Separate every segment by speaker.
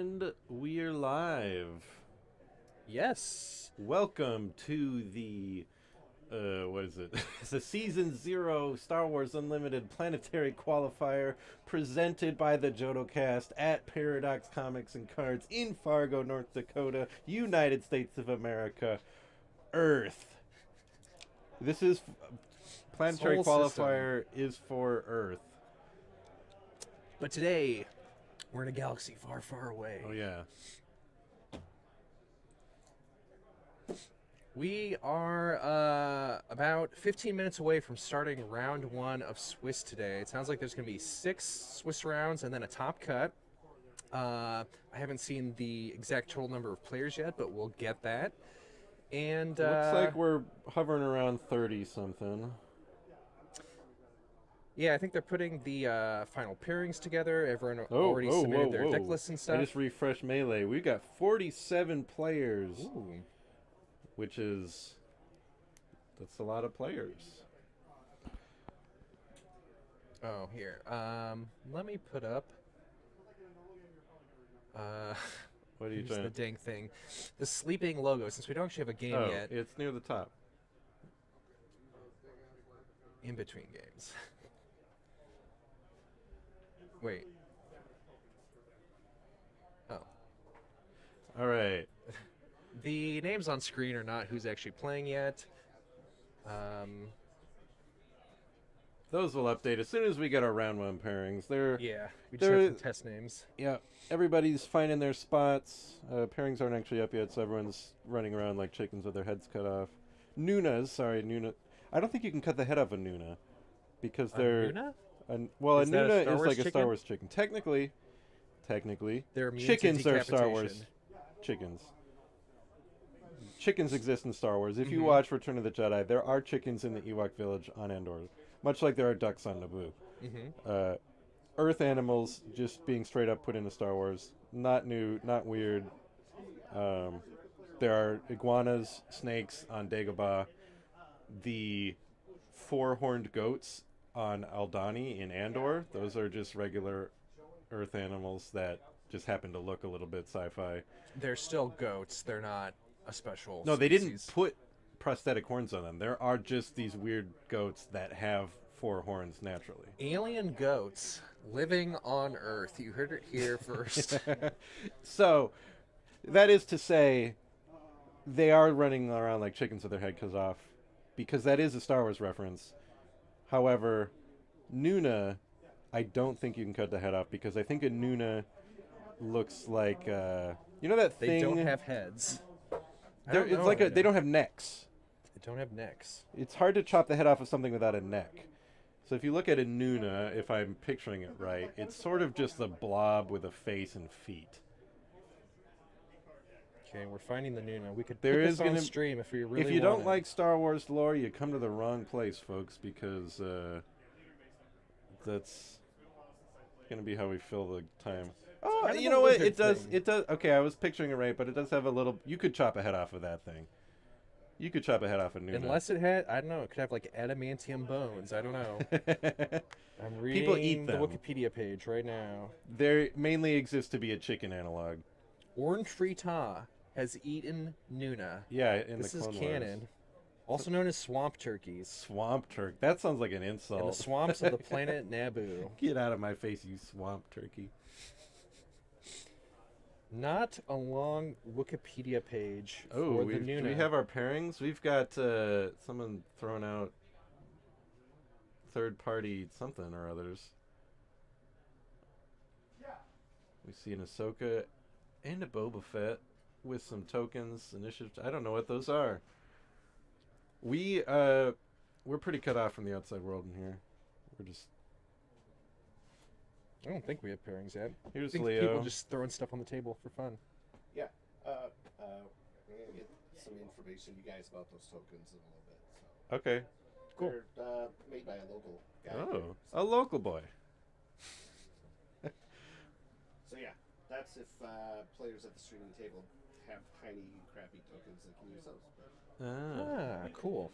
Speaker 1: And we're live.
Speaker 2: Yes.
Speaker 1: Welcome to the, what is it? The Season 0 Star Wars Unlimited Planetary Qualifier presented by the JodoCast at Paradox Comics and Cards in Fargo, North Dakota, United States of America, Earth. This is, Planetary Qualifier is for Earth.
Speaker 2: But today, we're in a galaxy far, far away.
Speaker 1: Oh, yeah.
Speaker 2: We are about 15 minutes away from starting round 1 of Swiss today. It sounds like there's going to be 6 Swiss rounds and then a top cut. I haven't seen the exact total number of players yet, but we'll get that. And
Speaker 1: Looks like we're hovering around 30-something.
Speaker 2: Yeah, I think they're putting the final pairings together. Everyone already submitted their deck lists and stuff.
Speaker 1: I just refreshed Melee. We've got 47 players.
Speaker 2: Ooh.
Speaker 1: Which is, that's a lot of players.
Speaker 2: Oh, here. Let me put up.
Speaker 1: What are you trying
Speaker 2: the dang thing? The sleeping logo, since we don't actually have a game yet.
Speaker 1: It's near the top.
Speaker 2: In between games. Wait. Oh.
Speaker 1: All right.
Speaker 2: The names on screen are not who's actually playing yet.
Speaker 1: Those will update as soon as we get our round 1 pairings.
Speaker 2: Yeah, we just have some test names.
Speaker 1: Yeah, everybody's finding their spots. Pairings aren't actually up yet, so everyone's running around like chickens with their heads cut off. Nuna. I don't think you can cut the head off a Nuna because they're.
Speaker 2: Nuna?
Speaker 1: A
Speaker 2: Is that a
Speaker 1: Nuna
Speaker 2: Star
Speaker 1: is
Speaker 2: Wars
Speaker 1: like a Star
Speaker 2: chicken?
Speaker 1: Wars chicken. Technically,
Speaker 2: They're immune to
Speaker 1: chickens are Star Wars
Speaker 2: decapitation.
Speaker 1: chickens. Chickens exist in Star Wars. If you watch Return of the Jedi, there are chickens in the Ewok village on Endor, much like there are ducks on Naboo. Earth animals just being straight up put into Star Wars. Not new, not weird. There are iguanas, snakes on Dagobah. The 4-horned goats on Aldhani in Andor. Those are just regular Earth animals that just happen to look a little bit sci-fi.
Speaker 2: They're still goats. They're not a special
Speaker 1: No, they
Speaker 2: species.
Speaker 1: didn't put prosthetic horns on them. There are just these weird goats that have 4 horns naturally.
Speaker 2: Alien goats living on Earth. You heard it here first.
Speaker 1: So, that is to say, they are running around like chickens with their head cut off, because that is a Star Wars reference. However, Nuna, I don't think you can cut the head off, because I think a Nuna looks like, you know that thing?
Speaker 2: They don't have heads.
Speaker 1: It's like they don't have necks.
Speaker 2: They don't have necks.
Speaker 1: It's hard to chop the head off of something without a neck. So if you look at a Nuna, if I'm picturing it right, it's sort of just a blob with a face and feet.
Speaker 2: Okay, we're finding the Nuna. We could
Speaker 1: There
Speaker 2: put
Speaker 1: is
Speaker 2: this on
Speaker 1: gonna-
Speaker 2: stream if we really
Speaker 1: If you
Speaker 2: wanted.
Speaker 1: don't like Star Wars lore, you come to the wrong place, folks, because that's going to be how we fill the time. Oh,
Speaker 2: kind of
Speaker 1: you
Speaker 2: a
Speaker 1: know what?
Speaker 2: lizard
Speaker 1: It does.
Speaker 2: thing.
Speaker 1: It does. Okay, I was picturing it right, but it does have a little. You could chop a head off of that thing. You could chop a head off of Nuna.
Speaker 2: Unless it had, I don't know, it could have like adamantium bones. I don't know. I'm reading
Speaker 1: People eat
Speaker 2: the
Speaker 1: them.
Speaker 2: Wikipedia page right now.
Speaker 1: There mainly exists to be a chicken analog.
Speaker 2: Orange Frita has eaten Nuna.
Speaker 1: Yeah, in
Speaker 2: This
Speaker 1: the
Speaker 2: is
Speaker 1: Clone
Speaker 2: canon.
Speaker 1: Wars.
Speaker 2: Also known as swamp turkeys.
Speaker 1: Swamp turkey. That sounds like an
Speaker 2: In
Speaker 1: insult.
Speaker 2: the swamps of the planet Naboo.
Speaker 1: Get out of my face, you swamp turkey.
Speaker 2: Not a long Wikipedia page
Speaker 1: Oh,
Speaker 2: for the
Speaker 1: do
Speaker 2: Nuna.
Speaker 1: we have our pairings? We've got someone throwing out third-party something or others. We see an Ahsoka and a Boba Fett with some tokens, initiative. I don't know what those are. We're pretty cut off from the outside world in here. We're just
Speaker 2: I don't think we have pairings yet. I
Speaker 1: here's
Speaker 2: think
Speaker 1: Leo.
Speaker 2: people just throwing stuff on the table for fun.
Speaker 3: Yeah. We're going to get some information, you guys, about those tokens in a little bit. So.
Speaker 1: Okay.
Speaker 2: Cool.
Speaker 3: They're made by a local guy.
Speaker 1: Oh, a local boy.
Speaker 3: So, yeah, that's if players at the streaming table have tiny, crappy tokens that can use those.
Speaker 1: Ah.
Speaker 2: Cool.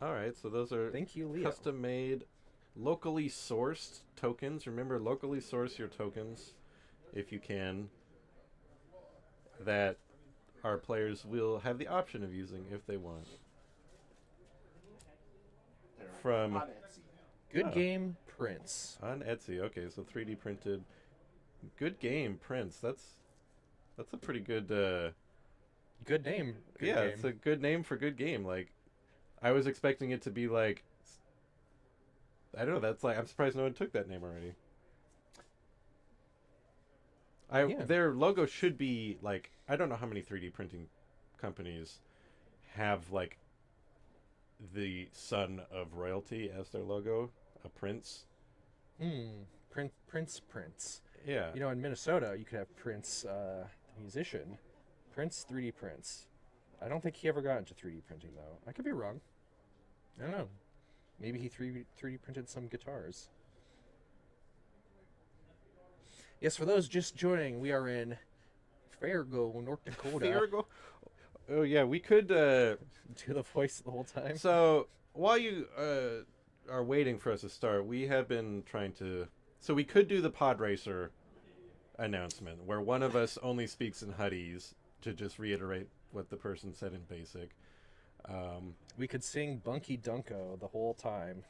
Speaker 1: All right, so those are
Speaker 2: Thank you, Leo.
Speaker 1: custom-made, locally sourced tokens. Remember, locally source your tokens if you can. that our players will have the option of using if they want.
Speaker 3: They're
Speaker 1: From
Speaker 3: on Etsy.
Speaker 2: Good
Speaker 1: Oh.
Speaker 2: game prints.
Speaker 1: on Etsy. Okay, so 3D printed. Good game prints. That's a pretty good.
Speaker 2: Good name. Good
Speaker 1: Yeah,
Speaker 2: game.
Speaker 1: it's a good name for good game. Like, I was expecting it to be like. I don't know. That's like I'm surprised no one took that name already.
Speaker 2: Yeah.
Speaker 1: Their logo should be like I don't know how many 3D printing companies have like the son of royalty as their logo, a prince.
Speaker 2: Prince.
Speaker 1: Yeah.
Speaker 2: You know, in Minnesota, you could have Prince, the musician. Prince 3D prints. I don't think he ever got into 3D printing, though. I could be wrong. I don't know. Maybe he 3D printed some guitars. Yes, for those just joining, we are in Fargo, North Dakota.
Speaker 1: Fargo. Oh yeah, we could.
Speaker 2: Do the voice the whole time.
Speaker 1: So while you are waiting for us to start, we have been trying to. So we could do the pod racer announcement, where one of us only speaks in Huddies to just reiterate what the person said in Basic.
Speaker 2: We could sing Bunky Dunko the whole time.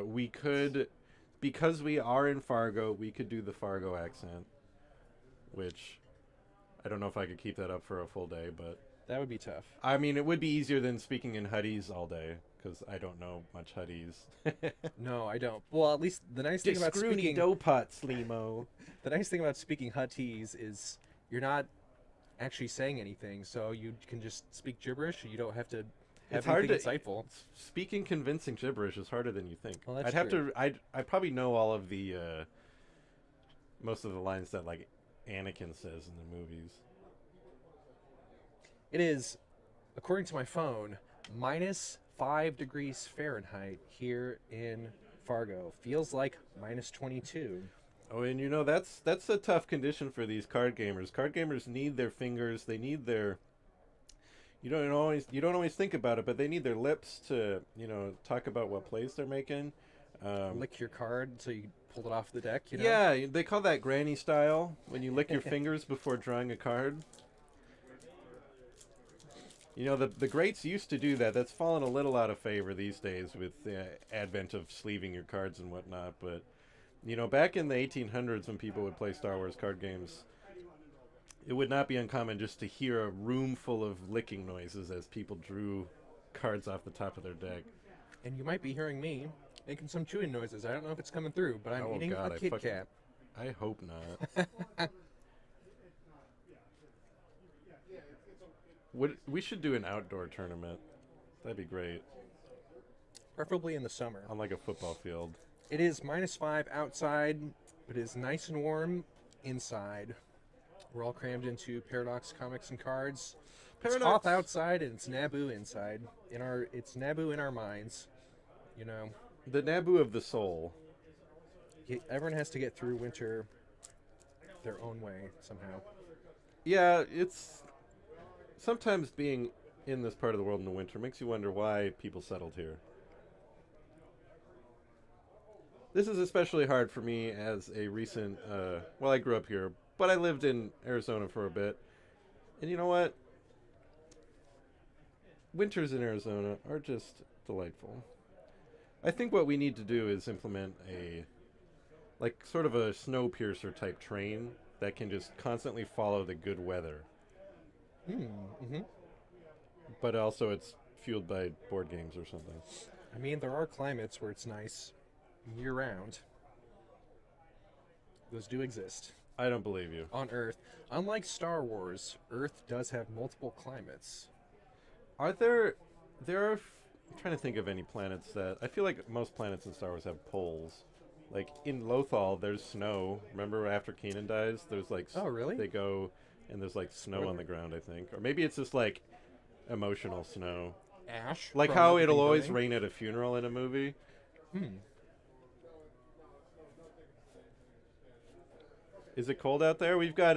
Speaker 1: We could, because we are in Fargo, we could do the Fargo accent, which I don't know if I could keep that up for a full day, but
Speaker 2: That would be tough.
Speaker 1: I mean, it would be easier than speaking in Huddies all day, because I don't know much Huddies.
Speaker 2: No, I don't. Well, at least the nice thing about speaking
Speaker 1: Slimo.
Speaker 2: the nice thing about speaking Huttese is you're not actually saying anything, so you can just speak gibberish. You don't have to have
Speaker 1: It's hard
Speaker 2: anything
Speaker 1: to
Speaker 2: insightful.
Speaker 1: Speaking convincing gibberish is harder than you think.
Speaker 2: Well, that's
Speaker 1: I'd have
Speaker 2: true.
Speaker 1: to. I probably know all of the most of the lines that like Anakin says in the movies.
Speaker 2: It is, according to my phone, -5 degrees Fahrenheit here in Fargo. Feels like -22.
Speaker 1: Oh, and you know that's a tough condition for these card gamers. Card gamers need their fingers. They need their. You don't always think about it, but they need their lips to talk about what plays they're making.
Speaker 2: Lick your card so you pull it off the deck. You know?
Speaker 1: Yeah, they call that granny style when you lick your fingers before drawing a card. You know, the greats used to do that. That's fallen a little out of favor these days with the advent of sleeving your cards and whatnot. But, back in the 1800s when people would play Star Wars card games, it would not be uncommon just to hear a room full of licking noises as people drew cards off the top of their deck.
Speaker 2: And you might be hearing me making some chewing noises. I don't know if it's coming through, but I'm
Speaker 1: Oh,
Speaker 2: eating
Speaker 1: God,
Speaker 2: a
Speaker 1: I
Speaker 2: Kit
Speaker 1: fucking-
Speaker 2: Kat.
Speaker 1: I hope not. We should do an outdoor tournament. That'd be great.
Speaker 2: Preferably in the summer.
Speaker 1: On like a football field.
Speaker 2: It is -5 outside, but it is nice and warm inside. We're all crammed into Paradox Comics and Cards. It's
Speaker 1: Paradox.
Speaker 2: hot outside and it's Naboo inside. It's Naboo in our minds.
Speaker 1: The Naboo of the soul.
Speaker 2: Everyone has to get through winter their own way somehow.
Speaker 1: Yeah, it's sometimes being in this part of the world in the winter makes you wonder why people settled here. This is especially hard for me as a recent, I grew up here, but I lived in Arizona for a bit. And you know what? Winters in Arizona are just delightful. I think what we need to do is implement sort of a Snowpiercer type train that can just constantly follow the good weather.
Speaker 2: Mm-hmm.
Speaker 1: But also it's fueled by board games or something.
Speaker 2: I mean, there are climates where it's nice year-round. Those do exist
Speaker 1: I don't believe you.
Speaker 2: on Earth. Unlike Star Wars, Earth does have multiple climates.
Speaker 1: Are there I'm trying to think of any planets that I feel like most planets in Star Wars have poles. Like in Lothal, there's snow. Remember after Kanan dies, there's like
Speaker 2: Oh, really?
Speaker 1: They go and there's like snow on the ground, I think, or maybe it's just like emotional snow,
Speaker 2: Ash.
Speaker 1: like
Speaker 2: from
Speaker 1: how
Speaker 2: Everything
Speaker 1: it'll always
Speaker 2: Burning.
Speaker 1: rain at a funeral in a movie. Is it cold out there? We've got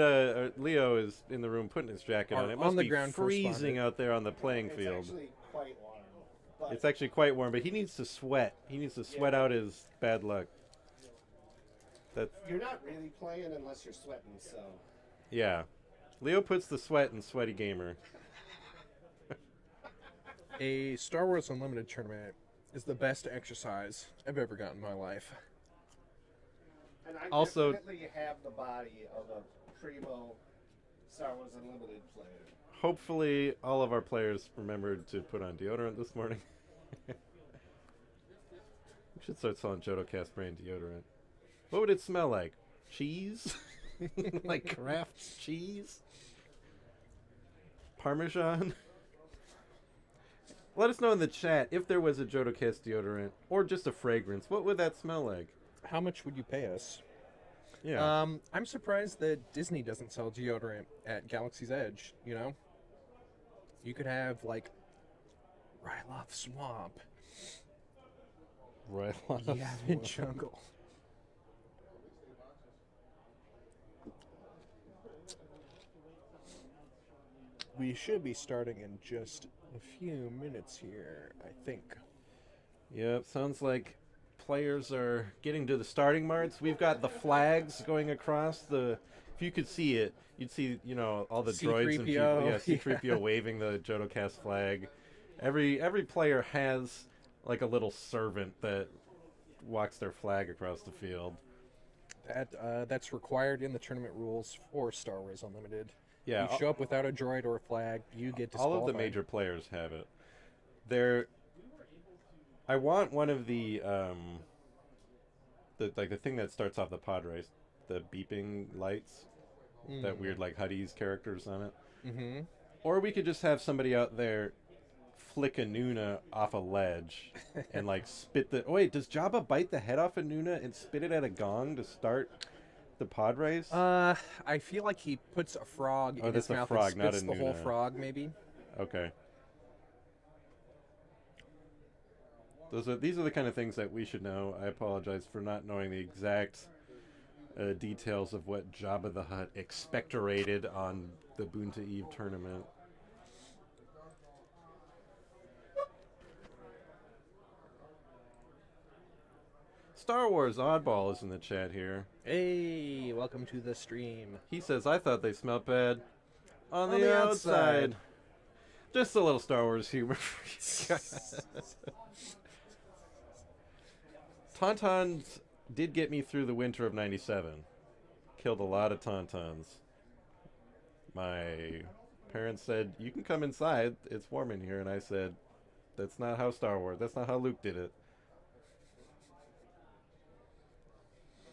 Speaker 1: Leo is in the room putting his jacket
Speaker 2: Our
Speaker 1: on. It must be
Speaker 2: on-the-ground
Speaker 1: freezing
Speaker 2: correspondent.
Speaker 1: out there on the playing
Speaker 3: It's
Speaker 1: field.
Speaker 3: actually quite warm. But
Speaker 1: It's actually quite warm, but he needs to sweat. He needs to sweat out his bad luck. That's
Speaker 3: you're not really playing unless you're sweating, so.
Speaker 1: yeah. Leo puts the sweat in Sweaty Gamer.
Speaker 2: A Star Wars Unlimited tournament is the best exercise I've ever gotten in my life.
Speaker 3: And I
Speaker 1: Also-
Speaker 3: definitely have the body of a primo Star Wars Unlimited player.
Speaker 1: Hopefully, all of our players remembered to put on deodorant this morning. We should start selling JodoCast brand deodorant. What would it smell like? Cheese? Like Kraft cheese? Parmesan? Let us know in the chat if there was a JodoCast deodorant or just a fragrance. What would that smell like?
Speaker 2: How much would you pay us?
Speaker 1: Yeah.
Speaker 2: I'm surprised that Disney doesn't sell deodorant at Galaxy's Edge, you know? You could have, like, Ryloth Swamp,
Speaker 1: Right on.
Speaker 2: Yavin Jungle. We should be starting in just a few minutes here, I think.
Speaker 1: Yep, sounds like players are getting to the starting marks. We've got the flags going across the. If you could see it, you'd see, you know, all the droids and people.
Speaker 2: C-3PO,
Speaker 1: Yeah, C-3PO waving the JodoCast flag. Every player has like a little servant that walks their flag across the field.
Speaker 2: That's required in the tournament rules for Star Wars Unlimited.
Speaker 1: Yeah,
Speaker 2: You show up without a droid or a flag, you get
Speaker 1: all
Speaker 2: disqualified.
Speaker 1: of the major players have it. I want one of the thing that starts off the pod race, the beeping lights, that weird like Huddy's characters on it.
Speaker 2: Mm-hmm.
Speaker 1: Or we could just have somebody out there flick a Nuna off a ledge and like spit the. Oh, wait, does Jabba bite the head off a Nuna and spit it at a gong to start the pod race?
Speaker 2: I feel like he puts a frog in
Speaker 1: that's
Speaker 2: his
Speaker 1: a
Speaker 2: mouth
Speaker 1: frog,
Speaker 2: and
Speaker 1: not
Speaker 2: spits
Speaker 1: a
Speaker 2: the whole
Speaker 1: Nuna.
Speaker 2: frog, maybe.
Speaker 1: Okay. These are the kind of things that we should know. I apologize for not knowing the exact details of what Jabba the Hutt expectorated on the Boonta Eve tournament. Star Wars Oddball is in the chat here.
Speaker 2: Hey, welcome to the stream.
Speaker 1: He says, I thought they smelled bad on the outside. Just a little Star Wars humor for you guys. Tauntauns did get me through the winter of 97. Killed a lot of Tauntauns. My parents said, you can come inside, it's warm in here. And I said, that's not how that's not how Luke did it.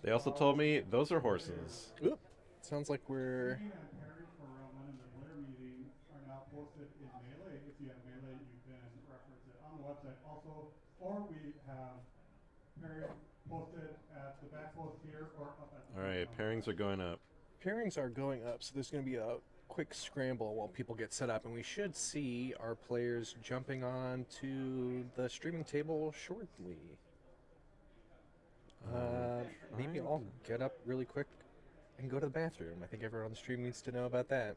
Speaker 1: They also told me, those are horses.
Speaker 2: Oop. Sounds like we're...
Speaker 4: Meeting and pairing for round one and the Blair meeting are now posted in Melee. If you have Melee, you can reference it on the website. Also, or we have pairing posted at the back post here or up at the
Speaker 1: Alright, pairings are going up.
Speaker 2: Pairings are going up, so there's going to be a quick scramble while people get set up, and we should see our players jumping on to the streaming table shortly. Maybe I'll get up really quick and go to the bathroom. I think everyone on the stream needs to know about that.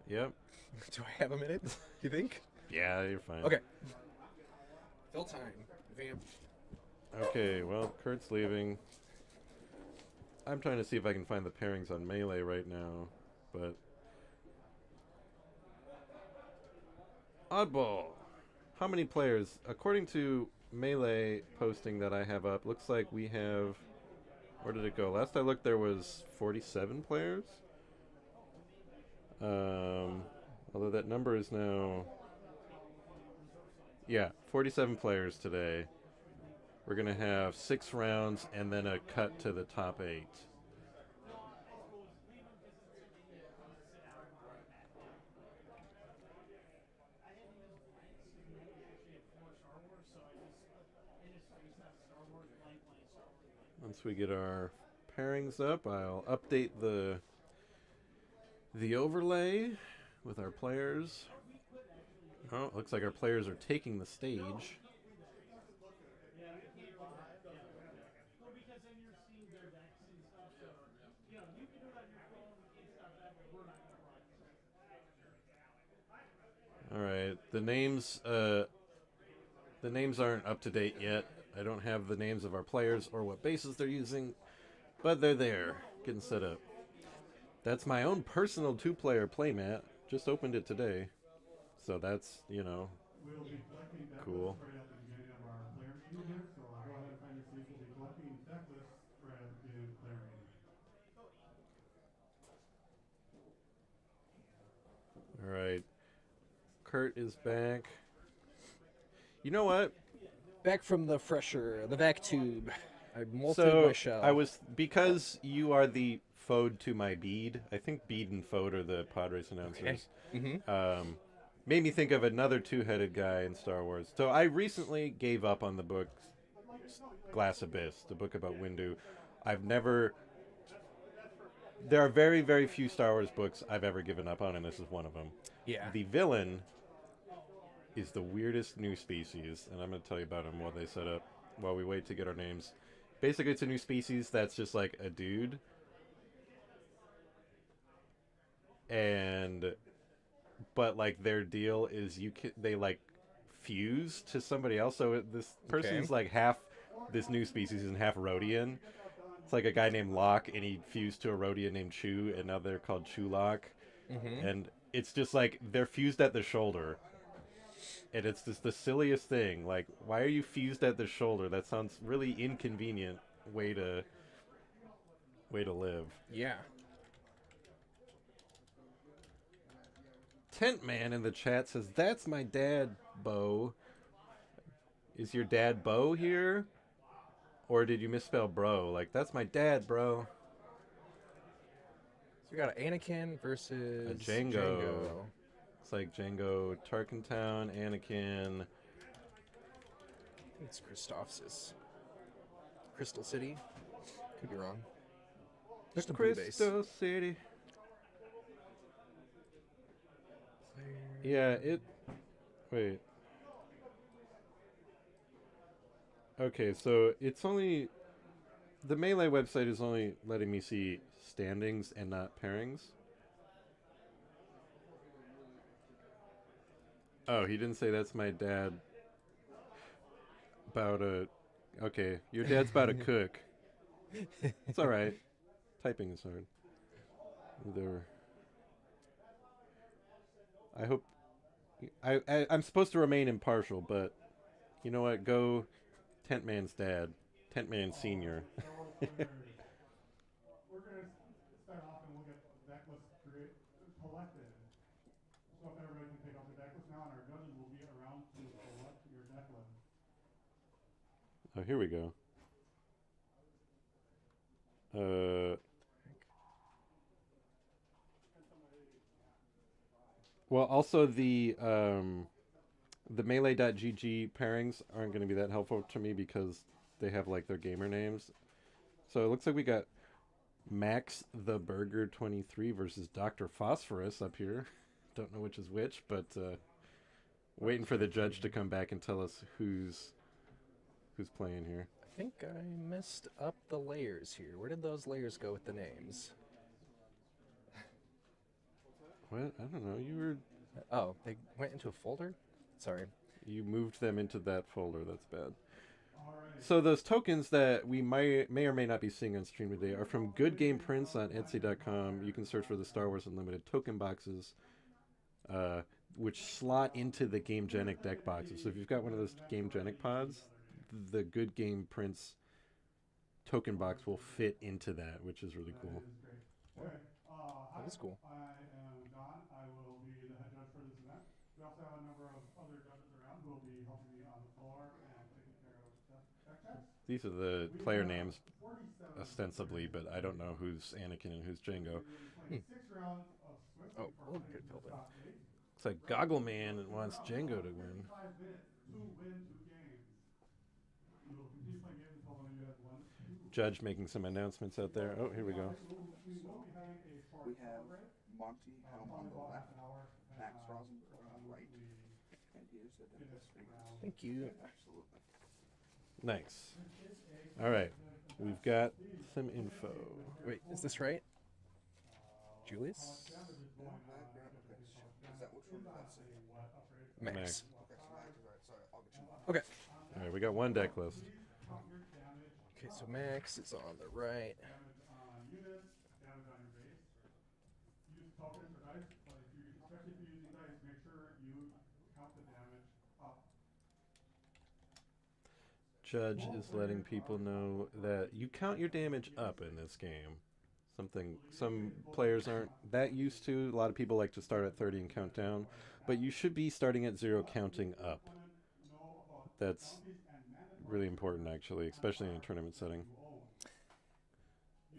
Speaker 1: Yep.
Speaker 2: Do I have a minute, you think?
Speaker 1: Yeah, you're fine.
Speaker 2: Okay. Fill time. Vamp.
Speaker 1: Okay, well, Kurt's leaving. I'm trying to see if I can find the pairings on Melee right now, but... Oddball! How many players? According to Melee posting that I have up, looks like we have... Where did it go? Last I looked, there was 47 players. Although that number is now... Yeah, 47 players today. We're going to have 6 rounds and then a cut to the top 8. Once we get our pairings up, I'll update the overlay with our players. Oh, it looks like our players are taking the stage. All right, the names aren't up to date yet. I don't have the names of our players or what bases they're using, but they're there, getting set up. That's my own personal 2-player playmat. Just opened it today. So that's, you know,
Speaker 4: We'll be collecting deck
Speaker 1: cool.
Speaker 4: lists right at the beginning of our player meeting here, so go ahead and find your seats. We'll be collecting deck lists right at the beginning of the player meeting.
Speaker 1: All right. Kurt is back. You know what?
Speaker 2: Back from the vac tube. I molted
Speaker 1: So
Speaker 2: my shell.
Speaker 1: I was, because you are the Fode to my Bead. I think Bead and Fode are the pod race announcers. Made me think of another two-headed guy in Star Wars. So I recently gave up on the book Glass Abyss, the book about Windu. I've never. There are very, very few Star Wars books I've ever given up on, and this is one of them.
Speaker 2: Yeah.
Speaker 1: The villain is the weirdest new species, and I'm going to tell you about him while they set up, while we wait to get our names. Basically, it's a new species that's just like a dude. But like their deal is they like fuse to somebody else. So this person's like half this new species and half Rhodian. It's like a guy named Locke, and he fused to a Rhodian named Chew, and now they're called Chewlock. And it's just like they're fused at the shoulder. And it's just the silliest thing. Like, why are you fused at the shoulder? That sounds really inconvenient way to live.
Speaker 2: Yeah.
Speaker 1: Tent Man in the chat says, "That's my dad, Bo." Is your dad Bo here? Or did you misspell bro? Like, that's my dad, bro.
Speaker 2: So we got an Anakin versus
Speaker 1: A Django. It's like Django, Tarkentown, Anakin.
Speaker 2: I think it's Christophsis. Crystal City. Could be wrong. Just a blue base.
Speaker 1: Crystal City. Yeah, wait. Okay, so it's only... The Melee website is only letting me see standings and not pairings. Oh, he didn't say that's my dad. Okay, your dad's about to cook. It's alright. Typing is hard. I hope... I'm supposed to remain impartial, but... You know what? Go Tent Man's dad. Tent Man Senior.
Speaker 4: We're going to start off and we'll get the deck list collected. So if everybody can take out the deck list now, and our judges will be around to select your deck list.
Speaker 1: Oh, here we go. Well, also the Melee.gg pairings aren't going to be that helpful to me because they have like their gamer names. So it looks like we got Max the Burger 23 versus Dr. Phosphorus up here. Don't know which is which, but waiting for the judge to come back and tell us who's playing here.
Speaker 2: I think I messed up the layers here. Where did those layers go with the names?
Speaker 1: What? I don't know.
Speaker 2: Oh, they went into a folder? Sorry.
Speaker 1: You moved them into that folder. That's bad. So those tokens that we may or may not be seeing on stream today are from Good Game Prints on Etsy.com. You can search for the Star Wars Unlimited token boxes, which slot into the Gamegenic deck boxes. So if you've got one of those Gamegenic pods, the Good Game Prints token box will fit into that, which is really cool.
Speaker 2: That is cool.
Speaker 4: I am Don. I will be the head judge for this event. We also have a number of other judges around who will be helping me on the floor and taking care of deck checks.
Speaker 1: These are the player names, ostensibly, but I don't know who's Anakin and who's Django.
Speaker 4: 6 rounds of Swiss
Speaker 2: Oh, we'll get filled in.
Speaker 1: It's like Goggle Man wants Django to win.
Speaker 4: 5 minutes to win 2 games. You will continue playing games until one of you has won 2.
Speaker 1: Judge making some announcements out there. Oh, here we go.
Speaker 4: We will be having a short
Speaker 5: We have
Speaker 4: break.
Speaker 5: Monty Helm on the
Speaker 4: About half
Speaker 5: left,
Speaker 4: an hour.
Speaker 5: Max Rosenberg on the right, and here's the dentist.
Speaker 2: Thank you.
Speaker 5: Absolutely.
Speaker 1: Nice. All right. We've got some info.
Speaker 2: Wait, is this right? Julius?
Speaker 5: No, is that which one? That's it.
Speaker 2: Max.
Speaker 1: Max.
Speaker 5: Okay, so Max is right. Sorry, I'll get you.
Speaker 2: Okay.
Speaker 1: All right, we got one deck list.
Speaker 2: Okay, so Max is on the right.
Speaker 4: Damage on units, damage on your base. tokens or dice, but if you, especially if you're using dice, make sure you count the damage up.
Speaker 1: Judge is letting people know that you count your damage up in this game. Something some players aren't that used to. A lot of people like to start at 30 and count down, but you should be starting at 0 counting up. That's really important, actually, especially in a tournament setting.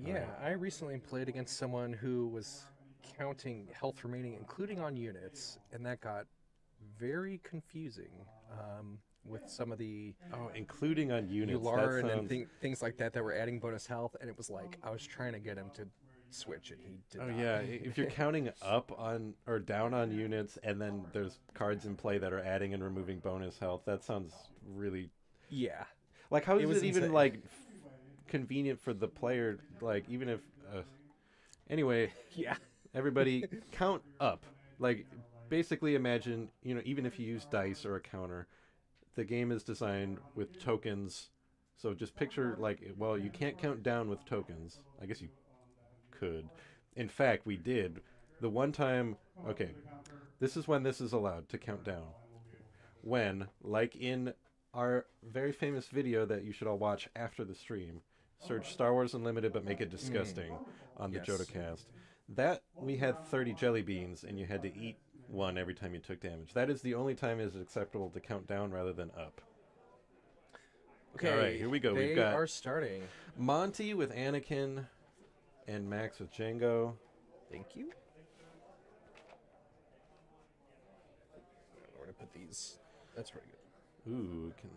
Speaker 2: Yeah, I recently played against someone who was counting health remaining, including on units, and that got very confusing with some of the
Speaker 1: Oh, including on units.
Speaker 2: Ular
Speaker 1: That
Speaker 2: and
Speaker 1: sounds...
Speaker 2: things like that that were adding bonus health, and it was like I was trying to get him to switch, and he did
Speaker 1: Oh
Speaker 2: not.
Speaker 1: yeah, if you're counting up on or down on units, and then there's cards in play that are adding and removing bonus health, that sounds really...
Speaker 2: Yeah.
Speaker 1: Like, how
Speaker 2: It
Speaker 1: is
Speaker 2: was
Speaker 1: it even,
Speaker 2: insane.
Speaker 1: like, convenient for the player, like, even if... Anyway,
Speaker 2: Yeah.
Speaker 1: everybody, count up. Like, basically imagine, you know, even if you use dice or a counter, the game is designed with tokens. So just picture, like, well, you can't count down with tokens. I guess you could. In fact, we did. The one time... Okay, this is when this is allowed to count down. When, like in our very famous video that you should all watch after the stream, search Star Wars Unlimited but make it disgusting on the
Speaker 2: Yes.
Speaker 1: JotaCast. That, we had 30 jelly beans and you had to eat one every time you took damage. That is the only time it is acceptable to count down rather than up.
Speaker 2: Okay.
Speaker 1: All right, here we go.
Speaker 2: They
Speaker 1: We've got
Speaker 2: are starting.
Speaker 1: Monty with Anakin and Max with Django.
Speaker 2: Thank you. Where to put these? That's pretty good.
Speaker 1: Ooh, we can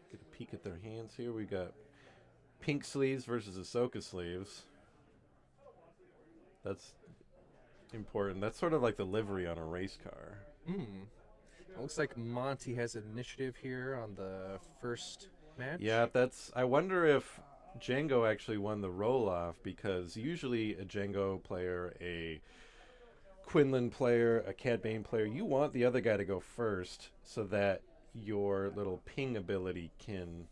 Speaker 1: get a peek at their hands here. We got pink sleeves versus Ahsoka sleeves. That's important. That's sort of like the livery on a race car.
Speaker 2: It looks like Monty has initiative here on the first match.
Speaker 1: Yeah, that's... I wonder if Django actually won the roll-off, because usually a Django player, a Quinlan player, a Cad Bane player, you want the other guy to go first so that your little ping ability can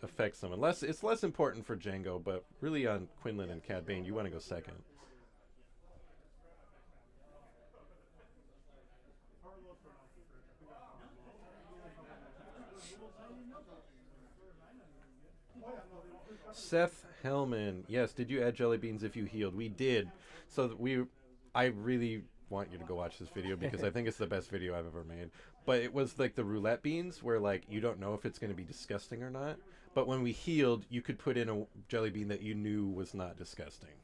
Speaker 1: affect someone. It's less important for Django, but really on Quinlan and Cad Bane, you want to go second. Seth Hellman. Yes, did you add jelly beans if you healed? We did. So I really want you to go watch this video because I think it's the best video I've ever made. But it was like the roulette beans where, like, you don't know if it's going to be disgusting or not. But when we healed, you could put in a jelly bean that you knew was not disgusting.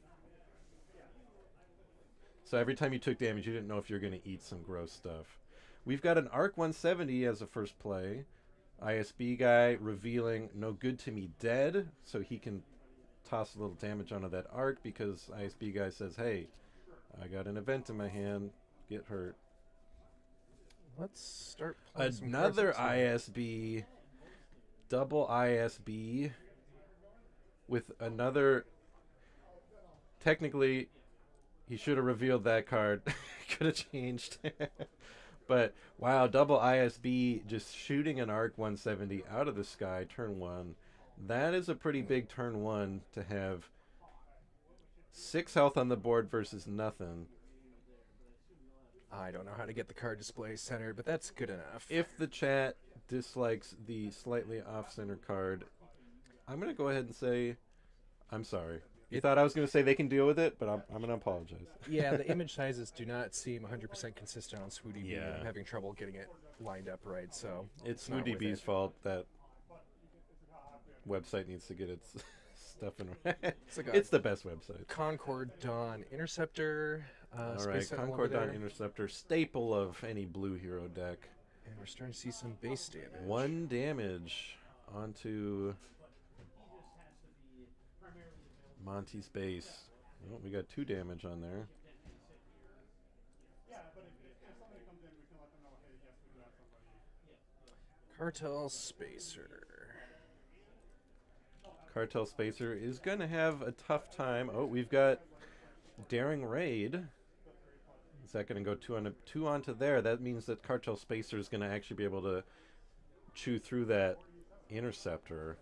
Speaker 1: So every time you took damage, you didn't know if you were going to eat some gross stuff. We've got an Arc 170 as a first play. ISB guy revealing no good to me dead, so he can toss a little damage onto that arc because ISB guy says, hey, I got an event in my hand, get hurt.
Speaker 2: Let's start playing some
Speaker 1: Another
Speaker 2: cards.
Speaker 1: ISB, double ISB with another... Technically, he should have revealed that card. Could have changed. But, wow, double ISB just shooting an Arc 170 out of the sky, turn 1. That is a pretty big turn 1 to have 6 health on the board versus nothing.
Speaker 2: I don't know how to get the card display centered, but that's good enough.
Speaker 1: If the chat dislikes the slightly off-center card, I'm going to go ahead and say, I'm sorry. You thought I was going to say they can deal with it, but I'm going to apologize.
Speaker 2: Yeah, the image sizes do not seem 100% consistent on SWU.
Speaker 1: Yeah.
Speaker 2: I'm having trouble getting it lined up right, so
Speaker 1: It's
Speaker 2: not worth
Speaker 1: SWUDB's
Speaker 2: it.
Speaker 1: fault. That website needs to get its stuff in.
Speaker 2: It's like
Speaker 1: It's the best website.
Speaker 2: Concord Dawn Interceptor.
Speaker 1: All
Speaker 2: Space
Speaker 1: right,
Speaker 2: Sentinel
Speaker 1: Concord
Speaker 2: over
Speaker 1: Dawn
Speaker 2: there.
Speaker 1: Interceptor, staple of any blue hero deck.
Speaker 2: And we're starting to see some base damage.
Speaker 1: 1 damage onto Monty's base. Oh, we got 2 damage on there.
Speaker 4: Yeah, but if somebody comes in, we can let them know, hey, yes, we do have somebody.
Speaker 2: Cartel Spacer.
Speaker 1: Cartel Spacer is going to have a tough time. Oh, we've got Daring Raid. Is that going to go 2 onto there? That means that Cartel Spacer is going to actually be able to chew through that Interceptor.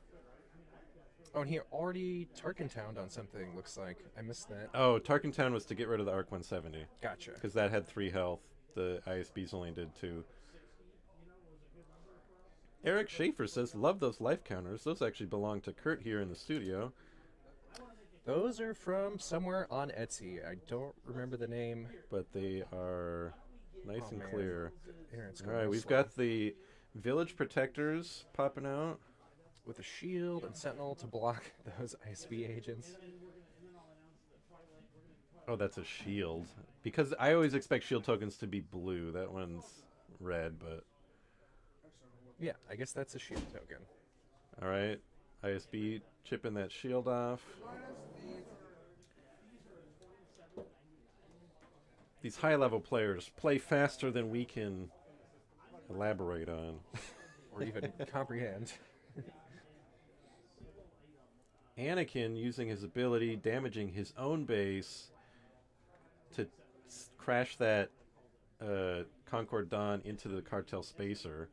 Speaker 2: Oh, and he already Tarkentowned on something, looks like. I missed that.
Speaker 1: Oh, Tarkentown was to get rid of the Arc 170.
Speaker 2: Gotcha.
Speaker 1: Because that had 3 health. The ISBs only did 2. Eric Schaefer says, love those life counters. Those actually belong to Kurt here in the studio.
Speaker 2: Those are from somewhere on Etsy. I don't remember the name.
Speaker 1: But they are nice and
Speaker 2: man.
Speaker 1: clear.
Speaker 2: Internet's
Speaker 1: All
Speaker 2: going
Speaker 1: right,
Speaker 2: real
Speaker 1: we've
Speaker 2: slow.
Speaker 1: got the Village Protectors popping out.
Speaker 2: With a shield and sentinel to block those ISB agents.
Speaker 1: Oh, that's a shield. Because I always expect shield tokens to be blue. That one's red, but...
Speaker 2: Yeah, I guess that's a shield token.
Speaker 1: All right. ISB chipping that shield off. These high-level players play faster than we can elaborate on.
Speaker 2: Or even comprehend.
Speaker 1: Anakin using his ability, damaging his own base to crash that Concord Dawn into the cartel spacer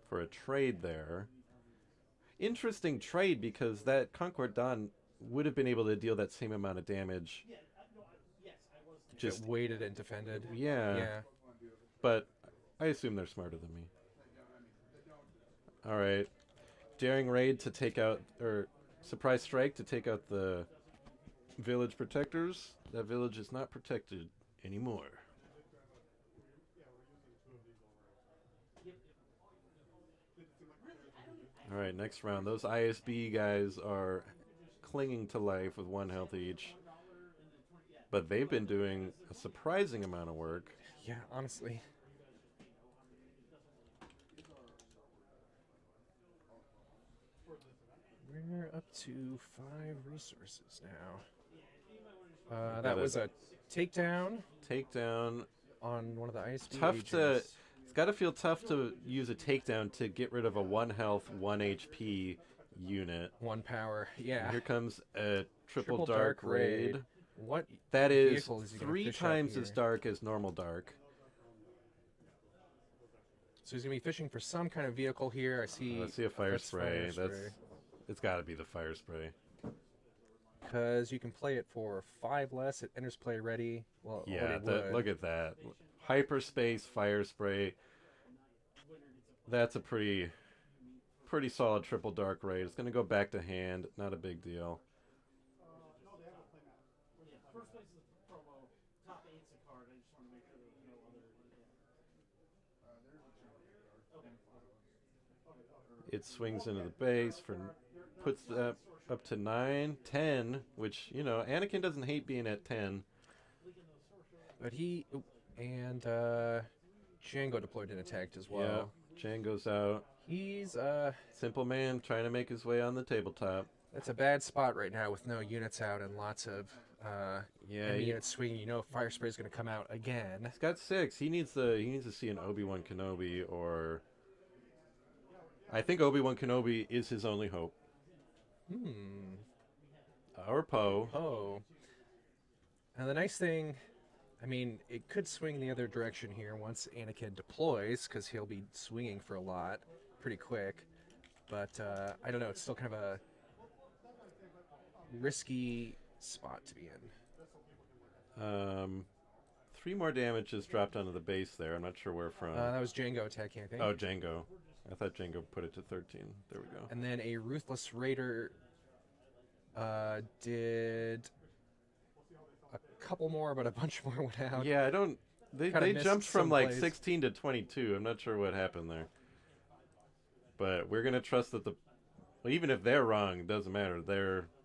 Speaker 1: for a trade there. Interesting trade because that Concord Dawn would have been able to deal that same amount of damage.
Speaker 2: Just waited and defended.
Speaker 1: Yeah.
Speaker 2: Yeah.
Speaker 1: But I assume they're smarter than me. All right. Daring raid to take out, or surprise strike to take out the village protectors. That village is not protected anymore. All right, next round. Those ISB guys are clinging to life with 1 health each. But they've been doing a surprising amount of work.
Speaker 2: Yeah, honestly. We're up to 5 resources now. That was a takedown
Speaker 1: Takedown.
Speaker 2: on one of the ISB
Speaker 1: Tough
Speaker 2: agents.
Speaker 1: to... It's got to feel tough to use a takedown to get rid of a 1 health, 1 HP unit.
Speaker 2: 1 power. Yeah.
Speaker 1: Here comes a triple dark raid.
Speaker 2: What
Speaker 1: That is
Speaker 2: vehicle is he gonna
Speaker 1: 3
Speaker 2: fish out
Speaker 1: times as
Speaker 2: here?
Speaker 1: dark as normal dark.
Speaker 2: So he's going to be fishing for some kind of vehicle here. I see...
Speaker 1: Let's see a fire
Speaker 2: that's
Speaker 1: spray. It's got to be the fire spray.
Speaker 2: Because you can play it for 5 less. It enters play ready. Well, it
Speaker 1: Yeah,
Speaker 2: already would.
Speaker 1: look at that. Hyperspace fire spray. That's a pretty solid triple dark raid. It's going to go back to hand. Not a big deal.
Speaker 4: First place is promo. Top 8's a card. I just want to make sure there's no other.
Speaker 1: It swings into the base for puts that up to 9, 10, which, you know, Anakin doesn't hate being at 10.
Speaker 2: But he... ooh, and Django deployed and attacked as well.
Speaker 1: Yeah, Django's out.
Speaker 2: He's...
Speaker 1: Simple man trying to make his way on the tabletop.
Speaker 2: That's a bad spot right now with no units out and lots of
Speaker 1: Yeah,
Speaker 2: enemy units swinging. You know fire spray is going to come out again.
Speaker 1: He's got 6. He needs to see an Obi-Wan Kenobi, or I think Obi-Wan Kenobi is his only hope. Or Poe.
Speaker 2: Oh. Now the nice thing, I mean, it could swing the other direction here once Anakin deploys, because he'll be swinging for a lot pretty quick. But I don't know, it's still kind of a risky spot to be in.
Speaker 1: 3 more damage is dropped onto the base there. I'm not sure where from.
Speaker 2: That was Django attacking, I think.
Speaker 1: Oh, Django. I thought Django put it to 13. There we go.
Speaker 2: And then a Ruthless Raider did a couple more, but a bunch more went out.
Speaker 1: Yeah, I don't... They
Speaker 2: Kinda
Speaker 1: jumped
Speaker 2: missed
Speaker 1: from
Speaker 2: some
Speaker 1: like
Speaker 2: plays.
Speaker 1: 16 to 22. I'm not sure what happened there. But we're going to trust that the... Well, even if they're wrong, it doesn't matter.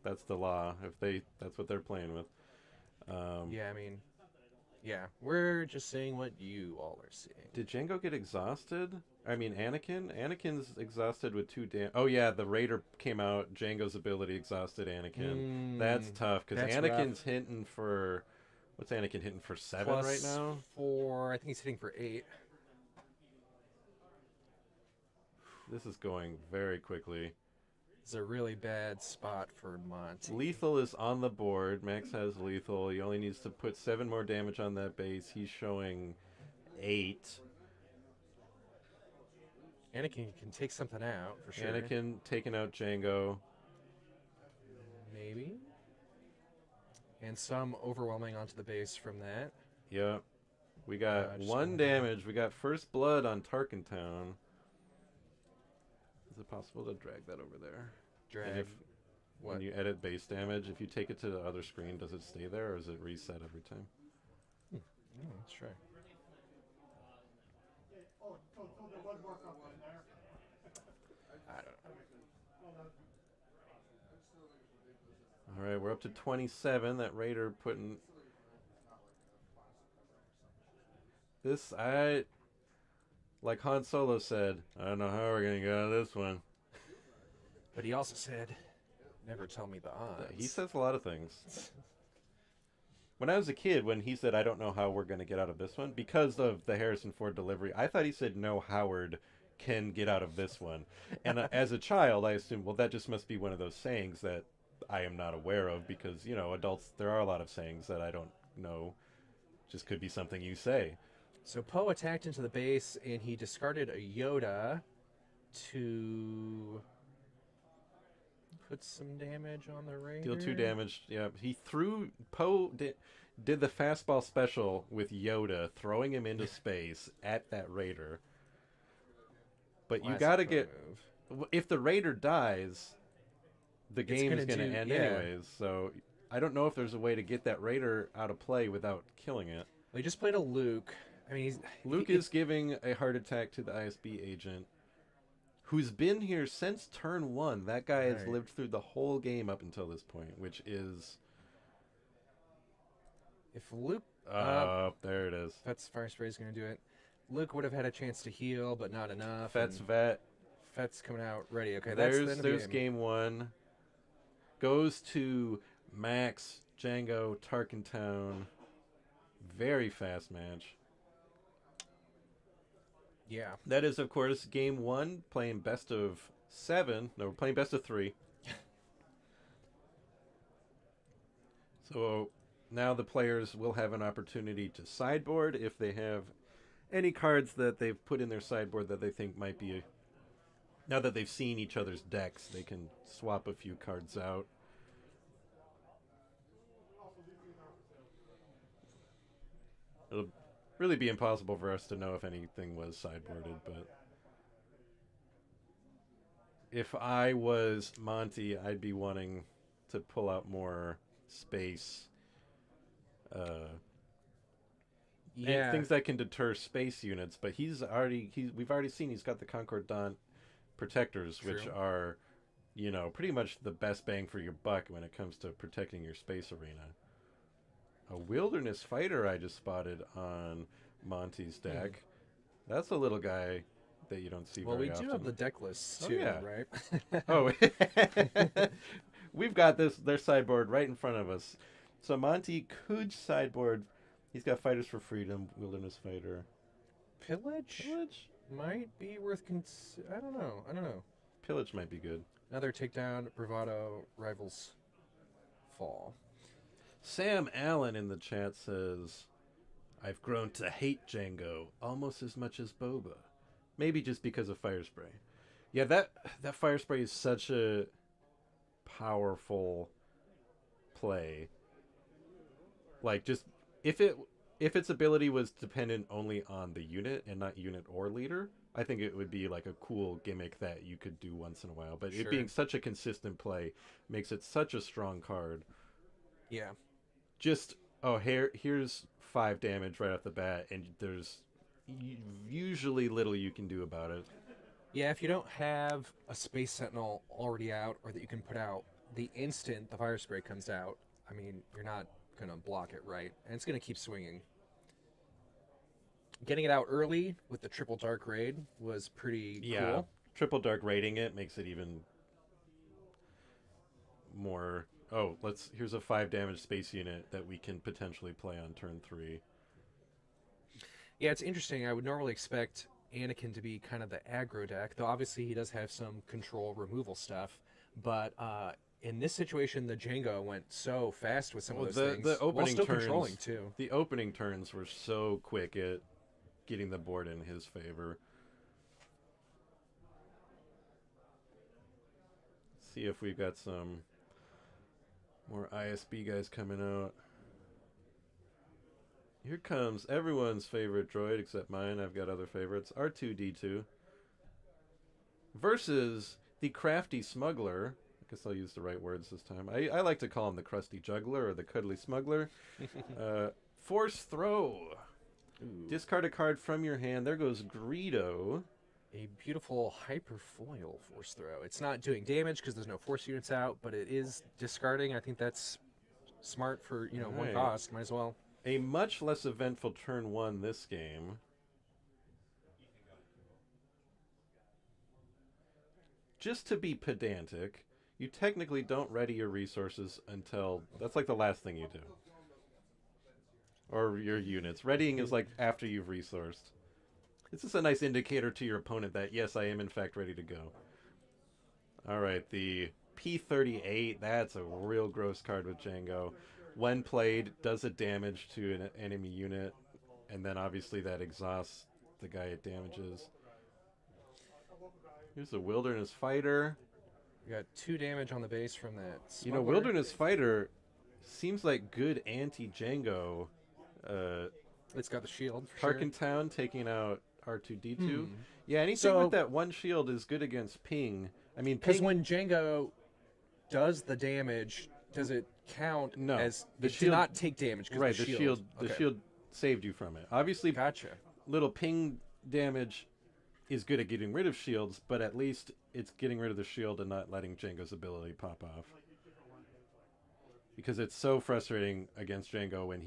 Speaker 1: That's the law. That's what they're playing with.
Speaker 2: Yeah, I mean, yeah, we're just saying what you all are seeing.
Speaker 1: Did Django get exhausted? I mean, Anakin? Anakin's exhausted with 2 Oh, yeah, the Raider came out. Django's ability exhausted Anakin. That's tough, because
Speaker 2: that's
Speaker 1: Anakin's
Speaker 2: rough.
Speaker 1: hitting for... What's Anakin hitting for? 7
Speaker 2: Plus
Speaker 1: right now?
Speaker 2: 4, I think he's hitting for 8.
Speaker 1: This is going very quickly.
Speaker 2: It's a really bad spot for Monty.
Speaker 1: Lethal is on the board. Max has lethal. He only needs to put 7 more damage on that base. He's showing 8.
Speaker 2: Anakin can take something out for sure.
Speaker 1: Anakin taking out Django.
Speaker 2: Maybe. And some overwhelming onto the base from that.
Speaker 1: Yep. We got
Speaker 2: Just
Speaker 1: 1 damage. We got first blood on Tarkentown. Is it possible to drag that over there? And
Speaker 2: Drag.
Speaker 1: when you edit base damage, if you take it to the other screen, does it stay there or is it reset every time?
Speaker 2: Let's try.
Speaker 4: Oh, so there was work up in there.
Speaker 2: I don't know.
Speaker 1: All right, we're up to 27. That Raider putting this. Like Han Solo said, I don't know how we're gonna get out of this one.
Speaker 2: But he also said, never tell me the odds.
Speaker 1: He says a lot of things. When I was a kid, when he said, I don't know how we're going to get out of this one, because of the Harrison Ford delivery, I thought he said, no, Howard can get out of this one. And as a child, I assumed, well, that just must be one of those sayings that I am not aware of, because, you know, adults, there are a lot of sayings that I don't know. Just could be something you say.
Speaker 2: So Poe attacked into the base, and he discarded a Yoda to put some damage on the Raider.
Speaker 1: Deal 2 damage. Yeah, he threw... Poe did the fastball special with Yoda, throwing him into space at that Raider. But you got to get... If the Raider dies, the game is going to end anyways. So I don't know if there's a way to get that Raider out of play without killing it.
Speaker 2: Well, he just played a Luke. I mean,
Speaker 1: Luke is giving a heart attack to the ISB agent, who's been here since turn 1. That guy has lived through the whole game up until this point, which is...
Speaker 2: If Luke...
Speaker 1: there it is.
Speaker 2: Fet's fire spray is going to do it. Luke would have had a chance to heal, but not enough.
Speaker 1: Fet's vet.
Speaker 2: Fet's coming out ready. Okay,
Speaker 1: there's game 1. Goes to Max, Django, Tarkentown. Very fast match.
Speaker 2: Yeah.
Speaker 1: That is, of course, game 1, playing best of 7. No, we're playing best of 3. So now the players will have an opportunity to sideboard if they have any cards that they've put in their sideboard that they think might be... Now that they've seen each other's decks, they can swap a few cards out. It'll really be impossible for us to know if anything was sideboarded, but if I was Monty, I'd be wanting to pull out more space. And things that can deter space units, but we've already seen he's got the Concordant protectors, which are, you know, pretty much the best bang for your buck when it comes to protecting your space arena. A Wilderness Fighter I just spotted on Monty's deck. That's a little guy that you don't see very often.
Speaker 2: Well, we do have the deck lists too, right?
Speaker 1: Oh, we've got their sideboard right in front of us. So Monty could sideboard. He's got Fighters for Freedom, Wilderness Fighter.
Speaker 2: Pillage might be worth I don't know.
Speaker 1: Pillage might be good.
Speaker 2: Another takedown, Bravado, Rivals fall.
Speaker 1: Sam Allen in the chat says, I've grown to hate Django almost as much as Boba. Maybe just because of Fire Spray. Yeah, that Fire Spray is such a powerful play. Like, just if its ability was dependent only on the unit and not unit or leader, I think it would be like a cool gimmick that you could do once in a while. But it being such a consistent play makes it such a strong card.
Speaker 2: Yeah.
Speaker 1: Just, here's 5 damage right off the bat, and there's usually little you can do about it.
Speaker 2: Yeah, if you don't have a Space Sentinel already out, or that you can put out the instant the Fire Spray comes out, I mean, you're not going to block it right, and it's going to keep swinging. Getting it out early with the triple dark raid was pretty cool.
Speaker 1: Triple dark raiding it makes it even more... here's a 5 damage space unit that we can potentially play on turn 3.
Speaker 2: Yeah, it's interesting. I would normally expect Anakin to be kind of the aggro deck, though obviously he does have some control removal stuff. But in this situation, the Django went so fast with some of those things.
Speaker 1: The opening
Speaker 2: while still
Speaker 1: turns,
Speaker 2: controlling too.
Speaker 1: The opening turns were so quick at getting the board in his favor. see if we've got some more ISB guys coming out. Here comes everyone's favorite droid except mine. I've got other favorites. R2-D2 versus the crafty smuggler. I guess I'll use the right words this time. I like to call him the crusty juggler or the cuddly smuggler. Force throw.
Speaker 2: Ooh.
Speaker 1: Discard a card from your hand. There goes Greedo.
Speaker 2: A beautiful hyperfoil force throw. It's not doing damage because there's no force units out, but it is discarding. I think that's smart for, one
Speaker 1: Right.
Speaker 2: cost. Might as well.
Speaker 1: A much less eventful turn 1 this game. Just to be pedantic, you technically don't ready your resources until... That's like the last thing you do. Or your units. Readying is like after you've resourced. This is a nice indicator to your opponent that, yes, I am in fact ready to go. Alright, the P-38, that's a real gross card with Django. When played, does a damage to an enemy unit, and then obviously that exhausts the guy it damages. Here's a Wilderness Fighter.
Speaker 2: We got 2 damage on the base from that.
Speaker 1: You know,
Speaker 2: smuggler.
Speaker 1: Wilderness Fighter seems like good anti-Django.
Speaker 2: It's got the shield. For sure.
Speaker 1: Harkentown taking out R2-D2. Yeah, anything with that one shield is good against ping. I mean,
Speaker 2: Because
Speaker 1: ping...
Speaker 2: when Django does the damage, does it count
Speaker 1: No,
Speaker 2: as
Speaker 1: the
Speaker 2: it did
Speaker 1: shield-
Speaker 2: not take damage? 'Cause
Speaker 1: Right,
Speaker 2: the
Speaker 1: the shield
Speaker 2: Okay.
Speaker 1: saved you from it. Obviously,
Speaker 2: Gotcha.
Speaker 1: little ping damage is good at getting rid of shields, but at least it's getting rid of the shield and not letting Django's ability pop off. Because it's so frustrating against Django when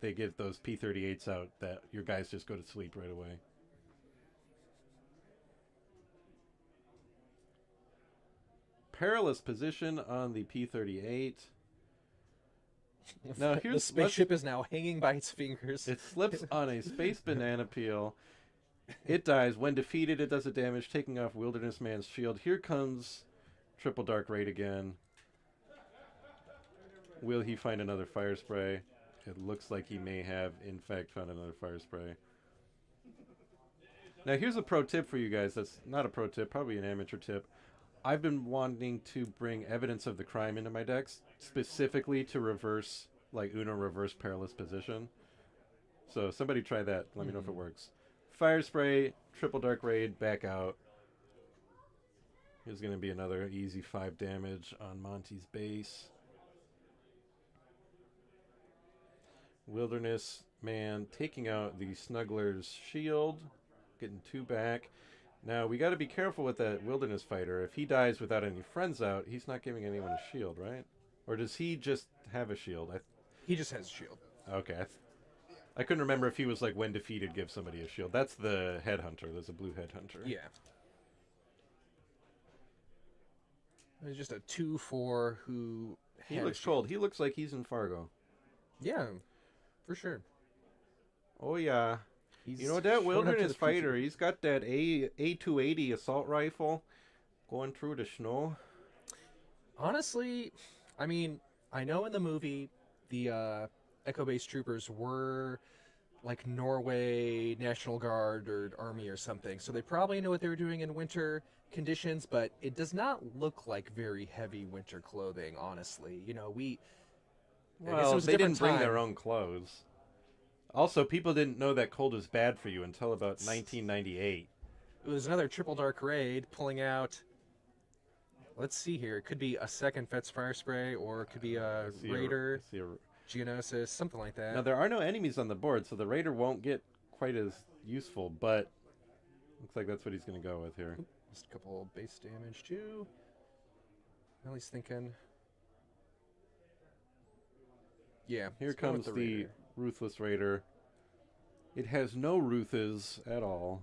Speaker 1: they get those P-38s out that your guys just go to sleep right away. Perilous position on the P-38. Now
Speaker 2: The
Speaker 1: here's
Speaker 2: spaceship is now hanging by its fingers.
Speaker 1: It slips on a space banana peel. It dies. When defeated, it does a damage, taking off Wilderness Man's shield. Here comes Triple Dark Raid again. Will he find another fire spray? It looks like he may have, in fact, found another fire spray. Now, here's a pro tip for you guys. That's not a pro tip, probably an amateur tip. I've been wanting to bring evidence of the crime into my decks, specifically to reverse, like Uno reverse Perilous Position. So somebody try that. Let me know if it works. Fire spray, Triple Dark Raid, back out. Here's going to be another easy 5 damage on Monty's base. Wilderness Man taking out the Snuggler's shield, getting 2 back. Now, we got to be careful with that Wilderness Fighter. If he dies without any friends out, he's not giving anyone a shield, right? Or does he just have a shield?
Speaker 2: He just has a shield.
Speaker 1: Okay. I couldn't remember if he was like, when defeated, give somebody a shield. That's the Headhunter. There's a blue Headhunter.
Speaker 2: Yeah. There's just a 2/4 who.
Speaker 1: He
Speaker 2: had a
Speaker 1: looks
Speaker 2: shield.
Speaker 1: cold. He looks like he's in Fargo.
Speaker 2: Yeah, for sure.
Speaker 1: Oh, yeah.
Speaker 2: He's
Speaker 1: You know, that
Speaker 2: showing up to
Speaker 1: Wilderness
Speaker 2: the
Speaker 1: Fighter,
Speaker 2: future.
Speaker 1: he's got that A280 assault rifle going through the snow.
Speaker 2: Honestly, I mean, I know in the movie the Echo Base troopers were like Norway National Guard or Army or something, so they probably know what they were doing in winter conditions, but it does not look like very heavy winter clothing, honestly. I guess it
Speaker 1: Well,
Speaker 2: was a
Speaker 1: they
Speaker 2: different
Speaker 1: didn't bring their
Speaker 2: time.
Speaker 1: own clothes. Also, people didn't know that cold was bad for you until about 1998.
Speaker 2: It was another Triple Dark Raid pulling out. Let's see here. It could be a second Fetz Fire Spray, or it could be a Raider, Geonosis, something like that.
Speaker 1: Now, there are no enemies on the board, so the Raider won't get quite as useful, but looks like that's what he's going to go with here.
Speaker 2: Just a couple base damage, too. Well, he's thinking. Yeah.
Speaker 1: Here
Speaker 2: let's go with
Speaker 1: comes the
Speaker 2: Raider.
Speaker 1: Ruthless Raider. It has no Ruthas at all.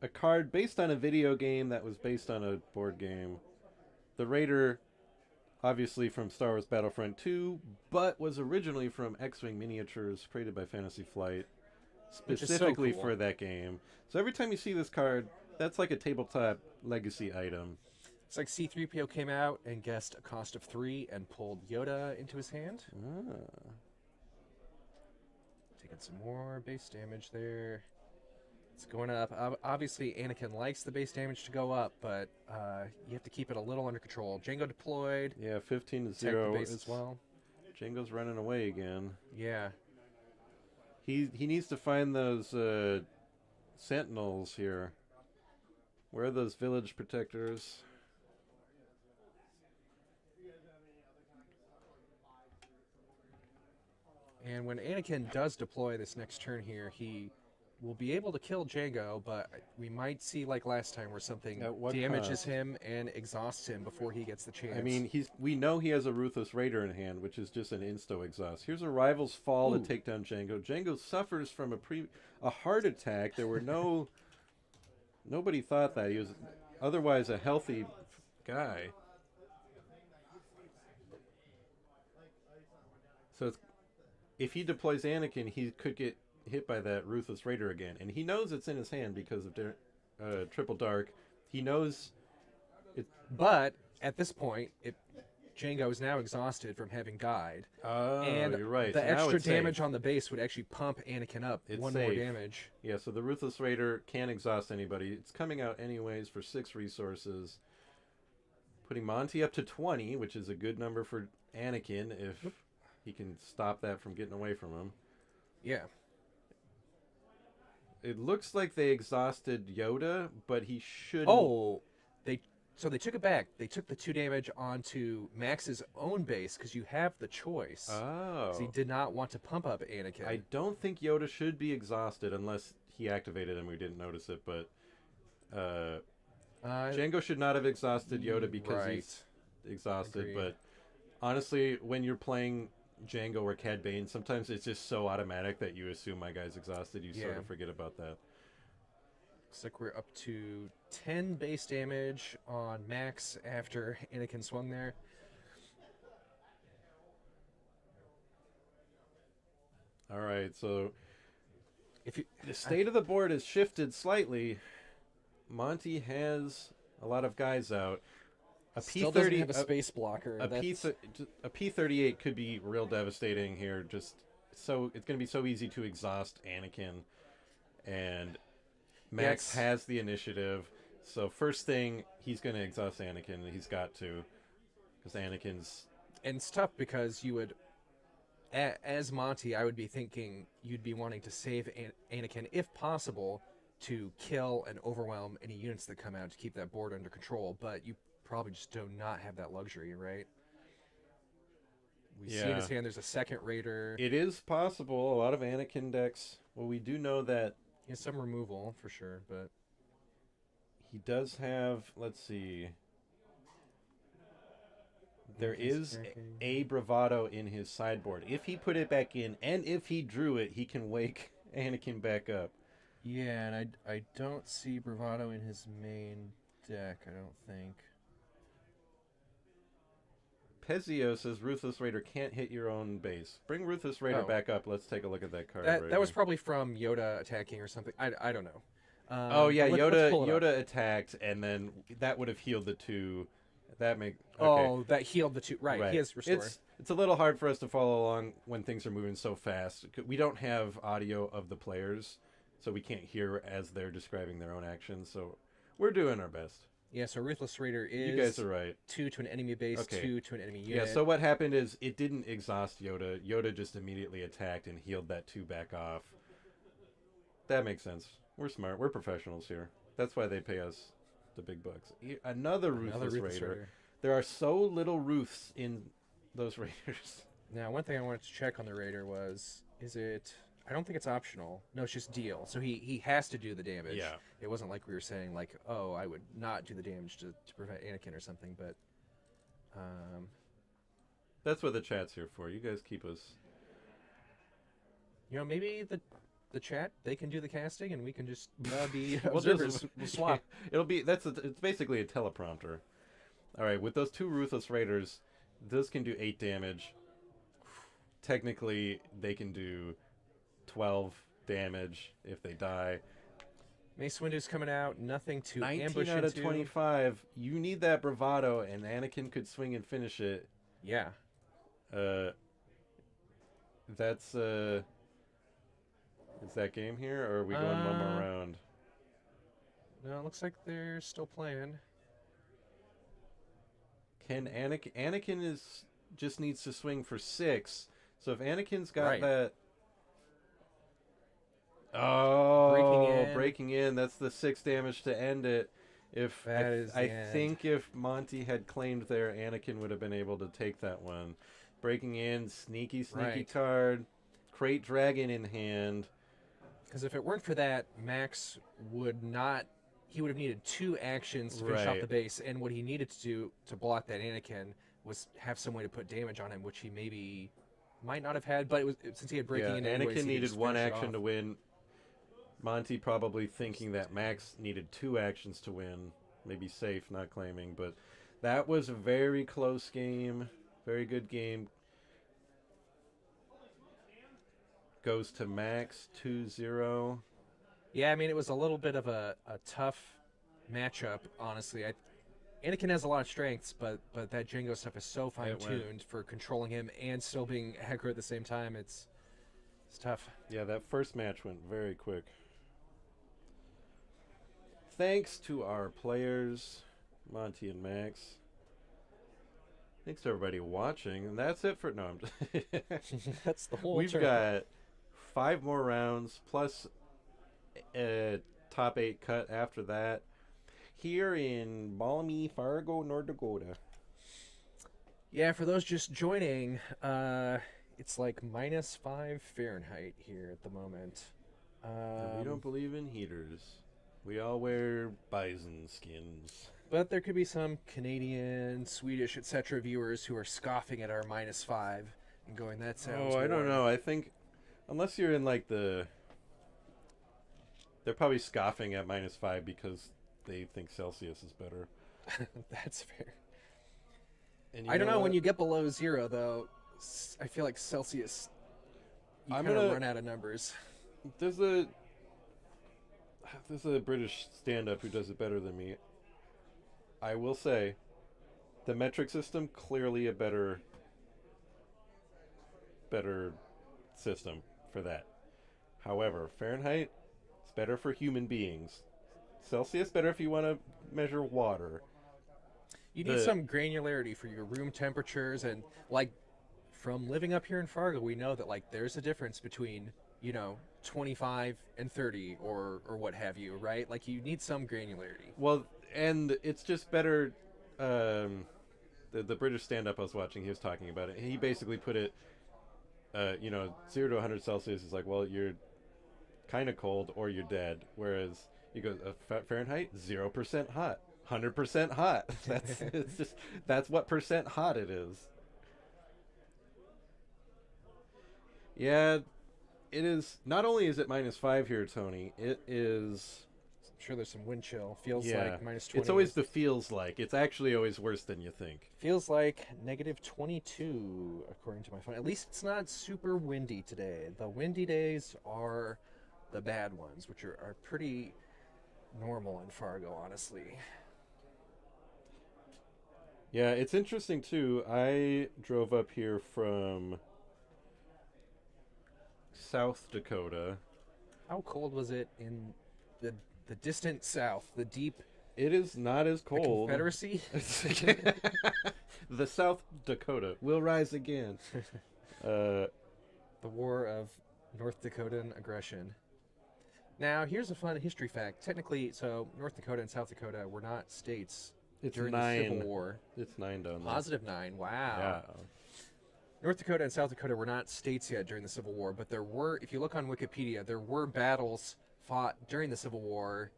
Speaker 1: A card based on a video game that was based on a board game. The Raider, obviously from Star Wars Battlefront 2, but was originally from X-Wing miniatures created by Fantasy Flight,
Speaker 2: Which is so
Speaker 1: specifically
Speaker 2: cool.
Speaker 1: for that game. So every time you see this card, that's like a tabletop legacy item.
Speaker 2: It's like C-3PO came out and guessed a cost of 3 and pulled Yoda into his hand.
Speaker 1: Ah.
Speaker 2: Taking some more base damage there. It's going up. Obviously, Anakin likes the base damage to go up, but you have to keep it a little under control. Django deployed.
Speaker 1: Yeah, 15 to
Speaker 2: Protect
Speaker 1: 0.
Speaker 2: the base as well.
Speaker 1: Django's running away again.
Speaker 2: Yeah.
Speaker 1: He needs to find those sentinels here. Where are those village protectors?
Speaker 2: And when Anakin does deploy this next turn here, he will be able to kill Django, but we might see like last time where something
Speaker 1: At what
Speaker 2: damages
Speaker 1: cost?
Speaker 2: him and exhausts him before he gets the chance.
Speaker 1: I mean, we know he has a Ruthless Raider in hand, which is just an insto exhaust. Here's a rival's fall
Speaker 2: Ooh.
Speaker 1: to take down Django. Django suffers from a heart attack. There were nobody thought that he was otherwise a healthy guy. So if he deploys Anakin, he could get hit by that Ruthless Raider again, and he knows it's in his hand because of Triple Dark. He knows it.
Speaker 2: But at this point, Django is now exhausted from having died.
Speaker 1: Oh,
Speaker 2: And
Speaker 1: you're right.
Speaker 2: the
Speaker 1: So now
Speaker 2: extra
Speaker 1: it's
Speaker 2: damage
Speaker 1: safe.
Speaker 2: on the base would actually pump Anakin up
Speaker 1: It's
Speaker 2: one more
Speaker 1: safe.
Speaker 2: damage.
Speaker 1: Yeah, so the Ruthless Raider can't exhaust anybody. It's coming out anyways for 6 resources. Putting Monty up to 20, which is a good number for Anakin if he can stop that from getting away from him.
Speaker 2: Yeah.
Speaker 1: It looks like they exhausted Yoda, but he shouldn't.
Speaker 2: Oh, so they took it back. They took the 2 damage onto Max's own base because you have the choice.
Speaker 1: Oh.
Speaker 2: 'Cause he did not want to pump up Anakin.
Speaker 1: I don't think Yoda should be exhausted unless he activated and we didn't notice it, but Django should not have exhausted Yoda because he's exhausted,
Speaker 2: Agreed.
Speaker 1: but honestly, when you're playing Django or Cad Bane, sometimes it's just so automatic that you assume my guy's exhausted, you sort
Speaker 2: Yeah.
Speaker 1: of forget about that.
Speaker 2: Looks like we're up to 10 base damage on Max after Anakin swung there.
Speaker 1: All right, so
Speaker 2: If you,
Speaker 1: the state of the board has shifted slightly. Monty has a lot of guys out. A
Speaker 2: still doesn't
Speaker 1: P30
Speaker 2: have a space blocker.
Speaker 1: A
Speaker 2: That's-
Speaker 1: P38 could be real devastating here. Just so it's going to be so easy to exhaust Anakin, and Max
Speaker 2: Yes.
Speaker 1: has the initiative. So first thing, he's going to exhaust Anakin. He's got to, because Anakin's.
Speaker 2: And it's tough because you would, as Monty, I would be thinking you'd be wanting to save Anakin if possible to kill and overwhelm any units that come out to keep that board under control. But you probably just do not have that luxury, right? We see in his
Speaker 1: Yeah.
Speaker 2: hand there's a second Raider.
Speaker 1: It is possible. A lot of Anakin decks. Well, we do know that
Speaker 2: He has some removal for sure, but
Speaker 1: he does have. Let's see. There
Speaker 2: Anakin's
Speaker 1: is
Speaker 2: attacking.
Speaker 1: a bravado in his sideboard. If he put it back in, and if he drew it, he can wake Anakin back up.
Speaker 2: Yeah, and I don't see Bravado in his main deck, I don't think.
Speaker 1: Pezio says Ruthless Raider can't hit your own base. Bring Ruthless Raider
Speaker 2: Oh.
Speaker 1: back up. Let's take a look at that card.
Speaker 2: That,
Speaker 1: right
Speaker 2: that was
Speaker 1: here.
Speaker 2: probably from Yoda attacking or something. I don't know.
Speaker 1: Oh yeah,
Speaker 2: let's pull it up.
Speaker 1: Yoda attacked, and then that would have healed the 2. That make okay.
Speaker 2: Oh, that healed the 2. Right, he has restore.
Speaker 1: It's a little hard for us to follow along when things are moving so fast. We don't have audio of the players, so we can't hear as they're describing their own actions. So we're doing our best.
Speaker 2: Yeah, so Ruthless Raider is
Speaker 1: You guys are right.
Speaker 2: 2 to an enemy base,
Speaker 1: Okay.
Speaker 2: 2 to an enemy unit.
Speaker 1: Yeah, so what happened is it didn't exhaust Yoda. Yoda just immediately attacked and healed that 2 back off. That makes sense. We're smart. We're professionals here. That's why they pay us the big bucks. Another Ruthless Raider. There are so little Ruths in those Raiders.
Speaker 2: Now, one thing I wanted to check on the Raider was, is it... I don't think it's optional. No, it's just deal. So he has to do the damage.
Speaker 1: Yeah.
Speaker 2: It wasn't like we were saying, like, oh, I would not do the damage to prevent Anakin or something, but...
Speaker 1: That's what the chat's here for. You guys keep us...
Speaker 2: You know, maybe the chat, they can do the casting and we can just be
Speaker 1: We'll
Speaker 2: observers. We'll swap.
Speaker 1: It'll be it's basically a teleprompter. All right, with those 2 Ruthless Raiders, those can do 8 damage. Technically, they can do 12 damage if they die.
Speaker 2: Mace Windu's coming out, nothing to
Speaker 1: 19
Speaker 2: ambush
Speaker 1: out of
Speaker 2: into.
Speaker 1: 25. You need that bravado, and Anakin could swing and finish it.
Speaker 2: Yeah.
Speaker 1: That's Is that game here, or are we going one more round?
Speaker 2: No, it looks like they're still playing.
Speaker 1: Can Anakin just needs to swing for 6. So if Anakin's got that. Oh, breaking in. That's the 6 damage to end it. If I think if Monty had claimed there, Anakin would have been able to take that one. Breaking in, sneaky card, Crate Dragon in hand.
Speaker 2: Because if it weren't for that, Max would not. He would have needed 2 actions to finish off the base, and what he needed to do to block that Anakin was have some way to put damage on him, which he maybe might not have had. But it was since he had breaking in.
Speaker 1: Anakin needed 1 action to win. Monty probably thinking that Max needed 2 actions to win. Maybe safe, not claiming. But that was a very close game. Very good game. Goes to Max 2-0.
Speaker 2: Yeah, I mean, it was a little bit of a tough matchup, honestly. Anakin has a lot of strengths, but that Django stuff is so fine-tuned for controlling him and still being aggro at the same time. It's tough.
Speaker 1: Yeah, that first match went very quick. Thanks to our players, Monty and Max. Thanks to everybody watching, and that's it for no.
Speaker 2: That's the whole.
Speaker 1: We've got 5 more rounds plus a top 8 cut after that. Here in balmy Fargo, North Dakota.
Speaker 2: Yeah, for those just joining, it's like -5 Fahrenheit here at the moment.
Speaker 1: We don't believe in heaters. We all wear bison skins.
Speaker 2: But there could be some Canadian, Swedish, etc. viewers who are scoffing at our -5 and going, that sounds
Speaker 1: I don't know. I think, unless you're in like the... They're probably scoffing at -5 because they think Celsius is better.
Speaker 2: That's fair.
Speaker 1: And
Speaker 2: I don't know, when you get below 0, though, I feel like Celsius, you kind of run out of numbers.
Speaker 1: There's a British stand-up who does it better than me. I will say, the metric system, clearly a better system for that. However, Fahrenheit, it's better for human beings. Celsius, better if you want to measure water.
Speaker 2: You need some granularity for your room temperatures, and like from living up here in Fargo, we know that like there's a difference between 25 and 30 or what have you, right? Like you need some granularity.
Speaker 1: Well, and it's just better. The British stand-up I was watching, he was talking about it. He basically put it, 0 to 100 Celsius is like, well, you're kind of cold or you're dead. Whereas you go Fahrenheit, 0% hot, 100% hot. That's what percent hot it is. Yeah, it is. Not only is it -5 here, Tony, it is.
Speaker 2: I'm sure there's some wind chill. Feels like -20.
Speaker 1: It's always the feels like. It's actually always worse than you think.
Speaker 2: Feels like -22, according to my phone. At least it's not super windy today. The windy days are the bad ones, which are pretty normal in Fargo, honestly.
Speaker 1: Yeah, it's interesting, too. I drove up here from South Dakota.
Speaker 2: How cold was it in the distant South, the deep?
Speaker 1: It is not as cold.
Speaker 2: The Confederacy?
Speaker 1: The South Dakota will rise again.
Speaker 2: The War of North Dakotan Aggression. Now, here's a fun history fact. Technically, so North Dakota and South Dakota were not states during the Civil War.
Speaker 1: It's 9 down there.
Speaker 2: +9, wow.
Speaker 1: Yeah.
Speaker 2: North Dakota and South Dakota were not states yet during the Civil War, but there were, if you look on Wikipedia, there were battles fought during the Civil War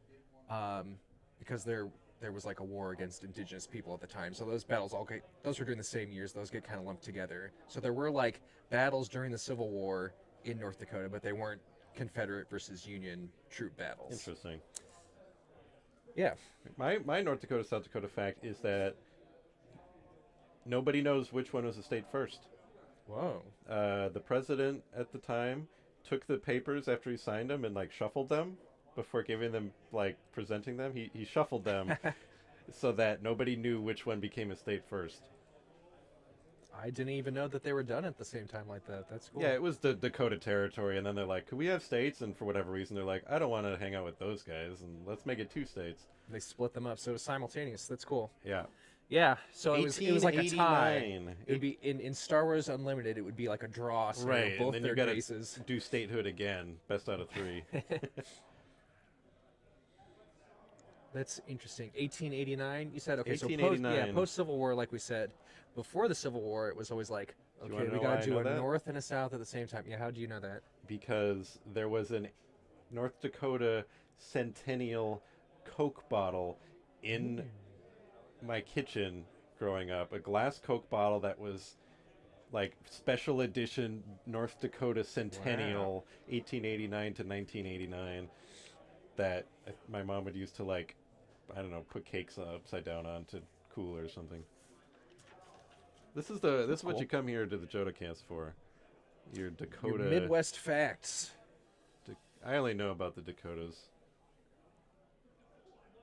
Speaker 2: because there was like a war against indigenous people at the time. So those battles those were during the same years. Those get kind of lumped together. So there were like battles during the Civil War in North Dakota, but they weren't Confederate versus Union troop battles.
Speaker 1: Interesting.
Speaker 2: Yeah.
Speaker 1: My North Dakota, South Dakota fact is that nobody knows which one was the state first.
Speaker 2: Whoa.
Speaker 1: The president at the time took the papers after he signed them and like shuffled them before giving them, like presenting them. He shuffled them so that nobody knew which one became a state first.
Speaker 2: I didn't even know that they were done at the same time like that. That's cool.
Speaker 1: Yeah, it was the Dakota Territory, and then they're like, could we have states? And for whatever reason, they're like, I don't want to hang out with those guys, and let's make it 2 states.
Speaker 2: They split them up, so it was simultaneous. That's cool.
Speaker 1: Yeah.
Speaker 2: Yeah, so it was like a tie.
Speaker 1: 1889.
Speaker 2: It would be in Star Wars Unlimited. It would be like a draw. So
Speaker 1: Right,
Speaker 2: both
Speaker 1: and then
Speaker 2: their
Speaker 1: you gotta
Speaker 2: cases.
Speaker 1: do statehood again. Best out of 3.
Speaker 2: That's interesting. 1889. You said okay.
Speaker 1: 1889.
Speaker 2: So post Civil War, like we said. Before the Civil War, it was always like,
Speaker 1: Do you
Speaker 2: okay,
Speaker 1: wanna
Speaker 2: we
Speaker 1: know why
Speaker 2: got
Speaker 1: I
Speaker 2: to do
Speaker 1: know
Speaker 2: a
Speaker 1: that?
Speaker 2: North and a South at the same time. Yeah, how do you know that?
Speaker 1: Because there was an North Dakota Centennial Coke bottle in my kitchen growing up. A glass Coke bottle that was like special edition North Dakota Centennial 1889 to 1989 that my mom would use to, like, I don't know, put cakes upside down on to cool or something. This is what
Speaker 2: cool.
Speaker 1: you come here to the JodaCast for. Your Dakota
Speaker 2: Your Midwest facts.
Speaker 1: I only know about the Dakotas.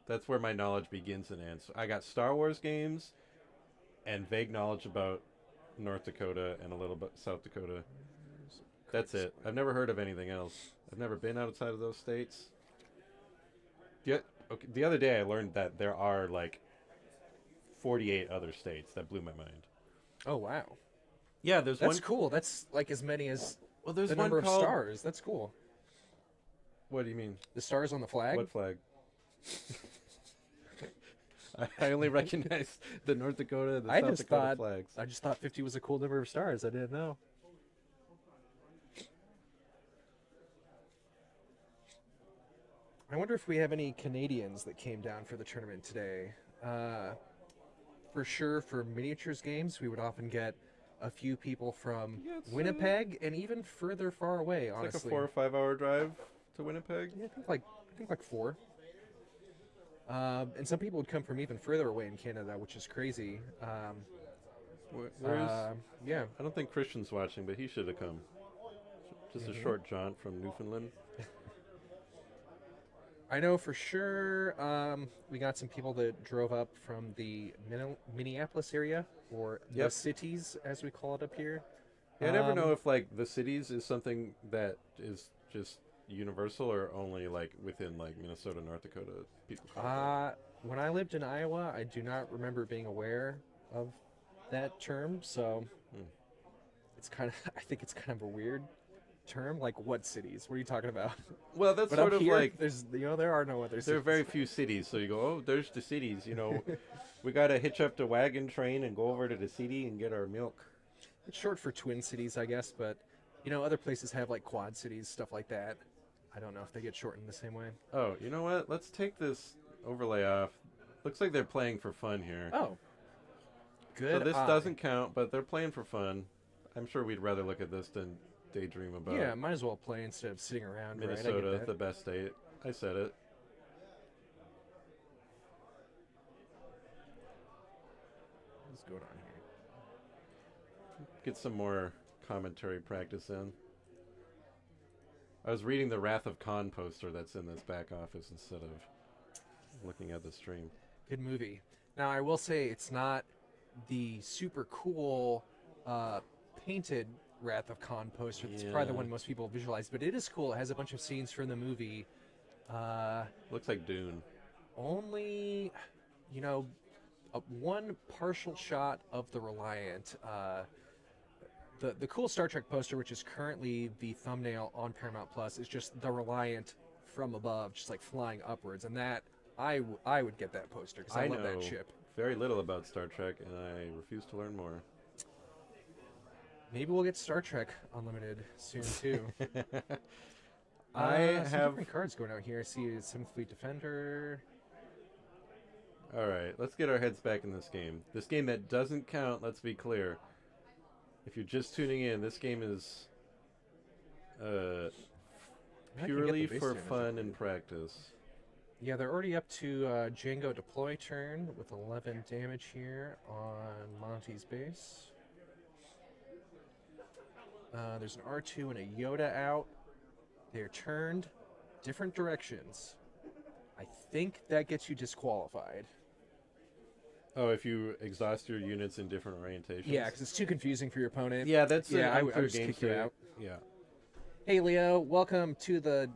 Speaker 1: That's where my knowledge begins and ends. I got Star Wars games and vague knowledge about North Dakota and a little bit South Dakota. That's it. I've never heard of anything else. I've never been outside of those states. The other day I learned that there are like 48 other states. That blew my mind.
Speaker 2: Oh wow,
Speaker 1: Yeah, there's
Speaker 2: that's
Speaker 1: one.
Speaker 2: cool. That's like as many as
Speaker 1: Well, there's
Speaker 2: the
Speaker 1: one
Speaker 2: number of
Speaker 1: called.
Speaker 2: stars. That's cool.
Speaker 1: What do you mean?
Speaker 2: The stars on the flag.
Speaker 1: What flag? I only recognize the North Dakota and the
Speaker 2: I
Speaker 1: South
Speaker 2: just
Speaker 1: Dakota
Speaker 2: thought
Speaker 1: flags.
Speaker 2: I just thought 50 was a cool number of stars. I didn't know. I wonder if we have any Canadians that came down for the tournament today. For sure, for miniatures games, we would often get a few people from
Speaker 1: Yeah, it's,
Speaker 2: Winnipeg and even further far away.
Speaker 1: It's
Speaker 2: Honestly,
Speaker 1: like a 4 or 5 hour drive to Winnipeg.
Speaker 2: yeah, I think like 4. And some people would come from even further away in Canada, which is crazy.
Speaker 1: Where's
Speaker 2: Yeah,
Speaker 1: I don't think Christian's watching, but he should have come. Just a short jaunt from Newfoundland.
Speaker 2: I know for sure we got some people that drove up from the Minneapolis area, or the
Speaker 1: Yep.
Speaker 2: cities, as we call it up here.
Speaker 1: Yeah, I never know if like the cities is something that is just universal or only like within like Minnesota, North Dakota people. call it
Speaker 2: When I lived in Iowa, I do not remember being aware of that term, so it's kind of I think it's kind of a weird term. Like, what cities? What are you talking about?
Speaker 1: that. Well, that's
Speaker 2: But
Speaker 1: sort
Speaker 2: up
Speaker 1: of
Speaker 2: here,
Speaker 1: like
Speaker 2: there's there are no other cities.
Speaker 1: there are very few cities, so you go, oh, there's the cities. You know, we got to hitch up the wagon train and go over to the city and get our milk.
Speaker 2: It's short for Twin Cities, I guess, but other places have like Quad Cities, stuff like that. I don't know if they get shortened the same way.
Speaker 1: Oh, you know what? Let's take this overlay off. Looks like they're playing for fun here.
Speaker 2: Oh, good.
Speaker 1: So this
Speaker 2: eye.
Speaker 1: doesn't count, but they're playing for fun. I'm sure we'd rather look at this than daydream about
Speaker 2: Yeah, might as well play instead of sitting around. Right? I
Speaker 1: Minnesota,
Speaker 2: get
Speaker 1: the
Speaker 2: that.
Speaker 1: best state. I said it.
Speaker 2: What's going on here?
Speaker 1: Get some more commentary practice in. I was reading the Wrath of Khan poster that's in this back office instead of looking at the stream.
Speaker 2: Good movie. Now, I will say it's not the super cool painted Wrath of Khan poster. That's probably the
Speaker 1: Yeah.
Speaker 2: one most people visualize, but it is cool. It has a bunch of scenes from the movie.
Speaker 1: Looks like Dune.
Speaker 2: Only, one partial shot of the Reliant. The cool Star Trek poster, which is currently the thumbnail on Paramount Plus, is just the Reliant from above, just like flying upwards, and that I would get that poster because I love
Speaker 1: know
Speaker 2: that ship.
Speaker 1: very little about Star Trek, and I refuse to learn more.
Speaker 2: Maybe we'll get Star Trek Unlimited soon too.
Speaker 1: I
Speaker 2: some
Speaker 1: have.
Speaker 2: different cards going out here. I see a 7th Fleet Defender.
Speaker 1: All right, let's get our heads back in this game. This game that doesn't count. Let's be clear. If you're just tuning in, this game is
Speaker 2: I can get
Speaker 1: purely
Speaker 2: the base
Speaker 1: for
Speaker 2: damage
Speaker 1: fun
Speaker 2: up
Speaker 1: and practice.
Speaker 2: Yeah, they're already up to Django deploy turn with 11 damage here on Monty's base. There's an R2 and a Yoda out. They're turned different directions. I think that gets you disqualified.
Speaker 1: Oh, if you exhaust your units in different orientations.
Speaker 2: Yeah, because it's too confusing for your opponent.
Speaker 1: Yeah, that's
Speaker 2: Yeah,
Speaker 1: an
Speaker 2: I would
Speaker 1: unfair
Speaker 2: just
Speaker 1: game
Speaker 2: kick you
Speaker 1: state.
Speaker 2: out.
Speaker 1: Yeah.
Speaker 2: Hey, Leo, welcome to the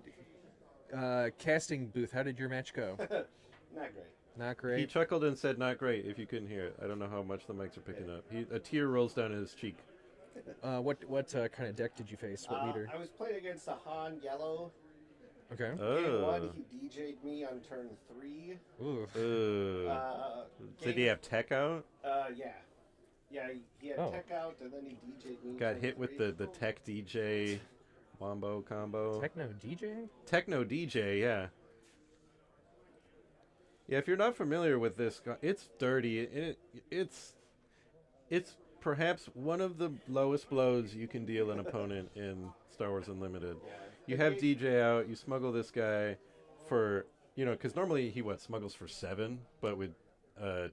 Speaker 2: casting booth. How did your match go?
Speaker 3: Not great.
Speaker 2: Not
Speaker 1: He
Speaker 2: great.
Speaker 1: chuckled and said, "Not great." If you couldn't hear it, I don't know how much the mics are picking up. A tear rolls down his cheek.
Speaker 2: What kind of deck did you face? What leader?
Speaker 3: I was playing against a Han Yellow.
Speaker 2: Okay.
Speaker 3: Game 1,
Speaker 1: Oh.
Speaker 3: he DJ'd me on turn 3.
Speaker 2: Ooh.
Speaker 1: Did he have tech out?
Speaker 3: Yeah. Yeah, he had
Speaker 2: Oh.
Speaker 3: tech out, and then he DJ'd me.
Speaker 1: Got
Speaker 3: turn
Speaker 1: hit with
Speaker 3: 3.
Speaker 1: the tech DJ wombo combo.
Speaker 2: Techno DJ?
Speaker 1: Techno DJ, yeah. Yeah, if you're not familiar with this, it's dirty. It's perhaps one of the lowest blows you can deal an opponent in Star Wars Unlimited.
Speaker 3: Yeah.
Speaker 1: You have DJ out, you smuggle this guy for, because normally he smuggles for 7, but with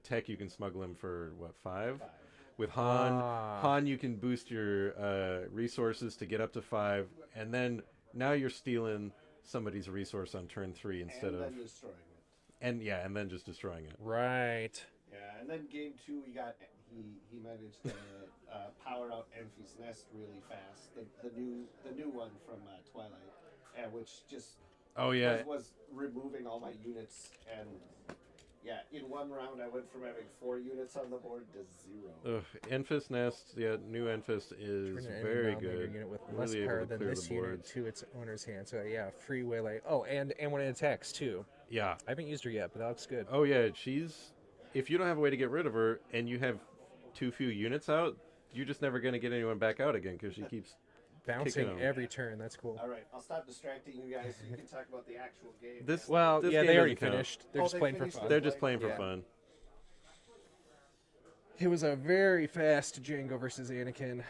Speaker 1: tech you can smuggle him for 5?
Speaker 3: 5.
Speaker 1: With Han you can boost your resources to get up to 5, and then now you're stealing somebody's resource on turn 3 instead
Speaker 3: and
Speaker 1: of
Speaker 3: then destroying it.
Speaker 1: and then just destroying it.
Speaker 2: Right.
Speaker 3: Yeah, and then game 2 he managed to power out Enfys Nest really fast. The new one from Twilight, which just
Speaker 1: Oh yeah,
Speaker 3: was removing all my units, and yeah, in one round I went from having 4 units on the board to 0.
Speaker 1: Enfys Nest, new Enfys is
Speaker 2: Turn an
Speaker 1: very
Speaker 2: enemy non-leader
Speaker 1: good.
Speaker 2: unit with less
Speaker 1: Really able
Speaker 2: power
Speaker 1: to
Speaker 2: than
Speaker 1: clear
Speaker 2: this
Speaker 1: the
Speaker 2: unit
Speaker 1: boards.
Speaker 2: to its owner's hand. So yeah, free waylay. Oh, and when it attacks too.
Speaker 1: Yeah.
Speaker 2: I haven't used her yet, but that looks good.
Speaker 1: Oh yeah, if you don't have a way to get rid of her and you have too few units out, you're just never going to get anyone back out again because she keeps
Speaker 2: Bouncing
Speaker 1: kicking 'em.
Speaker 2: every turn. That's cool.
Speaker 3: All right, I'll stop distracting you guys so you can talk about the actual game.
Speaker 1: This
Speaker 2: Well,
Speaker 1: this
Speaker 2: yeah,
Speaker 1: game
Speaker 2: they already
Speaker 1: doesn't count.
Speaker 2: finished. They're
Speaker 3: Oh,
Speaker 2: just
Speaker 3: they
Speaker 2: playing for
Speaker 3: finished
Speaker 2: fun.
Speaker 1: They're just playing for
Speaker 2: Yeah.
Speaker 1: fun.
Speaker 2: It was a very fast Django versus Anakin.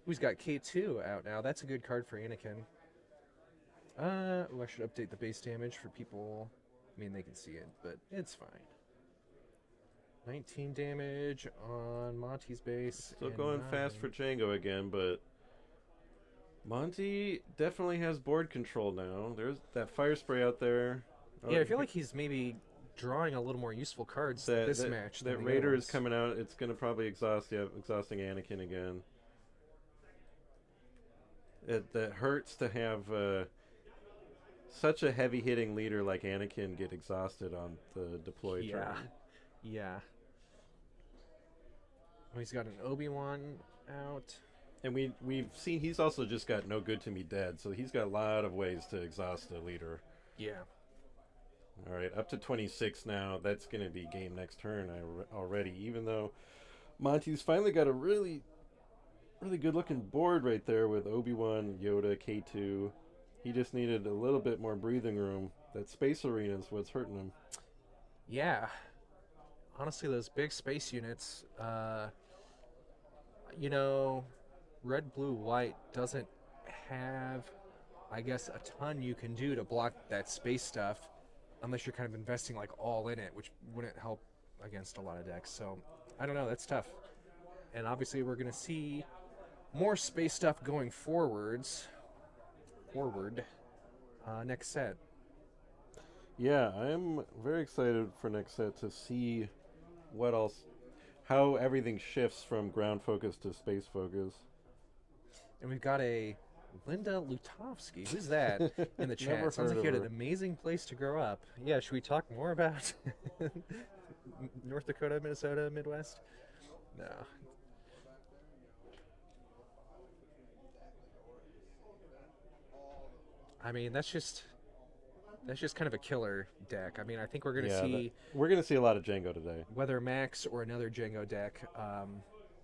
Speaker 2: Who's got K2 out now? That's a good card for Anakin. I should update the base damage for people. I mean, they can see it, but it's fine. 19 damage on Monty's base.
Speaker 1: Still
Speaker 2: and
Speaker 1: going fast
Speaker 2: 9.
Speaker 1: for Django again, but Monty definitely has board control now. There's that fire spray out there.
Speaker 2: Yeah, I feel like he's maybe drawing a little more useful cards this match. than
Speaker 1: That
Speaker 2: the
Speaker 1: Raider
Speaker 2: other
Speaker 1: is
Speaker 2: ones.
Speaker 1: coming out. It's going to probably exhausting Anakin again. That hurts to have such a heavy-hitting leader like Anakin get exhausted on the deploy
Speaker 2: Yeah.
Speaker 1: turn.
Speaker 2: Yeah. Oh, he's got an Obi-Wan out.
Speaker 1: And we've seen he's also just got no good to me dead, so he's got a lot of ways to exhaust a leader.
Speaker 2: Yeah.
Speaker 1: All right, up to 26 now. That's going to be game next turn already, even though Monty's finally got a really, really good-looking board right there with Obi-Wan, Yoda, K2. He just needed a little bit more breathing room. That space arena is what's hurting him.
Speaker 2: Yeah. Honestly, those big space units, red, blue, white doesn't have, I guess, a ton you can do to block that space stuff unless you're kind of investing like all in it, which wouldn't help against a lot of decks. So, I don't know, that's tough. And obviously we're going to see more space stuff going forward next set.
Speaker 1: Yeah, I'm very excited for next set to see what else, how everything shifts from ground focus to space focus.
Speaker 2: And we've got a Linda Lutovsky. Who's that in the chat?
Speaker 1: Never
Speaker 2: Sounds
Speaker 1: heard
Speaker 2: like you
Speaker 1: of
Speaker 2: had an
Speaker 1: her.
Speaker 2: amazing place to grow up. Yeah, should we talk more about North Dakota, Minnesota, Midwest? No. I mean, that's just kind of a killer deck. I mean, I think we're going to see
Speaker 1: we're going to see a lot of Django today.
Speaker 2: whether Max or another Django deck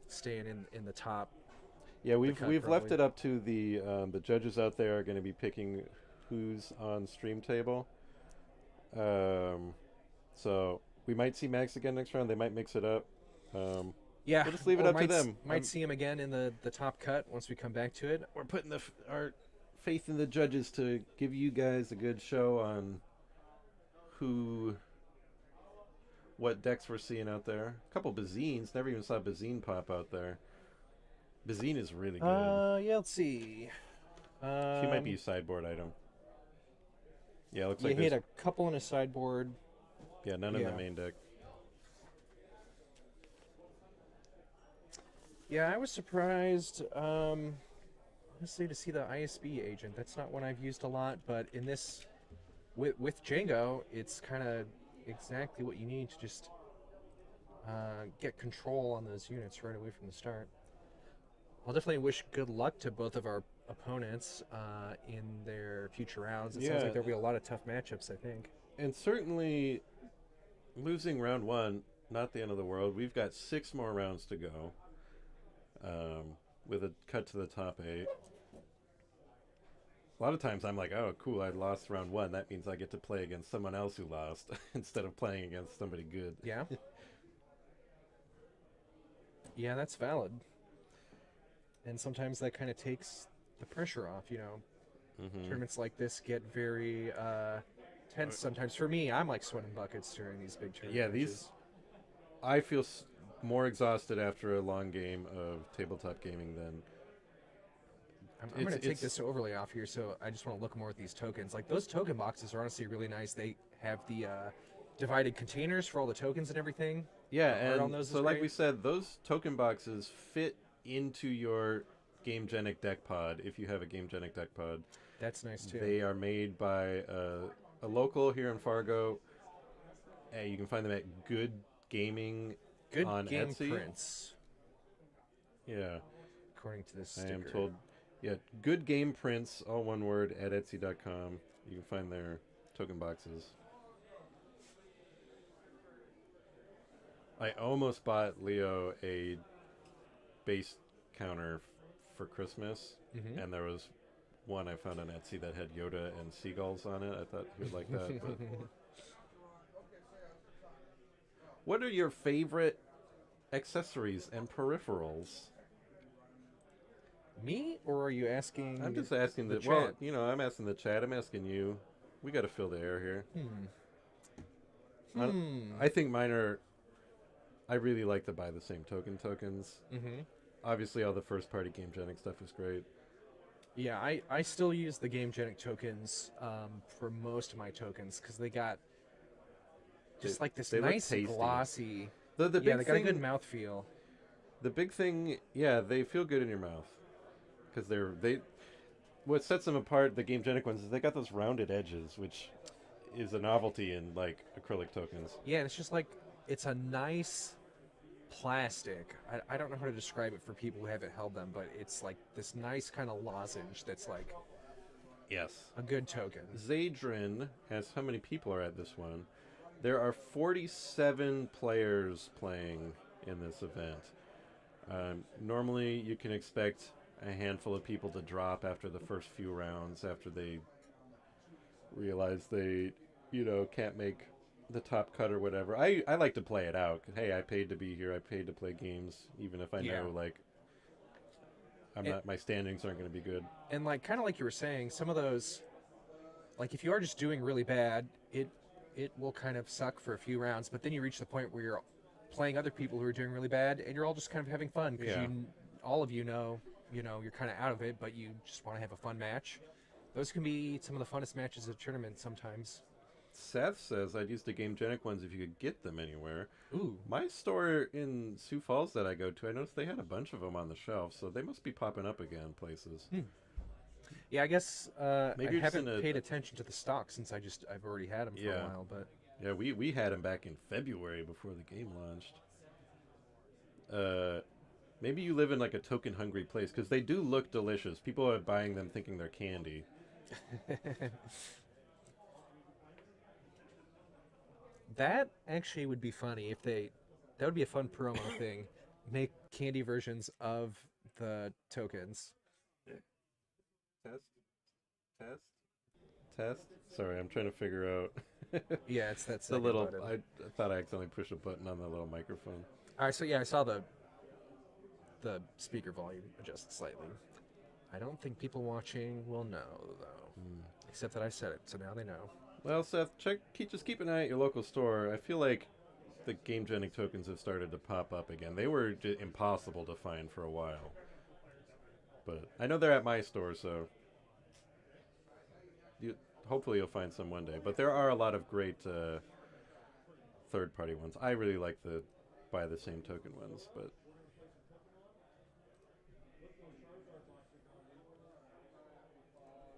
Speaker 2: staying in the top.
Speaker 1: Yeah, we've
Speaker 2: cut,
Speaker 1: left
Speaker 2: probably.
Speaker 1: it up to the judges out there are going to be picking who's on stream table. So we might see Max again next round. They might mix it up.
Speaker 2: Yeah,
Speaker 1: We'll just leave it
Speaker 2: or
Speaker 1: up to
Speaker 2: might
Speaker 1: them.
Speaker 2: Might see him again in the top cut once we come back to it.
Speaker 1: We're putting our faith in the judges to give you guys a good show on what decks we're seeing out there. A couple Bazines. Never even saw Bazine pop out there. Bazine is really good.
Speaker 2: Yeah, let's see.
Speaker 1: She might be a sideboard item. Yeah, looks
Speaker 2: You
Speaker 1: like
Speaker 2: hit
Speaker 1: there's
Speaker 2: a couple in a sideboard.
Speaker 1: none in
Speaker 2: yeah.
Speaker 1: the main deck.
Speaker 2: Yeah, I was surprised, honestly, to see the ISB agent. That's not one I've used a lot, but in this, with Django, it's kind of exactly what you need to just get control on those units right away from the start. I'll definitely wish good luck to both of our opponents in their future rounds. It sounds
Speaker 1: Yeah,
Speaker 2: like there'll be a lot of tough matchups, I think.
Speaker 1: and certainly losing round one, not the end of the world. We've got 6 more rounds to go, with a cut to the top 8. A lot of times I'm like, oh, cool, I lost round 1. That means I get to play against someone else who lost instead of playing against somebody good.
Speaker 2: Yeah. Yeah, that's valid. And sometimes that kind of takes the pressure off, you know.
Speaker 1: Mm-hmm.
Speaker 2: Tournaments like this get very tense sometimes. For me, I'm like sweating buckets during these big tournaments.
Speaker 1: Yeah, these. I feel more exhausted after a long game of tabletop gaming than.
Speaker 2: I'm going to take this overlay off here, so I just want to look more at these tokens. Like, those token boxes are honestly really nice. They have the divided containers for all the tokens and everything.
Speaker 1: Yeah,
Speaker 2: The art on
Speaker 1: and
Speaker 2: those
Speaker 1: so
Speaker 2: is
Speaker 1: like
Speaker 2: great.
Speaker 1: we said, those token boxes fit into your GameGenic deck pod if you have a GameGenic deck pod.
Speaker 2: That's nice, too.
Speaker 1: They are made by a local here in Fargo. You can find them at Good Gaming
Speaker 2: Good
Speaker 1: on
Speaker 2: game
Speaker 1: Etsy.
Speaker 2: prints,
Speaker 1: Yeah,
Speaker 2: according to this
Speaker 1: I
Speaker 2: sticker.
Speaker 1: am told. Yeah, Good Game Prints, all one word, at Etsy.com. You can find their token boxes. I almost bought Leo a base counter for Christmas,
Speaker 2: Mhm.
Speaker 1: and there was one I found on Etsy that had Yoda and seagulls on it. I thought he would like that. But what are your favorite accessories and peripherals?
Speaker 2: Me, or are you asking?
Speaker 1: I'm just asking
Speaker 2: the
Speaker 1: well,
Speaker 2: chat?
Speaker 1: you know, I'm asking the chat. I'm asking you. We got to fill the air here. I think mine are. I really like to buy the same tokens.
Speaker 2: Mm-hmm.
Speaker 1: Obviously, all the first-party GameGenic stuff is great.
Speaker 2: Yeah, I still use the GameGenic tokens for most of my tokens because they got just like this
Speaker 1: they look
Speaker 2: nice
Speaker 1: tasty.
Speaker 2: glossy.
Speaker 1: The
Speaker 2: Yeah,
Speaker 1: big
Speaker 2: they got a
Speaker 1: thing,
Speaker 2: good mouthfeel.
Speaker 1: the big thing, yeah, they feel good in your mouth because they. What sets them apart, the GameGenic ones, is they got those rounded edges, which is a novelty in like acrylic tokens.
Speaker 2: Yeah, and it's just like it's a nice plastic. I don't know how to describe it for people who haven't held them, but it's like this nice kind of lozenge that's like
Speaker 1: Yes.
Speaker 2: a good token.
Speaker 1: Zadrin asks how many people are at this one. There are 47 players playing in this event. Normally, you can expect a handful of people to drop after the first few rounds, after they realize they, can't make the top cut or whatever. I like to play it out. Hey, I paid to be here. I paid to play games, even if I
Speaker 2: Yeah.
Speaker 1: know, like, my standings aren't going to be good.
Speaker 2: And like kind of like you were saying, some of those, like if you are just doing really bad, it will kind of suck for a few rounds, but then you reach the point where you're playing other people who are doing really bad, and you're all just kind of having fun because
Speaker 1: Yeah.
Speaker 2: all of you know you're kind of out of it, but you just want to have a fun match. Those can be some of the funnest matches at tournaments sometimes.
Speaker 1: Seth says I'd use the GameGenic ones if you could get them anywhere.
Speaker 2: Ooh,
Speaker 1: My store in Sioux Falls that I go to, I noticed they had a bunch of them on the shelf, so they must be popping up again places.
Speaker 2: yeah, I guess
Speaker 1: Maybe
Speaker 2: I
Speaker 1: you're just
Speaker 2: haven't
Speaker 1: in a-
Speaker 2: paid attention to the stock since I've already had them for
Speaker 1: Yeah.
Speaker 2: a while, but
Speaker 1: Yeah, we had them back in February before the game launched. Maybe you live in like a token-hungry place, because they do look delicious. People are buying them thinking they're candy.
Speaker 2: that actually would be funny if that would be a fun promo thing. Make candy versions of the tokens.
Speaker 1: Test. Sorry, I'm trying to figure out.
Speaker 2: Yeah, it's that
Speaker 1: The
Speaker 2: second
Speaker 1: little.
Speaker 2: button.
Speaker 1: I thought I accidentally pushed a button on the little microphone.
Speaker 2: All right, so yeah, I saw the speaker volume adjusted slightly. I don't think people watching will know though, except that I said it, so now they know.
Speaker 1: Well, Seth, just keep an eye at your local store. I feel like the GameGenic tokens have started to pop up again. They were impossible to find for a while, but I know they're at my store, so hopefully you'll find some one day. But there are a lot of great third-party ones. I really like the buy the same token ones, but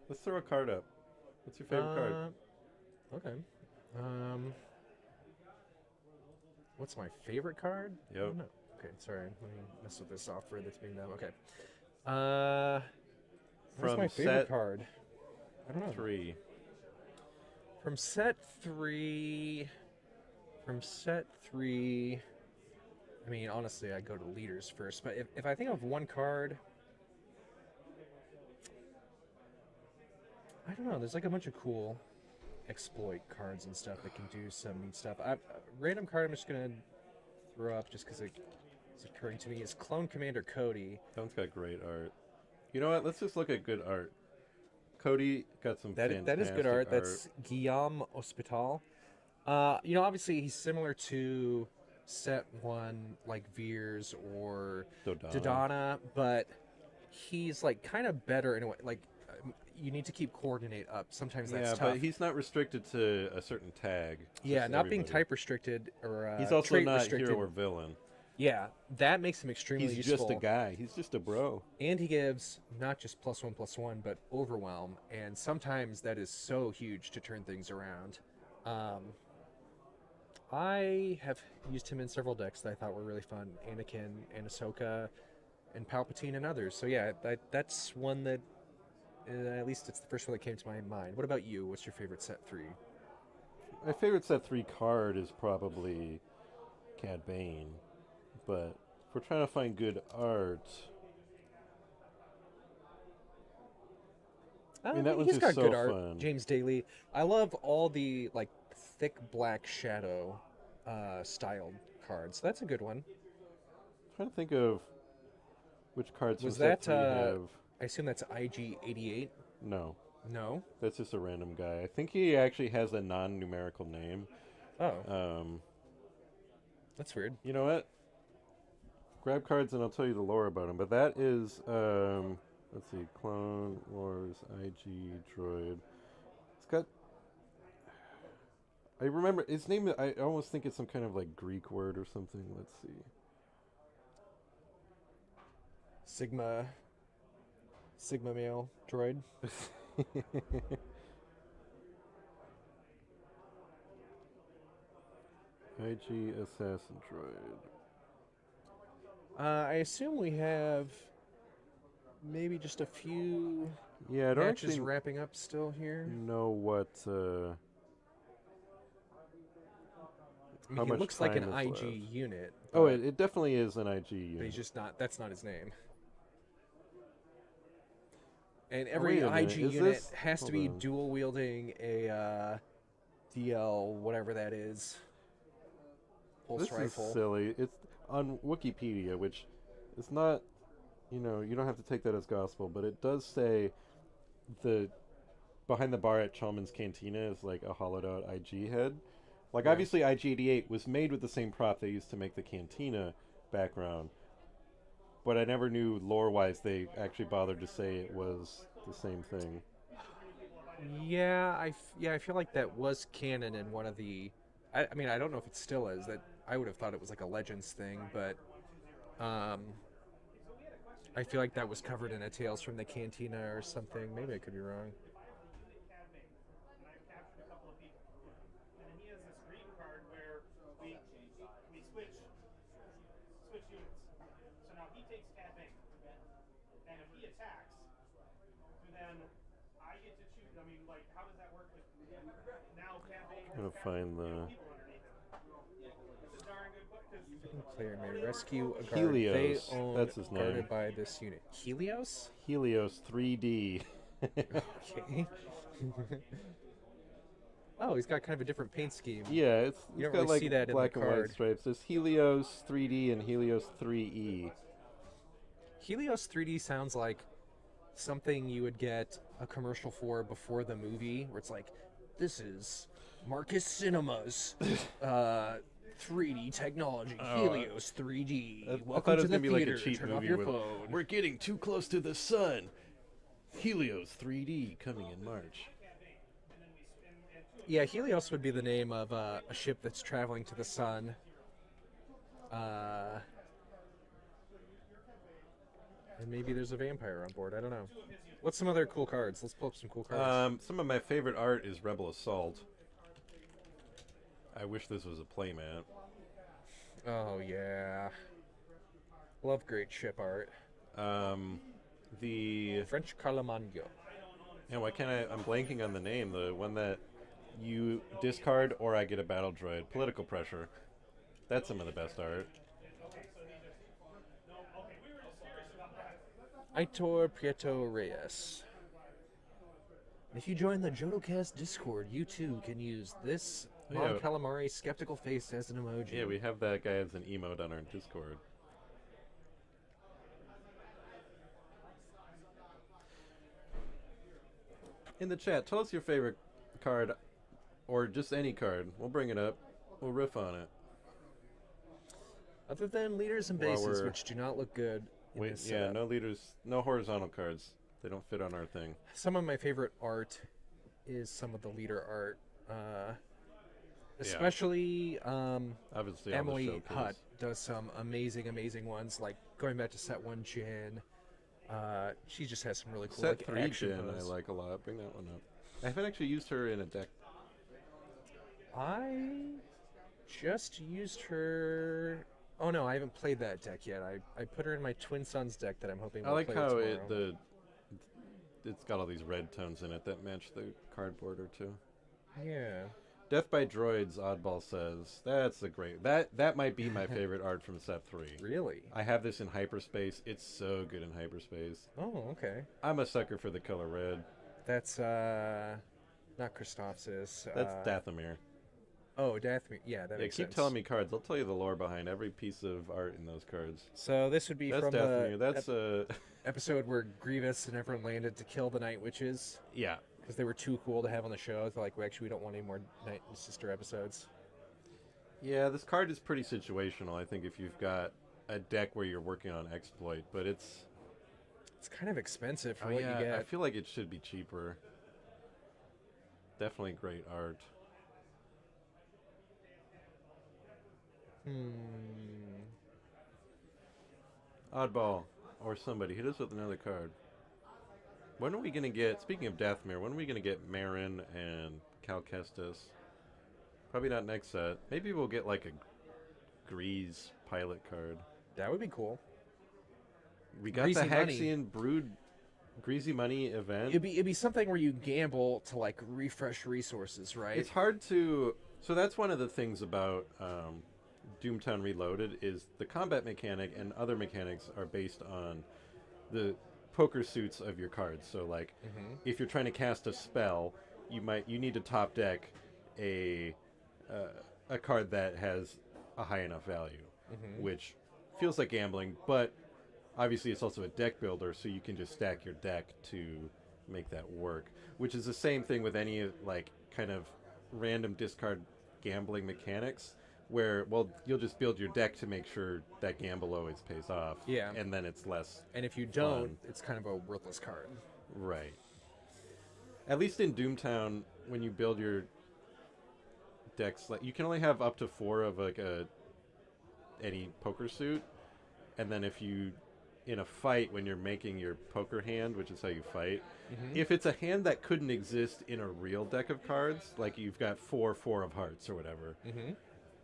Speaker 1: Let's throw a card up. What's your favorite card?
Speaker 2: Okay. What's my favorite card?
Speaker 1: Yep.
Speaker 2: I don't know. Okay, sorry. Let me mess with this software that's being done. Okay. What's
Speaker 1: From
Speaker 2: my favorite
Speaker 1: set
Speaker 2: card? I don't know.
Speaker 1: 3.
Speaker 2: From set 3. From set 3. I mean, honestly, I go to leaders first. But if I think of one card, I don't know. There's like a bunch of cool exploit cards and stuff that can do some neat stuff. Random card I'm just gonna throw up just because it's occurring to me is Clone Commander Cody.
Speaker 1: That one's got great art. You know what? Let's just look at good art. Cody got some
Speaker 2: That
Speaker 1: fantastic
Speaker 2: is good art. That's Guillaume Hospital. Obviously he's similar to set 1 like Veers or Dodonna, but he's like kind of better in a way. Like you need to keep coordinate up. Sometimes that's tough.
Speaker 1: But he's not restricted to a certain tag.
Speaker 2: Yeah,
Speaker 1: Just
Speaker 2: not being
Speaker 1: everybody.
Speaker 2: type restricted or
Speaker 1: He's also
Speaker 2: trait
Speaker 1: not
Speaker 2: restricted.
Speaker 1: hero or villain.
Speaker 2: Yeah, that makes him extremely
Speaker 1: He's
Speaker 2: useful.
Speaker 1: just a guy. He's just a bro.
Speaker 2: And he gives not just +1/+1, but overwhelm, and sometimes that is so huge to turn things around. I have used him in several decks that I thought were really fun: Anakin, and Ahsoka, and Palpatine, and others. So yeah, that's one that at least it's the first one that came to my mind. What about you? What's your favorite set 3?
Speaker 1: My favorite set 3 card is probably Cad Bane. But if we're trying to find good art, I mean, that one's
Speaker 2: he's
Speaker 1: just
Speaker 2: got
Speaker 1: so
Speaker 2: good art.
Speaker 1: fun.
Speaker 2: James Daly. I love all the like thick black shadow styled cards. That's a good one.
Speaker 1: I'm trying to think of which cards
Speaker 2: Was
Speaker 1: from set
Speaker 2: that
Speaker 1: 3 have.
Speaker 2: I assume that's IG-88.
Speaker 1: No,
Speaker 2: No.
Speaker 1: that's just a random guy. I think he actually has a non-numerical name.
Speaker 2: Oh, that's weird.
Speaker 1: You know what? Grab cards and I'll tell you the lore about him. But that is, let's see, Clone Wars IG Droid. It's got. I remember his name. I almost think it's some kind of like Greek word or something. Let's see.
Speaker 2: Sigma male droid.
Speaker 1: IG Assassin Droid.
Speaker 2: I assume we have maybe just a few
Speaker 1: Yeah, I don't
Speaker 2: matches
Speaker 1: actually
Speaker 2: wrapping up still here.
Speaker 1: know what.
Speaker 2: I
Speaker 1: How
Speaker 2: mean, he
Speaker 1: much
Speaker 2: looks like an
Speaker 1: time is
Speaker 2: IG
Speaker 1: left?
Speaker 2: unit.
Speaker 1: Oh,
Speaker 2: but-
Speaker 1: it definitely is an IG
Speaker 2: But
Speaker 1: unit.
Speaker 2: he's just not. That's not his name. And
Speaker 1: Oh,
Speaker 2: every
Speaker 1: wait a minute,
Speaker 2: IG
Speaker 1: is
Speaker 2: unit
Speaker 1: this-
Speaker 2: has to
Speaker 1: hold
Speaker 2: be
Speaker 1: on.
Speaker 2: dual wielding a DL, whatever that is. Pulse
Speaker 1: This
Speaker 2: rifle.
Speaker 1: is silly. It's on Wikipedia, which is not, you don't have to take that as gospel, but it does say the behind the bar at Chalman's Cantina is like a hollowed out IG head. Like,
Speaker 2: Yeah.
Speaker 1: obviously, IG-88 was made with the same prop they used to make the Cantina background, but I never knew lore-wise they actually bothered to say it was the same thing.
Speaker 2: Yeah, I feel like that was canon in one of the. I mean, I don't know if it still is. That I would have thought it was like a Legends thing, but I feel like that was covered in a Tales from the Cantina or something. Maybe I could be wrong.
Speaker 1: I'm gonna find the
Speaker 2: Player may rescue a guard
Speaker 1: Helios,
Speaker 2: they own
Speaker 1: that's his name.
Speaker 2: guarded by this unit. Helios?
Speaker 1: Helios 3D.
Speaker 2: Okay. Oh, he's got kind of a different paint scheme.
Speaker 1: Yeah, it's
Speaker 2: You don't
Speaker 1: got
Speaker 2: really
Speaker 1: like
Speaker 2: see that in the
Speaker 1: black and white
Speaker 2: card.
Speaker 1: stripes. There's Helios 3D and Helios 3E.
Speaker 2: Helios 3D sounds like something you would get a commercial for before the movie, where it's like, this is Marcus Cinema's 3D technology, Helios 3D.
Speaker 1: I
Speaker 2: Welcome
Speaker 1: thought it
Speaker 2: to
Speaker 1: was
Speaker 2: the
Speaker 1: gonna be like
Speaker 2: theater.
Speaker 1: a cheap
Speaker 2: Turn off
Speaker 1: movie
Speaker 2: your
Speaker 1: with,
Speaker 2: phone.
Speaker 1: we're getting too close to the sun. Helios 3D coming in March.
Speaker 2: Yeah, Helios would be the name of a ship that's traveling to the sun. And maybe there's a vampire on board. I don't know. What's some other cool cards? Let's pull up some cool cards.
Speaker 1: Some of my favorite art is Rebel Assault. I wish this was a playmat.
Speaker 2: Oh, yeah. Love great ship art.
Speaker 1: The
Speaker 2: French Calamango.
Speaker 1: yeah, why can't I'm blanking on the name. The one that you discard or I get a battle droid. Political Pressure. That's some of the best art.
Speaker 2: Aitor Prieto Reyes. If you join the JodoCast Discord, you too can use this Mon
Speaker 1: Yeah.
Speaker 2: Calamari skeptical face as an emoji.
Speaker 1: Yeah, we have that guy as an emote on our Discord. In the chat, tell us your favorite card, or just any card. We'll bring it up. We'll riff on it.
Speaker 2: Other than leaders and
Speaker 1: While
Speaker 2: bases,
Speaker 1: we're-
Speaker 2: which do not look good in
Speaker 1: Wait,
Speaker 2: this
Speaker 1: yeah,
Speaker 2: setup.
Speaker 1: no leaders, no horizontal cards. They don't fit on our thing.
Speaker 2: Some of my favorite art is some of the leader art. Especially
Speaker 1: Obviously, all the
Speaker 2: Emily
Speaker 1: showcase.
Speaker 2: Hutt does some amazing ones, like going back to set 1 Jin. She just has some really cool
Speaker 1: Set
Speaker 2: like
Speaker 1: 3
Speaker 2: action
Speaker 1: Jin, I
Speaker 2: moves.
Speaker 1: like a lot. Bring that one up. I haven't actually used her in a deck.
Speaker 2: I just used her. Oh no, I haven't played that deck yet. I put her in my Twin Sons deck that I'm hoping
Speaker 1: I
Speaker 2: will
Speaker 1: like
Speaker 2: play
Speaker 1: how
Speaker 2: tomorrow.
Speaker 1: it's got all these red tones in it that match the card border too.
Speaker 2: Yeah.
Speaker 1: Death by Droids, Oddball says. That's a great... That might be my favorite art from set 3.
Speaker 2: Really?
Speaker 1: I have this in hyperspace. It's so good in hyperspace.
Speaker 2: Oh, okay.
Speaker 1: I'm a sucker for the color red.
Speaker 2: That's not Christophsis.
Speaker 1: That's Dathomir.
Speaker 2: Oh, Dathomir. Yeah, that
Speaker 1: Yeah,
Speaker 2: makes
Speaker 1: keep
Speaker 2: sense.
Speaker 1: telling me cards. I'll tell you the lore behind every piece of art in those cards.
Speaker 2: So this would be
Speaker 1: That's
Speaker 2: from
Speaker 1: Dathomir.
Speaker 2: the
Speaker 1: That's
Speaker 2: episode where Grievous and everyone landed to kill the Night Witches
Speaker 1: yeah.
Speaker 2: because they were too cool to have on the show. They're like, well, actually, we don't want any more Night and Sister episodes.
Speaker 1: Yeah, this card is pretty situational. I think if you've got a deck where you're working on exploit, but it's
Speaker 2: kind of expensive for
Speaker 1: oh
Speaker 2: what
Speaker 1: yeah,
Speaker 2: you
Speaker 1: I
Speaker 2: get.
Speaker 1: feel like it should be cheaper. Definitely great art. Oddball or somebody hit us with another card. When are we gonna get? Speaking of Dathomir, when are we gonna get Marin and Cal Kestis? Probably not next set. Maybe we'll get like a Grease pilot card.
Speaker 2: That would be cool.
Speaker 1: We got
Speaker 2: Greasy
Speaker 1: the
Speaker 2: Money.
Speaker 1: Haxian Brood Greasy Money event.
Speaker 2: It'd be something where you gamble to like refresh resources, right?
Speaker 1: It's hard to. So that's one of the things about Doomtown Reloaded is the combat mechanic and other mechanics are based on the poker suits of your cards. So like, if you're trying to cast a spell, you need to top deck a card that has a high enough value, which feels like gambling, but obviously it's also a deck builder, so you can just stack your deck to make that work. Which is the same thing with any like kind of random discard gambling mechanics, where you'll just build your deck to make sure that gamble always pays off.
Speaker 2: Yeah.
Speaker 1: And then it's less
Speaker 2: And if you don't,
Speaker 1: fun.
Speaker 2: it's kind of a worthless card.
Speaker 1: Right. At least in Doomtown, when you build your decks, like you can only have up to 4 of like any poker suit, and then if you in a fight when you're making your poker hand, which is how you fight, if it's a hand that couldn't exist in a real deck of cards, like you've got 4 of hearts or whatever,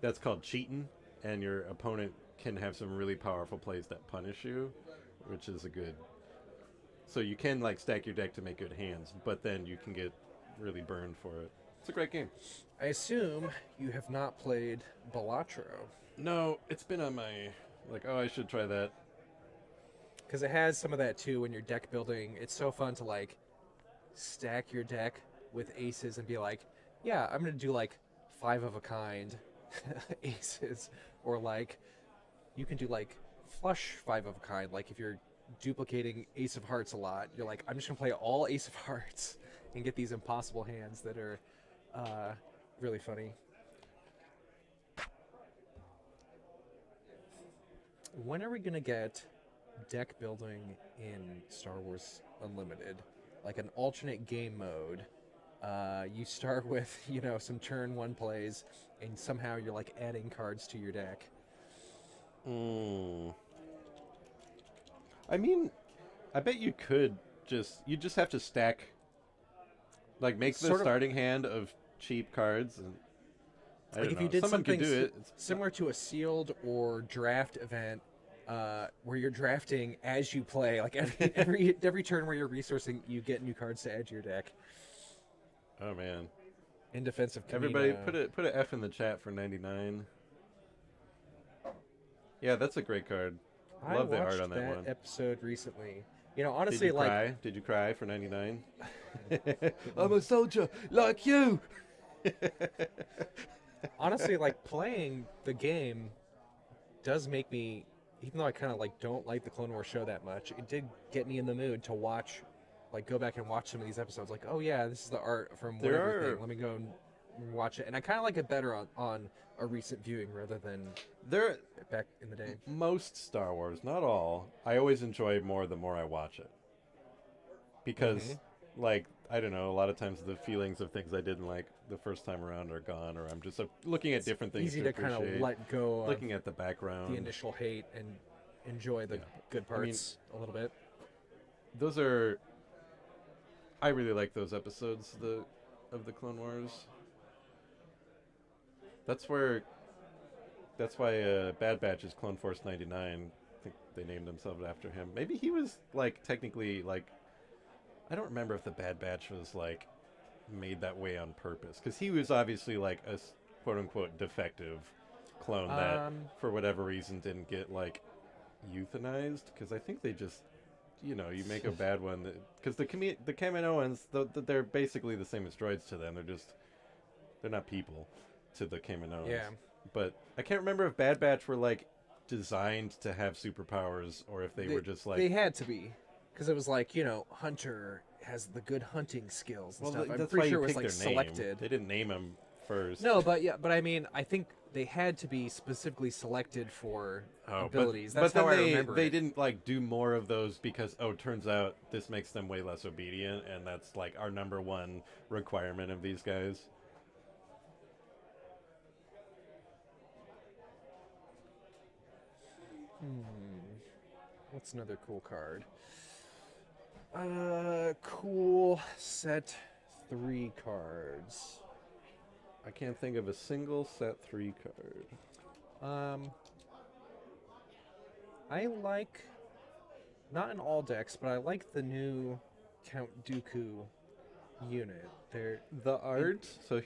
Speaker 1: that's called cheating, and your opponent can have some really powerful plays that punish you, which is a good. So you can like stack your deck to make good hands, but then you can get really burned for it. It's a great game.
Speaker 2: I assume you have not played Balatro,
Speaker 1: No, it's been on my I should try that.
Speaker 2: because it has some of that too when you're deck building. It's so fun to like stack your deck with aces and be like, yeah, I'm gonna do like 5 of a kind aces, or like you can do like flush 5 of a kind. Like if you're duplicating Ace of Hearts a lot, you're like, I'm just gonna play all Ace of Hearts and get these impossible hands that are really funny. When are we gonna get deck building in Star Wars Unlimited, like an alternate game mode? You start with some turn 1 plays, and somehow you're like adding cards to your deck.
Speaker 1: I mean, I bet you could you just have to stack, like make the
Speaker 2: Sort of-
Speaker 1: starting hand of cheap cards, and I
Speaker 2: Like
Speaker 1: don't
Speaker 2: if
Speaker 1: know.
Speaker 2: you did
Speaker 1: Someone
Speaker 2: something
Speaker 1: could do it. It's
Speaker 2: similar to a sealed or draft event, where you're drafting as you play, like every turn where you're resourcing, you get new cards to add to your deck.
Speaker 1: Oh man!
Speaker 2: In defense of
Speaker 1: Everybody,
Speaker 2: Kamina.
Speaker 1: put an F in the chat for 99. Yeah, that's a great card.
Speaker 2: I
Speaker 1: Love the
Speaker 2: watched
Speaker 1: art on that one.
Speaker 2: episode recently.
Speaker 1: Did
Speaker 2: Honestly,
Speaker 1: you
Speaker 2: like
Speaker 1: cry? Did you cry for 99? I'm a soldier like you.
Speaker 2: honestly, like playing the game does make me, even though I kind of like don't like the Clone Wars show that much, it did get me in the mood to watch, like go back and watch some of these episodes. Like, oh yeah, this is the art from
Speaker 1: There
Speaker 2: whatever
Speaker 1: are-
Speaker 2: thing. Let me go and watch it. And I kind of like it better on a recent viewing rather than
Speaker 1: There,
Speaker 2: back in the day.
Speaker 1: most Star Wars, not all. I always enjoy more the more I watch it, because, like, I don't know. A lot of times the feelings of things I didn't like the first time around are gone, or I'm just looking at different things.
Speaker 2: Easy to kind of
Speaker 1: appreciate.
Speaker 2: let go of
Speaker 1: Looking at the background.
Speaker 2: the initial hate and enjoy the good
Speaker 1: I mean,
Speaker 2: parts a little bit.
Speaker 1: Those are. I really like those episodes of the Clone Wars. That's why Bad Batch is Clone Force 99. I think they named themselves after him. Maybe he was like technically like. I don't remember if the Bad Batch was like made that way on purpose, because he was obviously like a quote unquote defective clone that for whatever reason didn't get like euthanized, because I think they just you make a bad one because the Kaminoans they're basically the same as droids to them. They're not people to the Kaminoans.
Speaker 2: Yeah.
Speaker 1: But I can't remember if Bad Batch were like designed to have superpowers, or if they were just like
Speaker 2: they had to be, because it was like Hunter has the good hunting skills and stuff. I'm
Speaker 1: that's
Speaker 2: pretty
Speaker 1: why
Speaker 2: sure
Speaker 1: you
Speaker 2: it was
Speaker 1: pick
Speaker 2: like
Speaker 1: their name.
Speaker 2: selected.
Speaker 1: They didn't name him first.
Speaker 2: No, but I mean, I think they had to be specifically selected for abilities.
Speaker 1: But
Speaker 2: That's
Speaker 1: then
Speaker 2: how I remember
Speaker 1: they
Speaker 2: it.
Speaker 1: didn't like do more of those because turns out this makes them way less obedient, and that's like our number one requirement of these guys.
Speaker 2: What's another cool card? Cool set 3 cards.
Speaker 1: I can't think of a single set 3 card.
Speaker 2: I like, not in all decks, but I like the new Count Dooku unit.
Speaker 1: The art. So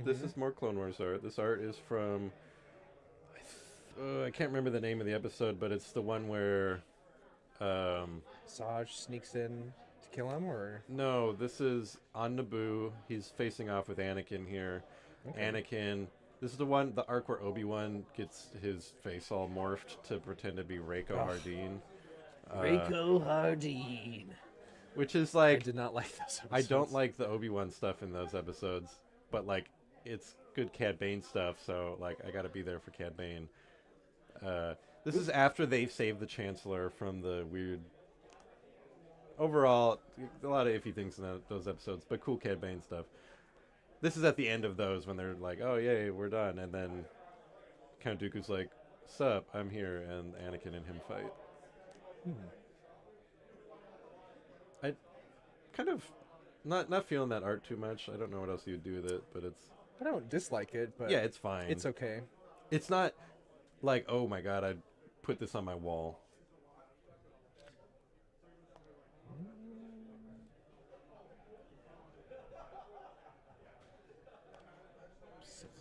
Speaker 1: this is more Clone Wars art. This art is from. I can't remember the name of the episode, but it's the one where.
Speaker 2: Saj sneaks in to kill him, or
Speaker 1: No, this is on Naboo. He's facing off with Anakin here.
Speaker 2: Okay.
Speaker 1: Anakin. This is the arc where Obi-Wan gets his face all morphed to pretend to be Reiko Hardeen.
Speaker 2: Reiko Hardeen.
Speaker 1: Which is
Speaker 2: I
Speaker 1: like,
Speaker 2: did not like those episodes.
Speaker 1: I don't like the Obi-Wan stuff in those episodes, but like, it's good Cad Bane stuff, so like, I gotta be there for Cad Bane. This is after they've saved the Chancellor from the weird. Overall, a lot of iffy things in those episodes, but cool Cad Bane stuff. This is at the end of those when they're like, "Oh yay, we're done," and then Count Dooku's like, "Sup, I'm here," and Anakin and him fight. I kind of not feeling that art too much. I don't know what else you'd do with it, but it's
Speaker 2: I don't dislike it, but
Speaker 1: yeah, it's fine.
Speaker 2: it's okay.
Speaker 1: It's not like, oh my god, I'd put this on my wall.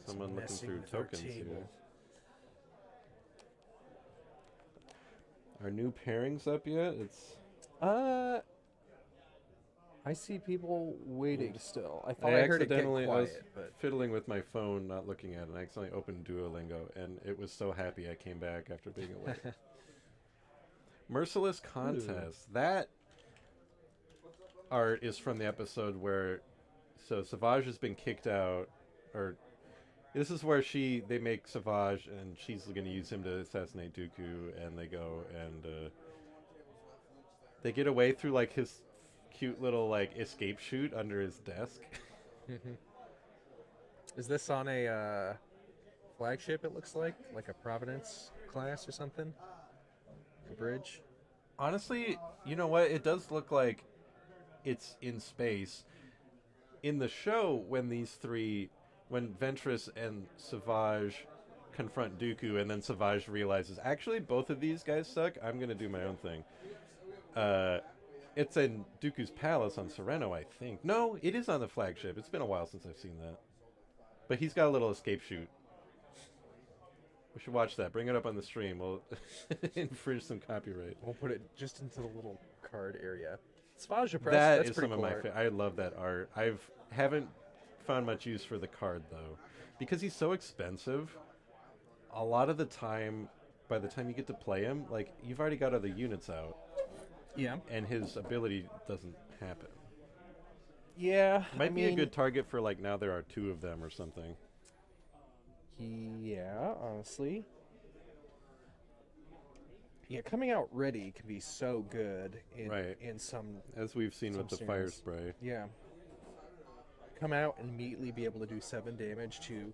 Speaker 1: Someone looking
Speaker 2: Messing
Speaker 1: through
Speaker 2: with our
Speaker 1: tokens here.
Speaker 2: table.
Speaker 1: Are new pairings up yet? It's
Speaker 2: I see people waiting still. I
Speaker 1: I
Speaker 2: thought I heard it get
Speaker 1: accidentally I was
Speaker 2: quiet, but
Speaker 1: fiddling with my phone, not looking at it, and I accidentally opened Duolingo, and it was so happy I came back after being away. Merciless Contest. That art is from the episode where Savage has been kicked out, or this is where they make Savage and she's going to use him to assassinate Dooku, and they go and they get away through like his cute little like escape chute under his desk.
Speaker 2: is this on a flagship? It looks like a Providence class or something. A bridge.
Speaker 1: Honestly, you know what? It does look like it's in space. In the show, when Ventress and Savage confront Dooku, and then Savage realizes, actually, both of these guys suck. I'm gonna do my own thing. It's in Dooku's palace on Sereno, I think. No, it is on the flagship. It's been a while since I've seen that. But he's got a little escape chute. We should watch that. Bring it up on the stream. We'll infringe some copyright.
Speaker 2: We'll put it just into the little card area. Savage Press,
Speaker 1: That
Speaker 2: that's
Speaker 1: is
Speaker 2: pretty
Speaker 1: some
Speaker 2: cool
Speaker 1: of my
Speaker 2: art.
Speaker 1: I love that art. Haven't found much use for the card though, because he's so expensive. A lot of the time, by the time you get to play him, like you've already got other units out,
Speaker 2: Yeah.
Speaker 1: and his ability doesn't happen.
Speaker 2: Yeah.
Speaker 1: Might be a good target for like now there are 2 of them or something.
Speaker 2: Yeah, honestly. Yeah, coming out ready can be so good in some.
Speaker 1: As we've seen with the
Speaker 2: some
Speaker 1: fire
Speaker 2: scenarios.
Speaker 1: spray.
Speaker 2: Yeah. Come out and immediately be able to do 7 damage to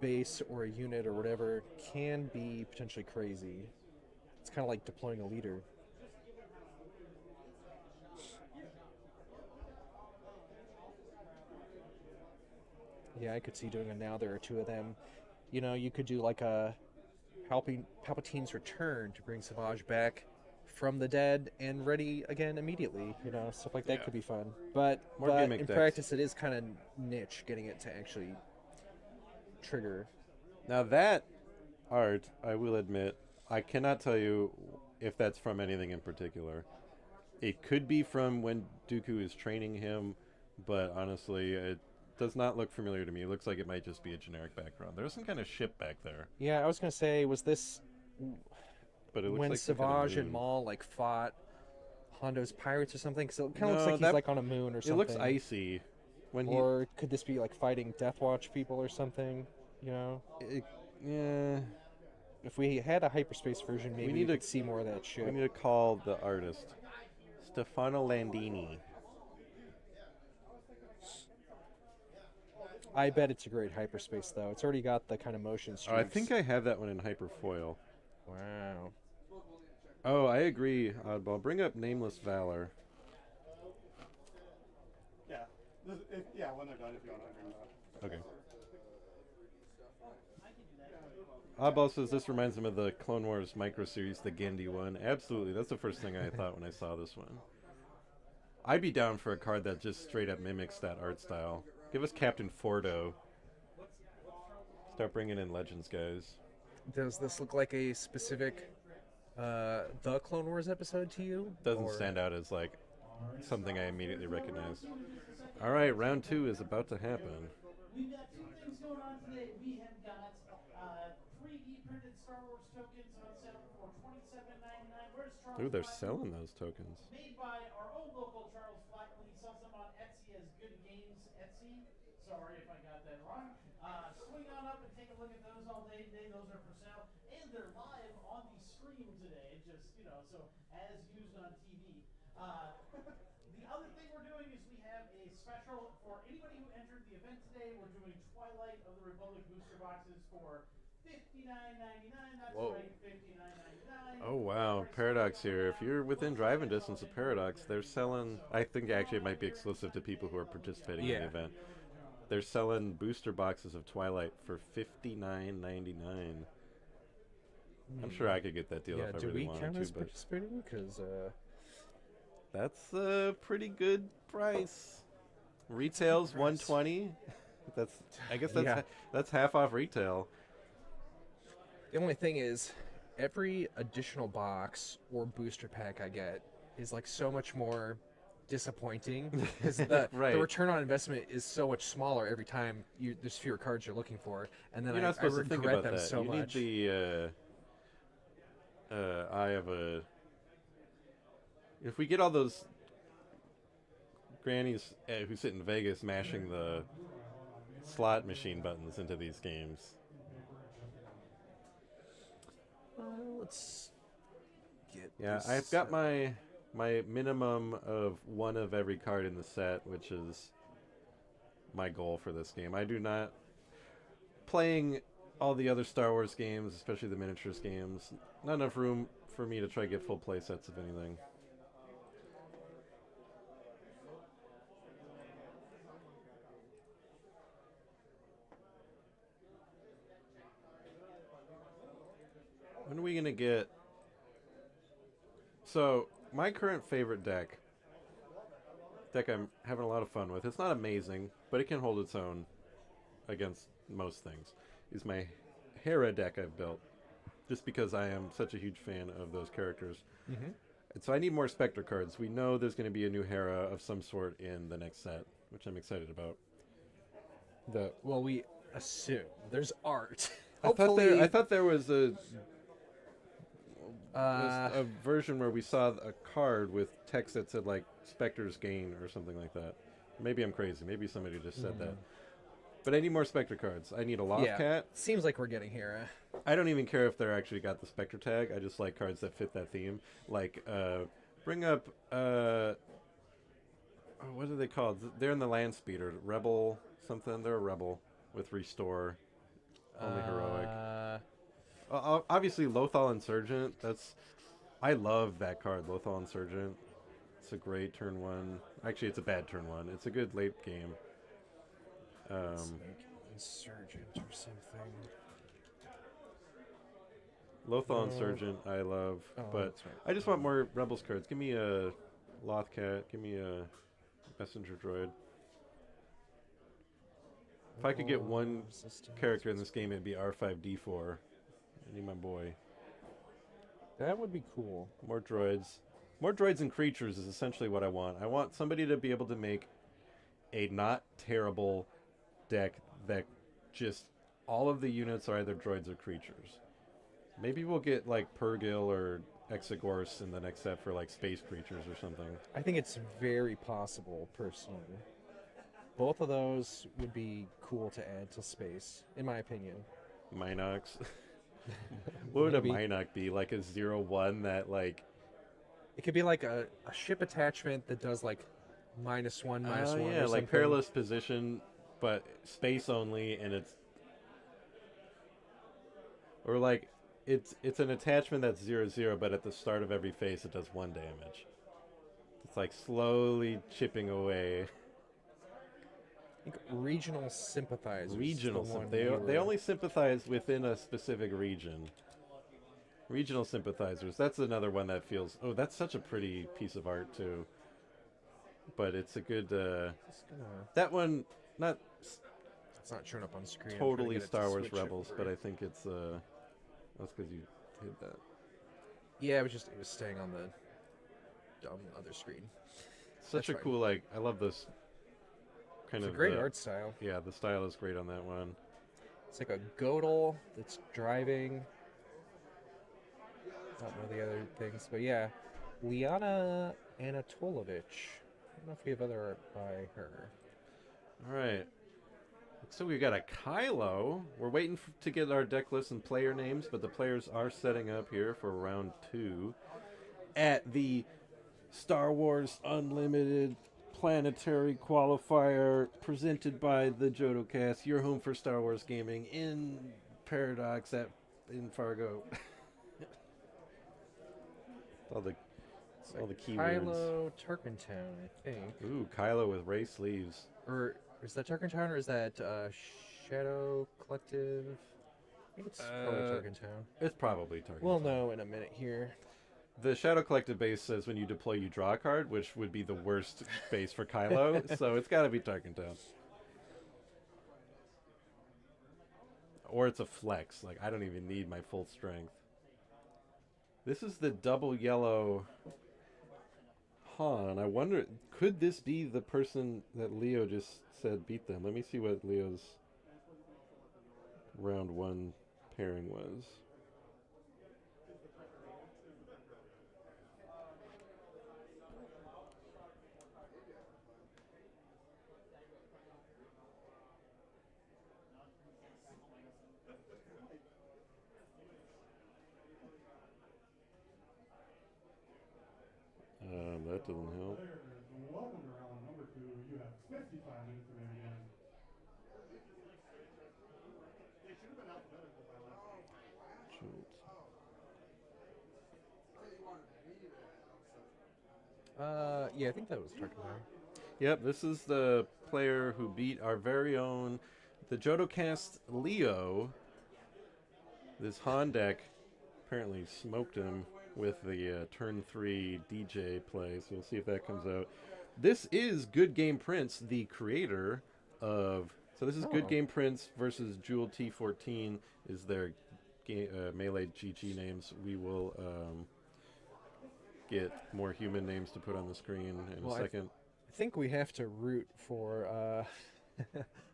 Speaker 2: base or a unit or whatever can be potentially crazy. It's kind of like deploying a leader. Yeah, I could see doing it now. There are 2 of them. You know, you could do like a Palpatine's return to bring Savage back from the dead and ready again immediately. You know, stuff like that
Speaker 1: Yeah.
Speaker 2: could be fun. But
Speaker 1: More gimmick
Speaker 2: in
Speaker 1: decks.
Speaker 2: practice, it is kind of niche getting it to actually trigger.
Speaker 1: Now that art, I will admit, I cannot tell you if that's from anything in particular. It could be from when Dooku is training him, but honestly, it does not look familiar to me. It looks like it might just be a generic background. There's some kind of ship back there,
Speaker 2: Yeah, I was gonna say, was this
Speaker 1: but it looks
Speaker 2: when
Speaker 1: like some kind of
Speaker 2: Savage and
Speaker 1: moon.
Speaker 2: Maul like fought Hondo's pirates or something? Because it kind of
Speaker 1: No,
Speaker 2: looks like he's
Speaker 1: that-
Speaker 2: like on a moon or
Speaker 1: It
Speaker 2: something.
Speaker 1: looks icy. When
Speaker 2: Or could this be like fighting Death Watch people or something? You know,
Speaker 1: yeah,
Speaker 2: if we had a hyperspace version, maybe we
Speaker 1: need to-
Speaker 2: could see more of that
Speaker 1: we
Speaker 2: shit.
Speaker 1: need to call the artist, Stefano Landini.
Speaker 2: I bet it's a great hyperspace, though. It's already got the kind of motion
Speaker 1: Oh,
Speaker 2: streaks.
Speaker 1: I think I have that one in hyperfoil.
Speaker 2: Wow.
Speaker 1: Oh, I agree, Oddball. Bring up Nameless Valor.
Speaker 4: Yeah. When they're done, if you want to bring that.
Speaker 1: Okay. Oddball says this reminds him of the Clone Wars micro series, the Gendy one. Absolutely, that's the first thing I thought when I saw this one. I'd be down for a card that just straight up mimics that art style. Give us Captain Fordo. Start bringing in Legends, guys.
Speaker 2: Does this look like a specific The Clone Wars episode to you?
Speaker 1: Doesn't
Speaker 2: Or-
Speaker 1: stand out as like something I immediately recognize. All right, round 2 is about to happen.
Speaker 6: We've got 2 things going on today. We have got 3D printed Star Wars tokens on sale for $27.99. Where's Charles?
Speaker 1: Ooh, they're
Speaker 6: Flatley?
Speaker 1: selling those tokens.
Speaker 6: Made by our own local Charles Flatley. Sells them on Etsy as Good Games Etsy. Sorry if I got that wrong. Swing on up and take a look at those all day today. Those are for sale. And they're live on the stream today. Just, so as used on TV. The other thing we're doing is we have a special for anybody who entered the event today. We're doing Twilight of the Republic booster boxes for $59.99. That's
Speaker 1: Whoa.
Speaker 6: right, $59.99.
Speaker 1: Oh wow, Paradox here. If you're within driving distance of Paradox, they're selling. I think actually it might be exclusive to people who are participating in the
Speaker 2: Yeah.
Speaker 1: event. They're selling booster boxes of Twilight for $59.99. I'm sure I could get that deal
Speaker 2: Yeah,
Speaker 1: if I
Speaker 2: do
Speaker 1: really
Speaker 2: we
Speaker 1: wanted
Speaker 2: count
Speaker 1: to,
Speaker 2: as
Speaker 1: but
Speaker 2: participating? Because
Speaker 1: that's a pretty good price. Retail's $120. I guess that's
Speaker 2: Yeah.
Speaker 1: that's half off retail.
Speaker 2: the only thing is, every additional box or booster pack I get is like so much more disappointing because
Speaker 1: Right.
Speaker 2: the return on investment is so much smaller every time there's fewer cards you're looking for, and then
Speaker 1: You're
Speaker 2: I
Speaker 1: not supposed to think
Speaker 2: regret
Speaker 1: about
Speaker 2: them
Speaker 1: that.
Speaker 2: so
Speaker 1: You
Speaker 2: much.
Speaker 1: need the eye of a. If we get all those grannies who sit in Vegas mashing the slot machine buttons into these games,
Speaker 2: Let's get.
Speaker 1: yeah,
Speaker 2: this
Speaker 1: I've got
Speaker 2: set.
Speaker 1: my minimum of one of every card in the set, which is my goal for this game. I do not playing all the other Star Wars games, especially the miniatures games. Not enough room for me to try to get full play sets of anything. When are we gonna get? So my current favorite deck I'm having a lot of fun with. It's not amazing, but it can hold its own against most things. Is my Hera deck I've built, just because I am such a huge fan of those characters.
Speaker 2: Mm-hmm.
Speaker 1: And so I need more Spectre cards. We know there's going to be a new Hera of some sort in the next set, which I'm excited about.
Speaker 2: Well, we assume there's art.
Speaker 1: I thought there was a version where we saw a card with text that said like Spectre's Gain or something like that. Maybe I'm crazy. Maybe somebody just said that. But I need more Spectre cards. I need a Loft Cat.
Speaker 2: Seems like we're getting Hera.
Speaker 1: I don't even care if they're actually got the Spectre tag. I just like cards that fit that theme. Like, bring up, what are they called? They're in the Land Speeder. Rebel something. They're a Rebel with Restore. Only heroic. Obviously, Lothal Insurgent. I love that card, Lothal Insurgent. It's a great turn one. Actually, it's a bad turn one. It's a good late game.
Speaker 2: Insurgent or something.
Speaker 1: Lothal Insurgent, I love, but
Speaker 2: that's right.
Speaker 1: I just want more Rebels cards. Give me a Loth Cat. Give me a Messenger Droid. If I could get one character in this game, it'd be R5D4. I need my boy.
Speaker 2: That would be cool.
Speaker 1: More droids. More droids and creatures is essentially what I want. I want somebody to be able to make a not terrible deck that just all of the units are either droids or creatures. Maybe we'll get like Purgil or Exegorse in the next set for like space creatures or something.
Speaker 2: I think it's very possible, personally. Both of those would be cool to add to space, in my opinion.
Speaker 1: Minox. What would
Speaker 2: Maybe.
Speaker 1: a Minoc be? Like a 0/1 that like...
Speaker 2: It could be like a ship attachment that does like -1, -1
Speaker 1: yeah,
Speaker 2: or
Speaker 1: like
Speaker 2: something.
Speaker 1: Perilous Position, but space only, and it's... Or like, it's an attachment that's 0/0, but at the start of every phase it does 1 damage. It's like slowly chipping away.
Speaker 2: I think regional sympathizers.
Speaker 1: Regional
Speaker 2: is the one
Speaker 1: they only sympathize within a specific region. Regional sympathizers. That's another one that feels... Oh, that's such a pretty piece of art, too. But it's a good... that one, not
Speaker 2: It's not showing up on screen.
Speaker 1: totally Star Wars Rebels, but I think it's... that's because you hit that.
Speaker 2: Yeah, it was staying on the dumb other screen.
Speaker 1: Such
Speaker 2: That's
Speaker 1: a
Speaker 2: fine.
Speaker 1: cool, like... I love this kind
Speaker 2: It's
Speaker 1: of...
Speaker 2: a great art style.
Speaker 1: Yeah, the style is great on that one.
Speaker 2: It's like a Godel that's driving. Not one of the other things, but yeah. Liana Anatolovich. I don't know if we have other art by her.
Speaker 1: All right. So we've got a Kylo. We're waiting to get our deck list and player names, but the players are setting up here for round 2 at the Star Wars Unlimited Planetary Qualifier presented by the JodoCast, your home for Star Wars gaming in Paradox in Fargo. all the keywords.
Speaker 2: Kylo Turkentown, I think.
Speaker 1: Ooh, Kylo with Ray sleeves.
Speaker 2: Or is that Turkentown or is that Shadow Collective? I think it's probably Turkentown.
Speaker 1: It's probably Target.
Speaker 2: We'll know in a minute here.
Speaker 1: The Shadow Collective base says when you deploy, you draw a card, which would be the worst base for Kylo, so it's got to be Tarkentown. Or it's a flex. Like, I don't even need my full strength. This is the double yellow Han. I wonder, could this be the person that Leo just said beat them? Let me see what Leo's round 1 pairing was. That doesn't help.
Speaker 4: Welcome to round number 2. You have 55 minutes to begin. They should have been alphabetical by last week.
Speaker 2: Yeah, I think that was talking about.
Speaker 1: Yep, this is the player who beat our very own, the JodoCast Leo. This Han deck apparently smoked him with the turn 3 DJ play, so we'll see if that comes out. This is Good Game Prince, the creator of... So this is Good Game Prince versus Jewel T14 is their Melee GG names. We will get more human names to put on the screen in a second.
Speaker 2: I think we have to root for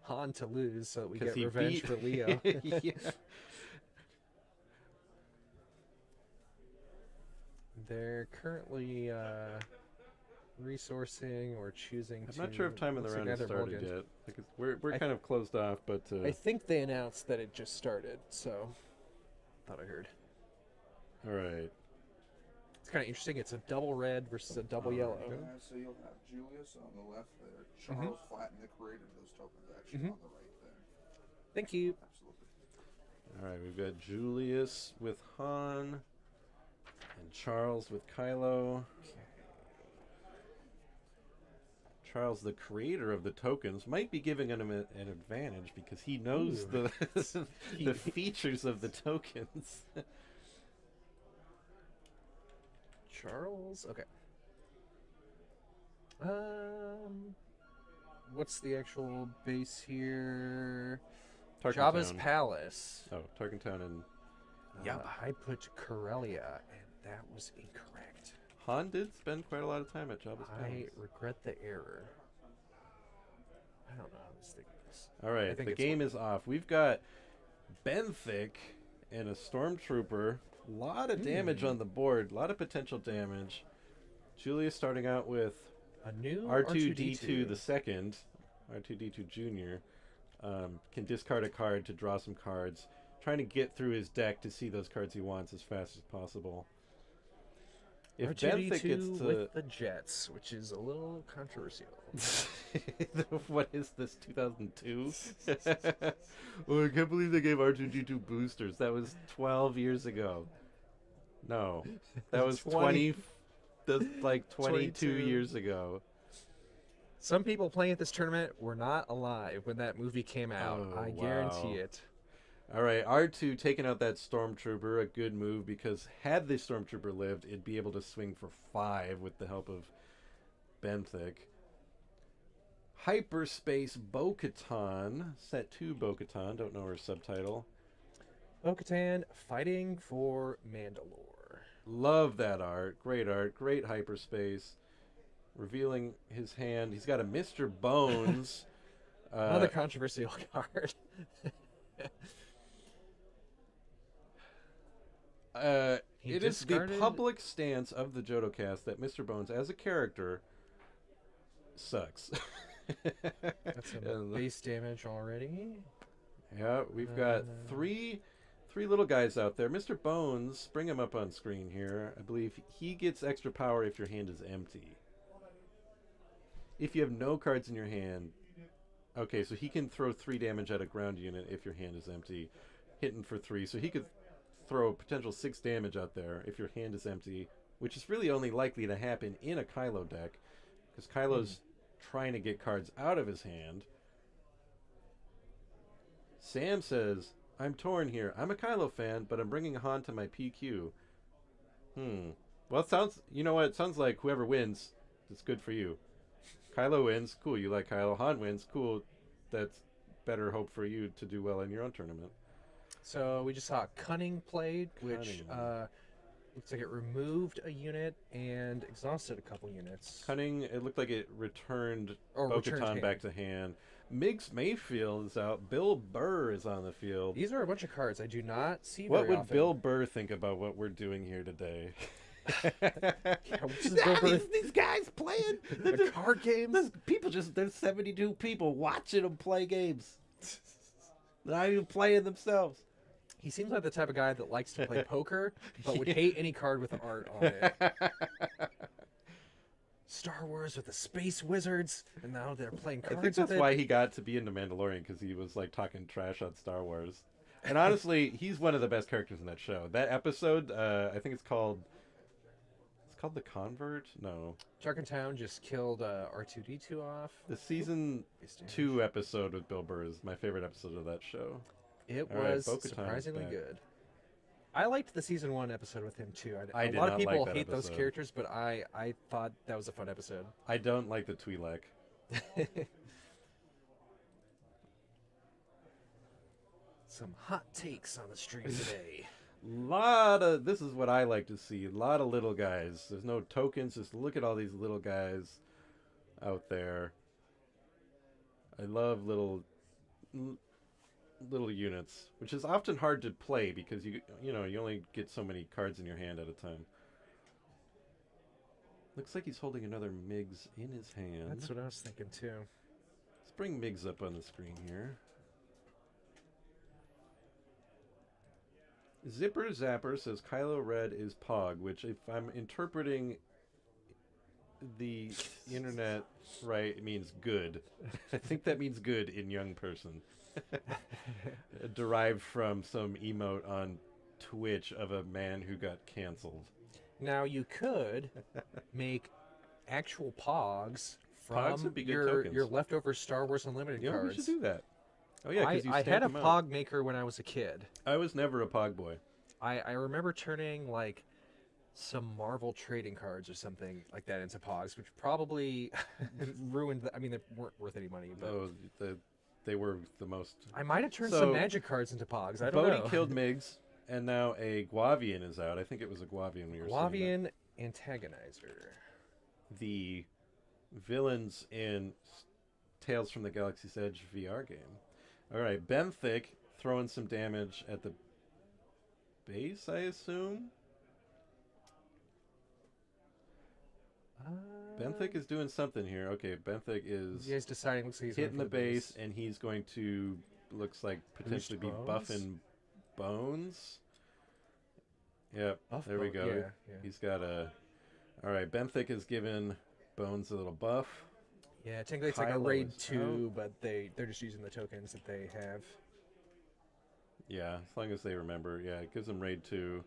Speaker 2: Han to lose so that we get revenge for Leo.
Speaker 1: Yeah.
Speaker 2: They're currently resourcing or choosing
Speaker 1: I'm not sure if time of the round has started yet. Like we're kind of closed off, but...
Speaker 2: I think they announced that it just started, so... Thought I heard.
Speaker 1: All right.
Speaker 2: It's kind of interesting. It's a double red versus a double yellow.
Speaker 5: So you'll have Julius on the left there, Charles Flatten, the creator of those tokens, actually on the right there.
Speaker 2: Thank you.
Speaker 5: Absolutely.
Speaker 1: All right, we've got Julius with Han and Charles with Kylo. Charles, the creator of the tokens, might be giving him an advantage because he knows the features of the tokens.
Speaker 2: Charles? Okay. What's the actual base here? Jabba's
Speaker 1: Tarkin
Speaker 2: Palace.
Speaker 1: Oh, Tarkin Town and...
Speaker 2: I put Corellia, and that was incorrect.
Speaker 1: Han did spend quite a lot of time at Jabba's Palace.
Speaker 2: I regret the error. I don't know how this thing is.
Speaker 1: All right, the game is off. We've got Benthic and a Stormtrooper. A lot of damage on the board. A lot of potential damage. Julius starting out with
Speaker 2: a new
Speaker 1: R2-D2 the second, R2-D2 Junior. Can discard a card to draw some cards. Trying to get through his deck to see those cards he wants as fast as possible. If Benthic gets to...
Speaker 2: with the Jets, which is a little controversial.
Speaker 1: What is this, 2002? Oh, I can't believe they gave R2-D2 boosters. That was 12 years ago. No, that was 22 years ago.
Speaker 2: Some people playing at this tournament were not alive when that movie came out.
Speaker 1: Oh,
Speaker 2: I guarantee it.
Speaker 1: All right, R2 taking out that Stormtrooper, a good move because had the Stormtrooper lived, it'd be able to swing for 5 with the help of Benthic. Hyperspace Bo-Katan, set 2 Bo-Katan, don't know her subtitle.
Speaker 2: Bo-Katan fighting for Mandalore.
Speaker 1: Love that art, great hyperspace. Revealing his hand, he's got a Mr. Bones.
Speaker 2: Another controversial card.
Speaker 1: It is the public stance of the JodoCast that Mr. Bones, as a character, sucks.
Speaker 2: That's some base damage already.
Speaker 1: Yeah, we've got three little guys out there. Mr. Bones, bring him up on screen here. I believe he gets extra power if your hand is empty. If you have no cards in your hand... Okay, so he can throw 3 damage at a ground unit if your hand is empty. Hitting for 3, so he could throw a potential 6 damage out there if your hand is empty, which is really only likely to happen in a Kylo deck, because Kylo's trying to get cards out of his hand. Sam says, I'm torn here. I'm a Kylo fan, but I'm bringing Han to my PQ. Well, it sounds... You know what? It sounds like whoever wins, it's good for you. Kylo wins, cool, you like Kylo. Han wins, cool, that's better hope for you to do well in your own tournament.
Speaker 2: So we just saw Cunning played, which looks like it removed a unit and exhausted a couple units.
Speaker 1: Cunning, it looked like it returned Bo-Katan back to hand. Miggs Mayfield is out. Bill Burr is on the field.
Speaker 2: These are a bunch of cards I do not see
Speaker 1: What
Speaker 2: very
Speaker 1: would
Speaker 2: often.
Speaker 1: Bill Burr think about what we're doing here today?
Speaker 2: These guys playing the card games.
Speaker 1: There's 72 people watching them play games. They're not even playing themselves.
Speaker 2: He seems like the type of guy that likes to play poker, but would hate any card with art on it. Star Wars with the space wizards, and now they're playing cards.
Speaker 1: I think that's why he got to be into Mandalorian, because he was like talking trash on Star Wars. And honestly, he's one of the best characters in that show. That episode, I think it's called It's called The Convert? No.
Speaker 2: Town just killed R2D2 off.
Speaker 1: The season
Speaker 2: Base damage.
Speaker 1: 2 episode with Bill Burr is my favorite episode of that show.
Speaker 2: It
Speaker 1: All right,
Speaker 2: was
Speaker 1: Bo-Katan is
Speaker 2: surprisingly
Speaker 1: back.
Speaker 2: good. I liked the season 1 episode with him too.
Speaker 1: I
Speaker 2: a
Speaker 1: did
Speaker 2: lot
Speaker 1: not
Speaker 2: of people
Speaker 1: like that
Speaker 2: hate those
Speaker 1: episode.
Speaker 2: characters, but I thought that was a fun episode.
Speaker 1: I don't like the Twi'lek.
Speaker 2: Some hot takes on the stream today.
Speaker 1: This is what I like to see. A lot of little guys. There's no tokens. Just look at all these little guys out there. I love little units, which is often hard to play because you only get so many cards in your hand at a time. Looks like he's holding another Miggs in his hand.
Speaker 2: That's what I was thinking too.
Speaker 1: Let's bring Miggs up on the screen here. Zipper Zapper says Kylo Red is Pog, which if I'm interpreting the internet right, it means good. I think that means good in young person. Derived from some emote on Twitch of a man who got canceled.
Speaker 2: Now you could make actual Pogs
Speaker 1: Pogs
Speaker 2: from
Speaker 1: would be good tokens.
Speaker 2: your leftover Star Wars Unlimited
Speaker 1: Yeah,
Speaker 2: cards.
Speaker 1: we should do that. Oh yeah, because you
Speaker 2: I
Speaker 1: stamp
Speaker 2: had a
Speaker 1: them out.
Speaker 2: Pog maker when I was a kid.
Speaker 1: I was never a Pog boy.
Speaker 2: I remember turning like some Marvel trading cards or something like that into Pogs, which probably ruined. I mean, they weren't worth any money, but
Speaker 1: Oh, they were the most.
Speaker 2: I might have turned
Speaker 1: So,
Speaker 2: some Magic cards into Pogs. I don't
Speaker 1: Bodhi
Speaker 2: know.
Speaker 1: killed Miggs, and now a Guavian is out. I think it was a Guavian we were seeing.
Speaker 2: Guavian Antagonizer.
Speaker 1: The villains in Tales from the Galaxy's Edge VR game. All right, Benthic throwing some damage at the base, I assume. Benthic is doing something here. Okay, Benthic is
Speaker 2: You guys deciding? Looks like he's
Speaker 1: hitting
Speaker 2: going
Speaker 1: the
Speaker 2: for
Speaker 1: base, and he's going to, looks like, potentially be
Speaker 2: Bones?
Speaker 1: buffing Bones. Yep,
Speaker 2: Buff
Speaker 1: there we
Speaker 2: Bone,
Speaker 1: go.
Speaker 2: yeah.
Speaker 1: He's got a... All right, Benthic has given Bones a little buff.
Speaker 2: Yeah, technically it's like a
Speaker 1: Kylo
Speaker 2: raid
Speaker 1: is
Speaker 2: 2, but they're just using the tokens that they have.
Speaker 1: Yeah, as long as they remember. Yeah, it gives them raid 2.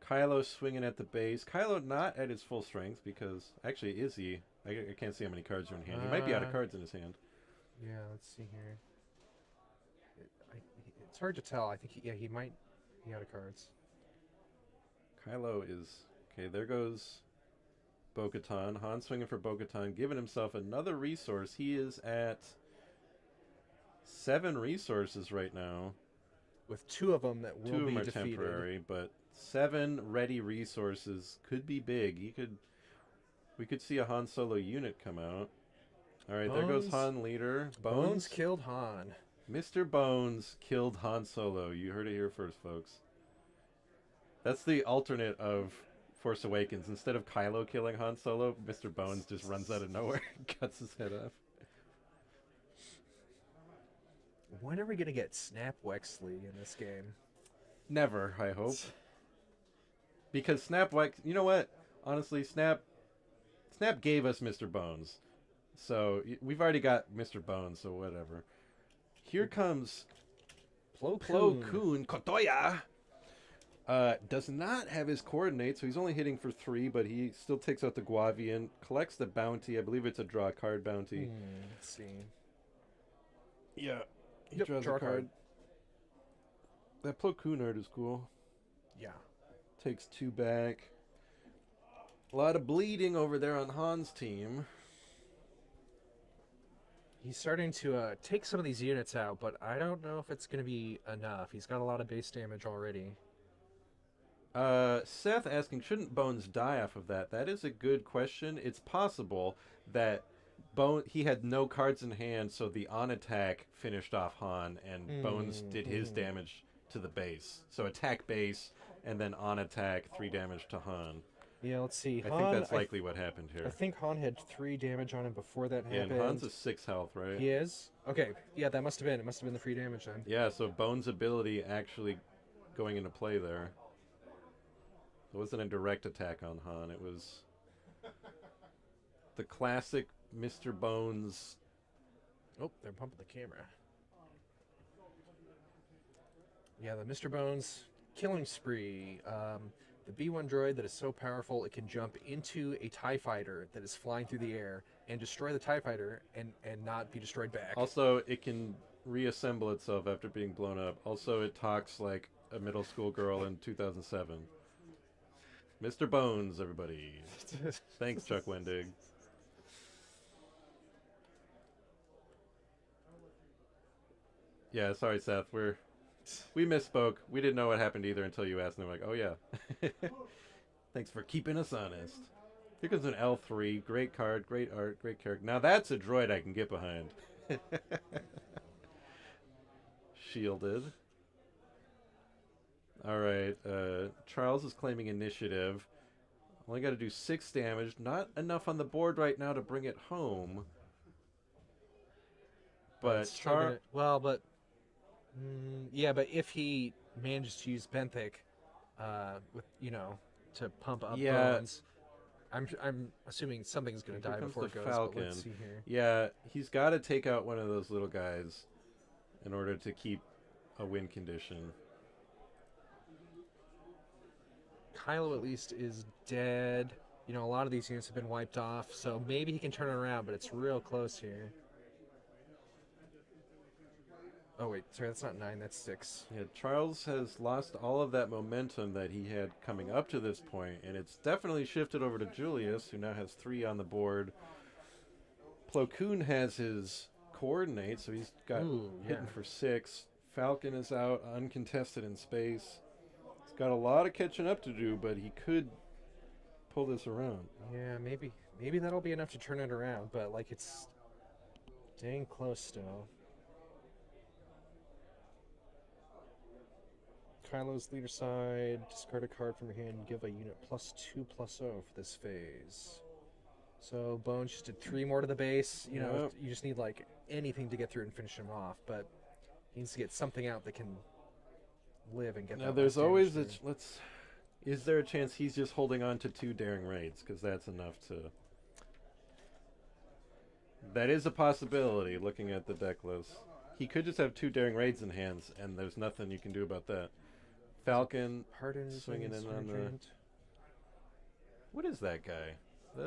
Speaker 1: Kylo swinging at the base. Kylo not at his full strength because... Actually, is he? I can't see how many cards are in hand. He might be out of cards in his hand.
Speaker 2: Yeah, let's see here. It's hard to tell. I think he might be out of cards.
Speaker 1: Kylo is... Okay, there goes Bo-Katan. Han swinging for Bo-Katan, giving himself another resource. He is at 7 resources right now.
Speaker 2: With 2 of them that will
Speaker 1: 2 of
Speaker 2: be
Speaker 1: them are
Speaker 2: defeated.
Speaker 1: temporary, but 7 ready resources could be big. We could see a Han Solo unit come out. All right, there goes
Speaker 2: Bones-
Speaker 1: Han leader.
Speaker 2: Bones killed Han.
Speaker 1: Mr. Bones killed Han Solo. You heard it here first, folks. That's the alternate of Force Awakens. Instead of Kylo killing Han Solo, Mr. Bones just runs out of nowhere and cuts his head off.
Speaker 2: When are we going to get Snap Wexley in this game?
Speaker 1: Never, I hope. Because you know what? Honestly, Snap gave us Mr. Bones. So we've already got Mr. Bones, so whatever. Here comes
Speaker 2: Plo
Speaker 1: Koon Kotoya. Does not have his coordinates, so he's only hitting for 3, but he still takes out the Guavian, collects the bounty. I believe it's a draw card bounty.
Speaker 2: Let's see.
Speaker 1: Yeah, he
Speaker 2: Yep,
Speaker 1: draws
Speaker 2: draw
Speaker 1: a
Speaker 2: a card.
Speaker 1: card. That Plo Koon art is cool.
Speaker 2: Yeah.
Speaker 1: Takes 2 back. A lot of bleeding over there on Han's team.
Speaker 2: He's starting to take some of these units out, but I don't know if it's going to be enough. He's got a lot of base damage already.
Speaker 1: Seth asking, shouldn't Bones die off of that? That is a good question. It's possible that he had no cards in hand, so the on attack finished off Han, and Bones did his damage to the base. So attack base, and then on attack 3 damage to Han.
Speaker 2: Yeah, let's see.
Speaker 1: I think that's likely what happened here.
Speaker 2: I think Han had 3 damage on him before that
Speaker 1: Yeah,
Speaker 2: happened.
Speaker 1: and Han's a 6 health, right?
Speaker 2: He is? Okay, yeah, that must have been. It must have been the 3 damage then.
Speaker 1: Yeah, so Bones' ability actually going into play there. It wasn't a direct attack on Han. It was the classic Mr. Bones.
Speaker 2: Oh, they're pumping the camera. Yeah, the Mr. Bones killing spree. The B1 droid that is so powerful it can jump into a TIE fighter that is flying through the air and destroy the TIE fighter and not be destroyed back.
Speaker 1: Also, it can reassemble itself after being blown up. Also, it talks like a middle school girl in 2007. Mr. Bones, everybody. Thanks, Chuck Wendig. Yeah, sorry, Seth. We misspoke. We didn't know what happened either until you asked, and they're like, oh, yeah. Thanks for keeping us honest. Here comes an L3. Great card, great art, great character. Now that's a droid I can get behind. Shielded. All right. Charles is claiming initiative. Only got to do 6 damage. Not enough on the board right now to bring it home. But
Speaker 2: yeah, but if he manages to use Benthic, with to pump up Bones, I'm assuming something's going to die before it goes.
Speaker 1: Falcon.
Speaker 2: But let's see here.
Speaker 1: Yeah, he's got to take out one of those little guys in order to keep a win condition.
Speaker 2: Kylo at least is dead. A lot of these units have been wiped off, so maybe he can turn it around, but it's real close here. Oh wait, sorry, that's not 9, that's 6.
Speaker 1: Yeah, Charles has lost all of that momentum that he had coming up to this point, and it's definitely shifted over to Julius, who now has 3 on the board. Plo Koon has his coordinate, so he's got hitting for 6. Falcon is out, uncontested in space. He's got a lot of catching up to do, but he could pull this around.
Speaker 2: Yeah, maybe that'll be enough to turn it around, but it's dang close still. Kylo's leader side, discard a card from your hand, give a unit +2/+0 for this phase. So Bones just did 3 more to the base. You just need anything to get through and finish him off, but he needs to get something out that can live and get.
Speaker 1: Now there's always is there a chance he's just holding on to 2 daring raids, because that's enough to. That is a possibility. Looking at the deck list, he could just have 2 daring raids in hands, and there's nothing you can do about that. Falcon swinging in on the. What is that guy? I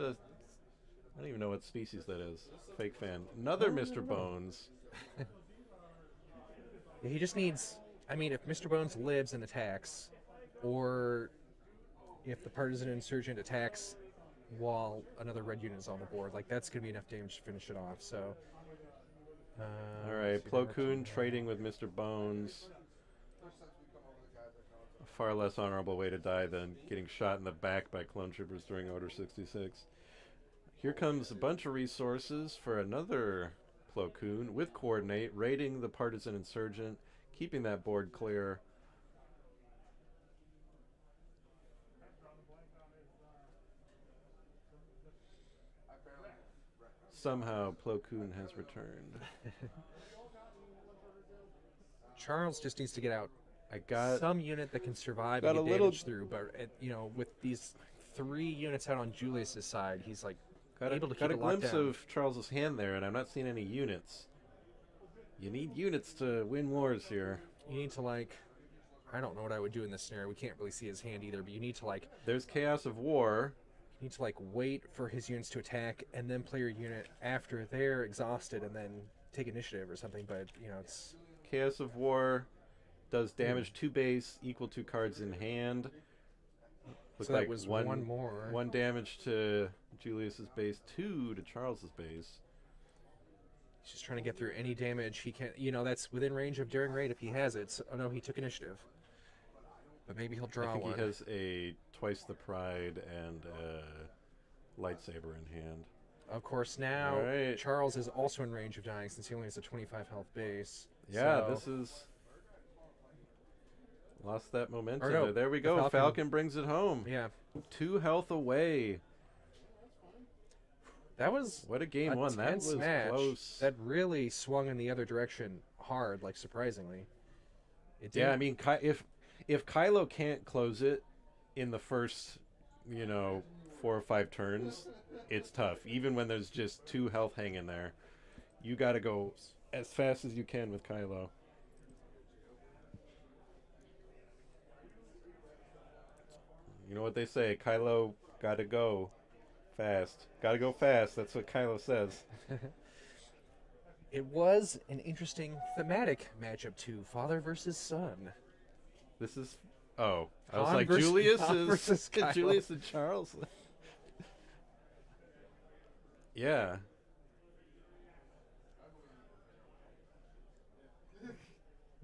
Speaker 1: don't even know what species that is. Fake fan. Another Mr. Bones.
Speaker 2: Yeah, he just needs. I mean, if Mr. Bones lives and attacks, or if the partisan insurgent attacks while another red unit is on the board, that's going to be enough damage to finish it off. So.
Speaker 1: All right, Plo Koon trading with Mr. Bones. A far less honorable way to die than getting shot in the back by clone troopers during Order 66. Here comes a bunch of resources for another Plo Koon with coordinate, raiding the partisan insurgent, keeping that board clear. Somehow Plo Koon has returned.
Speaker 2: Charles just needs to get out.
Speaker 1: I got
Speaker 2: some unit that can survive and get damage through, but with these 3 units out on Julius's side, he's able to keep
Speaker 1: got a
Speaker 2: it locked
Speaker 1: glimpse
Speaker 2: down.
Speaker 1: of Charles's hand there, and I'm not seeing any units. You need units to win wars here.
Speaker 2: You need to I don't know what I would do in this scenario. We can't really see his hand either, but you need to
Speaker 1: There's Chaos of War.
Speaker 2: You need to wait for his units to attack, and then play your unit after they're exhausted, and then take initiative or something. But it's
Speaker 1: Chaos of War does damage to base equal to cards in hand. Looks
Speaker 2: so that was one more.
Speaker 1: 1 damage to Julius's base, 2 to Charles's base.
Speaker 2: He's just trying to get through any damage he can. That's within range of daring raid if he has it. So, oh no, he took initiative. But maybe he'll draw one.
Speaker 1: I think he has a Twice the Pride and a lightsaber in hand.
Speaker 2: Of course, now Charles is also in range of dying since he only has a 25 health base.
Speaker 1: Yeah,
Speaker 2: so.
Speaker 1: This is. Lost that momentum.
Speaker 2: Or no,
Speaker 1: there we go. Falcon brings it home.
Speaker 2: Yeah.
Speaker 1: 2 health away.
Speaker 2: That was
Speaker 1: what a game one. That was
Speaker 2: match.
Speaker 1: Close.
Speaker 2: That really swung in the other direction hard, surprisingly.
Speaker 1: It did. Yeah, I mean, if Kylo can't close it in the first, 4 or 5 turns, it's tough. Even when there's just 2 health hanging there, you got to go as fast as you can with Kylo. You know what they say, Kylo gotta go fast. Gotta go fast, that's what Kylo says.
Speaker 2: It was an interesting thematic matchup too, father versus son.
Speaker 1: This is... Oh, I was
Speaker 2: Han
Speaker 1: like,
Speaker 2: versus-
Speaker 1: Julius
Speaker 2: Han
Speaker 1: is...
Speaker 2: versus Kylo.
Speaker 1: Julius and Charles? Yeah.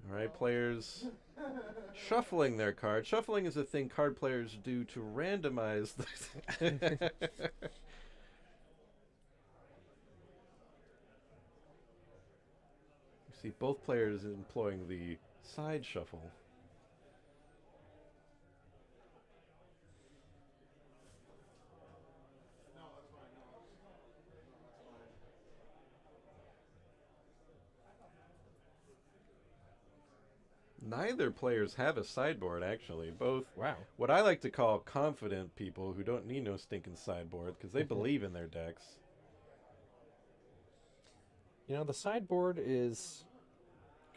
Speaker 1: Alright, players shuffling their cards. Shuffling is a thing card players do to randomize the... You see both players employing the side shuffle. Neither players have a sideboard, actually. Both
Speaker 2: Wow.
Speaker 1: what I like to call confident people who don't need no stinking sideboard because they believe in their decks.
Speaker 2: You know, the sideboard is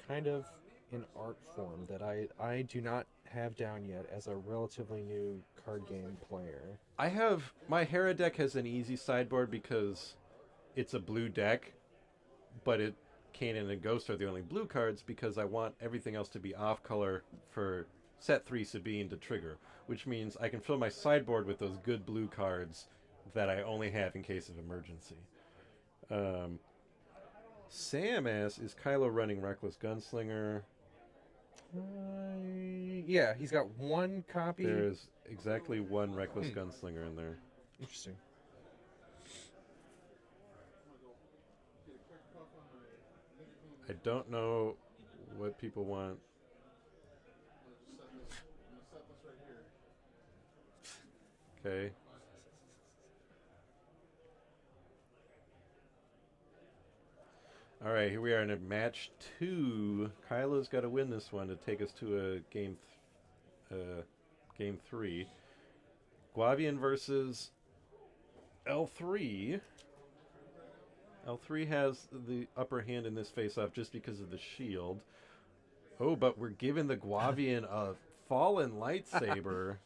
Speaker 2: kind of an art form that I do not have down yet as a relatively new card game player.
Speaker 1: I have... My Hera deck has an easy sideboard because it's a blue deck, but Kanan and Ghost are the only blue cards because I want everything else to be off color for set 3 Sabine to trigger, which means I can fill my sideboard with those good blue cards that I only have in case of emergency. Sam asks, is Kylo running Reckless Gunslinger?
Speaker 2: Yeah, he's got one copy.
Speaker 1: There's exactly one Reckless Gunslinger in there.
Speaker 2: Interesting.
Speaker 1: I don't know what people want. Okay. All right, here we are in a match 2. Kylo's got to win this one to take us to a game 3. Guavian versus L3. L3 has the upper hand in this face-off just because of the shield. Oh, but we're giving the Guavian a fallen lightsaber.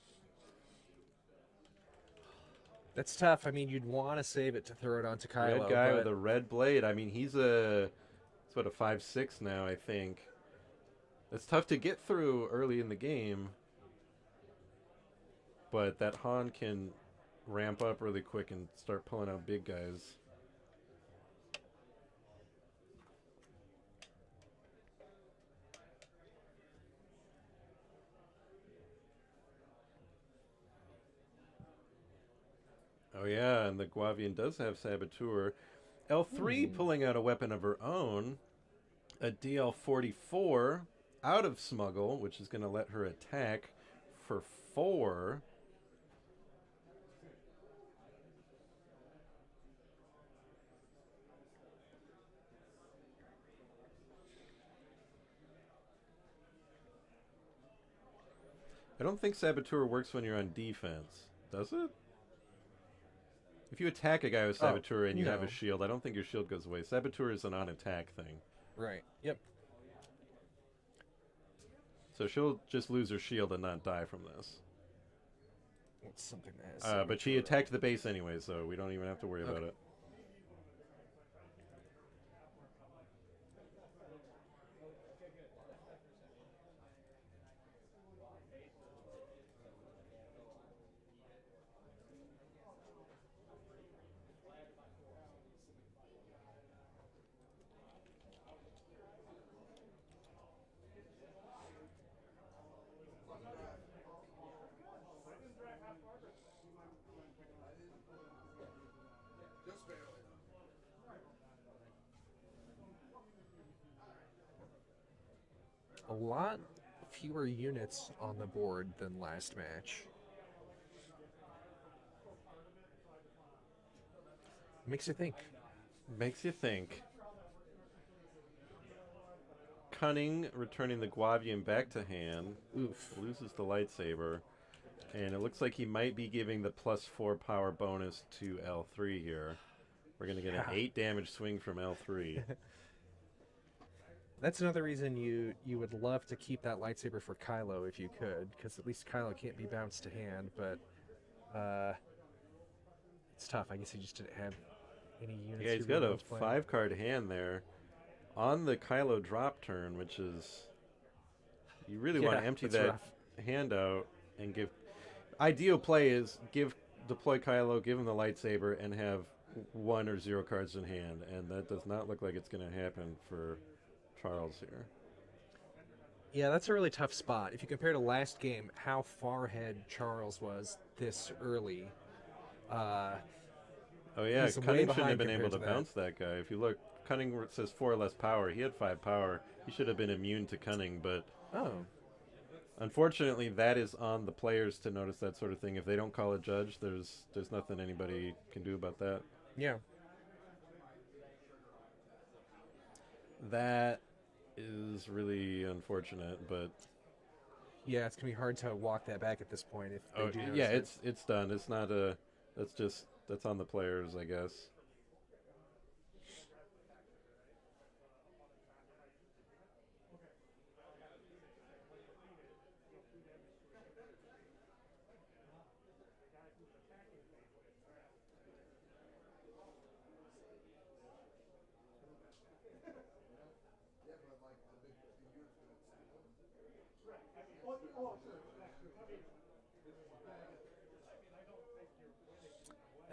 Speaker 2: That's tough. I mean, you'd want to save it to throw it onto Kylo.
Speaker 1: Red guy
Speaker 2: but
Speaker 1: with a red blade. I mean, he's a... It's what, a 5/6 now, I think. It's tough to get through early in the game. But that Han can ramp up really quick and start pulling out big guys. Oh yeah, and the Guavian does have Saboteur. L3 pulling out a weapon of her own. A DL44 out of Smuggle, which is going to let her attack for 4. I don't think Saboteur works when you're on defense. Does it? If you attack a guy with Saboteur and you have a shield, I don't think your shield goes away. Saboteur is an on-attack thing.
Speaker 2: Right. Yep.
Speaker 1: So she'll just lose her shield and not die from this.
Speaker 2: It's something that has
Speaker 1: But she attacked the base anyway, so we don't even have to worry about it.
Speaker 5: Just barely.
Speaker 2: a lot fewer units on the board than last match. Makes you think.
Speaker 1: Makes you think. Cunning returning the Guavian back to hand.
Speaker 2: Oof.
Speaker 1: Loses the lightsaber. And it looks like he might be giving the +4 power bonus to L3 here. We're going to get an 8 damage swing from L3.
Speaker 2: That's another reason you would love to keep that lightsaber for Kylo if you could, because at least Kylo can't be bounced to hand. But it's tough. I guess he just didn't have any units.
Speaker 1: Yeah, he's
Speaker 2: to be
Speaker 1: got
Speaker 2: able
Speaker 1: a
Speaker 2: to play.
Speaker 1: 5-card hand there on the Kylo drop turn, which is you really want
Speaker 2: Yeah,
Speaker 1: to empty
Speaker 2: that's
Speaker 1: that
Speaker 2: rough.
Speaker 1: hand out and give. Ideal play is deploy Kylo, give him the lightsaber, and have 1 or 0 cards in hand, and that does not look like it's going to happen for Charles here.
Speaker 2: Yeah, that's a really tough spot. If you compare to last game, how far ahead Charles was this early.
Speaker 1: Oh yeah,
Speaker 2: He's way
Speaker 1: Cunning shouldn't have
Speaker 2: behind
Speaker 1: been able to
Speaker 2: compared to that.
Speaker 1: bounce that guy. If you look, Cunning says 4 less power. He had 5 power. He should have been immune to Cunning, but
Speaker 2: Oh,
Speaker 1: unfortunately, that is on the players to notice that sort of thing. If they don't call a judge, there's nothing anybody can do about that.
Speaker 2: yeah.
Speaker 1: That is really unfortunate, but
Speaker 2: Yeah, it's going to be hard to walk that back at this point if they do notice
Speaker 1: yeah,
Speaker 2: it.
Speaker 1: it's done. It's not that's on the players, I guess.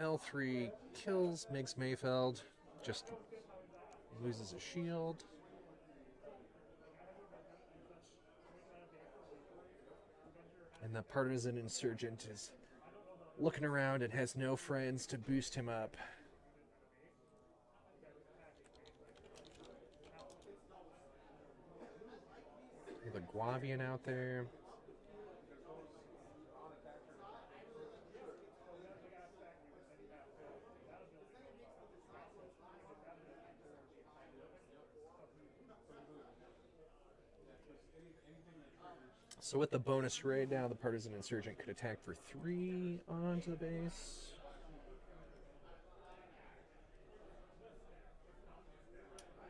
Speaker 2: L3 kills Migs Mayfeld, just loses a shield. And the partisan insurgent is looking around and has no friends to boost him up. The Guavian out there. So with the bonus raid now, the partisan insurgent could attack for 3 onto the base.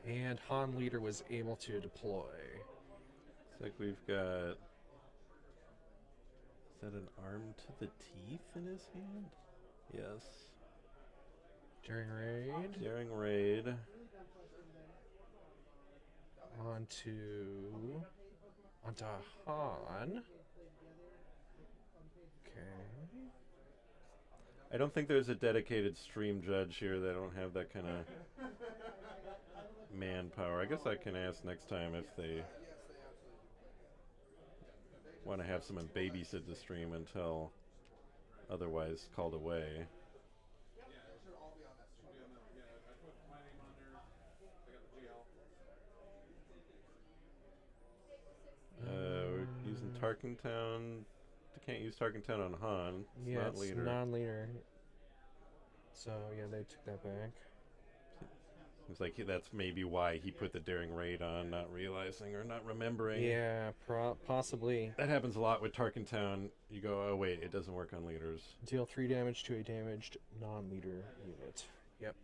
Speaker 2: And Han Leader was able to deploy.
Speaker 1: Looks like we've got. Is that an arm to the teeth in his hand? Yes.
Speaker 2: During raid.
Speaker 1: During raid.
Speaker 2: Onto Han. Okay.
Speaker 1: I don't think there's a dedicated stream judge here. They don't have that kind of manpower. I guess I can ask next time if they want to have someone babysit the stream until otherwise called away. We're using Tarkentown. Can't use Tarkentown on Han. It's
Speaker 2: Yeah,
Speaker 1: not
Speaker 2: it's
Speaker 1: leader.
Speaker 2: non-leader. So yeah, they took that back.
Speaker 1: Seems like that's maybe why he put the daring raid on, not realizing or not remembering.
Speaker 2: Yeah, possibly.
Speaker 1: That happens a lot with Tarkentown. You go, oh wait, it doesn't work on leaders.
Speaker 2: Deal 3 damage to a damaged non-leader unit. Yep.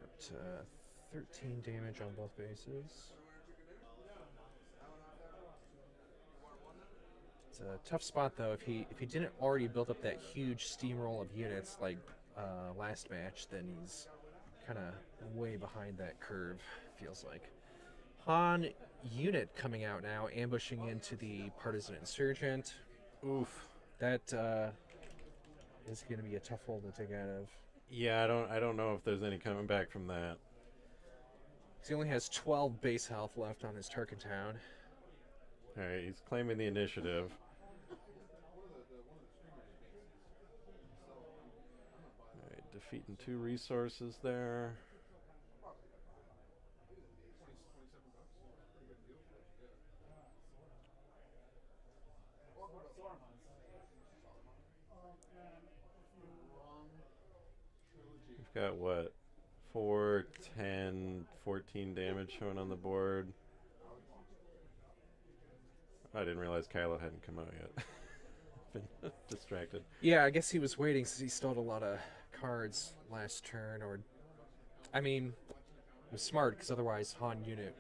Speaker 2: Up to 13 damage on both bases. It's a tough spot though. If he didn't already build up that huge steamroll of units like last match, then he's kind of way behind that curve. Feels like. Han unit coming out now, ambushing into the partisan insurgent.
Speaker 1: Oof.
Speaker 2: That is going to be a tough hole to take out of.
Speaker 1: Yeah, I don't know if there's any coming back from that.
Speaker 2: He only has 12 base health left on his Tarkentown.
Speaker 1: All right, he's claiming the initiative. All right, defeating 2 resources there. We've got what? 4, 10, 14 damage showing on the board. I didn't realize Kylo hadn't come out yet. Been distracted.
Speaker 2: Yeah, I guess he was waiting since he stole a lot of cards last turn. Or, I mean, It was smart because otherwise Han unit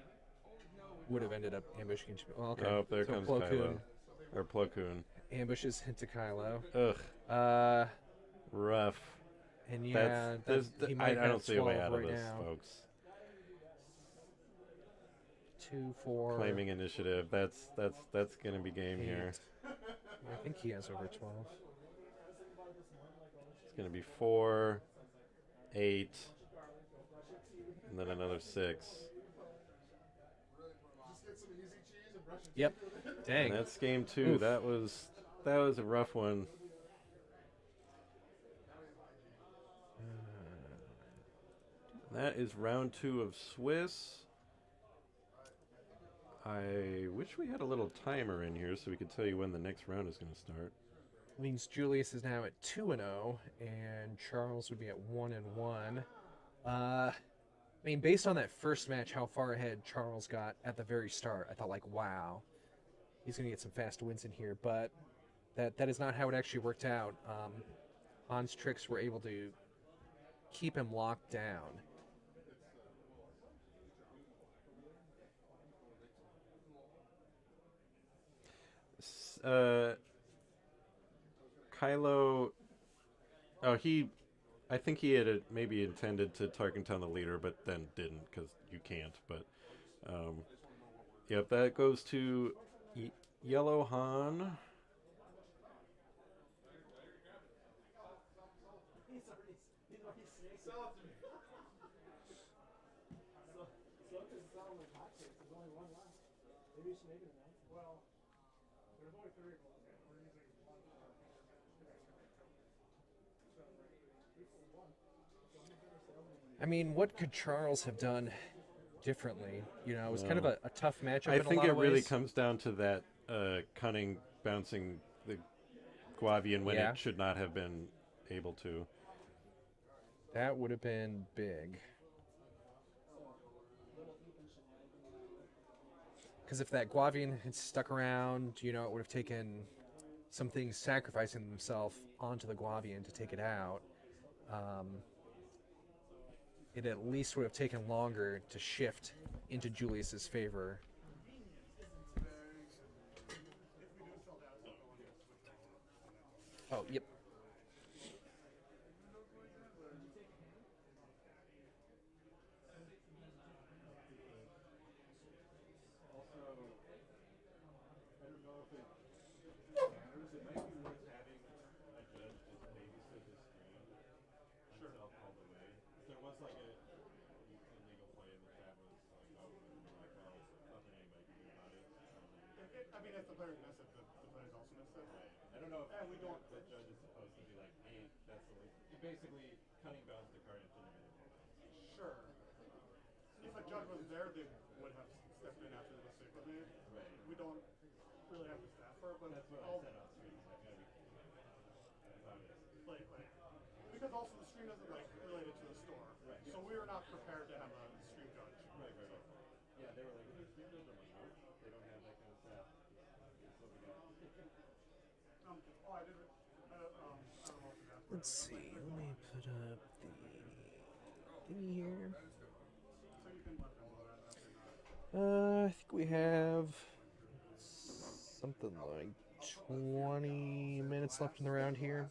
Speaker 2: would have ended up ambushing. Well, okay.
Speaker 1: Oh, there
Speaker 2: So
Speaker 1: comes
Speaker 2: Plo
Speaker 1: Kylo.
Speaker 2: Koon
Speaker 1: Or Plo Koon.
Speaker 2: ambushes into Kylo.
Speaker 1: Ugh, rough.
Speaker 2: And yeah, he
Speaker 1: I
Speaker 2: might have
Speaker 1: don't see a way
Speaker 2: 12
Speaker 1: out of
Speaker 2: right
Speaker 1: this,
Speaker 2: now.
Speaker 1: folks.
Speaker 2: 2, 4.
Speaker 1: Claiming initiative. That's gonna be game here.
Speaker 2: 8. I think he has over 12.
Speaker 1: It's gonna be 4, 8, and then another 6.
Speaker 2: Yep. Dang.
Speaker 1: And that's game 2.
Speaker 2: Oof.
Speaker 1: That was a rough one. That is round 2 of Swiss. I wish we had a little timer in here so we could tell you when the next round is going to start.
Speaker 2: Means Julius is now at 2-0, and Charles would be at 1-1. I mean, based on that first match, how far ahead Charles got at the very start, I thought, like, wow, he's going to get some fast wins in here. But that is not how it actually worked out. Han's tricks were able to keep him locked down.
Speaker 1: Kylo, I think he had maybe intended to target down the leader, but then didn't because you can't. But, yep, that goes to Yellow Han.
Speaker 2: I mean, what could Charles have done differently? You know, it was kind of a tough matchup.
Speaker 1: I
Speaker 2: in a
Speaker 1: think
Speaker 2: lot
Speaker 1: it
Speaker 2: of
Speaker 1: really
Speaker 2: ways.
Speaker 1: comes down to that cunning bouncing the Guavian when
Speaker 2: Yeah.
Speaker 1: it should not have been able to.
Speaker 2: That would have been big. Because if that Guavian had stuck around, you know, it would have taken some things sacrificing themselves onto the Guavian to take it out. It at least would have taken longer to shift into Julius's favor. Oh, yep.
Speaker 4: I mean, if the player missed it, the players also missed it.
Speaker 1: I don't know if
Speaker 4: And we don't.
Speaker 1: the judge is supposed to be like, hey, that's the least. You basically cunning bounce the card and shouldn't have been able to.
Speaker 4: Sure. If a judge was there, they would have stepped in after the mistake was made.
Speaker 1: Right.
Speaker 4: We don't really have the staff for it, but
Speaker 1: That's what I said on screen. It's like, gotta be that's obvious.
Speaker 4: like because also the stream isn't like related to the store,
Speaker 1: Right.
Speaker 4: so we were not prepared to have a stream judge.
Speaker 1: Right. Yeah, they were like, "Who's stream does?" I'm like, "Nope, they don't have that kind of staff." That's what we got.
Speaker 4: I didn't. I don't know if you asked.
Speaker 2: Let's see. Let me put up the thingy here.
Speaker 4: So you can let them know that if you're not.
Speaker 2: I think we have something like 20 minutes left in the round here.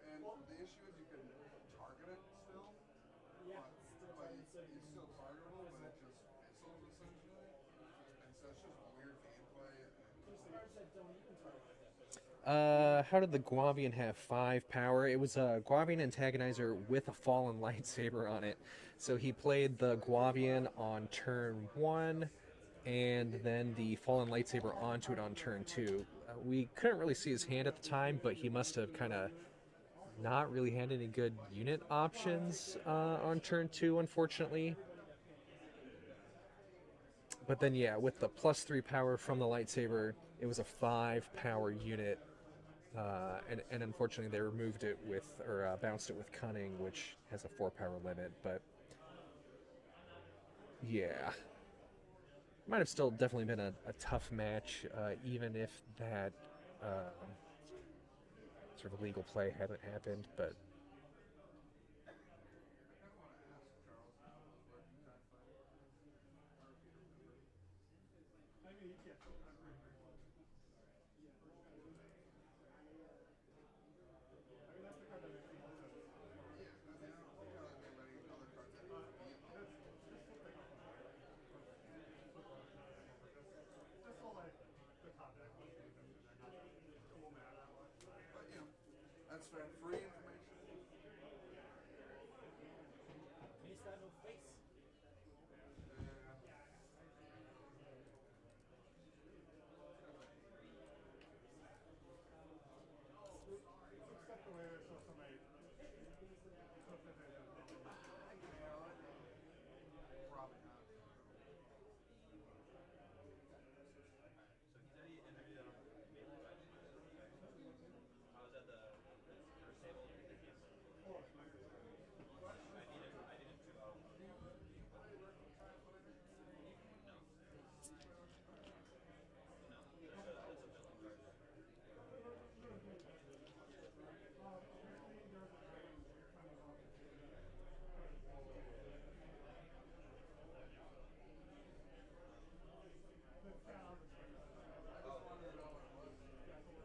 Speaker 5: And the issue is you can target it still, but it's still targetable, but it just missiles essentially. And so it's just weird gameplay.
Speaker 2: How did the Guavian have 5 power? It was a Guavian antagonizer with a fallen lightsaber on it. So he played the Guavian on turn 1, and then the fallen lightsaber onto it on turn 2. We couldn't really see his hand at the time, but he must have kind of not really had any good unit options on turn 2, unfortunately. But then, yeah, with the +3 power from the lightsaber, it was a 5 power unit. And unfortunately, they removed it with, or bounced it with Cunning, which has a 4 power limit. But yeah, might have still definitely been a tough match, even if that sort of illegal play hadn't happened. But
Speaker 4: I mean, yes, I'm pretty sure. I mean, that's the card that makes the most sense.
Speaker 5: Yeah, I mean, I don't see how that many other cards that even be in the
Speaker 4: Just,
Speaker 5: list.
Speaker 4: just flip the cup over. Just flip the deck over. Just so like the top deck was the exception deck, not that it won't matter that much.
Speaker 5: But, you know, that's fair. Free information.
Speaker 6: He's got no face.
Speaker 5: Yeah.
Speaker 4: Some stuff the way there so somebody took the thing and probably
Speaker 5: Probably not.
Speaker 4: apparently there was a time when your time was on the sound is like
Speaker 5: I just wanted to know what it was.
Speaker 4: yeah, so we're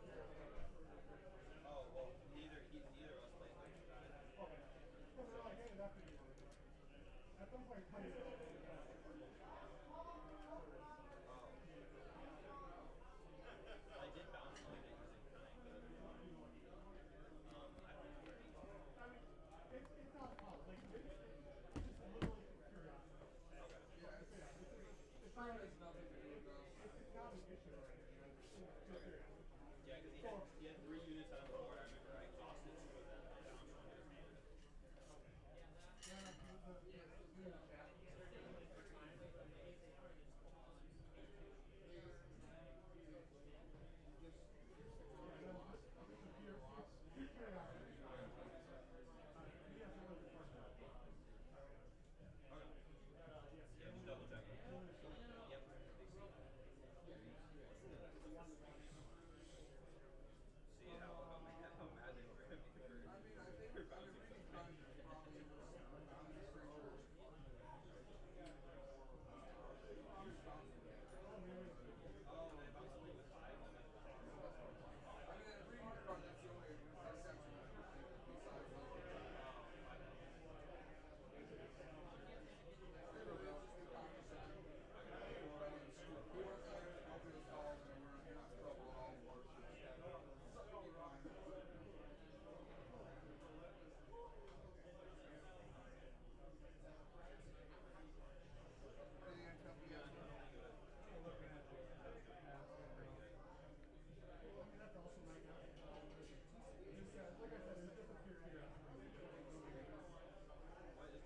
Speaker 4: here. Okay. Because they're like, hey, that's what you want to do. At some point, Tony was like, I mean, it's not a problem. Like, it's just literally curiosity.
Speaker 5: Yeah,
Speaker 4: So, yeah, it's
Speaker 5: free
Speaker 4: not,
Speaker 5: has nothing to do with us.
Speaker 4: it's not an issue or anything. It's just curiosity. So, yeah, the chat yeah, no, just a pure curiosity. He has one of the cards that Tyler has. Yes, Lunar Shield.
Speaker 5: I mean, I think reading Cunning is probably just bounty strangers. Use bounty again.
Speaker 4: Oh, really?
Speaker 5: I mean, if reading your card, that's the only exception to it, besides like literally, it's just be cognizant if you're running scoop four things, nobody was called, and you're not in trouble at all for it. Just something to keep in mind. Anything on company yet, sir?
Speaker 4: Still looking at mask and everything else. I mean, that's awesome right now. Just, like I said, it's just a pure curiosity. I have played it.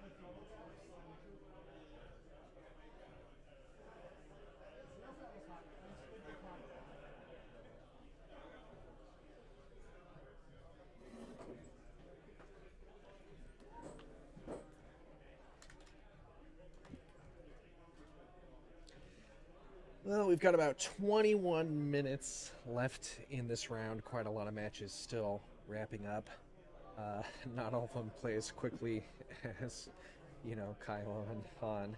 Speaker 4: It's double box on YouTube. We also have a pocket. I split the pocket.
Speaker 2: well, we've got about 21 minutes left in this round. Quite a lot of matches still wrapping up. Not all of them play as quickly as, Kylo and Han.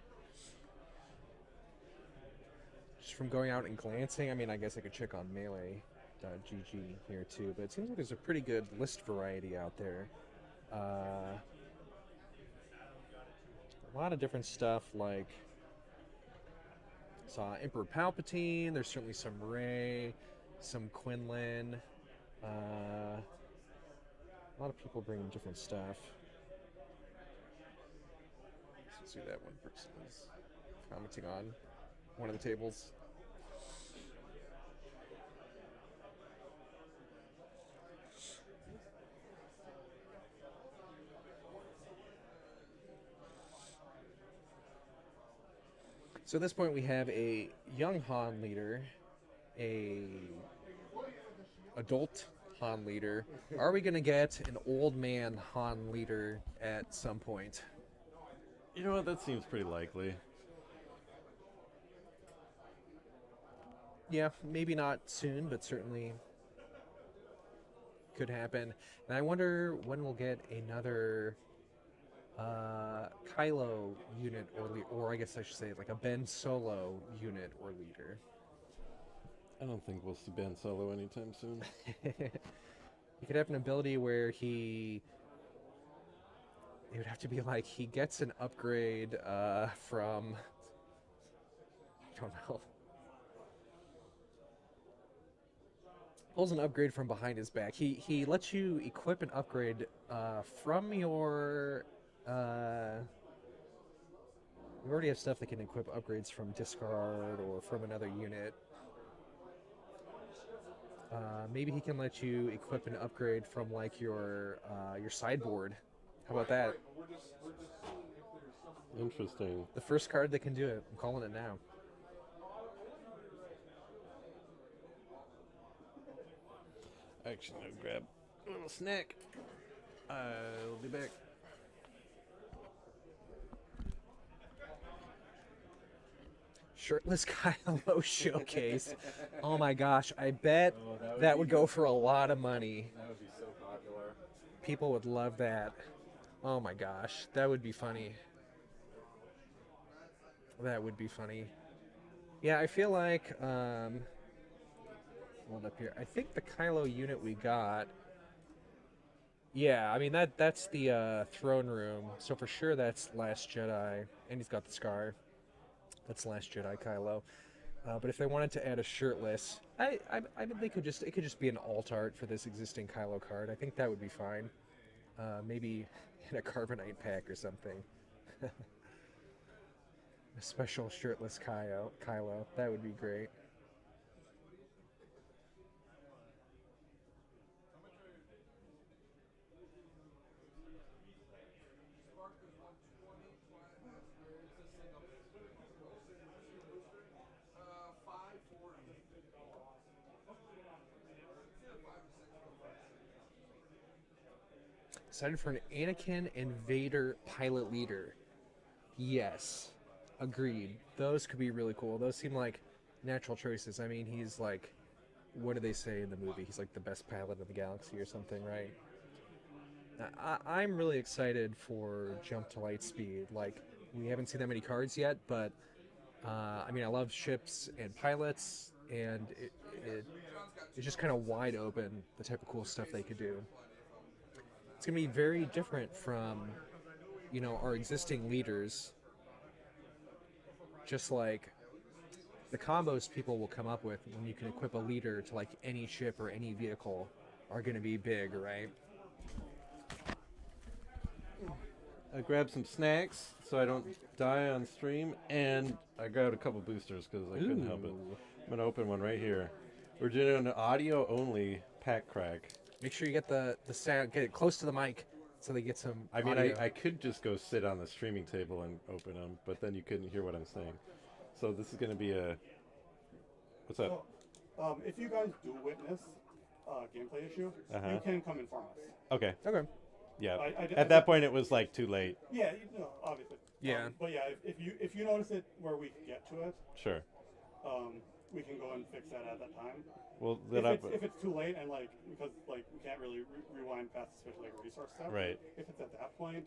Speaker 2: Just from going out and glancing, I mean, I guess I could check on Melee.gg here too, but it seems like there's a pretty good list variety out there. A lot of different stuff, like saw Emperor Palpatine. There's certainly some Rey, some Quinlan. A lot of people bringing different stuff. Let's see, that one person is commenting on one of the tables. So at this point, we have a young Han leader, a adult Han leader. Are we gonna get an old man Han leader at some point?
Speaker 1: You know what? That seems pretty likely.
Speaker 2: Yeah, maybe not soon, but certainly could happen. And I wonder when we'll get another Kylo unit or I guess I should say like a Ben Solo unit or leader.
Speaker 1: I don't think we'll see Ben Solo anytime soon.
Speaker 2: He could have an ability where it would have to be like he gets an upgrade from, I don't know. Pulls an upgrade from behind his back. He lets you equip an upgrade from your. You already have stuff that can equip upgrades from discard or from another unit. Maybe he can let you equip an upgrade from like your sideboard. How about that?
Speaker 1: Interesting.
Speaker 2: The first card that can do it. I'm calling it now.
Speaker 1: Actually, I'll grab a little snack. I'll be back.
Speaker 2: Shirtless Kylo showcase. Oh my gosh, I bet that would go for a lot of money.
Speaker 1: That would be so popular.
Speaker 2: People would love that. Oh my gosh, that would be funny. That would be funny. Yeah, I feel like hold up here. I think the Kylo unit we got. Yeah, I mean that's the throne room. So for sure that's Last Jedi, and he's got the scar. That's Last Jedi Kylo. But if they wanted to add a shirtless, I mean it could just be an alt art for this existing Kylo card. I think that would be fine. Maybe in a carbonite pack or something. A special shirtless Kylo. That would be great. Excited for an Anakin and Vader pilot leader. Yes. Agreed. Those could be really cool. Those seem like natural choices. I mean, he's like, what do they say in the movie? He's like the best pilot in the galaxy or something, right? I'm really excited for Jump to Light Speed. Like, we haven't seen that many cards yet, but I mean, I love ships and pilots, and it's just kind of wide open, the type of cool stuff they could do. It's going to be very different from, you know, our existing leaders. Just like the combos people will come up with when you can equip a leader to like any ship or any vehicle are going to be big, right?
Speaker 1: I grabbed some snacks so I don't die on stream, and I grabbed a couple boosters because I couldn't help it. I'm going to open one right here. We're doing an audio-only pack crack.
Speaker 2: Make sure you get the sound, get it close to the mic so they get some
Speaker 1: I mean,
Speaker 2: audio.
Speaker 1: I could just go sit on the streaming table and open them, but then you couldn't hear what I'm saying. So this is going to be a... What's up?
Speaker 4: So, if you guys do witness a gameplay issue,
Speaker 1: Uh-huh.
Speaker 4: you can come inform us.
Speaker 1: Okay.
Speaker 2: Okay.
Speaker 1: Yeah.
Speaker 4: I
Speaker 1: At that point, it was like too late.
Speaker 4: Yeah, obviously.
Speaker 2: Yeah.
Speaker 4: But yeah, if you notice it where we get to it,
Speaker 1: Sure.
Speaker 4: we can go and fix that at that time.
Speaker 1: Well,
Speaker 4: If it's too late and like because like we can't really rewind past especially like resource stuff.
Speaker 1: Right.
Speaker 4: If it's at that point,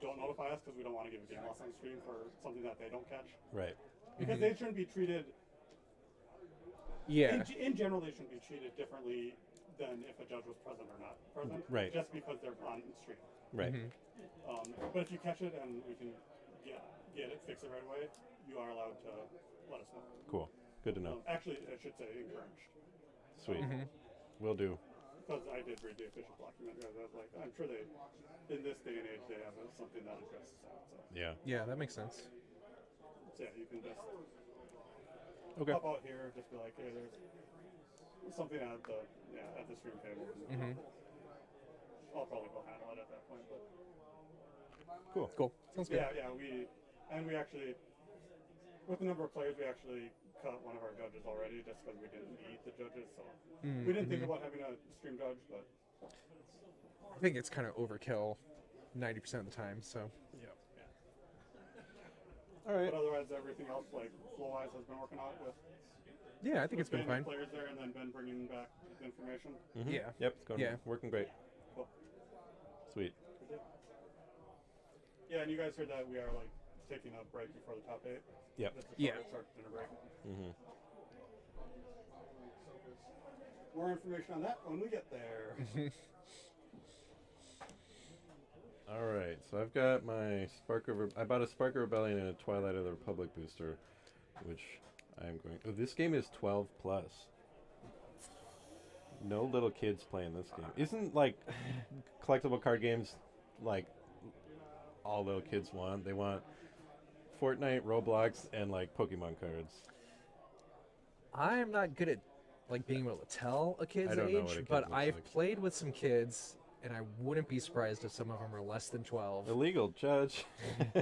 Speaker 4: don't notify us because we don't want to give a game loss on stream for something that they don't catch.
Speaker 1: Right.
Speaker 4: Because they shouldn't be treated.
Speaker 2: Yeah.
Speaker 4: In general, they shouldn't be treated differently than if a judge was present or not present.
Speaker 1: Right.
Speaker 4: Just because they're on stream.
Speaker 1: Right.
Speaker 4: But if you catch it and we can get it, fix it right away, you are allowed to let us know.
Speaker 1: Cool. Good to know.
Speaker 4: Actually, I should say encouraged.
Speaker 1: Sweet. will do.
Speaker 4: Because I did read the official document, I was like, I'm sure they, in this day and age, they have something that addresses that. So,
Speaker 1: Yeah.
Speaker 2: Yeah, that makes sense.
Speaker 4: so yeah, you can just
Speaker 1: Okay.
Speaker 4: pop out here, just be like, hey, there's something at the stream table. And I'll probably go handle it at that point. But
Speaker 1: Cool.
Speaker 2: Cool. Sounds good.
Speaker 4: yeah, we actually, with the number of players, we actually cut one of our judges already, just because we didn't need the judges. So we didn't think about having a stream judge, but
Speaker 2: I think it's kind of overkill 90% of the time, so.
Speaker 1: All right.
Speaker 4: but otherwise everything else, like flow-wise, has been working out with.
Speaker 2: Yeah, I think it's been
Speaker 4: getting
Speaker 2: fine.
Speaker 4: the players there and then been bringing back the information.
Speaker 1: Mhm.
Speaker 2: Yeah.
Speaker 1: Yep. It's going.
Speaker 2: Yeah.
Speaker 1: Working great.
Speaker 4: Cool.
Speaker 1: Sweet.
Speaker 4: Yeah, and you guys heard that we are like taking a break before the top 8.
Speaker 1: Yep.
Speaker 4: Just to
Speaker 2: Yeah.
Speaker 4: start dinner break.
Speaker 1: Mhm.
Speaker 4: More information on that when we get there.
Speaker 1: All right, so I've got my I bought a Spark of Rebellion and a Twilight of the Republic booster, which I'm going. Oh, this game is 12 plus. No little kids playing this game. Isn't like collectible card games like all little kids want? They want Fortnite, Roblox, and like Pokemon cards.
Speaker 2: I'm not good at like being able to tell a kid's
Speaker 1: I don't know what a
Speaker 2: age,
Speaker 1: kid
Speaker 2: but
Speaker 1: looks
Speaker 2: I've
Speaker 1: like.
Speaker 2: played with some kids, and I wouldn't be surprised if some of them are less than 12.
Speaker 1: Illegal, judge. I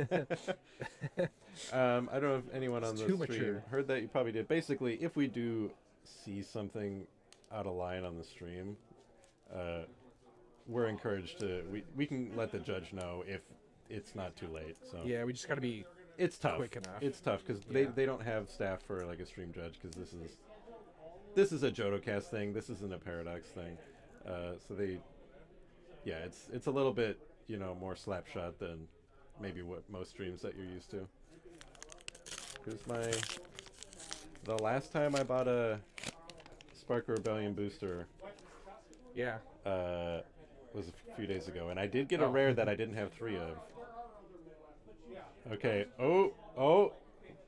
Speaker 1: don't know if anyone on
Speaker 2: It's
Speaker 1: the
Speaker 2: too
Speaker 1: stream
Speaker 2: mature.
Speaker 1: heard that. You probably did. Basically, if we do see something out of line on the stream, we're encouraged to. We can let the judge know if it's not too late. So
Speaker 2: Yeah, we just got to be.
Speaker 1: it's tough.
Speaker 2: quick enough.
Speaker 1: It's tough because
Speaker 2: Yeah.
Speaker 1: they don't have staff for like a stream judge because this is a JodoCast thing. This isn't a Paradox thing. So they. Yeah, it's a little bit, more slapshot than maybe what most streams that you're used to. Here's the last time I bought a Spark Rebellion booster
Speaker 2: Yeah.
Speaker 1: was a few days ago, and I did get a rare that I didn't have 3 of. Okay. Oh,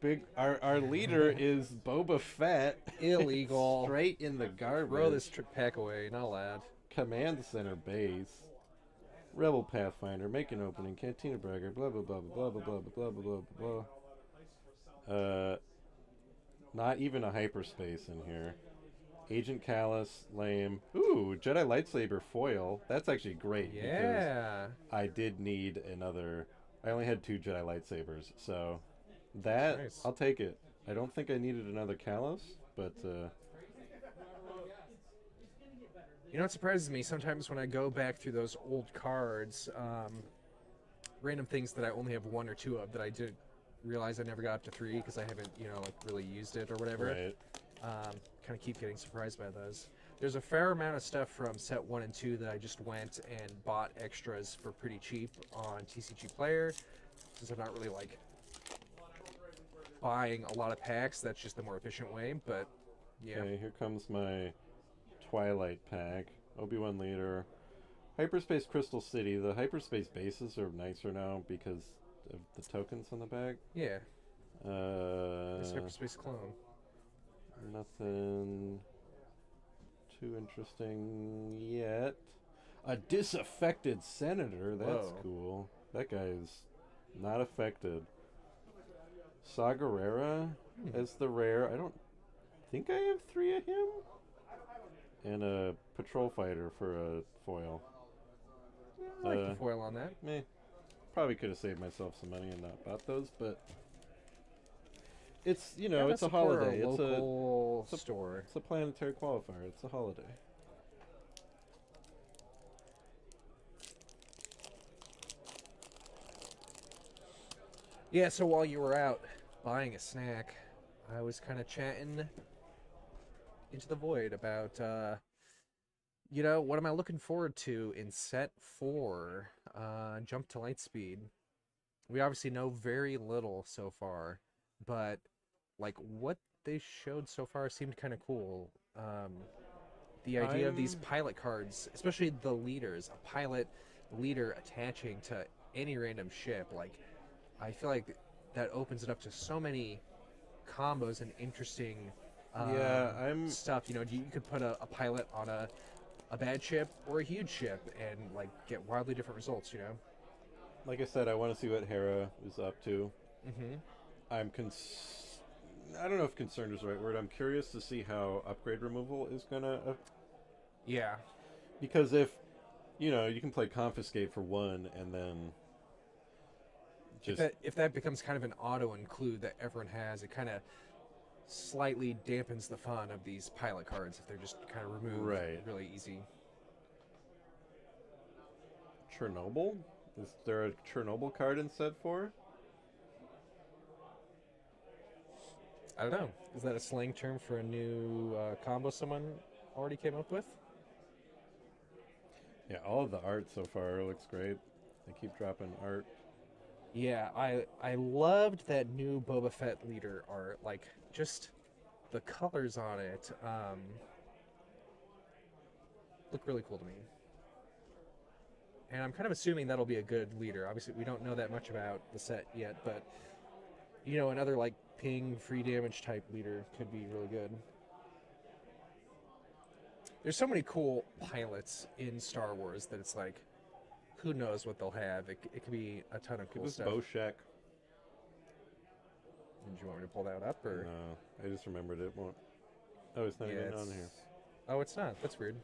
Speaker 1: big. Our leader is Boba Fett.
Speaker 2: Illegal.
Speaker 1: Straight in the garbage.
Speaker 2: Throw this pack away. Not allowed.
Speaker 1: Command Center base. Rebel Pathfinder, make an opening, Cantina Bragger, blah blah blah blah blah blah blah blah blah blah blah. Not even a hyperspace in here. Agent Callus, lame. Ooh, Jedi lightsaber foil. That's actually great.
Speaker 2: Yeah.
Speaker 1: Because I did need another. I only had 2 Jedi lightsabers, so that
Speaker 2: Nice.
Speaker 1: I'll take it. I don't think I needed another Callus, but
Speaker 2: You know what surprises me? Sometimes when I go back through those old cards, random things that I only have 1 or 2 of that I didn't realize I never got up to 3 because I haven't, really used it or whatever.
Speaker 1: right.
Speaker 2: Kind of keep getting surprised by those. There's a fair amount of stuff from set 1 and 2 that I just went and bought extras for pretty cheap on TCG Player, since I'm not really like buying a lot of packs. That's just the more efficient way. But yeah,
Speaker 1: Okay, here comes my Twilight pack. Obi-Wan Leader. Hyperspace Crystal City. The hyperspace bases are nicer now because of the tokens on the back.
Speaker 2: yeah. This hyperspace clone.
Speaker 1: Nothing too interesting yet. A disaffected senator. That's
Speaker 2: Whoa.
Speaker 1: cool. That guy's not affected. Saw Gerrera as the rare. I don't think I have 3 of him. And a patrol fighter for a foil.
Speaker 2: I like the foil on that.
Speaker 1: Meh. Probably could have saved myself some money and not bought those, but it's
Speaker 2: Yeah,
Speaker 1: it's a
Speaker 2: support our
Speaker 1: holiday.
Speaker 2: local
Speaker 1: it's a
Speaker 2: store.
Speaker 1: It's a planetary qualifier. It's a holiday.
Speaker 2: Yeah, so while you were out buying a snack, I was kind of chatting into the void about, what am I looking forward to in set 4, Jump to Lightspeed. We obviously know very little so far, but, like, what they showed so far seemed kind of cool. The idea of these pilot cards, especially the leaders, a pilot leader attaching to any random ship, like, I feel like that opens it up to so many combos and interesting
Speaker 1: Yeah, I'm
Speaker 2: stuff. You know, you could put a pilot on a bad ship or a huge ship and like get wildly different results. You know.
Speaker 1: like I said, I want to see what Hera is up to.
Speaker 2: Mm-hmm.
Speaker 1: I'm I don't know if concerned is the right word. I'm curious to see how upgrade removal is gonna
Speaker 2: Yeah.
Speaker 1: because if you can play confiscate for one and then just
Speaker 2: If that becomes kind of an auto include that everyone has, it kind of slightly dampens the fun of these pilot cards if they're just kind of removed
Speaker 1: Right.
Speaker 2: really easy.
Speaker 1: Chernobyl? Is there a Chernobyl card in set 4?
Speaker 2: I don't know. Is that a slang term for a new combo someone already came up with?
Speaker 1: Yeah, all of the art so far looks great. They keep dropping art.
Speaker 2: Yeah, I loved that new Boba Fett leader art. Like, just the colors on it look really cool to me. And I'm kind of assuming that'll be a good leader. Obviously, we don't know that much about the set yet, but another like ping free damage type leader could be really good. There's so many cool pilots in Star Wars that it's like, who knows what they'll have. It could be a ton of cool
Speaker 1: It was
Speaker 2: stuff.
Speaker 1: Boshek.
Speaker 2: Did you want me to pull that up or?
Speaker 1: No, I just remembered it. Won't. Oh, it's not even on here.
Speaker 2: Oh, it's not. That's weird.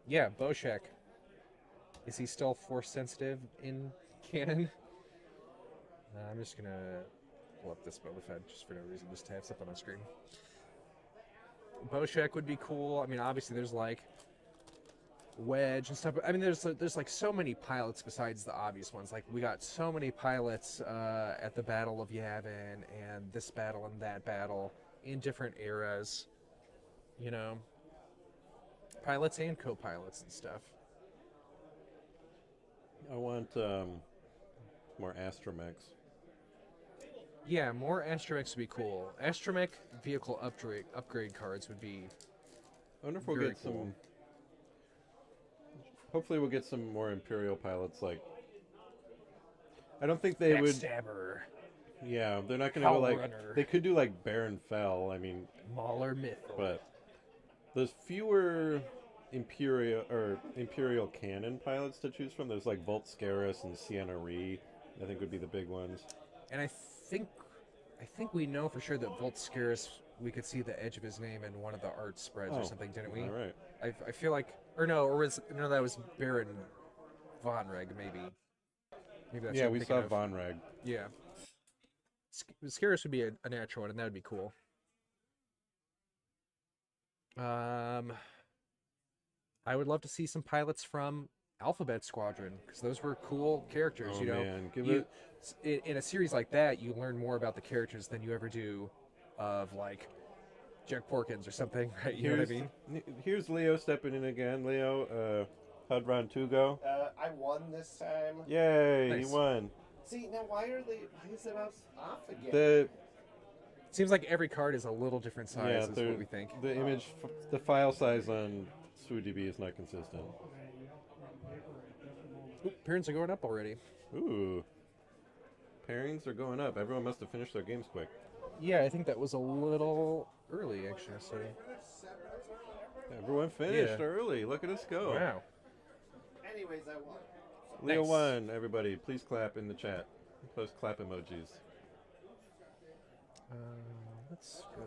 Speaker 2: Yeah, Boshek. Is he still force sensitive in canon? I'm just gonna pull up this Boba Fett just for no reason, just to have something on screen. Boshek would be cool. I mean, obviously there's like Wedge and stuff. I mean, there's like so many pilots besides the obvious ones. Like we got so many pilots at the Battle of Yavin and this battle and that battle in different eras. You know, pilots and co-pilots and stuff.
Speaker 1: I want more astromechs.
Speaker 2: Yeah, more astromechs would be cool. Astromech vehicle upgrade cards would be.
Speaker 1: I wonder if we'll
Speaker 2: Very
Speaker 1: get
Speaker 2: cool.
Speaker 1: some. Hopefully, we'll get some more Imperial pilots. Like, I don't think they would.
Speaker 2: Backstabber,
Speaker 1: Yeah, they're not going to go like.
Speaker 2: Hellrunner.
Speaker 1: They could do like Baron Fell. I mean,
Speaker 2: Mauler Mythil.
Speaker 1: but there's fewer Imperial cannon pilots to choose from. There's like Volt Scarus and Sienna Ree. I think would be the big ones.
Speaker 2: And I think we know for sure that Volt Scarus, we could see the edge of his name in one of the art spreads or something, didn't we?
Speaker 1: All right.
Speaker 2: I feel like, that was Baron Von Reg, maybe. Maybe that's
Speaker 1: Yeah,
Speaker 2: what I'm
Speaker 1: we
Speaker 2: thinking
Speaker 1: saw
Speaker 2: of.
Speaker 1: Von Reg.
Speaker 2: Yeah. Scarus would be a natural one, and that would be cool. I would love to see some pilots from Alphabet Squadron, because those were cool characters,
Speaker 1: Oh,
Speaker 2: you know.
Speaker 1: man.
Speaker 2: In a series like that, you learn more about the characters than you ever do of like Jack Porkins or something, right? You know what I mean?
Speaker 1: Here's Leo stepping in again. Leo, how'd round 2 go?
Speaker 3: I won this time.
Speaker 1: Yay,
Speaker 2: Nice.
Speaker 1: you won.
Speaker 3: See, now why is it off again?
Speaker 1: The
Speaker 2: Seems like every card is a little different size, is what we think.
Speaker 1: the file size on SWU is not consistent.
Speaker 2: Oop, parents are going up already.
Speaker 1: Ooh. Pairings are going up. Everyone must have finished their games quick.
Speaker 2: Yeah, I think that was a little early, actually. So,
Speaker 1: Everyone finished
Speaker 2: Yeah.
Speaker 1: early. Look at us go.
Speaker 2: wow.
Speaker 3: Anyways, I won.
Speaker 1: Leo
Speaker 2: Nice.
Speaker 1: won, everybody. Please clap in the chat. Post clap emojis.
Speaker 2: Let's go.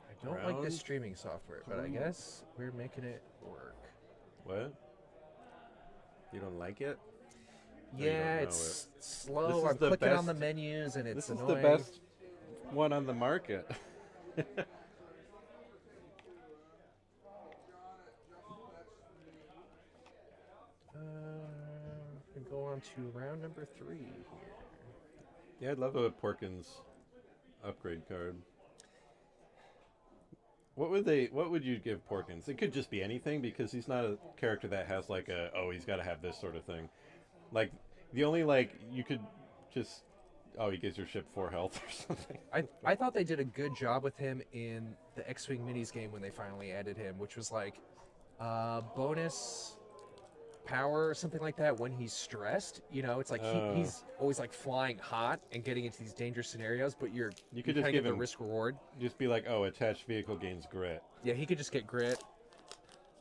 Speaker 2: I don't like this
Speaker 1: Round
Speaker 2: streaming software, but I guess we're making it work.
Speaker 1: What? You don't like it? No, you
Speaker 2: Yeah,
Speaker 1: don't know
Speaker 2: it's
Speaker 1: This
Speaker 2: slow.
Speaker 1: is
Speaker 2: I'm
Speaker 1: the
Speaker 2: clicking on
Speaker 1: best-
Speaker 2: the menus and it's
Speaker 1: This is
Speaker 2: annoying.
Speaker 1: the best one on the market.
Speaker 2: We go on to round number 3 here.
Speaker 1: Yeah, I'd love a Porkins upgrade card. What would you give Porkins? It could just be anything because he's not a character that has like he's got to have this sort of thing. Like the only you could just he gives your ship 4 health or something.
Speaker 2: I thought they did a good job with him in the X-Wing Minis game when they finally added him, which was like bonus power or something like that when he's stressed. You know, it's like he's always like flying hot and getting into these dangerous scenarios, but you
Speaker 1: could just
Speaker 2: kinda
Speaker 1: give
Speaker 2: get the
Speaker 1: him
Speaker 2: risk reward.
Speaker 1: Just be like, oh, attached vehicle gains grit.
Speaker 2: Yeah, he could just get grit,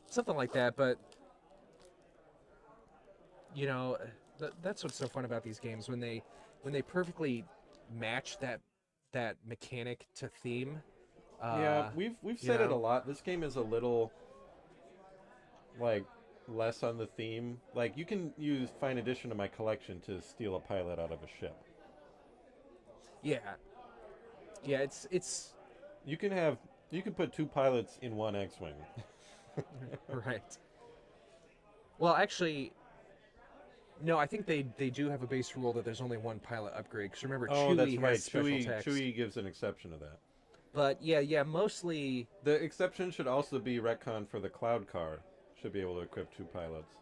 Speaker 2: something like that. But you know, that's what's so fun about these games when they perfectly match that mechanic to theme.
Speaker 1: Yeah, we've said it a lot. This game is a little like less on the theme. Like you can use find addition to my collection to steal a pilot out of a ship.
Speaker 2: Yeah, yeah, it's
Speaker 1: You can put 2 pilots in one X-wing.
Speaker 2: right. Well, actually, no, I think they do have a base rule that there's only one pilot upgrade. Because remember,
Speaker 1: Oh,
Speaker 2: Chewie
Speaker 1: that's right.
Speaker 2: has special text.
Speaker 1: Chewie gives an exception to that.
Speaker 2: But yeah, mostly.
Speaker 1: The exception should also be retcon for the cloud car. Should be able to equip 2 pilots.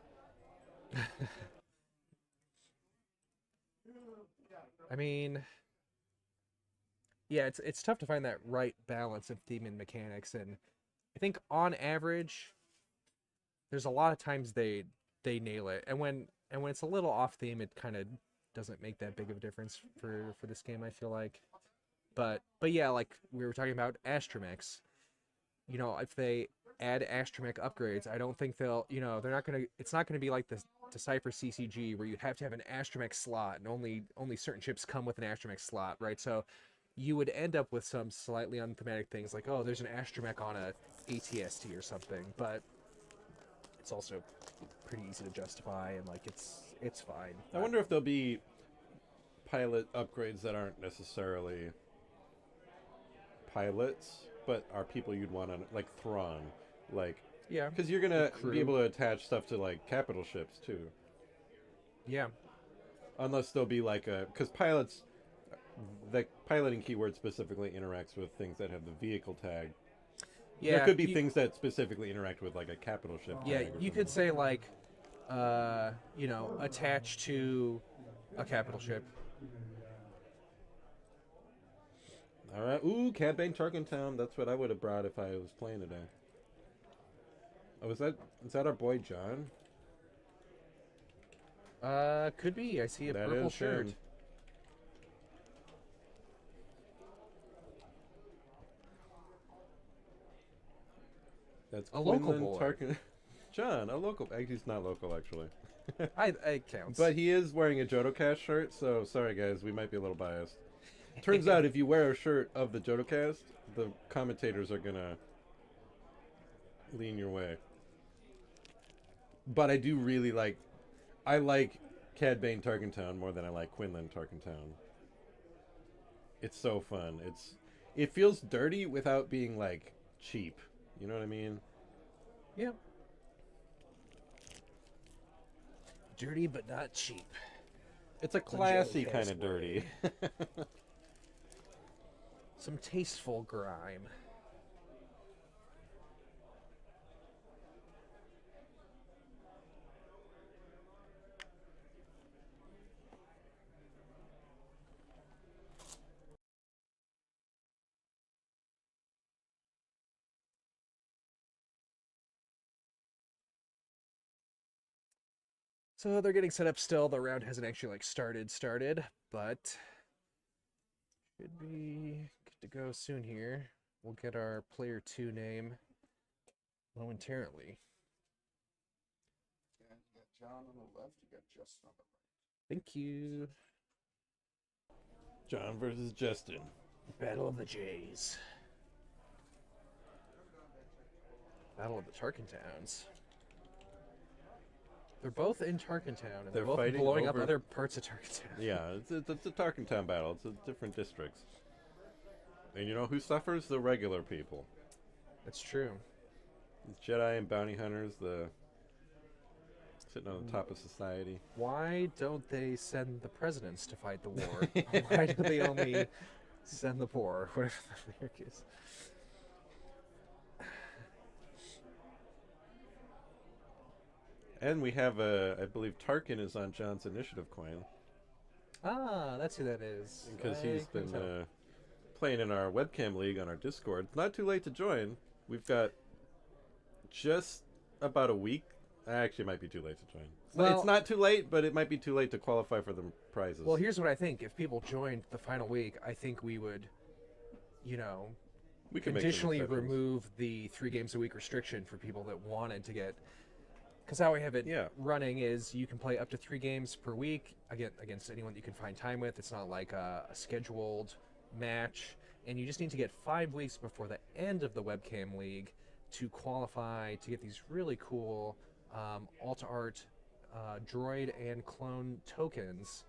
Speaker 2: I mean, yeah, it's tough to find that right balance of theme and mechanics, and I think on average, there's a lot of times they nail it, and when it's a little off theme, it kind of doesn't make that big of a difference for this game. I feel like, but yeah, like we were talking about astromechs. You know, if they add astromech upgrades, I don't think they're not gonna. It's not gonna be like the Decipher CCG where you have to have an astromech slot, and only certain ships come with an astromech slot, right? So you would end up with some slightly unthematic things like, oh, there's an astromech on a ATST or something, but it's also pretty easy to justify, and like it's fine.
Speaker 1: I wonder if there'll be pilot upgrades that aren't necessarily pilots, but are people you'd want on, like Thrawn, like
Speaker 2: Yeah,
Speaker 1: because you're gonna
Speaker 2: crew.
Speaker 1: be able to attach stuff to like capital ships too.
Speaker 2: yeah,
Speaker 1: Unless there'll be like because pilots, the piloting keyword specifically interacts with things that have the vehicle tag.
Speaker 2: yeah.
Speaker 1: There could be things that specifically interact with like a capital ship.
Speaker 2: Yeah,
Speaker 1: tag or
Speaker 2: you could
Speaker 1: something.
Speaker 2: say like, attached to a capital ship.
Speaker 1: All right. Ooh, Cad Bane Tarkentown. That's what I would have brought if I was playing today. Oh, is that our boy John?
Speaker 2: Could be. I see a
Speaker 1: That
Speaker 2: purple
Speaker 1: is
Speaker 2: shirt.
Speaker 1: him. That's
Speaker 2: A local
Speaker 1: Quinlan
Speaker 2: boy.
Speaker 1: Tarkin. John, a local. He's not local actually.
Speaker 2: I counts.
Speaker 1: But he is wearing a JodoCast shirt, so sorry guys, we might be a little biased. Turns out if you wear a shirt of the JodoCast, the commentators are gonna lean your way. But I do really like Cad Bane Tarkentown more than I like Quinlan Tarkentown. It's so fun. It feels dirty without being like cheap. You know what I mean?
Speaker 2: yeah. Dirty but not cheap.
Speaker 1: It's a classy
Speaker 2: JodoCast
Speaker 1: kind of dirty.
Speaker 2: Some tasteful grime. So they're getting set up still. The round hasn't actually like started, but should be good to go soon here. We'll get our player 2 name momentarily.
Speaker 5: Yeah, you got John on the left, you got Justin on the right.
Speaker 2: Thank you.
Speaker 1: John versus Justin.
Speaker 2: Battle of the Jays. Battle of the Tarkentowns. They're both in Tarkentown, and they're both
Speaker 1: fighting
Speaker 2: blowing up
Speaker 1: over-
Speaker 2: other parts of Tarkentown.
Speaker 1: Yeah, it's a Tarkentown battle. It's a different districts. And you know who suffers? The regular people.
Speaker 2: That's true.
Speaker 1: It's Jedi and bounty hunters, sitting on the top of society.
Speaker 2: Why don't they send the presidents to fight the war? Why do they only send the poor? Whatever the lyric is.
Speaker 1: And we have I believe Tarkin is on John's initiative coin
Speaker 2: Ah, that's who that is.
Speaker 1: because
Speaker 2: I
Speaker 1: he's
Speaker 2: couldn't
Speaker 1: been
Speaker 2: tell.
Speaker 1: playing in our webcam league on our Discord. It's not too late to join. We've got just about a week Actually, it might be too late to join.
Speaker 2: Well-
Speaker 1: It's not too late, but it might be too late to qualify for the prizes.
Speaker 2: Well, here's what I think. If people joined the final week, I think we would, you know,
Speaker 1: we could make some
Speaker 2: conditionally
Speaker 1: exceptions.
Speaker 2: remove the 3 games a week restriction for people that wanted to get. Because how we have it
Speaker 1: Yeah.
Speaker 2: running is you can play up to 3 games per week against anyone that you can find time with. It's not like a scheduled match. And you just need to get 5 weeks before the end of the webcam league to qualify to get these really cool alt art droid and clone tokens.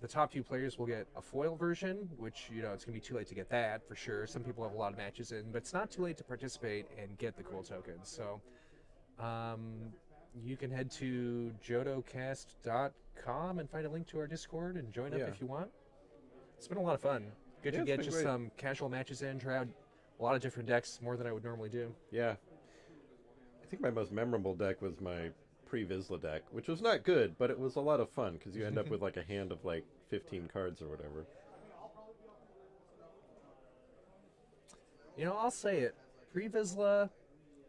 Speaker 2: The top 2 players will get a foil version, which, you know, it's going to be too late to get that for sure. Some people have a lot of matches in, but it's not too late to participate and get the cool tokens. So you can head to jodocast.com and find a link to our Discord and join up
Speaker 1: Yeah.
Speaker 2: if you want. It's been a lot of fun. Good
Speaker 1: Yeah,
Speaker 2: to
Speaker 1: it's
Speaker 2: get
Speaker 1: been
Speaker 2: just
Speaker 1: great.
Speaker 2: some casual matches in, try out a lot of different decks, more than I would normally do.
Speaker 1: Yeah. I think my most memorable deck was my pre-Vizsla deck, which was not good, but it was a lot of fun because you end up with like a hand of like 15 cards or whatever.
Speaker 2: You know, I'll say it. Pre-Vizsla,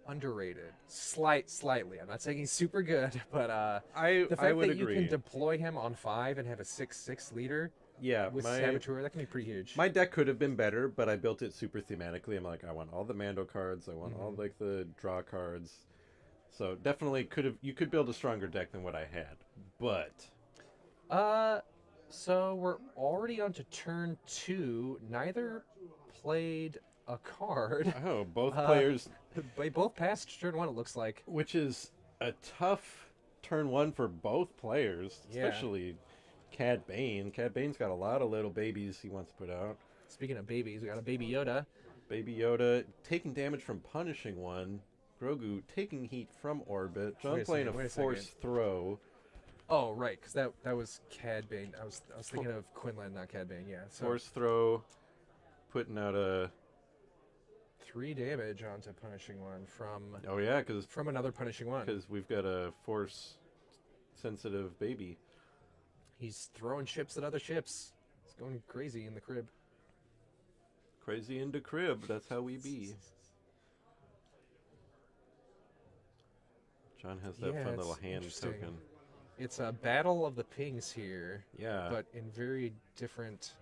Speaker 2: underrated. Slightly. I'm not saying he's super good, but
Speaker 1: I
Speaker 2: the fact
Speaker 1: would
Speaker 2: that
Speaker 1: agree.
Speaker 2: you can deploy him on 5 and have a 6/6 leader
Speaker 1: Yeah,
Speaker 2: with
Speaker 1: my
Speaker 2: Saboteur, that can be pretty huge.
Speaker 1: my deck could have been better, but I built it super thematically. I'm like, I want all the Mando cards, I want all like the draw cards. So definitely you could build a stronger deck than what I had. But
Speaker 2: So we're already on to turn 2. Neither played a card.
Speaker 1: oh, both players,
Speaker 2: They both passed turn 1, it looks like.
Speaker 1: which is a tough turn 1 for both players,
Speaker 2: Yeah.
Speaker 1: especially Cad Bane. Cad Bane's got a lot of little babies he wants to put out.
Speaker 2: Speaking of babies, we got a Baby Yoda.
Speaker 1: Baby Yoda taking damage from punishing one. Grogu taking heat from orbit. John
Speaker 2: Wait a
Speaker 1: playing
Speaker 2: second, wait
Speaker 1: a
Speaker 2: a second.
Speaker 1: force throw.
Speaker 2: Oh, right, because that was Cad Bane. I was thinking of Quinlan, not Cad Bane. Yeah. So
Speaker 1: Force throw, putting out a
Speaker 2: 3 damage onto punishing one from
Speaker 1: oh yeah, because
Speaker 2: another punishing one.
Speaker 1: we've got a force sensitive baby.
Speaker 2: He's throwing ships at other ships. It's going crazy in the crib.
Speaker 1: Crazy into crib. That's how we be. John has that
Speaker 2: Yeah,
Speaker 1: fun
Speaker 2: it's
Speaker 1: little hand
Speaker 2: interesting.
Speaker 1: token.
Speaker 2: It's a battle of the pings here,
Speaker 1: Yeah.
Speaker 2: but in very different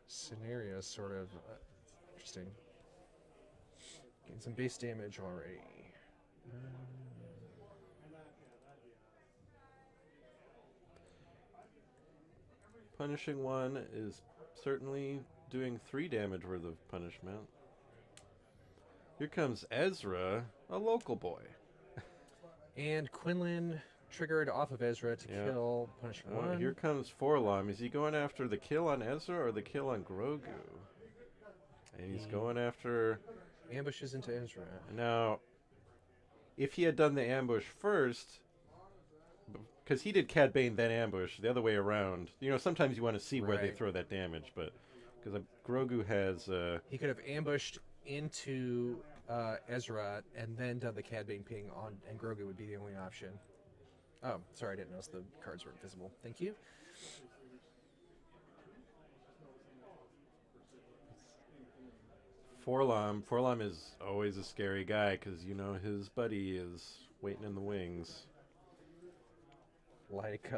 Speaker 2: scenarios, sort of. Interesting. Getting some base damage already.
Speaker 1: Punishing one is certainly doing 3 damage worth of punishment. Here comes Ezra, a local boy.
Speaker 2: And Quinlan triggered off of Ezra to
Speaker 1: Yeah.
Speaker 2: kill punishing one.
Speaker 1: Here comes Forlom. Is he going after the kill on Ezra or the kill on Grogu? And he's going after...
Speaker 2: Ambushes into Ezra.
Speaker 1: Now, if he had done the ambush first, because he did Cad Bane then ambush, the other way around. You know, sometimes you want to see where they
Speaker 2: Right.
Speaker 1: throw that damage, but because Grogu has...
Speaker 2: He could have ambushed into Ezra and then done the Cad Bane ping on, and Grogu would be the only option. Oh, sorry, I didn't notice the cards weren't visible. Thank you.
Speaker 1: Forlom is always a scary guy because you know his buddy is waiting in the wings.
Speaker 2: Like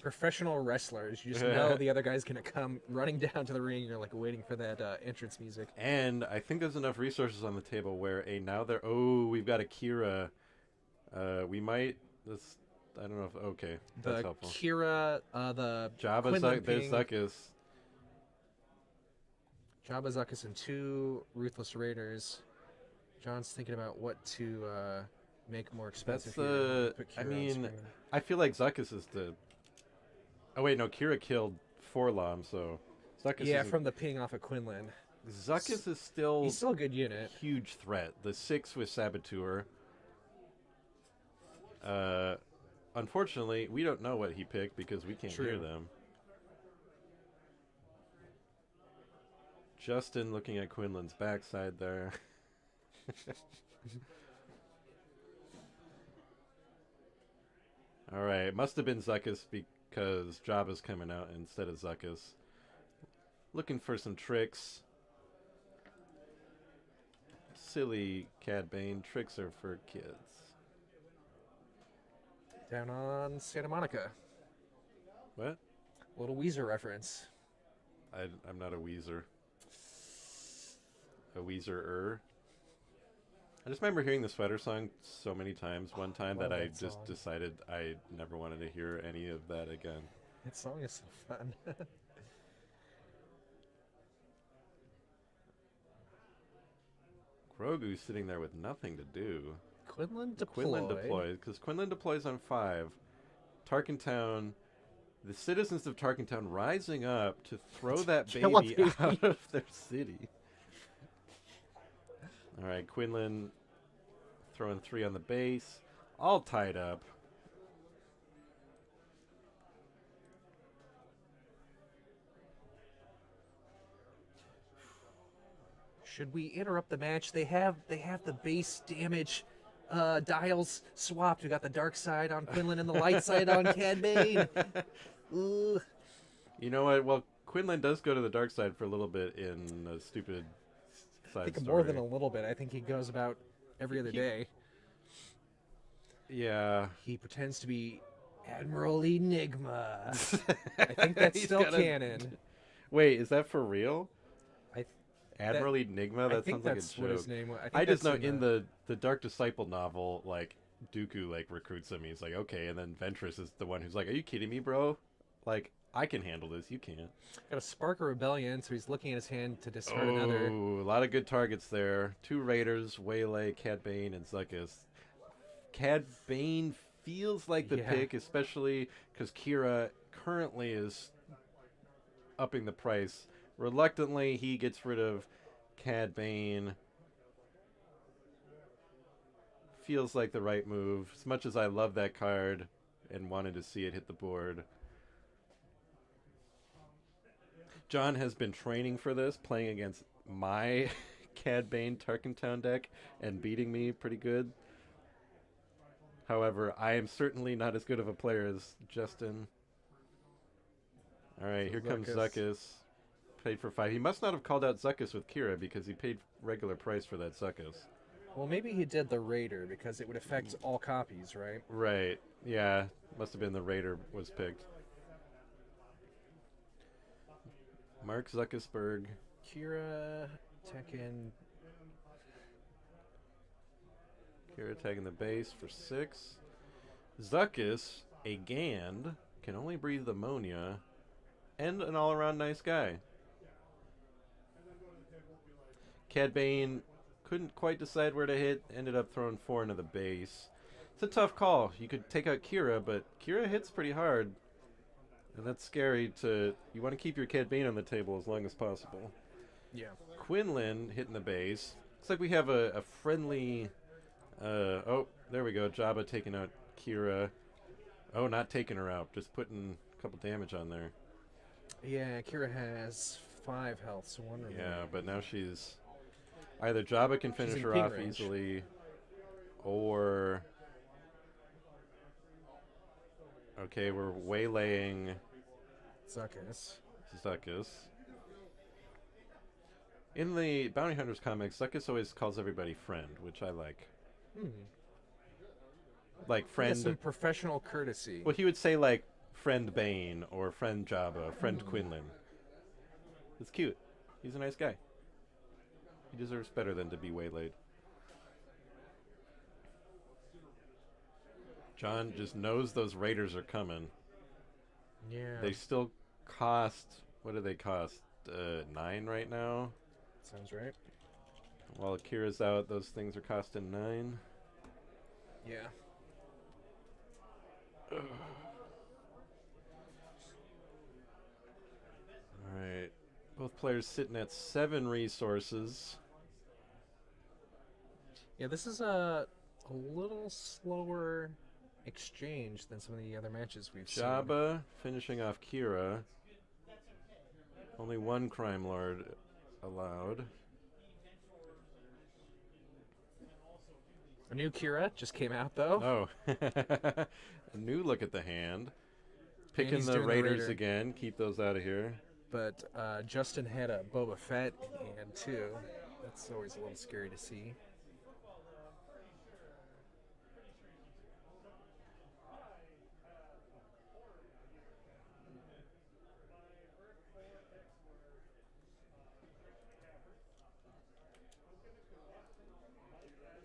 Speaker 2: professional wrestlers, you just know the other guy's gonna come running down to the ring. You're like waiting for that entrance music.
Speaker 1: And I think there's enough resources on the table where we've got a Kira. We might this. I don't know if okay. That's
Speaker 2: The
Speaker 1: helpful.
Speaker 2: Kira, the
Speaker 1: Jabba
Speaker 2: Quinlan
Speaker 1: there's
Speaker 2: ping,
Speaker 1: Zuckus.
Speaker 2: Jabba, Zuckus, and 2 Ruthless Raiders. John's thinking about what to make more expensive.
Speaker 1: That's
Speaker 2: here. Put
Speaker 1: I
Speaker 2: Kira on
Speaker 1: mean,
Speaker 2: screen.
Speaker 1: I feel like Zuckus is the. Oh wait, no, Kira killed Forlom, so Zuckus.
Speaker 2: Yeah,
Speaker 1: isn't-
Speaker 2: from the ping off of Quinlan.
Speaker 1: Zuckus is still
Speaker 2: He's still a good unit.
Speaker 1: huge threat. The 6 with Saboteur. Unfortunately, we don't know what he picked because we can't hear
Speaker 2: True.
Speaker 1: them. Justin looking at Quinlan's backside there. All right, must have been Zuckus because Jabba's coming out instead of Zuckus. Looking for some tricks. silly, Cad Bane. Tricks are for kids.
Speaker 2: Down on Santa Monica.
Speaker 1: What?
Speaker 2: Little Weezer reference.
Speaker 1: I'm not a Weezer. A Weezer-er. I just remember hearing the Sweater song so many times one time
Speaker 2: Love
Speaker 1: that I
Speaker 2: that
Speaker 1: just
Speaker 2: song.
Speaker 1: decided I never wanted to hear any of that again.
Speaker 2: That song is so fun.
Speaker 1: Grogu's sitting there with nothing to do.
Speaker 2: Quinlan deployed.
Speaker 1: Quinlan deploys, because Quinlan deploys on 5. Tarkentown, the citizens of Tarkentown rising up to throw that
Speaker 2: Kill a
Speaker 1: baby
Speaker 2: baby.
Speaker 1: out of their city. All right, Quinlan throwing 3 on the base, all tied up.
Speaker 2: Should we interrupt the match? They have the base damage dials swapped. We got the dark side on Quinlan and the light side on Cad Bane. Ooh.
Speaker 1: You know what? Well, Quinlan does go to the dark side for a little bit in a stupid
Speaker 2: I
Speaker 1: side
Speaker 2: think
Speaker 1: story.
Speaker 2: more than a little bit. I think he goes about every other day.
Speaker 1: Yeah.
Speaker 2: He pretends to be Admiral Enigma. I think that's
Speaker 1: He's
Speaker 2: still
Speaker 1: got a-
Speaker 2: canon.
Speaker 1: Wait, is that for real?
Speaker 2: I
Speaker 1: Admiral Enigma?
Speaker 2: I
Speaker 1: That
Speaker 2: think
Speaker 1: sounds like a
Speaker 2: that's what his
Speaker 1: joke.
Speaker 2: name was.
Speaker 1: I just know in the Dark Disciple novel, like, Dooku, like, recruits him. He's like, okay, and then Ventress is the one who's like, are you kidding me, bro? Like, I can handle this, you can't.
Speaker 2: got a spark of rebellion, so he's looking at his hand to discard another.
Speaker 1: Oh, a lot of good targets there. 2 Raiders, Waylay, Cad Bane, and Zuckuss. Cad Bane feels like the
Speaker 2: Yeah.
Speaker 1: pick, especially because Kira currently is upping the price. Reluctantly, he gets rid of Cad Bane. Feels like the right move. As much as I love that card and wanted to see it hit the board. John has been training for this, playing against my Cad Bane Tarkentown deck and beating me pretty good. However, I am certainly not as good of a player as Justin. All right,
Speaker 2: So
Speaker 1: here comes
Speaker 2: Zuckuss.
Speaker 1: Zuckuss. Paid for 5. He must not have called out Zuckuss with Kira because he paid regular price for that Zuckuss.
Speaker 2: Well, maybe he did the Raider because it would affect all copies, right?
Speaker 1: Right. Yeah. Must have been the Raider was picked. Mark Zuckersberg.
Speaker 2: Kira, Tekken.
Speaker 1: Kira tagging the base for 6. Zuckuss, a Gand, can only breathe ammonia, and an all-around nice guy. Cad Bane couldn't quite decide where to hit, ended up throwing 4 into the base. It's a tough call. You could take out Kira, but Kira hits pretty hard. And that's scary to... You want to keep your Cad Bane on the table as long as possible.
Speaker 2: Yeah.
Speaker 1: Quinlan hitting the base. Looks like we have a friendly... oh, there we go. Jabba taking out Kira. Oh, not taking her out. Just putting a couple damage on there.
Speaker 2: Yeah, Kira has 5 health, so one remaining.
Speaker 1: Yeah, but now she's... Either Jabba can finish
Speaker 2: in
Speaker 1: her
Speaker 2: ping
Speaker 1: off
Speaker 2: range.
Speaker 1: easily, or... Okay, we're waylaying
Speaker 2: Zuckuss.
Speaker 1: Zuckuss. In the Bounty Hunters comics, Zuckuss always calls everybody friend, which I like. Like
Speaker 2: Yeah,
Speaker 1: friend...
Speaker 2: some professional courtesy.
Speaker 1: Well, he would say like friend Bane or friend Jabba, friend Quinlan. It's cute. He's a nice guy. He deserves better than to be waylaid. John just knows those Raiders are coming.
Speaker 2: Yeah.
Speaker 1: They still cost... What do they cost? 9 right now?
Speaker 2: Sounds right.
Speaker 1: While Kira's out, those things are costing 9.
Speaker 2: Yeah.
Speaker 1: Alright. Both players sitting at 7 resources.
Speaker 2: Yeah, this is a little slower exchange than some of the other matches we've seen.
Speaker 1: Jabba finishing off Kira. Only 1 Crime Lord allowed.
Speaker 2: A new Kira just came out, though.
Speaker 1: Oh. A new look at the hand. Picking
Speaker 2: he's
Speaker 1: the
Speaker 2: doing the
Speaker 1: Raiders
Speaker 2: Raider.
Speaker 1: again. Keep those out of here.
Speaker 2: But Justin had a Boba Fett in hand, too. That's always a little scary to see.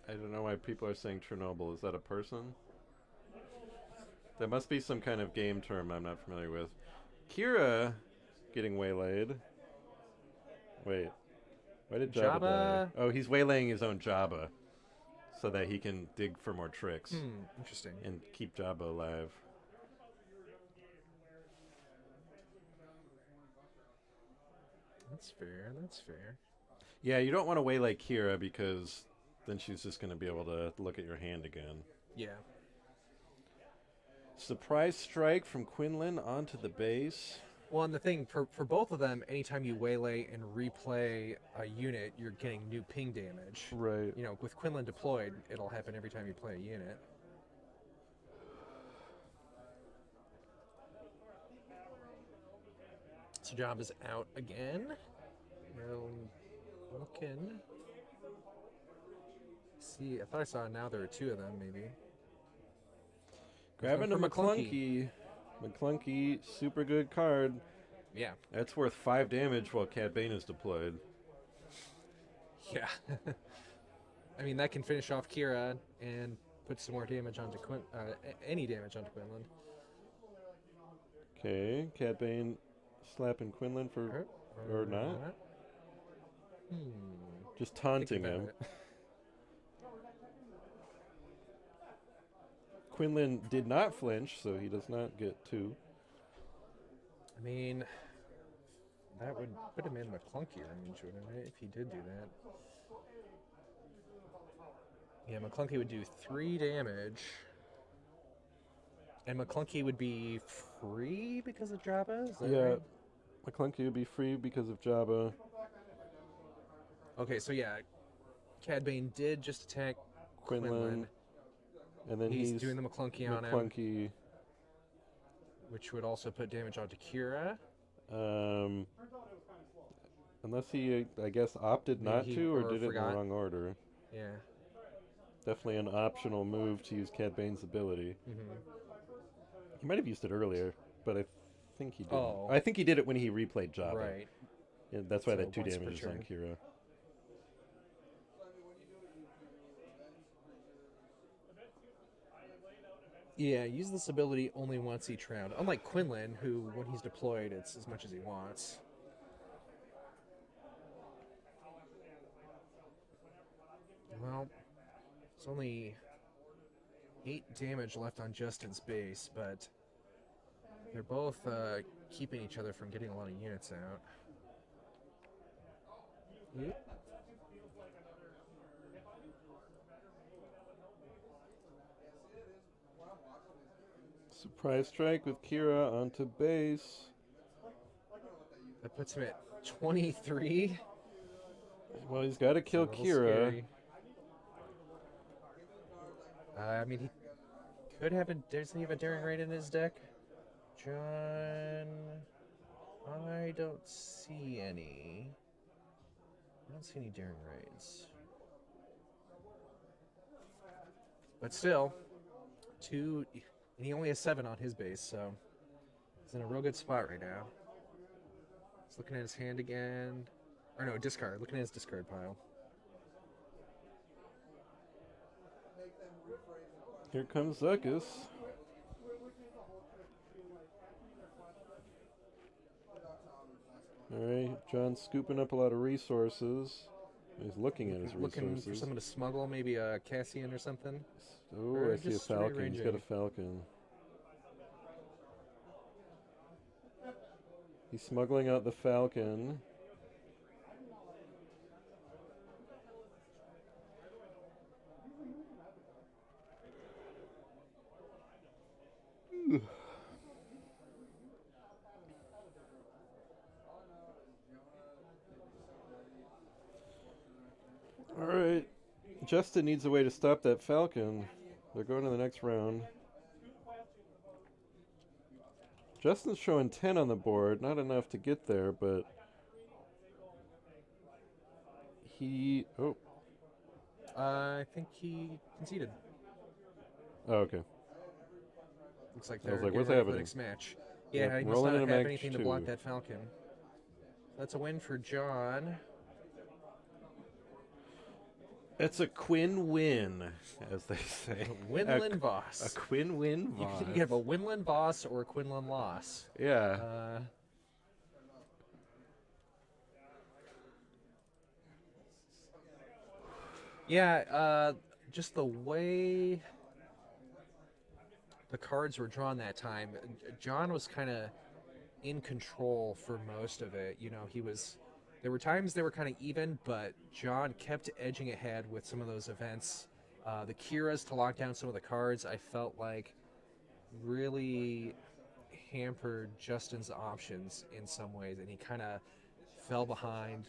Speaker 1: I don't know why people are saying Chernobyl. Is that a person? That must be some kind of game term I'm not familiar with. Kira getting waylaid. Wait. Why did Jabba die?
Speaker 2: Jabba?
Speaker 1: Oh, he's waylaying his own Jabba so that he can dig for more tricks
Speaker 2: Interesting.
Speaker 1: and keep Jabba alive.
Speaker 2: That's fair. That's fair.
Speaker 1: Yeah, you don't want to waylay Kira because then she's just going to be able to look at your hand again.
Speaker 2: Yeah.
Speaker 1: Surprise strike from Quinlan onto the base.
Speaker 2: Well, and the thing, for both of them, anytime you waylay and replay a unit, you're getting new ping damage.
Speaker 1: Right.
Speaker 2: You know, with Quinlan deployed, it'll happen every time you play a unit. So Job is out again. Well, looking. See, I thought I saw now there are two of them, maybe.
Speaker 1: Grabbing a
Speaker 2: One for
Speaker 1: McClunky. McClunky, super good card.
Speaker 2: Yeah.
Speaker 1: That's worth 5 damage while Cad Bane is deployed.
Speaker 2: Yeah. I mean, that can finish off Kira and put some more damage onto any damage onto Quinlan.
Speaker 1: Okay, Cad Bane slapping Quinlan for... or not? Just taunting him. Quinlan did not flinch, so he does not get 2.
Speaker 2: I mean, that would put him in McClunky range, wouldn't it, if he did do that? Yeah, McClunky would do 3 damage. And McClunky would be free because of Jabba? Is that right?
Speaker 1: McClunky would be free because of Jabba.
Speaker 2: Okay, so yeah, Cad Bane did just attack Quinlan.
Speaker 1: And then he's
Speaker 2: doing the McClunky on him,
Speaker 1: McClunky.
Speaker 2: which would also put damage onto Kira.
Speaker 1: Unless he, I guess, opted
Speaker 2: Maybe
Speaker 1: not
Speaker 2: he
Speaker 1: to or
Speaker 2: or
Speaker 1: did it in
Speaker 2: forgot.
Speaker 1: the wrong order.
Speaker 2: Yeah.
Speaker 1: Definitely an optional move to use Cad Bane's ability.
Speaker 2: Mm-hmm.
Speaker 1: He might have used it earlier, but I think he didn't.
Speaker 2: Oh.
Speaker 1: I think he did it when he replayed Jabba.
Speaker 2: Right.
Speaker 1: Yeah, that's why
Speaker 2: So
Speaker 1: that 2
Speaker 2: once per
Speaker 1: damage is on
Speaker 2: turn.
Speaker 1: Kira.
Speaker 2: Yeah, use this ability only once each round. Unlike Quinlan, who, when he's deployed, it's as much as he wants. Well, it's only 8 damage left on Justin's base, but they're both keeping each other from getting a lot of units out. Yep.
Speaker 1: Surprise strike with Kira onto base.
Speaker 2: That puts him at 23.
Speaker 1: Well, he's got to kill
Speaker 2: A little
Speaker 1: Kira.
Speaker 2: scary. I mean, he could have doesn't he have a daring raid in his deck? John, I don't see any. I don't see any daring raids. But still, 2, and he only has 7 on his base, so he's in a real good spot right now. He's looking at his hand again. Or no, discard. Looking at his discard pile.
Speaker 1: Here comes Zuckus. Alright, John's scooping up a lot of resources. He's looking at his
Speaker 2: Looking
Speaker 1: resources.
Speaker 2: for someone to smuggle, maybe a Cassian or something.
Speaker 1: Oh,
Speaker 2: Or
Speaker 1: I see a
Speaker 2: just
Speaker 1: falcon. He's got a
Speaker 2: rearranging.
Speaker 1: falcon. He's smuggling out the falcon. Alright. Justin needs a way to stop that falcon. They're going to the next round. Justin's showing 10 on the board. Not enough to get there, but Oh.
Speaker 2: I think he conceded.
Speaker 1: Oh, okay.
Speaker 2: Looks like
Speaker 1: I was
Speaker 2: they're
Speaker 1: like,
Speaker 2: getting
Speaker 1: what's
Speaker 2: ready for the
Speaker 1: happening?
Speaker 2: next match.
Speaker 1: Yep,
Speaker 2: Yeah, he must
Speaker 1: rolling
Speaker 2: not
Speaker 1: into
Speaker 2: have
Speaker 1: match
Speaker 2: anything to block
Speaker 1: 2.
Speaker 2: that Falcon. That's a win for John.
Speaker 1: It's a Quinn win, as they say.
Speaker 2: Winland Voss.
Speaker 1: A Quinn win
Speaker 2: You
Speaker 1: Voss.
Speaker 2: can have a Winland Voss or a Quinlan loss.
Speaker 1: Yeah.
Speaker 2: Just the way the cards were drawn that time, John was kind of in control for most of it. You know, there were times they were kind of even, but John kept edging ahead with some of those events. The Kiras to lock down some of the cards, I felt like really hampered Justin's options in some ways, and he kind of fell behind.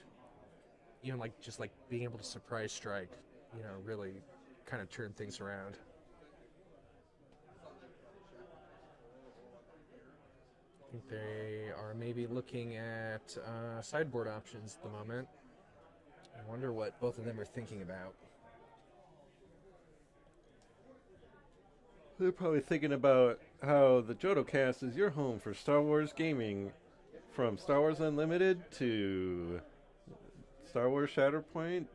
Speaker 2: You know, just like being able to surprise strike, you know, really kind of turned things around. I think they are maybe looking at sideboard options at the moment. I wonder what both of them are thinking about.
Speaker 1: They're probably thinking about how the JodoCast is your home for Star Wars gaming, from Star Wars Unlimited to Star Wars Shatterpoint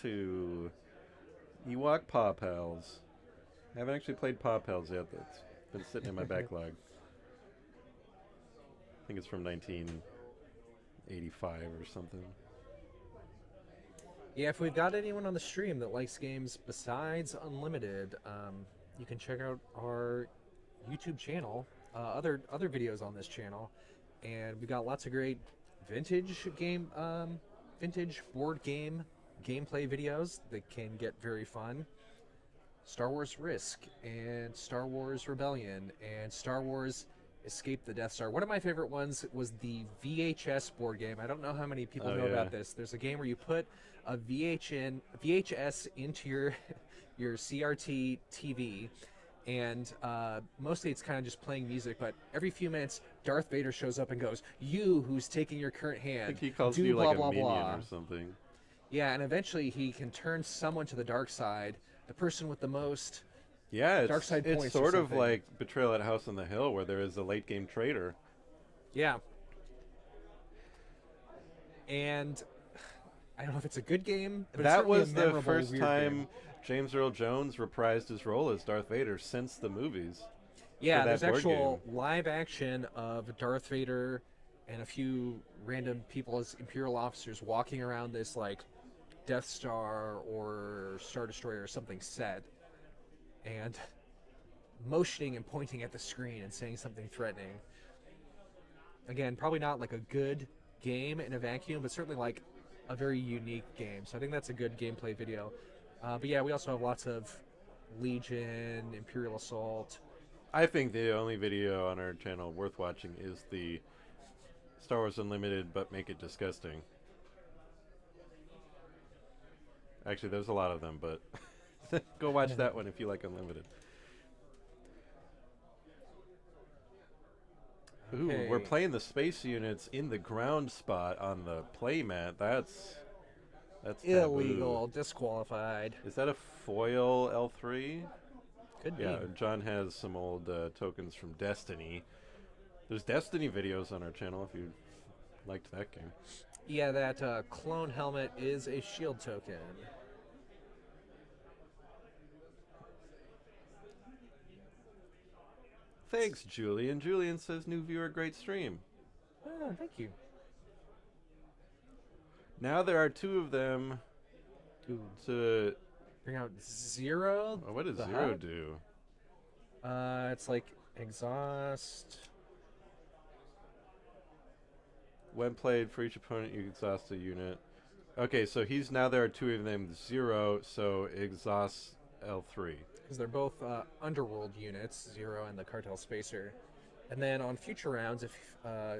Speaker 1: to Ewok Paw Pals. I haven't actually played Paw Pals yet. That's been sitting in my backlog. I think it's from 1985 or something.
Speaker 2: Yeah, if we've got anyone on the stream that likes games besides Unlimited, you can check out our YouTube channel, other videos on this channel, and we've got lots of great vintage board game gameplay videos that can get very fun. Star Wars Risk and Star Wars Rebellion and Star Wars Escape the Death Star. One of my favorite ones was the VHS board game. I don't know how many people know about this. There's a game where you put a VHS into your CRT TV, and mostly it's kind of just playing music, but every few minutes Darth Vader shows up and goes, "You who's taking your current hand,
Speaker 1: I think he calls
Speaker 2: do
Speaker 1: you
Speaker 2: blah,
Speaker 1: like
Speaker 2: blah,
Speaker 1: a minion
Speaker 2: blah."
Speaker 1: or something.
Speaker 2: Yeah, and eventually he can turn someone to the dark side, the person with the most
Speaker 1: Yeah,
Speaker 2: dark side
Speaker 1: it's
Speaker 2: points or
Speaker 1: sort of
Speaker 2: something.
Speaker 1: like Betrayal at House on the Hill, where there is a late game traitor.
Speaker 2: Yeah. And I don't know if it's a good game, but it's
Speaker 1: That
Speaker 2: certainly a
Speaker 1: was the
Speaker 2: memorable,
Speaker 1: first
Speaker 2: weird
Speaker 1: time
Speaker 2: game.
Speaker 1: James Earl Jones reprised his role as Darth Vader since the movies.
Speaker 2: Yeah,
Speaker 1: that
Speaker 2: there's
Speaker 1: board
Speaker 2: actual live action of Darth Vader and a few random people as Imperial officers walking around this like Death Star or Star Destroyer or something set, and motioning and pointing at the screen and saying something threatening. Again, probably not like a good game in a vacuum, but certainly like a very unique game. So I think that's a good gameplay video. But yeah, we also have lots of Legion, Imperial Assault.
Speaker 1: I think the only video on our channel worth watching is the Star Wars Unlimited, but make it disgusting. Actually, there's a lot of them, but go watch that one if you like Unlimited. Ooh,
Speaker 2: Okay.
Speaker 1: we're playing the space units in the ground spot on the playmat. That's
Speaker 2: Illegal,
Speaker 1: taboo.
Speaker 2: disqualified.
Speaker 1: Is that a foil L3?
Speaker 2: Could be.
Speaker 1: Yeah, John has some old tokens from Destiny. There's Destiny videos on our channel if you liked that game.
Speaker 2: Yeah, that clone helmet is a shield token.
Speaker 1: Thanks, Julian. Julian says, new viewer, great stream.
Speaker 2: Oh, thank you.
Speaker 1: Now there are two of them to...
Speaker 2: Bring out Zero.
Speaker 1: Oh, what does
Speaker 2: the
Speaker 1: Zero
Speaker 2: Hut?
Speaker 1: do?
Speaker 2: It's like exhaust.
Speaker 1: When played, for each opponent, you exhaust a unit. Okay, so now there are two of them, Zero, so exhaust L3.
Speaker 2: Because they're both underworld units, Zero and the Cartel Spacer. And then on future rounds, if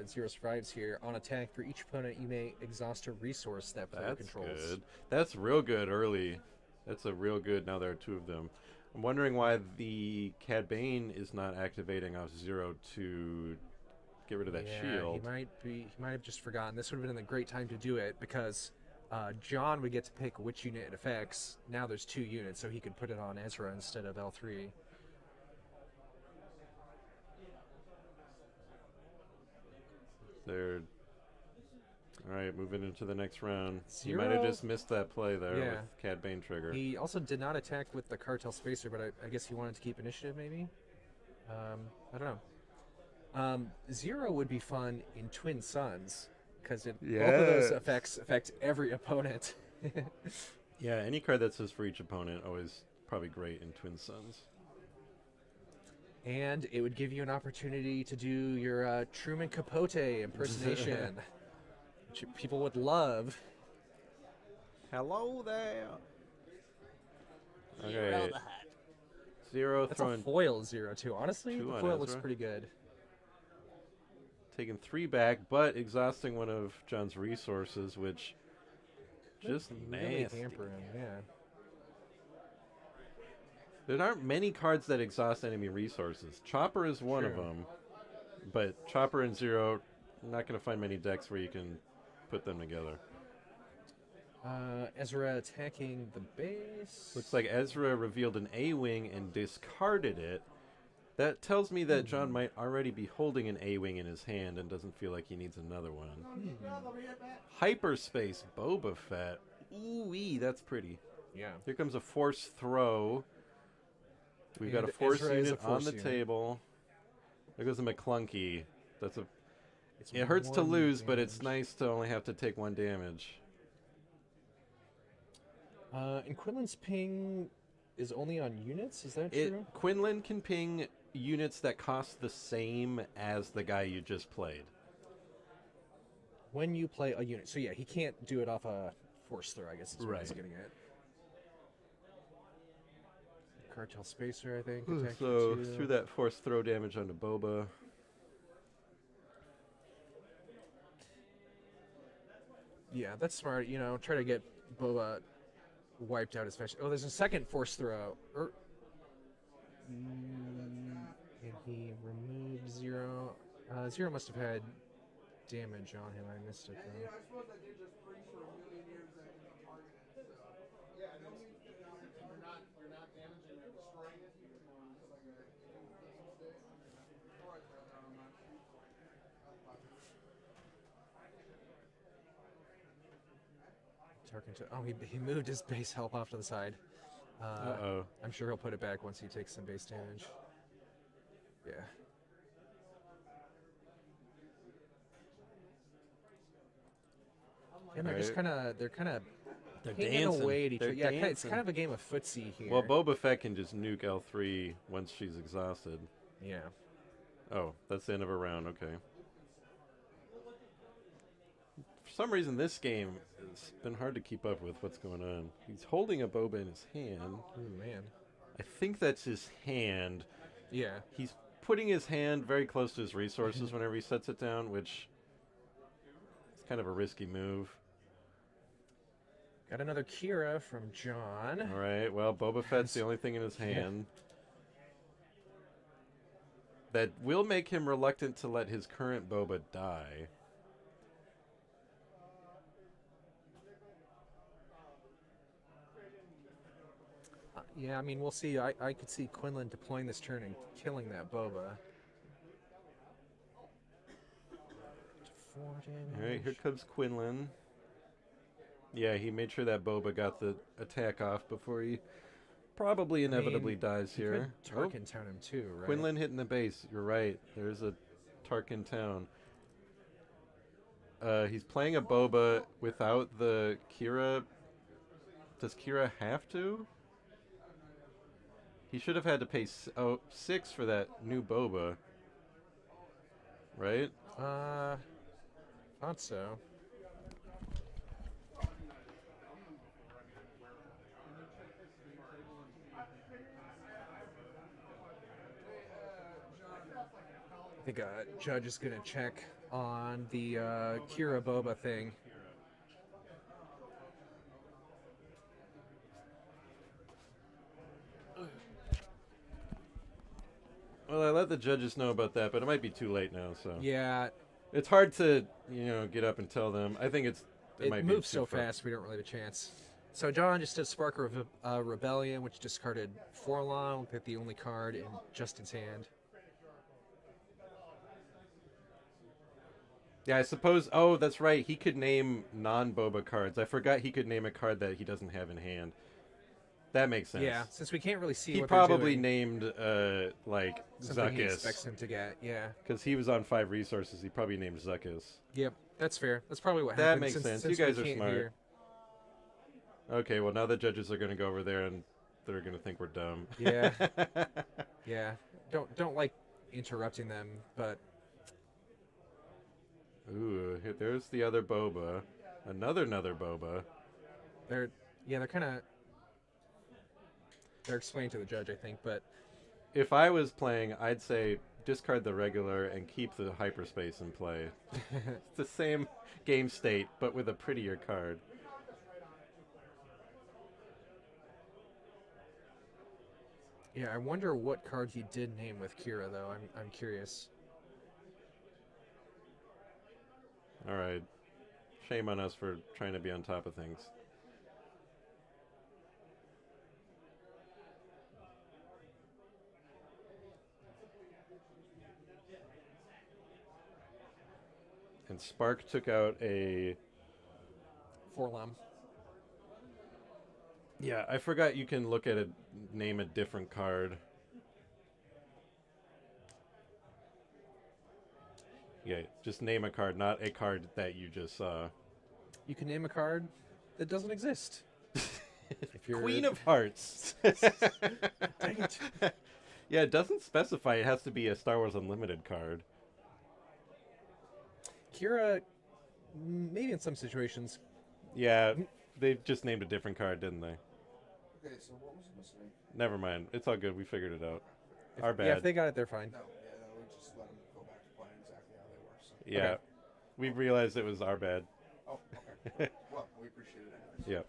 Speaker 2: Zero survives here, on attack for each opponent, you may exhaust a resource that player
Speaker 1: That's
Speaker 2: controls.
Speaker 1: good. That's real good early. That's a real good, now there are two of them. I'm wondering why the Cad Bane is not activating off Zero to get rid of that shield.
Speaker 2: He might have just forgotten. This would have been a great time to do it because John would get to pick which unit it affects. Now there's 2 units, so he could put it on Ezra instead of L3.
Speaker 1: They're all right. Moving into the next round. He
Speaker 2: Zero.
Speaker 1: might have just missed that play there
Speaker 2: Yeah.
Speaker 1: with Cad Bane trigger.
Speaker 2: He also did not attack with the Cartel Spacer, but I guess he wanted to keep initiative, maybe? I don't know. Zero would be fun in Twin Suns, because both of those
Speaker 1: Yes.
Speaker 2: effects affect every opponent.
Speaker 1: Yeah, any card that says for each opponent always probably great in Twin Suns.
Speaker 2: And it would give you an opportunity to do your Truman Capote impersonation, which people would love.
Speaker 1: Hello there. Okay. Zero
Speaker 2: That's a
Speaker 1: throwing,
Speaker 2: foil Zero, too. Honestly,
Speaker 1: two
Speaker 2: the
Speaker 1: on
Speaker 2: foil looks
Speaker 1: Ezra.
Speaker 2: pretty good.
Speaker 1: taking 3 back, but exhausting one of John's resources, which just
Speaker 2: Really
Speaker 1: nasty.
Speaker 2: hamper him, yeah.
Speaker 1: There aren't many cards that exhaust enemy resources. Chopper is one of
Speaker 2: True.
Speaker 1: them, but Chopper and Zero, not going to find many decks where you can put them together.
Speaker 2: Ezra attacking the base.
Speaker 1: Looks like Ezra revealed an A-Wing and discarded it. That tells me that John might already be holding an A-Wing in his hand and doesn't feel like he needs another one. Hyperspace Boba Fett. Ooh-wee, that's pretty.
Speaker 2: Yeah.
Speaker 1: Here comes a force throw. We've got
Speaker 2: And
Speaker 1: a force
Speaker 2: Ezra is
Speaker 1: unit
Speaker 2: a force
Speaker 1: on the
Speaker 2: unit.
Speaker 1: table. There goes a McClunky. That's a.
Speaker 2: It's
Speaker 1: It hurts to
Speaker 2: 1
Speaker 1: lose, but it's
Speaker 2: damage.
Speaker 1: nice to only have to take 1 damage.
Speaker 2: And Quinlan's ping is only on units, is that true?
Speaker 1: Quinlan can ping units that cost the same as the guy you just played.
Speaker 2: When you play a unit. So yeah, he can't do it off a force throw, I guess is what he's
Speaker 1: Right.
Speaker 2: getting at. Cartel Spacer, I think. attacked
Speaker 1: So
Speaker 2: you too.
Speaker 1: threw that force throw damage onto Boba.
Speaker 2: Yeah, that's smart. You know, try to get Boba wiped out as fast. Oh, there's a second force throw. And he removed Zero. Zero must have had damage on him. I missed it though.
Speaker 5: Yeah, I suppose I did just freeze for a million years that you can target it. So yeah, no need to you're not damaging or destroying it. It's like a state. All right, brother, I'm not.
Speaker 2: Oh, he moved his base help off to the side.
Speaker 1: Uh-oh.
Speaker 2: I'm sure he'll put it back once he takes some base damage. Yeah. And they're just
Speaker 1: Right.
Speaker 2: they're kind of
Speaker 1: They're
Speaker 2: hanging
Speaker 1: dancing.
Speaker 2: away at each
Speaker 1: They're
Speaker 2: other. Yeah, it's
Speaker 1: dancing.
Speaker 2: kind of a game of footsie here.
Speaker 1: Well, Boba Fett can just nuke L3 once she's exhausted.
Speaker 2: Yeah.
Speaker 1: Oh, that's the end of a round. Okay. For some reason, this game has been hard to keep up with what's going on. He's holding a Boba in his hand.
Speaker 2: Ooh, man.
Speaker 1: I think that's his hand.
Speaker 2: Yeah.
Speaker 1: He's putting his hand very close to his resources whenever he sets it down, which is kind of a risky move.
Speaker 2: Got another Kira from John.
Speaker 1: All right, well, Boba Fett's the only thing in his hand. That will make him reluctant to let his current Boba die.
Speaker 2: Yeah, I mean, we'll see. I could see Quinlan deploying this turn and killing that Boba. 4 damage.
Speaker 1: All right, here comes Quinlan. Yeah, he made sure that Boba got the attack off before he probably inevitably dies
Speaker 2: You
Speaker 1: here.
Speaker 2: could Tarkin town him too, right?
Speaker 1: Quinlan hitting the base. You're right. There's a Tarkin town. He's playing a Boba without the Kira. Does Kira have to? He should have had to pay 6 for that new Boba. Right?
Speaker 2: Thought so. I think Judge is gonna check on the Kira Boba thing.
Speaker 1: Well, I let the judges know about that, but it might be too late now, so.
Speaker 2: Yeah,
Speaker 1: It's hard to, get up and tell them. I think it's
Speaker 2: It
Speaker 1: might be
Speaker 2: moves so
Speaker 1: too far.
Speaker 2: fast, we don't really have a chance. So John just did Spark Rebellion, which discarded Forlon, with the only card in Justin's hand.
Speaker 1: Yeah, I suppose. Oh, that's right. He could name non-Boba cards. I forgot he could name a card that he doesn't have in hand. That makes sense.
Speaker 2: Yeah, since we can't really see
Speaker 1: He
Speaker 2: what
Speaker 1: probably
Speaker 2: they're doing,
Speaker 1: named like
Speaker 2: something he expects
Speaker 1: Zuckus
Speaker 2: him to get. Yeah.
Speaker 1: because he was on 5 resources. He probably named Zuckus.
Speaker 2: Yep, that's fair. That's probably what
Speaker 1: That
Speaker 2: happened.
Speaker 1: makes
Speaker 2: since,
Speaker 1: sense.
Speaker 2: Since
Speaker 1: You guys
Speaker 2: we
Speaker 1: are
Speaker 2: can't
Speaker 1: smart.
Speaker 2: hear.
Speaker 1: Okay, well now the judges are going to go over there and they're going to think we're dumb.
Speaker 2: Yeah. Yeah. Don't like interrupting them, but
Speaker 1: Ooh, there's the other Boba. Another Boba.
Speaker 2: they're kind of they're explaining to the judge, I think, but
Speaker 1: If I was playing, I'd say discard the regular and keep the hyperspace in play. It's the same game state, but with a prettier card.
Speaker 2: yeah, I wonder what card he did name with Kira though. I'm curious.
Speaker 1: All right. Shame on us for trying to be on top of things. And Spark took out a...
Speaker 2: Forlom.
Speaker 1: Yeah, I forgot you can look at it, name a different card. Yeah, just name a card, not a card that you just saw.
Speaker 2: You can name a card that doesn't exist. If you're
Speaker 1: Queen of Hearts.
Speaker 2: Dang it.
Speaker 1: Yeah, it doesn't specify it has to be a Star Wars Unlimited card.
Speaker 2: Kira, maybe in some situations.
Speaker 1: Yeah, they just named a different card, didn't they?
Speaker 5: Okay, so what was I supposed to name?
Speaker 1: Never mind. It's all good. We figured it out.
Speaker 2: If,
Speaker 1: Our bad.
Speaker 2: Yeah, if they got it, they're fine.
Speaker 5: No, we just let them go back to playing exactly how they were. So.
Speaker 1: Yeah.
Speaker 2: Okay.
Speaker 1: We realized it was our bad.
Speaker 5: Oh, okay. Well, we appreciate it anyways.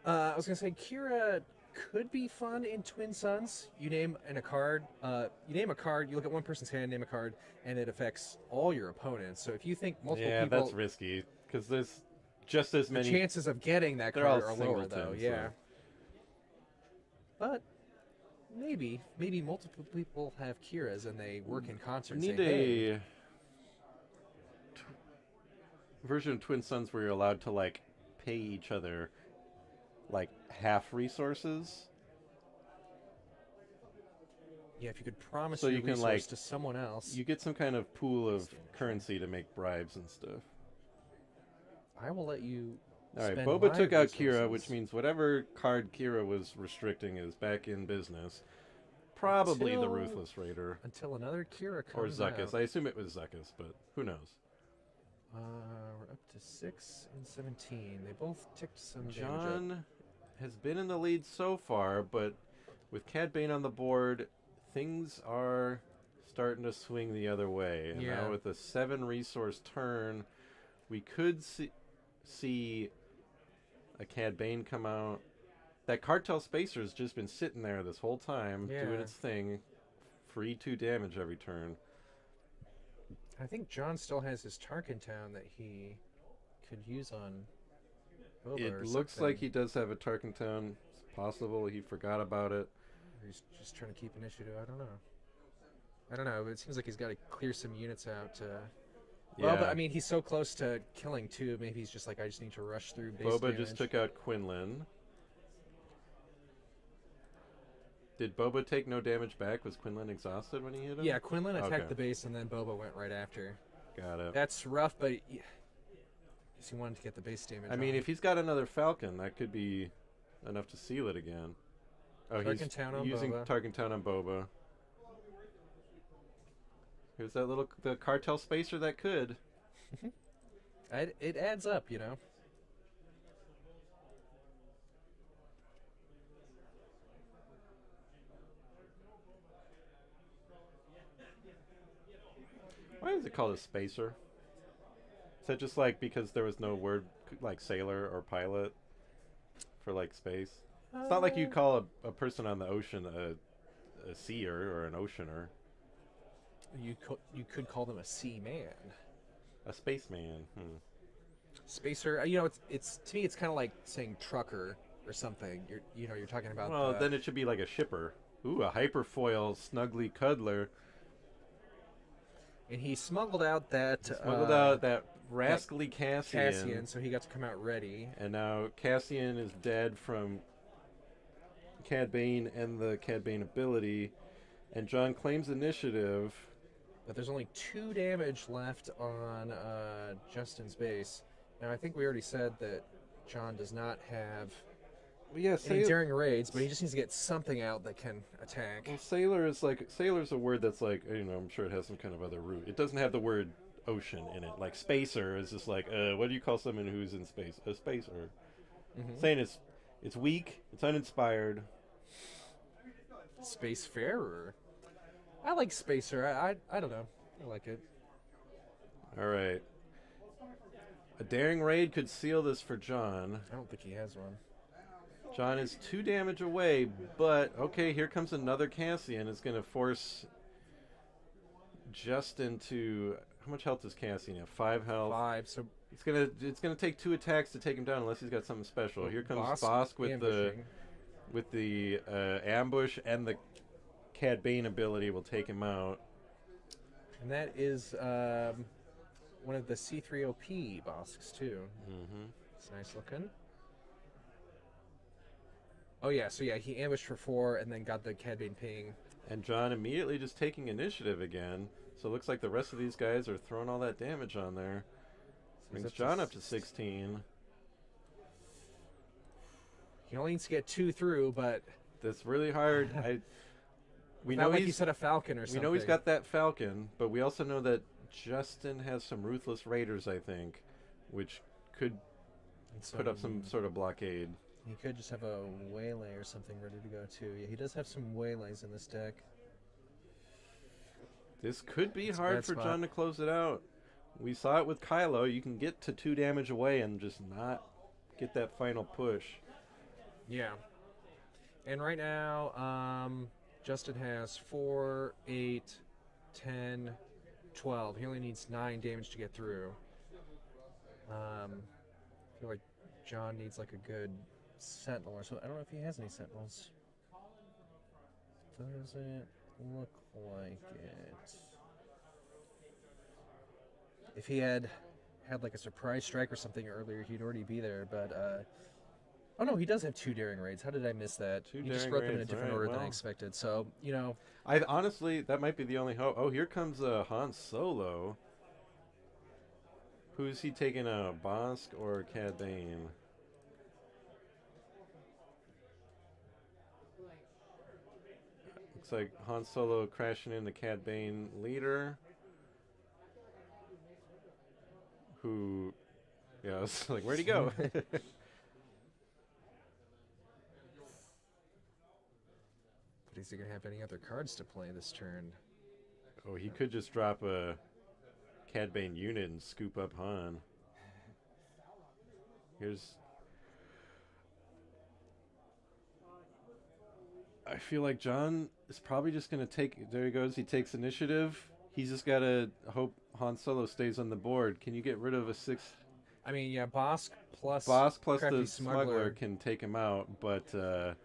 Speaker 1: Yeah.
Speaker 2: I was gonna say Kira could be fun in Twin Suns. You name a card. You name a card. You look at one person's hand, name a card, and it affects all your opponents. So if you think multiple
Speaker 1: Yeah,
Speaker 2: people,
Speaker 1: that's risky because there's just as
Speaker 2: the
Speaker 1: many.
Speaker 2: chances of getting that
Speaker 1: They're
Speaker 2: card
Speaker 1: all
Speaker 2: are lower, though.
Speaker 1: singletons,
Speaker 2: Yeah.
Speaker 1: so.
Speaker 2: But maybe multiple people have Kiras and they work in concert.
Speaker 1: We
Speaker 2: and
Speaker 1: need
Speaker 2: say, hey,
Speaker 1: a version of Twin Suns where you're allowed to like pay each other like half resources.
Speaker 2: yeah, if you could promise
Speaker 1: So
Speaker 2: your
Speaker 1: you can,
Speaker 2: resource
Speaker 1: like,
Speaker 2: to someone else,
Speaker 1: You get some kind of pool of currency to make bribes and stuff.
Speaker 2: I will let you.
Speaker 1: All right,
Speaker 2: spend
Speaker 1: Boba
Speaker 2: my
Speaker 1: took out Kira,
Speaker 2: resources.
Speaker 1: which means whatever card Kira was restricting is back in business. Probably the
Speaker 2: Until-
Speaker 1: Ruthless Raider
Speaker 2: Until another Kira
Speaker 1: or
Speaker 2: comes
Speaker 1: Zuckus.
Speaker 2: out.
Speaker 1: I assume it was Zuckus, but who knows?
Speaker 2: We're up to 6 and 17. They both ticked some damage up.
Speaker 1: John has been in the lead so far, but with Cad Bane on the board, things are starting to swing the other way. And
Speaker 2: Yeah.
Speaker 1: now with a 7 resource turn, we could see a Cad Bane come out. That Cartel Spacer's just been sitting there this whole time, doing
Speaker 2: Yeah.
Speaker 1: its thing. Free 2 damage every turn.
Speaker 2: I think John still has his Tarkin Town that he could use on Boba
Speaker 1: It
Speaker 2: or
Speaker 1: looks
Speaker 2: something.
Speaker 1: like he does have a Tarkin Town. It's possible he forgot about it.
Speaker 2: Or he's just trying to keep initiative. I don't know. But it seems like he's got to clear some units out. Well, but I mean, he's so close to killing too. Maybe he's just like, I just need to rush through base
Speaker 1: Boba
Speaker 2: damage.
Speaker 1: just took out Quinlan. Did Boba take no damage back? Was Quinlan exhausted when he hit him?
Speaker 2: Yeah, Quinlan attacked
Speaker 1: Okay.
Speaker 2: the base, and then Boba went right after.
Speaker 1: Got it.
Speaker 2: That's rough, but guess he wanted to get the base damage.
Speaker 1: I mean,
Speaker 2: on.
Speaker 1: if he's got another Falcon, that could be enough to seal it again. Oh,
Speaker 2: Tarkin
Speaker 1: he's
Speaker 2: Town on
Speaker 1: using
Speaker 2: Boba.
Speaker 1: Tarkin Town on Boba. Here's that the Cartel Spacer that could.
Speaker 2: It adds up, you know.
Speaker 1: Why is it called a spacer? Is that just like because there was no word like sailor or pilot for like space? It's not like you call a person on the ocean a seer or an oceaner.
Speaker 2: You could call them a sea man.
Speaker 1: A spaceman.
Speaker 2: Spacer. It's to me, it's kind of like saying trucker or something. You're talking about.
Speaker 1: Well, then it should be like a shipper. Ooh, a hyperfoil snuggly cuddler.
Speaker 2: And he smuggled out that.
Speaker 1: Smuggled out that rascally
Speaker 2: Cassian, so he got to come out ready.
Speaker 1: And now Cassian is dead from Cad Bane and the Cad Bane ability. And John claims initiative.
Speaker 2: But there's only 2 damage left on Justin's base. Now, I think we already said that John does not have any daring raids, but he just needs to get something out that can attack.
Speaker 1: Well, sailor's a word that's like, I'm sure it has some kind of other root. It doesn't have the word ocean in it. Like spacer is just like, what do you call someone who's in space? A spacer. Mm-hmm. Saying it's weak, it's uninspired.
Speaker 2: Spacefarer. I like spacer. I don't know. I like it.
Speaker 1: All right. A daring raid could seal this for John.
Speaker 2: I don't think he has one.
Speaker 1: John is 2 damage away, but okay, here comes another Cassian. It's going to force Justin to... How much health does Cassian have? 5 health.
Speaker 2: 5. So
Speaker 1: it's gonna take 2 attacks to take him down unless he's got something special. Here comes Bosk with the ambush, and the Cad Bane ability will take him out.
Speaker 2: And that is one of the C3OP Bosks too.
Speaker 1: Mm-hmm.
Speaker 2: It's nice looking. Oh yeah, so yeah, he ambushed for 4 and then got the Cad Bane ping.
Speaker 1: And John immediately just taking initiative again. So it looks like the rest of these guys are throwing all that damage on there. Brings John up to 16.
Speaker 2: He only needs to get 2 through, but
Speaker 1: that's really hard. We
Speaker 2: know
Speaker 1: like
Speaker 2: he said a Falcon or something.
Speaker 1: We know he's got that Falcon, but we also know that Justin has some Ruthless Raiders, I think, which could put up some sort of blockade.
Speaker 2: He could just have a Waylay or something ready to go too. Yeah, he does have some Waylays in this deck.
Speaker 1: This could be hard for John to close it out. We saw it with Kylo. You can get to 2 damage away and just not get that final push.
Speaker 2: Yeah. And right now, Justin has 4, 8, 10, 12. He only needs 9 damage to get through. I feel like John needs like a good Sentinel or so. I don't know if he has any Sentinels. Doesn't look like it. If he had like a surprise strike or something earlier, he'd already be there. But oh no, he does have 2 daring raids. How did I miss that?
Speaker 1: He
Speaker 2: just wrote them in a different order than I expected. So
Speaker 1: I honestly, that might be the only hope. Oh, here comes Han Solo. Who's he taking out, Bosk or Cad Bane? Looks like Han Solo crashing into Cad Bane leader. Who, yeah, I was like, where'd he go? But
Speaker 2: is he going to have any other cards to play this turn?
Speaker 1: Oh, he could just drop a Cad Bane unit and scoop up Han. I feel like John is probably just going to take... There he goes. He takes initiative. He's just got to hope Han Solo stays on the board. Can you get rid of a 6...
Speaker 2: I mean, yeah, Bosk plus
Speaker 1: the smuggler can take him out, but, that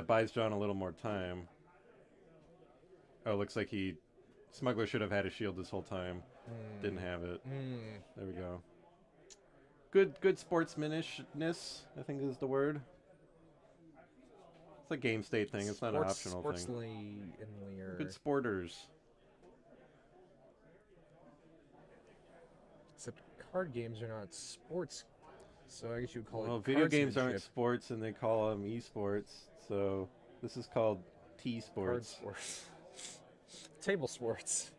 Speaker 1: buys John a little more time. Oh, looks like Smuggler should have had a shield this whole time. Didn't have it. There we go. Good sportsmanishness, I think is the word. It's a game state thing. It's not an optional thing. Good sporters.
Speaker 2: Except card games are not sports, so I guess you would call it.
Speaker 1: Well, video games aren't sports, and they call them esports. So this is called T-sports.
Speaker 2: Card sports. Table sports.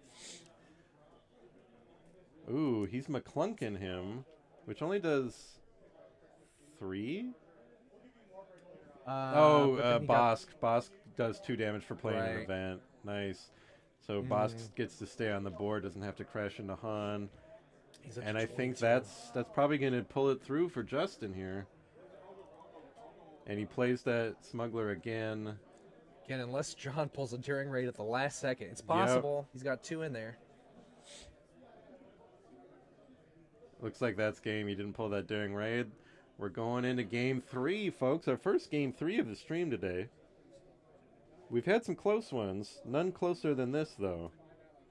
Speaker 1: Ooh, he's McClunkin' him, which only does 3. Bosk. Bosk does 2 damage for playing an event. Nice. So Bosk gets to stay on the board, doesn't have to crash into Han. And I think that's probably going to pull it through for Justin here. And he plays that smuggler again.
Speaker 2: Again, unless John pulls a daring raid at the last second. It's possible. Yep. He's got 2 in there.
Speaker 1: Looks like that's game. You didn't pull that during raid. We're going into game 3, folks. Our first game 3 of the stream today. We've had some close ones. None closer than this, though.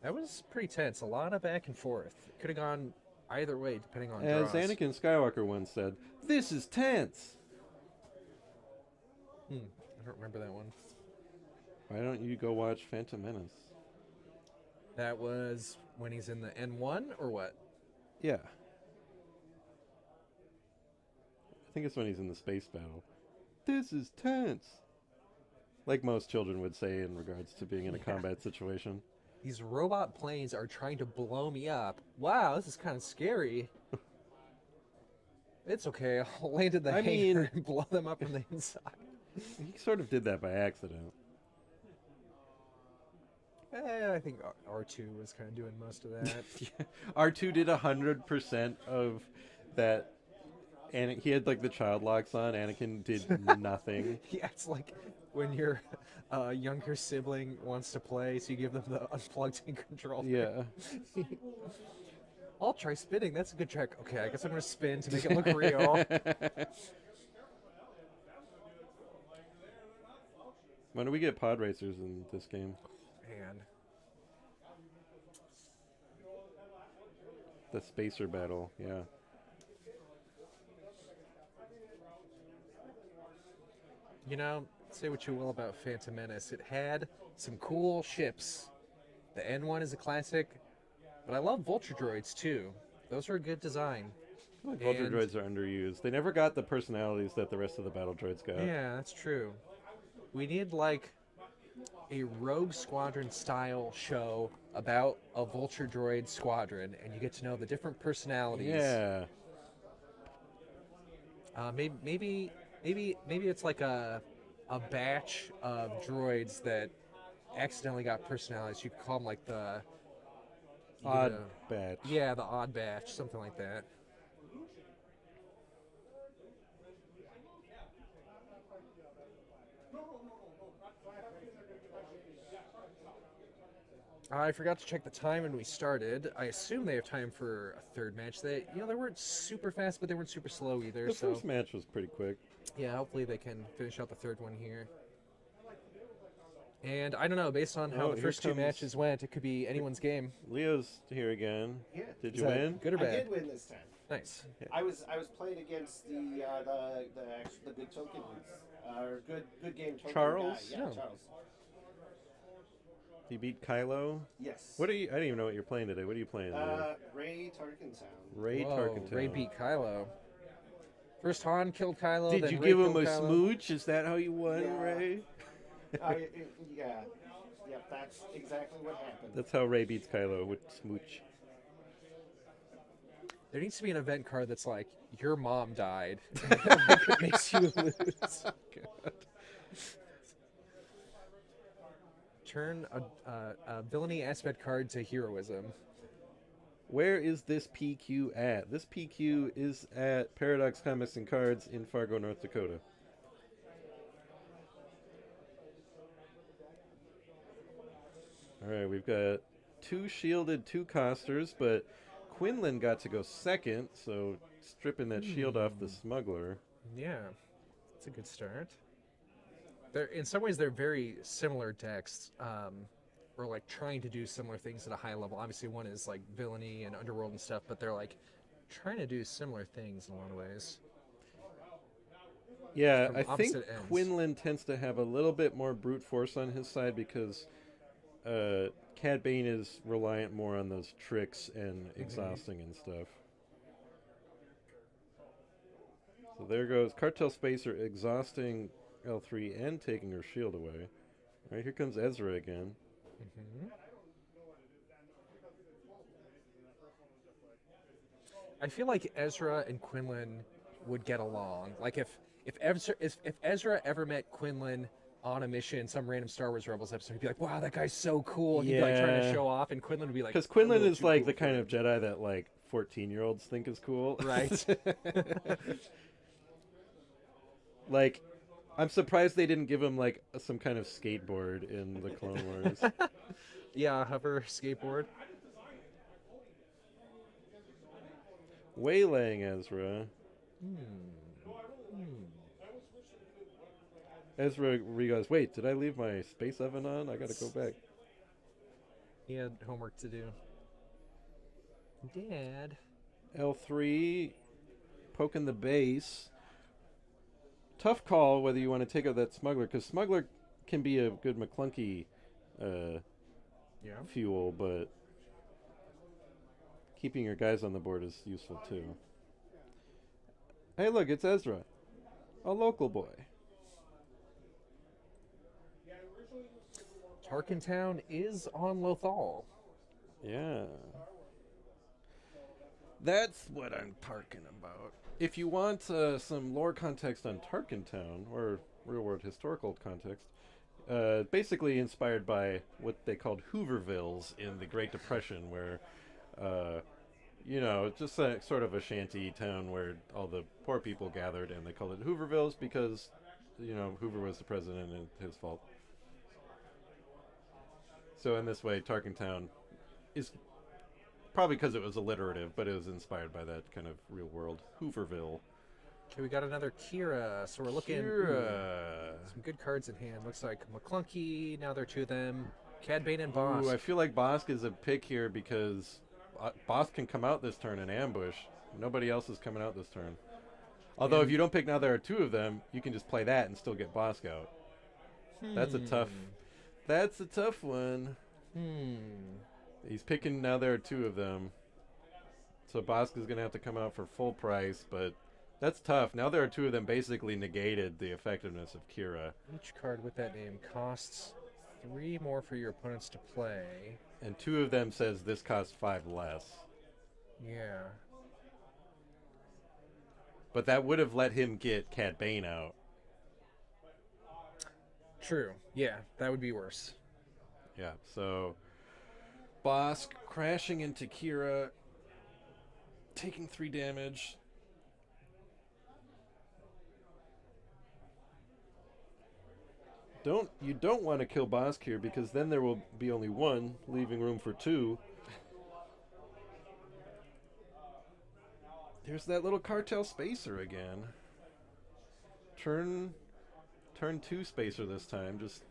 Speaker 2: That was pretty tense. A lot of back and forth. Could have gone either way, depending on
Speaker 1: As
Speaker 2: draws.
Speaker 1: Anakin Skywalker once said, "This is tense."
Speaker 2: I don't remember that one.
Speaker 1: Why don't you go watch Phantom Menace?
Speaker 2: That was when he's in the N1 or what?
Speaker 1: Yeah. I think it's when he's in the space battle. This is tense. Like most children would say in regards to being in a combat situation.
Speaker 2: These robot planes are trying to blow me up. Wow, this is kind of scary. It's okay. I'll land in the hangar and blow them up from the inside.
Speaker 1: He sort of did that by accident.
Speaker 2: I think R2 was kind of doing most of that.
Speaker 1: Yeah. R2 did 100% of that. And he had like the child locks on. Anakin did nothing.
Speaker 2: Yeah, it's like when your younger sibling wants to play, so you give them the unplugged in control.
Speaker 1: Yeah.
Speaker 2: I'll try spinning. That's a good trick. Okay, I guess I'm going to spin to make it look real.
Speaker 1: When do we get pod racers in this game?
Speaker 2: Man.
Speaker 1: The spacer battle, yeah.
Speaker 2: You know, say what you will about Phantom Menace. It had some cool ships. The N1 is a classic, but I love Vulture droids too. Those are a good design.
Speaker 1: I feel like Vulture droids are underused. They never got the personalities that the rest of the battle droids got.
Speaker 2: Yeah, that's true. We need like a Rogue Squadron style show about a Vulture droid squadron, and you get to know the different personalities.
Speaker 1: Yeah.
Speaker 2: Maybe it's like a batch of droids that accidentally got personalities. You could call them like the
Speaker 1: Odd batch.
Speaker 2: Yeah, the odd batch, something like that. I forgot to check the time when we started. I assume they have time for a third match. They weren't super fast, but they weren't super slow either.
Speaker 1: The first match was pretty quick.
Speaker 2: Yeah, hopefully they can finish out the third one here. And I don't know, based on how the first two matches went, it could be anyone's game.
Speaker 1: Leo's here again.
Speaker 3: Yeah.
Speaker 1: Did you win?
Speaker 2: Good or bad?
Speaker 3: I did win this time.
Speaker 2: Nice.
Speaker 1: Yeah.
Speaker 3: I was playing against the good token or good game token
Speaker 1: Charles?
Speaker 3: guy. Yeah,
Speaker 2: Oh.
Speaker 3: Charles.
Speaker 1: He beat Kylo.
Speaker 3: Yes.
Speaker 1: What are you? I don't even know what you're playing today. What are you playing?
Speaker 3: Ray Tarkentown.
Speaker 1: Ray
Speaker 2: Whoa,
Speaker 1: Tarkentown.
Speaker 2: Ray beat Kylo. First Han killed Kylo.
Speaker 1: Did
Speaker 2: then
Speaker 1: you
Speaker 2: Ray
Speaker 1: give him
Speaker 2: killed
Speaker 1: a
Speaker 2: Kylo.
Speaker 1: smooch? Is that how you won,
Speaker 3: Yeah.
Speaker 1: Ray?
Speaker 3: Yeah. Yeah, that's exactly what happened.
Speaker 1: That's how Ray beats Kylo, with smooch.
Speaker 2: There needs to be an event card that's like, your mom died. It makes you lose.
Speaker 1: God.
Speaker 2: Turn a villainy aspect card to heroism.
Speaker 1: Where is this PQ at? This PQ is at Paradox Comics and Cards in Fargo, North Dakota. Alright, we've got 2 shielded, 2 costers, but Quinlan got to go second, so stripping that shield off the smuggler.
Speaker 2: Yeah, it's a good start. In some ways, they're very similar decks, or like trying to do similar things at a high level. Obviously, one is like villainy and underworld and stuff, but they're like trying to do similar things in a lot of ways.
Speaker 1: Yeah,
Speaker 2: From
Speaker 1: I think
Speaker 2: opposite ends.
Speaker 1: Quinlan tends to have a little bit more brute force on his side because Cad Bane is reliant more on those tricks and exhausting and stuff. So there goes Cartel Spacer exhausting L3 and taking her shield away. All right, here comes Ezra again.
Speaker 2: I feel like Ezra and Quinlan would get along. Like if Ezra ever met Quinlan on a mission, some random Star Wars Rebels episode, he'd be like, "Wow, that guy's so cool." He'd be like trying to
Speaker 1: Yeah.
Speaker 2: show off, and Quinlan would be like,
Speaker 1: Because
Speaker 2: "A
Speaker 1: Quinlan
Speaker 2: little
Speaker 1: is
Speaker 2: too
Speaker 1: like
Speaker 2: cool
Speaker 1: the
Speaker 2: for
Speaker 1: kind
Speaker 2: me."
Speaker 1: of Jedi that like 14-year-olds think is cool.
Speaker 2: Right.
Speaker 1: Like, I'm surprised they didn't give him like some kind of skateboard in the Clone Wars.
Speaker 2: Yeah, hover skateboard.
Speaker 1: Waylaying Ezra. Ezra regoes, wait, did I leave my space oven on? I gotta go back.
Speaker 2: He had homework to do. Dad.
Speaker 1: L3, poking the base. Tough call whether you want to take out that smuggler, because smuggler can be a good McClunky fuel, but keeping your guys on the board is useful too. Hey, look, it's Ezra, a local boy.
Speaker 2: Tarkintown is on Lothal.
Speaker 1: Yeah. That's what I'm talking about. If you want some lore context on Tarkintown, or real-world historical context, basically inspired by what they called Hoovervilles in the Great Depression, where, it's just sort of a shanty town where all the poor people gathered, and they called it Hoovervilles because, Hoover was the president and his fault. So in this way, Tarkintown is probably because it was alliterative, but it was inspired by that kind of real-world Hooverville.
Speaker 2: Okay, we got another Kira, so we're looking some good cards in hand. Looks like McClunky, now there are two of them. Cad Bane and Bosk.
Speaker 1: Ooh, I feel like Bosk is a pick here because Bosk can come out this turn and ambush. Nobody else is coming out this turn. Although if you don't pick now there are two of them, you can just play that and still get Bosk out. That's a tough one. He's picking now there are two of them. So Bosk is going to have to come out for full price, but that's tough. Now there are two of them basically negated the effectiveness of Kira.
Speaker 2: Each card with that name costs 3 more for your opponents to play.
Speaker 1: And two of them says this costs 5 less.
Speaker 2: Yeah.
Speaker 1: But that would have let him get Cad Bane out.
Speaker 2: True. Yeah, that would be worse.
Speaker 1: Yeah, so Bosk crashing into Kira, taking 3 damage. You don't want to kill Bosk here because then there will be only 1, leaving room for 2. There's that little cartel spacer again. Turn 2 spacer this time, just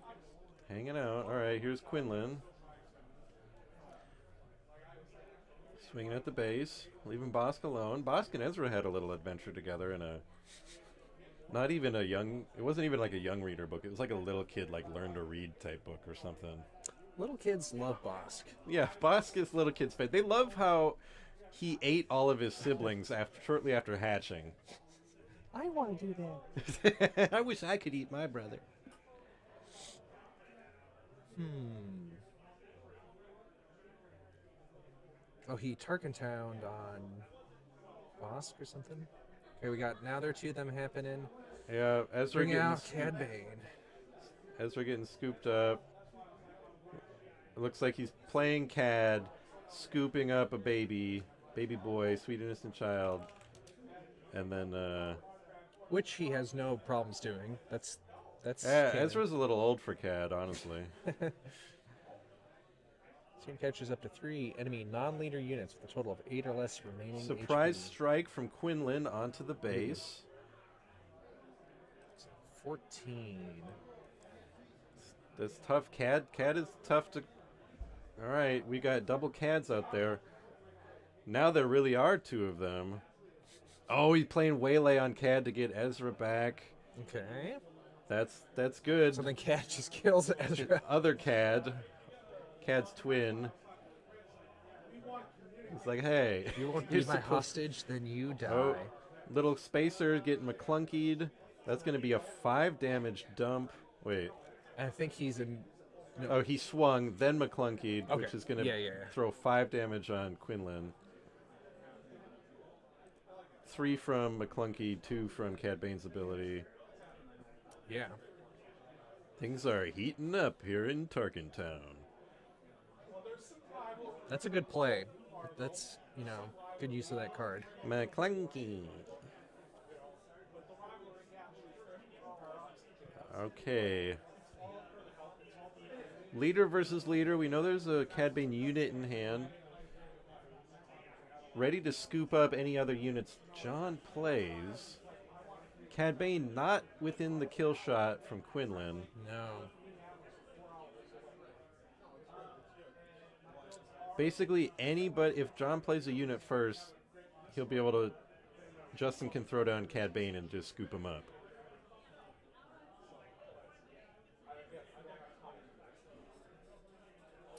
Speaker 1: hanging out. All right, here's Quinlan. Swinging at the base, leaving Bosk alone. Bosk and Ezra had a little adventure together in it wasn't even like a young reader book. It was like a little kid, like learn to read type book or something.
Speaker 2: Little kids love Bosk.
Speaker 1: Yeah, Bosk is little kids' favorite. They love how he ate all of his siblings shortly after hatching.
Speaker 2: I want to do that.
Speaker 1: I wish I could eat my brother.
Speaker 2: Oh, he Tarkintowned on Bosk or something? Okay, we got now there are 2 of them happening.
Speaker 1: Yeah, Ezra
Speaker 2: Bring out Cad Bane.
Speaker 1: Ezra getting scooped up. It looks like he's playing Cad, scooping up a baby boy, sweet innocent child, and then
Speaker 2: which he has no problems doing. That's
Speaker 1: Ezra's a little old for Cad, honestly.
Speaker 2: Team catches up to 3 enemy non-leader units with a total of 8 or less remaining.
Speaker 1: Surprise
Speaker 2: HP.
Speaker 1: strike from Quinlan onto the base.
Speaker 2: 14.
Speaker 1: That's tough. Cad is tough to. All right, we got double Cads out there. Now there really are 2 of them. Oh, he's playing Waylay on Cad to get Ezra back.
Speaker 2: Okay.
Speaker 1: That's good.
Speaker 2: So then Cad just kills Ezra.
Speaker 1: Other Cad. Cad's twin. It's like, hey.
Speaker 2: If you won't be my hostage, then you die.
Speaker 1: Oh, little spacer getting McClunkied. That's going to be a 5 damage dump. Wait.
Speaker 2: I think he's in. No.
Speaker 1: Oh, he swung, then McClunkied,
Speaker 2: Okay.
Speaker 1: which is going to
Speaker 2: Yeah.
Speaker 1: throw 5 damage on Quinlan. 3 from McClunky, 2 from Cad Bane's ability.
Speaker 2: Yeah.
Speaker 1: Things are heating up here in Tarkintown.
Speaker 2: That's a good play. That's, good use of that card.
Speaker 1: McClunky. Okay. Leader versus leader. We know there's a Cad Bane unit in hand. ready to scoop up any other units John plays. Cad Bane not within the kill shot from Quinlan.
Speaker 2: No.
Speaker 1: Basically, if John plays a unit first, he'll be able to. Justin can throw down Cad Bane and just scoop him up.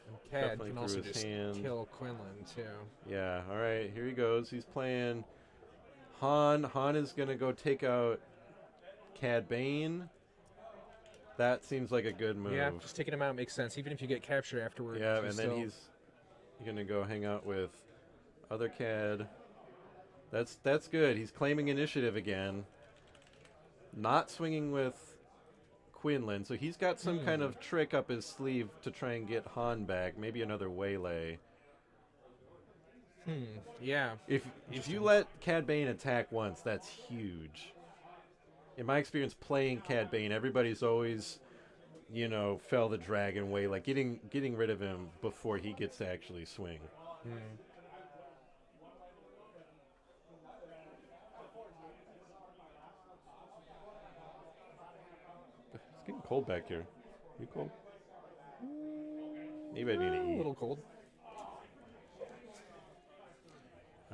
Speaker 2: And Cad
Speaker 1: Shuffling
Speaker 2: can
Speaker 1: through
Speaker 2: also
Speaker 1: his
Speaker 2: just
Speaker 1: hand.
Speaker 2: kill Quinlan, too.
Speaker 1: Yeah, all right, here he goes. He's playing Han. Han is going to go take out Cad Bane. That seems like a good move.
Speaker 2: Yeah, just taking him out makes sense. Even if you get captured afterward.
Speaker 1: Yeah,
Speaker 2: you
Speaker 1: and then he's going to go hang out with other Cad. That's good. He's claiming initiative again. Not swinging with Quinlan, so he's got some kind of trick up his sleeve to try and get Han back. Maybe another waylay.
Speaker 2: Yeah.
Speaker 1: If you let Cad Bane attack once, that's huge. In my experience playing Cad Bane, everybody's always, fell the dragon way, like getting rid of him before he gets to actually swing. It's getting cold back here. You cold? Maybe I need to
Speaker 2: A
Speaker 1: eat.
Speaker 2: little cold.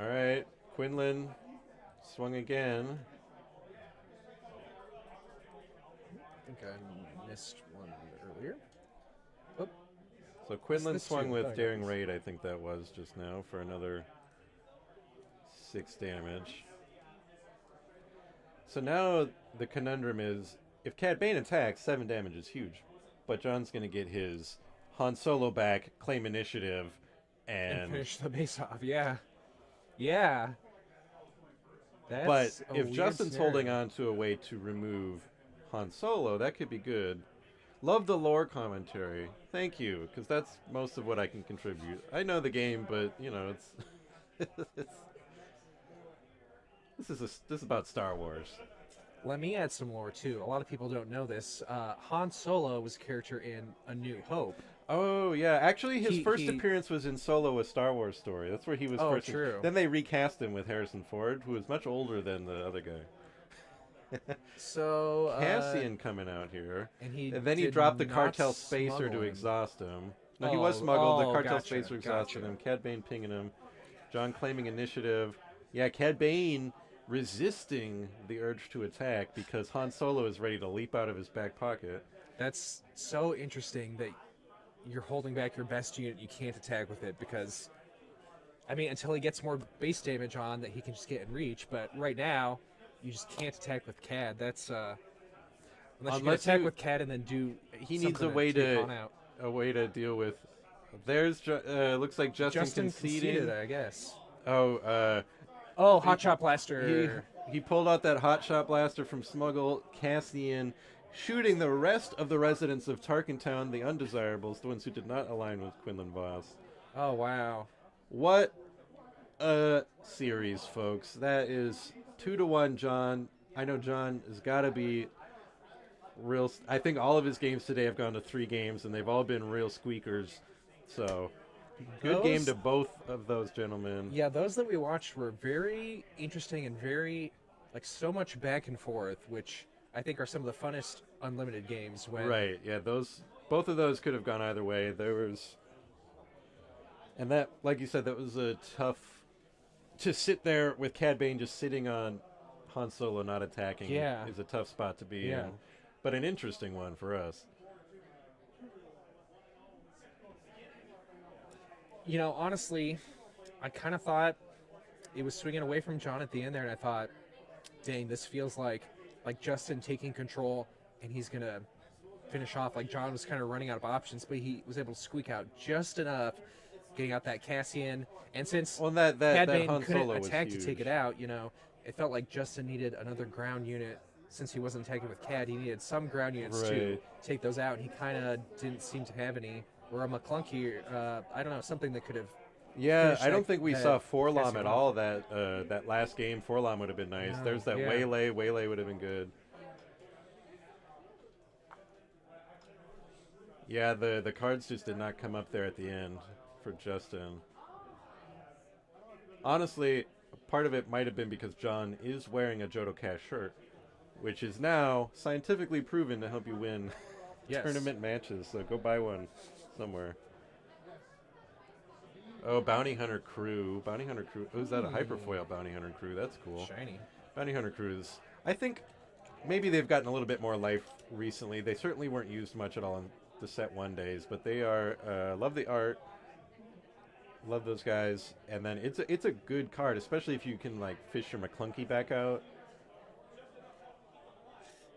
Speaker 1: All right, Quinlan swung again.
Speaker 2: I think I missed one earlier. Oh,
Speaker 1: So Quinlan
Speaker 2: this
Speaker 1: swung
Speaker 2: too?
Speaker 1: with
Speaker 2: Oh, yeah,
Speaker 1: Daring
Speaker 2: this-
Speaker 1: Raid, I think that was just now, for another 6 damage. So now the conundrum is, if Cad Bane attacks, 7 damage is huge. But John's going to get his Han Solo back, claim initiative,
Speaker 2: and finish the base off. Yeah. Yeah.
Speaker 1: But
Speaker 2: That's a
Speaker 1: if
Speaker 2: weird
Speaker 1: Justin's
Speaker 2: scenario.
Speaker 1: holding on to a way to remove Han Solo, that could be good. Love the lore commentary. Thank you, because that's most of what I can contribute. I know the game, but it's this is about Star Wars.
Speaker 2: Let me add some lore too. A lot of people don't know this. Han Solo was a character in A New Hope.
Speaker 1: Oh yeah, actually his
Speaker 2: He-
Speaker 1: first
Speaker 2: he-
Speaker 1: appearance was in Solo: A Star Wars Story. That's where he was
Speaker 2: Oh,
Speaker 1: first.
Speaker 2: true.
Speaker 1: Then they recast him with Harrison Ford, who is much older than the other guy.
Speaker 2: So
Speaker 1: Cassian coming out here.
Speaker 2: and
Speaker 1: then he
Speaker 2: did
Speaker 1: dropped the
Speaker 2: not
Speaker 1: cartel spacer
Speaker 2: smuggle
Speaker 1: to
Speaker 2: him.
Speaker 1: exhaust him. No, he was
Speaker 2: Oh,
Speaker 1: smuggled.
Speaker 2: oh,
Speaker 1: The cartel
Speaker 2: gotcha,
Speaker 1: spacer exhausted
Speaker 2: gotcha.
Speaker 1: him. Cad Bane pinging him. John claiming initiative. Yeah, Cad Bane resisting the urge to attack because Han Solo is ready to leap out of his back pocket.
Speaker 2: That's so interesting that you're holding back your best unit. You can't attack with it because, until he gets more base damage on that he can just get in reach. But right now, you just can't attack with Cad. That's unless you can
Speaker 1: Unless
Speaker 2: attack
Speaker 1: you-
Speaker 2: with Cad and then do.
Speaker 1: He needs a
Speaker 2: something
Speaker 1: way
Speaker 2: take
Speaker 1: to
Speaker 2: Han out.
Speaker 1: deal with. Looks like Justin conceding.
Speaker 2: I guess.
Speaker 1: Oh,
Speaker 2: Oh, hot shot blaster.
Speaker 1: he pulled out that hot shot blaster from Smuggle. Cassian shooting the rest of the residents of Tarkentown, the undesirables, the ones who did not align with Quinlan Voss.
Speaker 2: Oh wow.
Speaker 1: What a series, folks. That is 2-1, John. I know John has got to be real. I think all of his games today have gone to 3 games, and they've all been real squeakers. So, good game to both of those gentlemen.
Speaker 2: Yeah, those that we watched were very interesting and very, so much back and forth, which I think are some of the funnest unlimited games.
Speaker 1: Right, yeah, both of those could have gone either way. And that, like you said, that was a tough, to sit there with Cad Bane just sitting on Han Solo not attacking is a tough spot to be in. But an interesting one for us.
Speaker 2: Honestly, I kind of thought it was swinging away from John at the end there, and I thought, dang, this feels like Justin taking control, and he's going to finish off. Like John was kind of running out of options, but he was able to squeak out just enough, getting out that Cassian. And since
Speaker 1: that
Speaker 2: Cad Bane
Speaker 1: Han
Speaker 2: couldn't
Speaker 1: Solo was
Speaker 2: attack to
Speaker 1: huge.
Speaker 2: take it out, it felt like Justin needed another ground unit. Since he wasn't attacking with Cad, he needed some ground units to
Speaker 1: Right.
Speaker 2: take those out, and he kind of didn't seem to have any. Or a McClunky, I don't know, something that could have.
Speaker 1: Yeah,
Speaker 2: finish
Speaker 1: I don't
Speaker 2: that-
Speaker 1: think we
Speaker 2: that
Speaker 1: saw Forlom
Speaker 2: Cassian
Speaker 1: at
Speaker 2: off.
Speaker 1: all that last game. Forlom would have been nice.
Speaker 2: No,
Speaker 1: There's that
Speaker 2: yeah.
Speaker 1: Waylay. Waylay would have been good. Yeah, the cards just did not come up there at the end for Justin. Honestly, part of it might have been because John is wearing a Jotocast shirt, which is now scientifically proven to help you win
Speaker 2: Yes.
Speaker 1: tournament matches. So go buy one somewhere. Oh, Bounty Hunter Crew. Bounty Hunter Crew. Oh, is that a Hyperfoil Bounty Hunter Crew? That's cool.
Speaker 2: Shiny.
Speaker 1: Bounty Hunter Crews. I think maybe they've gotten a little bit more life recently. They certainly weren't used much at all in the set 1 days, but they are, love the art. Love those guys. And then it's a good card, especially if you can, like, fish your McClunky back out.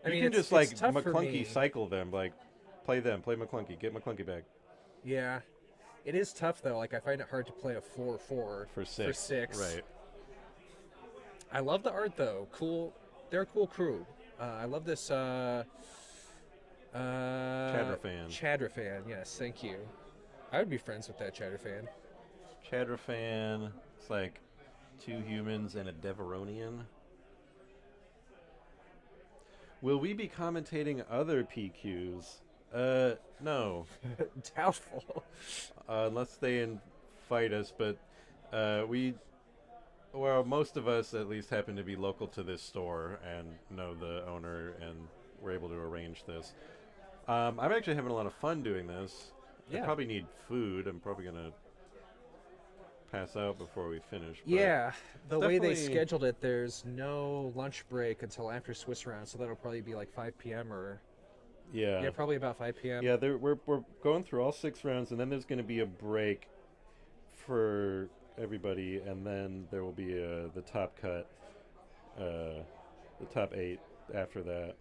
Speaker 2: I mean,
Speaker 1: you can
Speaker 2: it's
Speaker 1: just, like,
Speaker 2: tough for me.
Speaker 1: McClunky cycle them. Like, play McClunky. Get McClunky back.
Speaker 2: Yeah. It is tough, though. Like, I find it hard to play a 4-4
Speaker 1: For six. Right.
Speaker 2: I love the art, though. Cool. They're a cool crew. I love this,
Speaker 1: Chadrafan.
Speaker 2: Chadrafan, yes, thank you. I would be friends with that Chadrafan.
Speaker 1: Chadrafan. It's like 2 humans and a Deveronian. Will we be commentating other PQs? No.
Speaker 2: Doubtful.
Speaker 1: Unless they invite us, but most of us at least happen to be local to this store and know the owner, and we're able to arrange this. I'm actually having a lot of fun doing this.
Speaker 2: Yeah.
Speaker 1: I probably need food. I'm probably going to pass out before we finish. But
Speaker 2: Yeah, the way they
Speaker 1: definitely-
Speaker 2: scheduled it, there's no lunch break until after Swiss round, so that'll probably be like 5 p.m. or
Speaker 1: Yeah.
Speaker 2: probably about 5 p.m.
Speaker 1: Yeah, we're going through all 6 rounds, and then there's going to be a break for everybody, and then there will be the top cut, the top 8 after that.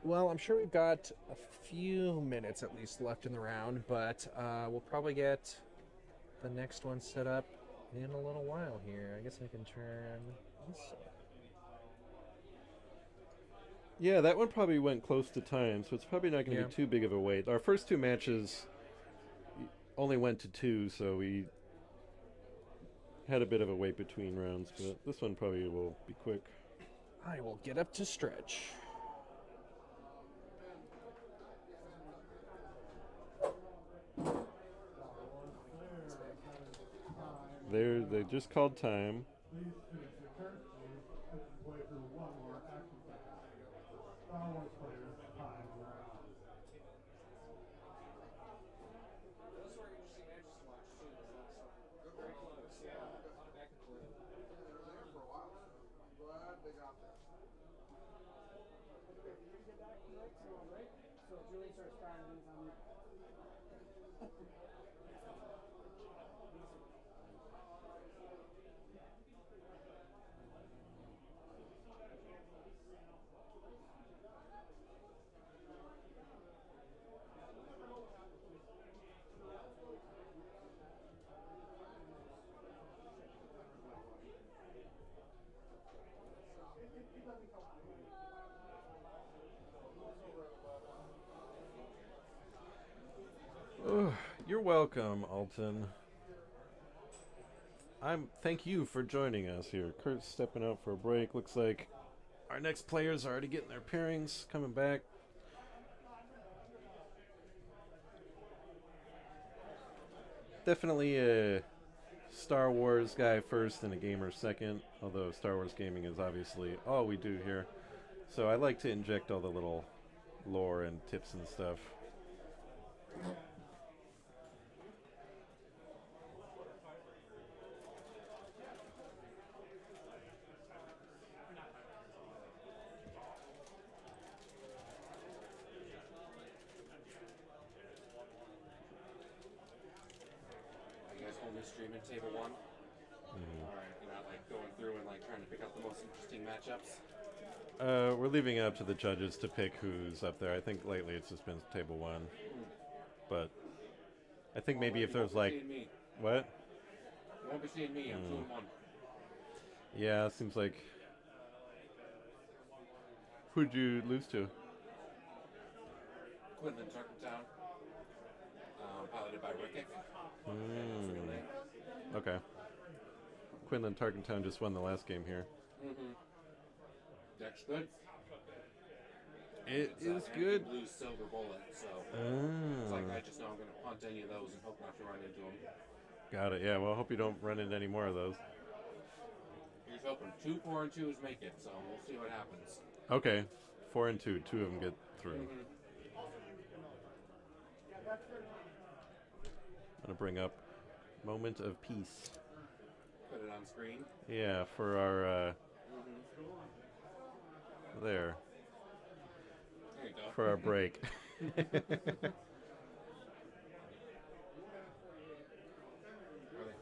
Speaker 2: Well, I'm sure we've got a few minutes at least left in the round, but we'll probably get the next one set up in a little while here. I guess I can turn this up.
Speaker 1: Yeah, that one probably went close to time, so it's probably not going to
Speaker 2: Yeah.
Speaker 1: be too big of a wait. Our first 2 matches only went to 2, so we had a bit of a wait between rounds, but this one probably will be quick.
Speaker 2: I will get up to stretch.
Speaker 1: They just called time.
Speaker 4: Please finish your turn, please, and play through one more action phase. Star Wars players, time around.
Speaker 2: Those were interesting matches to watch too. They're very close. Yeah, a lot of back and forth.
Speaker 5: there for a while. I'm glad they got there.
Speaker 7: So Julie starts crying and he's on mute.
Speaker 1: You're welcome, Alton. Thank you for joining us here. Kurt's stepping out for a break. Looks like our next players are already getting their pairings, coming back. Definitely a Star Wars guy first and a gamer second, although Star Wars gaming is obviously all we do here. So I like to inject all the little lore and tips and stuff.
Speaker 8: Are you guys only streaming table 1? Alright, you're not like going through and like trying to pick up the most interesting matchups?
Speaker 1: We're leaving it up to the judges to pick who's up there. I think lately it's just been table 1. But I think maybe if there's like...
Speaker 8: Seeing me.
Speaker 1: What?
Speaker 8: You won't be seeing me, I'm 2-1.
Speaker 1: Yeah, it seems like... Who'd you lose to?
Speaker 8: Quinlan Turkentown. Piloted by Rick.
Speaker 1: Okay. Quinlan Tarkentown just won the last game here.
Speaker 8: Deck's good.
Speaker 1: It
Speaker 8: It's,
Speaker 1: is
Speaker 8: and
Speaker 1: good.
Speaker 8: You can lose silver bullet, so it's like I just know I'm gonna punt any of those and hope not to run into them.
Speaker 1: Got it. Yeah. Well, I hope you don't run into any more of those.
Speaker 8: Here's hoping 2, 4, and 2s make it, so we'll see what happens.
Speaker 1: Okay. 4 and 2. 2 of them get through.
Speaker 8: Mm-hmm.
Speaker 1: I'm gonna bring up Moment of Peace.
Speaker 8: Put it on screen.
Speaker 1: Yeah, for our there.
Speaker 8: There you go.
Speaker 1: For our break.
Speaker 8: Are they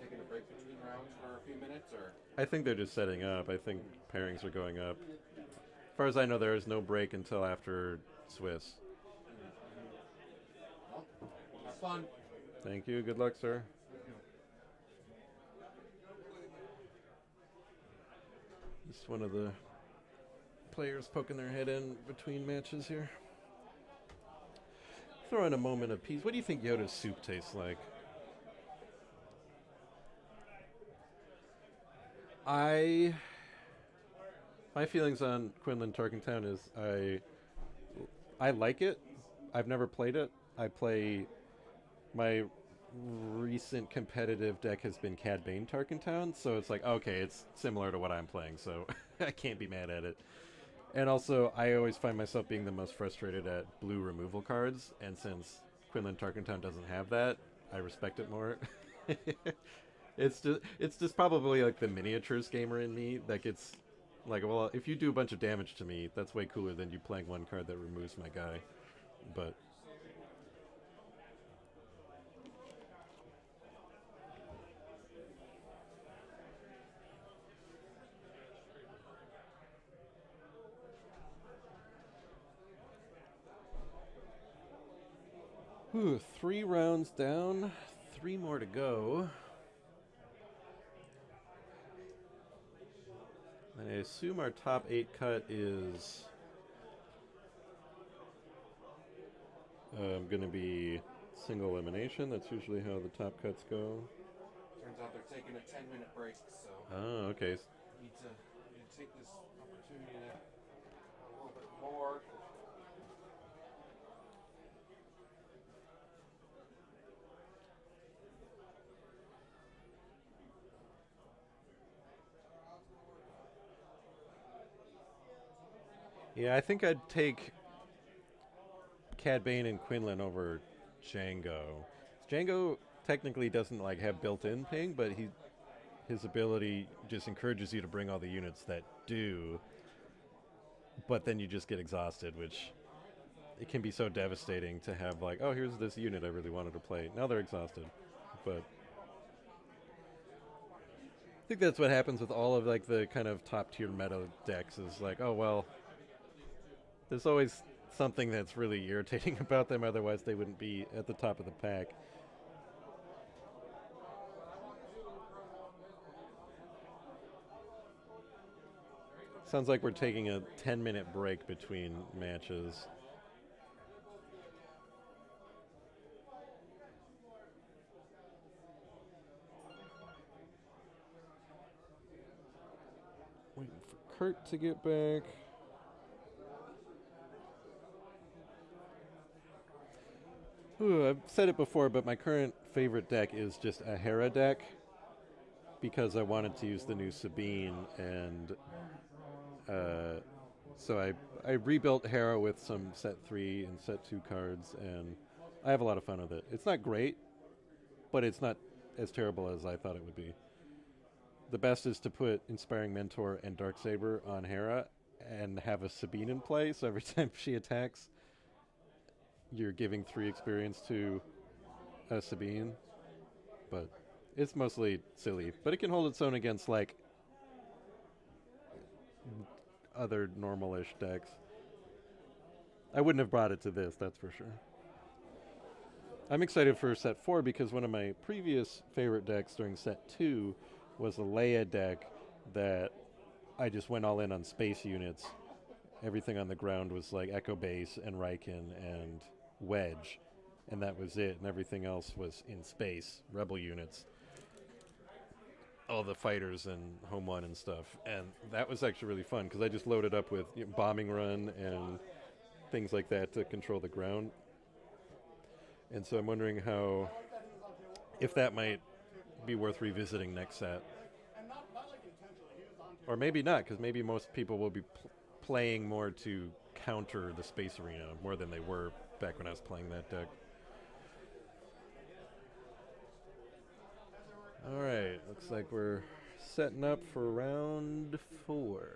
Speaker 8: taking a break between rounds for a few minutes, or?
Speaker 1: I think they're just setting up. I think pairings are going up. As far as I know, there is no break until after Swiss.
Speaker 8: Well, have fun.
Speaker 1: Thank you. Good luck, sir. Just one of the players poking their head in between matches here. Throw in a Moment of Peace. What do you think Yoda's soup tastes like? My feelings on Quinlan Tarkingtown is I like it. I've never played it. My recent competitive deck has been Cad Bane Tarkingtown, so it's like, okay, it's similar to what I'm playing, so I can't be mad at it. And also, I always find myself being the most frustrated at blue removal cards, and since Quinlan Tarkingtown doesn't have that, I respect it more. It's just probably like the miniatures gamer in me that gets like, well, if you do a bunch of damage to me, that's way cooler than you playing one card that removes my guy. But whew, 3 rounds down, 3 more to go. And I assume our top 8 cut is going to be single elimination. That's usually how the top cuts go.
Speaker 8: Turns out they're taking a 10-minute break, so.
Speaker 1: Oh, okay.
Speaker 8: Need to take this opportunity to a little bit more.
Speaker 1: Yeah, I think I'd take Cad Bane and Quinlan over Django. Django technically doesn't like have built-in ping, but his ability just encourages you to bring all the units that do. But then you just get exhausted, which it can be so devastating to have like, oh, here's this unit I really wanted to play. Now they're exhausted. But I think that's what happens with all of like the kind of top tier meta decks is like, oh well, there's always something that's really irritating about them, otherwise they wouldn't be at the top of the pack. Sounds like we're taking a 10-minute break between matches. Waiting for Kurt to get back. Ooh, I've said it before, but my current favorite deck is just a Hera deck because I wanted to use the new Sabine, and so I rebuilt Hera with some set 3 and set 2 cards, and I have a lot of fun with it. It's not great, but it's not as terrible as I thought it would be. The best is to put Inspiring Mentor and Darksaber on Hera and have a Sabine in play, so every time she attacks, you're giving 3 experience to a Sabine. But it's mostly silly. But it can hold its own against, like, other normal-ish decks. I wouldn't have brought it to this, that's for sure. I'm excited for set 4 because one of my previous favorite decks during set 2 was a Leia deck that I just went all in on space units. Everything on the ground was like Echo Base and Riken and Wedge, and that was it, and everything else was in space, Rebel units. All the fighters and Home One and stuff, and that was actually really fun because I just loaded up with Bombing Run and things like that to control the ground. And so I'm wondering how, if that might be worth revisiting next set. Or maybe not, because maybe most people will be playing more to counter the Space Arena more than they were back when I was playing that deck. All right, looks like we're setting up for round 4.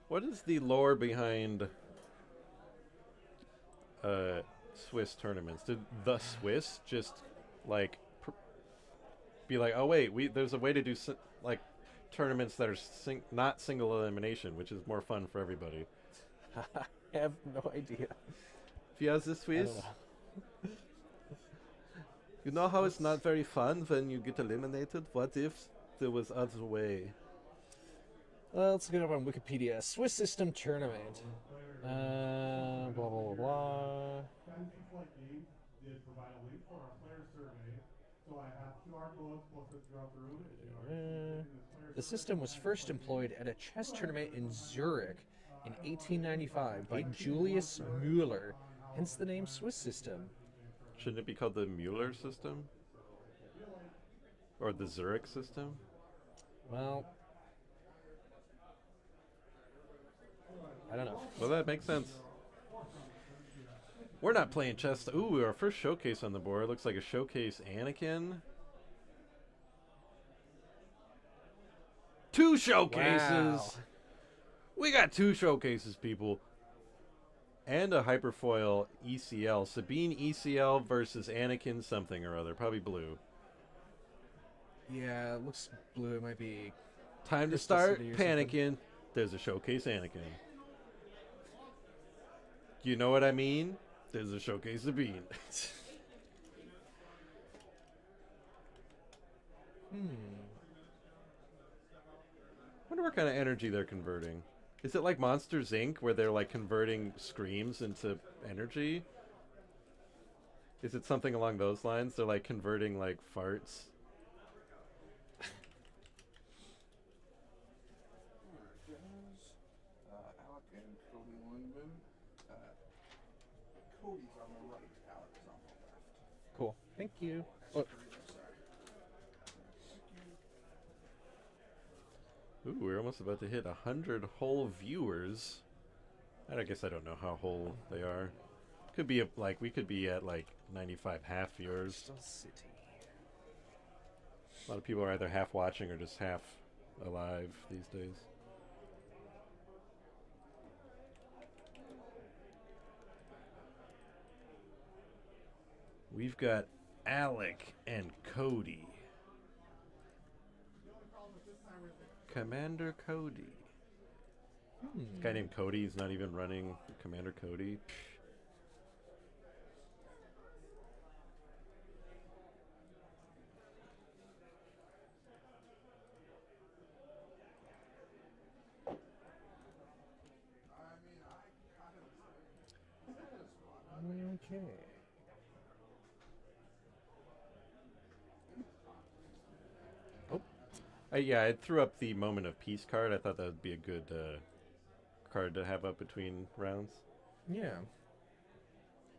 Speaker 1: What is the lore behind Swiss tournaments? Did the Swiss just like be like, oh wait, there's a way to do like tournaments that are not single elimination, which is more fun for everybody.
Speaker 2: I have no idea.
Speaker 1: Wie the Swiss? You know how it's not very fun when you get eliminated? What if there was other way?
Speaker 2: Let's look it up on Wikipedia. Swiss system tournament. Blah, blah, blah, blah.
Speaker 4: Fantasy Flight Games did provide a link for our player survey, so I have QR codes posted throughout the room. If you are interested in this player
Speaker 2: The system was first employed at a chess tournament in Zurich in 1895 by Julius Müller, hence the name Swiss system.
Speaker 1: Shouldn't it be called the Mueller system? Or the Zurich system?
Speaker 2: Well, I don't know.
Speaker 1: Well, that makes sense. We're not playing chess. Ooh, our first showcase on the board. Looks like a showcase Anakin. 2 showcases!
Speaker 2: Wow.
Speaker 1: We got 2 showcases, people. And a hyperfoil ECL. Sabine ECL versus Anakin something or other. Probably blue.
Speaker 2: Yeah, it looks blue. It might be...
Speaker 1: Time to
Speaker 2: Crystal
Speaker 1: start
Speaker 2: City or
Speaker 1: panicking. There's a showcase Anakin. You know what I mean? There's a showcase Sabine. Wonder what kind of energy they're converting. Is it like Monsters Inc., where they're like converting screams into energy? Is it something along those lines? They're like converting like farts?
Speaker 5: Alec and Cody Lindman. Cody's on the right, Alec is on the left.
Speaker 2: Cool. Thank you. Look.
Speaker 1: Ooh, we're almost about to hit 100 whole viewers. I guess I don't know how whole they are. Could be like we could be at like 95 half viewers.
Speaker 2: Crystal City.
Speaker 1: A lot of people are either half watching or just half alive these days. We've got Alec and Cody. Commander Cody. This guy named Cody is not even running Commander Cody.
Speaker 2: Okay.
Speaker 1: Yeah, I threw up the Moment of Peace card. I thought that would be a good card to have up between rounds.
Speaker 2: Yeah.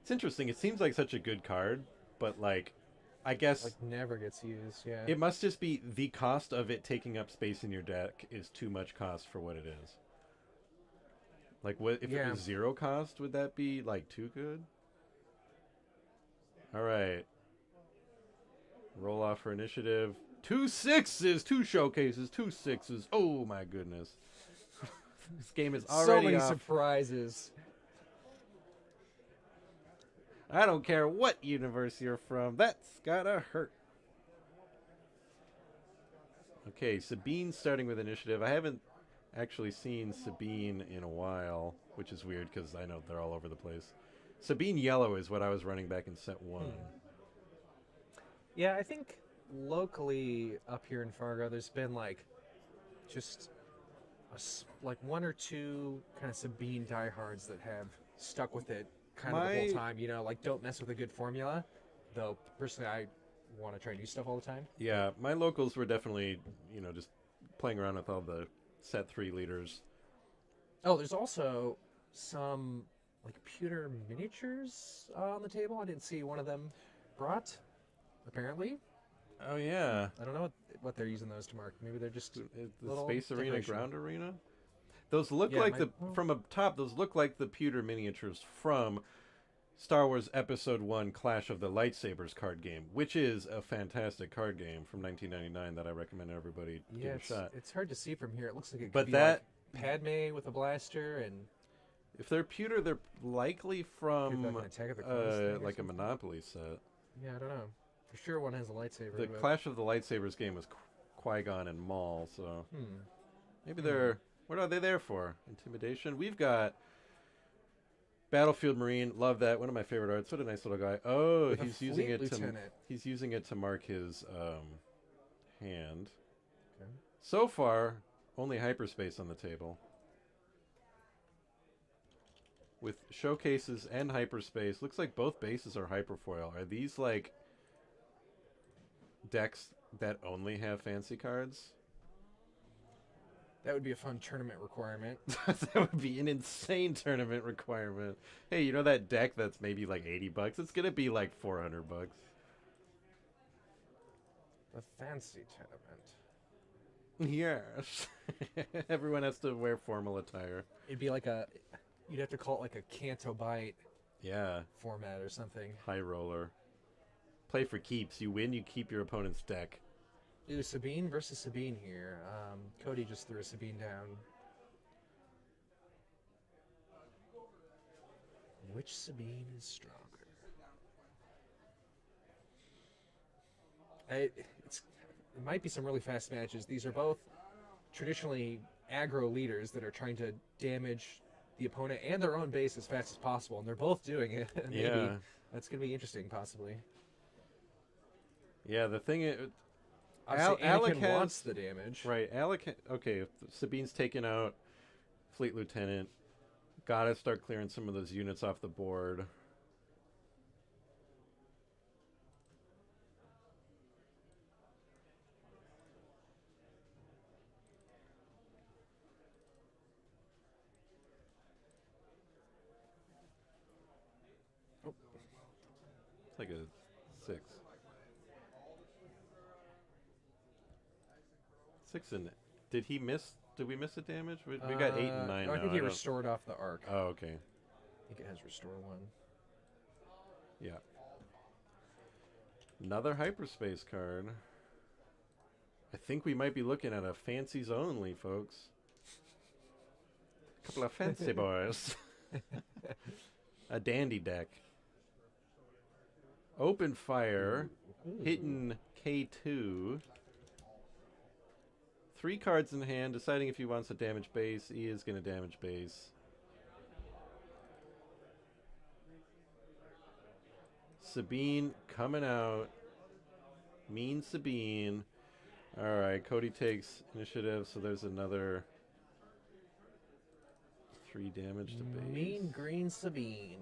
Speaker 1: It's interesting. It seems like such a good card, but like, I guess
Speaker 2: Like never gets used, yeah.
Speaker 1: it must just be the cost of it taking up space in your deck is too much cost for what it is. Like, what if it was 0 cost? Would that be like too good? All right. Roll off for initiative. 2 6s, 2 showcases, 2 6s. Oh my goodness. This game is
Speaker 2: so
Speaker 1: already
Speaker 2: many
Speaker 1: off.
Speaker 2: surprises.
Speaker 1: I don't care what universe you're from. That's gotta hurt. Okay, Sabine starting with initiative. I haven't actually seen Sabine in a while, which is weird because I know they're all over the place. Sabine yellow is what I was running back in set 1.
Speaker 2: Yeah, I think locally up here in Fargo, there's been like just like 1 or 2 kind of Sabine diehards that have stuck with it kind of the whole
Speaker 1: My-
Speaker 2: time. You know, like don't mess with a good formula. Though personally, I want to try new stuff all the time.
Speaker 1: Yeah, my locals were definitely, just playing around with all the set 3 leaders.
Speaker 2: Oh, there's also some like pewter miniatures on the table. I didn't see one of them brought. Apparently,
Speaker 1: Oh yeah,
Speaker 2: I don't know what they're using those to mark. Maybe they're just
Speaker 1: the
Speaker 2: little
Speaker 1: Space Arena,
Speaker 2: decoration.
Speaker 1: Ground Arena. Those look
Speaker 2: Yeah,
Speaker 1: like
Speaker 2: my-
Speaker 1: from up top. Those look like the pewter miniatures from Star Wars Episode 1: Clash of the Lightsabers card game, which is a fantastic card game from 1999 that I recommend everybody
Speaker 2: Yeah,
Speaker 1: give a shot.
Speaker 2: it's hard to see from here. It looks like it could
Speaker 1: But
Speaker 2: be
Speaker 1: that-
Speaker 2: like Padme with a blaster and
Speaker 1: If they're pewter, they're likely from
Speaker 2: like an Attack of the Clones thing or
Speaker 1: like a
Speaker 2: something?
Speaker 1: Monopoly set.
Speaker 2: yeah, I don't know. For sure, one has a lightsaber.
Speaker 1: The
Speaker 2: but,
Speaker 1: Clash of the Lightsabers game was Qui-Gon and Maul, so
Speaker 2: hmm.
Speaker 1: maybe they're... What are they there for? Intimidation? We've got Battlefield Marine. Love that. One of my favorite arts. What a nice little guy. Oh,
Speaker 2: With a
Speaker 1: he's using
Speaker 2: fleet
Speaker 1: it
Speaker 2: lieutenant.
Speaker 1: he's using it to mark his hand.
Speaker 2: Okay.
Speaker 1: So far, only hyperspace on the table. With showcases and hyperspace. Looks like both bases are hyperfoil. Are these like decks that only have fancy cards?
Speaker 2: That would be a fun tournament requirement.
Speaker 1: That would be an insane tournament requirement. Hey, you know that deck that's maybe like $80? It's gonna be like $400.
Speaker 2: The fancy tournament.
Speaker 1: Yes. Everyone has to wear formal attire.
Speaker 2: It'd be like you'd have to call it like a Canto Bite
Speaker 1: Yeah,
Speaker 2: format or something.
Speaker 1: high roller. Play for keeps. You win, you keep your opponent's deck.
Speaker 2: Ooh, Sabine versus Sabine here. Cody just threw a Sabine down. Which Sabine is stronger? It might be some really fast matches. These are both traditionally aggro leaders that are trying to damage the opponent and their own base as fast as possible, and they're both doing it. Maybe
Speaker 1: Yeah.
Speaker 2: that's going to be interesting, possibly.
Speaker 1: Yeah, the thing is...
Speaker 2: Obviously,
Speaker 1: Alec
Speaker 2: Anakin
Speaker 1: has-
Speaker 2: wants the damage.
Speaker 1: Right, Alec... Okay, if Sabine's taken out Fleet Lieutenant. Gotta start clearing some of those units off the board. It's like a 6. 6 and... Did he miss... Did we miss a damage? We got 8 and 9
Speaker 2: no, I
Speaker 1: now.
Speaker 2: think he
Speaker 1: don't-
Speaker 2: restored off the arc.
Speaker 1: Oh, okay.
Speaker 2: I think it has restore 1.
Speaker 1: Yeah. Another hyperspace card. I think we might be looking at a fancies only, folks. Couple of fancy boys. A dandy deck. Open fire. Hitting K2. 3 cards in hand. Deciding if he wants to damage base. He is going to damage base. Sabine coming out. Mean Sabine. Alright, Cody takes initiative, so there's another 3 damage to base.
Speaker 2: Mean Green Sabine.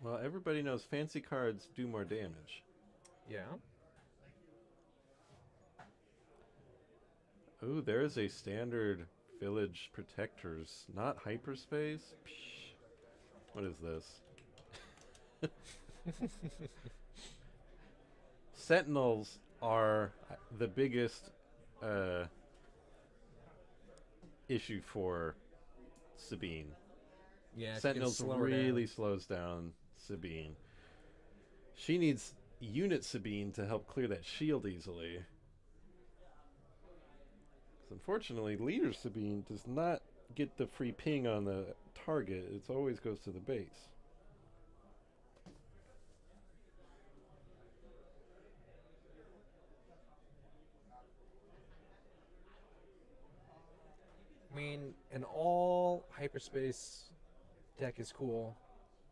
Speaker 1: Well, everybody knows fancy cards do more damage.
Speaker 2: Yeah.
Speaker 1: Ooh, there's a standard village protectors, not hyperspace. Psh. What is this? Sentinels are the biggest issue for Sabine.
Speaker 2: Yeah. if you can
Speaker 1: Sentinels
Speaker 2: slow her
Speaker 1: really
Speaker 2: down.
Speaker 1: slows down Sabine. She needs unit Sabine to help clear that shield easily. 'Cause unfortunately, leader Sabine does not get the free ping on the target. It always goes to the base.
Speaker 2: I mean, an all hyperspace deck is cool.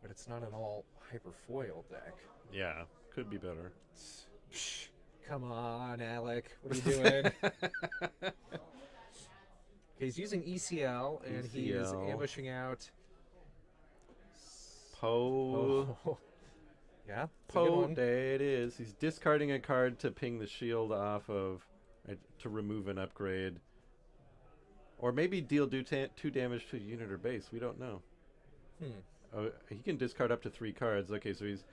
Speaker 2: but it's not an all hyper foil deck.
Speaker 1: Yeah, could be better.
Speaker 2: Psh, come on, Alec. What are you doing? Okay, he's using ECL, and he is
Speaker 1: ECL.
Speaker 2: ambushing out
Speaker 1: Poe.
Speaker 2: Oh. Yeah, it's a good
Speaker 1: Poe,
Speaker 2: one.
Speaker 1: there it is. He's discarding a card to ping the shield off of, to remove an upgrade. Or maybe deal 2 damage to a unit or base. We don't know. Oh, he can discard up to 3 cards. Okay, so he's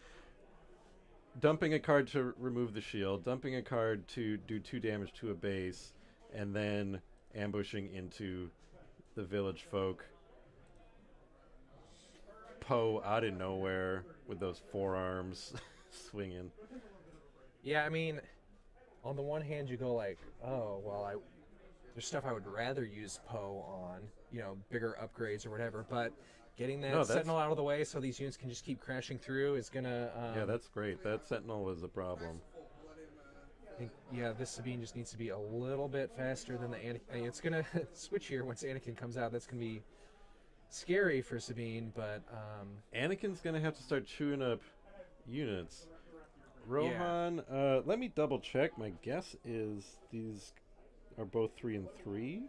Speaker 1: dumping a card to remove the shield, dumping a card to do 2 damage to a base, and then ambushing into the village folk. Poe out of nowhere with those forearms swinging.
Speaker 2: Yeah, I mean, on the one hand, you go like, oh, well, there's stuff I would rather use Poe on, bigger upgrades or whatever, but getting that Sentinel out of the way so these units can just keep crashing through is going to...
Speaker 1: yeah, that's great. That Sentinel is a problem.
Speaker 2: I think, yeah, this Sabine just needs to be a little bit faster than the Anakin. It's going to switch here once Anakin comes out. That's going to be scary for Sabine, but...
Speaker 1: Anakin's going to have to start chewing up units. Rohan, let me double check. My guess is these are both 3 and 3.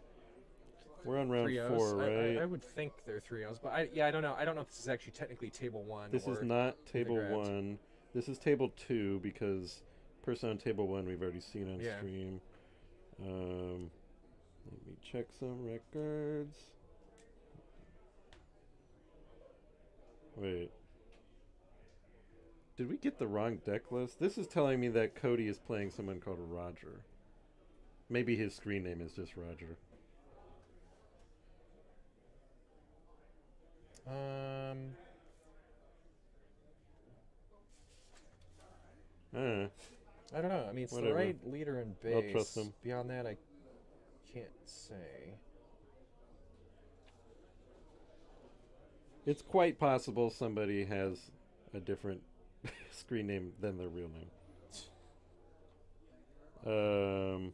Speaker 1: We're on round 4, right?
Speaker 2: I would think they're 3-0s, but I don't know. I don't know if this is actually technically table 1.
Speaker 1: This is not table 1. This is table 2 because person on table 1 we've already seen on stream. Let me check some records. Wait. Did we get the wrong deck list? This is telling me that Cody is playing someone called Roger. Maybe his screen name is just Roger.
Speaker 2: I don't know. I mean, it's
Speaker 1: Whatever.
Speaker 2: the right leader in base.
Speaker 1: I'll trust him.
Speaker 2: Beyond that, I can't say.
Speaker 1: It's quite possible somebody has a different screen name than their real name.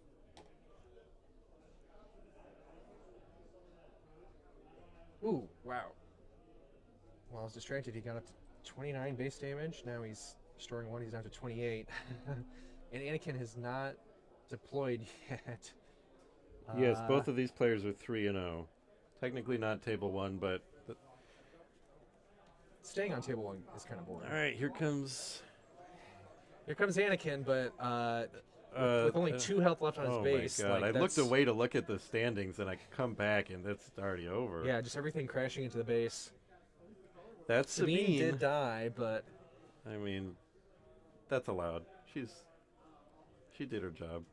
Speaker 2: Ooh, wow. Well, I was distracted. He got up to 29 base damage. Now he's restoring 1. He's down to 28. And Anakin has not deployed yet.
Speaker 1: Yes, both of these players are 3-0. Technically not table 1, but...
Speaker 2: Staying on table 1 is kind of boring.
Speaker 1: All right, here comes...
Speaker 2: Here comes Anakin, but with only 2 health left on his base.
Speaker 1: Oh my God,
Speaker 2: like,
Speaker 1: I looked away to look at the standings, and I come back, and it's already over.
Speaker 2: Yeah, just everything crashing into the base.
Speaker 1: That's
Speaker 2: Sabine did die, but...
Speaker 1: I mean, that's allowed. She did her job.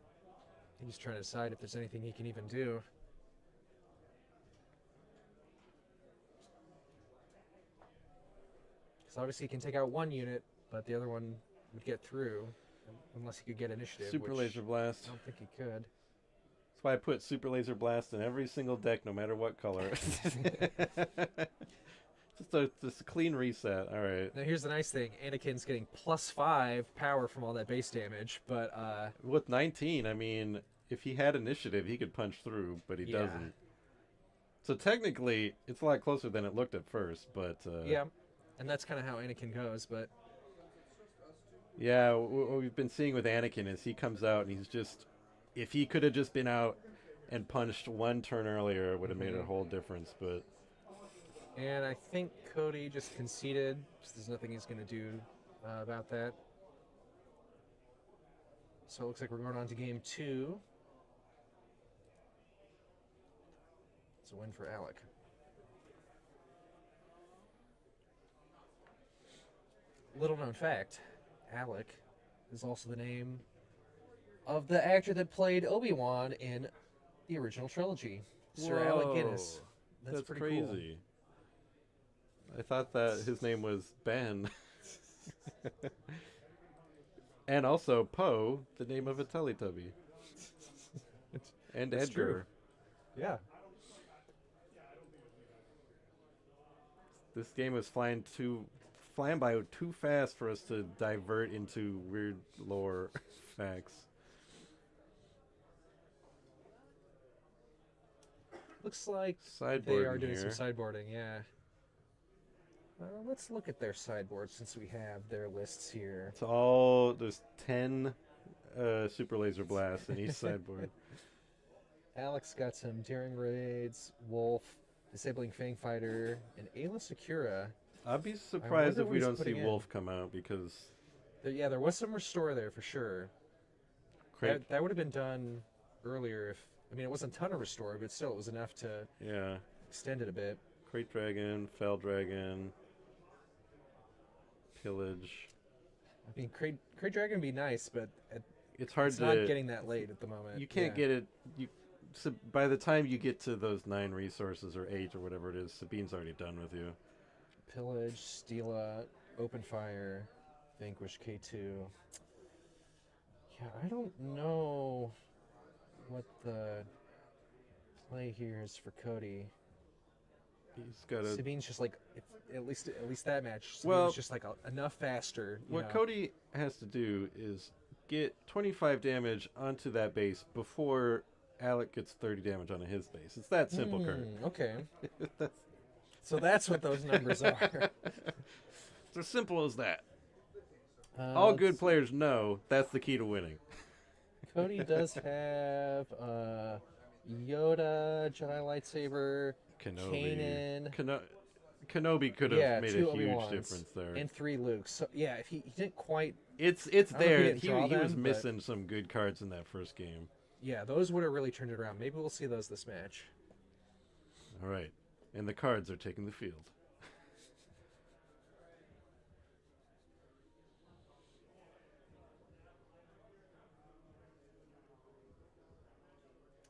Speaker 2: He's trying to decide if there's anything he can even do. Because obviously he can take out 1 unit, but the other one would get through, unless he could get initiative.
Speaker 1: Super Laser Blast.
Speaker 2: I don't think he could.
Speaker 1: That's why I put Super Laser Blast in every single deck, no matter what color. Just a clean reset. All right.
Speaker 2: Now here's the nice thing: Anakin's getting +5 power from all that base damage, but
Speaker 1: with 19, I mean, if he had initiative, he could punch through, but he doesn't. So technically, it's a lot closer than it looked at first, but
Speaker 2: yeah, and that's kind of how Anakin goes. But
Speaker 1: yeah, what we've been seeing with Anakin is he comes out and he's just, if he could have just been out and punched 1 turn earlier, it would have made a whole difference, but.
Speaker 2: And I think Cody just conceded. There's nothing he's going to do about that. So it looks like we're going on to game 2. It's a win for Alec. Little known fact, Alec is also the name of the actor that played Obi-Wan in the original trilogy, Sir Alec Guinness. That's pretty
Speaker 1: crazy.
Speaker 2: Cool.
Speaker 1: I thought that his name was Ben. And also Poe, the name of a Teletubby. And
Speaker 2: That's
Speaker 1: Edgar.
Speaker 2: true. Yeah.
Speaker 1: This game was flying by too fast for us to divert into weird lore facts.
Speaker 2: Looks like
Speaker 1: Sideboarding
Speaker 2: they are doing
Speaker 1: here.
Speaker 2: some sideboarding, yeah. Let's look at their sideboard since we have their lists here.
Speaker 1: It's all there's 10 super laser blasts in each sideboard.
Speaker 2: Alex got some Daring Raids, Wolf, Disabling Fang Fighter, and Ayla Secura.
Speaker 1: I'd be surprised
Speaker 2: wonder
Speaker 1: if
Speaker 2: what
Speaker 1: we
Speaker 2: he's
Speaker 1: don't see
Speaker 2: putting in.
Speaker 1: Wolf come out because
Speaker 2: Yeah, there was some restore there for sure.
Speaker 1: Crate,
Speaker 2: That would have been done earlier if, I mean, it wasn't a ton of restore, but still it was enough to
Speaker 1: yeah,
Speaker 2: extend it a bit.
Speaker 1: Crate Dragon, Fell Dragon, Pillage.
Speaker 2: I mean, Crate Dragon would be nice, but
Speaker 1: It's hard
Speaker 2: it's
Speaker 1: to
Speaker 2: not getting that late at the moment.
Speaker 1: you can't
Speaker 2: Yeah.
Speaker 1: get it. So by the time you get to those 9 resources or 8 or whatever it is, Sabine's already done with you.
Speaker 2: Pillage, Stila, Open Fire, Vanquish K2. Yeah, I don't know what the play here is for Cody.
Speaker 1: He's got a
Speaker 2: Sabine's just like, at least that match. Sabine's
Speaker 1: Well,
Speaker 2: just like enough faster. you
Speaker 1: what
Speaker 2: know.
Speaker 1: Cody has to do is get 25 damage onto that base before Alec gets 30 damage onto his base. It's that simple, Kurt.
Speaker 2: Okay.
Speaker 1: That's,
Speaker 2: So that's what those numbers are.
Speaker 1: it's as simple as that. All good
Speaker 2: let's-
Speaker 1: players know that's the key to winning.
Speaker 2: Cody does have Yoda, Jedi Lightsaber,
Speaker 1: Kenobi.
Speaker 2: Kanan,
Speaker 1: Kenobi could have made
Speaker 2: 2
Speaker 1: a huge
Speaker 2: Obi-Wans,
Speaker 1: difference there.
Speaker 2: and 3 Lukes. So yeah, if he didn't quite,
Speaker 1: It's
Speaker 2: I don't know if
Speaker 1: there.
Speaker 2: he didn't
Speaker 1: He
Speaker 2: draw
Speaker 1: was
Speaker 2: them, but-
Speaker 1: missing some good cards in that first game.
Speaker 2: yeah, those would have really turned it around. Maybe we'll see those this match.
Speaker 1: All right, and the cards are taking the field.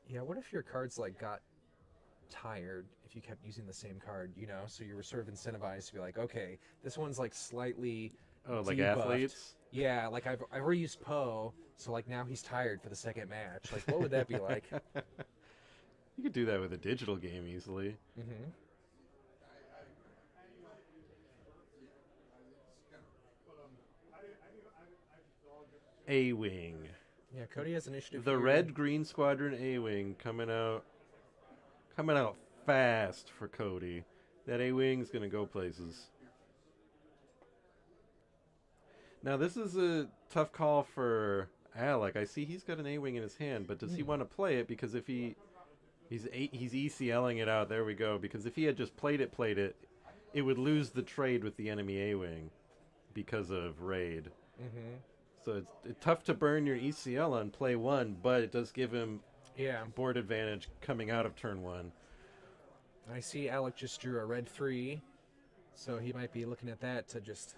Speaker 2: Yeah, what if your cards like got tired if you kept using the same card, you know? So you were sort of incentivized to be like, okay, this one's like slightly
Speaker 1: Oh, like
Speaker 2: debuffed.
Speaker 1: athletes.
Speaker 2: Yeah, like I've already used Poe, so like now he's tired for the second match. Like, what would that be like?
Speaker 1: You could do that with a digital game easily.
Speaker 2: Mm-hmm.
Speaker 1: A-Wing.
Speaker 2: Yeah, Cody has initiative.
Speaker 1: The
Speaker 2: here.
Speaker 1: red-green squadron A-Wing coming out fast for Cody. That A-Wing's gonna go places. Now this is a tough call for Alec. I see he's got an A-Wing in his hand, but does he want to play it? Because if he's ECLing it out. There we go. Because if he had just played it, it would lose the trade with the enemy A-Wing because of raid.
Speaker 2: Mm-hmm.
Speaker 1: So it's tough to burn your ECL on play 1, but it does give him
Speaker 2: Yeah,
Speaker 1: board advantage coming out of turn 1.
Speaker 2: I see Alec just drew a red 3, so he might be looking at that to just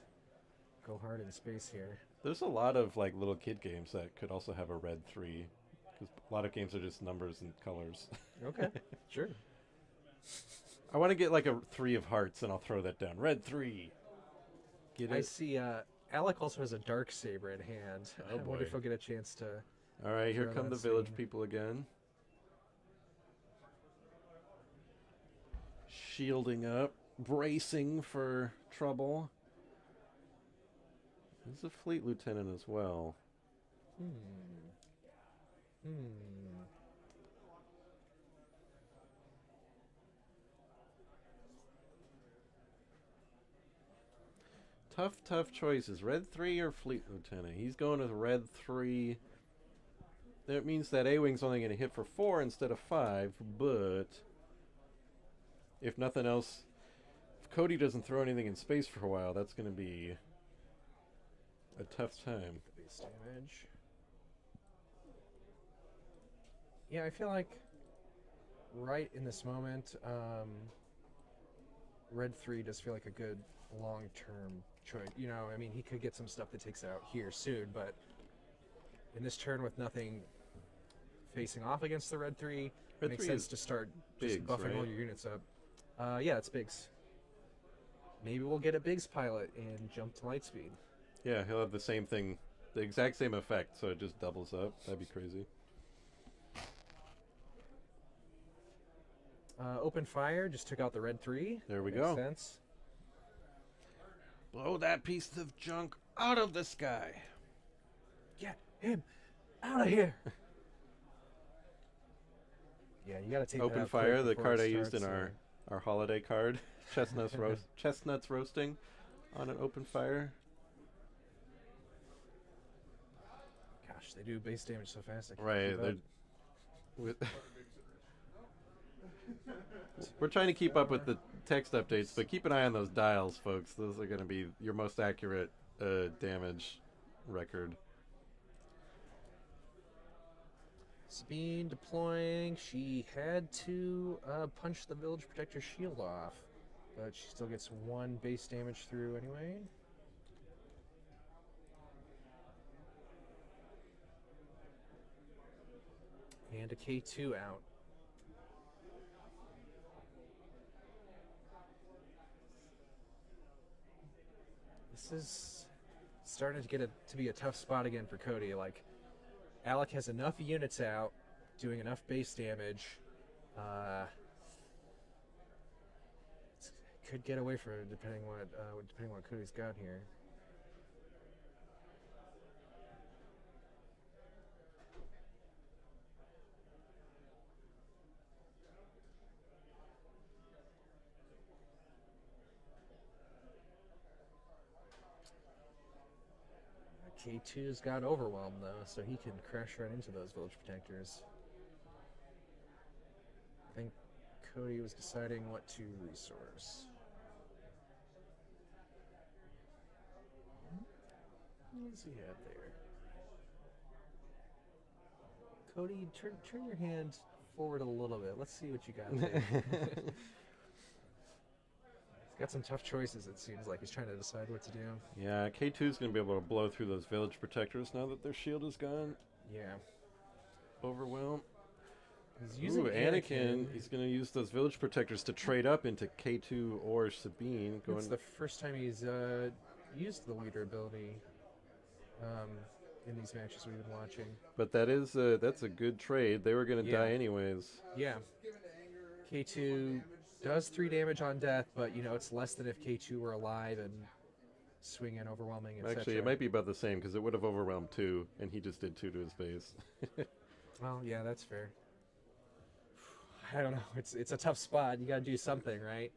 Speaker 2: go hard in space here.
Speaker 1: There's a lot of like little kid games that could also have a red 3, because a lot of games are just numbers and colors.
Speaker 2: Okay, sure.
Speaker 1: I want to get like a 3 of hearts, and I'll throw that down. Red 3. Get
Speaker 2: I
Speaker 1: it?
Speaker 2: see Alec also has a dark saber in hand.
Speaker 1: Oh,
Speaker 2: I wonder
Speaker 1: boy.
Speaker 2: if he'll get a chance to.
Speaker 1: All right, here
Speaker 2: throw
Speaker 1: come
Speaker 2: that
Speaker 1: the village
Speaker 2: scene.
Speaker 1: people again. Shielding up, bracing for trouble. There's a fleet lieutenant as well. Tough choices. Red 3 or Fleet Lieutenant? He's going with Red 3. That means that A-Wing's only going to hit for 4 instead of 5, but if nothing else, if Cody doesn't throw anything in space for a while, that's going to be a tough time.
Speaker 2: Base damage. Yeah, I feel like right in this moment, Red 3 does feel like a good long-term choice. You know, I mean, he could get some stuff that takes out here soon, but in this turn with nothing facing off against the Red 3,
Speaker 1: Red
Speaker 2: it makes
Speaker 1: 3
Speaker 2: sense
Speaker 1: is
Speaker 2: to start just
Speaker 1: Biggs,
Speaker 2: buffing all
Speaker 1: right?
Speaker 2: your units up. Yeah, it's Biggs. Maybe we'll get a Biggs pilot and jump to Lightspeed.
Speaker 1: Yeah, he'll have the same thing, the exact same effect, so it just doubles up. That'd be crazy.
Speaker 2: Open Fire just took out the Red 3.
Speaker 1: There we
Speaker 2: Makes
Speaker 1: go.
Speaker 2: sense.
Speaker 1: Blow that piece of junk out of the sky.
Speaker 2: Get him out of here. Yeah, you got to take that
Speaker 1: Open
Speaker 2: out
Speaker 1: Fire,
Speaker 2: quick
Speaker 1: the
Speaker 2: before
Speaker 1: card
Speaker 2: it
Speaker 1: I used in
Speaker 2: starts,
Speaker 1: our holiday card. Chestnuts roasting on an open fire.
Speaker 2: Gosh, they do base damage so fast. I can't
Speaker 1: Right.
Speaker 2: keep up.
Speaker 1: We're trying to keep up with the text updates, but keep an eye on those dials, folks. Those are going to be your most accurate damage record.
Speaker 2: Sabine deploying. She had to punch the Village Protector shield off, but she still gets 1 base damage through anyway. And a K2 out. This is starting to get to be a tough spot again for Cody. Like, Alec has enough units out, doing enough base damage. Could get away from it depending what Cody's got here. K2's got overwhelmed though, so he can crash right into those Village Protectors. I think Cody was deciding what to resource. What does he have there? Cody, turn your hand forward a little bit. Let's see what you got there. He's got some tough choices, it seems like. He's trying to decide what to do.
Speaker 1: Yeah, K2's going to be able to blow through those Village Protectors now that their shield is gone.
Speaker 2: Yeah.
Speaker 1: Overwhelm.
Speaker 2: He's using
Speaker 1: Anakin. He's going to use those Village Protectors to trade up into K2 or Sabine.
Speaker 2: It's the first time he's used the leader ability in these matches we've been watching.
Speaker 1: But that's a good trade. They were going to die anyways.
Speaker 2: Yeah. K2 does 3 damage on death, but it's less than if K2 were alive and swinging, overwhelming, etc.
Speaker 1: Actually, it might be about the same because it would have overwhelmed 2, and he just did 2 to his base.
Speaker 2: Well, yeah, that's fair. I don't know. It's a tough spot. You got to do something, right?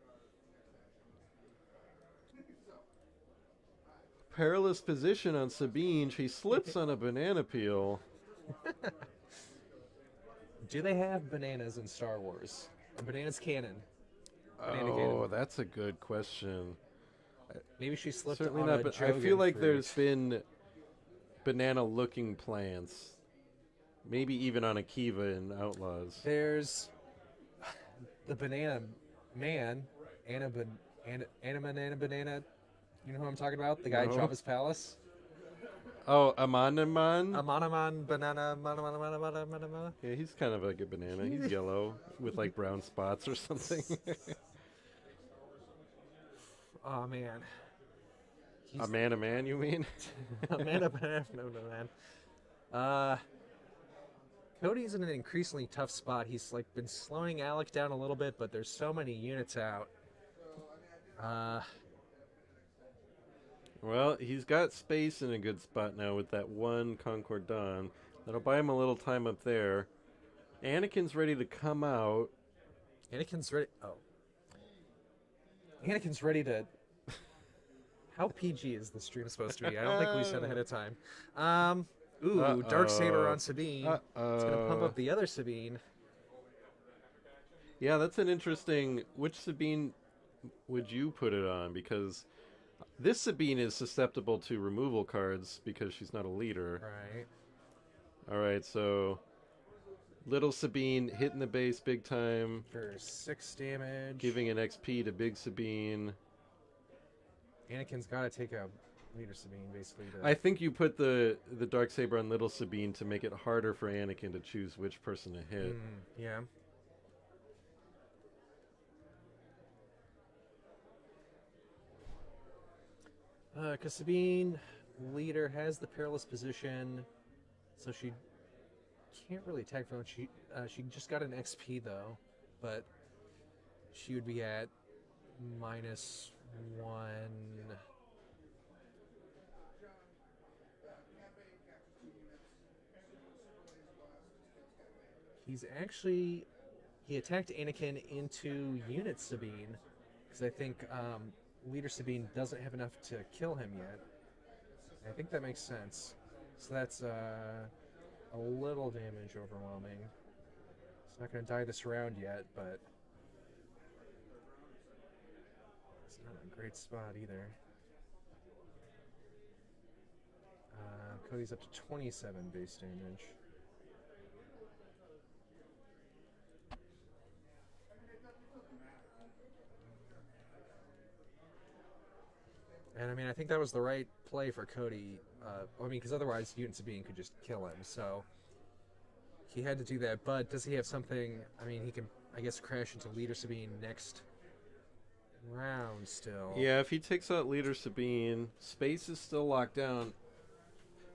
Speaker 1: Perilous position on Sabine. She slips on a banana peel.
Speaker 2: Do they have bananas in Star Wars? Are bananas canon?
Speaker 1: That's a good question.
Speaker 2: Maybe she slipped
Speaker 1: Certainly
Speaker 2: on
Speaker 1: not,
Speaker 2: a
Speaker 1: but I
Speaker 2: Jogan
Speaker 1: feel like
Speaker 2: fruit.
Speaker 1: there's been banana-looking plants. Maybe even on Akiva in Outlaws.
Speaker 2: There's the banana man, Anna Banana. You know who I'm talking about? The guy in
Speaker 1: No.
Speaker 2: Jabba's palace.
Speaker 1: Oh, Amanaman?
Speaker 2: Amanaman banana.
Speaker 1: Yeah, he's kind of like a banana. He's yellow with like brown spots or something.
Speaker 2: Oh man.
Speaker 1: A man, you mean?
Speaker 2: Amanda banana. No, man. Cody's in an increasingly tough spot. He's like been slowing Alec down a little bit, but there's so many units out.
Speaker 1: Well, he's got space in a good spot now with that one Concord Dawn. That'll buy him a little time up there. Anakin's ready to come out.
Speaker 2: Anakin's ready. Oh. Anakin's ready to. How PG is the stream supposed to be? I don't think we said ahead of time. Darksaber on Sabine. It's going to pump up the other Sabine.
Speaker 1: Yeah, that's an interesting... Which Sabine would you put it on? Because this Sabine is susceptible to removal cards because she's not a leader.
Speaker 2: Right.
Speaker 1: All right, so... Little Sabine hitting the base big time.
Speaker 2: For 6 damage.
Speaker 1: Giving an XP to Big Sabine.
Speaker 2: Anakin's got to take a leader Sabine, basically.
Speaker 1: I think you put the Darksaber on Little Sabine to make it harder for Anakin to choose which person to hit.
Speaker 2: Yeah. Because Sabine, leader, has the perilous position, so she can't really attack from she just got an XP though, but she would be at -1. He's actually he attacked Anakin into Unit Sabine, because I think Leader Sabine doesn't have enough to kill him yet. I think that makes sense. So that's a little damage overwhelming. It's not going to die this round yet, but it's not a great spot either. Cody's up to 27 base damage. And I mean, I think that was the right play for Cody. I mean, because otherwise Unit Sabine could just kill him. So he had to do that. But does he have something? I mean, he can, I guess, crash into Leader Sabine next round still.
Speaker 1: Yeah, if he takes out Leader Sabine, space is still locked down.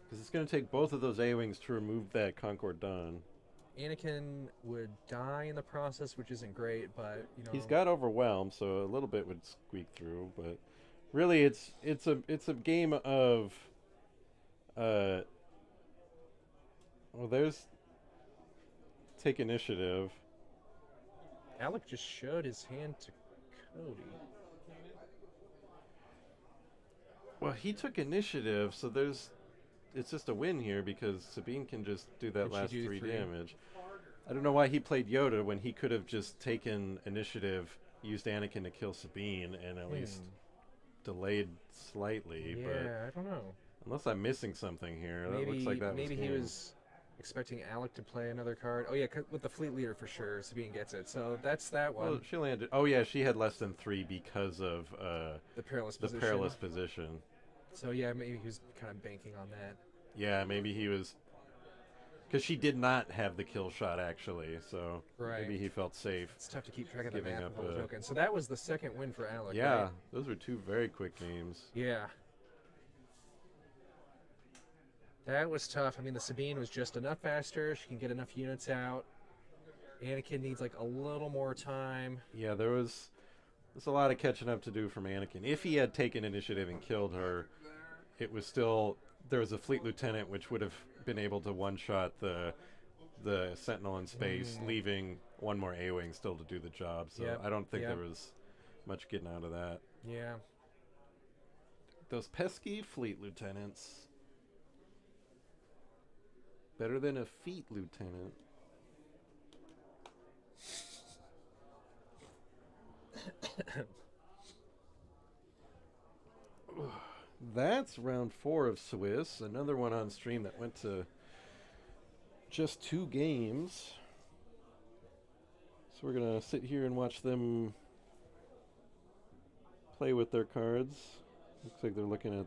Speaker 1: Because it's going to take both of those A-Wings to remove that Concord Dawn.
Speaker 2: Anakin would die in the process, which isn't great, but, you know.
Speaker 1: He's got overwhelmed, so a little bit would squeak through, but really it's a game of well, there's take initiative.
Speaker 2: Alec just showed his hand to Cody.
Speaker 1: Well, he took initiative, so it's just a win here because Sabine can just do that
Speaker 2: Can she
Speaker 1: last
Speaker 2: do
Speaker 1: 3
Speaker 2: 3?
Speaker 1: damage. I don't know why he played Yoda when he could have just taken initiative, used Anakin to kill Sabine, and at least delayed slightly.
Speaker 2: Yeah,
Speaker 1: But
Speaker 2: I don't know.
Speaker 1: unless I'm missing something here,
Speaker 2: Maybe,
Speaker 1: that looks like that
Speaker 2: maybe
Speaker 1: was
Speaker 2: he
Speaker 1: game.
Speaker 2: was expecting Alec to play another card. Oh yeah, with the Fleet Leader for sure. Sabine gets it. So that's that one.
Speaker 1: Well, she landed. Oh yeah, she had less than 3 because of
Speaker 2: The perilous
Speaker 1: the
Speaker 2: position.
Speaker 1: perilous position.
Speaker 2: So yeah, maybe he was kind of banking on that.
Speaker 1: Yeah, maybe he was, because she did not have the kill shot actually. So
Speaker 2: Right.
Speaker 1: maybe he felt safe.
Speaker 2: It's tough to keep track of the
Speaker 1: Giving
Speaker 2: map
Speaker 1: up
Speaker 2: of all the
Speaker 1: a-
Speaker 2: tokens. So that was the second win for Alec.
Speaker 1: Yeah,
Speaker 2: Right?
Speaker 1: those were 2 very quick games.
Speaker 2: Yeah. That was tough. I mean, the Sabine was just enough faster. She can get enough units out. Anakin needs like a little more time.
Speaker 1: Yeah, there's a lot of catching up to do from Anakin. If he had taken initiative and killed her, it was still, there was a fleet lieutenant which would have been able to one-shot the Sentinel in space, leaving 1 more A-Wing still to do the job. So
Speaker 2: Yep,
Speaker 1: I don't think
Speaker 2: yep.
Speaker 1: there was much getting out of that.
Speaker 2: Yeah.
Speaker 1: Those pesky fleet lieutenants. Better than a feet lieutenant. That's round 4 of Swiss. Another one on stream that went to just 2 games. So we're going to sit here and watch them play with their cards. Looks like they're looking at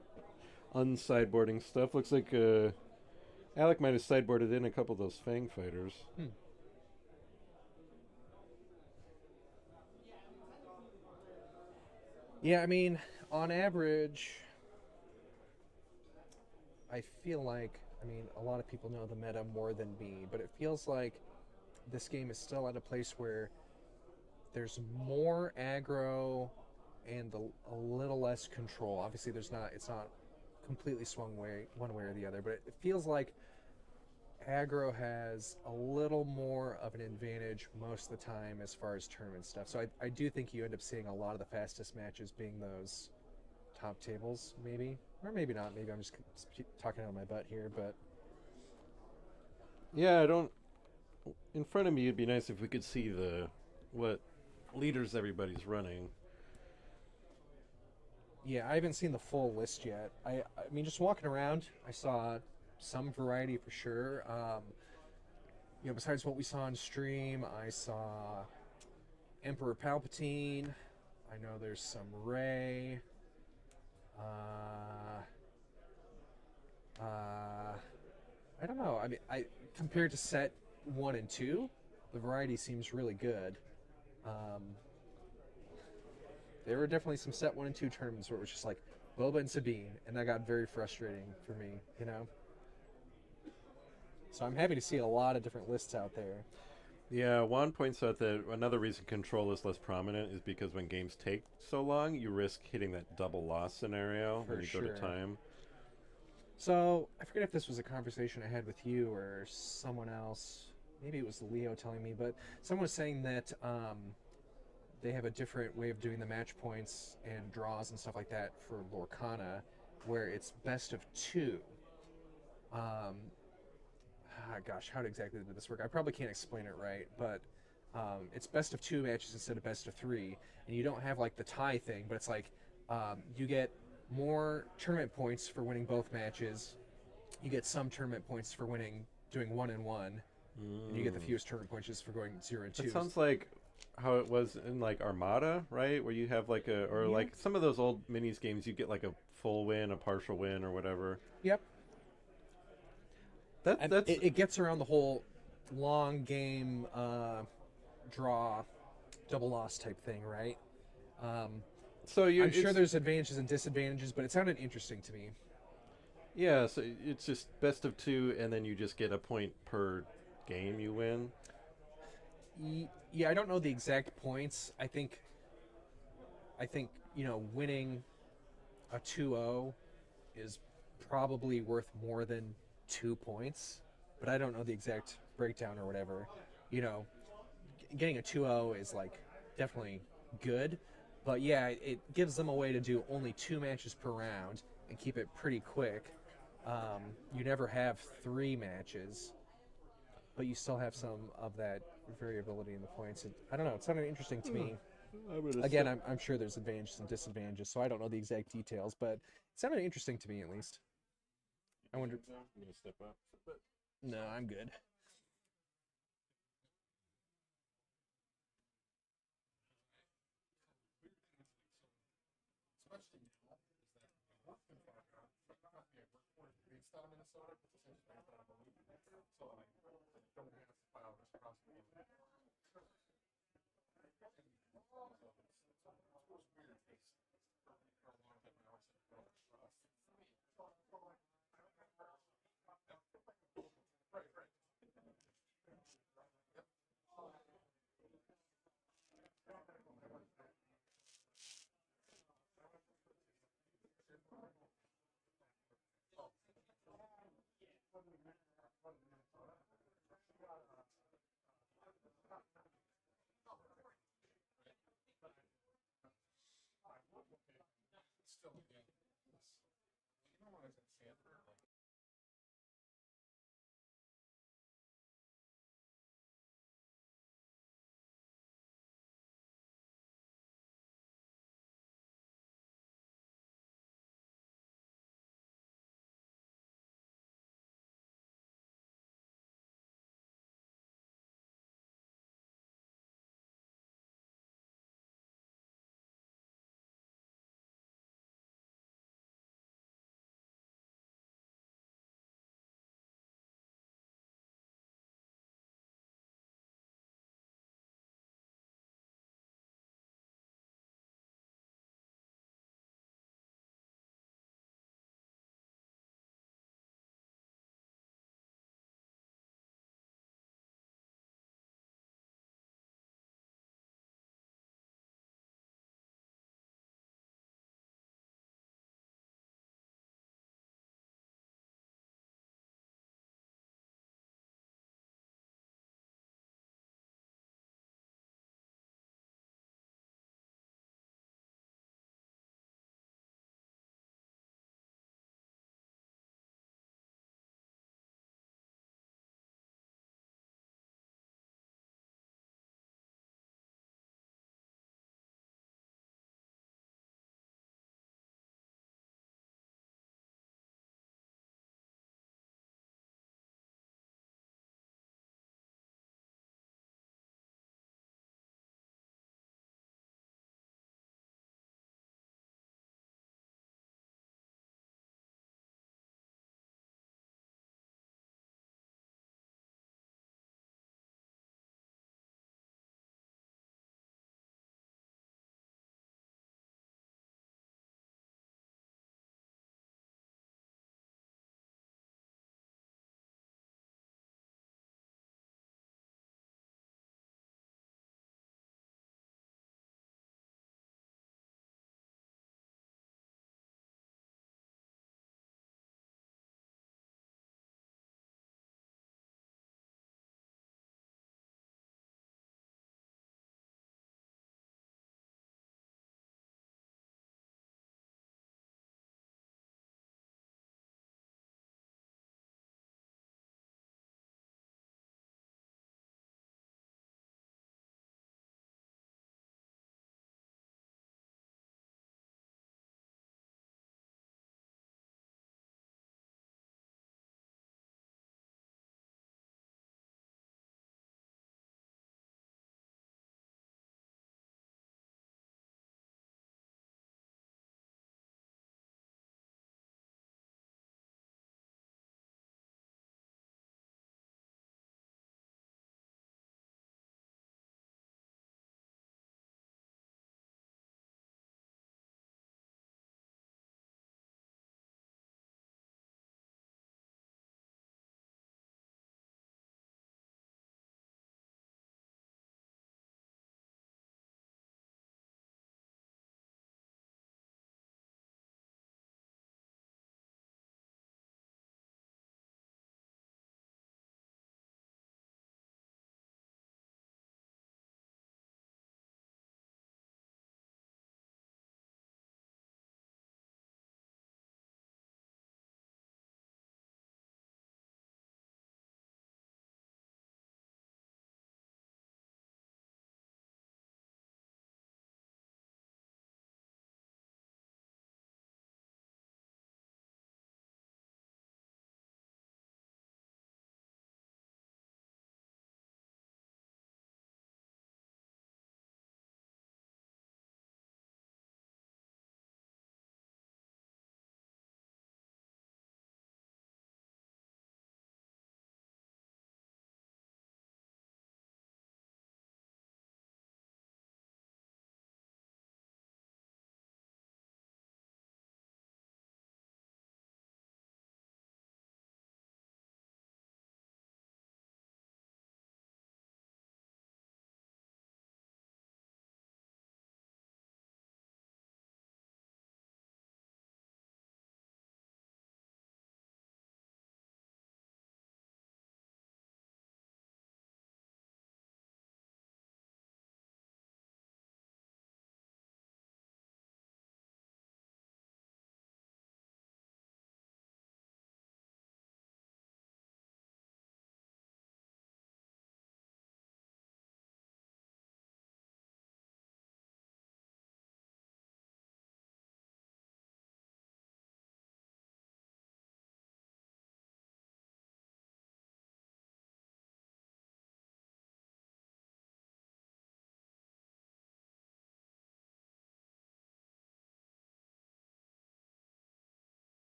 Speaker 1: unsideboarding stuff. Looks like Alec might have sideboarded in a couple of those Fang fighters.
Speaker 2: Yeah, I mean, on average, I feel like, I mean, a lot of people know the meta more than me, but it feels like this game is still at a place where there's more aggro and a little less control. Obviously, it's not completely swung one way or the other, but it feels like aggro has a little more of an advantage most of the time as far as tournament stuff. So I do think you end up seeing a lot of the fastest matches being those top tables, maybe. Or maybe not. Maybe I'm just talking out of my butt here, but...
Speaker 1: Yeah, I don't... In front of me, it'd be nice if we could see what leaders everybody's running.
Speaker 2: Yeah, I haven't seen the full list yet. I mean, just walking around, I saw some variety for sure. Besides what we saw on stream, I saw Emperor Palpatine. I know there's some Rey. I don't know. I mean, compared to set 1 and 2, the variety seems really good. There were definitely some set 1 and 2 tournaments where it was just like Boba and Sabine, and that got very frustrating for me, you know? So I'm happy to see a lot of different lists out there.
Speaker 1: Yeah, Juan points out that another reason control is less prominent is because when games take so long, you risk hitting that double loss scenario when you go to time.
Speaker 2: So I forget if this was a conversation I had with you or someone else. maybe it was Leo telling me, but someone was saying that they have a different way of doing the match points and draws and stuff like that for Lorcana, where it's best of two. Gosh, how exactly did this work? I probably can't explain it right, but it's best of two matches instead of best of three, and you don't have like the tie thing, but it's like you get more tournament points for winning both matches. You get some tournament points for doing 1-1, and you get the fewest tournament points for going 0 and 2.
Speaker 1: It sounds like how it was in like Armada, right? Where you have like like some of those old minis games, you get like a full win, a partial win, or whatever.
Speaker 2: Yep.
Speaker 1: That's
Speaker 2: it gets around the whole long game draw, double loss type thing, right?
Speaker 1: so
Speaker 2: I'm sure there's advantages and disadvantages, but it sounded interesting to me.
Speaker 1: Yeah, so it's just best of two, and then you just get a point per game you win.
Speaker 2: Yeah, I don't know the exact points. I think winning a 2-0 is probably worth more than 2 points, but I don't know the exact breakdown or whatever. Getting a 2-0 is like definitely good, but yeah, it gives them a way to do only 2 matches per round and keep it pretty quick. You never have 3 matches, but you still have some of that variability in the points. I don't know. It sounded interesting to me. Again, I'm sure there's advantages and disadvantages, so I don't know the exact details, but it sounded interesting to me at least. I wonder.
Speaker 1: I'm gonna step up.
Speaker 2: No, I'm good.
Speaker 5: Especially now, is that I work in Fargo, but not I work based out of Minnesota, but the same thing that I'm a movie maker, so I don't have 5 hours across the board. Still, again, you know, when I was at Stanford, like,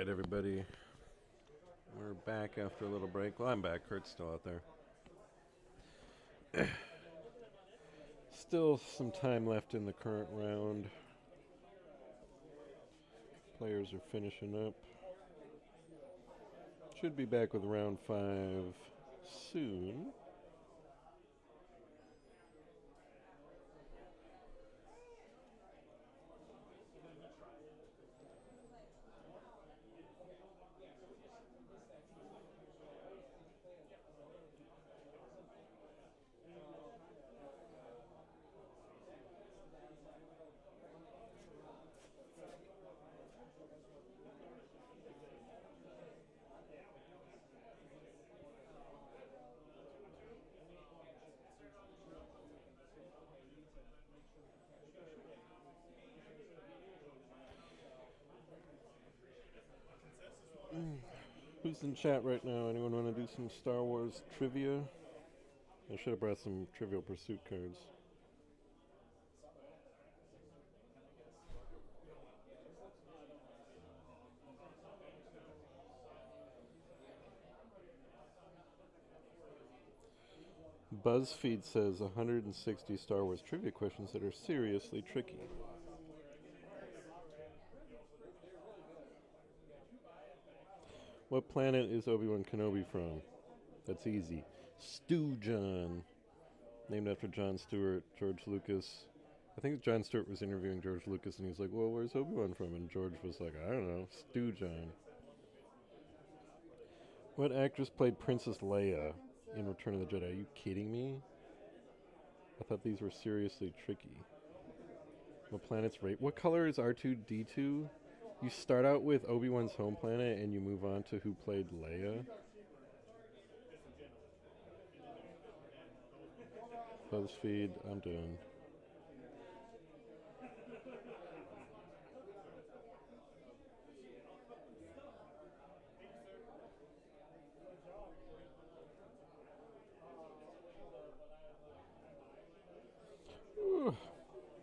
Speaker 1: right, everybody. We're back after a little break. Well, I'm back. Kurt's still out there. Still some time left in the current round. Players are finishing up. Should be back with round 5 soon. Who's in chat right now? Anyone want to do some Star Wars trivia? I should have brought some Trivial Pursuit cards. BuzzFeed says 160 Star Wars trivia questions that are seriously tricky. What planet is Obi-Wan Kenobi from? That's easy. Stew John. Named after Jon Stewart, George Lucas. I think Jon Stewart was interviewing George Lucas and he's like, well, where's Obi-Wan from? And George was like, I don't know, Stew John. What actress played Princess Leia in Return of the Jedi? Are you kidding me? I thought these were seriously tricky. What planet's right? What color is R2-D2? You start out with Obi-Wan's home planet and you move on to who played Leia? BuzzFeed, I'm done. Whew.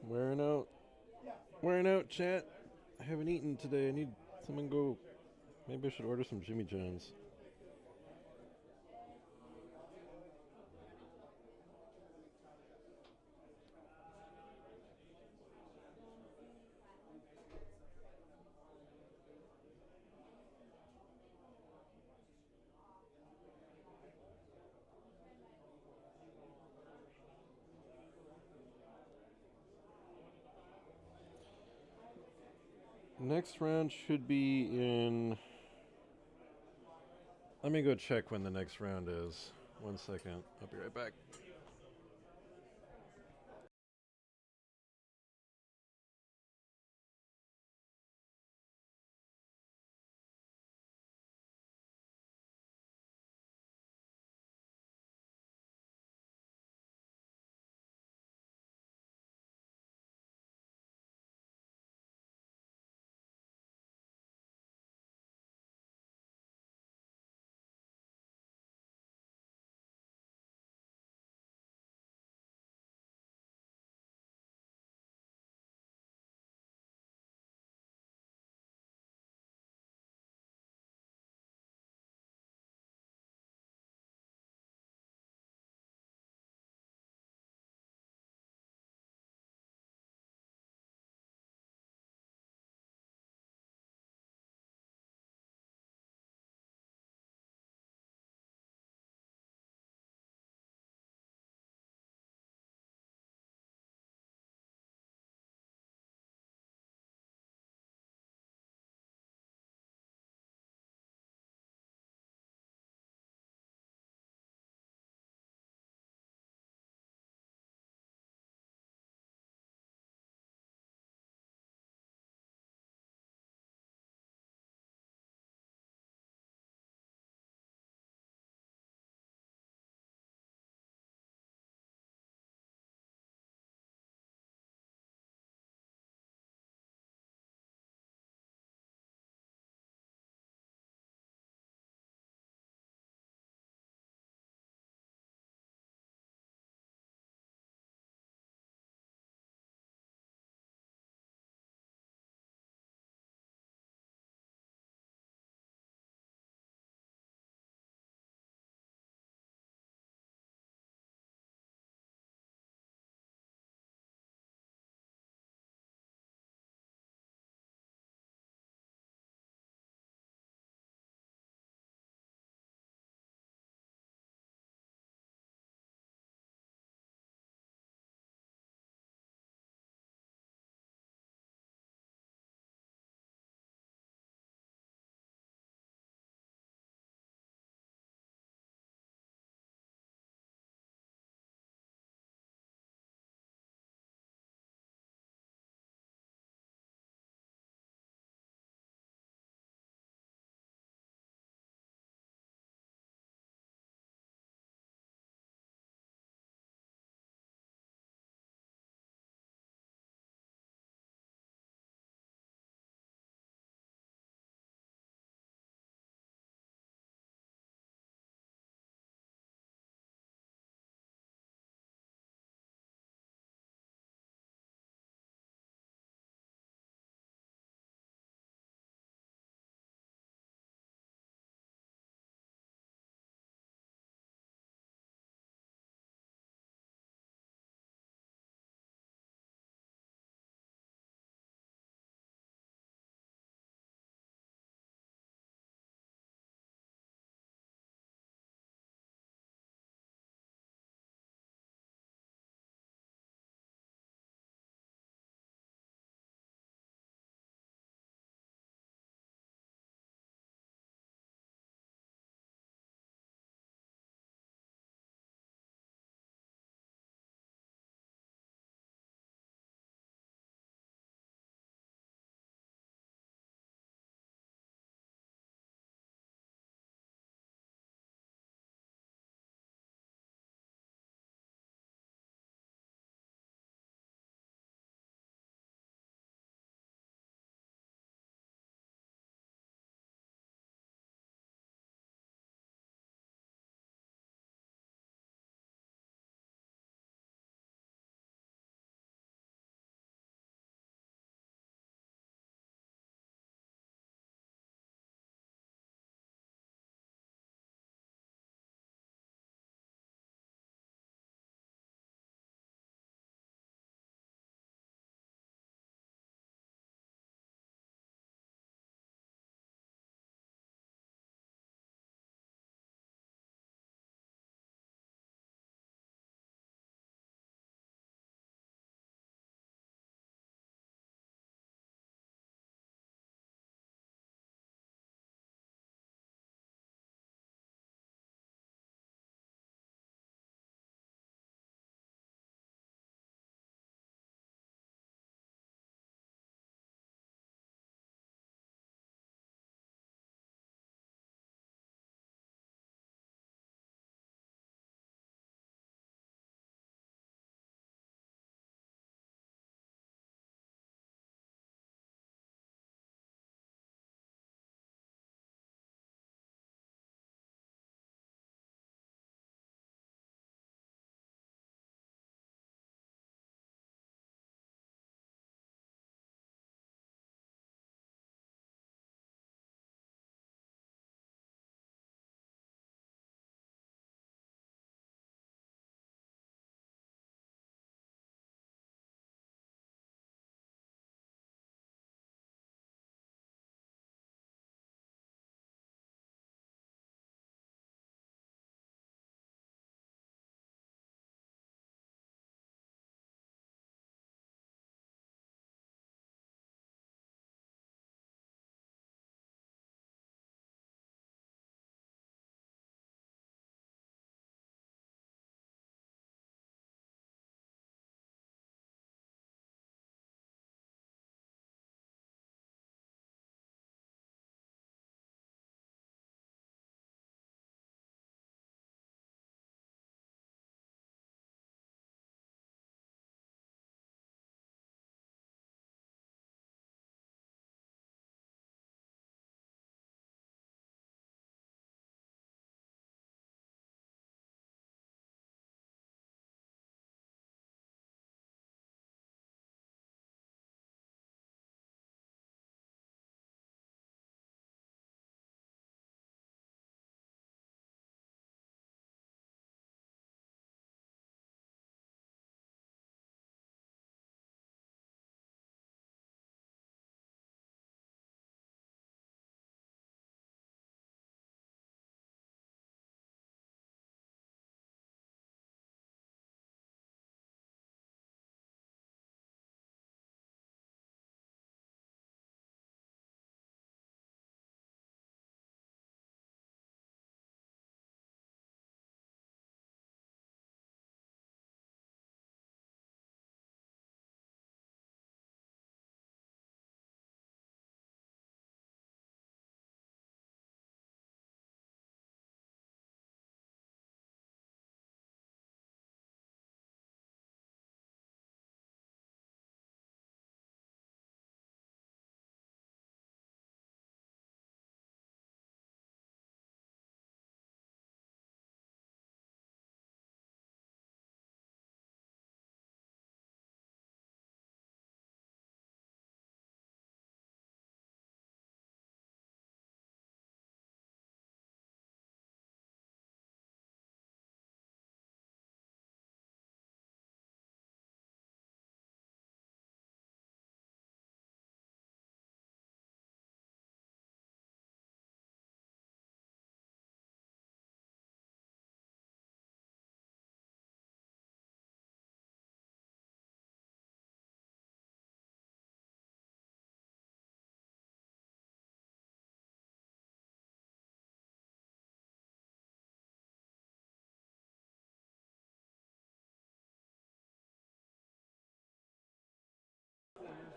Speaker 1: Wearing out, chat. I haven't eaten today. I need someone go. Maybe I should order some Jimmy John's. Next round should be in... Let me go check when the next round is. 1 second. I'll be right back.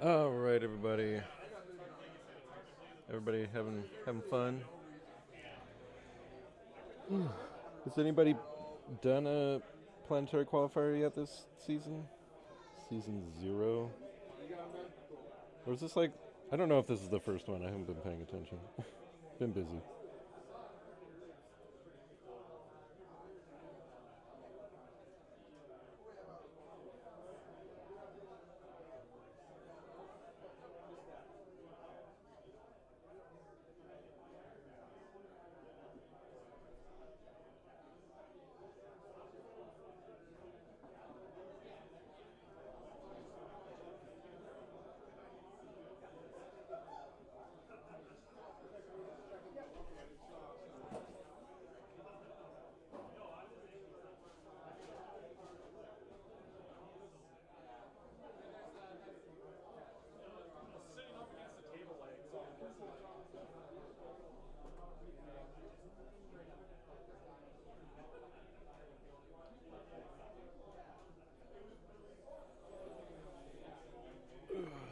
Speaker 1: All right, everybody. Everybody having fun? Has anybody done a planetary qualifier yet this season? Season 0? Or is this like... I don't know if this is the first one. I haven't been paying attention. Been busy.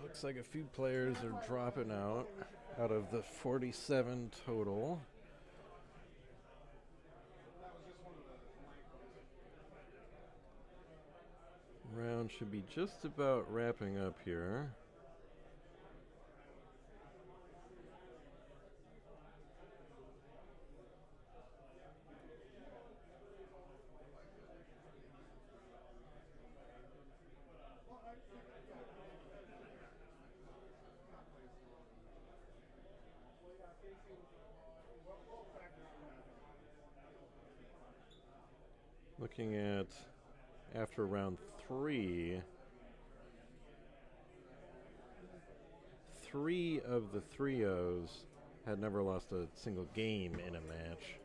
Speaker 1: Looks like a few players are dropping out of the 47 total. Round should be just about wrapping up here. Looking at after round 3, 3 of the 3-0s had never lost a single game in a match.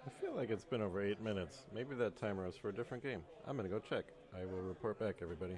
Speaker 1: I feel like it's been over 8 minutes. Maybe that timer was for a different game. I'm gonna go check. I will report back, everybody.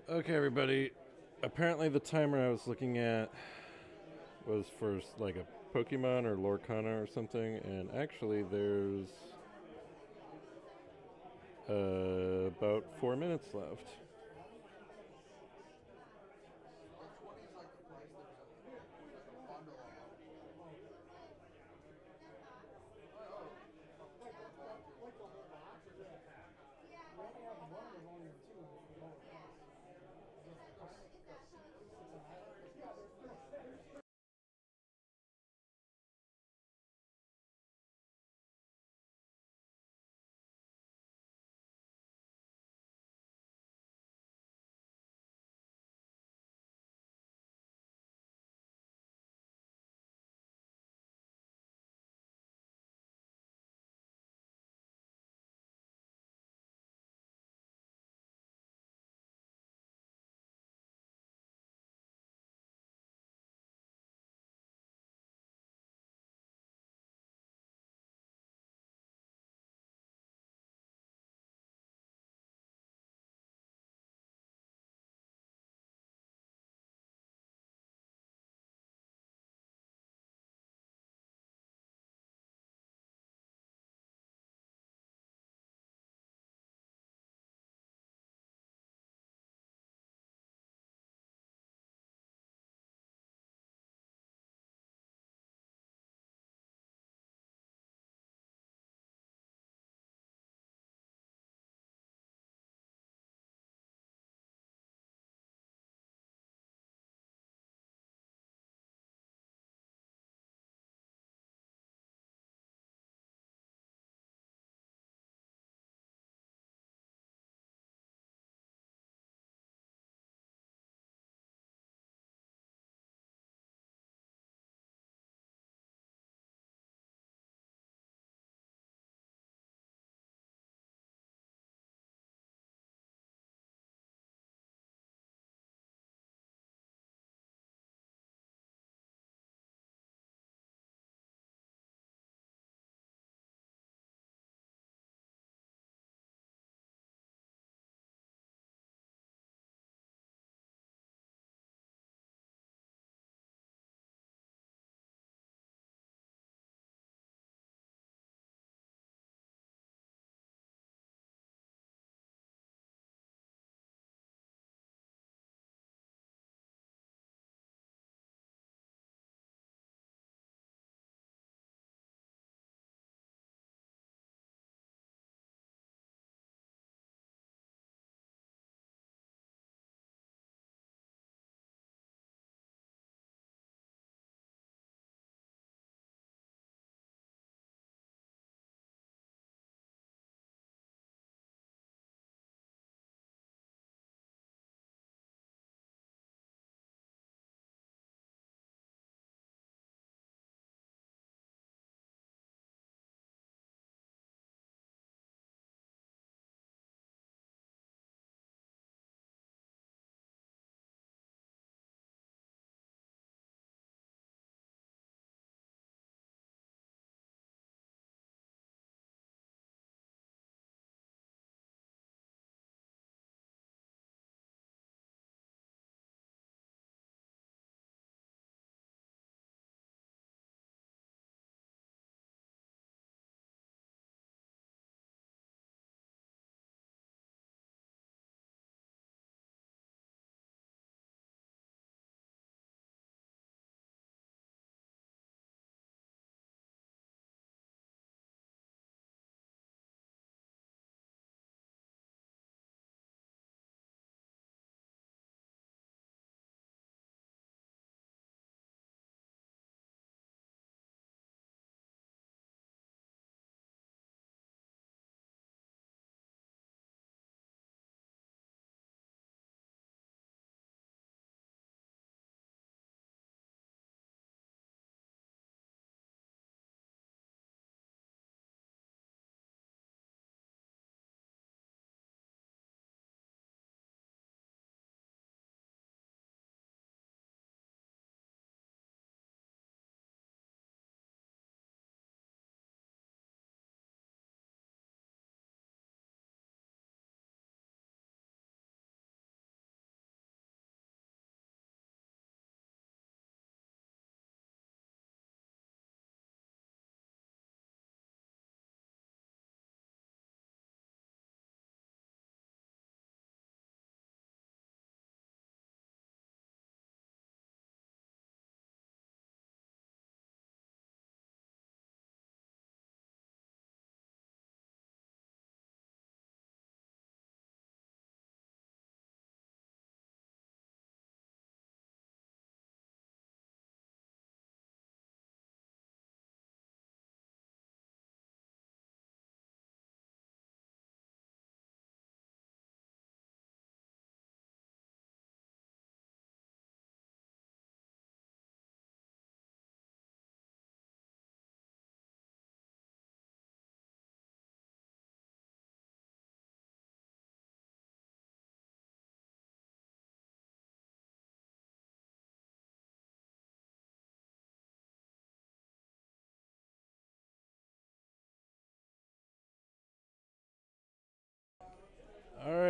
Speaker 1: Okay, everybody. Apparently, the timer I was looking at was for like a Pokemon or Lorcana or something, and actually, there's about 4 minutes left.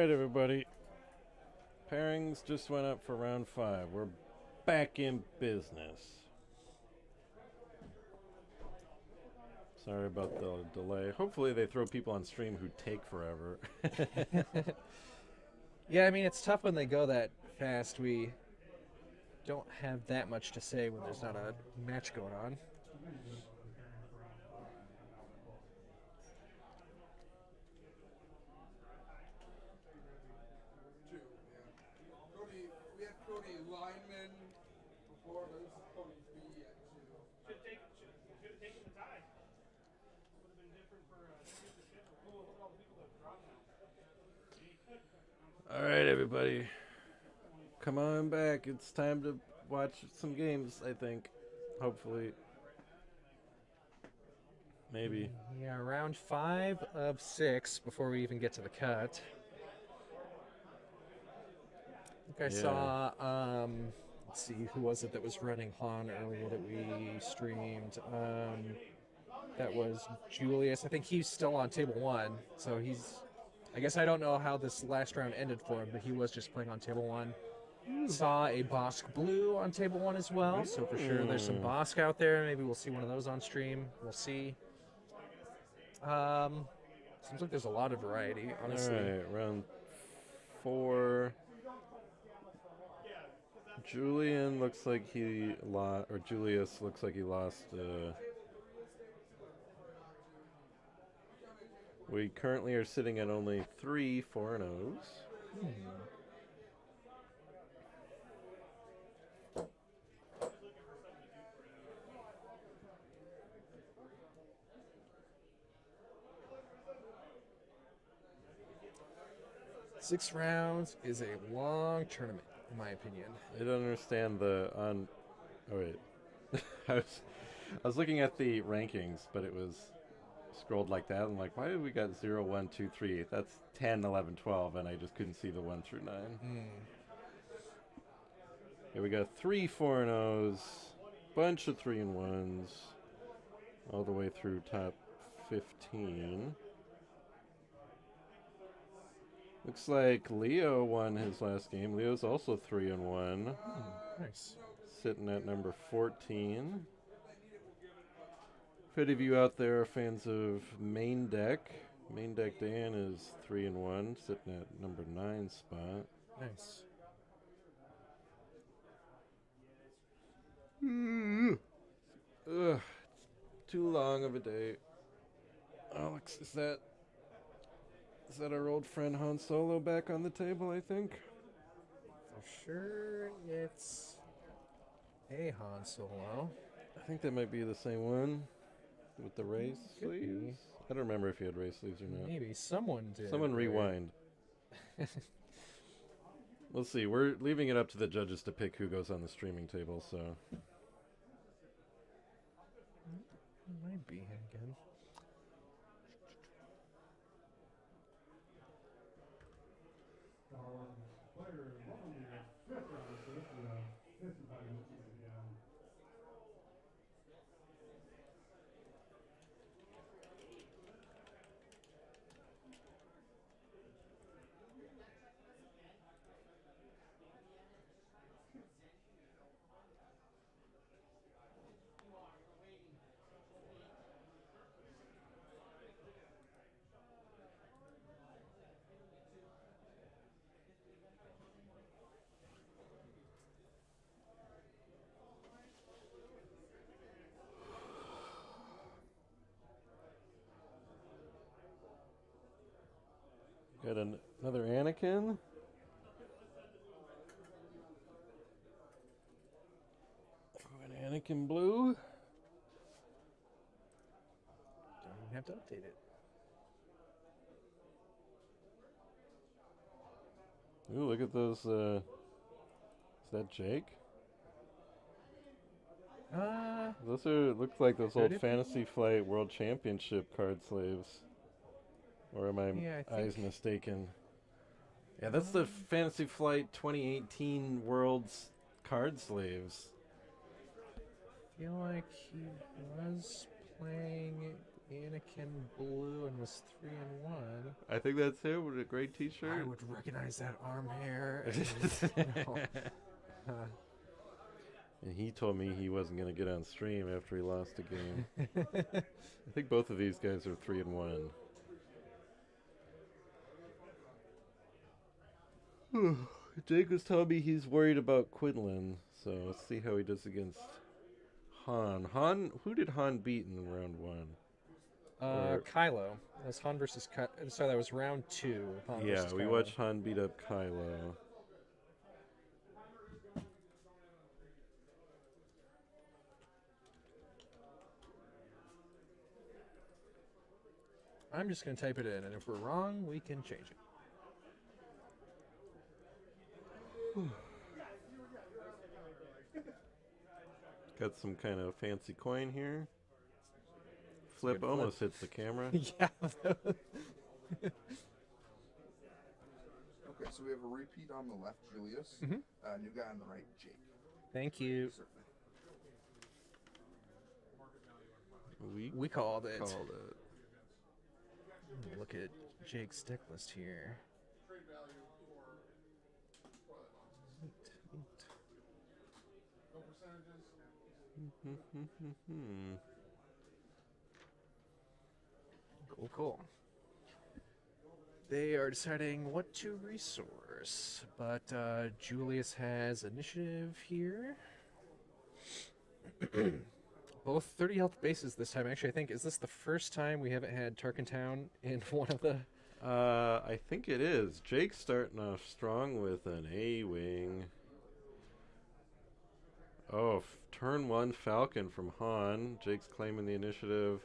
Speaker 1: right, everybody. Pairings just went up for round 5. We're back in business. Sorry about the delay. Hopefully they throw people on stream who take forever.
Speaker 2: Yeah, I mean, it's tough when they go that fast. We don't have that much to say when there's not a match going on.
Speaker 5: Two, yeah. Cody, we had Cody Lineman before, but this is Cody B at 2.
Speaker 6: Should have taken the tie. Would have been different for the schedule. Oh, look at all the people that have dropped now.
Speaker 1: All right, everybody. Come on back. It's time to watch some games, I think. Hopefully. Maybe.
Speaker 2: Yeah, round 5 of 6 before we even get to the cut. I think I saw, let's see, who was it that was running Han earlier that we streamed? That was Julius. I think he's still on table 1, so he's... I guess I don't know how this last round ended for him, but he was just playing on table 1. Saw a Bosk Blue on table 1 as well, so for sure there's some Bosk out there. Maybe we'll see one of those on stream. We'll see. Seems like there's a lot of variety, honestly.
Speaker 1: All right, round 4. Julian looks like he lost, or Julius looks like he lost. We currently are sitting at only 3 4-0s.
Speaker 2: 6 rounds is a long tournament, in my opinion.
Speaker 1: I don't understand the on. Oh wait, I was looking at the rankings, but it was scrolled like that. I'm like, why did we got 0, 1, 2, 3? That's 10, 11, 12, and I just couldn't see the 1 through 9. Okay, we got 3 4-0s, bunch of 3-1s, all the way through top 15. Looks like Leo won his last game. Leo's also 3-1.
Speaker 2: Nice.
Speaker 1: Sitting at number 14. If any of you out there are fans of Main Deck Dan is 3-1, sitting at number 9 spot.
Speaker 2: Nice.
Speaker 1: Ugh, too long of a day. Alex, is that our old friend Han Solo back on the table, I think?
Speaker 2: For sure, it's a Han Solo.
Speaker 1: I think that might be the same one with the race
Speaker 2: Could be.
Speaker 1: sleeves. I don't remember if he had race sleeves or not.
Speaker 2: Maybe someone did.
Speaker 1: Someone rewind. We'll see. We're leaving it up to the judges to pick who goes on the streaming table, so.
Speaker 2: Might be again.
Speaker 1: Got another Anakin. An Anakin blue.
Speaker 2: Don't even have to update it.
Speaker 1: Ooh, look at those. Is that Jake? Those look like those old
Speaker 2: Could it
Speaker 1: Fantasy Flight World Championship card slaves. Or am I
Speaker 2: Yeah,
Speaker 1: eyes mistaken? Yeah, that's the Fantasy Flight 2018 World's card slaves.
Speaker 2: I feel like he was playing Anakin Blue and was 3-1.
Speaker 1: I think that's it with a great
Speaker 2: I
Speaker 1: T-shirt.
Speaker 2: would recognize that arm hair.
Speaker 1: And he told me he wasn't going to get on stream after he lost a game. I think both of these guys are 3-1. Jake was telling me he's worried about Quinlan, so let's see how he does against Han. Who did Han beat in round 1?
Speaker 2: Kylo. That was Han versus Kylo. So that was round 2. Han
Speaker 1: Yeah,
Speaker 2: versus
Speaker 1: we
Speaker 2: Kylo.
Speaker 1: watched Han beat up Kylo.
Speaker 2: I'm just going to type it in, and if we're wrong, we can change it.
Speaker 1: Got some kind of fancy coin here. Flip
Speaker 2: good
Speaker 1: almost hits the camera.
Speaker 2: Yeah.
Speaker 5: Okay, so we have a repeat on the left, Julius.
Speaker 2: Mhm.
Speaker 5: New guy on the right, Jake.
Speaker 2: Thank you.
Speaker 5: Certainly.
Speaker 2: We called it.
Speaker 1: Called it.
Speaker 2: Look at Jake's deck list here.
Speaker 5: Trade value for toilet boxes.
Speaker 2: Neat.
Speaker 5: No percentages.
Speaker 2: Cool. They are deciding what to resource, but Julius has initiative here. Both 30 health bases this time. Actually, I think, is this the first time we haven't had Tarkentown in one of the...
Speaker 1: I think it is. Jake's starting off strong with an A-wing. Oh, turn 1 Falcon from Han. Jake's claiming the initiative.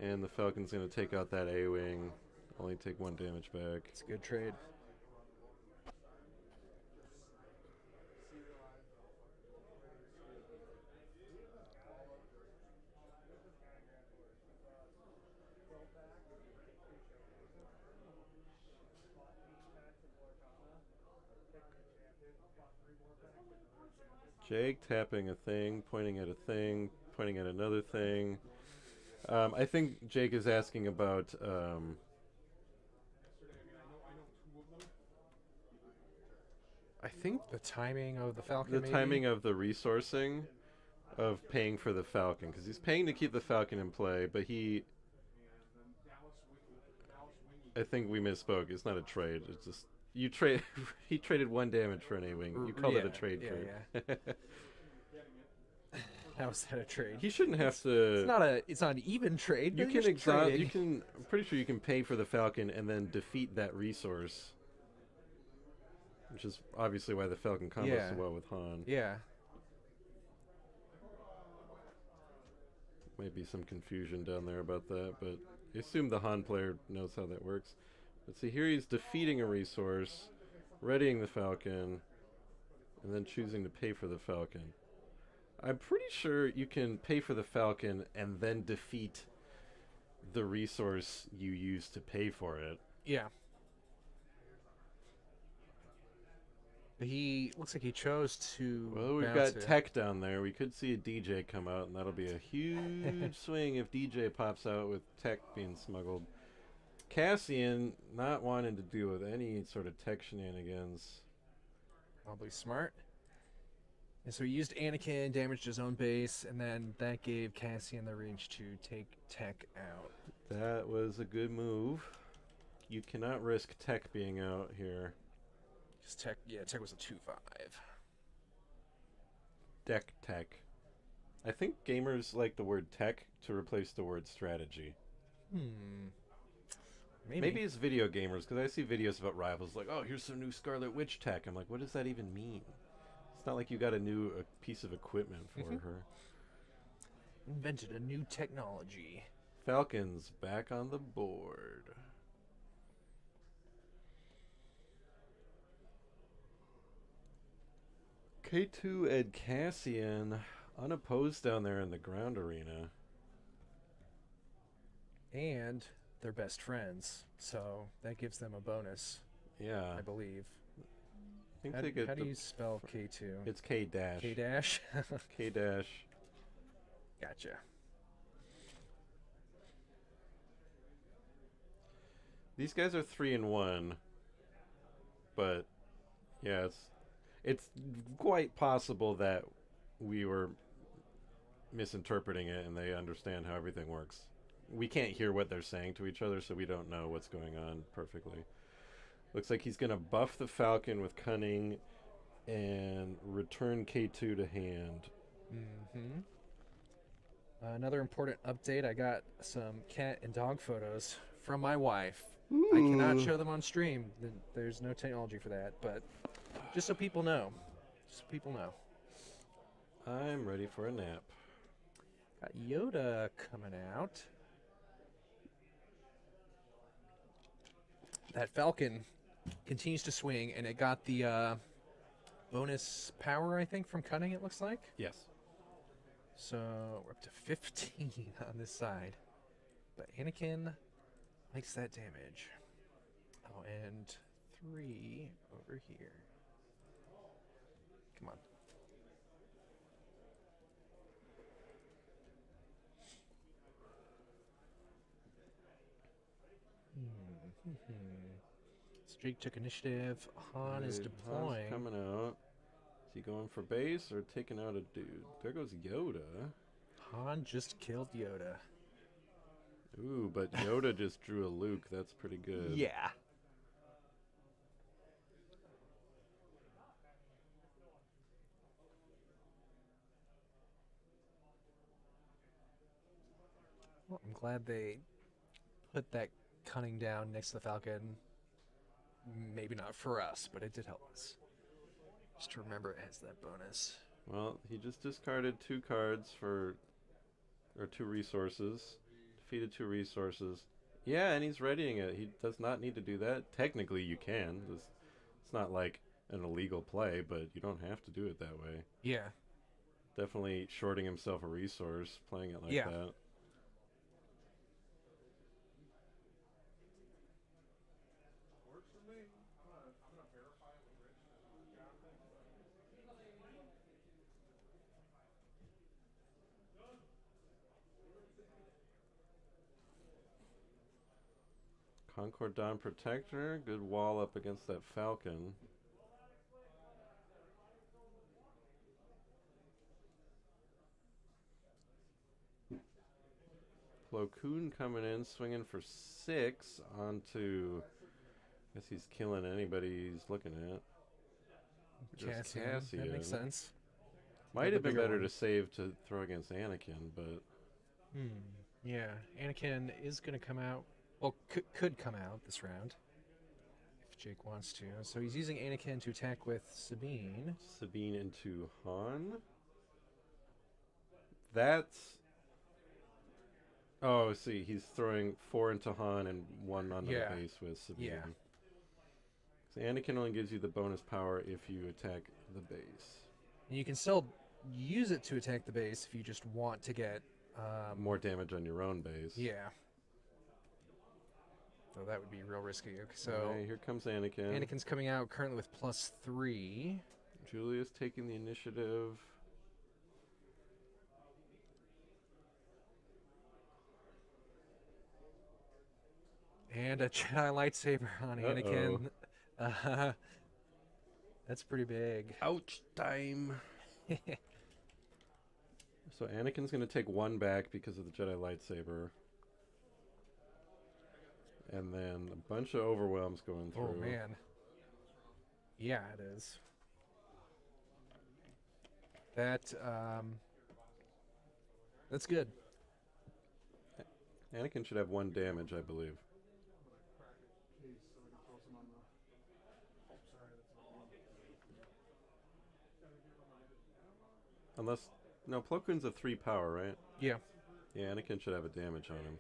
Speaker 1: And the Falcon's going to take out that A-wing. Only take 1 damage back.
Speaker 2: It's a good trade.
Speaker 1: Jake tapping a thing, pointing at a thing, pointing at another thing. I think Jake is asking about
Speaker 2: I think the timing of the Falcon,
Speaker 1: the
Speaker 2: maybe?
Speaker 1: timing of the resourcing of paying for the Falcon, because he's paying to keep the Falcon in play, but I think we misspoke. It's not a trade. It's just you trade. He traded 1 damage for an A-wing. You called it a trade trade.
Speaker 2: Yeah. How is that a trade?
Speaker 1: He shouldn't have to.
Speaker 2: It's not an even trade.
Speaker 1: You
Speaker 2: but
Speaker 1: can
Speaker 2: you're
Speaker 1: exhaust.
Speaker 2: trading.
Speaker 1: You can. I'm pretty sure you can pay for the Falcon and then defeat that resource, which is obviously why the Falcon combos
Speaker 2: Yeah.
Speaker 1: so well with Han.
Speaker 2: Yeah.
Speaker 1: Might be some confusion down there about that, but I assume the Han player knows how that works. Let's see, here he's defeating a resource, readying the Falcon, and then choosing to pay for the Falcon. I'm pretty sure you can pay for the Falcon and then defeat the resource you use to pay for it.
Speaker 2: Yeah. But he looks like he chose to.
Speaker 1: Well, we've
Speaker 2: bounce
Speaker 1: got
Speaker 2: it.
Speaker 1: Tech down there. We could see a DJ come out, and that'll be a huge swing if DJ pops out with Tech being smuggled. Cassian not wanting to deal with any sort of Tech shenanigans.
Speaker 2: Probably smart. And so he used Anakin, damaged his own base, and then that gave Cassian the range to take Tech out.
Speaker 1: That was a good move. You cannot risk Tech being out here.
Speaker 2: Because Tech was a 2/5.
Speaker 1: Deck Tech. I think gamers like the word tech to replace the word strategy. Maybe it's video gamers, because I see videos about rivals like, oh, here's some new Scarlet Witch tech. I'm like, what does that even mean? It's not like you got a new piece of equipment for her.
Speaker 2: Invented a new technology.
Speaker 1: Falcons back on the board. K2 and Cassian unopposed down there in the ground arena.
Speaker 2: And they're best friends, so that gives them a bonus,
Speaker 1: Yeah.
Speaker 2: I believe.
Speaker 1: I think
Speaker 2: How,
Speaker 1: they get
Speaker 2: how do
Speaker 1: the-
Speaker 2: you spell K2?
Speaker 1: It's K dash.
Speaker 2: K dash?
Speaker 1: K dash.
Speaker 2: Gotcha.
Speaker 1: These guys are 3-1, but yeah, it's quite possible that we were misinterpreting it and they understand how everything works. We can't hear what they're saying to each other, so we don't know what's going on perfectly. Looks like he's going to buff the Falcon with Cunning and return K2 to hand.
Speaker 2: Mm-hmm. Another important update, I got some cat and dog photos from my wife. I cannot show them on stream. There's no technology for that, but just so people know. Just so people know.
Speaker 1: I'm ready for a nap.
Speaker 2: Got Yoda coming out. That Falcon continues to swing, and it got the bonus power, I think, from Cunning, it looks like.
Speaker 1: Yes.
Speaker 2: So we're up to 15 on this side. But Anakin makes that damage. Oh, and 3 over here. Come on. Streak took initiative. Han is deploying.
Speaker 1: Han's coming out. Is he going for base or taking out a dude? There goes Yoda.
Speaker 2: Han just killed Yoda.
Speaker 1: Ooh, but Yoda just drew a Luke. That's pretty good.
Speaker 2: Yeah. Well, I'm glad they put that Cunning down next to the Falcon. Maybe not for us, but it did help us. Just to remember it has that bonus.
Speaker 1: Well, he just discarded 2 cards or 2 resources. Defeated 2 resources. Yeah, and he's readying it. He does not need to do that. Technically, you can. It's not like an illegal play, but you don't have to do it that way.
Speaker 2: Yeah.
Speaker 1: Definitely shorting himself a resource, playing it like that.
Speaker 5: Works for me. I'm gonna verify it with Rich.
Speaker 1: Concord Dawn Protector. Good wall up against that Falcon. Plo Koon coming in, swinging for 6 onto... I guess he's killing anybody he's looking at. Just
Speaker 2: Cassian. That makes sense.
Speaker 1: Might have been better
Speaker 2: one.
Speaker 1: to save to throw against Anakin, but...
Speaker 2: Yeah, Anakin is going to come out. Well, could come out this round. If Jake wants to. So he's using Anakin to attack with Sabine.
Speaker 1: Sabine into Han. That's... Oh, see, he's throwing 4 into Han and 1 onto the base with Sabine.
Speaker 2: Yeah.
Speaker 1: So Anakin only gives you the bonus power if you attack the base.
Speaker 2: And you can still use it to attack the base if you just want to get...
Speaker 1: more damage on your own base.
Speaker 2: Yeah. So that would be real risky. Okay, so
Speaker 1: okay, here comes Anakin.
Speaker 2: Anakin's coming out currently with +3.
Speaker 1: Julia's taking the initiative.
Speaker 2: And a Jedi lightsaber on Anakin. That's pretty big.
Speaker 1: Ouch time. So Anakin's going to take 1 back because of the Jedi lightsaber. And then a bunch of overwhelms going through.
Speaker 2: Oh, man. Yeah, it is. That's good.
Speaker 1: Anakin should have 1 damage, I believe.
Speaker 5: Case so we can throw some on the. Oh, sorry.
Speaker 1: Unless... No, Plo Koon's a 3 power, right?
Speaker 2: Yeah.
Speaker 1: Yeah, Anakin should have a damage on him.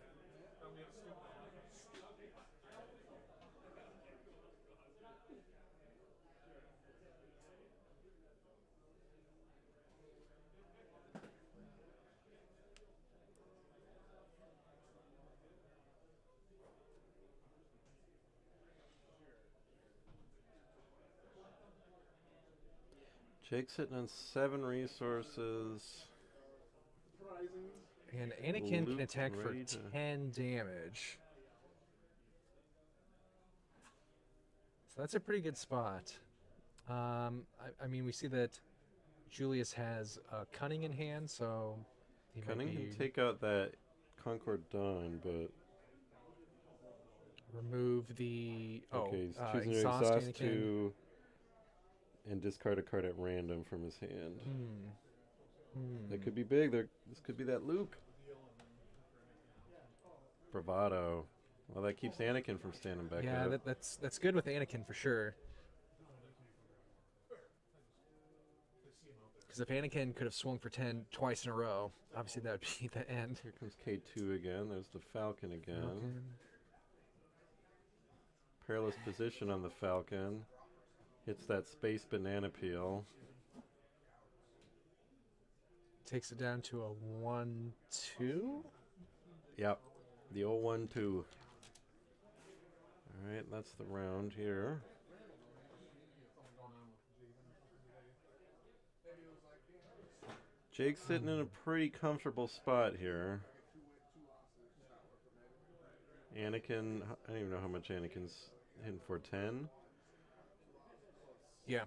Speaker 1: Jake's sitting on 7 resources.
Speaker 5: Surprising.
Speaker 2: And Anakin can
Speaker 1: Luke
Speaker 2: attack for
Speaker 1: ready to-
Speaker 2: 10 damage. So that's a pretty good spot. I mean, we see that Julius has Cunning in hand, so he might
Speaker 1: Cunning
Speaker 2: be
Speaker 1: can take out that Concord Dawn, but
Speaker 2: remove the
Speaker 1: okay, he's choosing to
Speaker 2: exhaust
Speaker 1: exhaust
Speaker 2: Anakin.
Speaker 1: 2 and discard a card at random from his hand. That could be big. This could be that Luke. Bravado. Well, that keeps Anakin from standing back
Speaker 2: Yeah,
Speaker 1: up.
Speaker 2: that's good with Anakin for sure. Because if Anakin could have swung for 10 twice in a row, obviously that would be the end.
Speaker 1: Here comes K2 again. There's the Falcon again. Perilous position on the Falcon. Hits that space banana peel.
Speaker 2: Takes it down to a 1-2.
Speaker 1: Yep. The 0-1-2. Alright, that's the round here. Jake's sitting in a pretty comfortable spot here. Anakin, I don't even know how much Anakin's hitting for, 10?
Speaker 2: Yeah.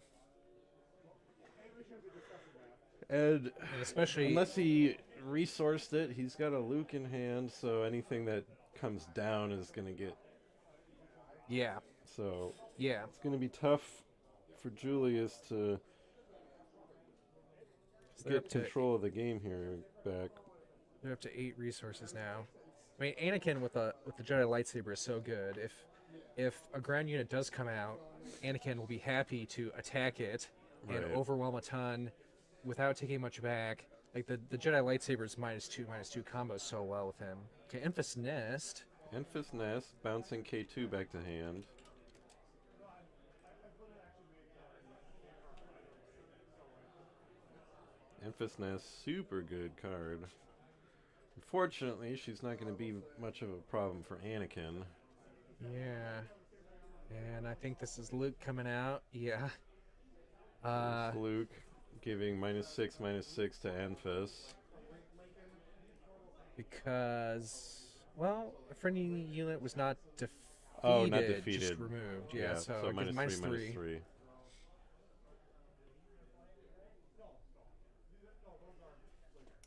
Speaker 1: And
Speaker 2: especially
Speaker 1: unless he resourced it, he's got a Luke in hand, so anything that comes down is going to get...
Speaker 2: Yeah.
Speaker 1: So
Speaker 2: yeah.
Speaker 1: It's going to be tough for Julius to get control of the game here back.
Speaker 2: They're up to 8 resources now. I mean, Anakin with the Jedi lightsaber is so good. If a ground unit does come out, Anakin will be happy to attack it and overwhelm a ton without taking much back. Like the Jedi lightsaber's -2/-2 combos so well with him. Okay, Enfys Nest.
Speaker 1: Enfys Nest bouncing K2 back to hand. Enfys Nest, super good card. Unfortunately, she's not going to be much of a problem for Anakin.
Speaker 2: Yeah. And I think this is Luke coming out. Yeah.
Speaker 1: It's Luke giving -6/-6 to Enfys.
Speaker 2: Because, well, a friendly unit was not defeated.
Speaker 1: Oh, not defeated.
Speaker 2: Just removed. Yeah, so
Speaker 1: -3/-3.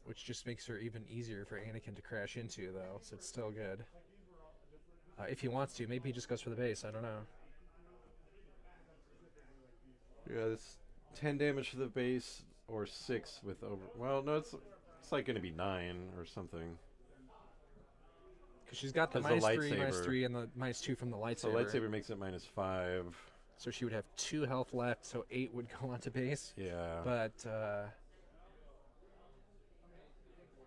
Speaker 2: Which just makes her even easier for Anakin to crash into, though, so it's still good. If he wants to, maybe he just goes for the base, I don't know.
Speaker 1: Yeah, it's 10 damage to the base, or 6 with over... Well, no, it's like going to be 9 or something.
Speaker 2: Because she's got the -3/-3, and the -2 from the lightsaber.
Speaker 1: So the lightsaber makes it -5.
Speaker 2: So she would have 2 health left, so 8 would go onto base.
Speaker 1: Yeah.
Speaker 2: But,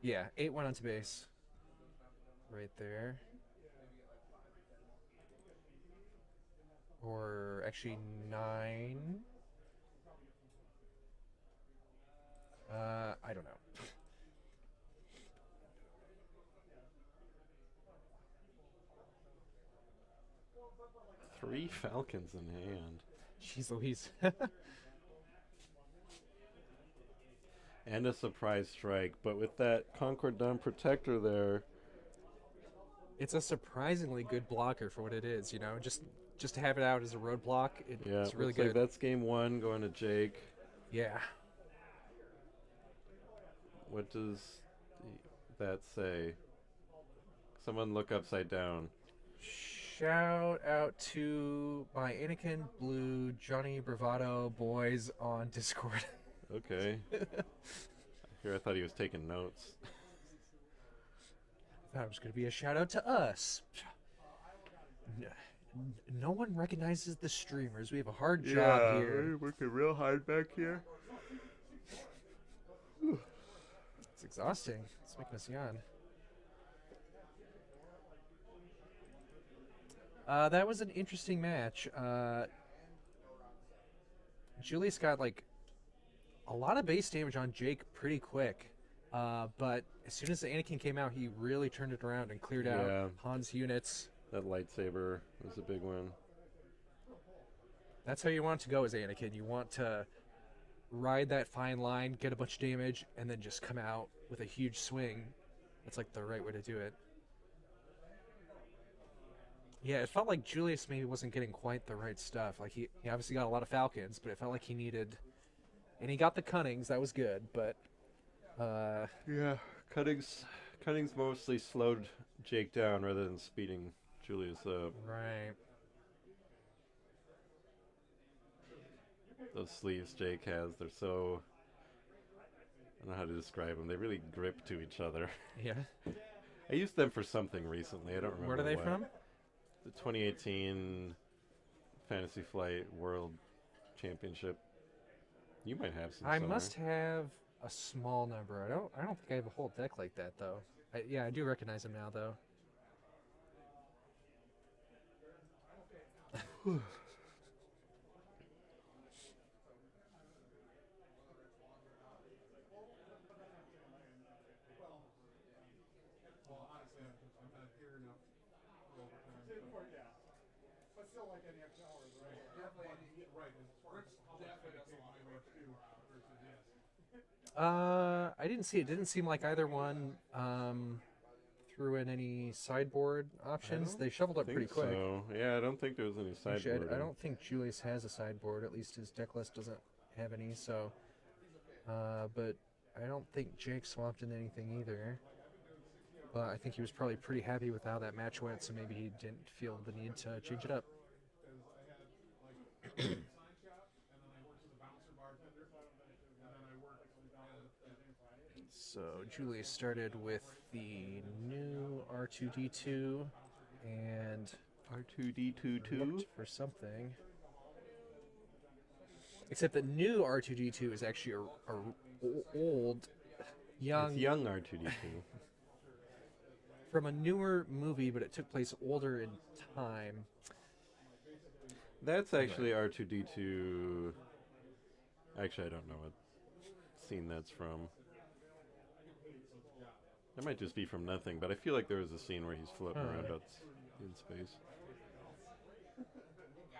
Speaker 2: yeah, 8 went onto base. Right there. Or actually 9. I don't know.
Speaker 1: Three Falcons in hand.
Speaker 2: Jeez Louise.
Speaker 1: And a surprise strike, but with that Concord Dawn Protector there,
Speaker 2: it's a surprisingly good blocker for what it is, you know, just to have it out as a roadblock. It's really good.
Speaker 1: Like that's game 1 going to Jake.
Speaker 2: Yeah.
Speaker 1: What does that say? Someone look upside down.
Speaker 2: Shout out to my Anakin Blue Johnny Bravado boys on Discord.
Speaker 1: Okay. Here, I thought he was taking notes.
Speaker 2: That was going to be a shout out to us. No one recognizes the streamers. We have a hard job here.
Speaker 1: We're working real hard back here.
Speaker 2: It's exhausting. It's making us yawn. That was an interesting match. Julius got like a lot of base damage on Jake pretty quick. But as soon as the Anakin came out, he really turned it around and cleared out Han's units.
Speaker 1: That lightsaber was a big one.
Speaker 2: That's how you want it to go as Anakin. You want to ride that fine line, get a bunch of damage, and then just come out with a huge swing. That's like the right way to do it. Yeah, it felt like Julius maybe wasn't getting quite the right stuff. Like he obviously got a lot of Falcons, but it felt like he needed, and he got the Cunnings. That was good, but
Speaker 1: Yeah, Cunnings mostly slowed Jake down rather than speeding Julius up.
Speaker 2: right.
Speaker 1: Those sleeves Jake has, they're so... I don't know how to describe them. They really grip to each other.
Speaker 2: Yeah.
Speaker 1: I used them for something recently. I don't remember
Speaker 2: Where are they
Speaker 1: what.
Speaker 2: from?
Speaker 1: The 2018 Fantasy Flight World Championship. You might have some
Speaker 2: I
Speaker 1: somewhere.
Speaker 2: must have a small number. I don't think I have a whole deck like that though. Yeah, I do recognize him now though.
Speaker 5: Well, honestly, I'm not here enough for overtime.
Speaker 4: Yeah. But still, like any extra hours, right?
Speaker 5: Definitely, right. As far as how much
Speaker 8: definitely does a
Speaker 5: dedicated
Speaker 8: lot
Speaker 5: my
Speaker 8: of work.
Speaker 5: way to versus yes.
Speaker 2: I didn't see it. Didn't seem like either one threw in any sideboard options. They shoveled up pretty
Speaker 1: Think
Speaker 2: quick.
Speaker 1: so. Yeah, I don't think there was any
Speaker 2: Actually,
Speaker 1: sideboard.
Speaker 2: I don't think Julius has a sideboard. At least his deck list doesn't have any. So, but I don't think Jake swapped in anything either. But I think he was probably pretty happy with how that match went. So maybe he didn't feel the need to change it up.
Speaker 5: Because I had like a sign shop, and then I worked as a bouncer bartender, and then I worked down at
Speaker 2: So Julius started with the new R2D2 and
Speaker 1: R2D22.
Speaker 2: looked for something. Except the new R2D2 is actually a old, young,
Speaker 1: It's young R2D2.
Speaker 2: from a newer movie, but it took place older in time.
Speaker 1: That's actually R2D2. Actually, I don't know what scene that's from. That might just be from nothing, but I feel like there was a scene where he's floating around out in space.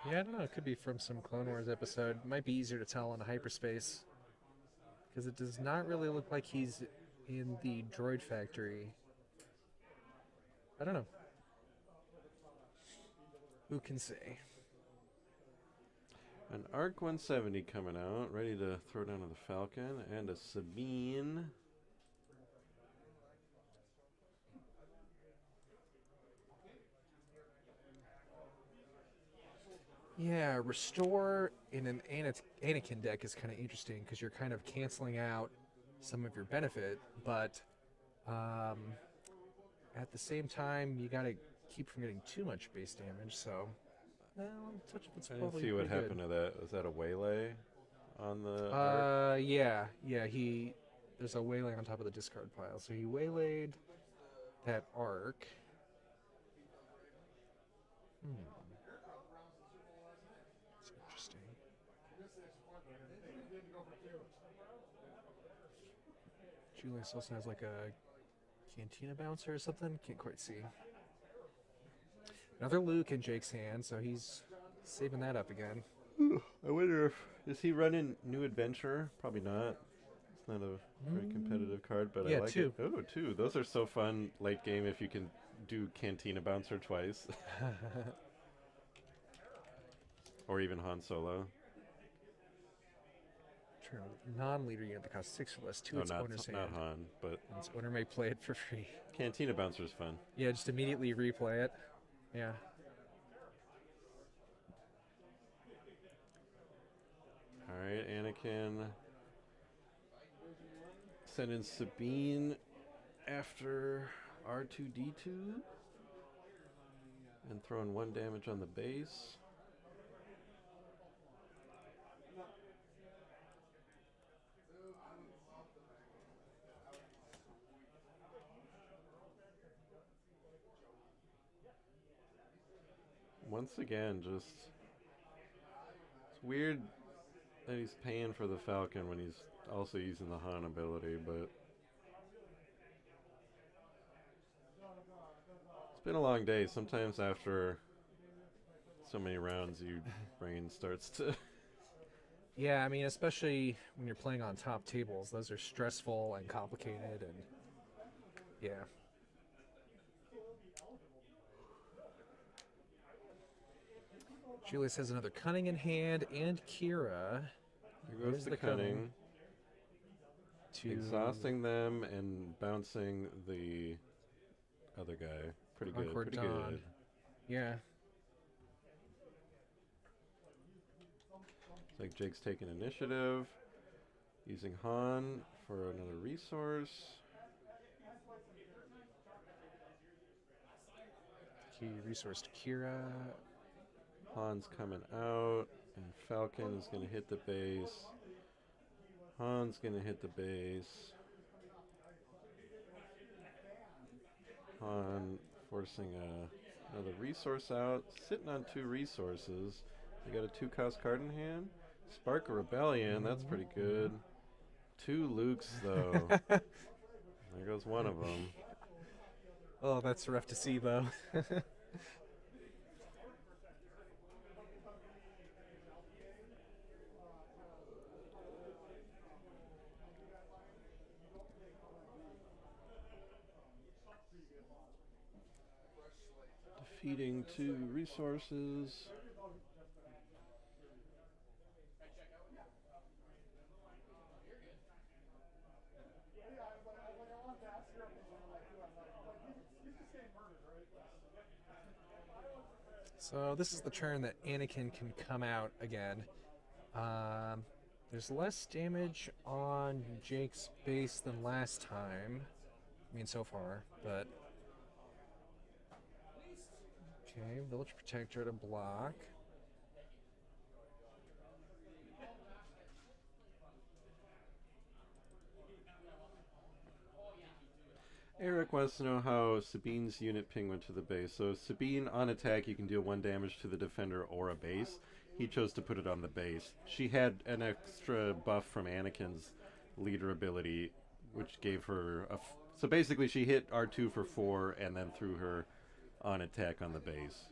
Speaker 2: Yeah, I don't know. It could be from some Clone Wars episode. Might be easier to tell on a hyperspace. Because it does not really look like he's in the droid factory. I don't know. Who can say?
Speaker 1: An ARC 170 coming out, ready to throw down to the Falcon, and a Sabine.
Speaker 2: Yeah, restore in an Anakin deck is kind of interesting because you're kind of canceling out some of your benefit, but at the same time, you got to keep from getting too much base damage. So, well, touch up's
Speaker 1: I didn't
Speaker 2: probably
Speaker 1: see what
Speaker 2: pretty
Speaker 1: happened to that. Was that a waylay on the
Speaker 2: good.
Speaker 1: ARC?
Speaker 2: Yeah. There's a waylay on top of the discard pile, so he waylaid that arc. It's interesting. Julius also has like a Cantina bouncer or something. Can't quite see. Another Luke in Jake's hand, so he's saving that up again.
Speaker 1: I wonder if... Is he running New Adventurer? Probably not. It's not a very competitive card, but
Speaker 2: Yeah,
Speaker 1: I like
Speaker 2: two.
Speaker 1: it. Oh, two. Those are so fun late game if you can do Cantina Bouncer twice. Or even Han Solo.
Speaker 2: True. Non-leader unit that costs 6 or less to
Speaker 1: No,
Speaker 2: its owner's
Speaker 1: not
Speaker 2: hand.
Speaker 1: Han, but
Speaker 2: And its owner may play it for free.
Speaker 1: Cantina Bouncer's fun.
Speaker 2: Yeah, just immediately replay it. Yeah.
Speaker 1: Alright, Anakin. Sending Sabine after R2D2. And throwing 1 damage on the base. Once again, just... It's weird that he's paying for the Falcon when he's also using the Han ability, but... It's been a long day. Sometimes after so many rounds, your brain starts to...
Speaker 2: Yeah, I mean, especially when you're playing on top tables, those are stressful and complicated, and yeah. Julius has another cunning in hand, and Kira.
Speaker 1: There goes
Speaker 2: There's
Speaker 1: the
Speaker 2: the
Speaker 1: cunning.
Speaker 2: To
Speaker 1: Exhausting them and bouncing the other guy. Pretty good.
Speaker 2: Concord
Speaker 1: Pretty
Speaker 2: Dawn.
Speaker 1: good.
Speaker 2: Yeah.
Speaker 1: It's like Jake's taking initiative. Using Han for another resource.
Speaker 2: Key resource to Kira.
Speaker 1: Han's coming out, and Falcon is going to hit the base. Han's going to hit the base. Han forcing another resource out. Sitting on 2 resources. They got a 2-cost card in hand. Spark of Rebellion, that's pretty good. 2 Lukes, though. There goes one of them.
Speaker 2: Oh, that's rough to see, though.
Speaker 1: Defeating 2 resources.
Speaker 2: So this is the turn that Anakin can come out again. There's less damage on Jake's base than last time. I mean, so far, but... Okay, Village Protector to block.
Speaker 1: Eric wants to know how Sabine's unit ping went to the base. So Sabine, on attack, you can deal 1 damage to the defender or a base. He chose to put it on the base. She had an extra buff from Anakin's leader ability, which gave her a... So basically she hit R2 for 4 and then threw her on attack on the base.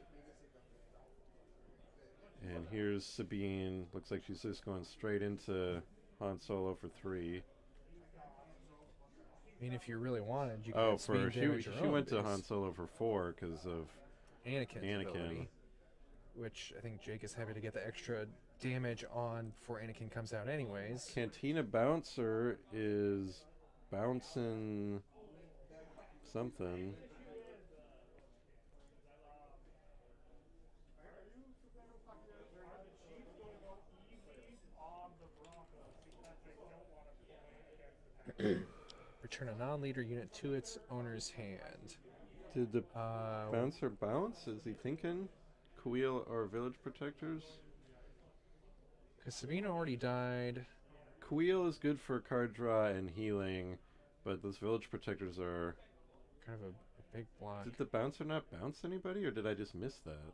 Speaker 1: And here's Sabine. Looks like she's just going straight into Han Solo for 3.
Speaker 2: I mean, if you really wanted, you could
Speaker 1: Oh,
Speaker 2: speed damage your
Speaker 1: she
Speaker 2: own
Speaker 1: went to
Speaker 2: base.
Speaker 1: Han Solo for 4 because of
Speaker 2: Anakin's ability, which I think Jake is happy to get the extra damage on before Anakin comes out anyways.
Speaker 1: Cantina Bouncer is bouncing something.
Speaker 2: Return a non-leader unit to its owner's hand.
Speaker 1: Did the bouncer bounce? Is he thinking Kuil or Village Protectors?
Speaker 2: Because Sabina already died.
Speaker 1: Kuil is good for card draw and healing, but those Village Protectors are...
Speaker 2: Kind of a big block.
Speaker 1: Did the bouncer not bounce anybody, or did I just miss that?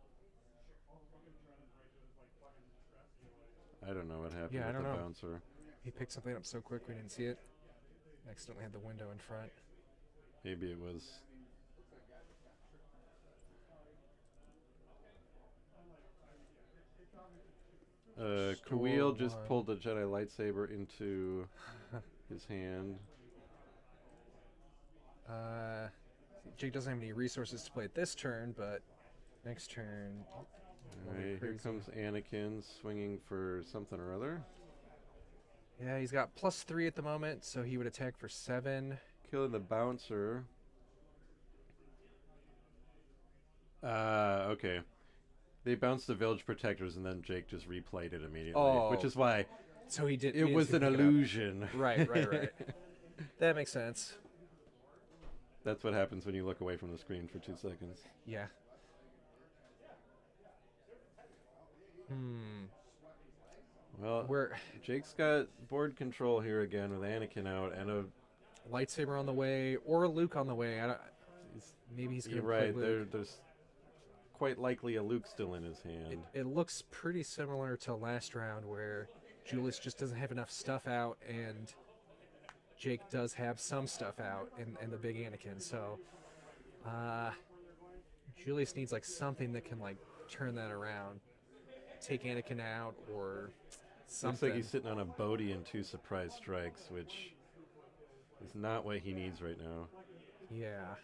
Speaker 1: I don't know what happened
Speaker 2: Yeah, I
Speaker 1: with
Speaker 2: don't
Speaker 1: the
Speaker 2: know.
Speaker 1: bouncer.
Speaker 2: He picked something up so quick we didn't see it. Accidentally had the window in front.
Speaker 1: Maybe it was... Kuil just pulled a Jedi lightsaber into his hand.
Speaker 2: Jake doesn't have any resources to play at this turn, but next turn...
Speaker 1: Alright, here comes Anakin swinging for something or other.
Speaker 2: Yeah, he's got +3 at the moment, so he would attack for 7.
Speaker 1: Killing the bouncer. Okay. They bounced the Village Protectors, and then Jake just replayed it immediately, which is why
Speaker 2: so he did.
Speaker 1: It was an illusion.
Speaker 2: Right. That makes sense.
Speaker 1: That's what happens when you look away from the screen for 2 seconds.
Speaker 2: Yeah.
Speaker 1: Well, Jake's got board control here again with Anakin out and a
Speaker 2: lightsaber on the way, or Luke on the way. Maybe he's going to play Luke.
Speaker 1: There's quite likely a Luke still in his hand.
Speaker 2: It looks pretty similar to last round where Julius just doesn't have enough stuff out, and Jake does have some stuff out in the big Anakin. So Julius needs like something that can like turn that around, take Anakin out, or something.
Speaker 1: Looks like he's sitting on a Bodhi and 2 surprise strikes, which is not what he needs right now.
Speaker 2: Yeah.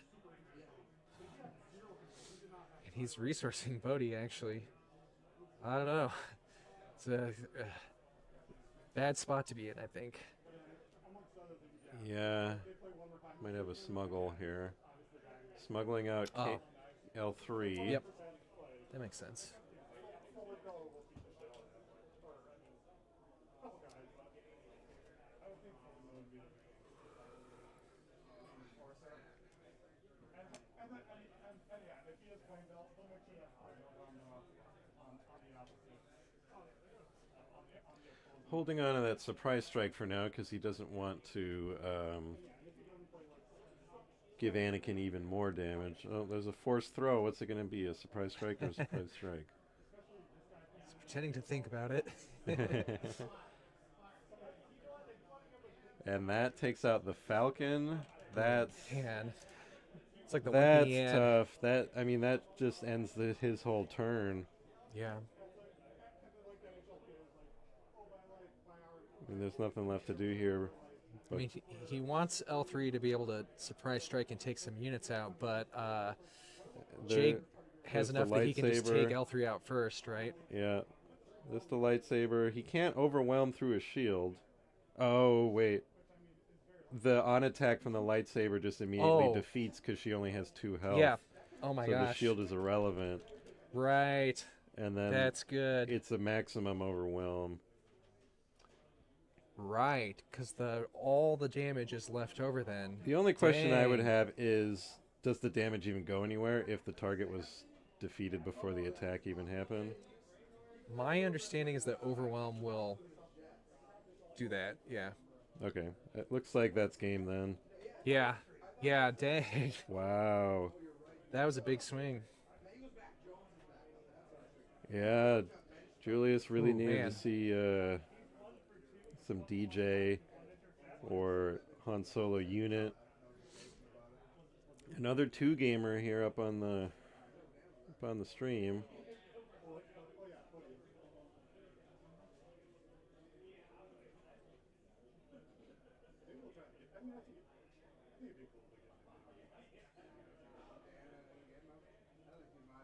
Speaker 2: And he's resourcing Bodhi, actually. I don't know. It's a bad spot to be in, I think.
Speaker 1: Yeah, might have a smuggle here. Smuggling out
Speaker 2: Oh.
Speaker 1: L3.
Speaker 2: Yep. That makes sense.
Speaker 1: Holding on to that surprise strike for now because he doesn't want to give Anakin even more damage. Oh, there's a forced throw. What's it going to be? A surprise strike or a surprise strike?
Speaker 2: He's pretending to think about it.
Speaker 1: And that takes out the Falcon. That's
Speaker 2: Man. It's like the one thing he
Speaker 1: that's
Speaker 2: had.
Speaker 1: tough. That just ends his whole turn.
Speaker 2: Yeah.
Speaker 1: I mean, there's nothing left to do here.
Speaker 2: I mean, he wants L3 to be able to surprise strike and take some units out, but Jake has
Speaker 1: there's
Speaker 2: enough
Speaker 1: the
Speaker 2: that he can just take
Speaker 1: lightsaber.
Speaker 2: L3 out first, right?
Speaker 1: Yeah. This the lightsaber. He can't overwhelm through a shield. Oh, wait. The on attack from the lightsaber just immediately
Speaker 2: Oh.
Speaker 1: defeats because she only has 2 health.
Speaker 2: Yeah. Oh my
Speaker 1: so
Speaker 2: gosh.
Speaker 1: the shield is irrelevant.
Speaker 2: Right.
Speaker 1: And then
Speaker 2: That's good.
Speaker 1: it's a maximum overwhelm.
Speaker 2: Right, because all the damage is left over then.
Speaker 1: The only question I would
Speaker 2: Dang.
Speaker 1: have is, does the damage even go anywhere if the target was defeated before the attack even happened?
Speaker 2: My understanding is that Overwhelm will do that, yeah.
Speaker 1: Okay. It looks like that's game then.
Speaker 2: Yeah. Yeah, dang.
Speaker 1: Wow.
Speaker 2: That was a big swing.
Speaker 1: Yeah. Julius really
Speaker 2: Ooh,
Speaker 1: needed
Speaker 2: man.
Speaker 1: to see some DJ or Han Solo unit. Another 2-gamer here up on the stream.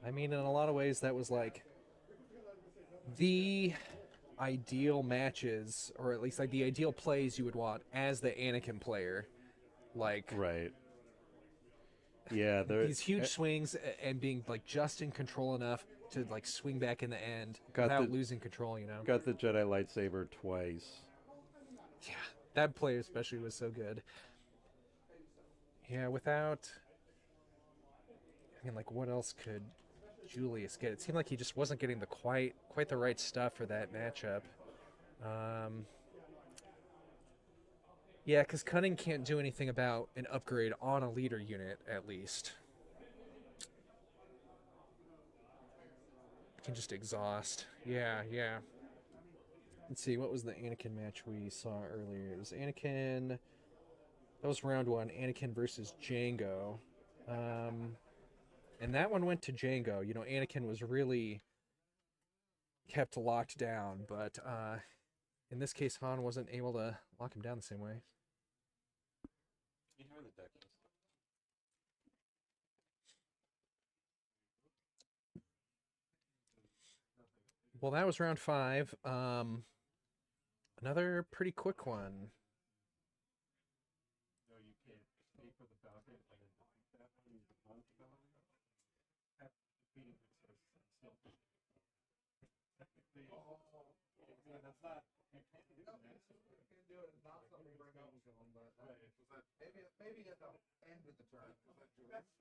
Speaker 2: I mean, in a lot of ways, that was like the ideal matches, or at least like the ideal plays you would want as the Anakin player. Like,
Speaker 1: Right. Yeah,
Speaker 2: these huge swings and being like just in control enough to like swing back in the end without losing control, you know?
Speaker 1: Got the Jedi lightsaber twice.
Speaker 2: Yeah, that play especially was so good. Yeah, without... I mean, like, what else could Julius get? It seemed like he just wasn't getting the quite the right stuff for that matchup. Yeah, because Cunning can't do anything about an upgrade on a leader unit, at least. Can just exhaust. Yeah, yeah. Let's see, what was the Anakin match we saw earlier? It was Anakin... That was round 1, Anakin versus Django. And that one went to Django. You know, Anakin was really kept locked down, but in this case, Han wasn't able to lock him down the same way. Well, that was round 5. Another pretty quick one.
Speaker 5: Maybe at the end of the turn.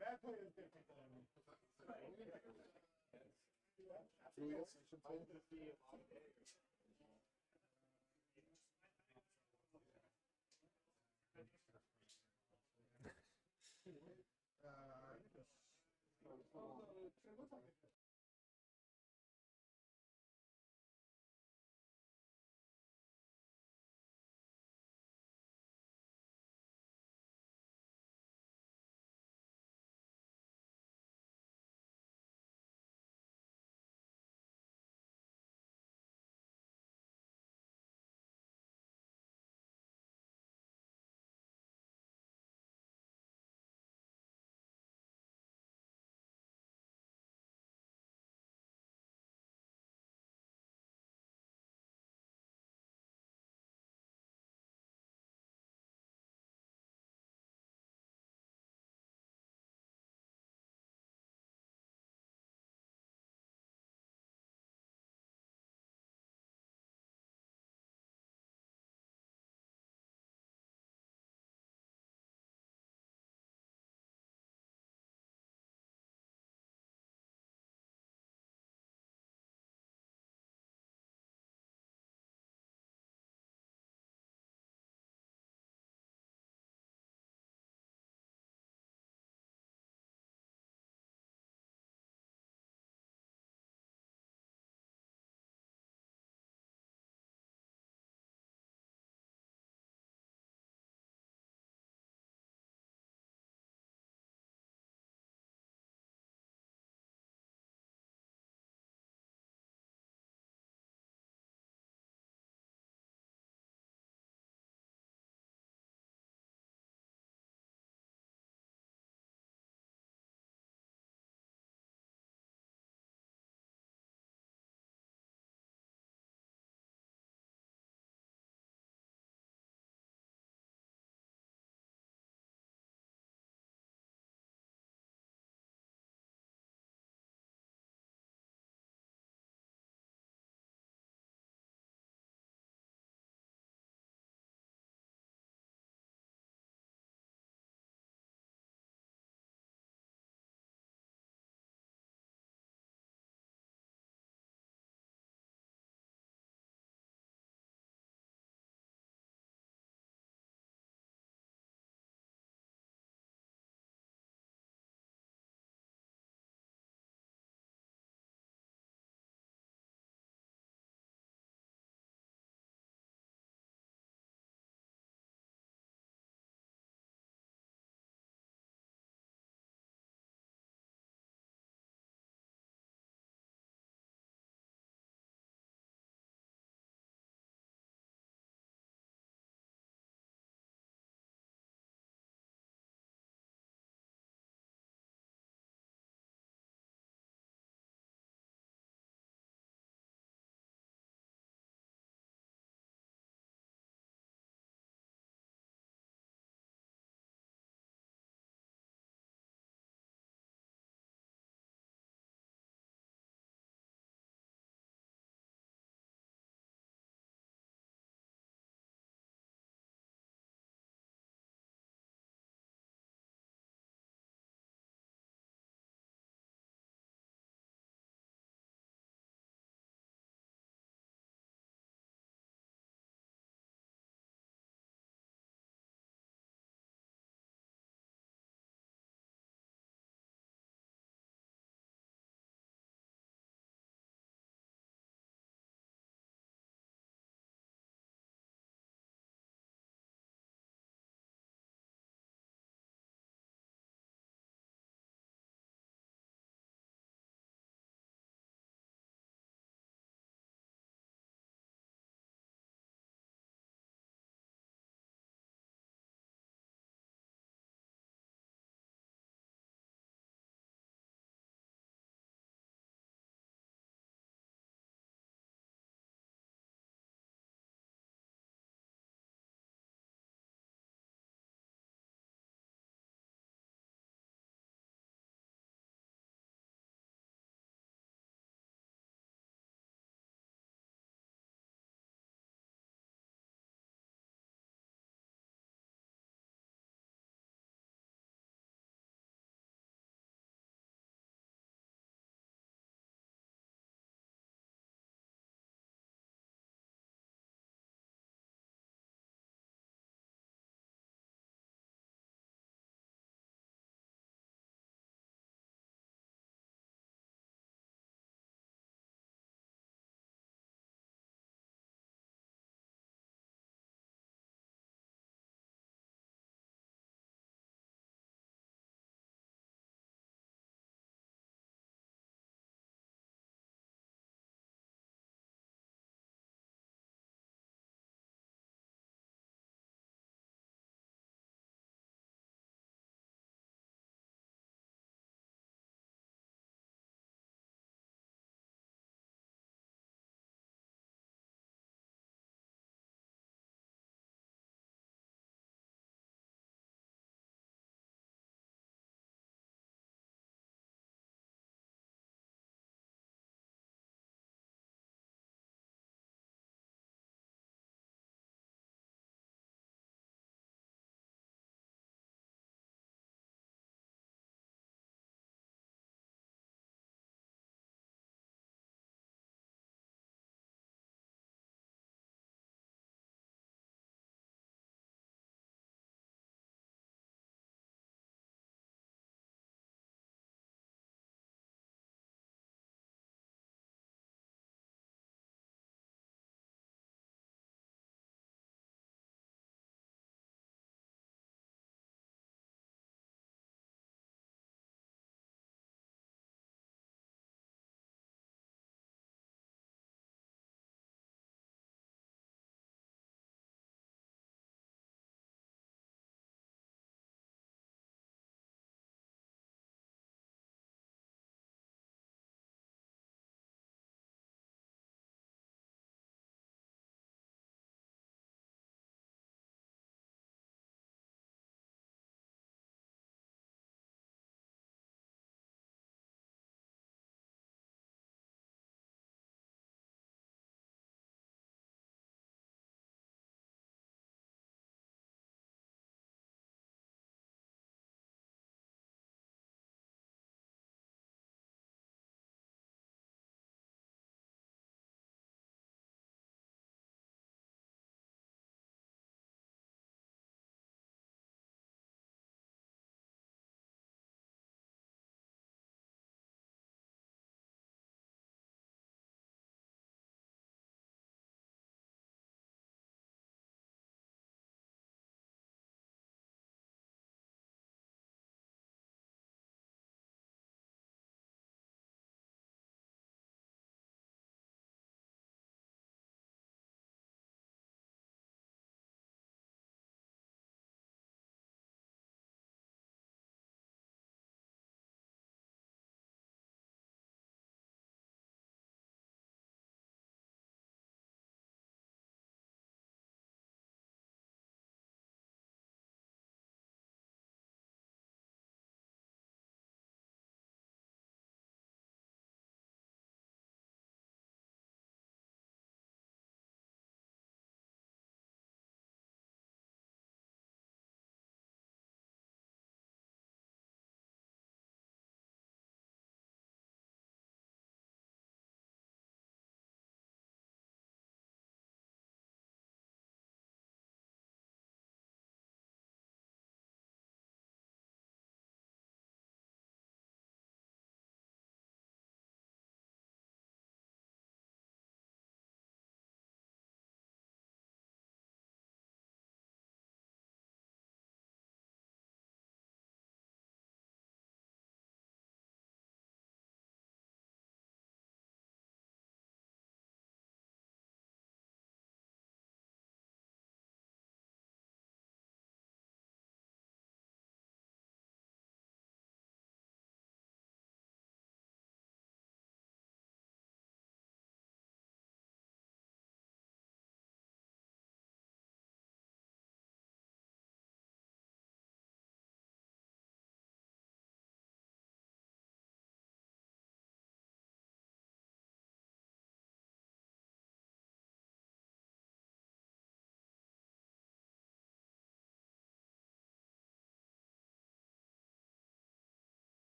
Speaker 4: That play is different than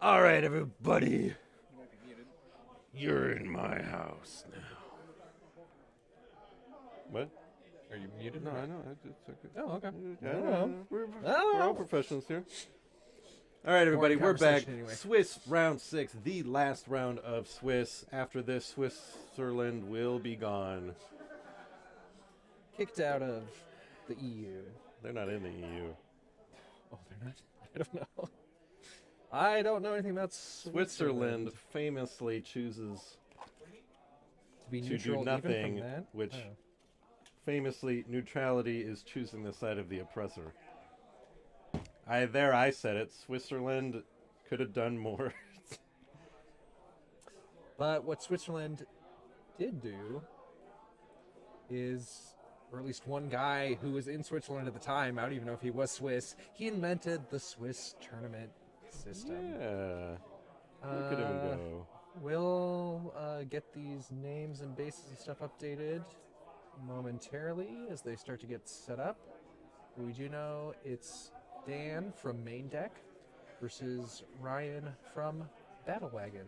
Speaker 1: All right, everybody. You're in my house now. What?
Speaker 2: Are you muted?
Speaker 1: No, I know. It's okay.
Speaker 2: Oh, okay.
Speaker 1: We're all professionals here. All right, everybody, we're back.
Speaker 2: conversation anyway.
Speaker 1: Swiss round 6, the last round of Swiss. After this, Switzerland will be gone.
Speaker 2: Kicked out of the EU.
Speaker 1: They're not in the EU.
Speaker 2: Oh, they're not? I don't know. I don't know anything about
Speaker 1: Switzerland famously chooses
Speaker 2: to be
Speaker 1: to
Speaker 2: neutral
Speaker 1: do
Speaker 2: even from
Speaker 1: nothing,
Speaker 2: that?
Speaker 1: which
Speaker 2: Oh.
Speaker 1: famously neutrality is choosing the side of the oppressor. I said it. Switzerland could have done more.
Speaker 2: But what Switzerland did do is, or at least one guy who was in Switzerland at the time, I don't even know if he was Swiss, he invented the Swiss tournament system.
Speaker 1: Yeah. Look at him go.
Speaker 2: We'll get these names and bases and stuff updated momentarily as they start to get set up. We do know it's Dan from Main Deck versus Ryan from Battle Wagon.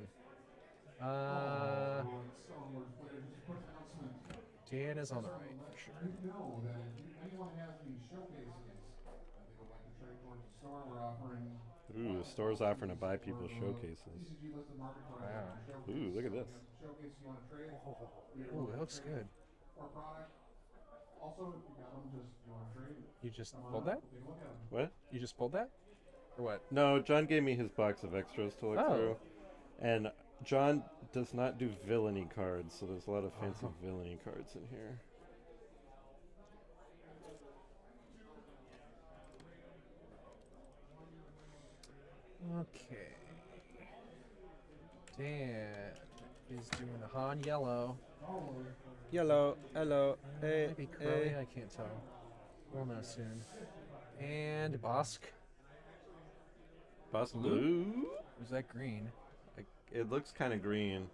Speaker 2: Dan is on the right for sure.
Speaker 5: know that if anyone has these showcases that they would like to trade towards the store, we're offering
Speaker 1: Ooh, the store's offering to buy people showcases.
Speaker 5: CCG listed market price
Speaker 2: Wow.
Speaker 5: for showcase.
Speaker 1: Ooh, look at this.
Speaker 5: Showcase you want to trade
Speaker 2: Ooh, that looks good.
Speaker 5: or product. Also, if you got them, just you want to trade.
Speaker 2: You just
Speaker 5: come on
Speaker 2: pulled
Speaker 5: up,
Speaker 2: that?
Speaker 5: Take a look at them.
Speaker 1: What?
Speaker 2: You just pulled that? Or what?
Speaker 1: No, John gave me his box of extras to look
Speaker 2: Oh.
Speaker 1: through. And John does not do villainy cards, so there's a lot of fancy villainy cards in here.
Speaker 2: Okay. Dan is doing a Han yellow.
Speaker 1: Yellow, hello, hey,
Speaker 2: Maybe curly, I can't tell. We'll know soon. And Bosk.
Speaker 1: Boss blue?
Speaker 2: Was that green?
Speaker 1: It looks kind of green.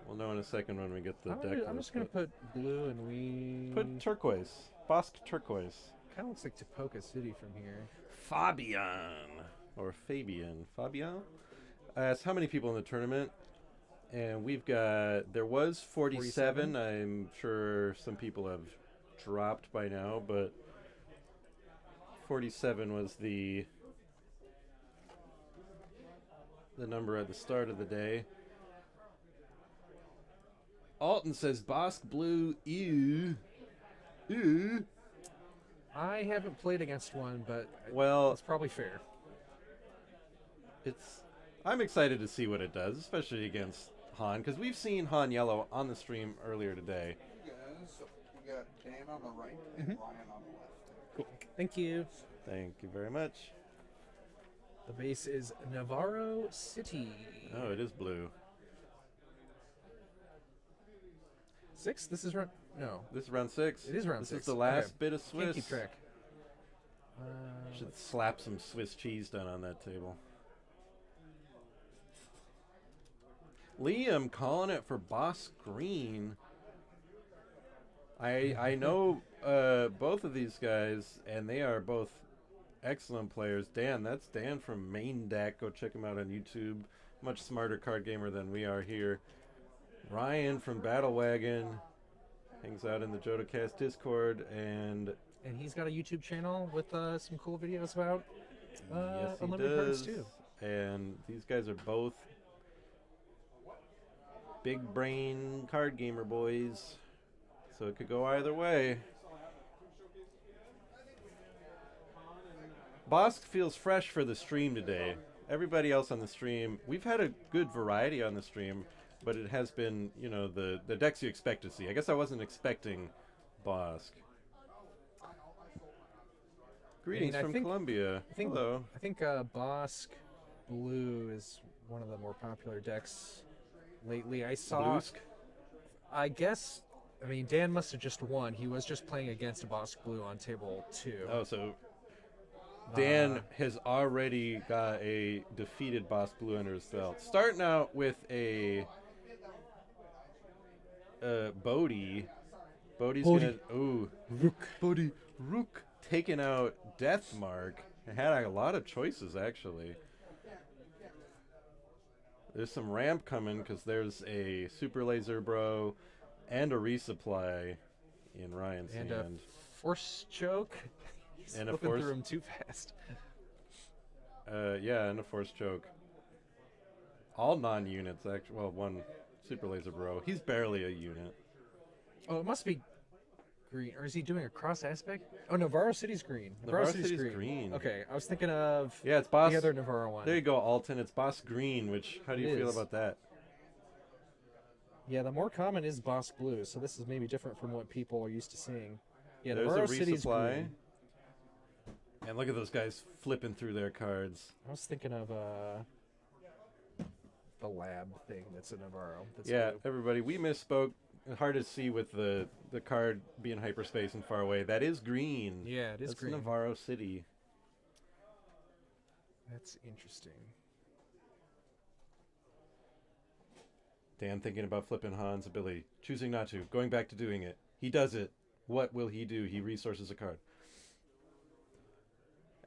Speaker 1: We'll know in a second when we get the deck.
Speaker 2: I'm just gonna put blue and we
Speaker 1: Put turquoise. Bosk turquoise.
Speaker 2: kind of looks like Tapoca City from here.
Speaker 1: Fabian. Or Fabian. Fabian? So how many people in the tournament? And we've got, there was 47. I'm sure some people have dropped by now, but 47 was the number at the start of the day. Alton says Bosk Blue, ew. Ew.
Speaker 2: I haven't played against one, but
Speaker 1: Well,
Speaker 2: it's probably fair.
Speaker 1: I'm excited to see what it does, especially against Han, because we've seen Han Yellow on the stream earlier today.
Speaker 5: You guys, you got Dan on the right and Ryan on the left.
Speaker 2: Cool. Thank you.
Speaker 1: Thank you very much.
Speaker 2: The base is Navarro City.
Speaker 1: Oh, it is blue.
Speaker 2: 6? This is no.
Speaker 1: This is round 6.
Speaker 2: It is round
Speaker 1: this
Speaker 2: 6.
Speaker 1: This is the last
Speaker 2: Okay.
Speaker 1: bit of Swiss.
Speaker 2: Can't keep track.
Speaker 1: Should slap some Swiss cheese down on that table. Liam calling it for Boss Green. I know both of these guys, and they are both excellent players. Dan, that's Dan from Main Deck. Go check him out on YouTube. Much smarter card gamer than we are here. Ryan from Battle Wagon hangs out in the JodoCast Discord, and
Speaker 2: he's got a YouTube channel with some cool videos about
Speaker 1: yes, he
Speaker 2: unlimited cards
Speaker 1: does.
Speaker 2: too.
Speaker 1: And these guys are both big brain card gamer boys, so it could go either way. Bosk feels fresh for the stream today. Everybody else on the stream, we've had a good variety on the stream, but it has been, you know, the decks you expect to see. I guess I wasn't expecting Bosk. Greetings from Colombia. Hello.
Speaker 2: I think Bosk Blue is one of the more popular decks lately. I saw.
Speaker 1: Bluesk?
Speaker 2: I guess. I mean, Dan must have just won. He was just playing against Bosk Blue on table 2.
Speaker 1: Oh, so Dan has already got a defeated Boss Blue under his belt. Starting out with a Bodhi. Bodhi's gonna Rook. Bodhi Rook taking out Deathmark. It had a lot of choices actually. There's some ramp coming because there's a Super Laser Bro and a resupply in Ryan's
Speaker 2: And
Speaker 1: hand.
Speaker 2: a force choke. He's
Speaker 1: And a
Speaker 2: flipping
Speaker 1: force-
Speaker 2: through him too fast.
Speaker 1: Yeah, and a force choke. All non-units, actually. Well, one Super Laser Bro. He's barely a unit.
Speaker 2: Oh, it must be green. Or is he doing a cross aspect? Oh, Navarro City's green.
Speaker 1: Navarro City's green.
Speaker 2: Okay, I was thinking of
Speaker 1: Yeah, it's Boss.
Speaker 2: the other Navarro one.
Speaker 1: There you go, Alton. It's Boss Green, which, how do you
Speaker 2: It
Speaker 1: feel
Speaker 2: is.
Speaker 1: about that?
Speaker 2: Yeah, the more common is Boss Blue, so this is maybe different from what people are used to seeing. Yeah,
Speaker 1: There's
Speaker 2: Navarro
Speaker 1: a
Speaker 2: City's
Speaker 1: resupply.
Speaker 2: green.
Speaker 1: And look at those guys flipping through their cards.
Speaker 2: I was thinking of the lab thing that's a Navarro. That's
Speaker 1: Yeah,
Speaker 2: blue.
Speaker 1: everybody, we misspoke. Hard to see with the card being hyperspace and far away. That is green.
Speaker 2: Yeah, it is
Speaker 1: That's
Speaker 2: green.
Speaker 1: Navarro City.
Speaker 2: That's interesting.
Speaker 1: Dan thinking about flipping Han's ability. Choosing not to. Going back to doing it. He does it. What will he do? He resources a card.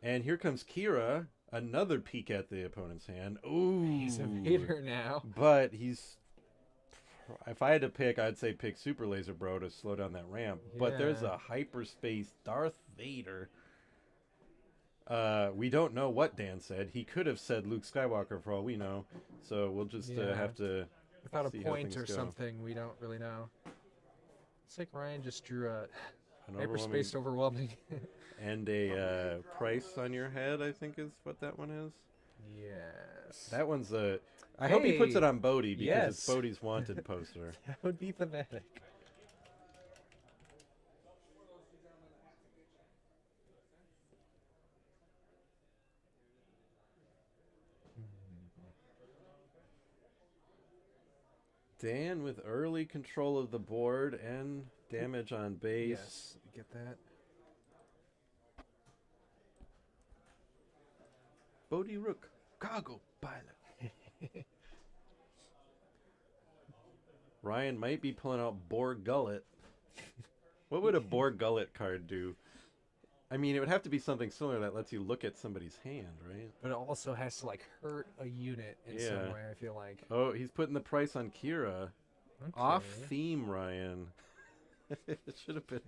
Speaker 1: And here comes Kira. Another peek at the opponent's hand. Ooh.
Speaker 2: He's a Vader now.
Speaker 1: But he's... If I had to pick, I'd say pick Super Laser Bro to slow down that ramp. But there's
Speaker 2: Yeah.
Speaker 1: a hyperspace Darth Vader. We don't know what Dan said. He could have said Luke Skywalker for all we know. So we'll just
Speaker 2: Yeah.
Speaker 1: have to...
Speaker 2: Without a
Speaker 1: see how
Speaker 2: point
Speaker 1: things
Speaker 2: or
Speaker 1: go.
Speaker 2: something, we don't really know. It's like Ryan just drew a
Speaker 1: an
Speaker 2: hyperspace overwhelming.
Speaker 1: and a price on your head, I think is what that one is.
Speaker 2: Yes.
Speaker 1: That one's a... I hope he puts it on Bodhi because it's
Speaker 2: yes.
Speaker 1: Bodhi's wanted poster.
Speaker 2: That would be thematic.
Speaker 1: Dan with early control of the board and damage on base.
Speaker 2: Yes, get that.
Speaker 1: Bodhi Rook, cargo pilot. Ryan might be pulling out Boar Gullet. What would a Boar Gullet card do? I mean, it would have to be something similar that lets you look at somebody's hand, right?
Speaker 2: But it also has to like hurt a unit in some
Speaker 1: Yeah.
Speaker 2: way, I feel like.
Speaker 1: Oh, he's putting the price on Kira.
Speaker 2: Okay.
Speaker 1: Off theme, Ryan. It should have been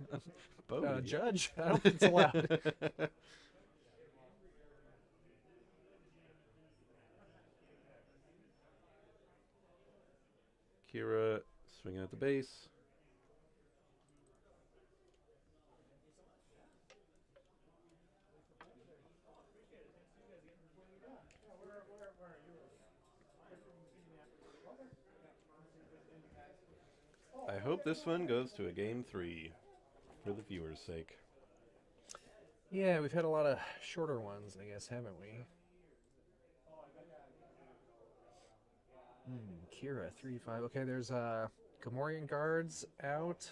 Speaker 1: Bodhi.
Speaker 2: Judge, I don't think it's allowed.
Speaker 1: Kira swinging at the base. I hope this one goes to a game 3 for the viewers' sake.
Speaker 2: Yeah, we've had a lot of shorter ones, I guess, haven't we? Kira, 3-5. Okay, there's Gamorrean guards out.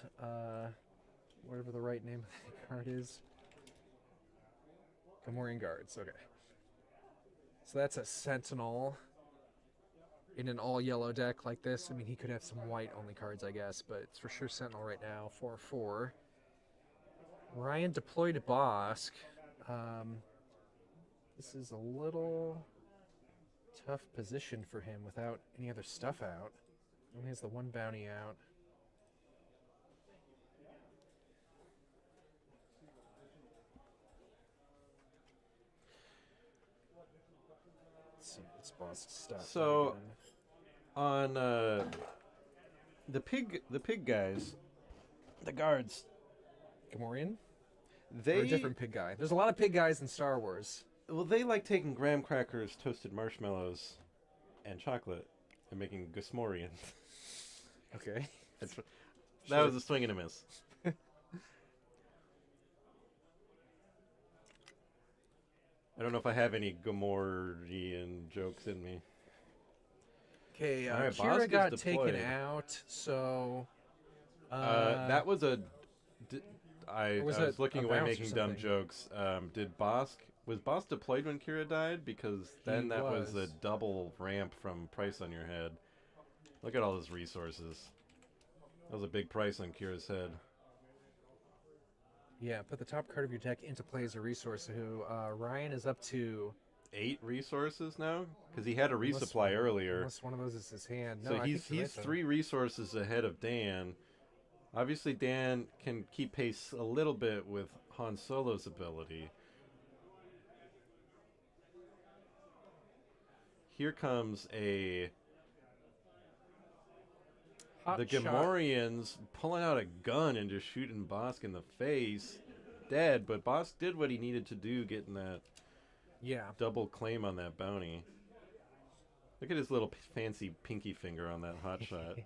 Speaker 2: Whatever the right name of the card is. Gamorrean guards, okay. So that's a Sentinel in an all-yellow deck like this. I mean, he could have some white-only cards, I guess, but it's for sure Sentinel right now, 4-4. Ryan deployed Bosk. This is a little tough position for him without any other stuff out. Only has the one bounty out. Let's see what's Bosk's stuff.
Speaker 1: So, on the pig guys, the guards,
Speaker 2: Gamorrean? Or
Speaker 1: they
Speaker 2: a different pig guy. There's a lot of pig guys in Star Wars.
Speaker 1: well, they like taking graham crackers, toasted marshmallows, and chocolate, and making Gusmorian.
Speaker 2: Okay.
Speaker 1: That was a swing and a miss. I don't know if I have any Gamorrean jokes in me.
Speaker 2: Okay,
Speaker 1: All right, Bosk
Speaker 2: Kira
Speaker 1: is
Speaker 2: got taken
Speaker 1: deployed.
Speaker 2: out, so...
Speaker 1: That was a. I
Speaker 2: was
Speaker 1: was
Speaker 2: it
Speaker 1: looking
Speaker 2: a
Speaker 1: away
Speaker 2: bounce or
Speaker 1: making dumb
Speaker 2: something?
Speaker 1: jokes. Was Bosk deployed when Kira died? Because then
Speaker 2: He
Speaker 1: that was a
Speaker 2: was.
Speaker 1: double ramp from price on your head. Look at all those resources. That was a big price on Kira's head.
Speaker 2: Yeah, put the top card of your deck into play as a resource. Who Ryan is up to
Speaker 1: 8 resources now because he had a resupply earlier.
Speaker 2: Unless one of those is his hand. No,
Speaker 1: So
Speaker 2: I
Speaker 1: he's
Speaker 2: think you're right, though.
Speaker 1: 3 resources ahead of Dan. Obviously, Dan can keep pace a little bit with Han Solo's ability. Here comes the
Speaker 2: Hot shot.
Speaker 1: Gamorreans pulling out a gun and just shooting Bosk in the face. Dead, but Bosk did what he needed to do, getting that double claim on that bounty. Look at his little fancy pinky finger on that hot shot.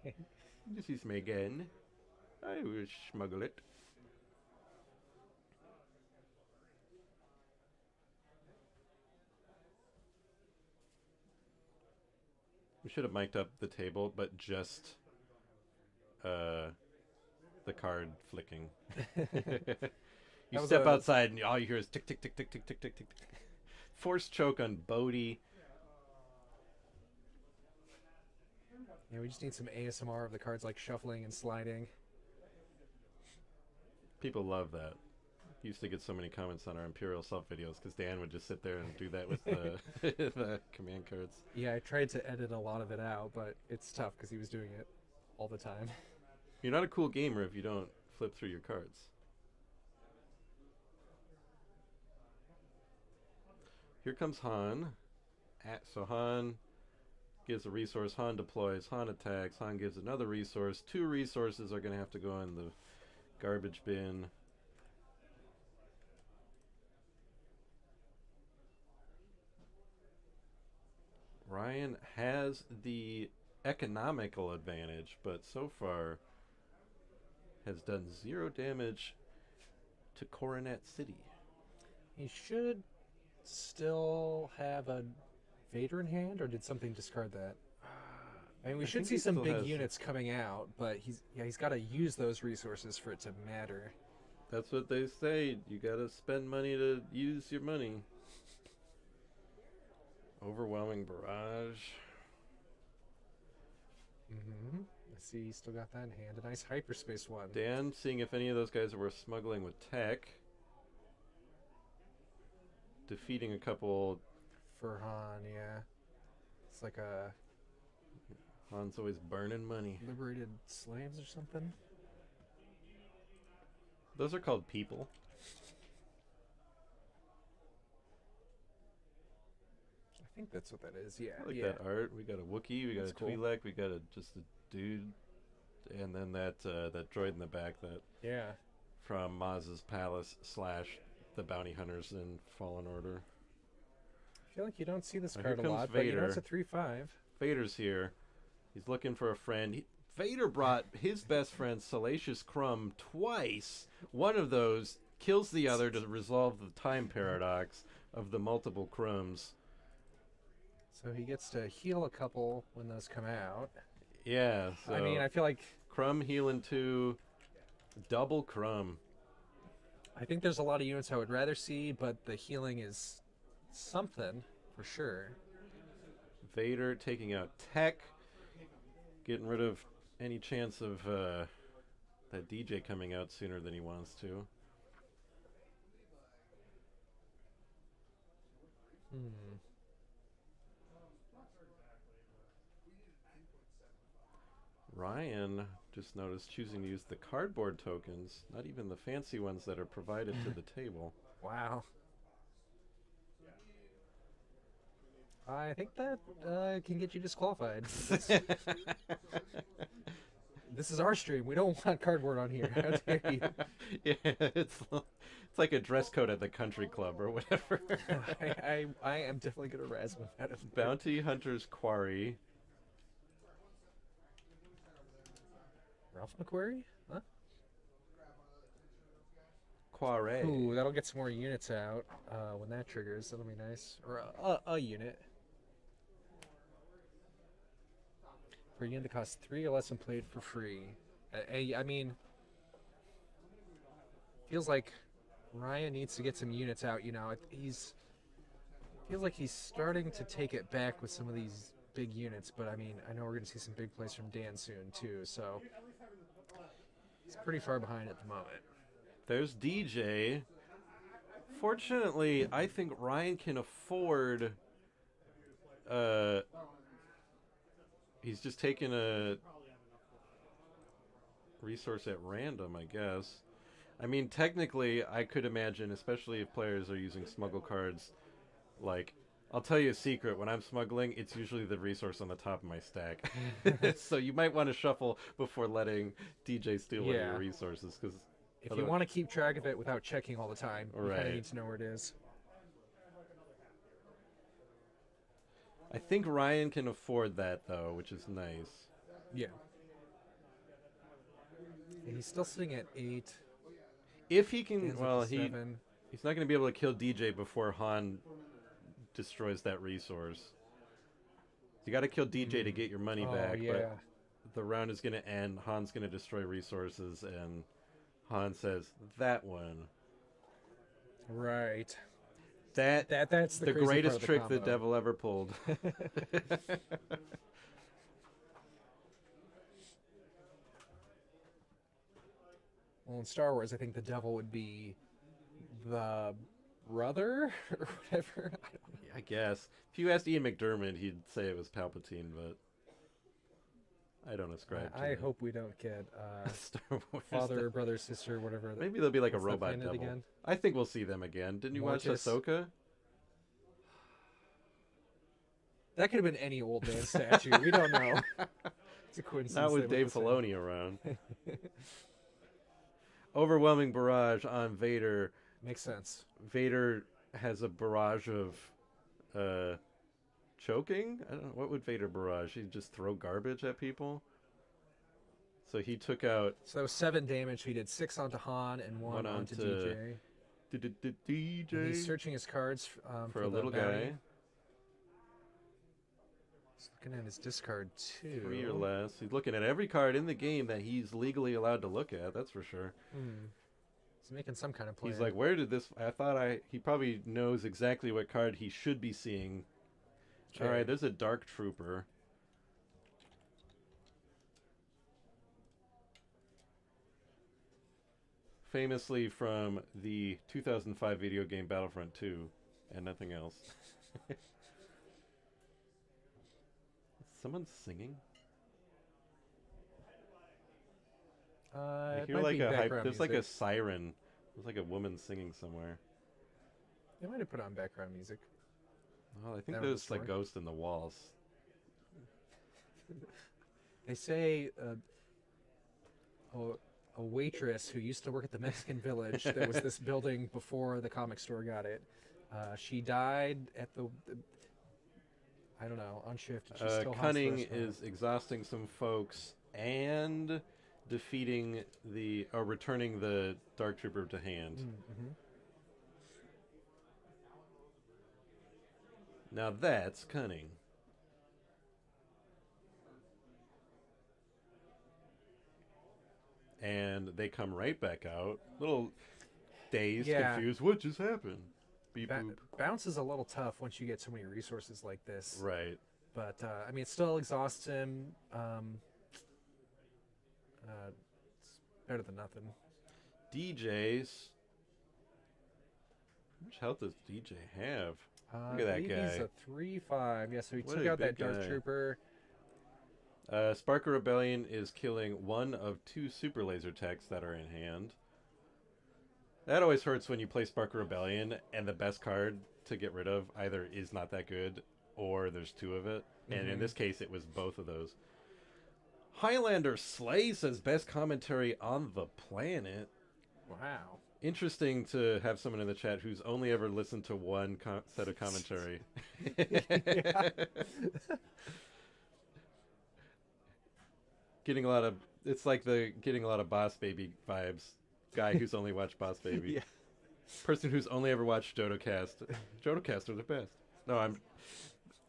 Speaker 1: This is my gun. I will smuggle it. We should have mic'd up the table, but just the card flicking. You step outside and all you hear is tick, tick, tick, tick, tick, tick, tick, tick. Force choke on Bodhi.
Speaker 2: Yeah, we just need some ASMR of the cards like shuffling and sliding.
Speaker 1: People love that. Used to get so many comments on our Imperial Self videos because Dan would just sit there and do that with the, the command cards.
Speaker 2: Yeah, I tried to edit a lot of it out, but it's tough because he was doing it all the time.
Speaker 1: You're not a cool gamer if you don't flip through your cards. Here comes Han. So Han gives a resource, Han deploys, Han attacks, Han gives another resource. 2 resources are going to have to go in the garbage bin. Ryan has the economical advantage, but so far has done 0 damage to Coronet City.
Speaker 2: He should still have a Vader in hand, or did something discard that? I mean, we should see some big units coming out, but he's got to use those resources for it to matter.
Speaker 1: That's what they say. You got to spend money to use your money. Overwhelming barrage.
Speaker 2: Mm-hmm. I see he's still got that in hand. A nice hyperspace one.
Speaker 1: Dan, seeing if any of those guys are worth smuggling with tech. Defeating a couple.
Speaker 2: For Han, yeah. It's like a...
Speaker 1: Han's always burning money.
Speaker 2: Liberated slaves or something?
Speaker 1: Those are called people.
Speaker 2: I think that's what that is, yeah.
Speaker 1: I like that art. We got a Wookiee, we got a Twi'lek, we got just a dude, and then that droid in the back from Maz's palace / the bounty hunters in Fallen Order.
Speaker 2: I feel like you don't see this
Speaker 1: Here
Speaker 2: card a
Speaker 1: comes
Speaker 2: lot, but you know
Speaker 1: Vader.
Speaker 2: it's a 3/5.
Speaker 1: Vader's here. He's looking for a friend. Vader brought his best friend Salacious Crumb twice. One of those kills the other to resolve the time paradox of the multiple crumbs.
Speaker 2: So he gets to heal a couple when those come out.
Speaker 1: Yeah, so
Speaker 2: I mean, I feel like...
Speaker 1: Crumb healing 2, double Crumb.
Speaker 2: I think there's a lot of units I would rather see, but the healing is something, for sure.
Speaker 1: Vader taking out Tech. Getting rid of any chance of that DJ coming out sooner than he wants to. Ryan just noticed choosing to use the cardboard tokens, not even the fancy ones that are provided to the table.
Speaker 2: Wow. I think that can get you disqualified. This is our stream. We don't want cardboard on here. How dare you?
Speaker 1: Yeah, it's like a dress code at the country club or whatever.
Speaker 2: I am definitely going to razz him out of there.
Speaker 1: Bounty Hunter's Quarry.
Speaker 2: Ralph McQuarrie? Huh?
Speaker 1: Quarry.
Speaker 2: Ooh, that'll get some more units out when that triggers. That'll be nice. Or a unit. For a unit that costs 3 or less and played for free. I mean, feels like Ryan needs to get some units out. You know, feels like he's starting to take it back with some of these big units. But I mean, I know we're going to see some big plays from Dan soon too. So he's pretty far behind at the moment.
Speaker 1: There's DJ Unfortunately, I think Ryan can afford. He's just taking a resource at random, I guess. I mean, technically, I could imagine, especially if players are using smuggle cards, like, I'll tell you a secret. When I'm smuggling, it's usually the resource on the top of my stack. So you might want to shuffle before letting DJ steal one of your resources. Cause
Speaker 2: if you want to keep track of it without checking all the time, you kind
Speaker 1: Right.
Speaker 2: of need to know where it is.
Speaker 1: I think Ryan can afford that, though, which is nice.
Speaker 2: Yeah. And he's still sitting at 8.
Speaker 1: If he can,
Speaker 2: Dan's up
Speaker 1: well,
Speaker 2: to
Speaker 1: he's
Speaker 2: 7.
Speaker 1: not going to be able to kill DJ before Han destroys that resource. You got to kill DJ to get your money back, but the round is going to end. Han's going to destroy resources, and Han says, that one.
Speaker 2: Right.
Speaker 1: That's
Speaker 2: the
Speaker 1: the
Speaker 2: crazy
Speaker 1: greatest
Speaker 2: part of the
Speaker 1: trick the
Speaker 2: combo.
Speaker 1: devil ever pulled.
Speaker 2: Well, in Star Wars, I think the devil would be the brother or whatever. I don't know.
Speaker 1: I guess. If you asked Ian McDermott, he'd say it was Palpatine, but I don't ascribe to
Speaker 2: I
Speaker 1: it.
Speaker 2: hope we don't get
Speaker 1: Star Wars.
Speaker 2: father, brother, sister, whatever.
Speaker 1: Maybe there'll be like a
Speaker 2: what's that
Speaker 1: robot
Speaker 2: planet
Speaker 1: devil.
Speaker 2: again?
Speaker 1: I think we'll see them again. Didn't you watch
Speaker 2: Mortis.
Speaker 1: Ahsoka?
Speaker 2: That could have been any old man statue. We don't know. It's a coincidence.
Speaker 1: Not
Speaker 2: they
Speaker 1: with
Speaker 2: look
Speaker 1: Dave
Speaker 2: the same.
Speaker 1: Filoni around. Overwhelming barrage on Vader.
Speaker 2: Makes sense.
Speaker 1: Vader has a barrage of choking? I don't know. What would Vader barrage? He'd just throw garbage at people? So he took out...
Speaker 2: So that was 7 damage. He did 6 onto Han and 1 onto DJ.
Speaker 1: DJ.
Speaker 2: And he's searching his cards
Speaker 1: for a
Speaker 2: the
Speaker 1: little
Speaker 2: bounty.
Speaker 1: guy.
Speaker 2: He's looking at his discard too.
Speaker 1: 3 or less. He's looking at every card in the game that he's legally allowed to look at, that's for sure.
Speaker 2: He's making some kind of play.
Speaker 1: He's like, where did this... He probably knows exactly what card he should be seeing.
Speaker 2: Okay.
Speaker 1: All right, there's a Dark Trooper. Famously from the 2005 video game Battlefront 2 and nothing else. Someone singing? I
Speaker 2: it
Speaker 1: hear
Speaker 2: might
Speaker 1: like
Speaker 2: be
Speaker 1: a
Speaker 2: background
Speaker 1: there's like a
Speaker 2: music.
Speaker 1: siren. There's like a woman singing somewhere.
Speaker 2: They might have put on background music.
Speaker 1: Oh, I think
Speaker 2: That
Speaker 1: there's
Speaker 2: was
Speaker 1: like
Speaker 2: the
Speaker 1: ghosts in the walls.
Speaker 2: They say a waitress who used to work at the Mexican Village that was this building before the comic store got it. She died at the I don't know, on shift. And she's still
Speaker 1: Cunning
Speaker 2: hospice
Speaker 1: is exhausting some folks and defeating returning the Dark Trooper to hand. Now that's cunning. And they come right back out, little dazed, confused. What just happened? Beep boop.
Speaker 2: Bounce is a little tough once you get so many resources like this.
Speaker 1: Right.
Speaker 2: But I mean, it still exhausts him. It's better than nothing.
Speaker 1: DJ's. How much health does DJ have? Look at
Speaker 2: I
Speaker 1: that
Speaker 2: believe
Speaker 1: guy.
Speaker 2: He's a 3/5. Yeah, so he
Speaker 1: What
Speaker 2: took
Speaker 1: a
Speaker 2: out that
Speaker 1: big
Speaker 2: Dark
Speaker 1: guy.
Speaker 2: Trooper.
Speaker 1: Spark of Rebellion is killing 1 of 2 super laser techs that are in hand. That always hurts when you play Spark of Rebellion and the best card to get rid of either is not that good or there's 2 of it. And in this case, it was both of those. Highlander Slay says best commentary on the planet.
Speaker 2: Wow.
Speaker 1: Interesting to have someone in the chat who's only ever listened to one set of commentary. Getting a lot of getting a lot of Boss Baby vibes. Guy who's only watched Boss Baby.
Speaker 2: Yeah.
Speaker 1: Person who's only ever watched JodoCast. JodoCast are the best. No,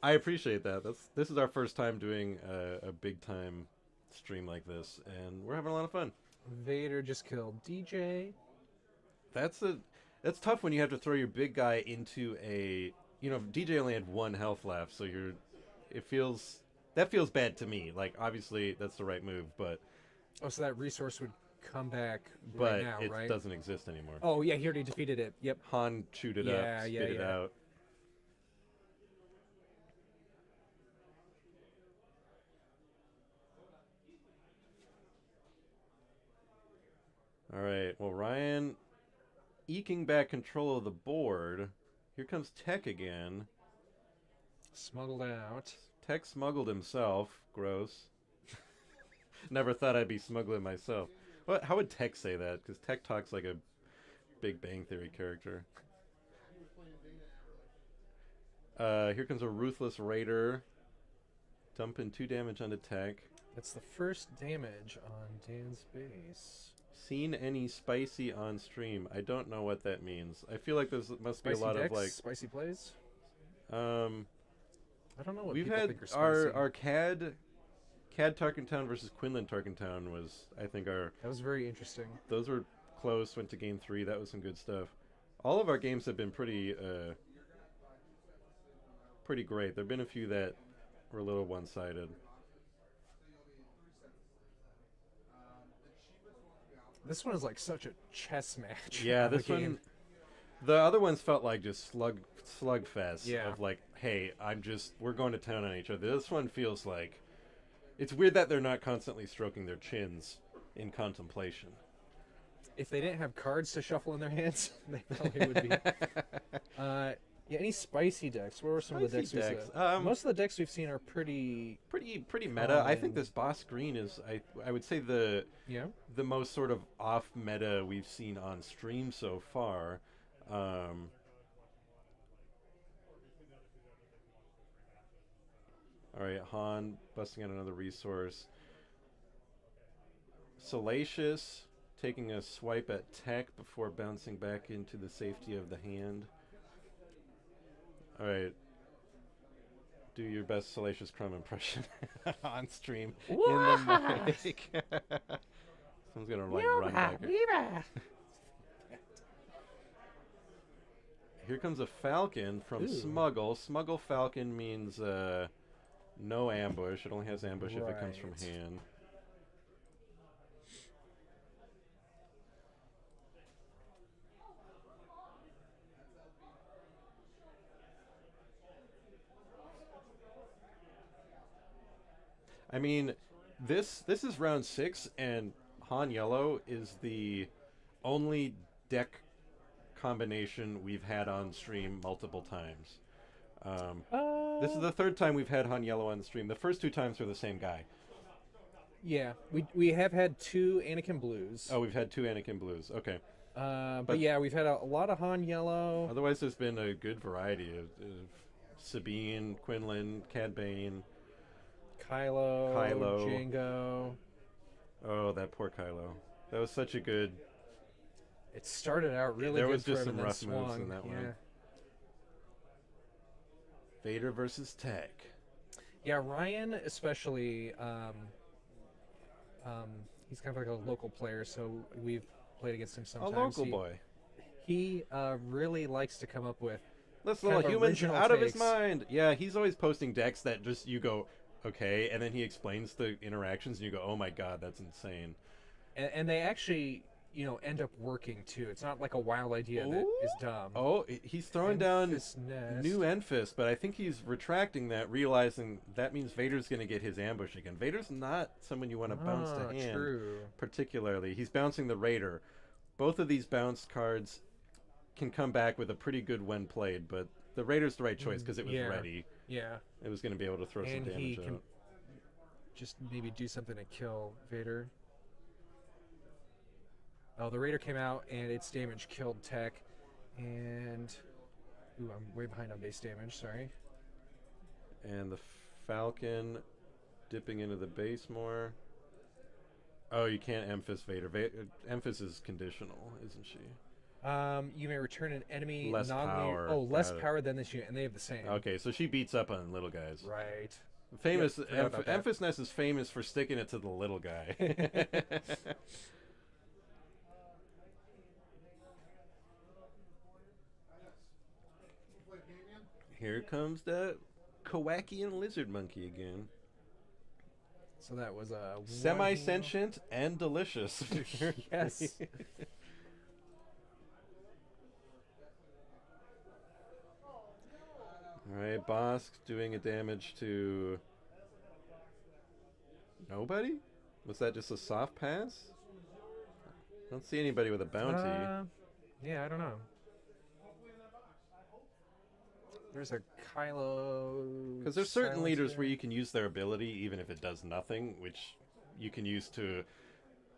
Speaker 1: I appreciate that. This is our first time doing a big time stream like this, and we're having a lot of fun.
Speaker 2: Vader just killed DJ.
Speaker 1: That's tough when you have to throw your big guy into a DJ only had 1 health left, so that feels bad to me. Like obviously that's the right move, but
Speaker 2: Oh, so that resource would come back
Speaker 1: but
Speaker 2: right now,
Speaker 1: it
Speaker 2: right?
Speaker 1: doesn't exist anymore.
Speaker 2: Oh yeah, he already defeated it. Yep.
Speaker 1: Han chewed it
Speaker 2: Yeah,
Speaker 1: up,
Speaker 2: yeah,
Speaker 1: spit it
Speaker 2: yeah.
Speaker 1: out. All right. Well, Ryan eking back control of the board. Here comes Tech again.
Speaker 2: Smuggled out.
Speaker 1: Tech smuggled himself. Gross. Never thought I'd be smuggling myself. What? How would Tech say that? Because Tech talks like a Big Bang Theory character. Here comes a Ruthless Raider. Dumping 2 damage onto Tech.
Speaker 2: That's the first damage on Dan's base.
Speaker 1: Seen any spicy on stream? I don't know what that means. I feel like there must
Speaker 2: Spicy
Speaker 1: be a lot
Speaker 2: decks,
Speaker 1: of like
Speaker 2: spicy plays. I don't know what
Speaker 1: we've
Speaker 2: people
Speaker 1: had
Speaker 2: think are spicy.
Speaker 1: our CAD Tarkentown versus Quinlan Tarkentown was, I think,
Speaker 2: That was very interesting.
Speaker 1: those were close. Went to game 3. That was some good stuff. All of our games have been pretty great. There've been a few that were a little one-sided.
Speaker 2: This one is like such a chess match.
Speaker 1: Yeah,
Speaker 2: of a
Speaker 1: this
Speaker 2: game.
Speaker 1: one. The other ones felt like just slugfest.
Speaker 2: Yeah.
Speaker 1: Of like, hey, we're going to town on each other. This one feels like, it's weird that they're not constantly stroking their chins in contemplation.
Speaker 2: If they didn't have cards to shuffle in their hands, they probably would be. Yeah, any spicy decks? What were some of the decks
Speaker 1: Spicy
Speaker 2: we've
Speaker 1: decks.
Speaker 2: seen? Most of the decks we've seen are pretty
Speaker 1: meta. I think
Speaker 2: common.
Speaker 1: this boss green is, I would say, the most sort of off meta we've seen on stream so far. All right, Han busting out another resource. Salacious taking a swipe at Tech before bouncing back into the safety of the hand. All right. Do your best Salacious Crumb impression on stream in the mic. Someone's gonna run back. Here comes a Falcon from Smuggle. Smuggle Falcon means no ambush. It only has ambush if it comes from
Speaker 2: Right.
Speaker 1: hand. I mean, this is round 6, and Han Yellow is the only deck combination we've had on stream multiple times. This is the 3rd time we've had Han Yellow on the stream. The first 2 times were the same guy.
Speaker 2: Yeah, we have had 2 Anakin Blues.
Speaker 1: Oh, we've had 2 Anakin Blues. Okay.
Speaker 2: But yeah, we've had a lot of Han Yellow.
Speaker 1: Otherwise, there's been a good variety of Sabine, Quinlan, Cad Bane,
Speaker 2: Kylo,
Speaker 1: Kylo.
Speaker 2: Jango.
Speaker 1: Oh, that poor Kylo. That was such a good...
Speaker 2: It started out really
Speaker 1: There
Speaker 2: good
Speaker 1: was just
Speaker 2: for him
Speaker 1: some
Speaker 2: and
Speaker 1: rough
Speaker 2: then
Speaker 1: moves
Speaker 2: swung.
Speaker 1: in that
Speaker 2: Yeah.
Speaker 1: one. Vader versus Tech.
Speaker 2: Yeah, Ryan especially, he's kind of like a local player, so we've played against him
Speaker 1: A
Speaker 2: sometimes.
Speaker 1: local boy.
Speaker 2: He really likes to come up with
Speaker 1: This
Speaker 2: kind
Speaker 1: little
Speaker 2: of
Speaker 1: human's
Speaker 2: original
Speaker 1: out of his
Speaker 2: takes.
Speaker 1: mind. Yeah, he's always posting decks that just you go, okay, and then he explains the interactions and you go, oh my god, that's insane.
Speaker 2: and they actually, end up working too. It's not like a wild idea that is dumb.
Speaker 1: Oh, he's throwing down
Speaker 2: Enfys Nest.
Speaker 1: new Enfys, but I think he's retracting that, realizing that means Vader's going to get his ambush again. Vader's not someone you want to bounce to hand,
Speaker 2: True.
Speaker 1: particularly. He's bouncing the Raider. Both of these bounced cards can come back with a pretty good when played, but the Raider's the right choice because it was
Speaker 2: Yeah.
Speaker 1: ready.
Speaker 2: Yeah,
Speaker 1: It was going to be able to throw some
Speaker 2: and he
Speaker 1: damage
Speaker 2: can
Speaker 1: out.
Speaker 2: just maybe do something to kill Vader. Oh, the Raider came out and its damage killed Tech, and ooh, I'm way behind on base damage. Sorry.
Speaker 1: And the Falcon dipping into the base more. Oh, you can't Enfys Vader. Enfys is conditional, isn't she?
Speaker 2: You may return an enemy
Speaker 1: Less
Speaker 2: non-linear.
Speaker 1: power.
Speaker 2: Oh, less
Speaker 1: Got it.
Speaker 2: power than this unit, and they have the same.
Speaker 1: Okay, so she beats up on little guys.
Speaker 2: Right.
Speaker 1: Famous.
Speaker 2: Yep, forgot about that.
Speaker 1: Enfys Nest is famous for sticking it to the little guy. Here comes the Kowakian lizard monkey again.
Speaker 2: So that was a
Speaker 1: Semi-sentient and delicious.
Speaker 2: Yes.
Speaker 1: All right, Bosk doing a damage to nobody? Was that just a soft pass? I don't see anybody with a bounty.
Speaker 2: Yeah, I don't know. There's a Kylo.
Speaker 1: Because there's certain leaders
Speaker 2: silencer.
Speaker 1: where you can use their ability even if it does nothing, which you can use to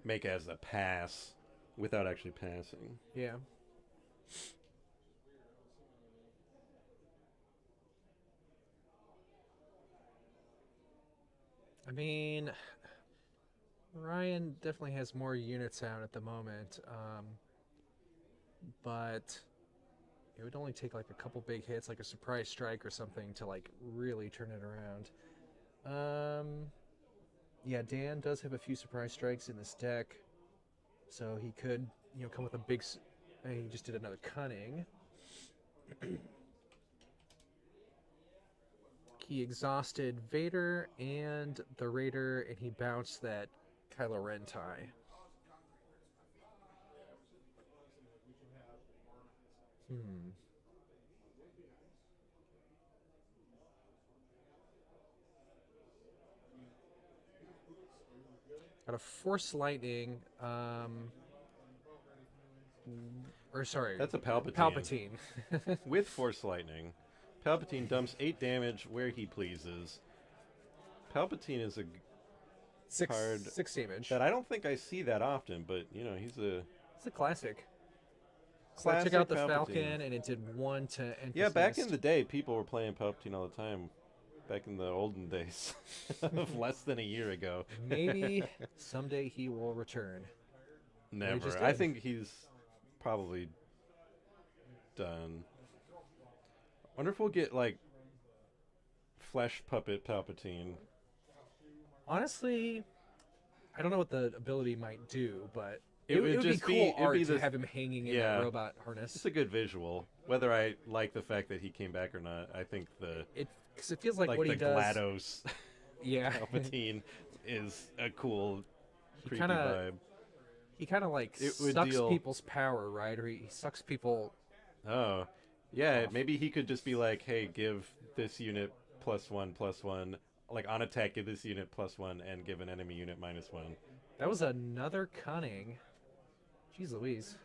Speaker 1: make as a pass without actually passing.
Speaker 2: Yeah. I mean, Ryan definitely has more units out at the moment, but it would only take like a couple big hits, like a surprise strike or something, to like really turn it around. Yeah, Dan does have a few surprise strikes in this deck, so he could, come with a big. He just did another cunning. He exhausted Vader and the Raider, and he bounced that Kylo Ren tie. Got a Force Lightning, or sorry,
Speaker 1: That's a Palpatine.
Speaker 2: Palpatine.
Speaker 1: With Force Lightning, Palpatine dumps 8 damage where he pleases. Palpatine is a card
Speaker 2: six damage.
Speaker 1: that I don't think I see that often, but he's a
Speaker 2: It's a classic. So I
Speaker 1: classic
Speaker 2: took out the
Speaker 1: Palpatine.
Speaker 2: Falcon, and it did 1 to Enfys
Speaker 1: Yeah, back
Speaker 2: Nest.
Speaker 1: in the day, people were playing Palpatine all the time. Back in the olden days, of less than a year ago.
Speaker 2: Maybe someday he will return.
Speaker 1: Never.
Speaker 2: just
Speaker 1: I
Speaker 2: did.
Speaker 1: think he's probably done. Wonder if we'll get like flesh puppet Palpatine.
Speaker 2: Honestly, I don't know what the ability might do, but
Speaker 1: It
Speaker 2: it
Speaker 1: would
Speaker 2: would
Speaker 1: just
Speaker 2: be
Speaker 1: be-
Speaker 2: cool
Speaker 1: it'd
Speaker 2: art
Speaker 1: be
Speaker 2: to
Speaker 1: this-
Speaker 2: have him hanging in
Speaker 1: yeah.
Speaker 2: that robot harness.
Speaker 1: It's a good visual. Whether I like the fact that he came back or not, I think
Speaker 2: Because it feels like,
Speaker 1: like
Speaker 2: what
Speaker 1: the
Speaker 2: he does.
Speaker 1: GLaDOS
Speaker 2: Yeah,
Speaker 1: Palpatine is a cool,
Speaker 2: He
Speaker 1: creepy
Speaker 2: kinda-
Speaker 1: vibe.
Speaker 2: he kind of like
Speaker 1: It would
Speaker 2: sucks
Speaker 1: deal-
Speaker 2: people's power, right? Or he sucks people.
Speaker 1: Oh, yeah. Maybe he could just be like, "Hey, give this unit +1/+1. Like on attack, give this unit +1, and give an enemy unit -1."
Speaker 2: That was another cunning. Jeez Louise.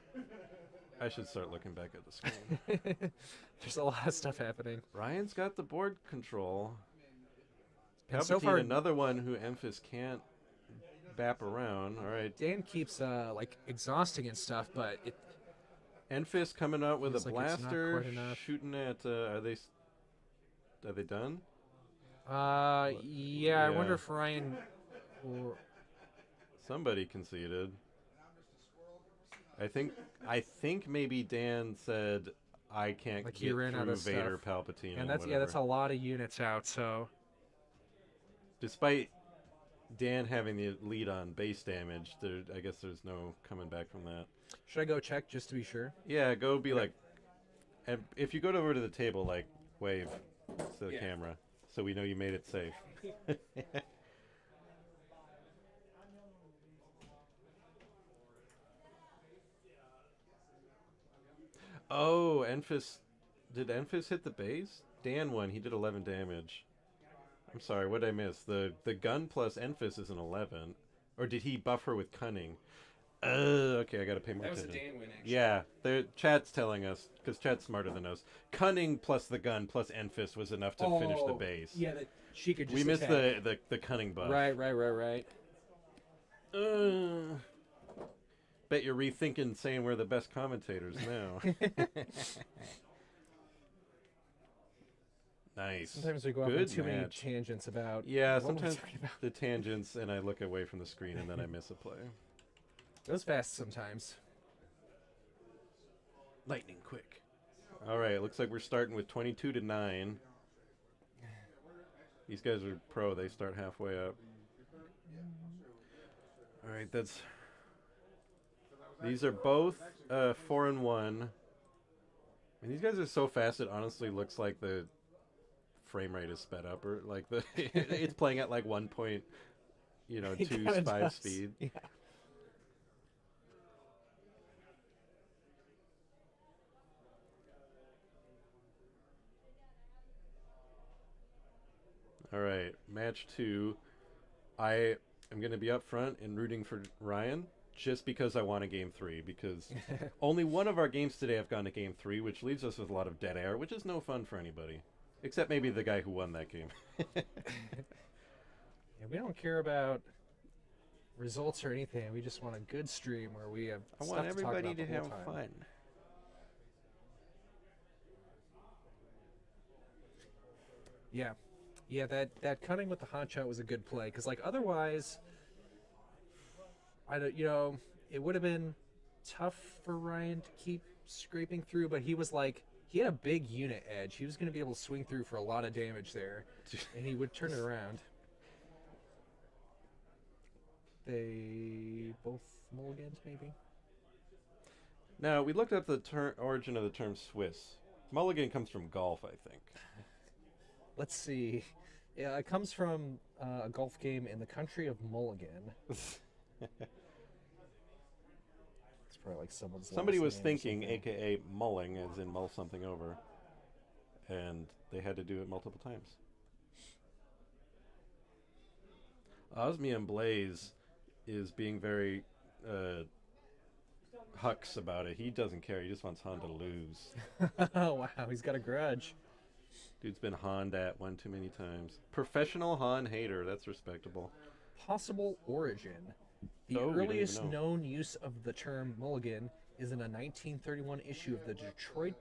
Speaker 1: I should start looking back at the screen.
Speaker 2: There's a lot of stuff happening.
Speaker 1: Ryan's got the board control.
Speaker 2: And
Speaker 1: Palpatine,
Speaker 2: so far,
Speaker 1: another one who Emphys can't bap around. All right,
Speaker 2: Dan keeps like exhausting and stuff, but it
Speaker 1: Enfys coming out with a
Speaker 2: Feels like it's not
Speaker 1: blaster,
Speaker 2: quite enough.
Speaker 1: shooting at. Are they done?
Speaker 2: yeah, I wonder
Speaker 1: Yeah.
Speaker 2: if Ryan will,
Speaker 1: Somebody conceded. I think maybe Dan said I can't
Speaker 2: Like he
Speaker 1: get
Speaker 2: ran out
Speaker 1: through
Speaker 2: of
Speaker 1: Vader,
Speaker 2: stuff.
Speaker 1: Palpatine,
Speaker 2: and that's
Speaker 1: whatever.
Speaker 2: that's a lot of units out, so
Speaker 1: Despite Dan having the lead on base damage, I guess there's no coming back from that.
Speaker 2: should I go check just to be sure?
Speaker 1: Yeah, go be like, and if you go over to the table, like wave to the
Speaker 2: Yeah.
Speaker 1: camera, so we know you made it safe. Oh, did Enfys hit the base? Dan won. He did 11 damage. I'm sorry, what did I miss? The gun plus Enfys is an 11, or did he buff her with cunning? Okay, I gotta pay more attention.
Speaker 2: win, actually.
Speaker 1: Yeah, chat's telling us, because chat's smarter than us. Cunning plus the gun plus Enfys was enough to finish the base.
Speaker 2: Yeah, that she could just
Speaker 1: We missed
Speaker 2: attack.
Speaker 1: the cunning buff.
Speaker 2: Right.
Speaker 1: Bet you're rethinking saying we're the best commentators now. Nice.
Speaker 2: Sometimes we go off on
Speaker 1: Good
Speaker 2: too many
Speaker 1: match.
Speaker 2: tangents about
Speaker 1: Yeah,
Speaker 2: what we're
Speaker 1: sometimes
Speaker 2: talking about.
Speaker 1: the tangents, and I look away from the screen, and then I miss a play.
Speaker 2: Goes fast sometimes.
Speaker 1: Lightning quick. All right, looks like we're starting with 22-9. These guys are pro. They start halfway up. All right, these are both 4-1. And these guys are so fast, it honestly looks like the frame rate is sped up, or like it's playing at like 1.2
Speaker 2: He
Speaker 1: 2
Speaker 2: kinda
Speaker 1: 5
Speaker 2: does.
Speaker 1: speed.
Speaker 2: Yeah.
Speaker 1: All right, match 2. I am going to be up front and rooting for Ryan just because I want a game 3, because only one of our games today have gone to game 3, which leaves us with a lot of dead air, which is no fun for anybody. Except maybe the guy who won that game.
Speaker 2: Yeah, we don't care about results or anything. We just want a good stream where we have
Speaker 1: I
Speaker 2: stuff
Speaker 1: want
Speaker 2: to talk
Speaker 1: everybody
Speaker 2: about
Speaker 1: to
Speaker 2: the whole
Speaker 1: have
Speaker 2: time.
Speaker 1: fun.
Speaker 2: Yeah. Yeah, that cutting with the hot shot was a good play, because like otherwise, I don't, it would have been tough for Ryan to keep scraping through, but he had a big unit edge. He was going to be able to swing through for a lot of damage there, and he would turn it around. They both mulligans, maybe?
Speaker 1: Now, we looked up the origin of the term Swiss. Mulligan comes from golf, I think.
Speaker 2: Let's see. Yeah, it comes from a golf game in the country of Mulligan. It's probably like someone's
Speaker 1: Somebody
Speaker 2: last
Speaker 1: was
Speaker 2: name or
Speaker 1: thinking,
Speaker 2: something.
Speaker 1: a.k.a. mulling, as in mull something over. And they had to do it multiple times. Osmium Blaze is being very Hux about it. He doesn't care. He just wants Han to lose.
Speaker 2: Oh, wow, he's got a grudge.
Speaker 1: Dude's been Honned at one too many times. Professional Han hater. That's respectable.
Speaker 2: Possible origin. The
Speaker 1: Oh, we don't even
Speaker 2: earliest
Speaker 1: know.
Speaker 2: known use of the term mulligan is in a 1931 issue of the Detroit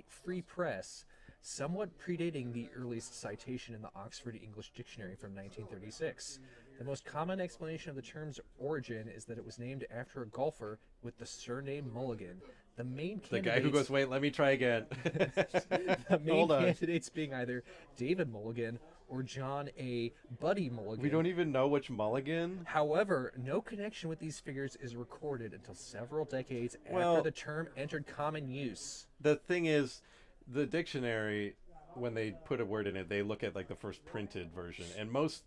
Speaker 2: Free Press, somewhat predating the earliest citation in the Oxford English Dictionary from 1936. The most common explanation of the term's origin is that it was named after a golfer with the surname Mulligan. The main
Speaker 1: The guy who goes, wait, let me try again.
Speaker 2: the main
Speaker 1: Hold on.
Speaker 2: candidates being either David Mulligan or John A. Buddy Mulligan.
Speaker 1: We don't even know which mulligan.
Speaker 2: However, no connection with these figures is recorded until several decades
Speaker 1: Well-
Speaker 2: after the term entered common use.
Speaker 1: The thing is, the dictionary, when they put a word in it, they look at like the first printed version, and most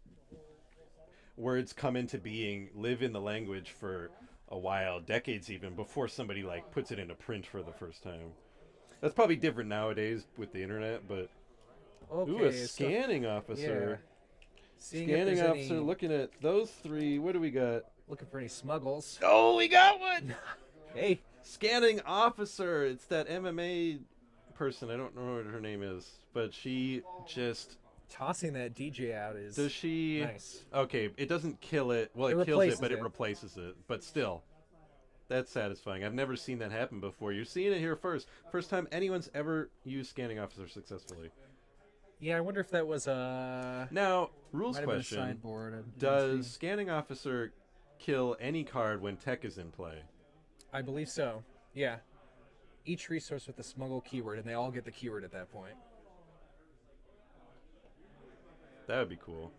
Speaker 1: words come into being, live in the language for a while, decades even, before somebody like puts it into print for the first time. That's probably different nowadays with the internet, but
Speaker 2: Okay,
Speaker 1: ooh, a
Speaker 2: so-
Speaker 1: scanning officer.
Speaker 2: Seeing if
Speaker 1: Scanning
Speaker 2: there's
Speaker 1: officer,
Speaker 2: any-
Speaker 1: looking at those 3. What do we got?
Speaker 2: looking for any smuggles.
Speaker 1: Oh, we got one!
Speaker 2: Hey,
Speaker 1: Scanning officer. It's that MMA person. I don't know what her name is, but she just
Speaker 2: tossing that DJ out is
Speaker 1: does she.
Speaker 2: nice.
Speaker 1: Okay, it doesn't kill it. Well,
Speaker 2: It
Speaker 1: it kills it,
Speaker 2: replaces
Speaker 1: but it
Speaker 2: it.
Speaker 1: replaces it. But still, that's satisfying. I've never seen that happen before. You're seeing it here first. First time anyone's ever used scanning officer successfully.
Speaker 2: Yeah, I wonder if that was a
Speaker 1: Now, rules
Speaker 2: might have been a
Speaker 1: question:
Speaker 2: sideboard. I didn't
Speaker 1: does
Speaker 2: see.
Speaker 1: scanning officer kill any card when tech is in play?
Speaker 2: I believe so. Yeah. Each resource with the smuggle keyword, and they all get the keyword at that point.
Speaker 1: That would be cool.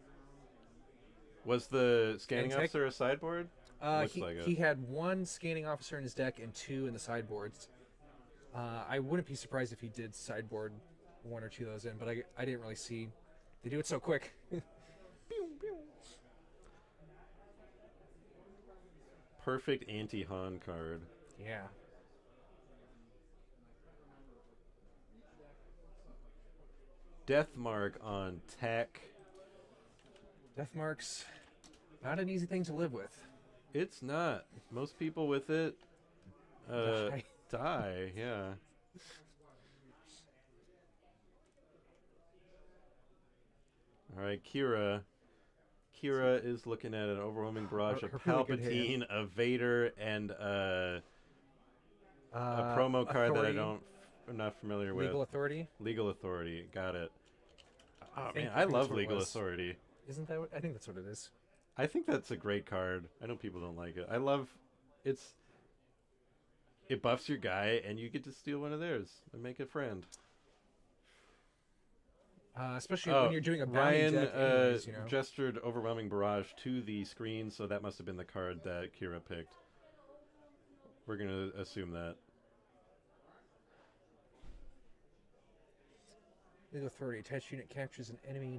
Speaker 1: Was the scanning
Speaker 2: And tech-
Speaker 1: officer a sideboard? Looks like it.
Speaker 2: He had 1 scanning officer in his deck and 2 in the sideboards. I wouldn't be surprised if he did sideboard 1 or 2 of those in, but I didn't really see. They do it so quick.
Speaker 1: Perfect anti-Han card.
Speaker 2: Yeah.
Speaker 1: Death mark on tech.
Speaker 2: Death marks, not an easy thing to live with.
Speaker 1: It's not. Most people with it
Speaker 2: Die.
Speaker 1: die, yeah. All right, Kira. Kira is looking at an overwhelming barrage of
Speaker 2: Her really good hand.
Speaker 1: Palpatine, a Vader, and a promo card
Speaker 2: Authority,
Speaker 1: that I'm not familiar with.
Speaker 2: Legal authority.
Speaker 1: Legal Authority. Got it. Oh,
Speaker 2: think-
Speaker 1: man,
Speaker 2: I
Speaker 1: I
Speaker 2: think that's
Speaker 1: love
Speaker 2: what it
Speaker 1: Legal
Speaker 2: was.
Speaker 1: Authority.
Speaker 2: Isn't that what? I think that's what it is.
Speaker 1: I think that's a great card. I know people don't like it. I love it buffs your guy and you get to steal one of theirs and make a friend.
Speaker 2: Especially when you're doing a bounty
Speaker 1: Ryan
Speaker 2: deck anyways,
Speaker 1: gestured overwhelming barrage to the screen, so that must have been the card that Kira picked. We're gonna assume that.
Speaker 2: Legal authority. Attached unit captures an enemy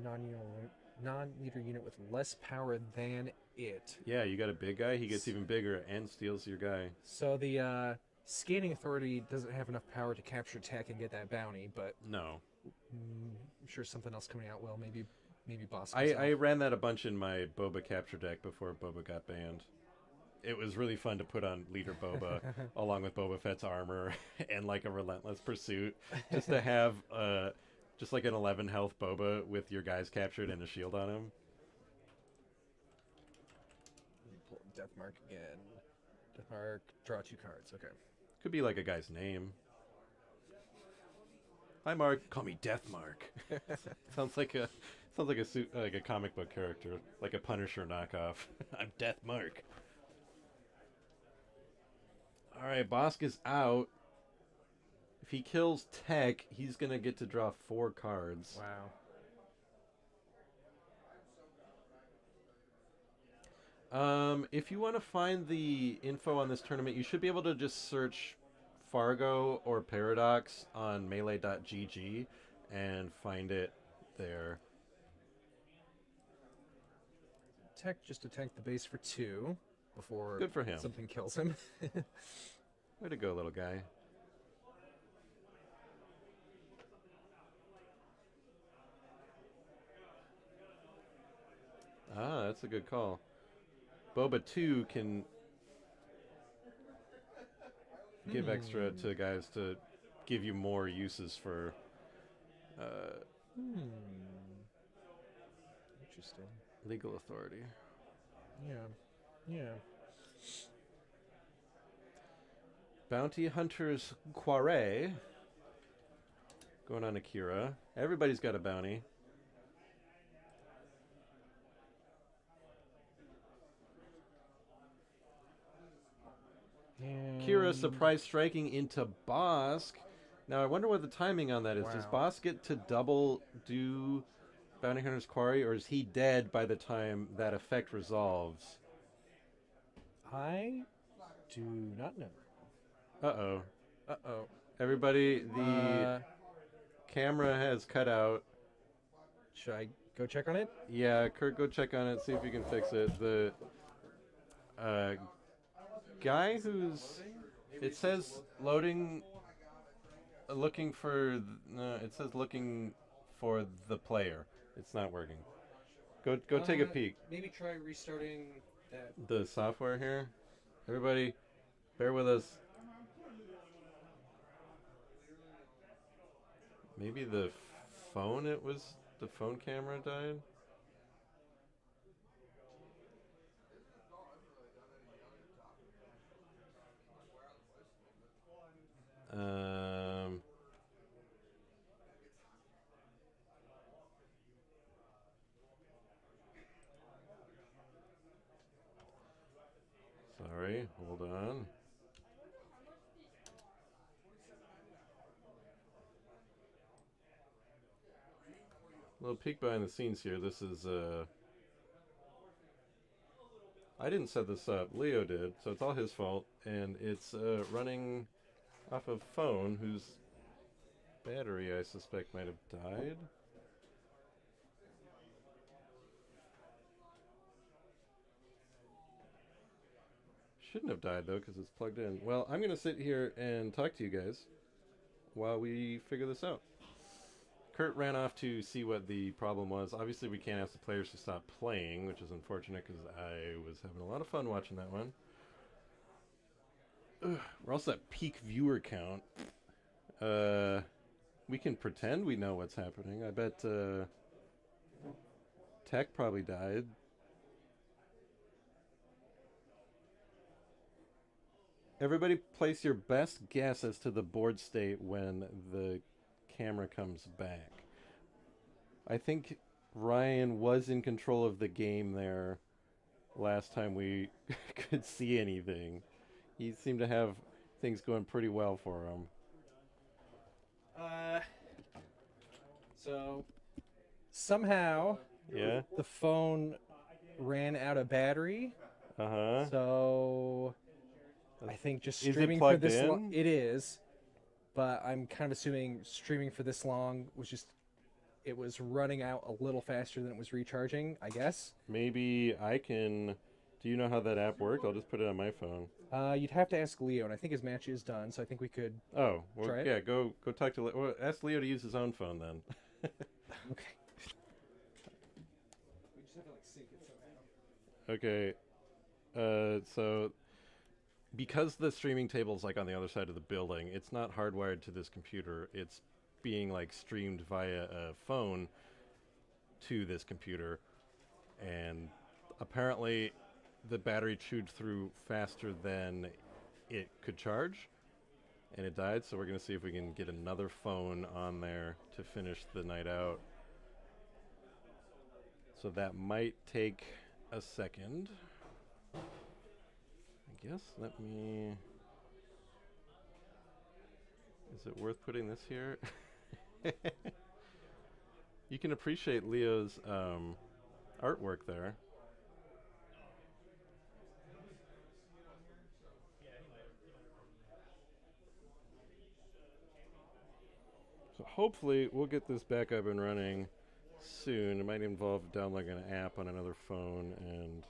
Speaker 2: non-leader unit with less power than it.
Speaker 1: Yeah, you got a big guy. He gets even bigger and steals your guy.
Speaker 2: So the scanning authority doesn't have enough power to capture tech and get that bounty, but
Speaker 1: No.
Speaker 2: I'm sure something else coming out will. Maybe boss.
Speaker 1: I ran that a bunch in my Boba capture deck before Boba got banned. It was really fun to put on leader Boba along with Boba Fett's armor and like a relentless pursuit, just to have just like an 11 health Boba with your guys captured and a shield on him.
Speaker 2: Pull Death Mark again. Death Mark. Draw 2 cards. Okay.
Speaker 1: Could be like a guy's name. Hi, Mark. Call me Death Mark. sounds like a like a comic book character, like a Punisher knockoff. I'm Death Mark. All right, Bosk is out. If he kills Tech, he's gonna get to draw 4 cards.
Speaker 2: Wow.
Speaker 1: If you want to find the info on this tournament, you should be able to just search Fargo or Paradox on melee.gg and find it there.
Speaker 2: Tech just attacked the base for 2 before
Speaker 1: Good for him.
Speaker 2: something kills him.
Speaker 1: Way to go, little guy. Ah, that's a good call. Boba 2 can give extra to guys to give you more uses for
Speaker 2: Interesting.
Speaker 1: legal authority.
Speaker 2: Yeah.
Speaker 1: Bounty Hunters Quarry going on Akira. Everybody's got a bounty. Kira surprise striking into Bosk. Now I wonder what the timing on that is.
Speaker 2: Wow.
Speaker 1: Does Bosk get to double do Bounty Hunter's Quarry, or is he dead by the time that effect resolves?
Speaker 2: I do not know.
Speaker 1: Uh-oh.
Speaker 2: Uh-oh.
Speaker 1: Everybody, the camera has cut out.
Speaker 2: Should I go check on it?
Speaker 1: Yeah, Kurt, go check on it, see if you can fix it. The guy who's... It says loading... Looking for... it says looking for the player. It's not working. Go take a peek.
Speaker 2: Maybe try restarting that.
Speaker 1: The software here. Everybody, bear with us. Maybe the phone the phone camera died? Sorry, hold on. A little peek behind the scenes here. This is, I didn't set this up. Leo did, so it's all his fault. And it's running off a phone whose battery, I suspect, might have died. Shouldn't have died, though, because it's plugged in. Well, I'm going to sit here and talk to you guys while we figure this out. Kurt ran off to see what the problem was. Obviously, we can't ask the players to stop playing, which is unfortunate because I was having a lot of fun watching that one. Ugh, we're also at peak viewer count. We can pretend we know what's happening. I bet Tech probably died. Everybody place your best guess as to the board state when the camera comes back. I think Ryan was in control of the game there last time we could see anything. He seemed to have things going pretty well for him.
Speaker 2: So somehow
Speaker 1: Yeah?
Speaker 2: the phone ran out of battery.
Speaker 1: Uh-huh.
Speaker 2: So I think just
Speaker 1: Is it
Speaker 2: streaming for
Speaker 1: plugged
Speaker 2: this
Speaker 1: in?
Speaker 2: it is, but I'm kind of assuming streaming for this long was just it was running out a little faster than it was recharging, I guess.
Speaker 1: Maybe I can. Do you know how that app worked? I'll just put it on my phone.
Speaker 2: You'd have to ask Leo, and I think his match is done, so I think we could.
Speaker 1: Oh, well,
Speaker 2: Try it?
Speaker 1: yeah. Go talk to. Well, ask Leo to use his own phone then.
Speaker 2: Okay. We just have to sync it somehow.
Speaker 1: Okay. So because the streaming table's on the other side of the building, it's not hardwired to this computer. It's being streamed via a phone to this computer, and apparently the battery chewed through faster than it could charge, and it died. So we're going to see if we can get another phone on there to finish the night out. So that might take a second. I guess, let me... Is it worth putting this here? You can appreciate Leo's artwork there. So hopefully we'll get this back up and running soon. It might involve downloading an app on another phone and...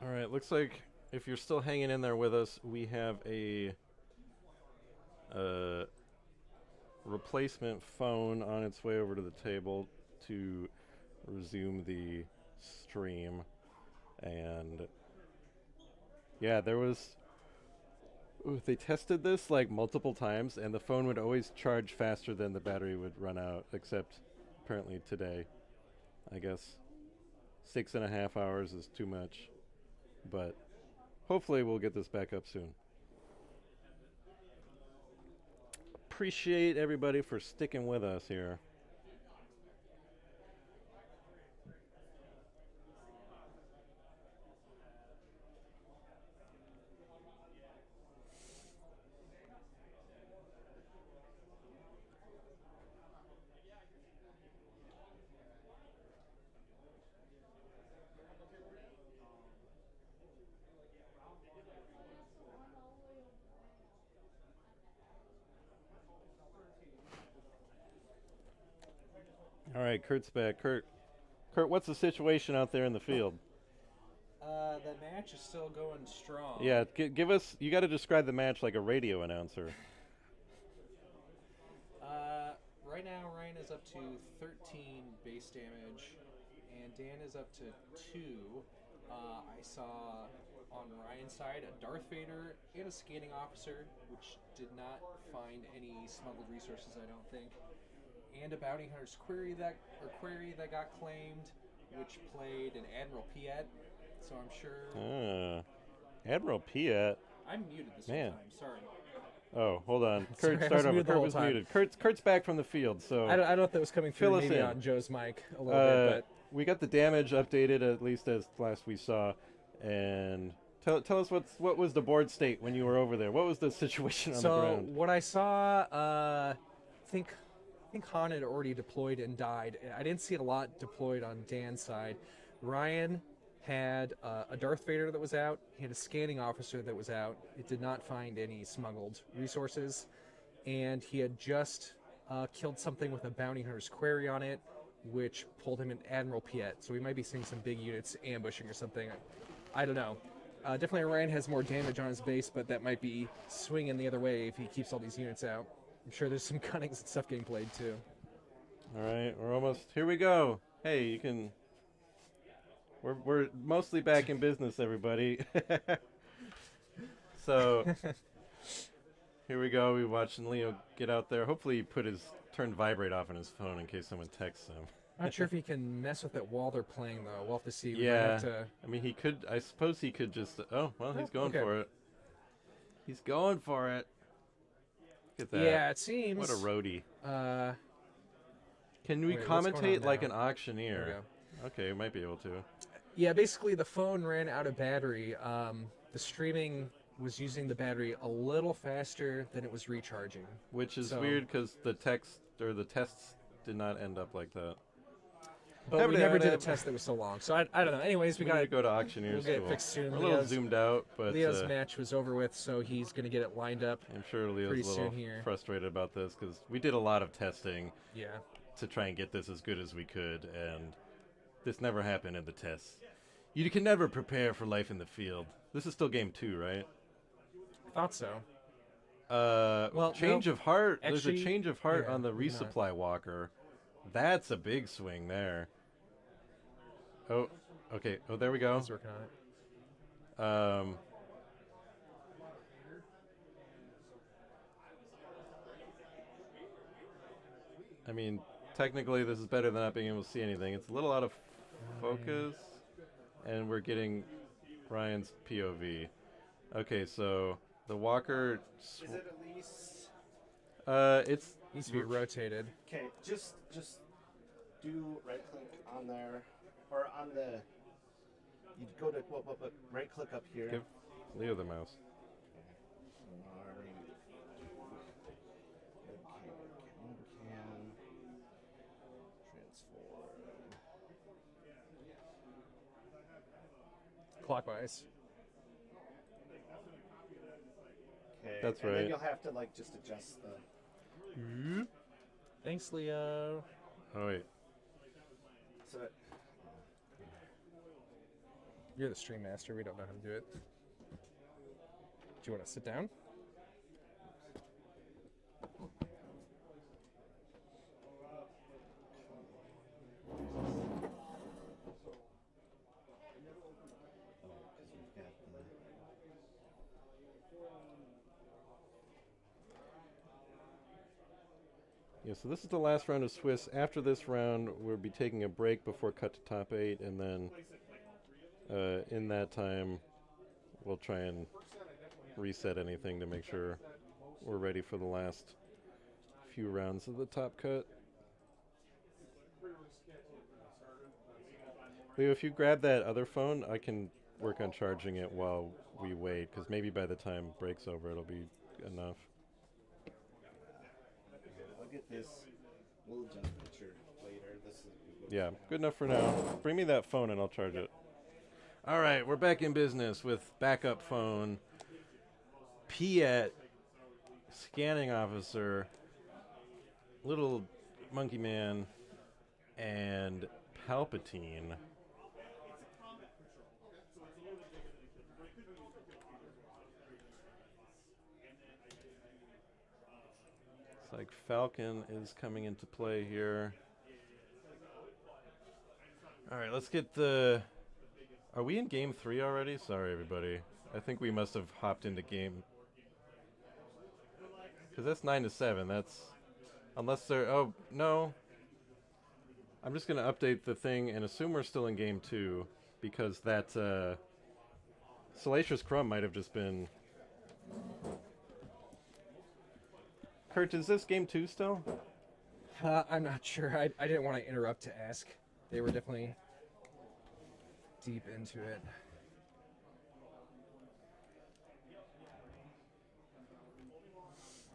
Speaker 1: All right, looks like if you're still hanging in there with us, we have a replacement phone on its way over to the table to resume the stream. And yeah, there was... Ooh, they tested this multiple times, and the phone would always charge faster than the battery would run out, except apparently today. I guess 6.5 hours is too much. But hopefully we'll get this back up soon. Appreciate everybody for sticking with us here. All right, Kurt's back. Kurt, what's the situation out there in the field?
Speaker 2: The match is still going strong.
Speaker 1: Yeah, give us... You got to describe the match like a radio announcer.
Speaker 2: Right now, Ryan is up to 13 base damage, and Dan is up to 2. I saw on Ryan's side a Darth Vader and a scanning officer, which did not find any smuggled resources, I don't think, and a bounty hunter's query that got claimed, which played an Admiral Piet. So I'm sure.
Speaker 1: Admiral Piet.
Speaker 2: I'm muted this
Speaker 1: Man.
Speaker 2: whole time. Sorry.
Speaker 1: Oh, hold on.
Speaker 2: Sorry,
Speaker 1: Kurt,
Speaker 2: I
Speaker 1: start
Speaker 2: was
Speaker 1: over.
Speaker 2: muted the
Speaker 1: Kurt
Speaker 2: whole
Speaker 1: was
Speaker 2: time.
Speaker 1: muted. Kurt's back from the field, so...
Speaker 2: I don't know if that was coming
Speaker 1: Fill
Speaker 2: through
Speaker 1: us
Speaker 2: maybe
Speaker 1: in.
Speaker 2: on Joe's mic a little bit, but...
Speaker 1: We got the damage updated, at least as last we saw. And tell us what was the board state when you were over there? What was the situation on the ground?
Speaker 2: So what I saw, I think Han had already deployed and died. I didn't see a lot deployed on Dan's side. Ryan had a Darth Vader that was out. He had a scanning officer that was out. It did not find any smuggled resources. And he had just killed something with a bounty hunter's query on it, which pulled him in Admiral Piet. So we might be seeing some big units ambushing or something. I don't know. Definitely Orion has more damage on his base, but that might be swinging the other way if he keeps all these units out. I'm sure there's some cuttings and stuff getting played too.
Speaker 1: All right, we're almost. Here we go. Hey, you can. We're mostly back in business, everybody. So here we go. We're watching Leo get out there. Hopefully, he turned vibrate off on his phone in case someone texts him.
Speaker 2: I'm not sure if he can mess with it while they're playing though. We'll have to see.
Speaker 1: Yeah, I mean, he could. I suppose he could just. Oh, well, he's going for it. He's going for it. Look at that.
Speaker 2: Yeah, it seems.
Speaker 1: What a roadie. Can we
Speaker 2: wait, what's going
Speaker 1: commentate
Speaker 2: on
Speaker 1: like
Speaker 2: now?
Speaker 1: an auctioneer?
Speaker 2: There we
Speaker 1: Okay, we might be able to.
Speaker 2: Yeah, basically the phone ran out of battery. The streaming was using the battery a little faster than it was recharging.
Speaker 1: Which is
Speaker 2: So-
Speaker 1: weird because the text or the tests did not end up like that.
Speaker 2: But we never did a test that was so long. So I don't know. Anyways, we
Speaker 1: We
Speaker 2: got
Speaker 1: gotta
Speaker 2: to
Speaker 1: go to auctioneer
Speaker 2: we'll get it
Speaker 1: school.
Speaker 2: fixed soon.
Speaker 1: We're a little
Speaker 2: Leo's-
Speaker 1: zoomed out, but
Speaker 2: Leo's match was over with, so he's going to get it lined up.
Speaker 1: I'm sure Leo's
Speaker 2: pretty
Speaker 1: a little
Speaker 2: soon here.
Speaker 1: frustrated about this because we did a lot of testing
Speaker 2: Yeah.
Speaker 1: to try and get this as good as we could, and this never happened in the tests. You can never prepare for life in the field. This is still game 2, right?
Speaker 2: I thought so.
Speaker 1: Well, change
Speaker 2: no.
Speaker 1: of heart.
Speaker 2: Actually,
Speaker 1: There's a change of heart
Speaker 2: yeah,
Speaker 1: on the
Speaker 2: maybe not.
Speaker 1: resupply walker. That's a big swing there. Oh, okay. Oh, there we go.
Speaker 2: He's working on it.
Speaker 1: I mean, technically this is better than not being able to see anything. It's a little out of focus, and we're getting Ryan's POV. Okay, so the walker.
Speaker 3: Is it at least?
Speaker 1: It's
Speaker 2: Needs to be rotated.
Speaker 3: Okay, just do right click on there, or on the. You go to right click up here.
Speaker 1: give Leo the mouse.
Speaker 2: Clockwise.
Speaker 3: Okay,
Speaker 1: That's
Speaker 3: and
Speaker 1: right.
Speaker 3: then you'll have to like just adjust the.
Speaker 2: Thanks, Leo.
Speaker 1: Oh wait.
Speaker 3: So it,
Speaker 2: You're the stream master. We don't know how to do it. Do you want to sit down?
Speaker 3: because we've got the.
Speaker 1: Yeah, so this is the last round of Swiss. After this round, we'll be taking a break before cut to top 8, and then in that time, we'll try and reset anything to make sure we're ready for the last few rounds of the top cut. Leo, if you grab that other phone, I can work on charging it while we wait, because maybe by the time break's over, it'll be enough.
Speaker 3: I'll get this. We'll adjust picture later. This is.
Speaker 1: Yeah, good enough for now. Bring me that phone and I'll charge it. All right, we're back in business with backup phone, Piet, scanning officer, little monkey man, and Palpatine. It's like Falcon is coming into play here. All right, let's get the... Are we in game 3 already? Sorry, everybody. I think we must have hopped into game... Because that's 9-7. That's... Unless they're... Oh, no. I'm just going to update the thing and assume we're still in game 2. Because that... Salacious Crumb might have just been... Kurt, is this game 2 still?
Speaker 2: I'm not sure. I didn't want to interrupt to ask. They were definitely deep into it.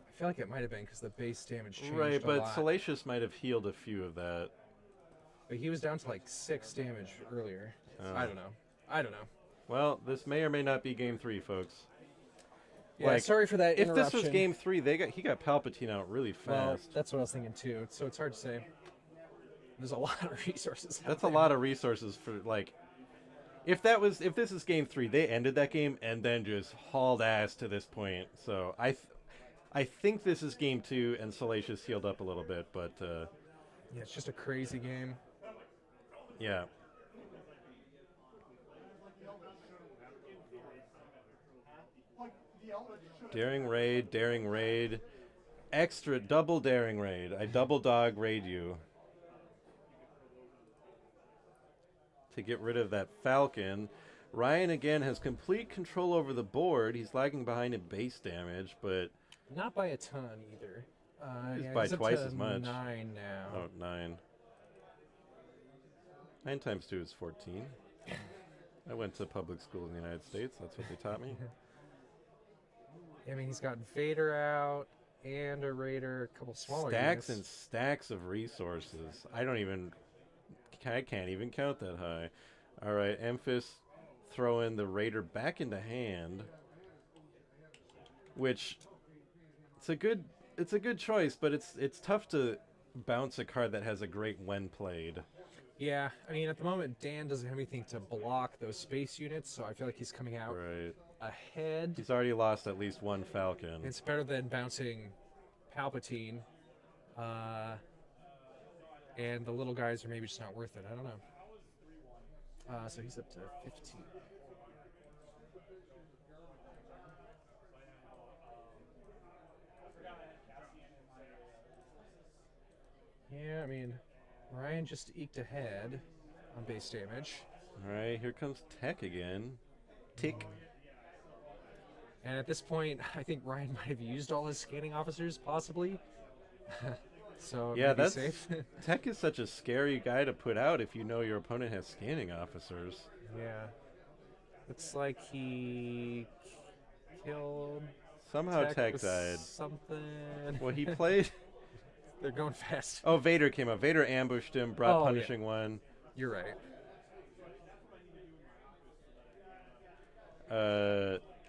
Speaker 2: I feel like it might have been because the base damage changed
Speaker 1: Right,
Speaker 2: a
Speaker 1: but
Speaker 2: lot.
Speaker 1: Salacious might have healed a few of that.
Speaker 2: But he was down to like 6 damage earlier.
Speaker 1: Oh.
Speaker 2: I don't know. I don't know.
Speaker 1: Well, this may or may not be Game 3, folks.
Speaker 2: Yeah,
Speaker 1: Like,
Speaker 2: sorry for that
Speaker 1: If
Speaker 2: interruption.
Speaker 1: this was Game 3, he got Palpatine out really
Speaker 2: Well,
Speaker 1: fast.
Speaker 2: that's what I was thinking too. So it's hard to say. There's a lot of resources. out
Speaker 1: That's a
Speaker 2: there.
Speaker 1: lot of resources for, like... If this is Game 3, they ended that game and then just hauled ass to this point. So I think this is Game 2, and Salacious healed up a little bit, but
Speaker 2: Yeah, it's just a crazy game.
Speaker 1: yeah. Daring raid. Extra double daring raid. I double dog raid you. To get rid of that Falcon. Ryan again has complete control over the board. He's lagging behind in base damage, but
Speaker 2: Not by a ton either.
Speaker 1: He's
Speaker 2: Yeah,
Speaker 1: by
Speaker 2: up
Speaker 1: twice
Speaker 2: to
Speaker 1: as much.
Speaker 2: 9 now.
Speaker 1: oh, 9. 9 times 2 is 14. I went to public school in the United States. That's what they taught me.
Speaker 2: I mean, he's got Vader out and a Raider, a couple smaller
Speaker 1: Stacks and
Speaker 2: units.
Speaker 1: stacks of resources. I can't even count that high. All right, Emphys throwing the Raider back into hand, which it's a good choice, but it's tough to bounce a card that has a great when played.
Speaker 2: Yeah, I mean, at the moment, Dan doesn't have anything to block those space units, so I feel like he's coming out
Speaker 1: Right.
Speaker 2: ahead.
Speaker 1: He's already lost at least one Falcon.
Speaker 2: It's better than bouncing Palpatine. And the little guys are maybe just not worth it. I don't know. So he's up to 15. Yeah, I mean, Ryan just eked ahead on base damage.
Speaker 1: All right, here comes Tech again. Tick.
Speaker 2: And at this point, I think Ryan might have used all his scanning officers, possibly. So
Speaker 1: Yeah,
Speaker 2: maybe
Speaker 1: that's
Speaker 2: safe.
Speaker 1: Tech is such a scary guy to put out if you know your opponent has scanning officers.
Speaker 2: Yeah. Looks like he killed.
Speaker 1: Somehow Tech
Speaker 2: with
Speaker 1: died.
Speaker 2: Something.
Speaker 1: Well, he played.
Speaker 2: They're going fast.
Speaker 1: Oh, Vader came up. Vader ambushed him, brought
Speaker 2: Oh, yeah.
Speaker 1: punishing one.
Speaker 2: You're right.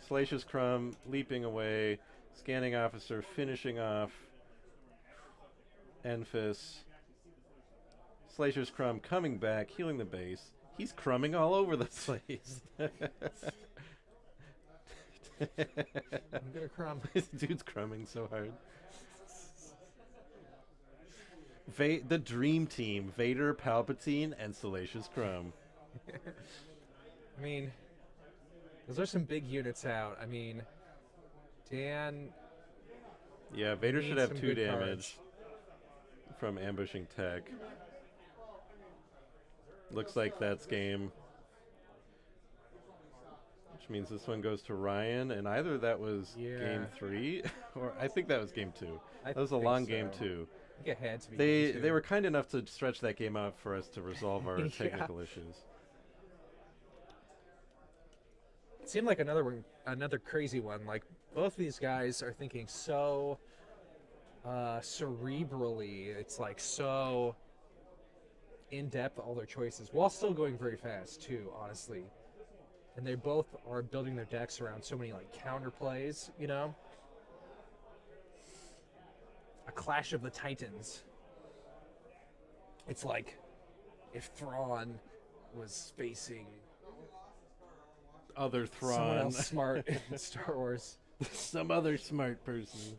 Speaker 1: Salacious Crumb leaping away. Scanning officer finishing off Enfys. Salacious Crumb coming back, healing the base. He's crumbing all over the place.
Speaker 2: I'm gonna crumb.
Speaker 1: This dude's crumbing so hard. The dream team: Vader, Palpatine, and Salacious Crumb.
Speaker 2: I mean, those are some big units out. I mean, Dan.
Speaker 1: Yeah, Vader should
Speaker 2: needs
Speaker 1: have
Speaker 2: some
Speaker 1: 2
Speaker 2: good
Speaker 1: damage from ambushing Tech. Looks like that's game. Which means this one goes to Ryan, and either that was
Speaker 2: Yeah.
Speaker 1: game 3, or I think that was game 2.
Speaker 2: I
Speaker 1: That was a
Speaker 2: think
Speaker 1: long game
Speaker 2: so.
Speaker 1: 2.
Speaker 2: I think it had to be.
Speaker 1: They
Speaker 2: game
Speaker 1: they
Speaker 2: two.
Speaker 1: were kind enough to stretch that game out for us to resolve our
Speaker 2: Yeah.
Speaker 1: technical issues.
Speaker 2: It seemed like another crazy one. Like both of these guys are thinking so cerebrally. It's like so in depth all their choices, while still going very fast too. Honestly, and they both are building their decks around so many like counter plays. You know, a clash of the titans. It's like if Thrawn was facing
Speaker 1: Other
Speaker 2: someone
Speaker 1: Thrawn.
Speaker 2: else smart in Star Wars.
Speaker 1: Some other smart person.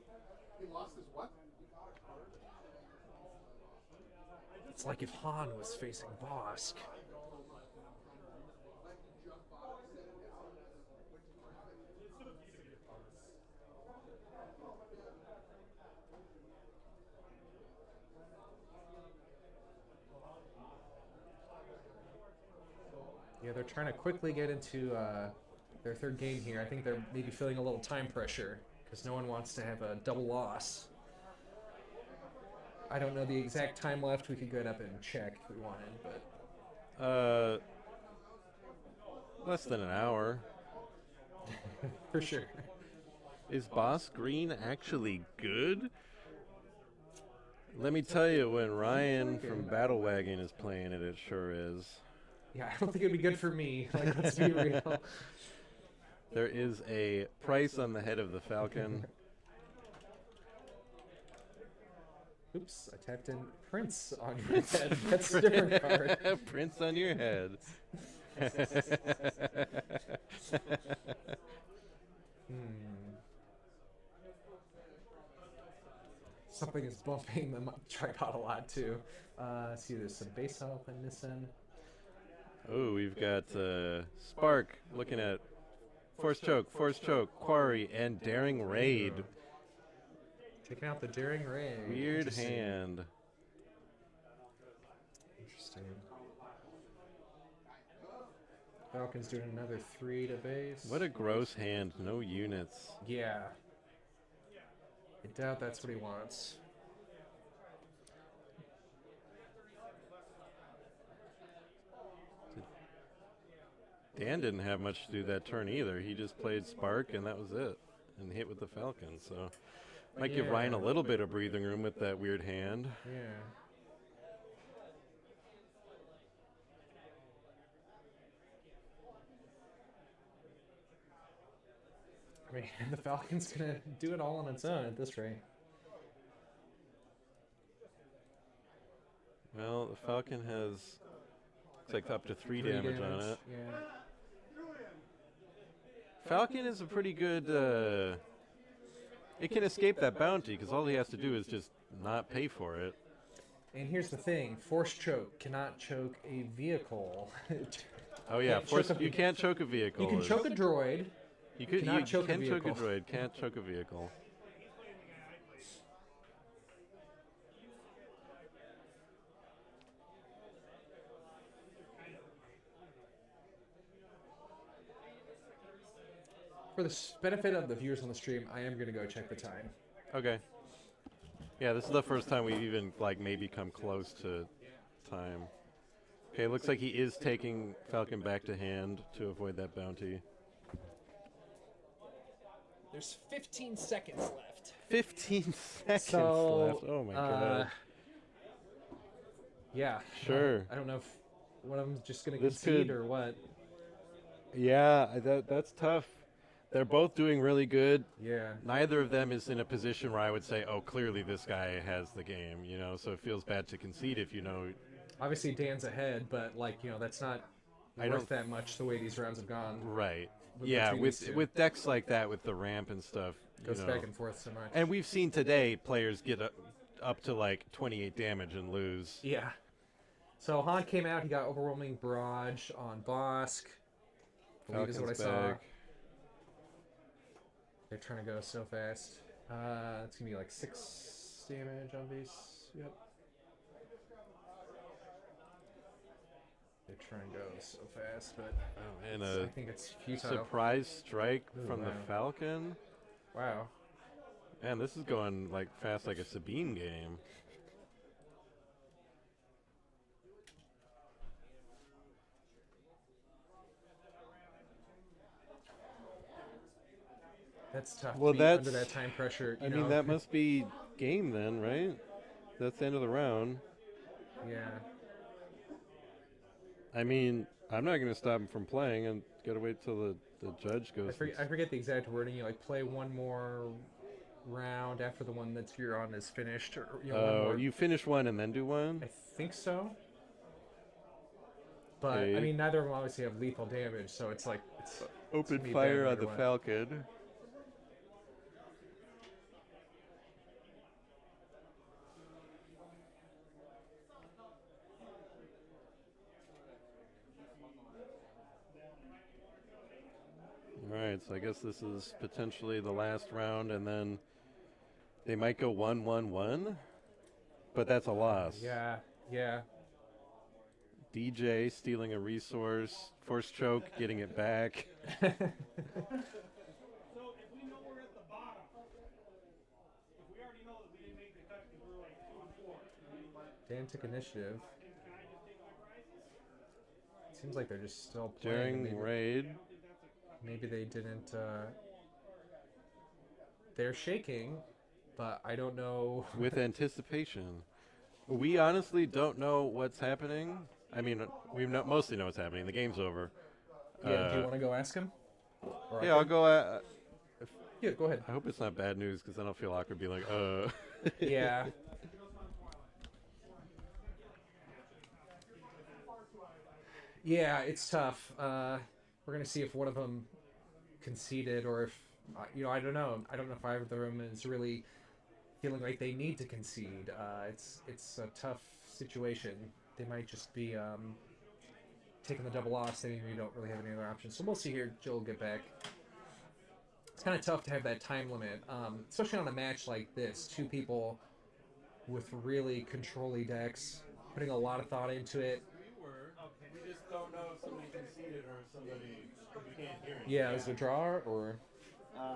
Speaker 5: He lost his what?
Speaker 2: It's like if Han was facing Bosk. Yeah, they're trying to quickly get into their third game here. I think they're maybe feeling a little time pressure because no one wants to have a double loss. I don't know the exact time left. We could go up and check if we wanted, but
Speaker 1: Less than an hour.
Speaker 2: for sure.
Speaker 1: Is Boss Green actually good? Let me tell you, when Ryan from Battle Wagon is playing it, it sure is.
Speaker 2: Yeah, I don't think it'd be good for me. Like, let's be real.
Speaker 1: There is a price on the head of the falcon.
Speaker 2: Oops, I tapped in Prince on your head. That's a different card.
Speaker 1: Prince on your head.
Speaker 2: Something is bumping the tripod a lot too. See, there's some base health I'm missing.
Speaker 1: Oh, we've got Spark looking at Force Choke, Quarry, and Daring Raid.
Speaker 2: Taking out the Daring Raid.
Speaker 1: Weird hand.
Speaker 2: Interesting. Falcon's doing another 3 to base.
Speaker 1: What a gross hand. No units.
Speaker 2: Yeah. I doubt that's what he wants.
Speaker 1: Dan didn't have much to do that turn either. He just played Spark, and that was it. And hit with the Falcon, so... Might give Ryan a little bit of breathing room with that weird hand.
Speaker 2: Yeah. I mean, the Falcon's gonna do it all on its own at this rate.
Speaker 1: Well, the Falcon has... Looks like up to 3 damage on it.
Speaker 2: Yeah.
Speaker 1: Falcon is a pretty good... it can escape that bounty, because all he has to do is just not pay for it.
Speaker 2: And here's the thing, Force Choke cannot choke a vehicle.
Speaker 1: Oh yeah,
Speaker 2: Can't
Speaker 1: you can't choke a vehicle.
Speaker 2: You can choke a droid.
Speaker 1: You can
Speaker 2: cannot choke a
Speaker 1: choke a
Speaker 2: vehicle.
Speaker 1: droid, can't choke a vehicle.
Speaker 2: For the benefit of the viewers on the stream, I am going to go check the time.
Speaker 1: Okay. Yeah, this is the first time we've even, like, maybe come close to time. Okay, looks like he is taking Falcon back to hand to avoid that bounty.
Speaker 2: There's 15 seconds left.
Speaker 1: 15 seconds
Speaker 2: So,
Speaker 1: left. Oh my god.
Speaker 2: Yeah.
Speaker 1: Sure.
Speaker 2: I don't know if one of them's just going to
Speaker 1: This
Speaker 2: concede
Speaker 1: could-
Speaker 2: or what.
Speaker 1: Yeah, that's tough. They're both doing really good.
Speaker 2: Yeah.
Speaker 1: Neither of them is in a position where I would say, oh, clearly this guy has the game, you know, so it feels bad to concede if you know.
Speaker 2: Obviously, Dan's ahead, but, like, you know, that's not
Speaker 1: I
Speaker 2: worth
Speaker 1: don't-
Speaker 2: that much the way these rounds have gone.
Speaker 1: Right.
Speaker 2: With
Speaker 1: Yeah,
Speaker 2: between these two.
Speaker 1: with decks like that, with the ramp and stuff.
Speaker 2: Goes
Speaker 1: you know.
Speaker 2: back and forth so much.
Speaker 1: And we've seen today players get up to like 28 damage and lose.
Speaker 2: Yeah. So Han came out, he got overwhelming barrage on Bosk. I believe is what I
Speaker 1: Falcon's
Speaker 2: saw.
Speaker 1: back.
Speaker 2: They're trying to go so fast. It's gonna be like 6 damage on base. Yep. They're trying to go so fast, but
Speaker 1: Oh, and
Speaker 2: I
Speaker 1: a
Speaker 2: think it's futile.
Speaker 1: surprise strike
Speaker 2: Ooh,
Speaker 1: from the
Speaker 2: wow.
Speaker 1: Falcon.
Speaker 2: Wow.
Speaker 1: Man, this is going like fast like a Sabine game.
Speaker 2: That's tough
Speaker 1: Well,
Speaker 2: to be under
Speaker 1: that's-
Speaker 2: that time pressure.
Speaker 1: I
Speaker 2: You
Speaker 1: mean,
Speaker 2: know?
Speaker 1: that must be game then, right? That's the end of the round.
Speaker 2: Yeah.
Speaker 1: I mean, I'm not going to stop him from playing and gotta wait till the judge
Speaker 2: I
Speaker 1: goes.
Speaker 2: forget the exact wording. You like play one more round after the one that you're on is finished, or you know, one
Speaker 1: Oh,
Speaker 2: more.
Speaker 1: you finish one and then do one?
Speaker 2: I think so. But I
Speaker 1: Okay.
Speaker 2: mean, neither of them obviously have lethal damage, so it's like it's
Speaker 1: Open
Speaker 2: gonna be
Speaker 1: fire
Speaker 2: bad
Speaker 1: on the
Speaker 2: no matter what.
Speaker 1: Falcon. Alright, so I guess this is potentially the last round, and then they might go 1-1-1, but that's a loss.
Speaker 2: Yeah, yeah.
Speaker 1: DJ stealing a resource, force choke, getting it back.
Speaker 4: So if we know we're at the bottom, if we already know that we didn't make the cut because we're like 2 and 4,
Speaker 2: Dan took initiative.
Speaker 4: can I just take my prizes?
Speaker 2: Seems like they're just still playing.
Speaker 1: During raid.
Speaker 2: Maybe they didn't. They're shaking, but I don't know.
Speaker 1: With anticipation. We honestly don't know what's happening. I mean, mostly know what's happening. The game's over.
Speaker 2: Yeah, do you want to go ask him? Or I
Speaker 1: Yeah, I'll
Speaker 2: can-
Speaker 1: go.
Speaker 2: Yeah, go ahead.
Speaker 1: I hope it's not bad news because then I'll feel awkward being like,
Speaker 2: Yeah. Yeah, it's tough. We're gonna see if one of them conceded, or if I don't know. I don't know if either of them is really feeling like they need to concede. It's a tough situation. They might just be taking the double loss, saying we don't really have any other options. So we'll see here. Jill will get back. It's kind of tough to have that time limit, especially on a match like this. Two people with really controlly decks, putting a lot of thought into it.
Speaker 1: We just don't know if somebody conceded or if somebody can't hear it.
Speaker 2: Yeah, is it a draw or?
Speaker 3: Uh,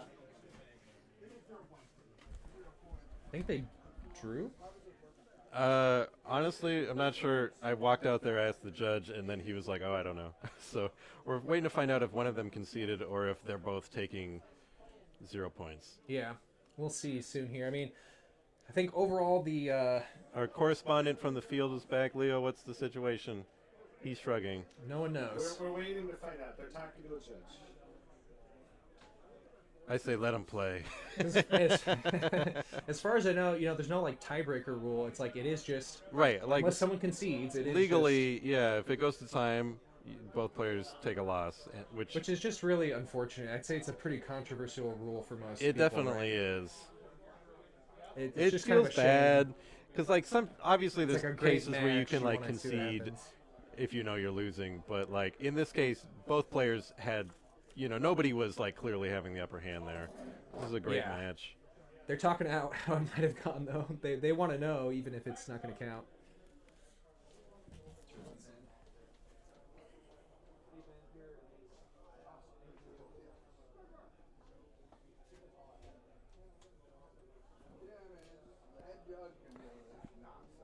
Speaker 2: I think they drew.
Speaker 1: Honestly, I'm not sure. I walked out there, asked the judge, and then he was like, "Oh, I don't know." So we're waiting to find out if one of them conceded or if they're both taking 0 points.
Speaker 2: Yeah, we'll see soon here. I mean, I think overall the
Speaker 1: Our correspondent from the field is back. Leo, what's the situation? He's shrugging.
Speaker 2: no one knows.
Speaker 3: we're waiting to find out. They're talking to a judge.
Speaker 1: I say let him play.
Speaker 2: As far as I know, there's no like tiebreaker rule. It's like it is just
Speaker 1: Right, like
Speaker 2: unless someone concedes, it is
Speaker 1: legally, yeah. If it goes to time, both players take a loss,
Speaker 2: which is just really unfortunate. I'd say it's a pretty controversial rule for most.
Speaker 1: it
Speaker 2: people,
Speaker 1: definitely
Speaker 2: right?
Speaker 1: is.
Speaker 2: It's
Speaker 1: It
Speaker 2: just
Speaker 1: feels
Speaker 2: kind of a shame.
Speaker 1: bad because like obviously
Speaker 2: It's
Speaker 1: there's
Speaker 2: like a great
Speaker 1: cases where you
Speaker 2: match,
Speaker 1: can like
Speaker 2: wanna see what
Speaker 1: concede
Speaker 2: happens.
Speaker 1: if you know you're losing, but like in this case, both players had, nobody was like clearly having the upper hand there. This is a great
Speaker 2: Yeah.
Speaker 1: match.
Speaker 2: They're talking out how it might have gone though. They want to know even if it's not going to count.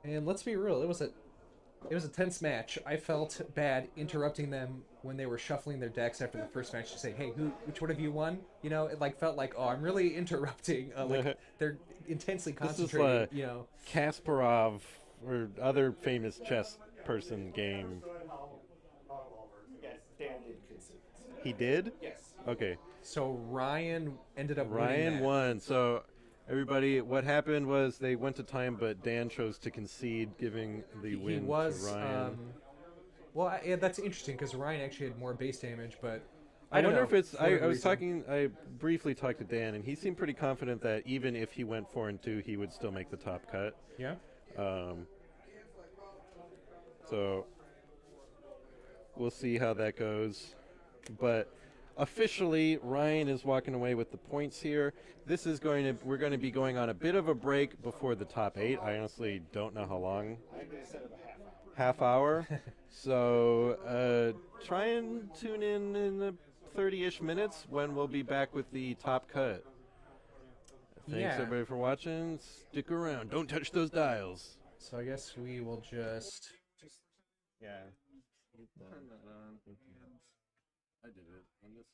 Speaker 2: And let's be real, it was a tense match. I felt bad interrupting them when they were shuffling their decks after the first match to say, "Hey, which one of you won?" It like felt like, "Oh, I'm really interrupting." Like they're intensely
Speaker 1: This is
Speaker 2: concentrated.
Speaker 1: Kasparov or other famous chess person game.
Speaker 3: Yes, Dan did concede.
Speaker 1: He did?
Speaker 3: Yes.
Speaker 1: Okay.
Speaker 2: So Ryan ended up winning
Speaker 1: Ryan
Speaker 2: that.
Speaker 1: won. So everybody, what happened was they went to time, but Dan chose to concede, giving the win
Speaker 2: He was.
Speaker 1: to Ryan.
Speaker 2: Yeah, that's interesting because Ryan actually had more base damage, but
Speaker 1: I
Speaker 2: don't
Speaker 1: wonder
Speaker 2: know,
Speaker 1: if it's.
Speaker 2: for
Speaker 1: I
Speaker 2: whatever
Speaker 1: was
Speaker 2: reason.
Speaker 1: talking. I briefly talked to Dan, and he seemed pretty confident that even if he went 4-2, he would still make the top cut.
Speaker 2: Yeah.
Speaker 1: So we'll see how that goes. But officially, Ryan is walking away with the points here. This is we're going to be going on a bit of a break before the top 8. I honestly don't know how long.
Speaker 3: I'm going to set up a half hour.
Speaker 1: So try and tune in the 30-ish minutes when we'll be back with the top cut. Thanks
Speaker 2: Yeah.
Speaker 1: everybody for watching. Stick around. Don't touch those dials.
Speaker 2: So I guess we will just.
Speaker 1: Yeah. Turn that on. I did it on this.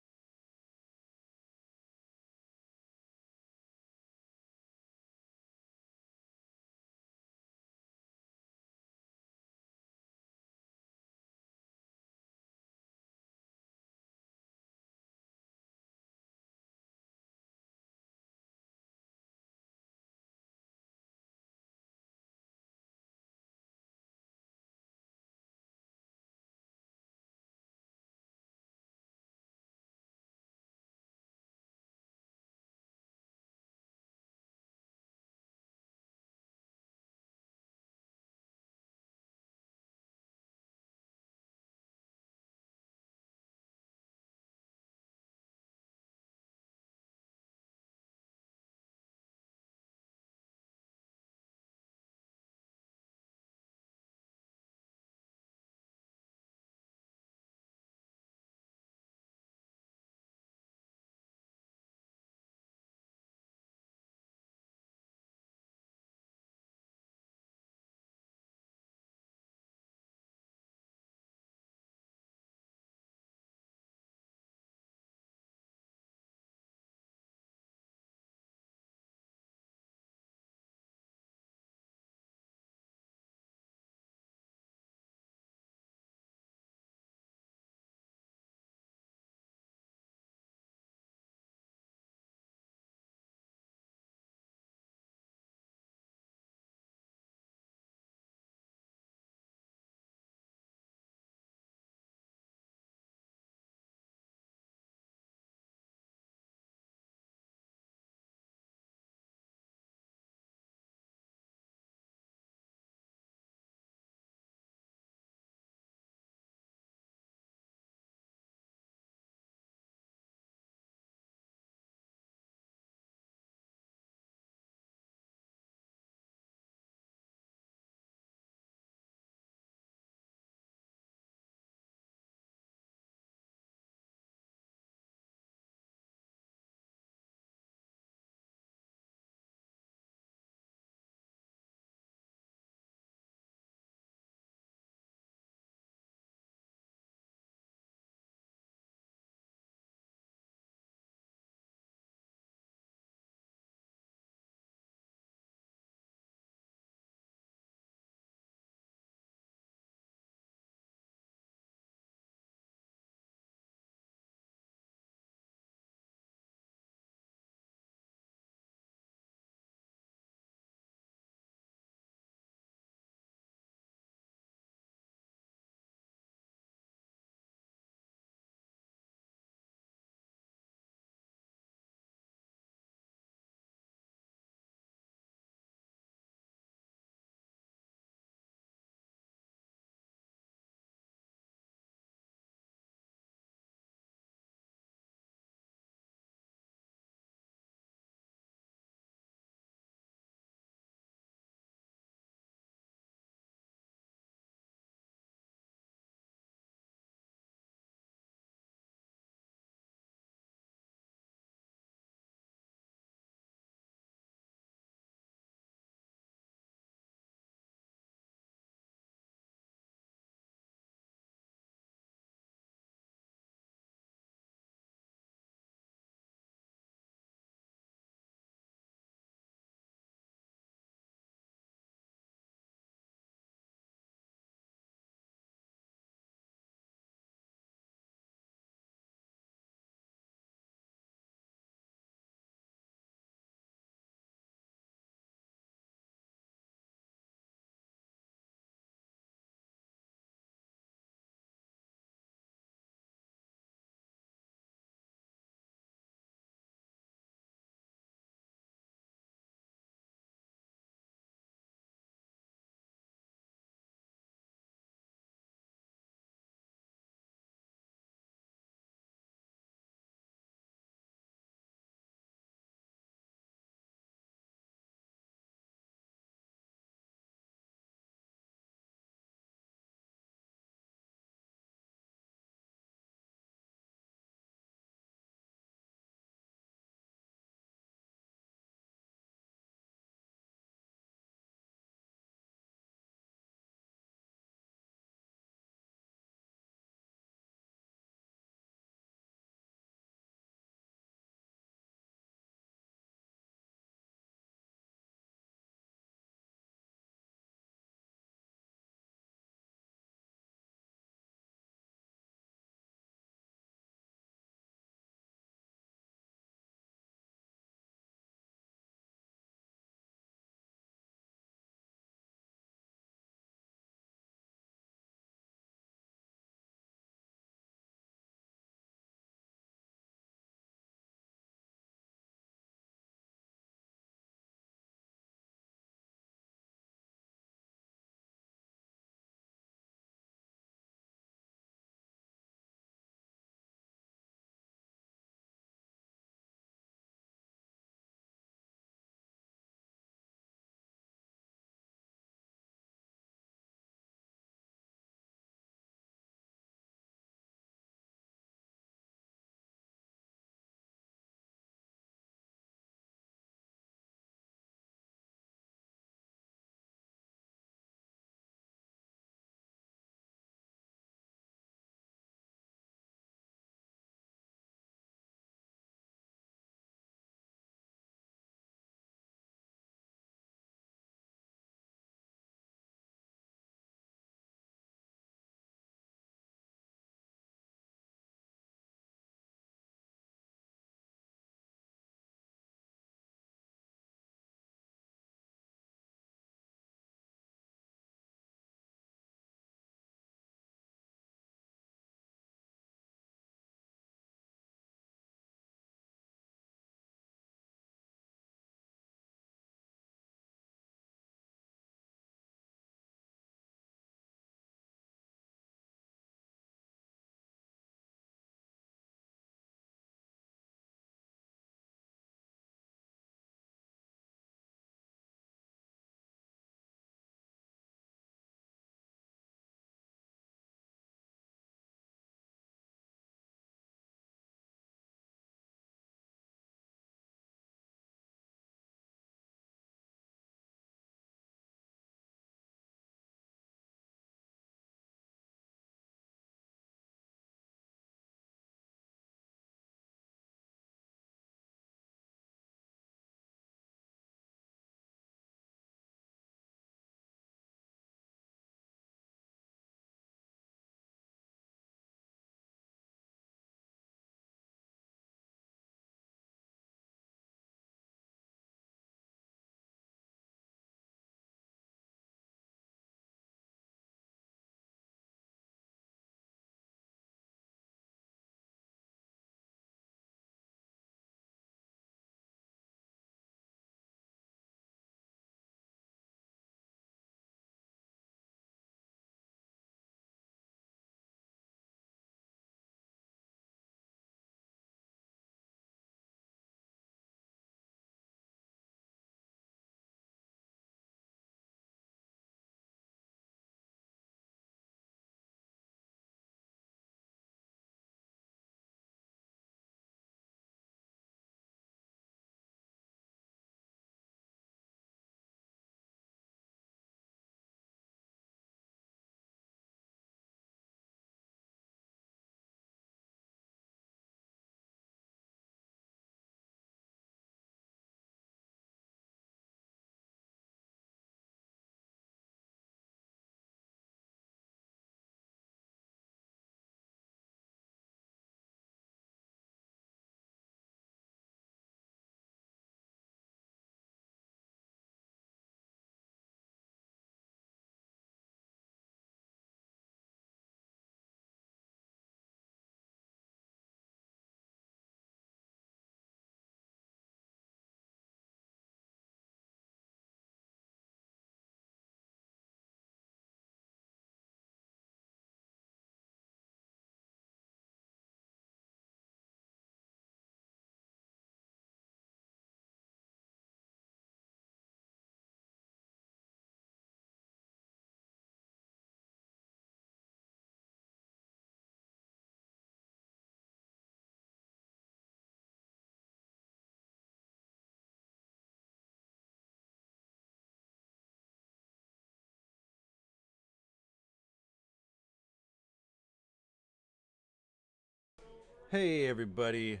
Speaker 1: Hey everybody.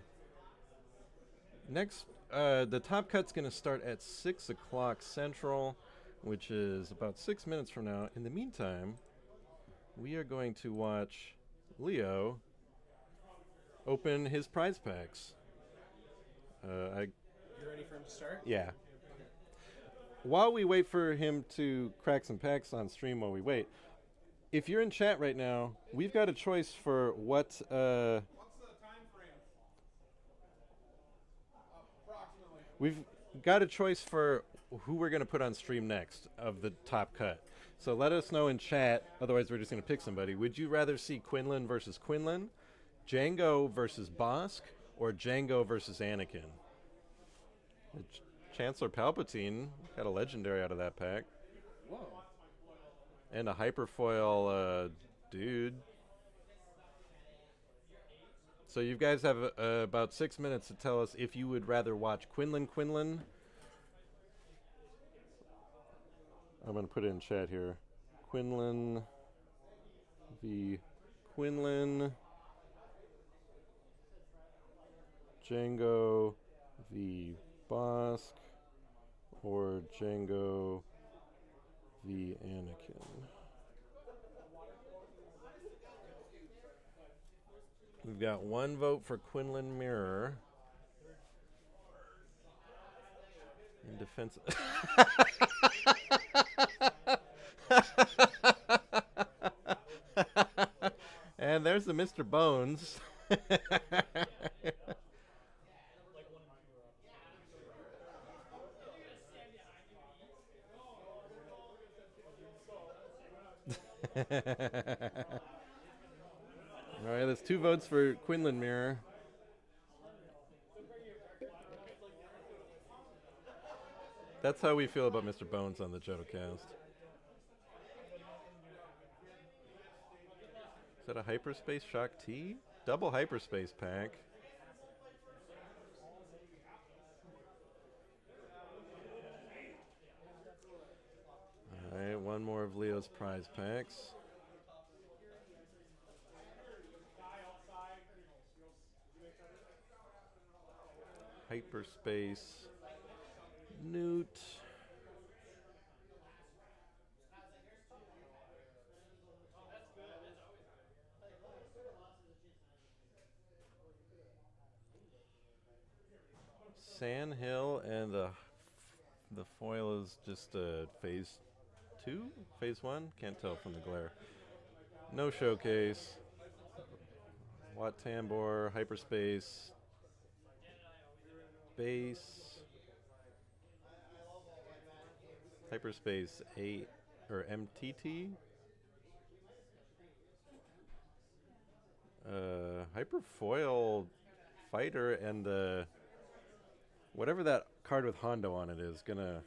Speaker 1: Next, the top cut's going to start at 6 o'clock Central, which is about 6 minutes from now. In the meantime, we are going to watch Leo open his prize packs.
Speaker 2: You ready for him to start?
Speaker 1: Yeah. While we wait for him to crack some packs on stream while we wait, if you're in chat right now, we've got a choice for what...
Speaker 5: What's the time frame? Approximately.
Speaker 1: We've got a choice for who we're going to put on stream next of the top cut. So let us know in chat, otherwise we're just going to pick somebody. Would you rather see Quinlan versus Quinlan, Django versus Bosk, or Django versus Anakin? Chancellor Palpatine got a legendary out of that pack.
Speaker 2: Whoa.
Speaker 1: And a hyperfoil dude. So you guys have about 6 minutes to tell us if you would rather watch Quinlan. I'm going to put it in chat here. Quinlan v. Quinlan. Django v. Bosk. Or Django v. Anakin. We've got one vote for Quinlan Mirror. In defense. And there's the Mr. Bones. All right, that's 2 votes for Quinlan Mirror. That's how we feel about Mr. Bones on the JotoCast. Is that a Hyperspace Shock T? Double Hyperspace pack. All right, one more of Leo's prize packs. Hyperspace Newt. Sandhill, and the foil is just phase 2? Phase 1? Can't tell from the glare. No showcase. Watt Tambor, Hyperspace, Base, Hyperspace 8 or MTT, Hyperfoil Fighter, and the whatever that card with Hondo on it is. Gonna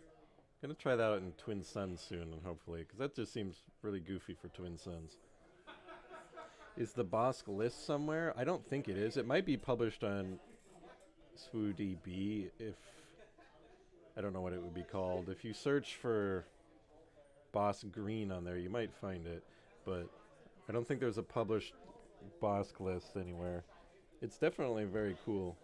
Speaker 1: try that out in Twin Suns soon, and hopefully, because that just seems really goofy for Twin Suns. Is the Bosk list somewhere? I don't think it is. It might be published on SWU if I don't know what it would be called. If you search for Bosk Green on there, you might find it, but I don't think there's a published Bosk list anywhere. It's definitely very cool.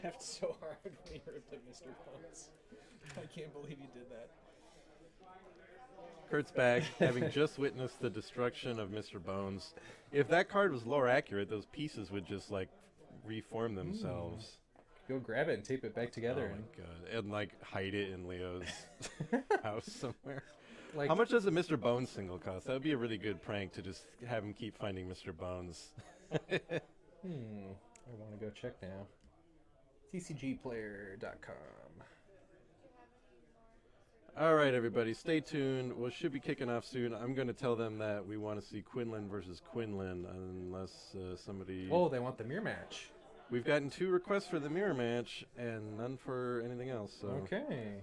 Speaker 2: I laughed so hard when he ripped at Mr. Bones. I can't believe you did that.
Speaker 1: Kurt's back, having just witnessed the destruction of Mr. Bones. If that card was lore accurate, those pieces would just like reform themselves.
Speaker 2: Go grab it and tape it back together.
Speaker 1: Oh my god! And like hide it in Leo's house somewhere.
Speaker 2: Like,
Speaker 1: how much does a Mr. Bones single cost? That would be a really good prank to just have him keep finding Mr. Bones.
Speaker 2: I want to go check now. TCGplayer.com.
Speaker 1: All right, everybody, stay tuned. We should be kicking off soon. I'm going to tell them that we want to see Quinlan versus Quinlan, unless somebody...
Speaker 2: Oh, they want the mirror match.
Speaker 1: We've gotten 2 requests for the mirror match, and none for anything else. So.
Speaker 2: Okay.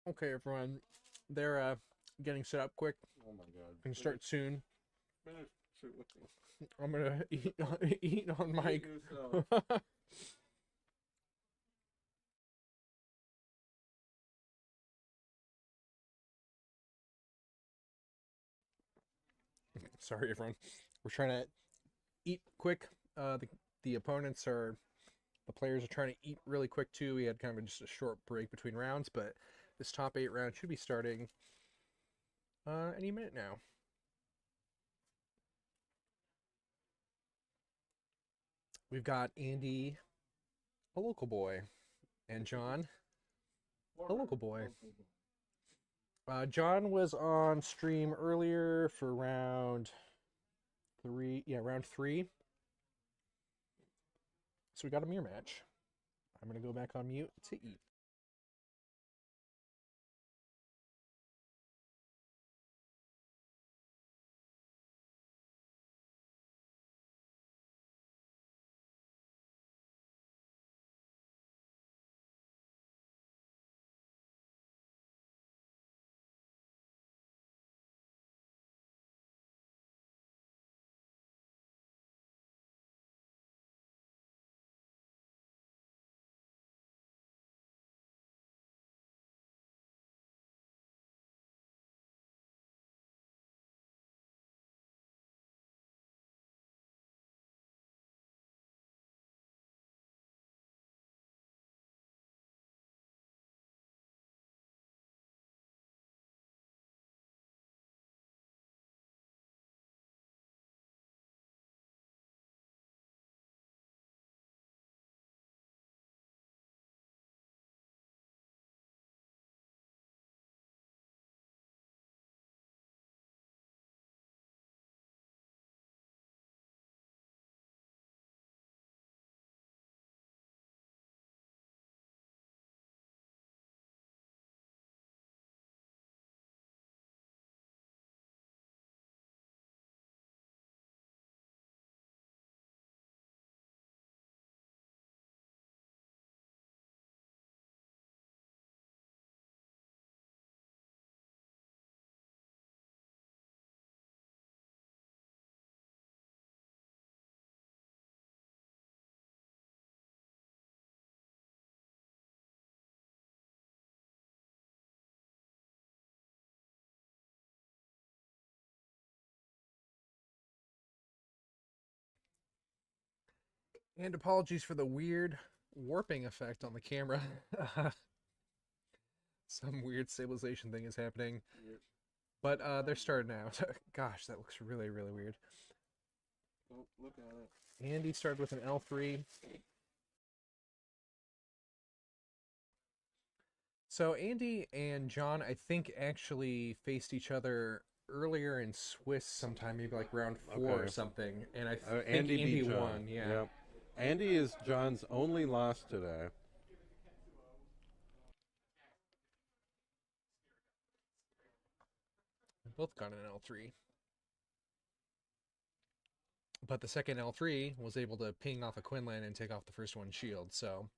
Speaker 2: Okay, everyone. They're getting set up quick.
Speaker 5: Oh my god.
Speaker 2: We can start soon.
Speaker 5: Finish. Shoot with me.
Speaker 2: I'm gonna eat on mic.
Speaker 5: Yourself.
Speaker 2: Sorry, everyone. We're trying to eat quick. The opponents are, the players are trying to eat really quick too. We had kind of just a short break between rounds, but this top 8 round should be starting any minute now. We've got Andy, a local boy, and John, a local boy. John was on stream earlier for round 3. Yeah, round 3. So we got a mirror match. I'm going to go back on mute to eat. And apologies for the weird warping effect on the camera. Some weird stabilization thing is happening. But they're starting now. Gosh, that looks really, really weird.
Speaker 5: Oh, look at it.
Speaker 2: Andy started with an L3. So Andy and John, I think, actually faced each other earlier in Swiss sometime, maybe like round 4 or
Speaker 1: Okay.
Speaker 2: something. And I think
Speaker 1: Andy
Speaker 2: Andy
Speaker 1: beat John.
Speaker 2: won. Yeah.
Speaker 1: Yep. Andy is John's only loss today.
Speaker 2: Both got an L3. But the second L3 was able to ping off a Quinlan and take off the first one's shield, so...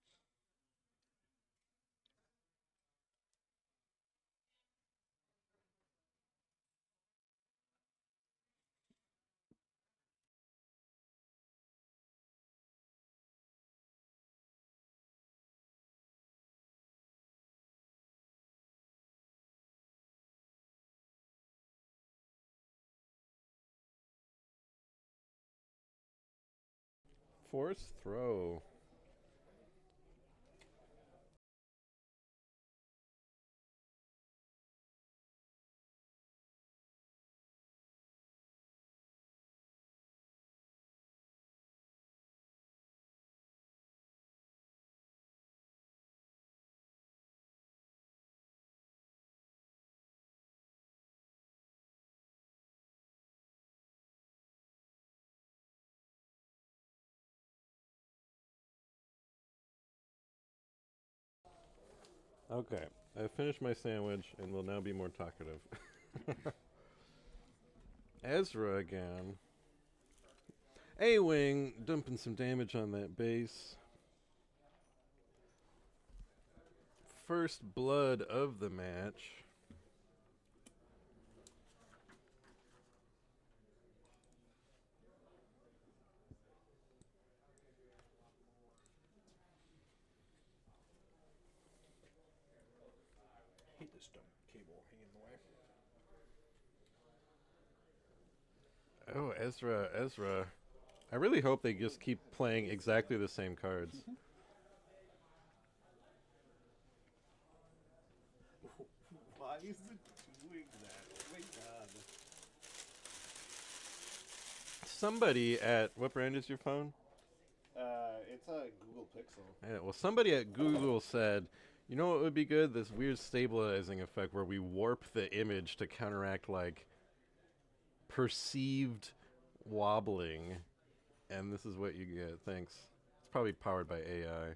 Speaker 1: Force throw. Okay, I've finished my sandwich and will now be more talkative. Ezra again. A-Wing dumping some damage on that base. first blood of the match.
Speaker 2: I hate this dumb cable hanging in the way.
Speaker 1: Oh, Ezra. I really hope they just keep playing exactly the same cards.
Speaker 3: Why is it doing that? Oh my god.
Speaker 1: Somebody at... What brand is your phone?
Speaker 3: It's a Google Pixel.
Speaker 1: Yeah, well, somebody at Google said, you know what would be good? This weird stabilizing effect where we warp the image to counteract, like, perceived wobbling. And this is what you get. Thanks. It's probably powered by AI.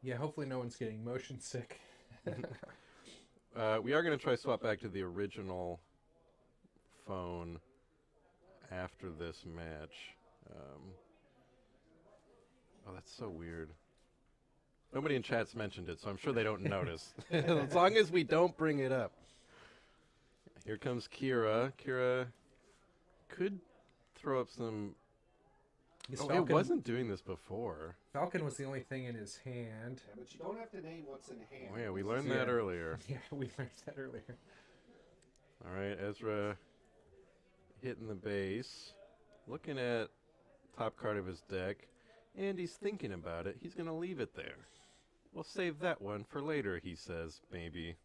Speaker 2: Yeah, hopefully no one's getting motion sick.
Speaker 1: We are going to try swap back to the original phone after this match. Oh, that's so weird. Nobody in chat's mentioned it, so I'm sure they don't notice. As long as we don't bring it up. Here comes Kira. Kira could throw up some...
Speaker 2: Yes,
Speaker 1: Oh,
Speaker 2: Falcon,
Speaker 1: it wasn't doing this before.
Speaker 2: Falcon was the only thing in his hand.
Speaker 3: Yeah, but you don't have to name what's in hand.
Speaker 1: Oh, yeah, we learned that earlier.
Speaker 2: Yeah, we learned that earlier.
Speaker 1: All right, Ezra hitting the base. Looking at top card of his deck. And he's thinking about it. He's going to leave it there. We'll save that one for later, he says, maybe.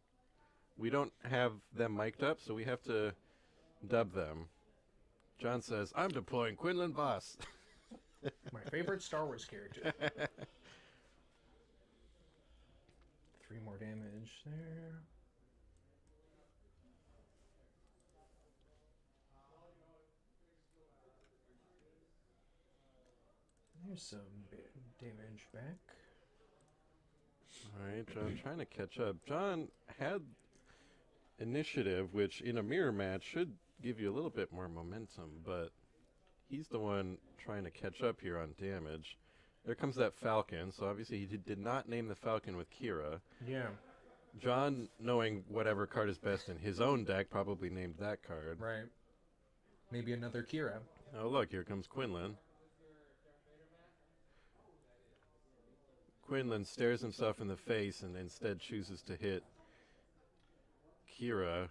Speaker 1: We don't have them mic'd up, so we have to dub them. John says, I'm deploying Quinlan Voss.
Speaker 2: My favorite Star Wars character. 3 more damage there. There's some damage back.
Speaker 1: All right, John trying to catch up. John had initiative, which in a mirror match should give you a little bit more momentum, but he's the one trying to catch up here on damage. There comes that Falcon, so obviously he did not name the Falcon with Kira.
Speaker 2: Yeah.
Speaker 1: John, knowing whatever card is best in his own deck, probably named that card.
Speaker 2: Right. Maybe another Kira.
Speaker 1: Oh, look, here comes Quinlan. Quinlan stares himself in the face and instead chooses to hit Kira.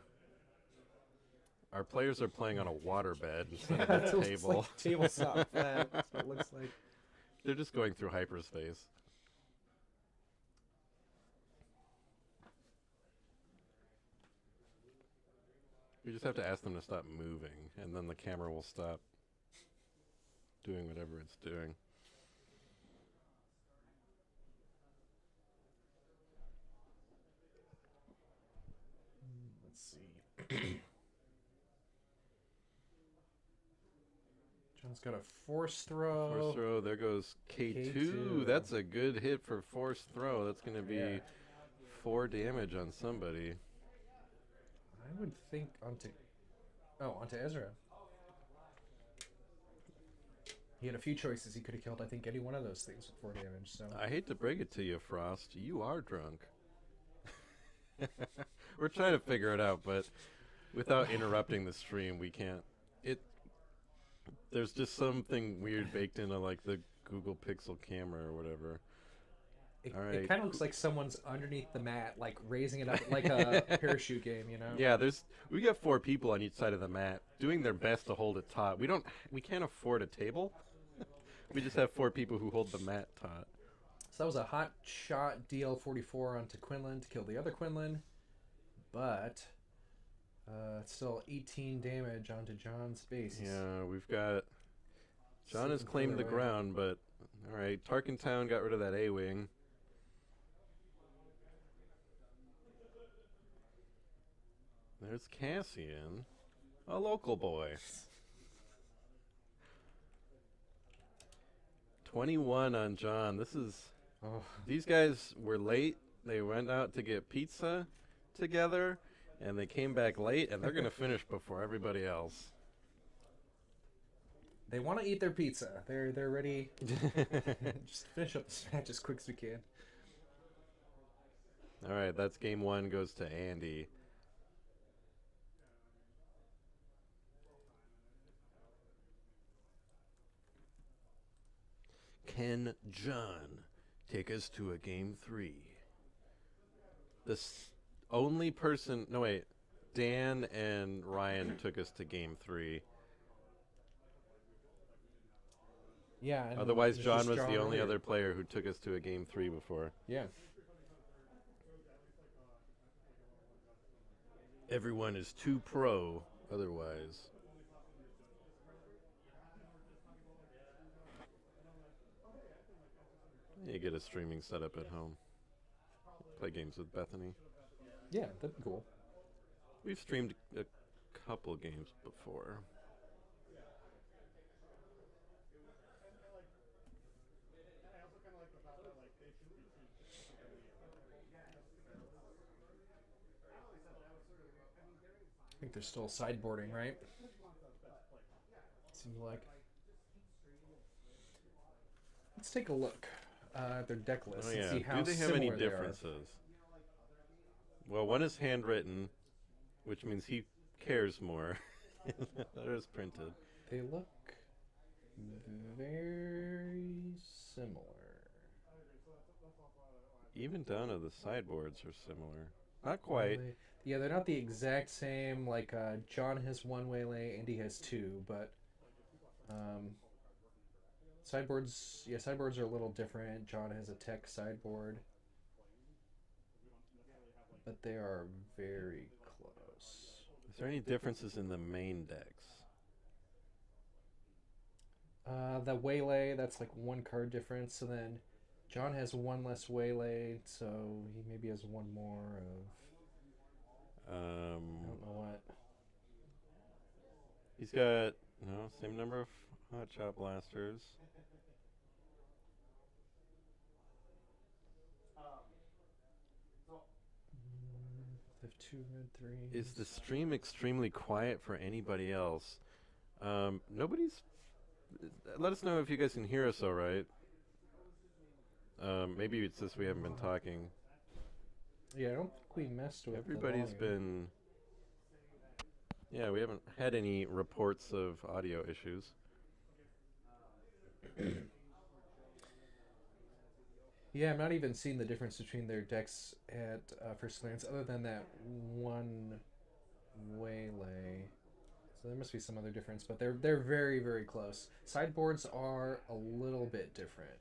Speaker 1: Our players are playing on a waterbed instead of a table.
Speaker 2: Like tabletop flat. That's what it looks like.
Speaker 1: They're just going through hyperspace. You just have to ask them to stop moving, and then the camera will stop doing whatever it's doing.
Speaker 2: Let's see. John's got a force throw.
Speaker 1: Force throw, there goes K2.
Speaker 2: K2.
Speaker 1: That's a good hit for force throw. That's going to be 4 damage on somebody.
Speaker 2: I would think onto Ezra. He had a few choices. He could have killed, I think, any one of those things with 4 damage. So
Speaker 1: I hate to break it to you, Frost. You are drunk. We're trying to figure it out, but without interrupting the stream, we can't. There's just something weird baked into like the Google Pixel camera or whatever. All right.
Speaker 2: It kind of looks like someone's underneath the mat, like raising it up like a parachute game, you know?
Speaker 1: Yeah, we got 4 people on each side of the mat doing their best to hold it taut. We can't afford a table. We just have 4 people who hold the mat taut.
Speaker 2: So that was a hot shot DL44 onto Quinlan to kill the other Quinlan, but it's still 18 damage onto John's base.
Speaker 1: Yeah, we've got... John has claimed the ground, but... Alright, Tarkentown got rid of that A-Wing. There's Cassian, a local boy. 21 on John. This is...
Speaker 2: Oh.
Speaker 1: These guys were late. They went out to get pizza together, and they came back late, and they're going to finish before everybody else.
Speaker 2: They want to eat their pizza. They're ready. Just finish up this match as quick as we can.
Speaker 1: All right, that's game 1 goes to Andy. Can John take us to a game 3? The only person... No, wait. Dan and Ryan took us to game 3.
Speaker 2: Yeah. And
Speaker 1: Otherwise,
Speaker 2: it's
Speaker 1: John
Speaker 2: just
Speaker 1: was the only
Speaker 2: earlier.
Speaker 1: other player who took us to a game 3 before.
Speaker 2: Yeah.
Speaker 1: Everyone is too pro otherwise. You get a streaming setup at home. Play games with Bethany.
Speaker 2: Yeah, that'd be cool.
Speaker 1: We've streamed a couple games before.
Speaker 2: I think they're still sideboarding, right? Seems like. Let's take a look at their deck list
Speaker 1: Oh
Speaker 2: and
Speaker 1: yeah.
Speaker 2: see how
Speaker 1: Do they have any
Speaker 2: similar they are.
Speaker 1: differences? Well, one is handwritten, which means he cares more. The other is printed.
Speaker 2: They look very similar.
Speaker 1: Even down to the sideboards are similar. Not quite.
Speaker 2: Yeah, they're not the exact same. Like John has 1 waylay, Andy has 2, but sideboards. Yeah, sideboards are a little different. John has a tech sideboard, but they are very close.
Speaker 1: Is there any differences in the main decks?
Speaker 2: The waylay, that's like 1 card difference. So then John has 1 less waylay, so he maybe has 1 more of. I don't know what.
Speaker 1: He's got same number of hot shot blasters.
Speaker 2: They have 2 red 3s.
Speaker 1: Is the stream extremely quiet for anybody else? Nobody's. Let us know if you guys can hear us all right. Maybe it's just we haven't been talking.
Speaker 2: Yeah, I don't think we messed with.
Speaker 1: Everybody's been. Yeah, we haven't had any reports of audio issues.
Speaker 2: Yeah, I'm not even seeing the difference between their decks at first glance, other than that 1 waylay. So there must be some other difference, but they're very, very close. Sideboards are a little bit different.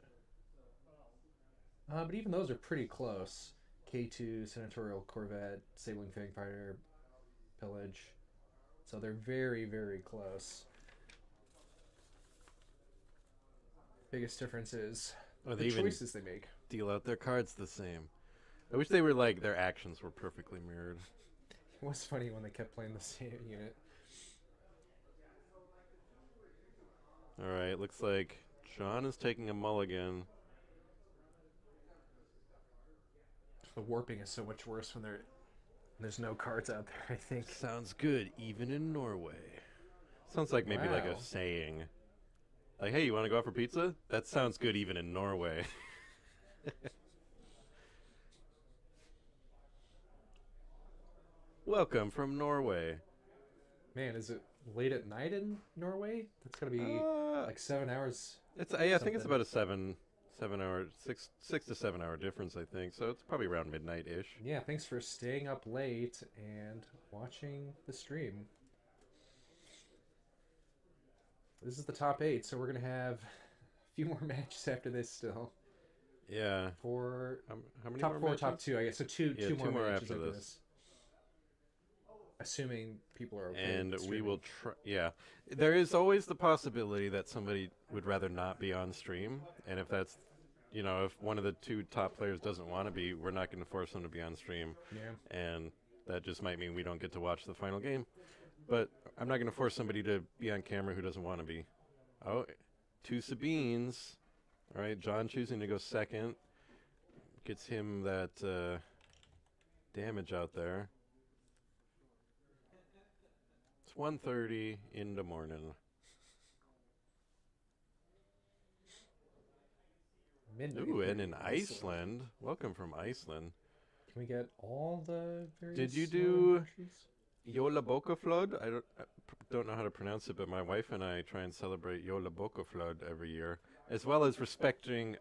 Speaker 2: But even those are pretty close. K2, Senatorial Corvette, Sabling Fangfighter, Pillage. So they're very, very close. Biggest difference is the choices they make.
Speaker 1: Deal out their cards the same. I wish they were like their actions were perfectly mirrored.
Speaker 2: It was funny when they kept playing the same unit.
Speaker 1: Alright, looks like John is taking a mulligan.
Speaker 2: The warping is so much worse when there's no cards out there, I think.
Speaker 1: Sounds good, even in Norway. Sounds like maybe like
Speaker 2: Wow.
Speaker 1: a saying. Like, hey, you want to go out for pizza? That sounds good even in Norway. Welcome from Norway.
Speaker 2: Man, is it late at night in Norway? That's gotta be like 7 hours.
Speaker 1: It's I think it's
Speaker 2: something.
Speaker 1: about a 7 hour, 6 to 7 hour difference, I think. So it's probably around midnight-ish.
Speaker 2: Yeah, thanks for staying up late and watching the stream. This is the top 8, so we're gonna have a few more matches after this still.
Speaker 1: Yeah.
Speaker 2: For
Speaker 1: How many
Speaker 2: top
Speaker 1: more
Speaker 2: 4,
Speaker 1: matches?
Speaker 2: top 2, I guess. So two more matches
Speaker 1: after
Speaker 2: after
Speaker 1: this.
Speaker 2: Assuming people are okay.
Speaker 1: And
Speaker 2: with
Speaker 1: we
Speaker 2: streaming.
Speaker 1: will try. Yeah, there is always the possibility that somebody would rather not be on stream, and if that's, if one of the 2 top players doesn't want to be, we're not going to force them to be on stream.
Speaker 2: Yeah.
Speaker 1: And that just might mean we don't get to watch the final game. But I'm not going to force somebody to be on camera who doesn't want to be. Oh, 2 Sabines. All right, John choosing to go second gets him that damage out there. It's 1:30 in the morning.
Speaker 2: Midnight.
Speaker 1: Ooh, and in Iceland. Welcome from Iceland.
Speaker 2: Can we get all the various
Speaker 1: Did you
Speaker 2: smaller
Speaker 1: do
Speaker 2: versions?
Speaker 1: Yola Boca Flood? I don't know how to pronounce it, but my wife and I try and celebrate Yola Boca Flood every year, as well as respecting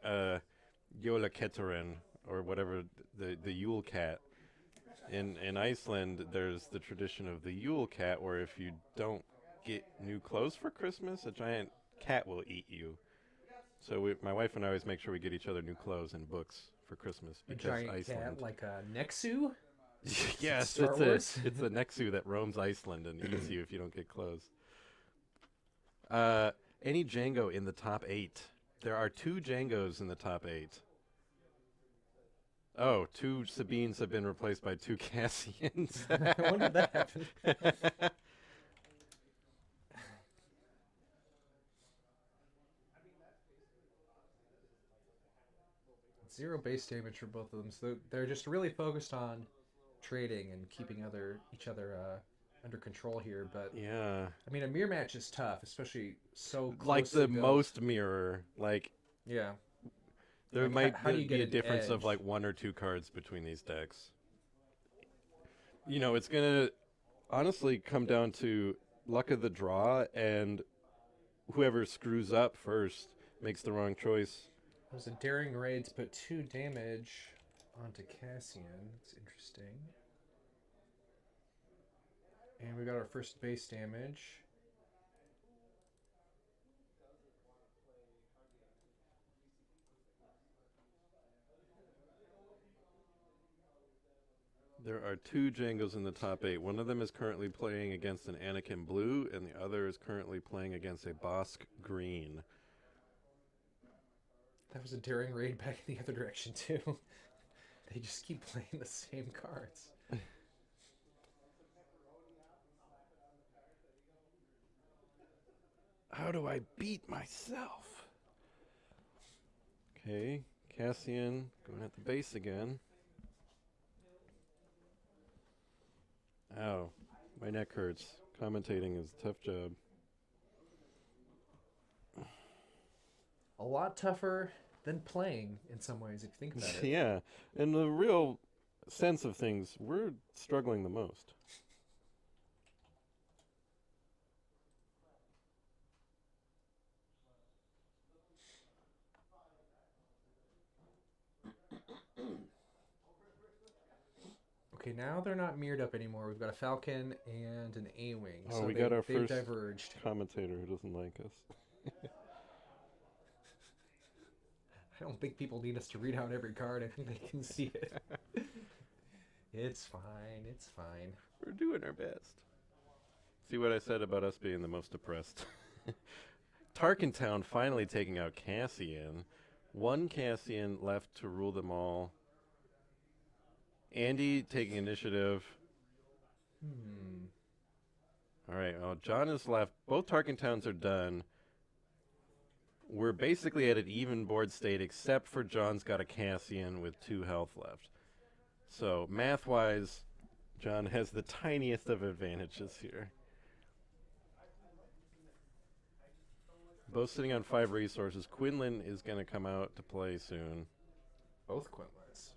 Speaker 1: Yola Ketteren, or whatever, the Yule cat. In Iceland, there's the tradition of the Yule cat, where if you don't get new clothes for Christmas, a giant cat will eat you. So my wife and I always make sure we get each other new clothes and books for Christmas
Speaker 2: A
Speaker 1: because
Speaker 2: giant
Speaker 1: Iceland.
Speaker 2: cat like a Nexu?
Speaker 1: Yes,
Speaker 2: Star Wars?
Speaker 1: it's a Nexu that roams Iceland and eats you if you don't get clothes. Any Django in the top 8? There are 2 Djangos in the top 8. Oh, 2 Sabines have been replaced by 2 Cassians.
Speaker 2: When did that happen? Zero base damage for both of them, so they're just really focused on trading and keeping each other under control here. But
Speaker 1: Yeah.
Speaker 2: I mean, a mirror match is tough, especially so closely
Speaker 1: Like the
Speaker 2: built.
Speaker 1: most mirror. Like,
Speaker 2: Yeah.
Speaker 1: there
Speaker 2: Like,
Speaker 1: might
Speaker 2: how do you
Speaker 1: be
Speaker 2: get
Speaker 1: a
Speaker 2: an
Speaker 1: difference of
Speaker 2: edge?
Speaker 1: like 1 or 2 cards between these decks. You know, it's going to honestly come down to luck of the draw, and whoever screws up first makes the wrong choice.
Speaker 2: It was a daring raid to put 2 damage onto Cassian. It's interesting. And we got our first base damage.
Speaker 1: There are 2 Djangos in the top 8. One of them is currently playing against an Anakin Blue, and the other is currently playing against a Bosk Green.
Speaker 2: That was a daring raid back in the other direction, too. They just keep playing the same cards.
Speaker 1: How do I beat myself? Okay, Cassian going at the base again. Ow, my neck hurts. Commentating is a tough job.
Speaker 2: A lot tougher than playing in some ways, if you think about it.
Speaker 1: Yeah, in the real sense of things, we're struggling the most.
Speaker 2: Okay, now they're not mirrored up anymore. We've got a Falcon and an A-Wing.
Speaker 1: Oh,
Speaker 2: so
Speaker 1: we got our
Speaker 2: they've
Speaker 1: first
Speaker 2: diverged.
Speaker 1: commentator who doesn't like us.
Speaker 2: I don't think people need us to read out every card. I think they can see it. It's fine. It's fine.
Speaker 1: We're doing our best. See what I said about us being the most depressed? Tarkentown finally taking out Cassian. 1 Cassian left to rule them all. Andy taking initiative. All right, well, John is left. Both Tarkentowns are done. We're basically at an even board state, except for John's got a Cassian with 2 health left. So, math-wise, John has the tiniest of advantages here. Both sitting on 5 resources. Quinlan is going to come out to play soon.
Speaker 2: Both Quinlins.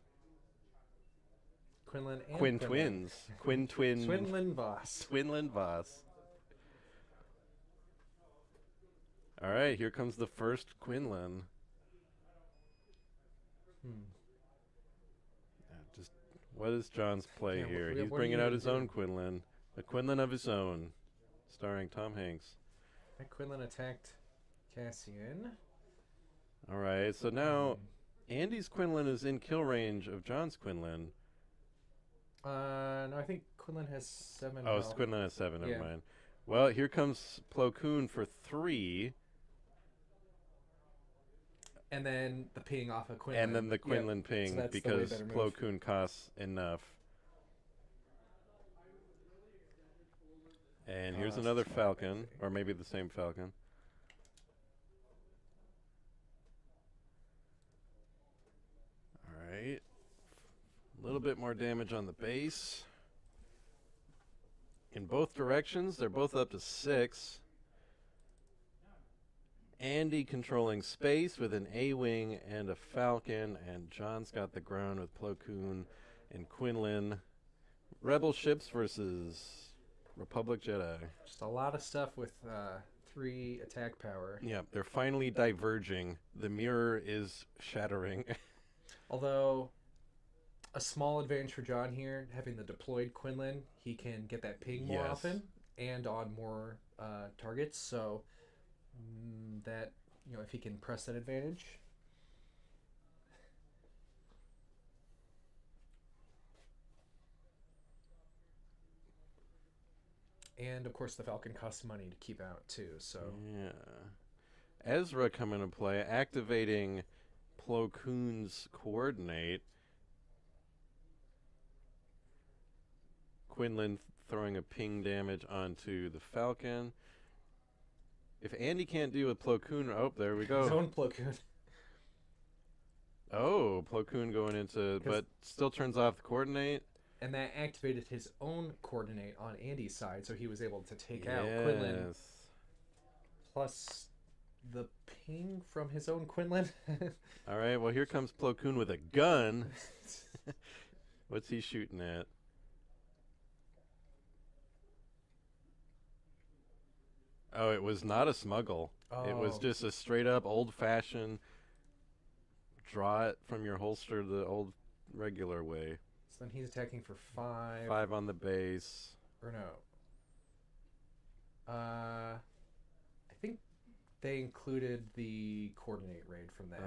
Speaker 2: Quinlan and
Speaker 1: Quinn
Speaker 2: Quinlan.
Speaker 1: twins. Quinn twin.
Speaker 2: Twinlan Voss.
Speaker 1: Twinlan Voss. All right, here comes the first Quinlan. Just what is John's play
Speaker 2: Yeah,
Speaker 1: here?
Speaker 2: what
Speaker 1: He's
Speaker 2: are
Speaker 1: bringing
Speaker 2: you
Speaker 1: out
Speaker 2: gonna
Speaker 1: his
Speaker 2: do?
Speaker 1: own Quinlan, a Quinlan of his own, starring Tom Hanks.
Speaker 2: That Quinlan attacked Cassian.
Speaker 1: All right, so now Andy's Quinlan is in kill range of John's Quinlan.
Speaker 2: No, I think Quinlan has 7
Speaker 1: Oh, it's
Speaker 2: health.
Speaker 1: Quinlan has 7. Never
Speaker 2: Yeah.
Speaker 1: mind. Well, here comes Plo Koon for 3.
Speaker 2: And then the ping off of Quinlan.
Speaker 1: And then the Quinlan
Speaker 2: Yep.
Speaker 1: ping
Speaker 2: So that's the way
Speaker 1: because
Speaker 2: better
Speaker 1: Plo
Speaker 2: move.
Speaker 1: Koon costs enough. And here's
Speaker 2: Costs
Speaker 1: another
Speaker 2: 5, I
Speaker 1: Falcon,
Speaker 2: think.
Speaker 1: or maybe the same Falcon. All right. A little bit more damage on the base. In both directions, they're both up to 6. Andy controlling space with an A-Wing and a Falcon, and John's got the ground with Plo Koon and Quinlan. Rebel ships versus Republic Jedi.
Speaker 2: Just a lot of stuff with 3 attack power.
Speaker 1: Yeah, they're finally diverging. The mirror is shattering.
Speaker 2: Although, a small advantage for John here, having the deployed Quinlan, he can get that ping more
Speaker 1: Yes.
Speaker 2: often and on more targets. So that, if he can press that advantage. And of course, the Falcon costs money to keep out too. So
Speaker 1: Yeah. Ezra come into play, activating Plo Koon's coordinate. Quinlan throwing a ping damage onto the Falcon. If Andy can't deal with Plo Koon, oh, there we go.
Speaker 2: his own Plo Koon.
Speaker 1: Oh, Plo Koon going into, but still turns off the coordinate.
Speaker 2: And that activated his own coordinate on Andy's side, so he was able to take out Quinlan.
Speaker 1: Yes.
Speaker 2: Plus the ping from his own Quinlan.
Speaker 1: All right, well, here comes Plo Koon with a gun. What's he shooting at? Oh, it was not a smuggle. It was
Speaker 2: Oh.
Speaker 1: just a straight up old fashioned draw it from your holster the old regular way.
Speaker 2: So then he's attacking for 5.
Speaker 1: 5 on the base.
Speaker 2: Or no. I think they included the coordinate raid from that.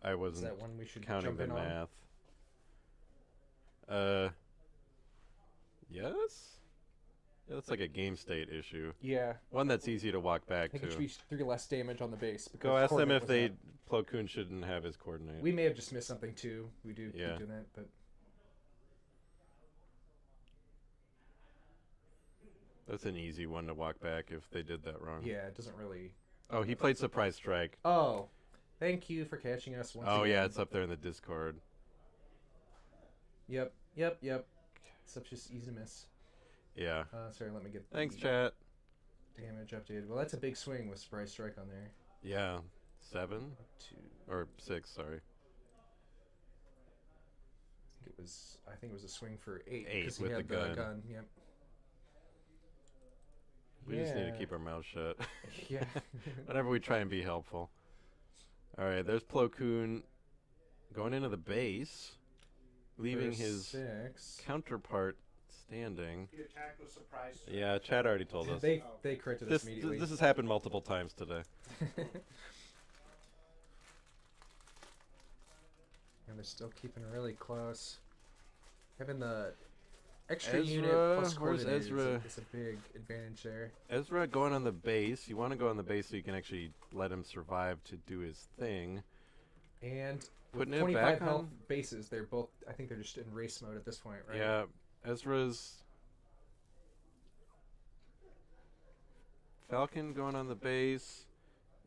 Speaker 1: I
Speaker 2: Is
Speaker 1: wasn't
Speaker 2: that one we should
Speaker 1: counting
Speaker 2: jump
Speaker 1: the
Speaker 2: in on?
Speaker 1: math. Yes? Yeah, that's like a game state issue.
Speaker 2: Yeah.
Speaker 1: One that's easy to walk
Speaker 2: I
Speaker 1: back
Speaker 2: think it should
Speaker 1: to.
Speaker 2: be 3 less damage on the base.
Speaker 1: Go
Speaker 2: because
Speaker 1: ask them
Speaker 2: coordinate
Speaker 1: if
Speaker 2: was
Speaker 1: they
Speaker 2: not-
Speaker 1: Plo Koon shouldn't have his coordinate.
Speaker 2: We may have just missed something too. We do
Speaker 1: Yeah.
Speaker 2: keep doing that, but
Speaker 1: That's an easy one to walk back if they did that wrong.
Speaker 2: yeah, it doesn't really.
Speaker 1: Oh, he played Surprise Strike.
Speaker 2: Oh, thank you for catching us once
Speaker 1: Oh,
Speaker 2: again.
Speaker 1: yeah, it's up there in the Discord.
Speaker 2: Yep. Stuff's just easy to miss.
Speaker 1: Yeah.
Speaker 2: Sorry, let me get
Speaker 1: Thanks,
Speaker 2: the
Speaker 1: chat.
Speaker 2: damage updated. Well, that's a big swing with Surprise Strike on there.
Speaker 1: Yeah. 7?
Speaker 2: 2.
Speaker 1: Or 6, sorry.
Speaker 2: I think it was a swing for 8.
Speaker 1: 8
Speaker 2: 'cause he
Speaker 1: with
Speaker 2: had
Speaker 1: the gun.
Speaker 2: Yep.
Speaker 1: We just need to
Speaker 2: Yeah.
Speaker 1: keep our mouths shut.
Speaker 2: Yeah.
Speaker 1: Whenever we try and be helpful. All right, there's Plo Koon going into the base, leaving
Speaker 2: For
Speaker 1: his
Speaker 2: 6.
Speaker 1: counterpart standing.
Speaker 3: He attacked with surprise.
Speaker 1: Yeah, Chad already told us.
Speaker 2: They corrected us
Speaker 1: This
Speaker 2: immediately.
Speaker 1: this has happened multiple times today.
Speaker 2: And they're still keeping really close. Having the extra
Speaker 1: Ezra,
Speaker 2: unit plus
Speaker 1: where's
Speaker 2: coordinate
Speaker 1: Ezra?
Speaker 2: is a big advantage there.
Speaker 1: Ezra going on the base. You want to go on the base so you can actually let him survive to do his thing.
Speaker 2: And
Speaker 1: Putting
Speaker 2: with
Speaker 1: it
Speaker 2: 25
Speaker 1: back
Speaker 2: health
Speaker 1: on?
Speaker 2: bases, they're both. I think they're just in race mode at this point, right?
Speaker 1: Yeah, Ezra's Falcon going on the base.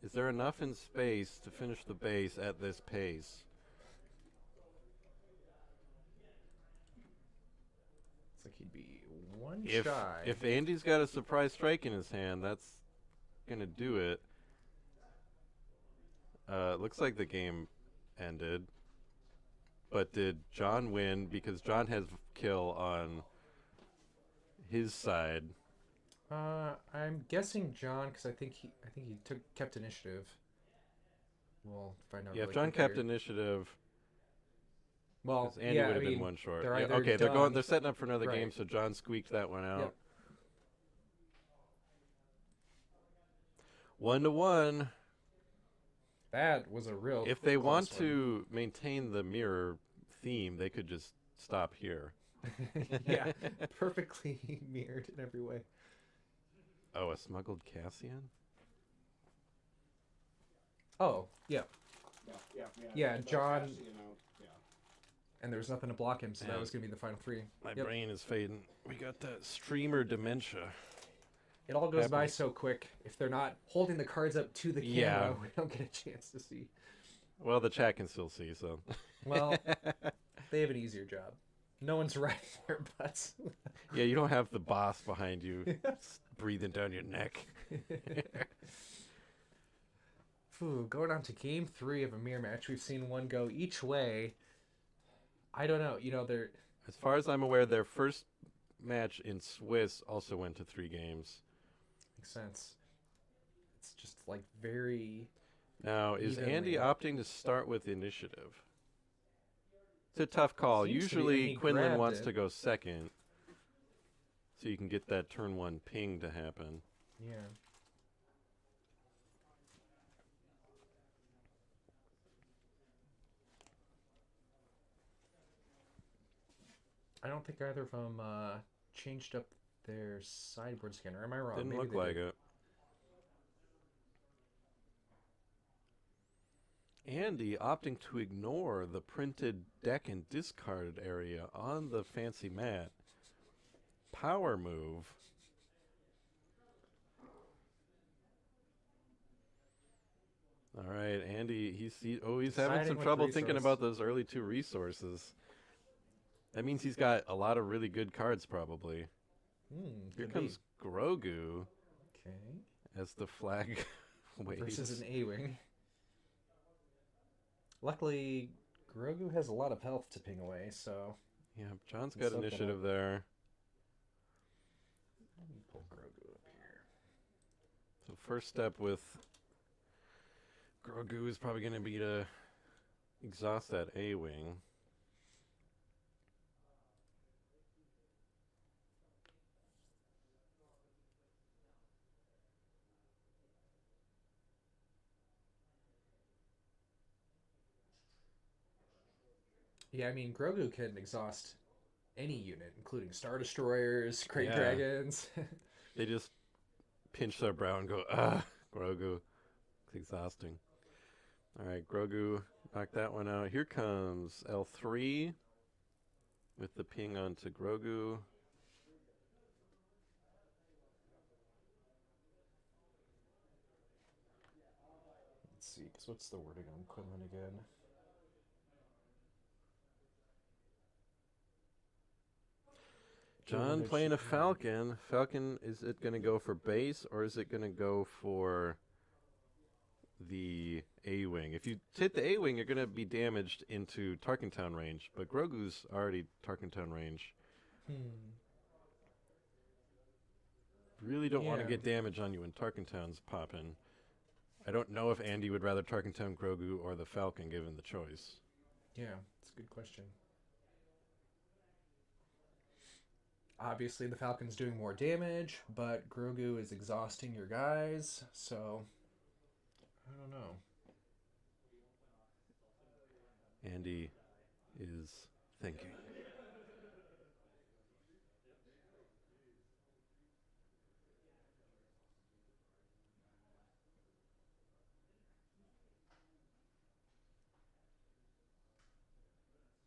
Speaker 1: Is there enough in space to finish the base at this pace?
Speaker 2: It's like he'd be one
Speaker 1: If
Speaker 2: shy.
Speaker 1: if Andy's got a surprise strike in his hand, that's gonna do it. Looks like the game ended. But did John win? Because John has kill on his side.
Speaker 2: I'm guessing John because I think he kept initiative. We'll find out.
Speaker 1: Yeah, if
Speaker 2: really
Speaker 1: John
Speaker 2: quick
Speaker 1: kept
Speaker 2: here.
Speaker 1: initiative,
Speaker 2: Well,
Speaker 1: 'cause Andy
Speaker 2: yeah,
Speaker 1: would
Speaker 2: I
Speaker 1: have been
Speaker 2: mean,
Speaker 1: one short.
Speaker 2: they're
Speaker 1: Yeah,
Speaker 2: either
Speaker 1: okay,
Speaker 2: done-
Speaker 1: they're setting up for another
Speaker 2: Right.
Speaker 1: game, so John squeaked that one out.
Speaker 2: Yep.
Speaker 1: 1-1.
Speaker 2: That was a real.
Speaker 1: If they
Speaker 2: close
Speaker 1: want
Speaker 2: one.
Speaker 1: to maintain the mirror theme, they could just stop here.
Speaker 2: Yeah, perfectly mirrored in every way.
Speaker 1: Oh, a smuggled Cassian?
Speaker 2: Oh, yeah. Yeah, John-
Speaker 3: You know, yeah.
Speaker 2: And there was nothing to block him, so
Speaker 1: Yeah.
Speaker 2: that was going to be the final 3.
Speaker 1: My
Speaker 2: Yep.
Speaker 1: brain is fading. We got that streamer dementia.
Speaker 2: It all goes by
Speaker 1: Happens.
Speaker 2: so quick. If they're not holding the cards up to the camera,
Speaker 1: Yeah.
Speaker 2: we don't get a chance to see.
Speaker 1: Well, the chat can still see, so.
Speaker 2: Well, they have an easier job. No one's right their butts.
Speaker 1: Yeah, you don't have the boss behind you breathing down your neck.
Speaker 2: Going on to game 3 of a mirror match. We've seen one go each way. I don't know. They're...
Speaker 1: As far as I'm aware, their first match in Swiss also went to 3 games.
Speaker 2: Makes sense. It's just like very...
Speaker 1: Now, is
Speaker 2: evenly.
Speaker 1: Andy opting to start with initiative? It's a tough call.
Speaker 2: Seems to be,
Speaker 1: Usually,
Speaker 2: he
Speaker 1: Quinlan
Speaker 2: grabbed
Speaker 1: wants
Speaker 2: it.
Speaker 1: to go second, so you can get that turn 1 ping to happen.
Speaker 2: Yeah. I don't think either of them changed up their sideboard scanner. Am I wrong?
Speaker 1: Didn't
Speaker 2: Maybe
Speaker 1: look
Speaker 2: they
Speaker 1: like
Speaker 2: did.
Speaker 1: it. Andy opting to ignore the printed deck and discard area on the fancy mat. Power move. All right, Andy, he's having
Speaker 2: Deciding
Speaker 1: some
Speaker 2: which
Speaker 1: trouble thinking
Speaker 2: resource.
Speaker 1: about those early 2 resources. That means he's got a lot of really good cards, probably. Here
Speaker 2: Could
Speaker 1: comes Grogu
Speaker 2: be. Okay.
Speaker 1: as the flag waves.
Speaker 2: Versus an A-Wing. Luckily, Grogu has a lot of health to ping away, so...
Speaker 1: Yeah, John's
Speaker 2: He's
Speaker 1: got
Speaker 2: soaking
Speaker 1: initiative
Speaker 2: up.
Speaker 1: there.
Speaker 2: Let me pull Grogu up here.
Speaker 1: So first step with Grogu is probably going to be to exhaust that A-Wing.
Speaker 2: Yeah, I mean, Grogu can exhaust any unit, including Star Destroyers, Great
Speaker 1: Yeah.
Speaker 2: Dragons.
Speaker 1: They just pinch their brow and go, ah, Grogu. It's exhausting. All right, Grogu, knock that one out. Here comes L3 with the ping onto Grogu.
Speaker 2: Let's see, because what's the wording on Quinlan again?
Speaker 1: John playing a Falcon. Falcon, is it going to go for base or is it going to go for the A-Wing? If you hit the A-Wing, you're going to be damaged into Tarkentown range, but Grogu's already Tarkentown range. Really don't want to
Speaker 2: Yeah.
Speaker 1: get damage on you when Tarkentown's popping. I don't know if Andy would rather Tarkentown Grogu or the Falcon given the choice.
Speaker 2: Yeah, it's a good question. Obviously, the Falcon's doing more damage, but Grogu is exhausting your guys, so... I don't know.
Speaker 1: Andy is thinking.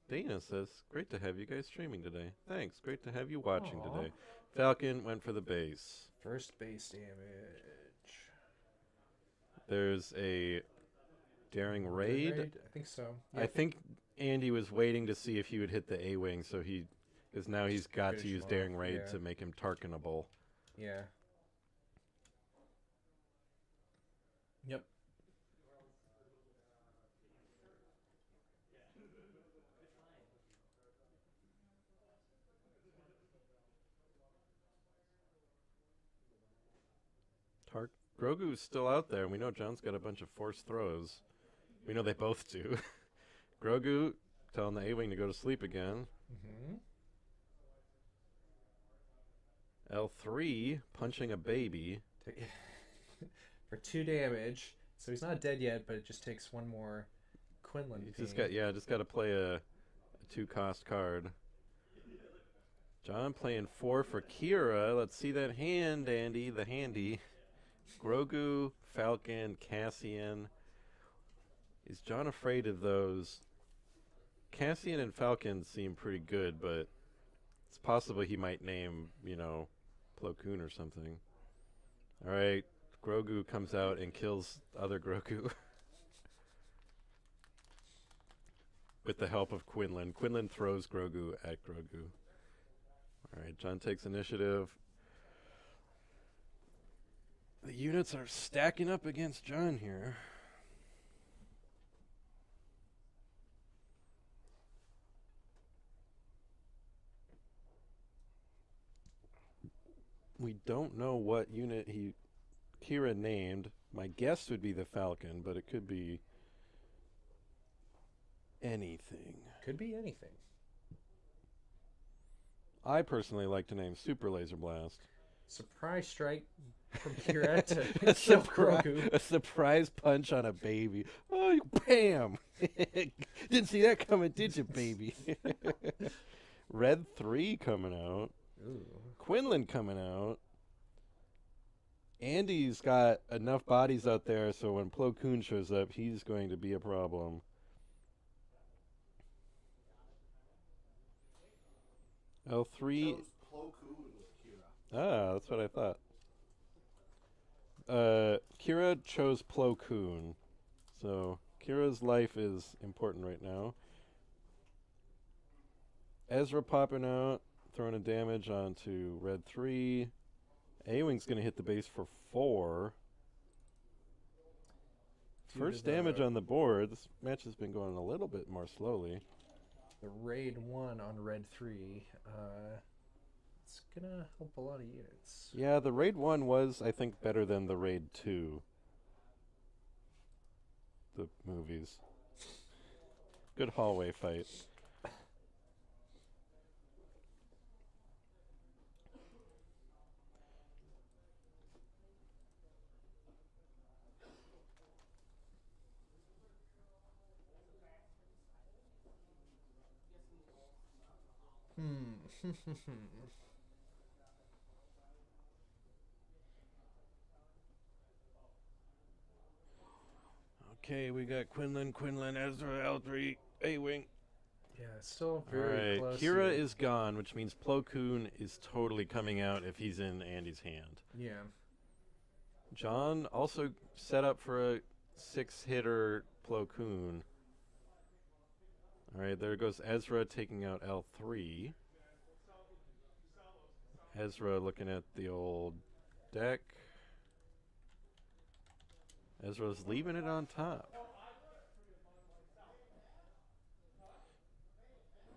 Speaker 1: Dana says, great to have you guys streaming today. Thanks, great to have you watching
Speaker 2: Aw.
Speaker 1: today. Falcon went for the base.
Speaker 2: First base damage.
Speaker 1: There's a daring raid.
Speaker 2: I think so.
Speaker 1: I think Andy was waiting to see if he would hit the A-Wing, so because now he's got to
Speaker 2: finish
Speaker 1: use
Speaker 2: him
Speaker 1: daring
Speaker 2: off,
Speaker 1: raid
Speaker 2: yeah.
Speaker 1: to make him Tarkinable.
Speaker 2: Yeah. Yep.
Speaker 1: Grogu's still out there, and we know John's got a bunch of forced throws. We know they both do. Grogu telling the A-Wing to go to sleep again. L3 punching a baby.
Speaker 2: For 2 damage. So he's not dead yet, but it just takes one more Quinlan
Speaker 1: He's
Speaker 2: ping.
Speaker 1: just got to play a 2-cost card. John playing 4 for Kira. Let's see that hand, Andy, the handy. Grogu, Falcon, Cassian. Is John afraid of those? Cassian and Falcon seem pretty good, but it's possible he might name, Plo Koon or something. All right, Grogu comes out and kills other Grogu. With the help of Quinlan. Quinlan throws Grogu at Grogu. All right, John takes initiative. The units are stacking up against John here. We don't know what unit Kira named. My guess would be the Falcon, but it could be anything.
Speaker 2: Could be anything.
Speaker 1: I personally like to name Super Laser Blast.
Speaker 2: Surprise strike from Kira to kill Grogu.
Speaker 1: A surprise punch on a baby. Oh, bam! Didn't see that coming, did you, baby? Red 3 coming out.
Speaker 2: Ooh.
Speaker 1: Quinlan coming out. Andy's got enough bodies out there, so when Plo Koon shows up, he's going to be a problem. L3.
Speaker 3: Chose Plo Koon with Kira.
Speaker 1: Ah, that's what I thought. Kira chose Plo Koon. So, Kira's life is important right now. Ezra popping out, throwing a damage onto Red 3. A-Wing's going to hit the base for 4. First damage on the board. This match has been going a little bit more slowly.
Speaker 2: The raid 1 on Red 3. It's going to help a lot of units.
Speaker 1: Yeah, the raid 1 was, I think, better than the raid 2. The movies. Good hallway fight. Okay, we got Quinlan, Ezra, L3, A-Wing.
Speaker 2: Yeah, it's still very close.
Speaker 1: Kira is gone, which means Plo Koon is totally coming out if he's in Andy's hand.
Speaker 2: Yeah.
Speaker 1: John also set up for a 6-hitter Plo Koon. Alright, there goes Ezra taking out L3. Ezra looking at the old deck. Ezra's leaving it on top.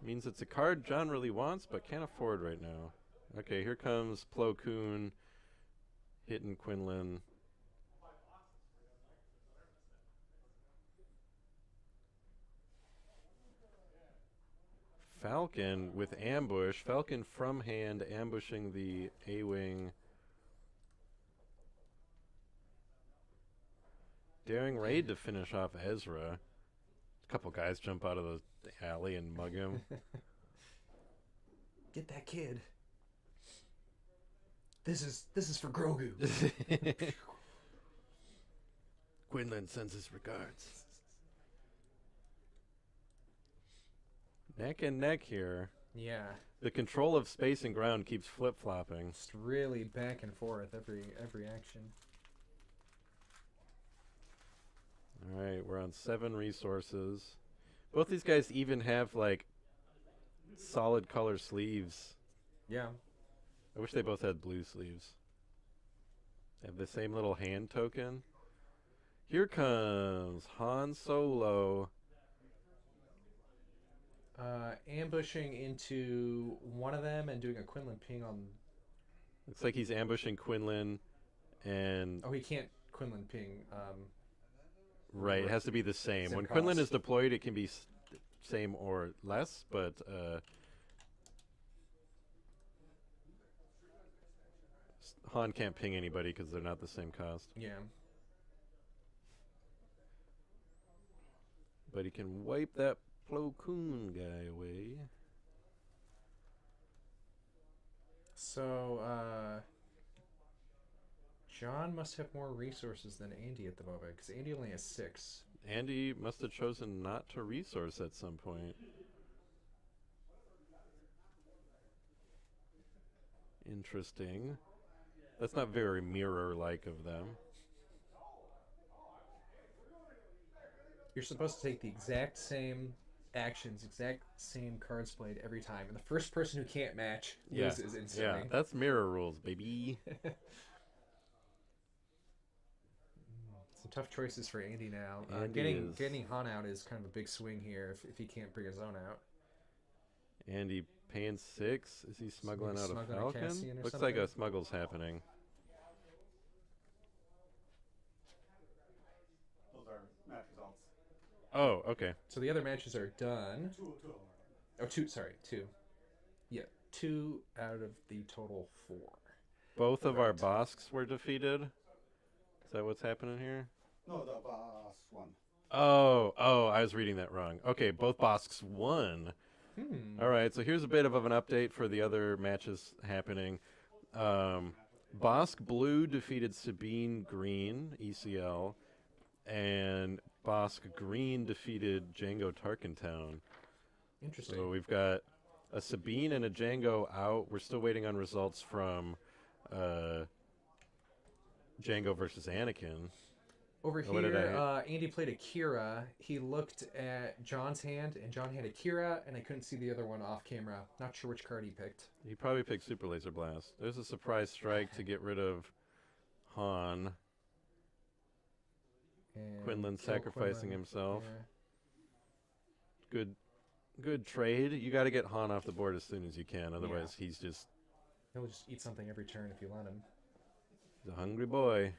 Speaker 1: Means it's a card John really wants but can't afford right now. Okay, here comes Plo Koon hitting Quinlan. Falcon with ambush. Falcon from hand ambushing the A-Wing. Daring raid to finish off Ezra. A couple guys jump out of the alley and mug him.
Speaker 2: Get that kid. This is for Grogu.
Speaker 1: Quinlan sends his regards. Neck and neck here.
Speaker 2: Yeah.
Speaker 1: The control of space and ground keeps flip-flopping.
Speaker 2: Just really back and forth every action.
Speaker 1: Alright, we're on 7 resources. Both these guys even have, like, solid color sleeves.
Speaker 2: Yeah.
Speaker 1: I wish they both had blue sleeves. They have the same little hand token. Here comes Han Solo.
Speaker 2: Ambushing into one of them and doing a Quinlan ping on...
Speaker 1: Looks like he's ambushing Quinlan and...
Speaker 2: Oh, he can't Quinlan ping.
Speaker 1: Right, it has to be the same. When
Speaker 2: cost.
Speaker 1: Quinlan is deployed, it can be same or less, but Han can't ping anybody because they're not the same cost.
Speaker 2: Yeah.
Speaker 1: But he can wipe that Plo Koon guy away.
Speaker 2: So, John must have more resources than Andy at the moment, because Andy only has 6.
Speaker 1: Andy must have chosen not to resource at some point. Interesting. That's not very mirror-like of them.
Speaker 2: You're supposed to take the exact same actions, exact same cards played every time, and the first person who can't match loses instantly.
Speaker 1: Yeah, that's mirror rules, baby.
Speaker 2: Some tough choices for Andy now. Getting Han out is kind of a big swing here if he can't bring his own out.
Speaker 1: Andy Paying 6? Is he smuggling
Speaker 2: maybe
Speaker 1: out a
Speaker 2: smuggling a
Speaker 1: Falcon?
Speaker 2: Cassian or
Speaker 1: Looks like a
Speaker 2: something?
Speaker 1: smuggle's happening.
Speaker 4: Those are match results.
Speaker 1: Oh, okay.
Speaker 2: So the other matches are done.
Speaker 4: Two of them.
Speaker 2: Oh, two. Sorry, two. Yeah, 2 out of the total 4.
Speaker 1: Both of our
Speaker 2: Right.
Speaker 1: Bosks were defeated. Is that what's happening here?
Speaker 4: No, the boss one.
Speaker 1: Oh, I was reading that wrong. Okay, both Bosks won. All right, so here's a bit of an update for the other matches happening. Bosk Blue defeated Sabine Green, ECL, and Bosk Green defeated Django Tarkentown.
Speaker 2: Interesting.
Speaker 1: So we've got a Sabine and a Django out. We're still waiting on results from Django versus Anakin.
Speaker 2: Over
Speaker 1: what did
Speaker 2: here, Andy played Akira. He looked at John's hand, and John had Akira, and I couldn't see the other one off camera. Not sure which card he picked.
Speaker 1: He probably picked Super Laser Blast. There's a surprise strike to get rid of Han.
Speaker 2: And
Speaker 1: Quinlan
Speaker 2: kill
Speaker 1: sacrificing
Speaker 2: Quinlan.
Speaker 1: himself.
Speaker 2: Yeah.
Speaker 1: Good trade. You got to get Han off the board as soon as you can. Otherwise, he's just
Speaker 2: He'll just eat something every turn if you let him.
Speaker 1: a hungry boy.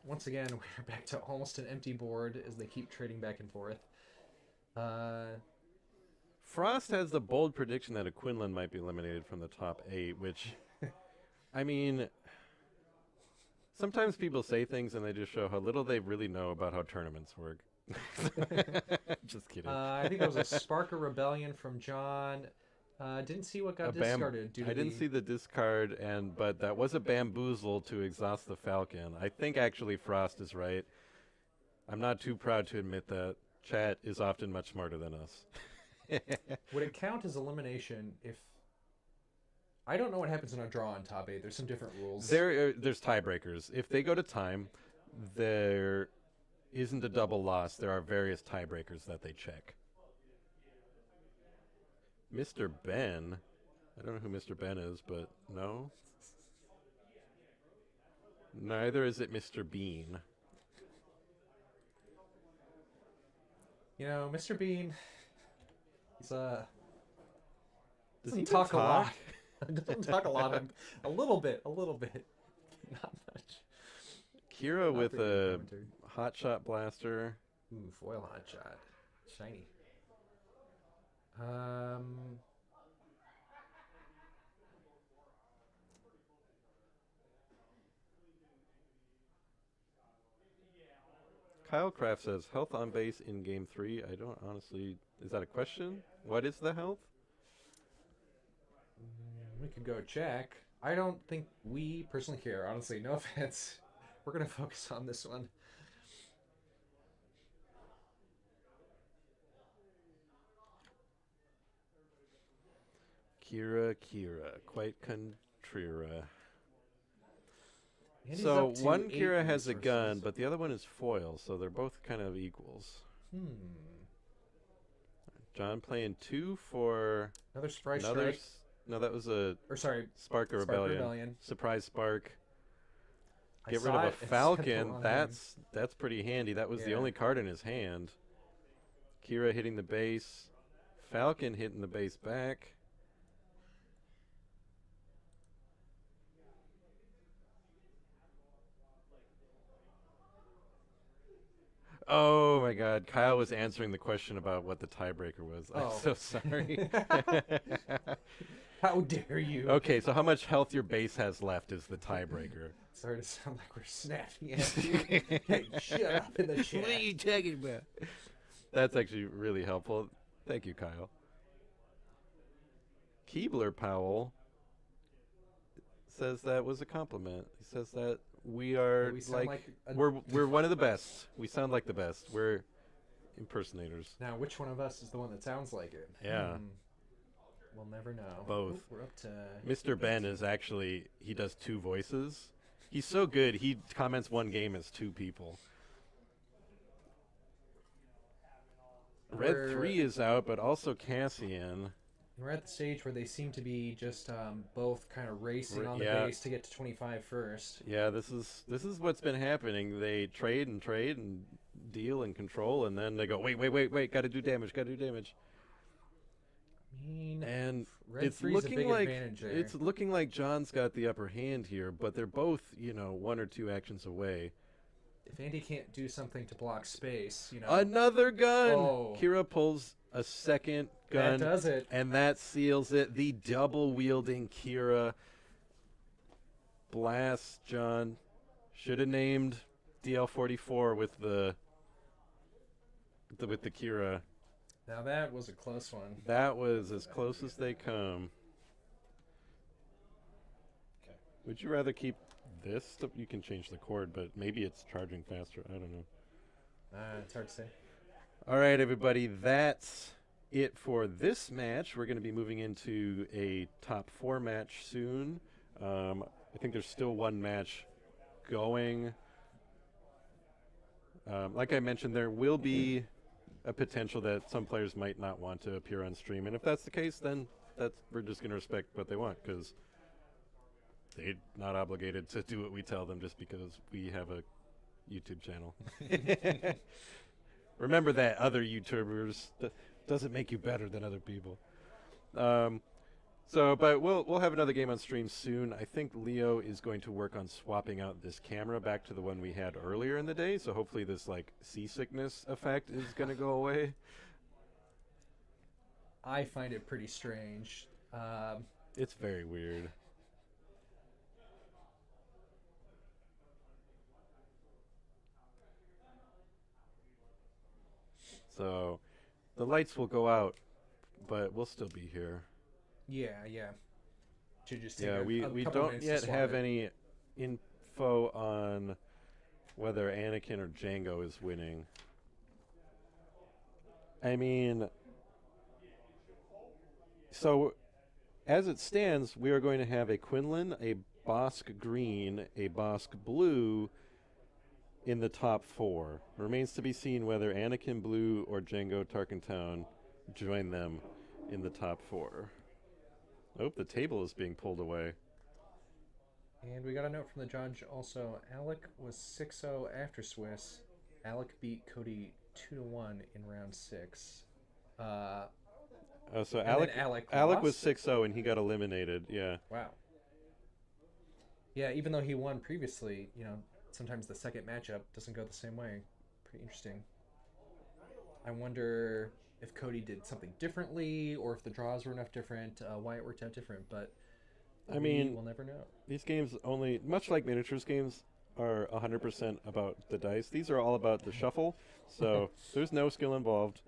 Speaker 2: Once again, we're back to almost an empty board as they keep trading back and forth.
Speaker 1: Frost has the bold prediction that a Quinlan might be eliminated from the top 8, which, I mean, sometimes people say things and they just show how little they really know about how tournaments work. Just kidding.
Speaker 2: I think that was a Spark of Rebellion from John. Didn't see what got discarded.
Speaker 1: I didn't see the discard, but that was a bamboozle to exhaust the Falcon. I think actually Frost is right. I'm not too proud to admit that. Chat is often much smarter than us.
Speaker 2: Would it count as elimination if... I don't know what happens in a draw on top 8. There's some different rules.
Speaker 1: There's tiebreakers. If they go to time, there isn't a double loss. There are various tiebreakers that they check. Mr. Ben. I don't know who Mr. Ben is, but no. Neither is it Mr. Bean.
Speaker 2: You know, Mr. Bean, he's
Speaker 1: Does he
Speaker 2: doesn't
Speaker 1: even
Speaker 2: talk a lot.
Speaker 1: talk?
Speaker 2: Doesn't talk a lot. A little bit. Not much.
Speaker 1: Kira
Speaker 2: Not
Speaker 1: with
Speaker 2: very good
Speaker 1: a
Speaker 2: commentary.
Speaker 1: hotshot blaster.
Speaker 2: Ooh, foil hot shot. Shiny.
Speaker 1: Kyle Craft says, health on base in game 3. I don't honestly... Is that a question? What is the health?
Speaker 2: We could go check. I don't think we personally care, honestly. No offense. We're going to focus on this one.
Speaker 1: Kira, quite contrira.
Speaker 2: Andy's
Speaker 1: So
Speaker 2: up to
Speaker 1: one
Speaker 2: 8
Speaker 1: Kira has a gun,
Speaker 2: resources.
Speaker 1: but the other one is foil, so they're both kind of equals. John playing 2 for
Speaker 2: Another surprise
Speaker 1: another.
Speaker 2: strike.
Speaker 1: No, that was a
Speaker 2: Or sorry,
Speaker 1: Spark of
Speaker 2: Spark of
Speaker 1: Rebellion.
Speaker 2: Rebellion.
Speaker 1: Surprise Spark.
Speaker 2: I
Speaker 1: Get rid
Speaker 2: saw
Speaker 1: of a
Speaker 2: it, it's
Speaker 1: Falcon.
Speaker 2: wrong
Speaker 1: That's pretty handy. That was the
Speaker 2: Yeah.
Speaker 1: only card in his hand. Kira hitting the base. Falcon hitting the base back. Oh my God! Kyle was answering the question about what the tiebreaker was. I'm
Speaker 2: Oh.
Speaker 1: so sorry.
Speaker 2: How dare you?
Speaker 1: Okay, so how much health your base has left is the tiebreaker.
Speaker 2: Sorry to sound like we're snapping at you. Hey, shut up in the chat.
Speaker 1: What are you talking about? That's actually really helpful. Thank you, Kyle. Keebler Powell says that was a compliment. He says that we are
Speaker 2: That we sound like a-
Speaker 1: we're one of the best. We sound like the best. We're impersonators.
Speaker 2: Now, which one of us is the one that sounds like it?
Speaker 1: Yeah.
Speaker 2: We'll never know.
Speaker 1: Both.
Speaker 2: Oop, we're up to...
Speaker 1: Mr. Ben is actually, he does 2 voices. He's so good, he comments one game as 2 people. Red
Speaker 2: We're-
Speaker 1: 3 is out, but also Cassian.
Speaker 2: We're at the stage where they seem to be just both kind of racing on the
Speaker 1: Yeah.
Speaker 2: base to get to 25 first.
Speaker 1: Yeah, this is what's been happening. They trade and deal and control, and then they go, wait, gotta do damage.
Speaker 2: I mean,
Speaker 1: And
Speaker 2: Red
Speaker 1: it's
Speaker 2: 3's a
Speaker 1: looking
Speaker 2: big
Speaker 1: like
Speaker 2: advantage there.
Speaker 1: it's looking like John's got the upper hand here, but they're both, 1 or 2 actions away.
Speaker 2: If Andy can't do something to block space,
Speaker 1: Another gun.
Speaker 2: Oh.
Speaker 1: Kira pulls a second gun.
Speaker 2: That does it.
Speaker 1: And that seals it. The double wielding Kira blast John. Should have named DL44 with the Kira.
Speaker 2: Now that was a close one.
Speaker 1: That was as close as they come.
Speaker 3: Okay.
Speaker 1: Would you rather keep this? You can change the cord, but maybe it's charging faster. I don't know.
Speaker 2: It's hard to say.
Speaker 1: All right, everybody. That's it for this match. We're going to be moving into a top 4 match soon. I think there's still one match going. Like I mentioned, there will be a potential that some players might not want to appear on stream, and if that's the case, then we're just going to respect what they want, because they're not obligated to do what we tell them just because we have a YouTube channel. Remember that, other YouTubers. Doesn't make you better than other people. But we'll have another game on stream soon. I think Leo is going to work on swapping out this camera back to the one we had earlier in the day, so hopefully this seasickness effect is going to go away.
Speaker 2: I find it pretty strange.
Speaker 1: It's very weird. So the lights will go out, but we'll still be here.
Speaker 2: Yeah. Should just take
Speaker 1: Yeah,
Speaker 2: a
Speaker 1: we
Speaker 2: couple
Speaker 1: don't
Speaker 2: minutes
Speaker 1: yet
Speaker 2: to swap
Speaker 1: have
Speaker 2: it.
Speaker 1: any info on whether Anakin or Django is winning. I mean, so as it stands, we are going to have a Quinlan, a Bosk Green, a Bosk Blue in the top 4. Remains to be seen whether Anakin Blue or Django Tarkentown join them in the top 4. Oh, the table is being pulled away.
Speaker 2: And we got a note from the judge also. Alec was 6-0 after Swiss. Alec beat Cody 2-1 in round 6.
Speaker 1: So
Speaker 2: and
Speaker 1: Alec
Speaker 2: then Alec
Speaker 1: was
Speaker 2: lost?
Speaker 1: 6-0 and he got eliminated. Yeah.
Speaker 2: Wow. Yeah, even though he won previously, sometimes the second matchup doesn't go the same way. Pretty interesting. I wonder if Cody did something differently, or if the draws were enough different, why it worked out different. But
Speaker 1: I mean,
Speaker 2: we'll never know.
Speaker 1: These games only, much like miniatures games, are 100% about the dice. These are all about the shuffle, so there's no skill involved.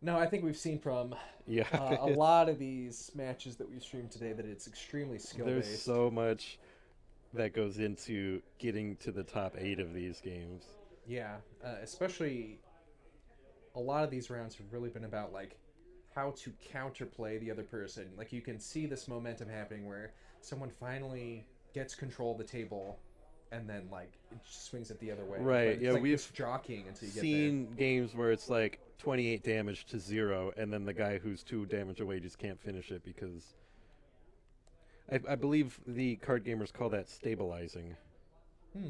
Speaker 2: No, I think we've seen from
Speaker 1: Yeah,
Speaker 2: a lot of these matches that we've streamed today that it's extremely skill-based.
Speaker 1: there's so much that goes into getting to the top 8 of these games.
Speaker 2: Yeah, especially a lot of these rounds have really been about how to counterplay the other person. You can see this momentum happening where someone finally gets control of the table, and then it just swings it the other way.
Speaker 1: Right,
Speaker 2: But it's
Speaker 1: yeah, we've
Speaker 2: this jockeying until you get
Speaker 1: Seen games where it's 28 damage to 0, and then the guy who's 2 damage away just can't finish it because I believe the card gamers call that stabilizing.
Speaker 2: there.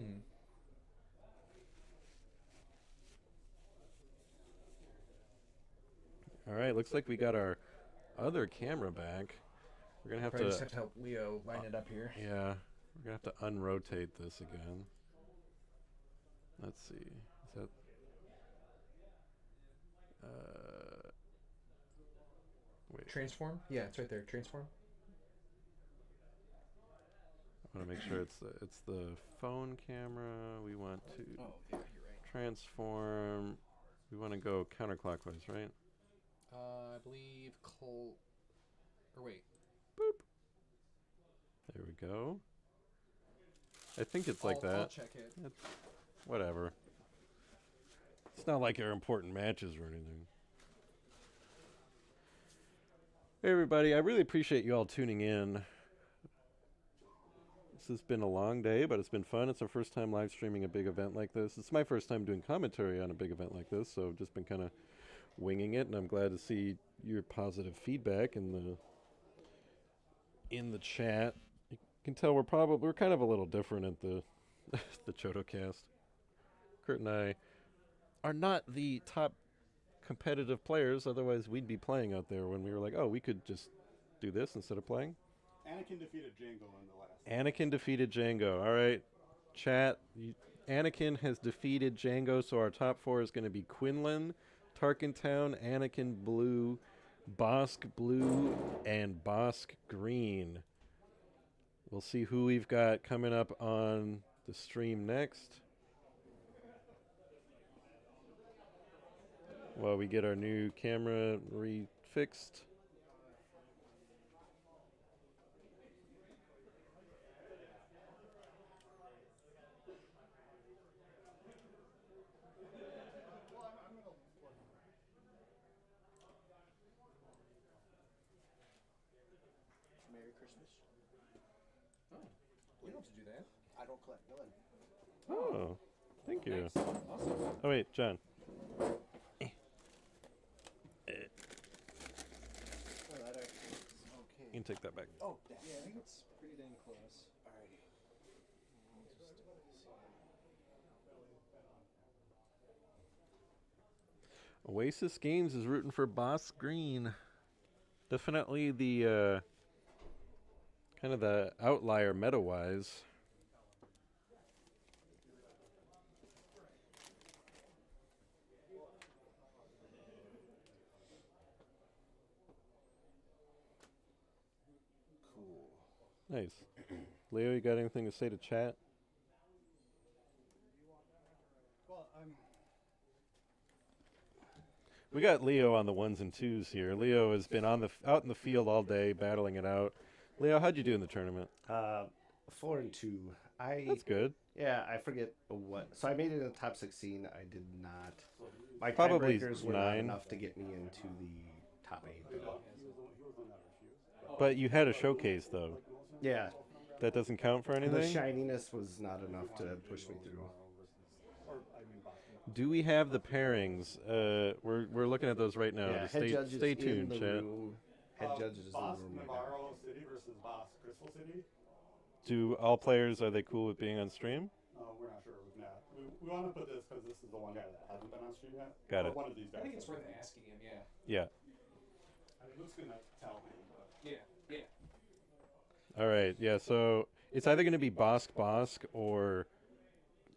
Speaker 1: All right, looks like we got our other camera back. We're gonna have
Speaker 2: Probably
Speaker 1: to,
Speaker 2: just have to help Leo line it up here.
Speaker 1: yeah, we're gonna have to unrotate this again. Let's see, is that? Wait,
Speaker 2: Transform? Yeah, it's right there. Transform.
Speaker 1: I want to make sure it's the phone camera. We want to
Speaker 2: Oh, yeah, you're right.
Speaker 1: transform. We want to go counterclockwise, right?
Speaker 2: I believe Cole. Or wait.
Speaker 1: There we go. I think it's like that.
Speaker 2: I'll check it.
Speaker 1: Whatever. It's not like they're important matches or anything. Hey everybody, I really appreciate you all tuning in. This has been a long day, but it's been fun. It's our first time live streaming a big event like this. It's my first time doing commentary on a big event like this, so I've just been kind of winging it, and I'm glad to see your positive feedback in the chat. You can tell we're kind of a little different at the the Chotocast. Kurt and I are not the top competitive players, otherwise we'd be playing out there when we were like, oh, we could just do this instead of playing.
Speaker 4: Anakin defeated Django in the last.
Speaker 1: Anakin defeated Django. All right, chat. Anakin has defeated Django, so our top 4 is going to be Quinlan, Tarkintown, Anakin Blue, Bosk Blue, and Bosk Green. We'll see who we've got coming up on the stream next. While we get our new camera refixed.
Speaker 3: Merry Christmas.
Speaker 2: Oh, we don't have to do that.
Speaker 3: I don't collect none.
Speaker 1: Oh, thank you.
Speaker 2: Nice. Awesome.
Speaker 1: Oh, wait, John.
Speaker 3: Oh, that actually is okay.
Speaker 1: You can take that back.
Speaker 3: Oh,
Speaker 2: Yeah, I think it's pretty dang close.
Speaker 3: alrighty.
Speaker 1: Oasis Games is rooting for Boss Green. Definitely the kind of the outlier meta-wise.
Speaker 3: Cool.
Speaker 1: Nice. Leo, you got anything to say to chat?
Speaker 4: Well,
Speaker 1: We got Leo on the 1s and 2s here. Leo has been out in the field all day battling it out. Leo, how'd you do in the tournament?
Speaker 3: 4 and 2.
Speaker 1: That's good.
Speaker 3: Yeah, I forget what. So I made it in the top 16. I did not. My
Speaker 1: Probably
Speaker 3: tiebreakers were not
Speaker 1: 9.
Speaker 3: enough to get me into the top 8. Though.
Speaker 1: But you had a showcase, though.
Speaker 3: Yeah,
Speaker 1: That doesn't count for
Speaker 3: the
Speaker 1: anything?
Speaker 3: shininess was not enough to push me through.
Speaker 1: Do we have the pairings? We're looking at those right now.
Speaker 3: Yeah,
Speaker 1: Just
Speaker 3: head judges
Speaker 1: stay
Speaker 3: in
Speaker 1: tuned,
Speaker 3: the
Speaker 1: chat.
Speaker 3: room. Head judges in the
Speaker 4: Boss
Speaker 3: room. Right now.
Speaker 4: Navarro City versus Boss Crystal City.
Speaker 1: Do all players, are they cool with being on stream?
Speaker 4: We're not sure with Nat. We want to put this because this is the one guy that hasn't been on stream yet.
Speaker 1: Got
Speaker 4: Or
Speaker 1: it.
Speaker 4: One of these guys.
Speaker 2: I think it's
Speaker 4: has.
Speaker 2: worth asking him, yeah.
Speaker 1: Yeah.
Speaker 4: I mean, Luke's gonna tell me. But
Speaker 2: Yeah, yeah.
Speaker 1: All right. Yeah, so it's either going to be Bosk or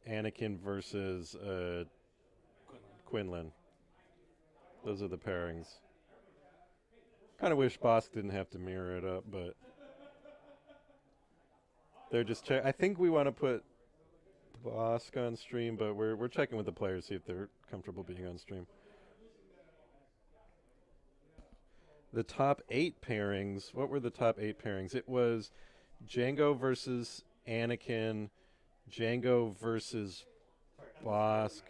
Speaker 1: Anakin versus Quinlan. Those are the pairings. Kind of wish Bosk didn't have to mirror it up, but they're just I think we want to put Bosk on stream, but we're checking with the players, see if they're comfortable being on stream. The top 8 pairings. What were the top 8 pairings? It was Django versus Anakin, Django versus Bosk,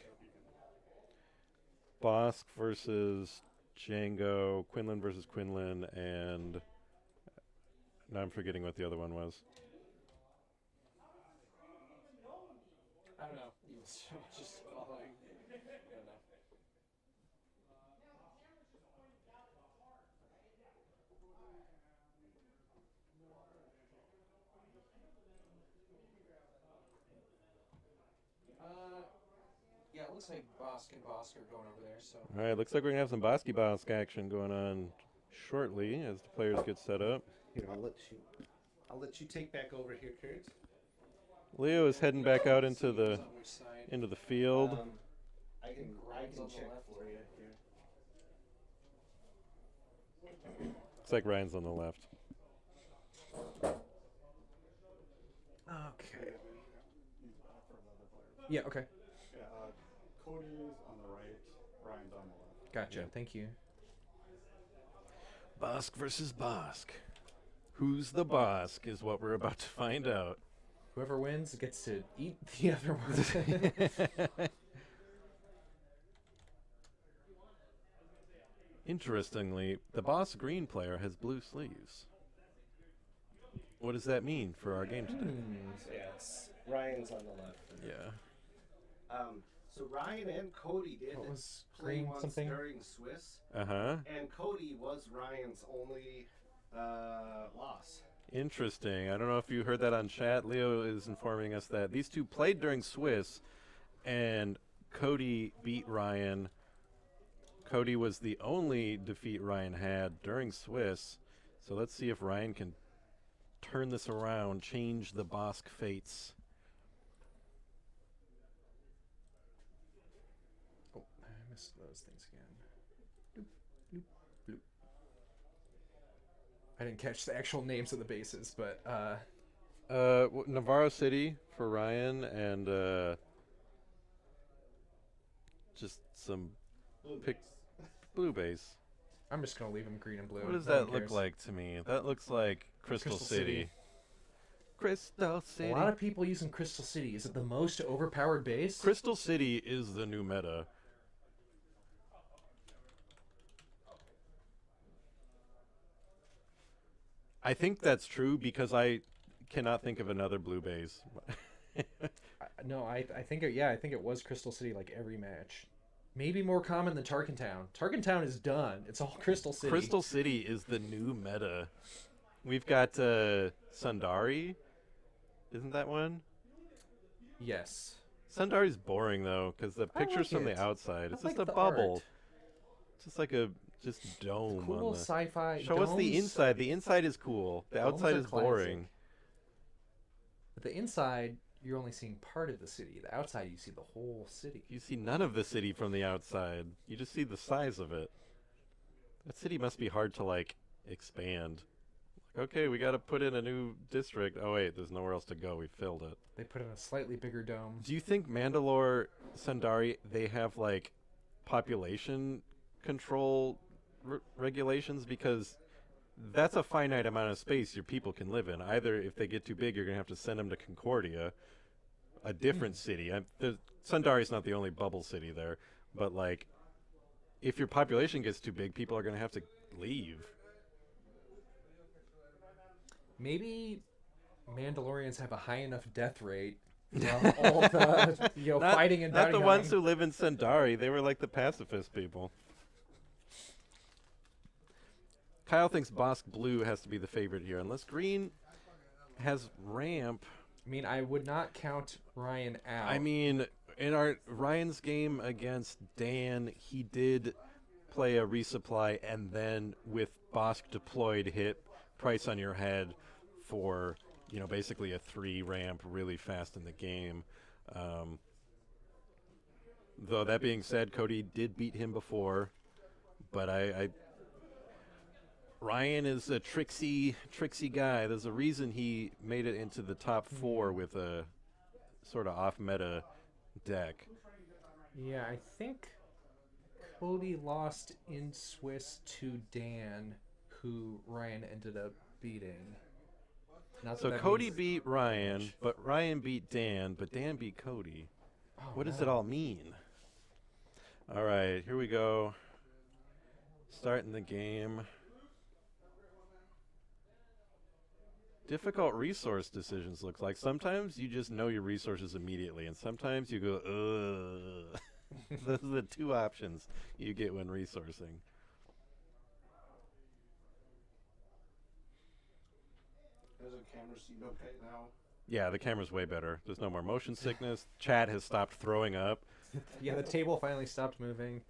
Speaker 1: Bosk versus Django, Quinlan versus Quinlan, and now I'm forgetting what the other one was.
Speaker 2: I don't know. He was just following. I don't know. Yeah, it looks like Bosk and Bosk are going over there, so.
Speaker 1: All right, looks like we're going to have some Bosky Bosk action going on shortly as the players get set up.
Speaker 3: Here, I'll let you take back over here, Kurt.
Speaker 1: Leo is heading back out into the
Speaker 2: On which side?
Speaker 1: field.
Speaker 3: I can
Speaker 2: Ryan's on the
Speaker 3: check
Speaker 2: left.
Speaker 3: for you here.
Speaker 1: Looks like Ryan's on the left.
Speaker 2: Okay.
Speaker 4: he's back for the other players.
Speaker 2: Yeah, okay.
Speaker 4: Yeah, Cody's on the right. Ryan's on the left.
Speaker 2: Gotcha. Thank you.
Speaker 1: Bosk versus Bosk. Who's the Bosk is what we're about to find out.
Speaker 2: Whoever wins gets to eat the other one.
Speaker 1: Interestingly, the Boss Green player has blue sleeves. What does that mean for our game today?
Speaker 3: So yeah, it's Ryan's on the left.
Speaker 1: Yeah.
Speaker 3: So Ryan and Cody did
Speaker 2: What was
Speaker 3: play
Speaker 2: green
Speaker 3: once
Speaker 2: something?
Speaker 3: during Swiss,
Speaker 1: Uh-huh.
Speaker 3: and Cody was Ryan's only loss.
Speaker 1: Interesting. I don't know if you heard that on chat. Leo is informing us that these two played during Swiss, and Cody beat Ryan. Cody was the only defeat Ryan had during Swiss. So let's see if Ryan can turn this around, change the Bosk fates.
Speaker 2: Oh, I missed those things again. Bloop, bloop, bloop. I didn't catch the actual names of the bases, but
Speaker 1: Navarro City for Ryan, and just some blue base.
Speaker 2: I'm just gonna leave them green and blue.
Speaker 1: What does
Speaker 2: No one
Speaker 1: that look
Speaker 2: cares.
Speaker 1: like to me? That looks like Crystal
Speaker 2: Crystal
Speaker 1: City.
Speaker 2: City.
Speaker 1: Crystal City.
Speaker 2: A lot of people using Crystal City. Is it the most overpowered base?
Speaker 1: Crystal City is the new meta. I think that's true because I cannot think of another blue base.
Speaker 2: No, I think I think it was Crystal City like every match. Maybe more common than Tarkentown. Tarkentown is done. It's all Crystal City.
Speaker 1: Crystal City is the new meta. We've got Sundari. Isn't that one?
Speaker 2: Yes.
Speaker 1: Sundari's boring though, because the
Speaker 2: I
Speaker 1: pictures
Speaker 2: like
Speaker 1: from
Speaker 2: it.
Speaker 1: the outside, it's
Speaker 2: I
Speaker 1: just
Speaker 2: like
Speaker 1: a
Speaker 2: the
Speaker 1: bubble.
Speaker 2: art.
Speaker 1: Just like a dome
Speaker 2: Cool
Speaker 1: on the.
Speaker 2: sci-fi.
Speaker 1: Show us the
Speaker 2: domes,
Speaker 1: inside. The inside is cool. The
Speaker 2: Domes
Speaker 1: outside
Speaker 2: are
Speaker 1: is boring.
Speaker 2: But the inside, you're only seeing part of the city. The outside, you see the whole city.
Speaker 1: You see none of the city from the outside. You just see the size of it. That city must be hard to like expand. Like, okay, we got to put in a new district. Oh wait, there's nowhere else to go. We filled it.
Speaker 2: They put in a slightly bigger dome.
Speaker 1: Do you think Mandalore, Sundari, they have like population control regulations? Because that's a finite amount of space your people can live in. Either if they get too big, you're going to have to send them to Concordia, a different city. Sundari's not the only bubble city there, but like if your population gets too big, people are going to have to leave.
Speaker 2: Maybe Mandalorians have a high enough death rate from all the fighting and
Speaker 1: not
Speaker 2: bounty
Speaker 1: the ones
Speaker 2: hunting.
Speaker 1: who live in Sundari. They were like the pacifist people. Kyle thinks Bosk Blue has to be the favorite here, unless Green has ramp.
Speaker 2: I mean, I would not count Ryan out.
Speaker 1: I mean, in Ryan's game against Dan, he did play a resupply and then with Bosk deployed hit Price on your head for, basically a 3 ramp really fast in the game. Though that being said, Cody did beat him before, but Ryan is a tricksy guy. There's a reason he made it into the top 4 with a sort of off-meta deck.
Speaker 2: Yeah, I think Cody lost in Swiss to Dan, who Ryan ended up beating. Not
Speaker 1: So
Speaker 2: that
Speaker 1: Cody
Speaker 2: means
Speaker 1: beat Ryan,
Speaker 2: much.
Speaker 1: but Ryan beat Dan, but Dan beat Cody.
Speaker 2: Oh,
Speaker 1: What does
Speaker 2: no.
Speaker 1: it all mean? All right, here we go. Starting the game. Difficult resource decisions looks like. Sometimes you just know your resources immediately, and sometimes you go, ugh. Those are the 2 options you get when resourcing.
Speaker 3: Does the camera see okay now?
Speaker 1: Yeah, the camera's way better. There's no more motion sickness. Chat has stopped throwing up.
Speaker 2: Yeah, the table finally stopped moving.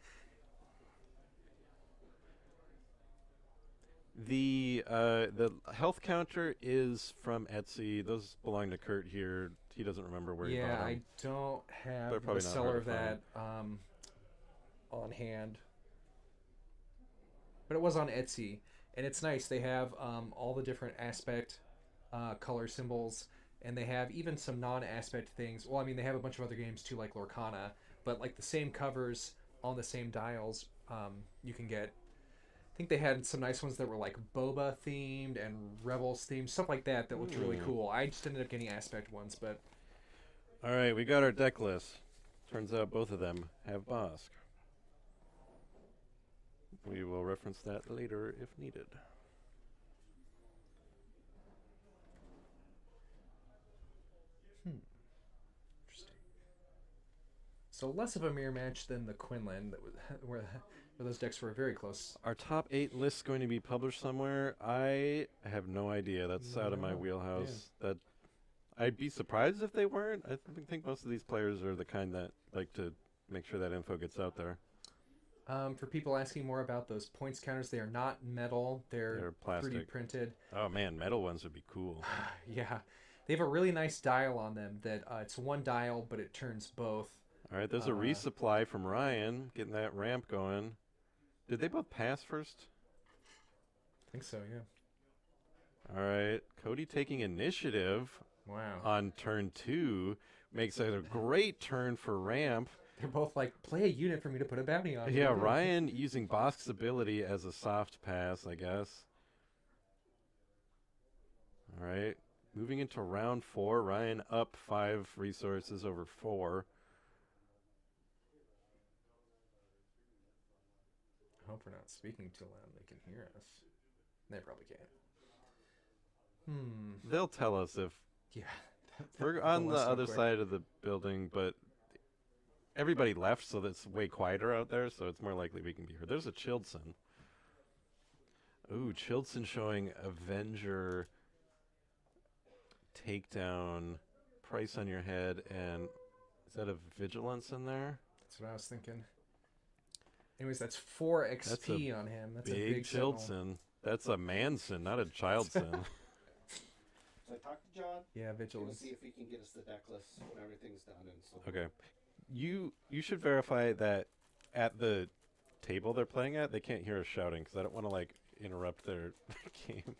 Speaker 1: The health counter is from Etsy. Those belong to Kurt here. He doesn't remember where he
Speaker 2: Yeah,
Speaker 1: bought them.
Speaker 2: I don't have
Speaker 1: They're
Speaker 2: the
Speaker 1: probably not
Speaker 2: seller
Speaker 1: hard
Speaker 2: of
Speaker 1: to
Speaker 2: that on hand. But it was on Etsy, and it's nice. They have all the different aspect color symbols, and they have even some non-aspect things. Well, I mean, they have a bunch of other games too, like Lorcana, but like the same covers on the same dials you can get. I think they had some nice ones that were like Boba themed and Rebels themed, stuff like that looked really cool. I just ended up getting aspect ones, but
Speaker 1: All right, we got our deck list. Turns out both of them have Bosk. We will reference that later if needed.
Speaker 2: interesting. So less of a mirror match than the Quinlan, that was, where those decks were very close.
Speaker 1: Are top 8 lists going to be published somewhere? I have no idea. That's out of my
Speaker 2: No,
Speaker 1: wheelhouse. That I'd be surprised if they weren't. I think most of these players are the kind that like to make sure that info gets out there.
Speaker 2: For people asking more about those points counters, they are not metal. They're 3D
Speaker 1: plastic.
Speaker 2: printed.
Speaker 1: Oh man, metal ones would be cool.
Speaker 2: Yeah. They have a really nice dial on them that it's one dial, but it turns both.
Speaker 1: All right, there's a resupply from Ryan, getting that ramp going. Did they both pass first?
Speaker 2: I think so, yeah.
Speaker 1: All right, Cody taking initiative
Speaker 2: Wow.
Speaker 1: on turn 2. Makes it a great turn for ramp.
Speaker 2: They're both like, play a unit for me to put a bounty on.
Speaker 1: Yeah, Ryan using Bosk's ability as a soft pass, I guess. All right, moving into round 4. Ryan up 5 resources over 4.
Speaker 2: I hope we're not speaking too loud. They can hear us. They probably can't.
Speaker 1: They'll tell us if
Speaker 2: Yeah.
Speaker 1: we're on the other side of the building, but everybody left, so that's way quieter out there, so it's more likely we can be heard. There's a Childson. Ooh, Childson showing Avenger takedown, price on your head, and is that a Vigilance in there?
Speaker 2: That's what I was thinking. Anyways, that's 4 XP
Speaker 1: That's a
Speaker 2: on him. That's
Speaker 1: Big
Speaker 2: a big Sentinel.
Speaker 1: Childson. That's a Manson, not a Childson.
Speaker 3: So I talked to John.
Speaker 2: Yeah,
Speaker 3: We'll
Speaker 2: Vigilance.
Speaker 3: see if he can get us the deck list when everything's done. And so
Speaker 1: Okay. You should verify that at the table they're playing at, they can't hear us shouting, because I don't want to, like, interrupt their game.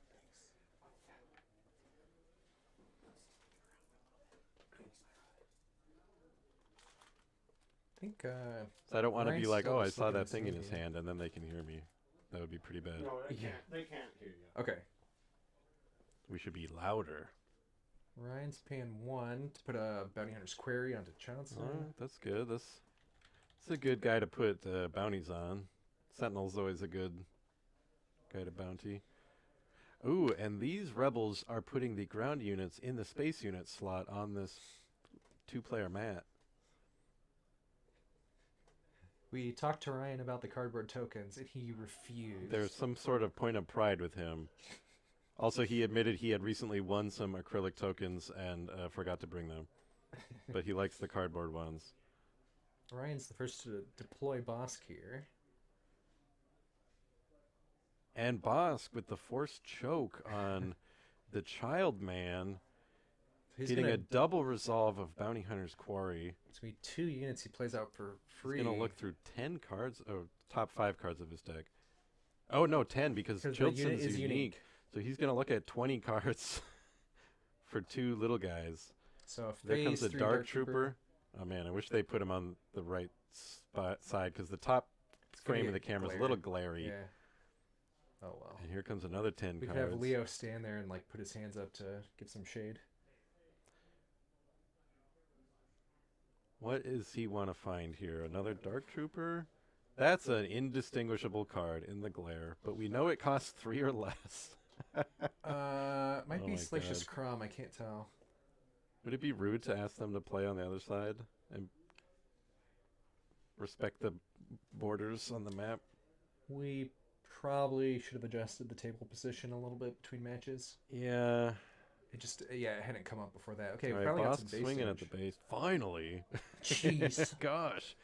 Speaker 2: I think.
Speaker 1: So I don't want to be
Speaker 2: Ryan's
Speaker 1: like,
Speaker 2: still
Speaker 1: oh, I
Speaker 2: just
Speaker 1: saw
Speaker 2: looking
Speaker 1: that
Speaker 2: at
Speaker 1: thing in
Speaker 2: some
Speaker 1: his
Speaker 2: game.
Speaker 1: hand, and then they can hear me. That would be pretty bad.
Speaker 3: no, they
Speaker 2: Yeah.
Speaker 3: can't. They can't hear you.
Speaker 2: Okay.
Speaker 1: We should be louder.
Speaker 2: Ryan's paying 1 to put a bounty hunter's query onto Johnson.
Speaker 1: All right, that's good. That's a good guy to put bounties on. Sentinel's always a good guy to bounty. Ooh, and these rebels are putting the ground units in the space unit slot on this 2-player mat.
Speaker 2: We talked to Ryan about the cardboard tokens, and he refused.
Speaker 1: There's some sort of point of pride with him. Also, he admitted he had recently won some acrylic tokens and forgot to bring them. But he likes the cardboard ones.
Speaker 2: Ryan's the first to deploy Bosk here.
Speaker 1: And Bosk with the forced choke on the Child Man,
Speaker 2: He's
Speaker 1: getting
Speaker 2: gonna,
Speaker 1: a double resolve of Bounty Hunter's Quarry.
Speaker 2: It's going to be 2 units he plays out for free.
Speaker 1: He's going to look through 10 cards, top 5 cards of his deck. Oh, no, 10, because
Speaker 2: the unit
Speaker 1: Childson's
Speaker 2: is
Speaker 1: unique. So he's going to look at 20 cards for 2 little guys.
Speaker 2: So if
Speaker 1: There comes
Speaker 2: phase
Speaker 1: a
Speaker 2: 3
Speaker 1: Dark Trooper. Oh, man, I wish they put him on the right side, because the top
Speaker 2: gonna
Speaker 1: frame
Speaker 2: be
Speaker 1: of the camera is a
Speaker 2: glare.
Speaker 1: little glary.
Speaker 2: Yeah. Oh, well.
Speaker 1: And here comes another 10
Speaker 2: We
Speaker 1: cards.
Speaker 2: could have Leo stand there and like put his hands up to give some shade.
Speaker 1: What does he want to find here? Another Dark Trooper? That's an indistinguishable card in the glare, but we know it costs 3 or less.
Speaker 2: Might
Speaker 1: Oh
Speaker 2: be
Speaker 1: my
Speaker 2: Salacious
Speaker 1: God.
Speaker 2: Crumb, I can't tell.
Speaker 1: Would it be rude to ask them to play on the other side and respect the borders on the map?
Speaker 2: We probably should have adjusted the table position a little bit between matches.
Speaker 1: Yeah.
Speaker 2: It just, yeah, it hadn't come up before that. Okay,
Speaker 1: All
Speaker 2: we
Speaker 1: right,
Speaker 2: finally got some
Speaker 1: Bosk
Speaker 2: base
Speaker 1: swinging at
Speaker 2: damage.
Speaker 1: the base. Finally.
Speaker 2: Jeez.
Speaker 1: Gosh.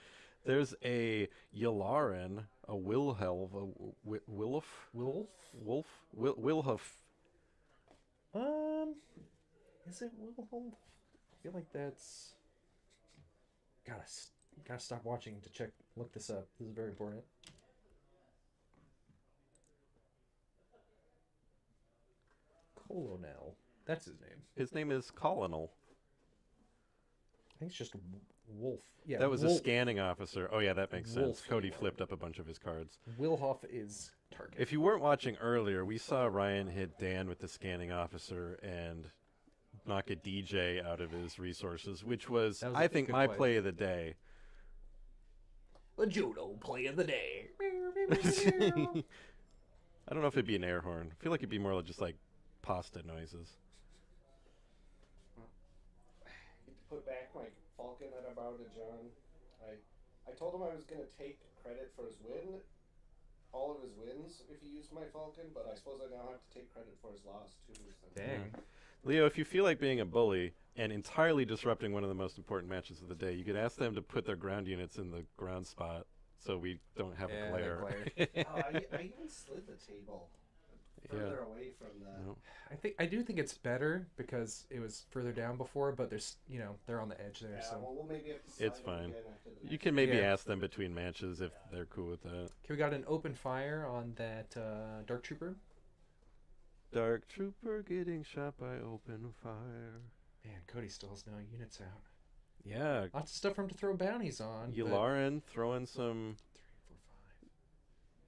Speaker 1: There's a Yularen, a Wilhelm, a Wilf?
Speaker 2: Wolf?
Speaker 1: Wolf? Wilhuf.
Speaker 2: Is it Wilhelm? I feel like that's... Gotta stop watching to look this up. This is very important. Colonel. That's his name.
Speaker 1: His name is Colonel.
Speaker 2: I think it's just Wolf. Yeah,
Speaker 1: That was a
Speaker 2: Wolf.
Speaker 1: scanning officer. Oh, yeah, that makes sense.
Speaker 2: Wolf.
Speaker 1: Cody flipped up a bunch of his cards.
Speaker 2: Wilhoff is target.
Speaker 1: If you weren't watching earlier, we saw Ryan hit Dan with the scanning officer and knock a DJ out of his resources, which was,
Speaker 2: That was
Speaker 1: I
Speaker 2: a
Speaker 1: think,
Speaker 2: good
Speaker 1: my
Speaker 2: play.
Speaker 1: play of the day.
Speaker 2: The judo play of the day.
Speaker 1: I don't know if it'd be an air horn. I feel like it'd be more like just like pasta noises.
Speaker 3: Get to put back my falcon that I borrowed to John. I told him I was gonna take credit for his win, all of his wins, if he used my Falcon, but I suppose I now have to take credit for his loss too. So.
Speaker 2: Dang.
Speaker 1: Leo, if you feel like being a bully and entirely disrupting one of the most important matches of the day, you could ask them to put their ground units in the ground spot so we don't have a glare.
Speaker 3: I even slid the table further away from the.
Speaker 1: No.
Speaker 2: I do think it's better because it was further down before, but there's they're on the edge there.
Speaker 3: Yeah,
Speaker 2: So
Speaker 3: well, we'll maybe have to slide
Speaker 1: It's
Speaker 3: it
Speaker 1: fine.
Speaker 3: again after the
Speaker 1: You
Speaker 3: next
Speaker 1: can maybe
Speaker 2: Yeah.
Speaker 1: ask them between matches if they're cool with that.
Speaker 2: okay, we got an open fire on that Dark Trooper.
Speaker 1: Dark Trooper getting shot by open fire.
Speaker 2: Man, Cody still has no units out.
Speaker 1: Yeah,
Speaker 2: Lots of stuff for him to throw bounties on. but-
Speaker 1: Yularen throwing some.
Speaker 2: 3, 4, 5.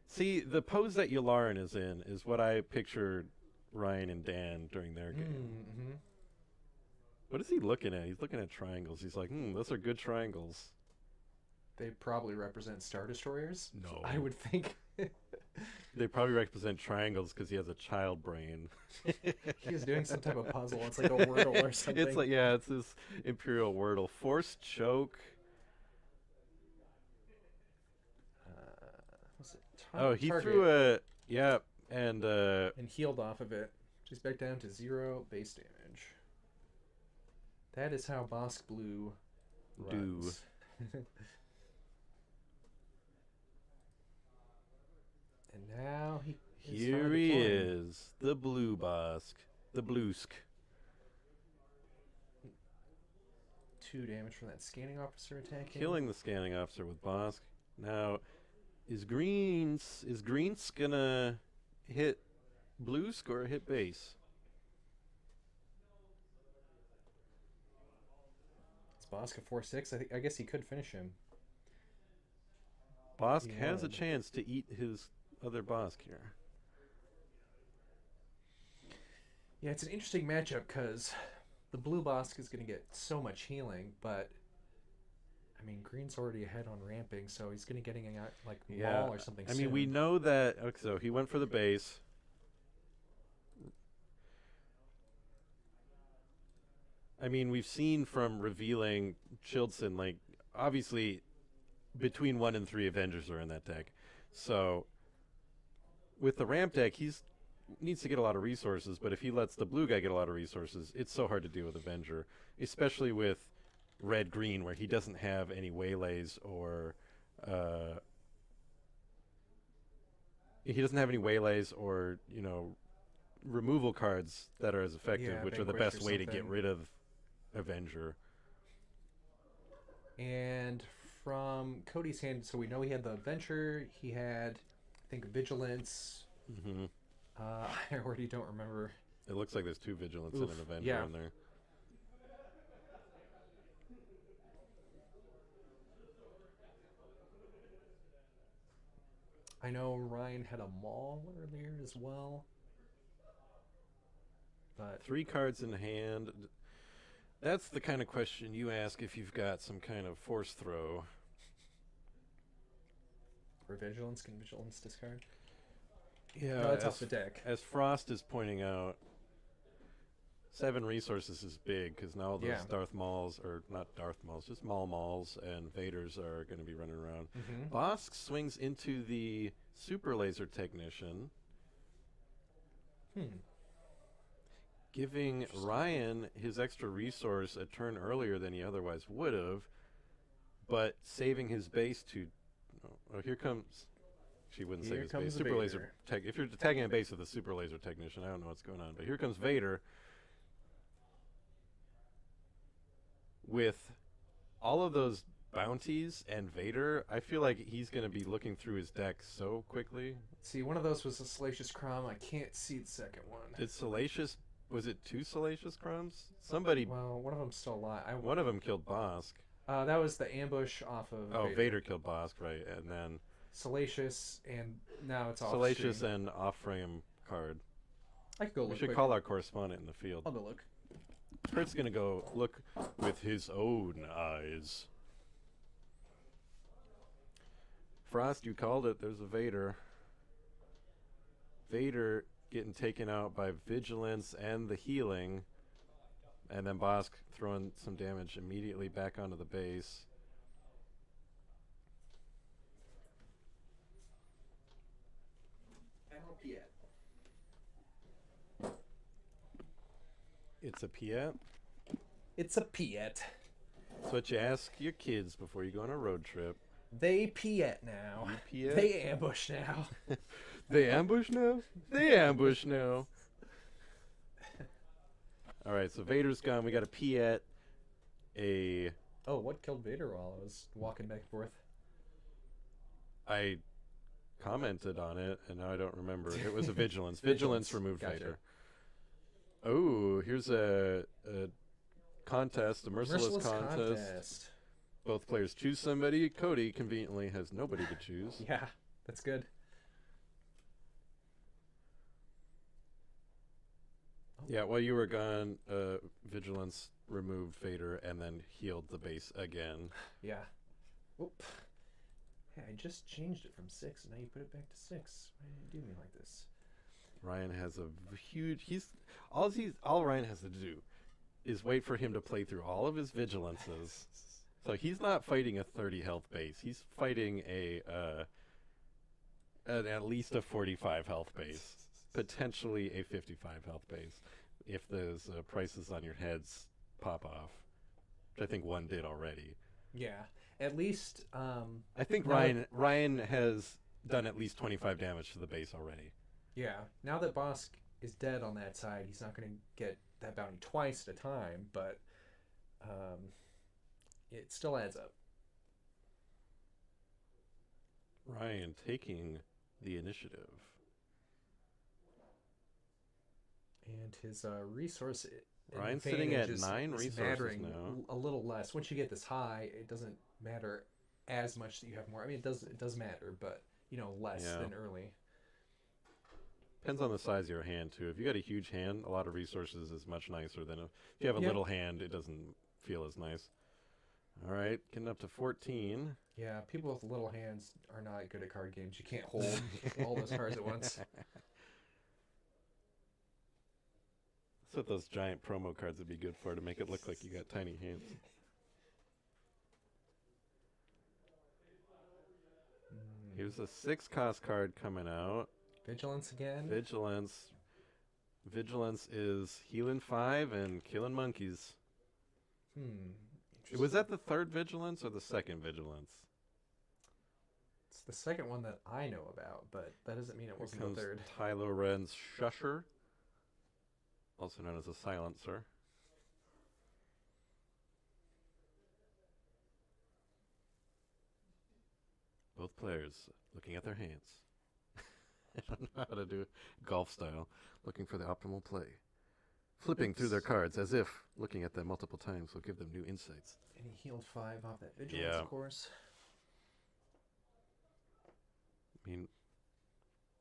Speaker 1: See, the pose that Yularen is in is what I pictured Ryan and Dan during their game.
Speaker 2: Mm-hmm.
Speaker 1: What is he looking at? He's looking at triangles. He's like, those are good triangles.
Speaker 2: They probably represent Star Destroyers.
Speaker 1: No.
Speaker 2: I would think.
Speaker 1: They probably represent triangles because he has a child brain.
Speaker 2: He is doing some type of puzzle. It's like a Wordle or something.
Speaker 1: It's like, yeah, it's this Imperial Wordle. Forced choke.
Speaker 2: What's it?
Speaker 1: Oh, he
Speaker 2: Target.
Speaker 1: threw a, yeah, and
Speaker 2: And healed off of it. She's back down to 0 base damage. That is how Bosk Blue
Speaker 1: Do.
Speaker 2: runs. And now he is
Speaker 1: here
Speaker 2: finally
Speaker 1: he
Speaker 2: deploying.
Speaker 1: is, the Blue Bosk, the Bluesk.
Speaker 2: 2 damage from that scanning officer attacking.
Speaker 1: Killing the scanning officer with Bosk. Now, is Greens gonna hit Bluesk or hit base?
Speaker 2: It's Bosk at 4-6. I guess he could finish him.
Speaker 1: Bosk
Speaker 2: He
Speaker 1: has a
Speaker 2: would.
Speaker 1: chance to eat his other Bosk here.
Speaker 2: Yeah, it's an interesting matchup because the blue Bosk is going to get so much healing, but I mean, Green's already ahead on ramping, so he's going to getting a like maul or something.
Speaker 1: I mean, we
Speaker 2: soon.
Speaker 1: know that. Okay, so he went for the base. I mean, we've seen from revealing Chilson, like, obviously, between 1 and 3 Avengers are in that deck. So, with the ramp deck, needs to get a lot of resources, but if he lets the blue guy get a lot of resources, it's so hard to deal with Avenger, especially with red-green, where he doesn't have any waylays or... he doesn't have any waylays or, removal cards that are as effective,
Speaker 2: Yeah,
Speaker 1: which are the
Speaker 2: Vanquish
Speaker 1: best
Speaker 2: or
Speaker 1: way to get
Speaker 2: something.
Speaker 1: rid of Avenger.
Speaker 2: And from Cody's hand, so we know he had the Venture, he had, I think, Vigilance.
Speaker 1: Mm-hmm.
Speaker 2: I already don't remember.
Speaker 1: It looks like there's 2 Vigilance
Speaker 2: Oof,
Speaker 1: and an Avenger
Speaker 2: yeah.
Speaker 1: in there.
Speaker 2: I know Ryan had a Maul earlier as well. But
Speaker 1: 3 cards in hand. That's the kind of question you ask if you've got some kind of force throw.
Speaker 2: for Vigilance, can Vigilance discard?
Speaker 1: Yeah,
Speaker 2: No, that's off the deck.
Speaker 1: As Frost is pointing out, 7 resources is big because now those
Speaker 2: Yeah.
Speaker 1: Darth Mauls, or not Darth Mauls, just Maul Mauls and Vaders are going to be running around.
Speaker 2: Mm-hmm.
Speaker 1: Bosk swings into the Super Laser Technician, giving Ryan his extra resource a turn earlier than he otherwise would have, but saving his base to... Oh, here comes... She wouldn't
Speaker 2: Here
Speaker 1: save his
Speaker 2: comes
Speaker 1: base.
Speaker 2: the
Speaker 1: Super Laser
Speaker 2: Vader.
Speaker 1: Tech. If you're tagging a base with a Super Laser Technician, I don't know what's going on. But here comes Vader with all of those bounties and Vader. I feel like he's going to be looking through his deck so quickly.
Speaker 2: See, one of those was a Salacious Crom. I can't see the second one.
Speaker 1: Did Salacious... Was it 2 Salacious Crumbs? Somebody...
Speaker 2: Well, one of them's still alive.
Speaker 1: One of them killed Bosk.
Speaker 2: That was the ambush off of
Speaker 1: Oh, Vader killed Bosk, right. And then...
Speaker 2: Salacious, and now it's off
Speaker 1: Salacious
Speaker 2: stream.
Speaker 1: and off-frame card.
Speaker 2: I could go
Speaker 1: We
Speaker 2: look
Speaker 1: should
Speaker 2: quick.
Speaker 1: call our correspondent in the field.
Speaker 2: I'll go look.
Speaker 1: Kurt's gonna go look with his own eyes. Frost, you called it. There's a Vader. Vader getting taken out by Vigilance and the healing. And then Bosk throwing some damage immediately back onto the base. It's a Piet.
Speaker 2: It's a Piet.
Speaker 1: That's what you ask your kids before you go on a road trip.
Speaker 2: They Piet now.
Speaker 1: You Piet?
Speaker 2: They ambush now.
Speaker 1: They ambush now? They ambush now. All right, so Vader's gone. We got a Piet, a...
Speaker 2: Oh, what killed Vader while I was walking back and forth?
Speaker 1: I commented on it, and now I don't remember. It was a Vigilance. Vigilance removed
Speaker 2: Gotcha.
Speaker 1: Vader. Oh, here's a contest, a merciless contest. Both players choose somebody. Cody conveniently has nobody to choose.
Speaker 2: Yeah, that's good.
Speaker 1: Yeah, while you were gone, Vigilance removed Vader and then healed the base again.
Speaker 2: Yeah. Whoop. Hey, I just changed it from 6, and now you put it back to 6. Why did you do me like this?
Speaker 1: Ryan has a huge... All Ryan has to do is wait for him to play through all of his Vigilances. So he's not fighting a 30 health base. He's fighting at least a 45 health base. Potentially a 55 health base. If those prices on your heads pop off. Which I think one did already.
Speaker 2: Yeah. At least...
Speaker 1: I think Ryan has done at least 25 damage to the base already.
Speaker 2: Yeah. Now that Bosk is dead on that side, he's not going to get that bounty twice at a time, but it still adds up.
Speaker 1: Ryan taking the initiative.
Speaker 2: And his resource...
Speaker 1: Ryan's sitting at
Speaker 2: advantage
Speaker 1: 9
Speaker 2: is
Speaker 1: resources
Speaker 2: mattering
Speaker 1: now.
Speaker 2: a little less. Once you get this high, it doesn't matter as much that you have more. I mean, it does matter, but, less than early.
Speaker 1: Depends on the size of your hand, too. If you got a huge hand, a lot of resources is much nicer than if you have a little hand, it doesn't feel as nice. All right, getting up to 14.
Speaker 2: Yeah, people with little hands are not good at card games. You can't hold all those cards at once.
Speaker 1: That's what those giant promo cards would be good for, to make it look like you got tiny hands. Here's a 6-cost card coming out.
Speaker 2: Vigilance again?
Speaker 1: Vigilance. Vigilance is healing 5 and killing monkeys. Was that the third Vigilance or the second Vigilance?
Speaker 2: It's the second one that I know about, but that doesn't mean it wasn't the third.
Speaker 1: Kylo Ren's Shusher, also known as a silencer. Both players looking at their hands. I don't know how to do it golf style, looking for the optimal play. Flipping through their cards as if looking at them multiple times will give them new insights.
Speaker 2: And he healed 5 off that Vigilance, of course.
Speaker 1: I mean,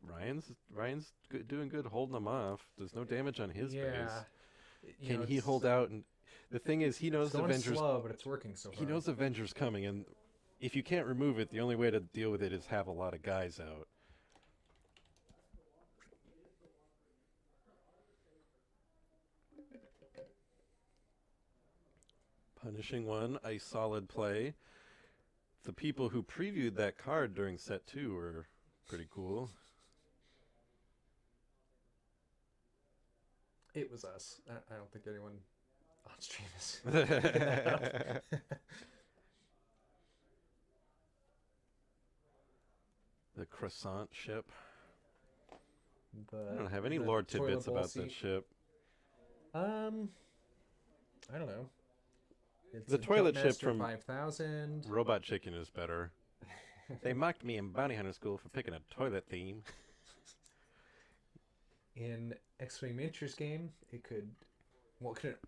Speaker 1: Ryan's doing good holding them off. There's no damage on his base. Can he hold out? And the thing is, he knows Avengers.
Speaker 2: Slow, but it's working so far.
Speaker 1: He knows Avengers coming, and if you can't remove it, the only way to deal with it is have a lot of guys out. Punishing one, a solid play. The people who previewed that card during set 2 were pretty cool.
Speaker 2: It was us. I don't think anyone on stream is.
Speaker 1: The croissant ship. I
Speaker 2: I
Speaker 1: don't have any lore tidbits about that ship.
Speaker 2: I don't know. It's
Speaker 1: The
Speaker 2: a
Speaker 1: toilet ship
Speaker 2: Jumpmaster
Speaker 1: from
Speaker 2: 5000.
Speaker 1: Robot Chicken is better. They mocked me in Bounty Hunter School for picking a toilet theme.
Speaker 2: In X-Wing Miniatures game, it couldn't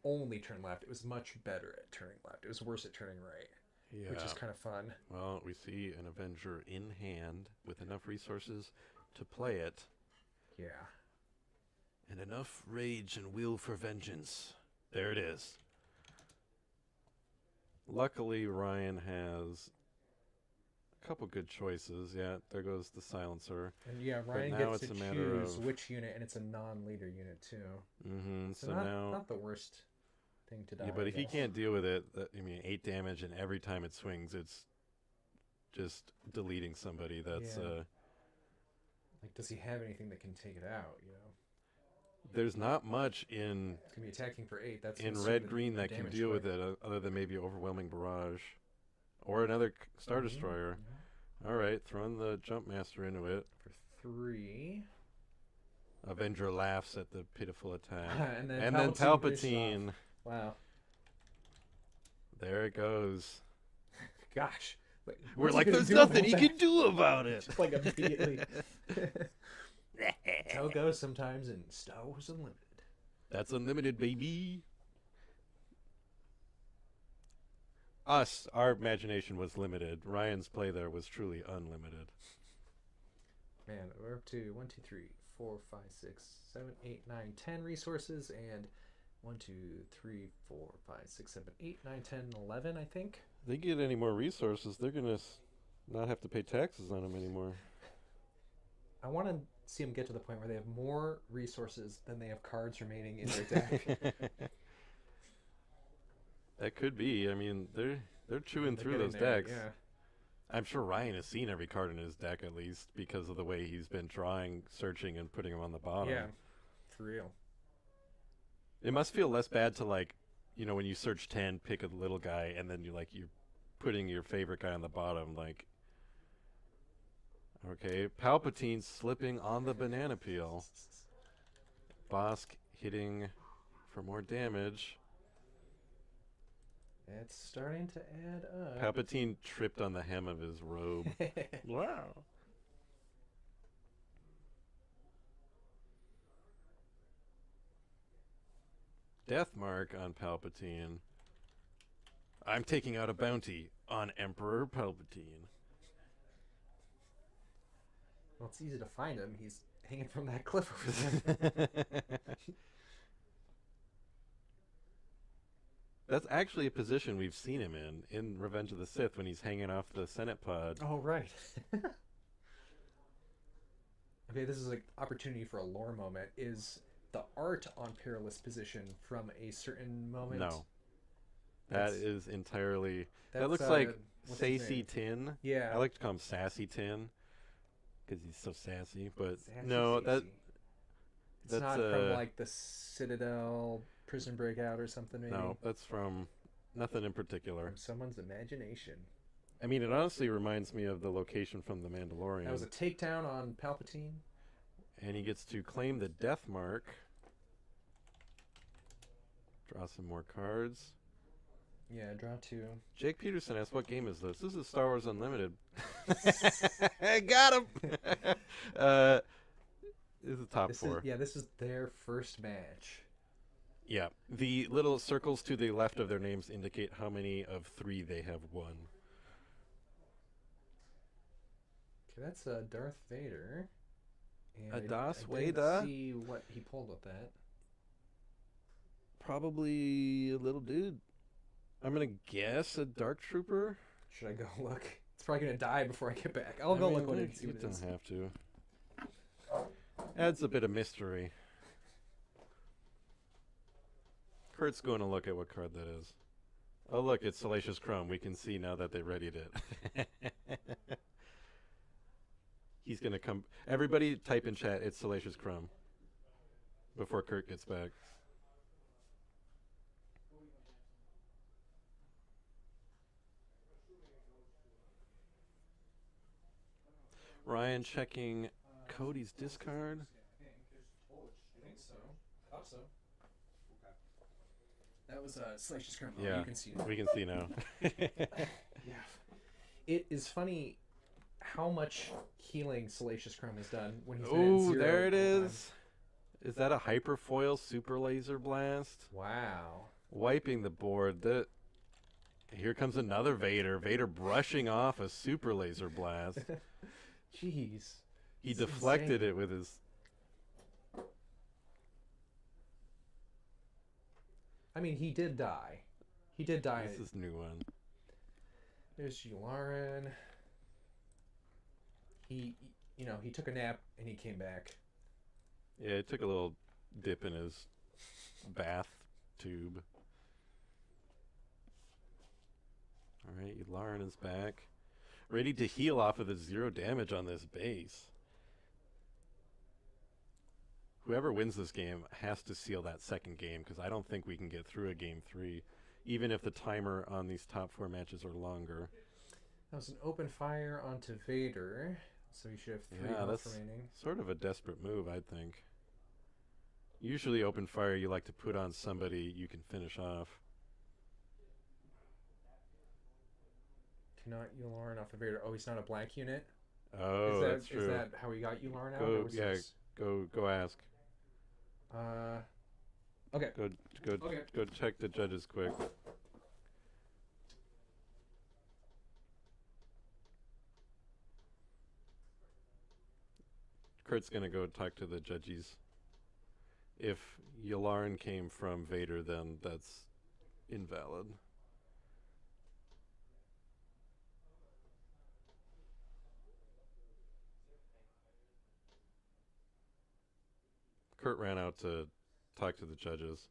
Speaker 2: only turn left. It was much better at turning left. It was worse at turning right, which is kind of fun.
Speaker 1: Well, we see an Avenger in hand with enough resources to play it.
Speaker 2: Yeah.
Speaker 1: And enough rage and will for vengeance. There it is. Luckily, Ryan has a couple good choices. Yeah, there goes the silencer.
Speaker 2: And yeah,
Speaker 1: But
Speaker 2: Ryan
Speaker 1: now
Speaker 2: gets
Speaker 1: it's
Speaker 2: to
Speaker 1: a matter
Speaker 2: choose
Speaker 1: of-
Speaker 2: which unit, and it's a non-leader unit too.
Speaker 1: Mm-hmm. So
Speaker 2: not,
Speaker 1: now,
Speaker 2: not the worst thing to die.
Speaker 1: yeah, but
Speaker 2: I
Speaker 1: if he
Speaker 2: guess.
Speaker 1: can't deal with it, 8 damage, and every time it swings, it's just deleting somebody. That's
Speaker 2: Yeah. Like, does he have anything that can take it out?
Speaker 1: there's not much in
Speaker 2: It's gonna be attacking for 8. That's
Speaker 1: in
Speaker 2: gonna
Speaker 1: red
Speaker 2: the
Speaker 1: green that can
Speaker 2: damage
Speaker 1: deal
Speaker 2: quick.
Speaker 1: with it, other than maybe overwhelming barrage, or another Star Destroyer. All right, throwing the Jump Master into it.
Speaker 2: For 3.
Speaker 1: Avenger laughs at the pitiful attack.
Speaker 2: and then
Speaker 1: and then
Speaker 2: finishes
Speaker 1: Palpatine.
Speaker 2: off. Wow.
Speaker 1: There it goes.
Speaker 2: Gosh. Wait,
Speaker 1: We're
Speaker 2: what's
Speaker 1: like,
Speaker 2: he gonna
Speaker 1: there's
Speaker 2: do
Speaker 1: nothing
Speaker 2: about
Speaker 1: he
Speaker 2: that?
Speaker 1: can do about it.
Speaker 2: Just like immediately. That's how it goes sometimes in Star Wars Unlimited.
Speaker 1: That's unlimited, baby. Our imagination was limited. Ryan's play there was truly unlimited.
Speaker 2: Man, we're up to 1, 2, 3, 4, 5, 6, 7, 8, 9, 10 resources, and 1, 2, 3, 4, 5, 6, 7, 8, 9, 10, 11, I think.
Speaker 1: If they get any more resources, they're gonna not have to pay taxes on them anymore.
Speaker 2: I want to see them get to the point where they have more resources than they have cards remaining in their deck.
Speaker 1: That could be. I mean, they're chewing
Speaker 2: They're
Speaker 1: through
Speaker 2: getting
Speaker 1: those
Speaker 2: there,
Speaker 1: decks.
Speaker 2: Yeah.
Speaker 1: I'm sure Ryan has seen every card in his deck at least because of the way he's been drawing, searching, and putting them on the bottom.
Speaker 2: Yeah, for real.
Speaker 1: It must feel less bad to, like, you know, when you search 10, pick a little guy, and then you're putting your favorite guy on the bottom. Like, okay, Palpatine slipping on the banana peel. Bosk hitting for more damage.
Speaker 2: It's starting to add up.
Speaker 1: Palpatine tripped on the hem of his robe. Wow. Death mark on Palpatine. I'm taking out a bounty on Emperor Palpatine.
Speaker 2: Well, it's easy to find him. He's hanging from that cliff over there.
Speaker 1: That's actually a position we've seen him in Revenge of the Sith when he's hanging off the Senate pod.
Speaker 2: Oh, right. Okay, this is an opportunity for a lore moment. Is the art on Perilous position from a certain moment?
Speaker 1: No. That
Speaker 2: That's-
Speaker 1: is entirely... That
Speaker 2: That's,
Speaker 1: looks like
Speaker 2: what's his
Speaker 1: Sassy
Speaker 2: name?
Speaker 1: Tin.
Speaker 2: Yeah.
Speaker 1: I like to call him Sassy Tin because he's so sassy. But
Speaker 2: Sassy
Speaker 1: no,
Speaker 2: Sassy. It's
Speaker 1: that's
Speaker 2: not from like the Citadel Prison Breakout or something, maybe?
Speaker 1: no, that's from nothing in particular.
Speaker 2: From someone's imagination.
Speaker 1: I mean, it honestly reminds me of the location from The Mandalorian.
Speaker 2: That was a takedown on Palpatine.
Speaker 1: And he gets to claim the death mark. Draw some more cards.
Speaker 2: Yeah, draw 2.
Speaker 1: Jake Peterson asks, what game is this? This is Star Wars Unlimited. I got him! This is top 4.
Speaker 2: This is their first match.
Speaker 1: Yeah. The little circles to the left of their names indicate how many of 3 they have won.
Speaker 2: Okay, that's Darth Vader. And
Speaker 1: Darth
Speaker 2: I didn't
Speaker 1: Vader?
Speaker 2: see what he pulled with that.
Speaker 1: Probably a little dude. I'm going to guess a Dark Trooper.
Speaker 2: Should I go look? It's probably going to die before I get back. I'll go look what it is.
Speaker 1: You don't have to. Adds a bit of mystery. Kurt's going to look at what card that is. Oh, look, it's Salacious Crumb. We can see now that they readied it. He's going to come. Everybody type in chat, it's Salacious Crumb. Before Kurt gets back. Ryan checking Cody's discard.
Speaker 2: I think so. I thought so. That was Salacious Crumb.
Speaker 1: Yeah,
Speaker 2: You can see it.
Speaker 1: we can see now.
Speaker 2: Yeah. It is funny how much healing Salacious Crumb has done when he's been at
Speaker 1: Oh,
Speaker 2: 0
Speaker 1: there it
Speaker 2: the whole time.
Speaker 1: is. Is that a Hyperfoil Super Laser Blast?
Speaker 2: Wow.
Speaker 1: Wiping the board. Here comes another Vader. Vader brushing off a Super Laser Blast.
Speaker 2: Jeez.
Speaker 1: He
Speaker 2: It's
Speaker 1: deflected
Speaker 2: insane.
Speaker 1: it with his...
Speaker 2: I mean, he did die. He did die.
Speaker 1: This is a new one.
Speaker 2: There's Yularen. He took a nap and he came back.
Speaker 1: Yeah, it took a little dip in his bath tube. Alright, Yularen is back. Ready to heal off of the 0 damage on this base. whoever wins this game has to seal that second game, because I don't think we can get through a game 3, even if the timer on these top 4 matches are longer.
Speaker 2: That was an open fire onto Vader, so you should have 3 health
Speaker 1: that's
Speaker 2: remaining.
Speaker 1: sort of a desperate move, I think. Usually open fire you like to put on somebody you can finish off.
Speaker 2: Cannot Yularen off of Vader. Oh, he's not a black unit?
Speaker 1: Oh, that's true.
Speaker 2: Is that how he got Yularen out?
Speaker 1: Go ask.
Speaker 2: Okay.
Speaker 1: Go check the judges quick. Kurt's gonna go talk to the judges. If Yularen came from Vader, then that's invalid. Kurt ran out to talk to the judges.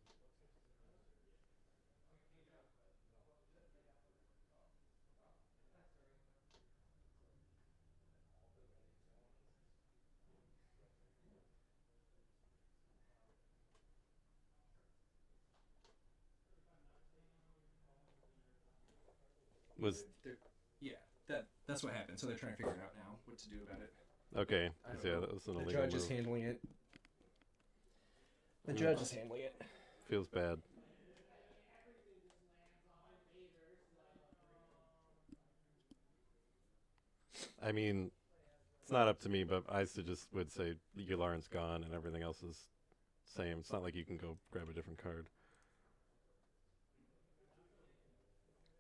Speaker 2: That's what happened. So they're trying to figure out now what to do about it.
Speaker 1: Okay, yeah, that was an illegal
Speaker 2: The judge is handling it. The judge is handling it.
Speaker 1: Feels bad. I mean, it's not up to me, but I just would say Yularen's gone and everything else is same. It's not like you can go grab a different card.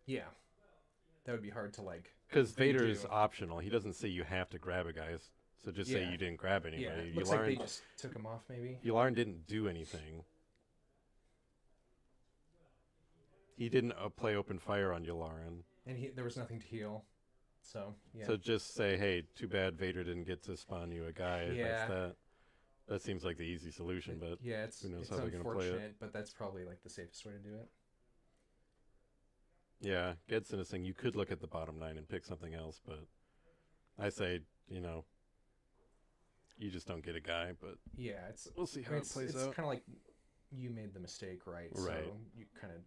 Speaker 2: Yeah. That would be hard to like.
Speaker 1: Because Vader is optional. He doesn't say you have to grab a guy. So just say you didn't grab anybody.
Speaker 2: Yeah, looks like they just took him off maybe.
Speaker 1: Yularen didn't do anything. He didn't play open fire on Yularen.
Speaker 2: And there was nothing to heal. So, yeah.
Speaker 1: So just say, hey, too bad Vader didn't get to spawn you a guy.
Speaker 2: Yeah.
Speaker 1: That seems like the easy solution, but
Speaker 2: yeah,
Speaker 1: who knows how they're going to play it.
Speaker 2: But that's probably like the safest way to do it.
Speaker 1: Yeah, Gedson is saying you could look at the bottom 9 and pick something else, but I say, you just don't get a guy, but
Speaker 2: yeah,
Speaker 1: we'll see how it plays out.
Speaker 2: It's kind of like you made the mistake, right?
Speaker 1: Right.
Speaker 2: So you kind of,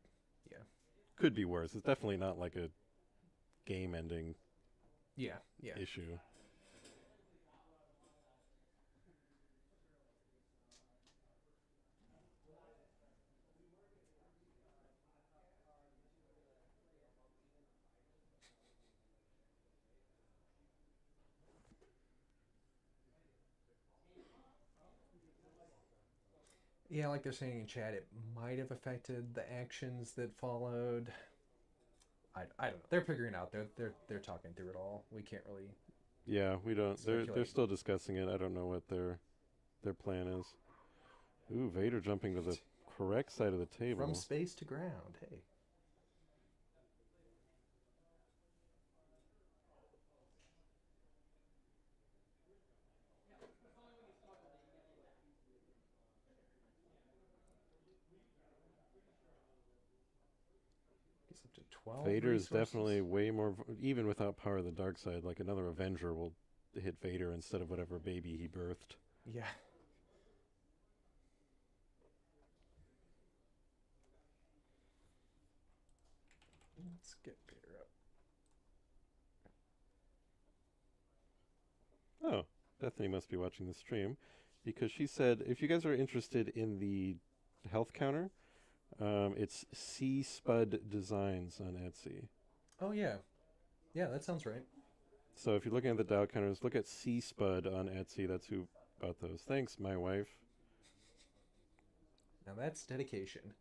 Speaker 1: could be worse. It's definitely not like a game-ending issue.
Speaker 2: Yeah, like they're saying in chat, it might have affected the actions that followed. I don't know. They're figuring out. They're talking through it all. We can't really.
Speaker 1: Yeah, we don't.
Speaker 2: Speculate.
Speaker 1: They're still discussing it. I don't know what their plan is. Ooh, Vader jumping to the correct side of the table.
Speaker 2: From space to ground. Hey. Up to 12
Speaker 1: Vader is
Speaker 2: resources.
Speaker 1: definitely way more, even without power of the dark side, like another Avenger will hit Vader instead of whatever baby he birthed.
Speaker 2: Yeah. Let's get Vader up.
Speaker 1: Oh, Bethany must be watching the stream, because she said, if you guys are interested in the health counter, it's C Spud Designs on Etsy.
Speaker 2: Oh, yeah. Yeah, that sounds right.
Speaker 1: So if you're looking at the dial counters, look at C Spud on Etsy. That's who bought those. Thanks, my wife.
Speaker 2: Now that's dedication.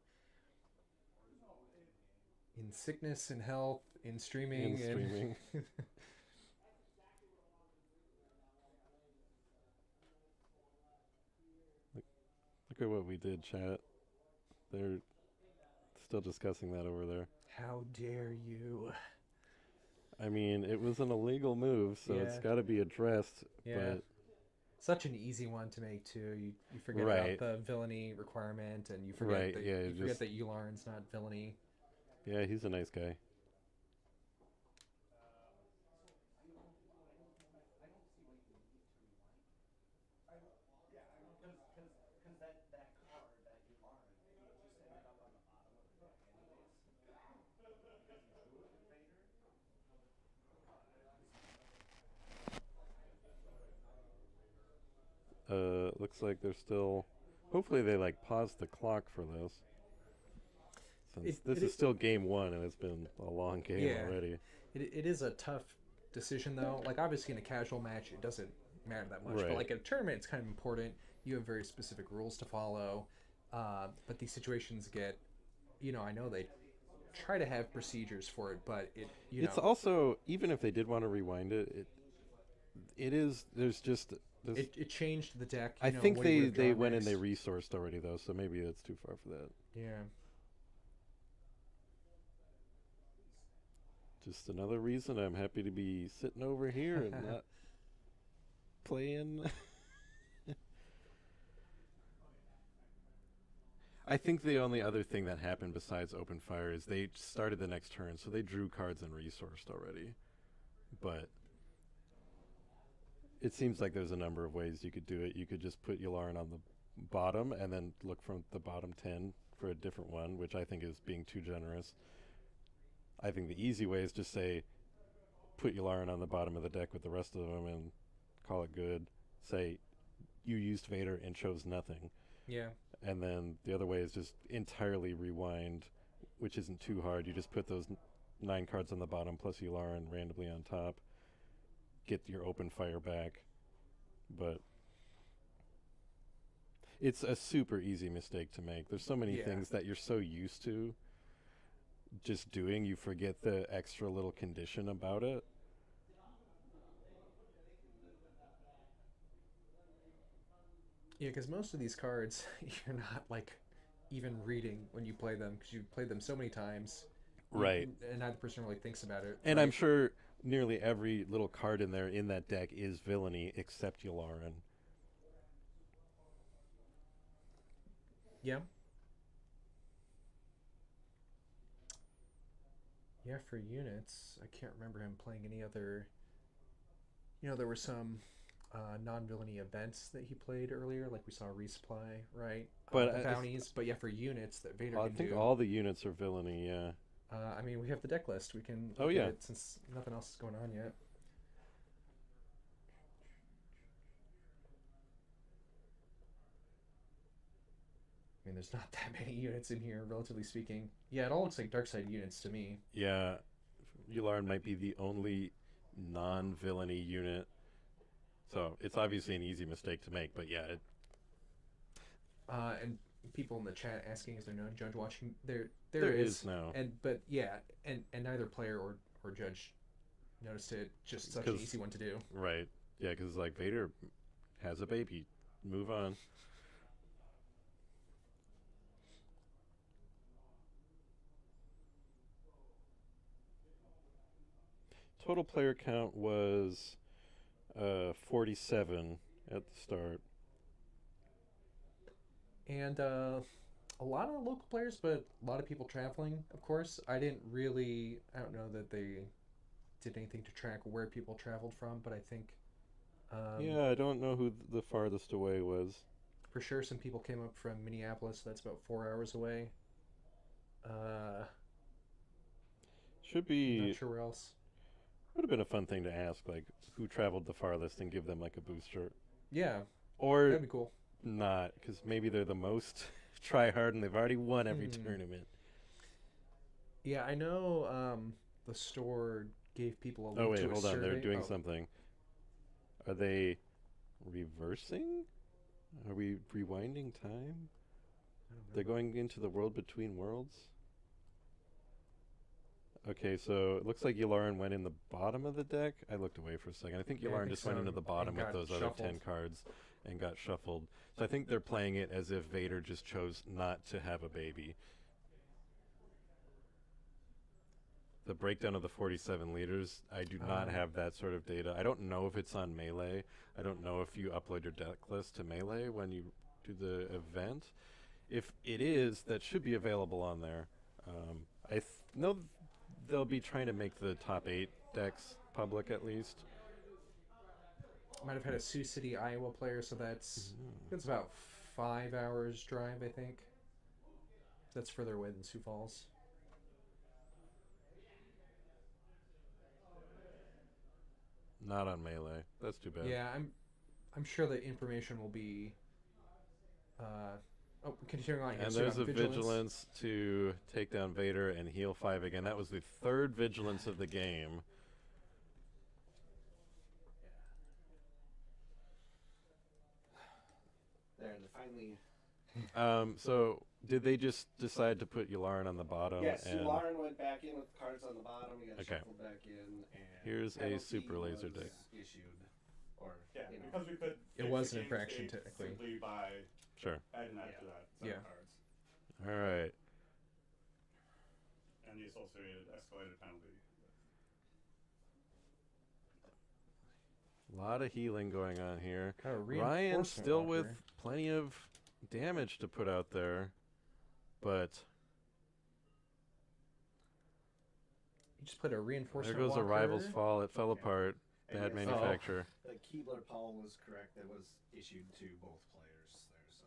Speaker 2: In sickness and health, in streaming. Look at what we did, chat. They're still discussing that over there. How dare you?
Speaker 1: I mean, it was an illegal move, so it's got to be addressed.
Speaker 2: Yeah.
Speaker 1: But
Speaker 2: such an easy one to make too. You forget about the villainy requirement, and you forget that Yularen's not villainy.
Speaker 1: Yeah, he's a nice guy. Looks like they're still. Hopefully, they like pause the clock for this. Since this is still game one, and it's been a long game already.
Speaker 2: It is a tough decision, though. Like, obviously, in a casual match, it doesn't matter that much.
Speaker 1: Right.
Speaker 2: But, like, in a tournament, it's kind of important. You have very specific rules to follow. But these situations get, I know they try to have procedures for it, but
Speaker 1: it's also, even if they did want to rewind it, there's just...
Speaker 2: It changed the deck.
Speaker 1: I think they went and they resourced already, though, so maybe that's too far for that.
Speaker 2: Yeah.
Speaker 1: Just another reason I'm happy to be sitting over here and not playing. I think the only other thing that happened besides open fire is they started the next turn, so they drew cards and resourced already. But it seems like there's a number of ways you could do it. You could just put Yularen on the bottom and then look from the bottom 10 for a different one, which I think is being too generous. I think the easy way is just say, put Yularen on the bottom of the deck with the rest of them and call it good. Say, you used Vader and chose nothing.
Speaker 2: Yeah.
Speaker 1: And then the other way is just entirely rewind, which isn't too hard. You just put those 9 cards on the bottom plus Yularen randomly on top. Get your open fire back. But it's a super easy mistake to make. There's so many things that you're so used to just doing, you forget the extra little condition about it.
Speaker 2: Yeah, because most of these cards, you're not, like, even reading when you play them, because you've played them so many times.
Speaker 1: Right.
Speaker 2: And neither person really thinks about it.
Speaker 1: And I'm sure nearly every little card in there in that deck is villainy except Yularen.
Speaker 2: Yeah. Yeah, for units, I can't remember him playing any other... there were some non-villainy events that he played earlier, like we saw Resupply, right?
Speaker 1: But
Speaker 2: bounties, but yeah, for units that Vader
Speaker 1: I
Speaker 2: can
Speaker 1: think
Speaker 2: do.
Speaker 1: all the units are villainy, yeah.
Speaker 2: I mean, we have the deck list. We can
Speaker 1: look at
Speaker 2: it since nothing else is going on yet. I mean, there's not that many units in here, relatively speaking. Yeah, it all looks like dark side units to me.
Speaker 1: Yeah, Yularen might be the only non-villainy unit. So it's obviously an easy mistake to make, but yeah.
Speaker 2: And people in the chat asking, is there no judge watching? There
Speaker 1: is now.
Speaker 2: But neither player or judge noticed it. Just such an easy one to do.
Speaker 1: Right. Yeah, because like Vader has a baby. Move on. Total player count was 47 at the start.
Speaker 2: And a lot of local players, but a lot of people traveling, of course. I don't know that they did anything to track where people traveled from, but I think...
Speaker 1: yeah, I don't know who the farthest away was.
Speaker 2: For sure, some people came up from Minneapolis, that's about 4 hours away.
Speaker 1: Should be...
Speaker 2: Not sure where else.
Speaker 1: Would have been a fun thing to ask, like, who traveled the farthest and give them, like, a booster.
Speaker 2: Yeah.
Speaker 1: Or
Speaker 2: that'd be cool.
Speaker 1: Not, because maybe they're the most try hard and they've already won every tournament.
Speaker 2: Yeah, I know the store gave people a link to a
Speaker 1: wait, hold on.
Speaker 2: survey.
Speaker 1: They're doing something. Are they reversing? Are we rewinding time? They're going into the world between worlds? Okay, so it looks like Yularen went in the bottom of the deck. I looked away for a second. I think Yularen just went into the bottom with those other 10 cards and got shuffled. So I think they're playing it as if Vader just chose not to have a baby. The breakdown of the 47 leaders, I do not have that sort of data. I don't know if it's on Melee. I don't know if you upload your deck list to Melee when you do the event. If it is, that should be available on there. I know they'll be trying to make the top 8 decks public at least.
Speaker 2: Might have had a Sioux City, Iowa player, so that's about 5 hours drive, I think. That's further away than Sioux Falls.
Speaker 1: Not on Melee. That's too bad.
Speaker 2: Yeah, I'm sure the information will be. Continuing on here.
Speaker 1: And
Speaker 2: so
Speaker 1: there's
Speaker 2: on
Speaker 1: a vigilance to take down Vader and heal 5 again. That was the 3rd vigilance of the game.
Speaker 3: There, and finally.
Speaker 1: So did they just decide to put Yularen on the bottom?
Speaker 3: Yes,
Speaker 1: and
Speaker 3: Yularen went back in with the cards on the bottom. He got
Speaker 1: Okay.
Speaker 3: shuffled back in. And
Speaker 1: Here's a
Speaker 3: penalty
Speaker 1: super laser
Speaker 3: was
Speaker 1: deck.
Speaker 3: Issued, or
Speaker 4: Yeah,
Speaker 3: you know.
Speaker 4: because we could.
Speaker 2: It
Speaker 4: fix
Speaker 2: was
Speaker 4: the
Speaker 2: an
Speaker 4: game
Speaker 2: infraction,
Speaker 4: state
Speaker 2: technically.
Speaker 4: Simply by
Speaker 1: Sure.
Speaker 4: adding that to that set
Speaker 2: Yeah.
Speaker 4: of cards.
Speaker 1: All right.
Speaker 4: And the associated escalated penalty.
Speaker 1: A lot of healing going on here.
Speaker 2: Got a
Speaker 1: Ryan
Speaker 2: reinforcement
Speaker 1: still
Speaker 2: walker.
Speaker 1: with plenty of damage to put out there, but
Speaker 2: You just put a
Speaker 1: there
Speaker 2: reinforcement.
Speaker 1: goes a
Speaker 2: walker.
Speaker 1: rival's fall. It fell apart.
Speaker 3: And
Speaker 1: Bad
Speaker 3: yes,
Speaker 1: manufacturer.
Speaker 3: The Keebler Paul was correct. That was issued to both players there. So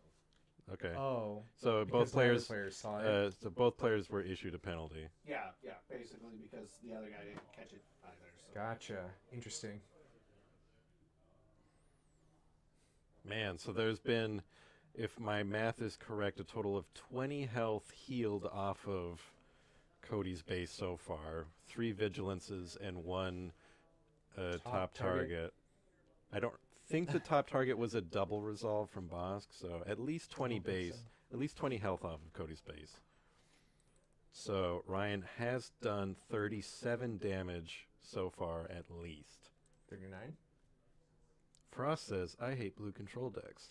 Speaker 1: Okay.
Speaker 2: Oh.
Speaker 1: So
Speaker 2: because
Speaker 1: both
Speaker 2: the other
Speaker 1: players.
Speaker 2: players saw it.
Speaker 1: So both players were issued a penalty.
Speaker 3: yeah, basically because the other guy didn't catch it either. So.
Speaker 2: Gotcha. Interesting.
Speaker 1: Man, so there's been, if my math is correct, a total of 20 health healed off of Cody's base so far. 3 vigilances and 1 top target. I don't think the top target was a double resolve from Bosk, so at least 20
Speaker 2: don't think
Speaker 1: base,
Speaker 2: so.
Speaker 1: at least 20 health off of Cody's base. So Ryan has done 37 damage so far at least.
Speaker 2: 39.
Speaker 1: Frost says, I hate blue control decks.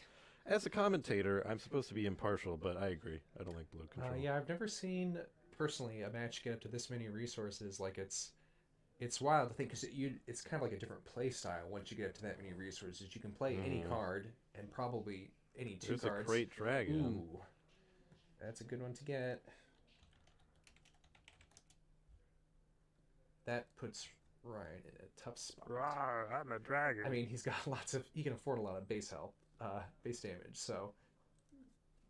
Speaker 1: As a commentator, I'm supposed to be impartial, but I agree. I don't like blue control.
Speaker 2: Yeah, I've never seen personally a match get up to this many resources. Like it's wild to think because it's kind of like a different play style. Once you get up to that many resources, you can play any card and probably any 2
Speaker 1: There's
Speaker 2: cards.
Speaker 1: a Great Dragon.
Speaker 2: Ooh, that's a good one to get. That puts Ryan in a tough spot.
Speaker 1: I'm a dragon.
Speaker 2: I mean, he's got he can afford a lot of base help, base damage, so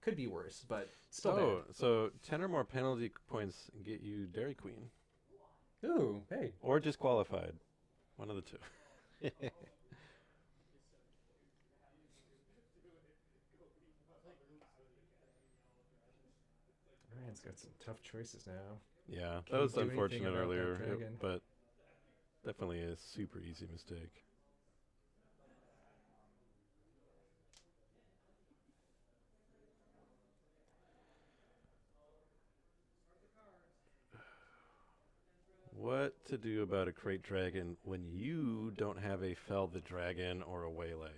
Speaker 2: could be worse, but still bad.
Speaker 1: So 10 or more penalty points get you Dairy Queen.
Speaker 2: Ooh, hey.
Speaker 1: Or disqualified. One of the 2.
Speaker 2: Ryan's got some tough choices now.
Speaker 1: Yeah, that
Speaker 2: Can't
Speaker 1: was
Speaker 2: do anything
Speaker 1: unfortunate
Speaker 2: about that
Speaker 1: earlier,
Speaker 2: dragon.
Speaker 1: but definitely a super easy mistake. What to do about a Crate Dragon when you don't have a Fell the Dragon or a Waylay?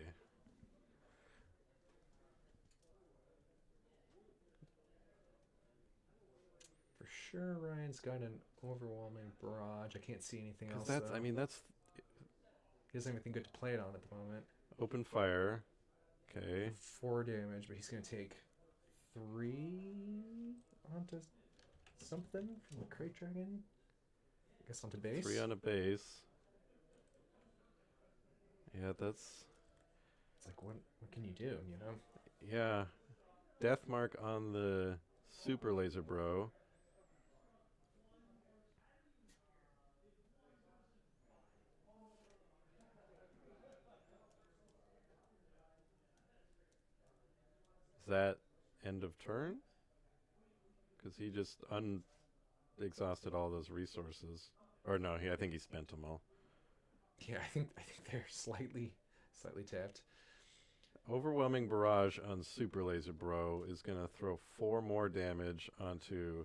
Speaker 2: For sure, Ryan's got an overwhelming barrage. I can't see anything else.
Speaker 1: That's,
Speaker 2: though.
Speaker 1: I mean, that's
Speaker 2: He doesn't have anything good to play it on at the moment.
Speaker 1: open fire. Okay.
Speaker 2: 4 damage, but he's going to take 3 onto something from the Crate Dragon. I guess onto base.
Speaker 1: 3 on a base. Yeah, that's...
Speaker 2: It's like, what can you do, you know?
Speaker 1: Yeah. Death mark on the super laser bro. Is that end of turn? Because he just exhausted all those resources. Or no, I think he spent them all.
Speaker 2: Yeah, I think they're slightly tapped.
Speaker 1: Overwhelming barrage on super laser bro is going to throw 4 more damage onto...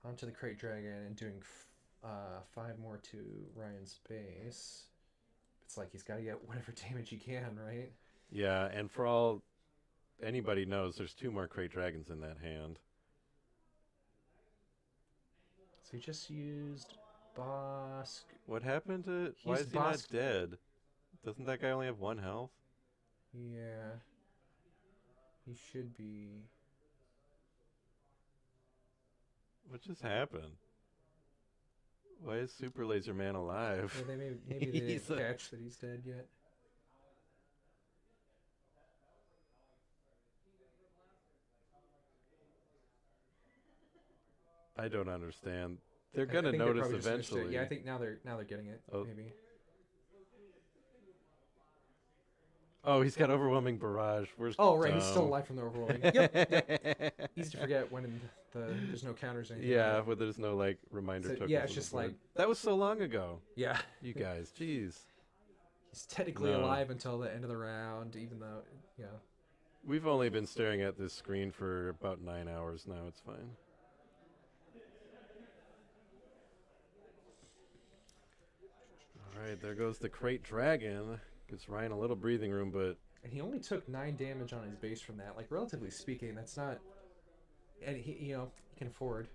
Speaker 2: Onto the Crate Dragon and doing 5 more to Ryan's base. It's like he's got to get whatever damage he can, right?
Speaker 1: Yeah, and for all anybody knows, there's 2 more Crate Dragons in that hand.
Speaker 2: So he just used Bosk.
Speaker 1: What happened to... Why
Speaker 2: He's
Speaker 1: is he not
Speaker 2: Bosk.
Speaker 1: dead? Doesn't that guy only have 1 health?
Speaker 2: Yeah. He should be...
Speaker 1: What just happened? Why is Super Laser Man alive?
Speaker 2: Yeah, maybe they
Speaker 1: He's
Speaker 2: didn't catch that he's dead yet.
Speaker 1: I don't understand. They're
Speaker 2: I
Speaker 1: gonna
Speaker 2: think they
Speaker 1: notice
Speaker 2: probably just missed it.
Speaker 1: eventually.
Speaker 2: Yeah, I think now they're getting it.
Speaker 1: Oh.
Speaker 2: Maybe.
Speaker 1: Oh, he's got overwhelming barrage. We're
Speaker 2: Oh, right, he's still
Speaker 1: dumb.
Speaker 2: alive from the overwhelming. Yep. Easy to forget when there's no counters or anything.
Speaker 1: Yeah,
Speaker 2: Like
Speaker 1: where there's no like reminder
Speaker 2: So,
Speaker 1: tokens.
Speaker 2: yeah,
Speaker 1: on
Speaker 2: it's
Speaker 1: the
Speaker 2: just
Speaker 1: board.
Speaker 2: like-
Speaker 1: that was so long ago.
Speaker 2: yeah.
Speaker 1: You guys, jeez.
Speaker 2: He's technically
Speaker 1: No.
Speaker 2: alive until the end of the round, even though, yeah.
Speaker 1: We've only been staring at this screen for about 9 hours now. It's fine. All right, there goes the Crate Dragon. Gives Ryan a little breathing room, but
Speaker 2: And he only took 9 damage on his base from that. Like, relatively speaking, that's not... And he can afford.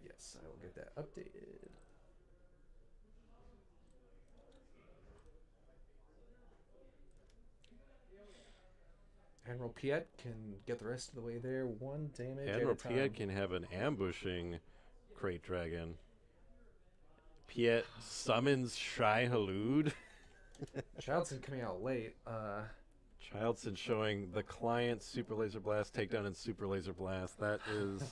Speaker 2: Yes, I will get that updated. Admiral Piet can get the rest of the way there. 1 damage
Speaker 1: Admiral
Speaker 2: at a time.
Speaker 1: Piet can have an ambushing Crate Dragon. Piet summons Shai Halud.
Speaker 2: Childson coming out late.
Speaker 1: Childson showing the client Super Laser Blast, Takedown, and Super Laser Blast. That is...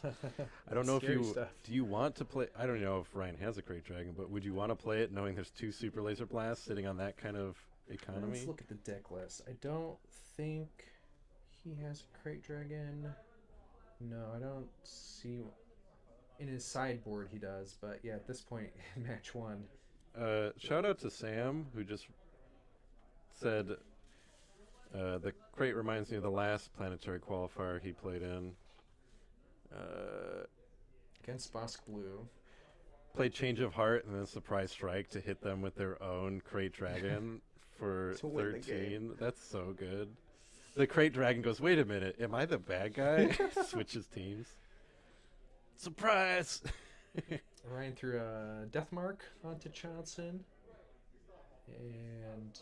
Speaker 1: I don't know if
Speaker 2: Scary
Speaker 1: you...
Speaker 2: stuff.
Speaker 1: Do you want to play... I don't know if Ryan has a Crate Dragon, but would you want to play it knowing there's 2 Super Laser Blasts sitting on that kind of economy?
Speaker 2: Let's look at the deck list. I don't think he has a Crate Dragon. No, I don't see... In his sideboard he does, but yeah, at this point, match 1.
Speaker 1: Shout out to Sam, who just said the Crate reminds me of the last Planetary Qualifier he played in.
Speaker 2: Against Bosk Blue.
Speaker 1: Played Change of Heart and then Surprise Strike to hit them with their own Crate Dragon for
Speaker 2: To win the
Speaker 1: 13. That's so good. The Crate Dragon goes, wait a minute, am I the bad guy? Switches teams. Surprise!
Speaker 2: Ryan threw a Death Mark onto Childson. And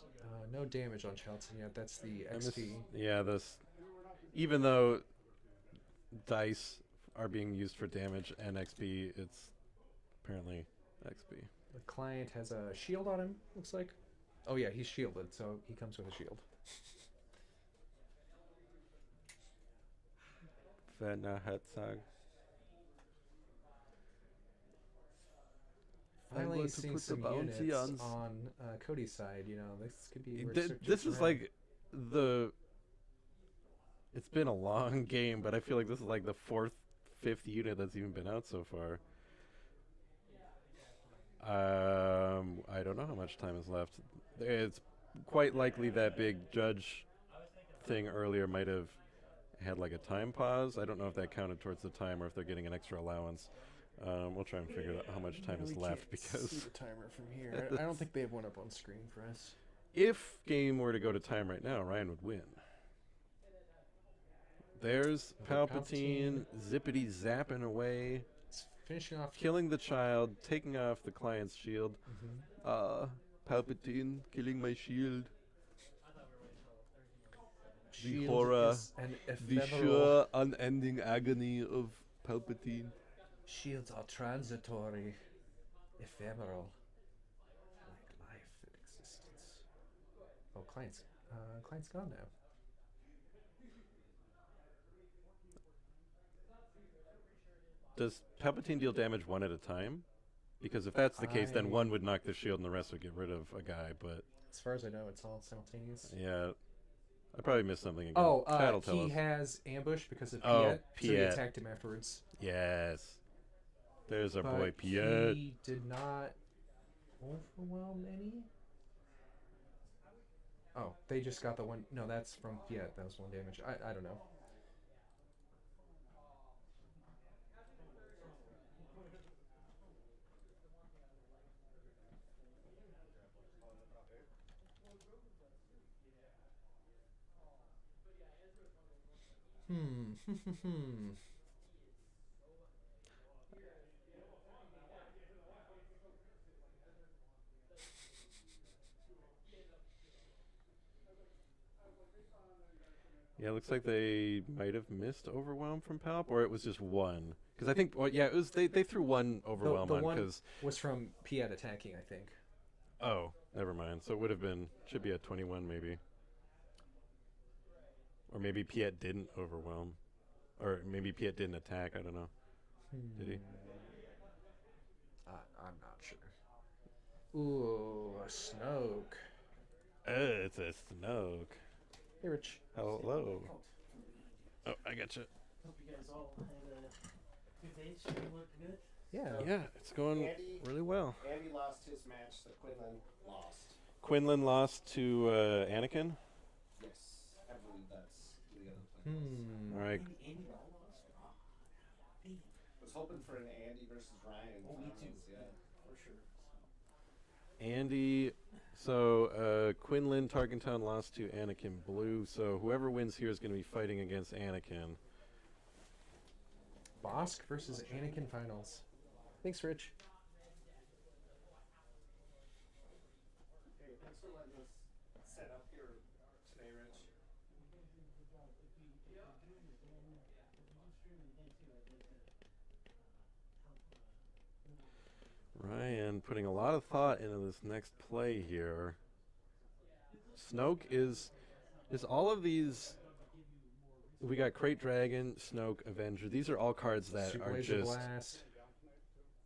Speaker 2: no damage on Childson yet. That's the
Speaker 1: And
Speaker 2: XP.
Speaker 1: this, even though dice are being used for damage and XP, it's apparently XP.
Speaker 2: The client has a shield on him, looks like. Oh yeah, he's shielded, so he comes with a shield.
Speaker 1: Werner Herzog.
Speaker 2: Finally seeing some units on Cody's side. This could be... where it
Speaker 1: This
Speaker 2: switches
Speaker 1: is
Speaker 2: around.
Speaker 1: like the... It's been a long game, but I feel like this is like the 4th, 5th unit that's even been out so far. I don't know how much time is left. It's quite likely that big judge thing earlier might have had like a time pause. I don't know if that counted towards the time or if they're getting an extra allowance. We'll try and figure out how much time is left
Speaker 2: See
Speaker 1: because
Speaker 2: the timer from here. I don't think they have one up on screen for us.
Speaker 1: if game were to go to time right now, Ryan would win. There's Palpatine, zippity zapping away,
Speaker 2: It's finishing off.
Speaker 1: killing the child, taking off the client's shield. Palpatine killing my shield.
Speaker 2: Shield
Speaker 1: horror,
Speaker 2: is an
Speaker 1: The
Speaker 2: ephemeral.
Speaker 1: sure unending agony of Palpatine.
Speaker 2: Shields are transitory, ephemeral, like life and existence. Oh, client's gone now.
Speaker 1: Does Palpatine deal damage one at a time? Because if that's the case, then one would knock the shield and the rest would get rid of a guy. But
Speaker 2: As far as I know, it's all simultaneous.
Speaker 1: yeah, I probably missed something again.
Speaker 2: Oh,
Speaker 1: That'll tell
Speaker 2: he
Speaker 1: us.
Speaker 2: has ambush because of
Speaker 1: Oh,
Speaker 2: Piet, so he
Speaker 1: Piet.
Speaker 2: attacked him afterwards.
Speaker 1: Yes. There's our
Speaker 2: But
Speaker 1: boy Piet.
Speaker 2: he did not overwhelm any. Oh, they just got the one. No, that's from Piet. That was 1 damage. I don't know.
Speaker 1: Yeah, it looks like they might have missed overwhelm from Palp, or it was just one. Because I think, well, yeah, it was they threw one overwhelm
Speaker 2: the
Speaker 1: on.
Speaker 2: one
Speaker 1: Because
Speaker 2: was from Piet attacking, I think.
Speaker 1: oh, never mind. So it would have been should be at 21 maybe, or maybe Piet didn't overwhelm, or maybe Piet didn't attack. I don't know. Did he?
Speaker 2: I'm not sure. Ooh, a Snoke.
Speaker 1: It's a Snoke.
Speaker 2: Hey, Rich.
Speaker 1: Hello. Oh, I gotcha.
Speaker 6: Hope you guys all had a good day. Stream looked good.
Speaker 2: Yeah.
Speaker 1: Yeah, it's going
Speaker 3: Andy,
Speaker 1: really well.
Speaker 3: Andy lost his match, so Quinlan lost.
Speaker 1: Quinlan lost to Anakin.
Speaker 3: Yes, I believe that's the other plan.
Speaker 1: All right.
Speaker 6: Andy lost.
Speaker 3: Was hoping for an Andy versus Ryan.
Speaker 6: Oh, me too.
Speaker 3: Yeah.
Speaker 6: For sure.
Speaker 1: Andy. So Quinlan Tarkentown lost to Anakin Blue. So whoever wins here is going to be fighting against Anakin.
Speaker 2: Bosk versus Anakin finals. Thanks, Rich.
Speaker 3: Hey, thanks for letting us set up here today, Rich.
Speaker 1: Ryan putting a lot of thought into this next play here. Snoke is all of these. We got Crate Dragon, Snoke, Avenger. These are all cards that
Speaker 2: Super
Speaker 1: are
Speaker 2: Laser
Speaker 1: just.
Speaker 2: Blast.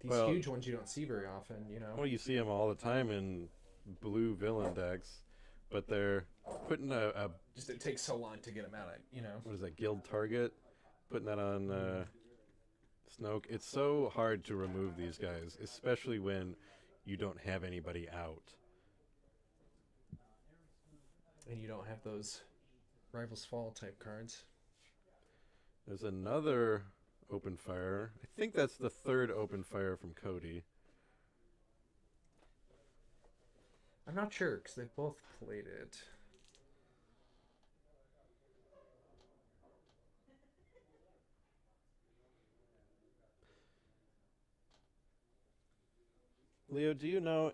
Speaker 2: These
Speaker 1: Well-
Speaker 2: huge ones you don't see very often, you know.
Speaker 1: Well, you see them all the time in blue villain decks, but they're putting a
Speaker 2: Just it takes so long to get them out, you know.
Speaker 1: what is that, guild target, putting that on Snoke. It's so hard to remove these guys, especially when you don't have anybody out.
Speaker 2: And you don't have those Rivals Fall type cards.
Speaker 1: There's another open fire. I think that's the third open fire from Cody.
Speaker 2: I'm not sure because they both played it.
Speaker 1: Leo, do you know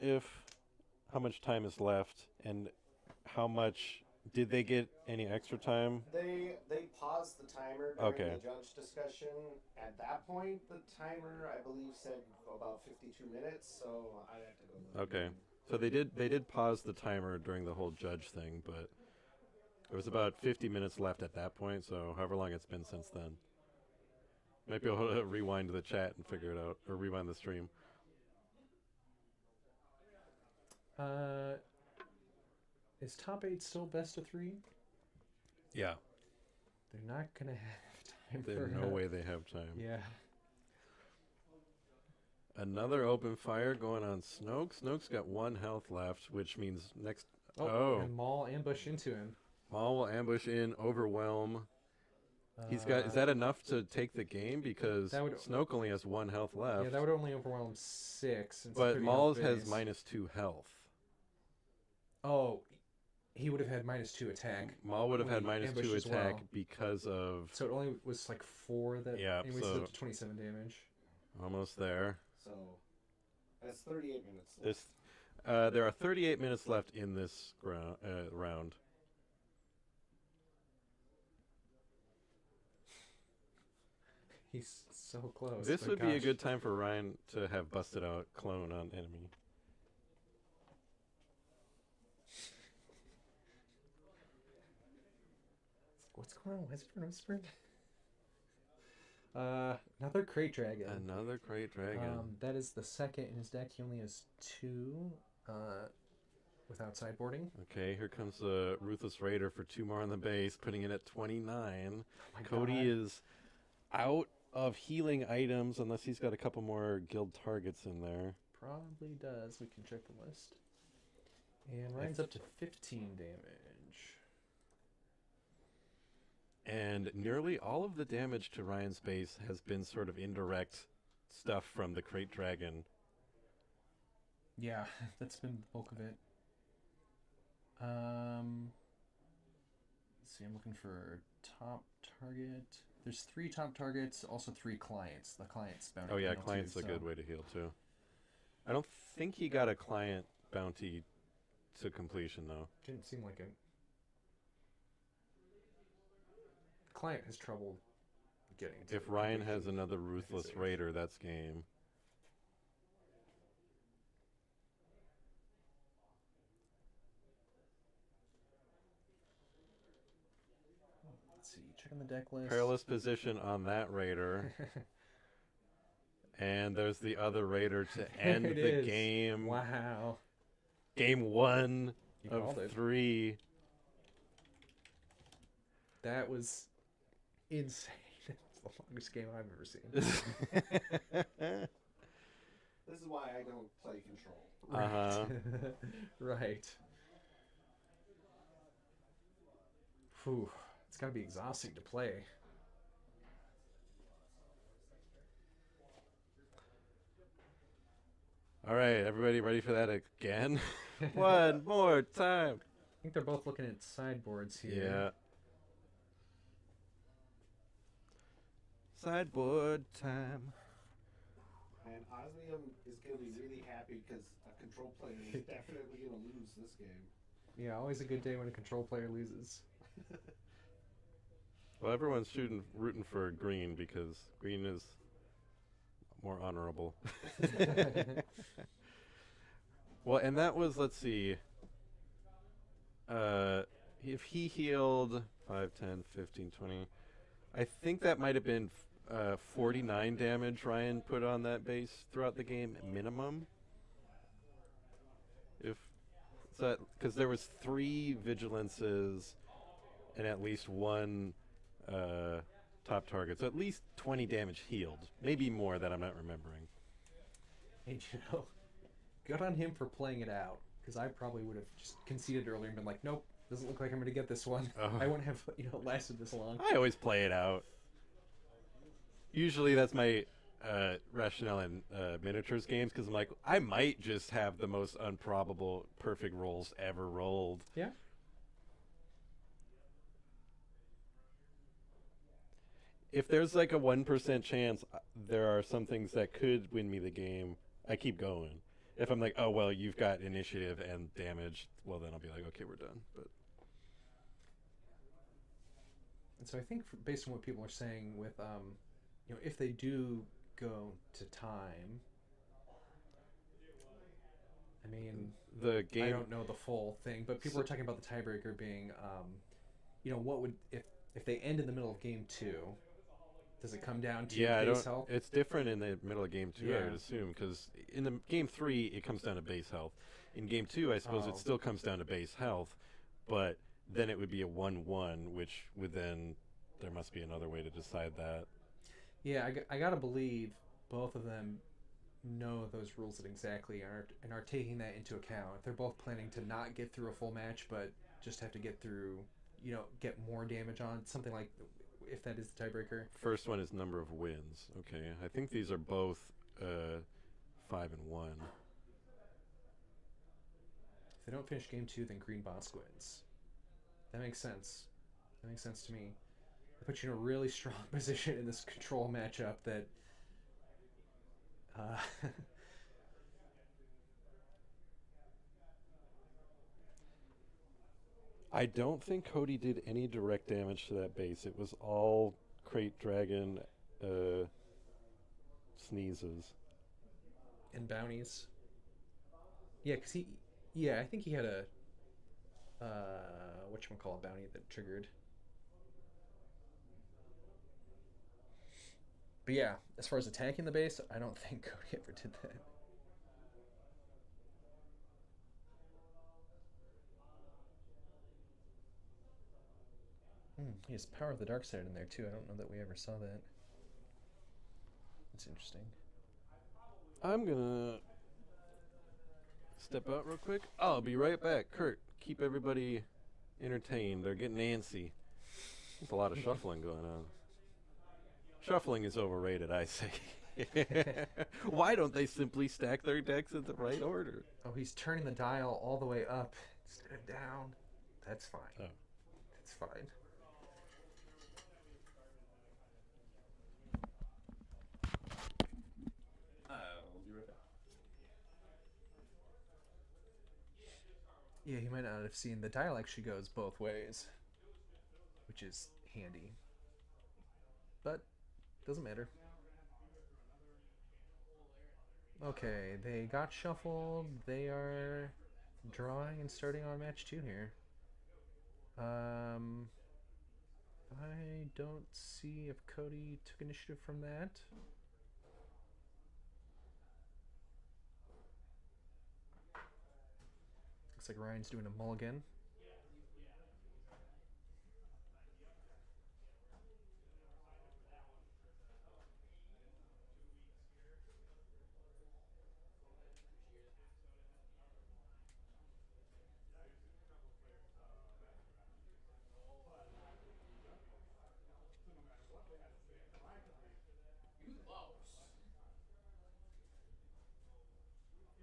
Speaker 1: how much time is left and how much did they get any extra time?
Speaker 3: They paused the timer during
Speaker 1: Okay.
Speaker 3: the judge discussion. At that point, the timer, I believe, said about 52 minutes, so I'd have to go look.
Speaker 1: Okay. So they did pause the timer during the whole judge thing, but there was about 50 minutes left at that point, so however long it's been since then. Might be able to rewind the chat and figure it out, or rewind the stream.
Speaker 2: Is top 8 still best of 3?
Speaker 1: Yeah.
Speaker 2: They're not gonna have time
Speaker 1: There's
Speaker 2: for
Speaker 1: no way they have time.
Speaker 2: Yeah.
Speaker 1: Another open fire going on Snoke. Snoke's got 1 health left, which means next...
Speaker 2: And Maul ambush into him.
Speaker 1: Maul will ambush in, overwhelm. He's got... Is that enough to take the game? Because
Speaker 2: That would-
Speaker 1: Snoke only has 1 health left.
Speaker 2: Yeah, that would only overwhelm 6. It's
Speaker 1: But
Speaker 2: pretty
Speaker 1: Maul
Speaker 2: health
Speaker 1: has
Speaker 2: base.
Speaker 1: -2 health.
Speaker 2: Oh, he would have had -2 attack.
Speaker 1: Maul would have had
Speaker 2: when he
Speaker 1: -2
Speaker 2: ambushed as
Speaker 1: attack
Speaker 2: well.
Speaker 1: because of...
Speaker 2: So it only was like 4 that.
Speaker 1: Yeah,
Speaker 2: Anyways,
Speaker 1: so-
Speaker 2: it's up to 27 damage.
Speaker 1: Almost there.
Speaker 3: So that's 38 minutes left.
Speaker 1: This, there are 38 minutes left in this round.
Speaker 2: He's so close.
Speaker 1: This
Speaker 2: but
Speaker 1: would be a
Speaker 2: gosh.
Speaker 1: good time for Ryan to have busted out clone on enemy.
Speaker 2: What's going on? Why is everyone whispering? Another Crate Dragon.
Speaker 1: Another Crate Dragon.
Speaker 2: That is the second in his deck. He only has 2 without sideboarding.
Speaker 1: Okay, here comes the Ruthless Raider for 2 more on the base, putting it at 29.
Speaker 2: My
Speaker 1: Cody
Speaker 2: God.
Speaker 1: is out of healing items unless he's got a couple more guild targets in there.
Speaker 2: Probably does. We can check the list. And Ryan's up to 15 damage.
Speaker 1: And nearly all of the damage to Ryan's base has been sort of indirect stuff from the Crate Dragon.
Speaker 2: Yeah, that's been the bulk of it. Let's see, I'm looking for top target. There's 3 top targets, also 3 clients. The client's bounty.
Speaker 1: Oh yeah,
Speaker 2: panel,
Speaker 1: client's
Speaker 2: too,
Speaker 1: a
Speaker 2: so-
Speaker 1: good way to heal too. I don't think he got a client bounty to completion though.
Speaker 2: Didn't seem like it. Client has trouble getting to
Speaker 1: If Ryan has
Speaker 2: completion.
Speaker 1: another Ruthless
Speaker 2: save.
Speaker 1: Raider, that's game.
Speaker 2: Let's see, checking the deck list.
Speaker 1: Perilous position on that Raider. And there's the other Raider to end
Speaker 2: There it
Speaker 1: the
Speaker 2: is.
Speaker 1: game.
Speaker 2: Wow.
Speaker 1: Game 1.
Speaker 2: You called
Speaker 1: of
Speaker 2: it.
Speaker 1: 3.
Speaker 2: That was insane. It's the longest game I've ever seen.
Speaker 3: This is why I don't play Control.
Speaker 1: Uh-huh.
Speaker 2: Right. Whew. It's got to be exhausting to play.
Speaker 1: All right, everybody ready for that again? One more time.
Speaker 2: I think they're both looking at sideboards here.
Speaker 1: Yeah. Sideboard time.
Speaker 3: And Osmium is going to be really happy because a Control player is definitely going to lose this game.
Speaker 2: Yeah, always a good day when a Control player loses.
Speaker 1: Well, everyone's rooting for green because green is more honorable. Well, and that was, let's see. If he healed 5, 10, 15, 20, I think that might have been 49 damage Ryan put on that base throughout the game minimum. If so, because there was 3 vigilances and at least 1 top target, so at least 20 damage healed, maybe more that I'm not remembering.
Speaker 2: And good on him for playing it out, because I probably would have just conceded earlier and been like, nope, doesn't look like I'm going to get this one. I wouldn't have lasted this long.
Speaker 1: I always play it out. Usually that's my rationale in miniatures games, because I'm like, I might just have the most improbable perfect rolls ever rolled.
Speaker 2: Yeah.
Speaker 1: If there's like a 1% chance there are some things that could win me the game, I keep going. If I'm like, oh, well, you've got initiative and damage, well, then I'll be like, okay, we're done. But
Speaker 2: And so I think based on what people are saying with, if they do go to time, I mean,
Speaker 1: the game,
Speaker 2: I don't know the full thing, but people are talking about the tiebreaker being, what would, if they end in the middle of game 2, does it come down to base health?
Speaker 1: It's different in the middle of game 2,
Speaker 2: Yeah.
Speaker 1: I would assume, because in the game 3, it comes down to base health. In game 2, I suppose it still comes down to base health, but then it would be a 1-1, which would then, there must be another way to decide that.
Speaker 2: Yeah, I gotta believe both of them know those rules exactly and are taking that into account. If they're both planning to not get through a full match, but just have to get through, get more damage on, something like, if that is the tiebreaker.
Speaker 1: First one is number of wins. Okay, I think these are both 5 and 1.
Speaker 2: If they don't finish game 2, then Green Boss wins. That makes sense. That makes sense to me. It puts you in a really strong position in this control matchup that
Speaker 1: I don't think Cody did any direct damage to that base. It was all Crate Dragon sneezes.
Speaker 2: and bounties. Yeah, because I think he had a whatchamacallit bounty that triggered. But yeah, as far as attacking the base, I don't think Cody ever did that. He has Power of the Dark Side in there too. I don't know that we ever saw that. That's interesting.
Speaker 1: I'm gonna step out real quick. I'll be right back. Kurt, keep everybody entertained. They're getting antsy. There's a lot of shuffling going on. Shuffling is overrated, I say. Why don't they simply stack their decks in the right order?
Speaker 2: Oh, he's turning the dial all the way up instead of down. That's fine.
Speaker 1: Oh.
Speaker 2: That's fine.
Speaker 8: I'll be right back.
Speaker 2: Yeah, he might not have seen the dial actually goes both ways, which is handy. But doesn't matter. Okay, they got shuffled. They are drawing and starting on match 2 here. I don't see if Cody took initiative from that. Looks Looks like Ryan's doing a mulligan.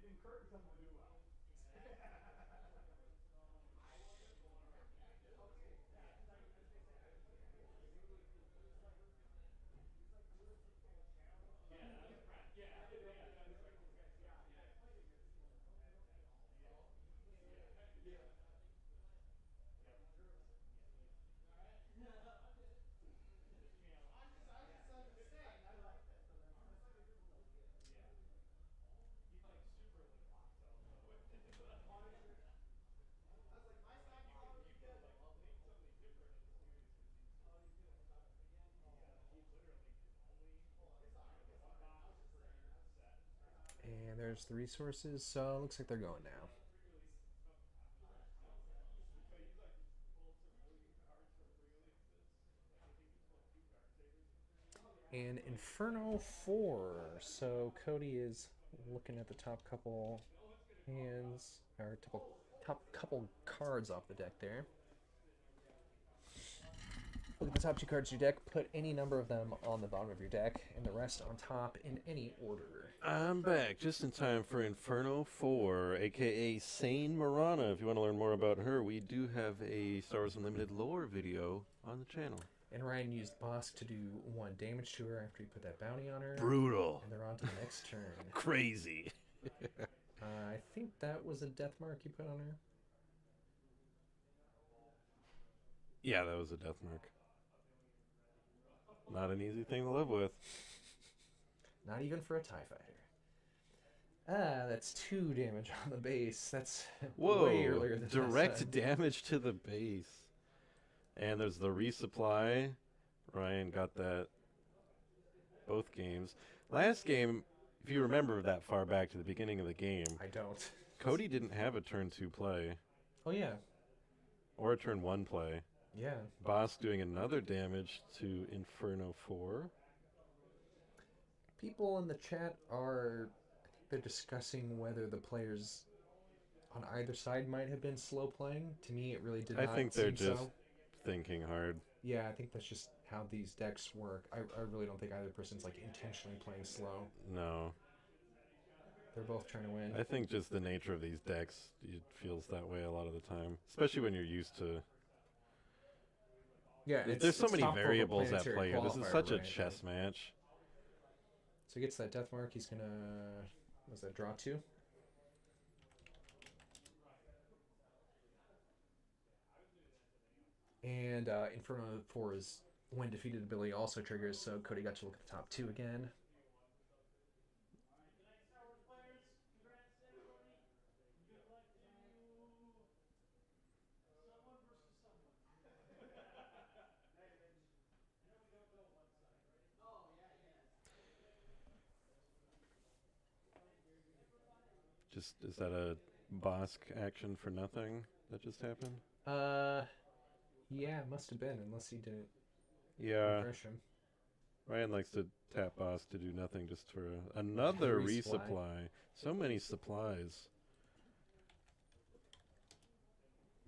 Speaker 4: It encourages them to do well.
Speaker 2: And there's the resources, so it looks like they're going now. And Inferno 4. So Cody is looking at the top couple hands, or top couple cards off the deck there. Look at the top 2 cards of your deck, put any number of them on the bottom of your deck, and the rest on top in any order.
Speaker 1: I'm back just in time for Inferno 4, aka Sane Marana. If you want to learn more about her, we do have a Star Wars Unlimited lore video on the channel.
Speaker 2: And Ryan used Bosk to do 1 damage to her after he put that bounty on her.
Speaker 1: Brutal.
Speaker 2: And they're on to the next turn.
Speaker 1: Crazy.
Speaker 2: I think that was a death mark you put on her.
Speaker 1: Yeah, that was a death mark. Not an easy thing to live with.
Speaker 2: Not even for a TIE fighter. That's 2 damage on the base. That's
Speaker 1: Whoa,
Speaker 2: way earlier than
Speaker 1: direct damage to the base. And there's the resupply. Ryan got that both games. Last game, if you remember that far back to the beginning of the game,
Speaker 2: I don't.
Speaker 1: Cody didn't have a turn 2 play.
Speaker 2: Oh, yeah.
Speaker 1: Or a turn 1 play.
Speaker 2: Yeah.
Speaker 1: Bosk doing another damage to Inferno 4.
Speaker 2: People in the chat are, I think they're discussing whether the players on either side might have been slow playing. To me, it really did not
Speaker 1: I think they're
Speaker 2: seem
Speaker 1: just
Speaker 2: so.
Speaker 1: thinking hard.
Speaker 2: Yeah, I think that's just how these decks work. I really don't think either person's like intentionally playing slow.
Speaker 1: No.
Speaker 2: They're both trying to win.
Speaker 1: I think just the nature of these decks, it feels that way a lot of the time. Especially when you're used to...
Speaker 2: Yeah,
Speaker 1: there's so
Speaker 2: it's
Speaker 1: many
Speaker 2: top four of a
Speaker 1: variables at
Speaker 2: Planetary
Speaker 1: play here. This is
Speaker 2: Qualifier,
Speaker 1: such a
Speaker 2: right?
Speaker 1: chess match.
Speaker 2: So he gets that death mark. He's gonna, what's that, draw 2? And Inferno 4 is when defeated ability also triggers, so Cody got to look at the top 2 again.
Speaker 1: Just, is that a Bosk action for nothing that just happened?
Speaker 2: Yeah, it must have been, unless he didn't
Speaker 1: Yeah.
Speaker 2: refresh him.
Speaker 1: Ryan likes to tap Bosk to do nothing just for another
Speaker 2: Resupply.
Speaker 1: resupply. So many supplies.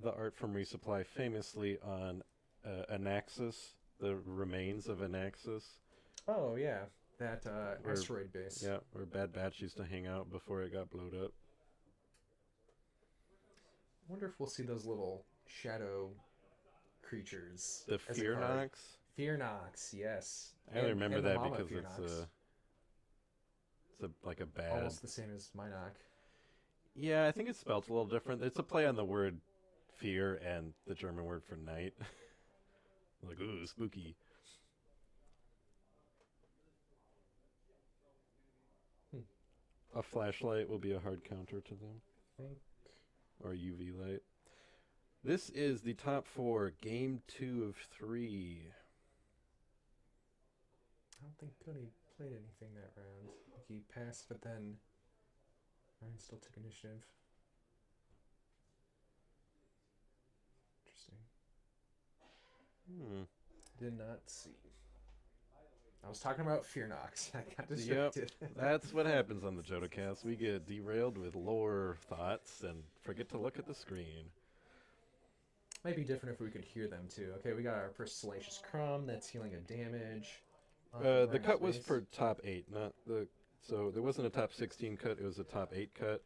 Speaker 1: The art from Resupply famously on Anaxis, the remains of Anaxis.
Speaker 2: Oh, yeah. That
Speaker 1: Where-
Speaker 2: asteroid base.
Speaker 1: Yeah, where Bad Batch used to hang out before it got blowed up.
Speaker 2: I wonder if we'll see those little shadow creatures.
Speaker 1: The
Speaker 2: as a
Speaker 1: Fear
Speaker 2: card.
Speaker 1: Nox.
Speaker 2: Fear Nox, yes.
Speaker 1: I only remember
Speaker 2: and the
Speaker 1: that
Speaker 2: Mama
Speaker 1: because
Speaker 2: Fear
Speaker 1: it's
Speaker 2: Nox.
Speaker 1: like a bad.
Speaker 2: Almost the same as Minoc.
Speaker 1: Yeah, I think it's spelled a little different. It's a play on the word fear and the German word for night. Like, ooh, spooky. A flashlight will be a hard counter to them.
Speaker 2: Think.
Speaker 1: Or a UV light. This is the top 4, game 2 of 3.
Speaker 2: I don't think Cody played anything that round. I think he passed, but then Ryan still took initiative. Did not see. I was talking about Fear Nox. I got
Speaker 1: Yep,
Speaker 2: distracted.
Speaker 1: that's what happens on the JotoCast. We get derailed with lore thoughts and forget to look at the screen.
Speaker 2: Might be different if we could hear them too. Okay, we got our first Salacious Crumb. That's healing a damage.
Speaker 1: The cut was for top 8, not the... So there wasn't a top 16 cut, it was a top 8 cut.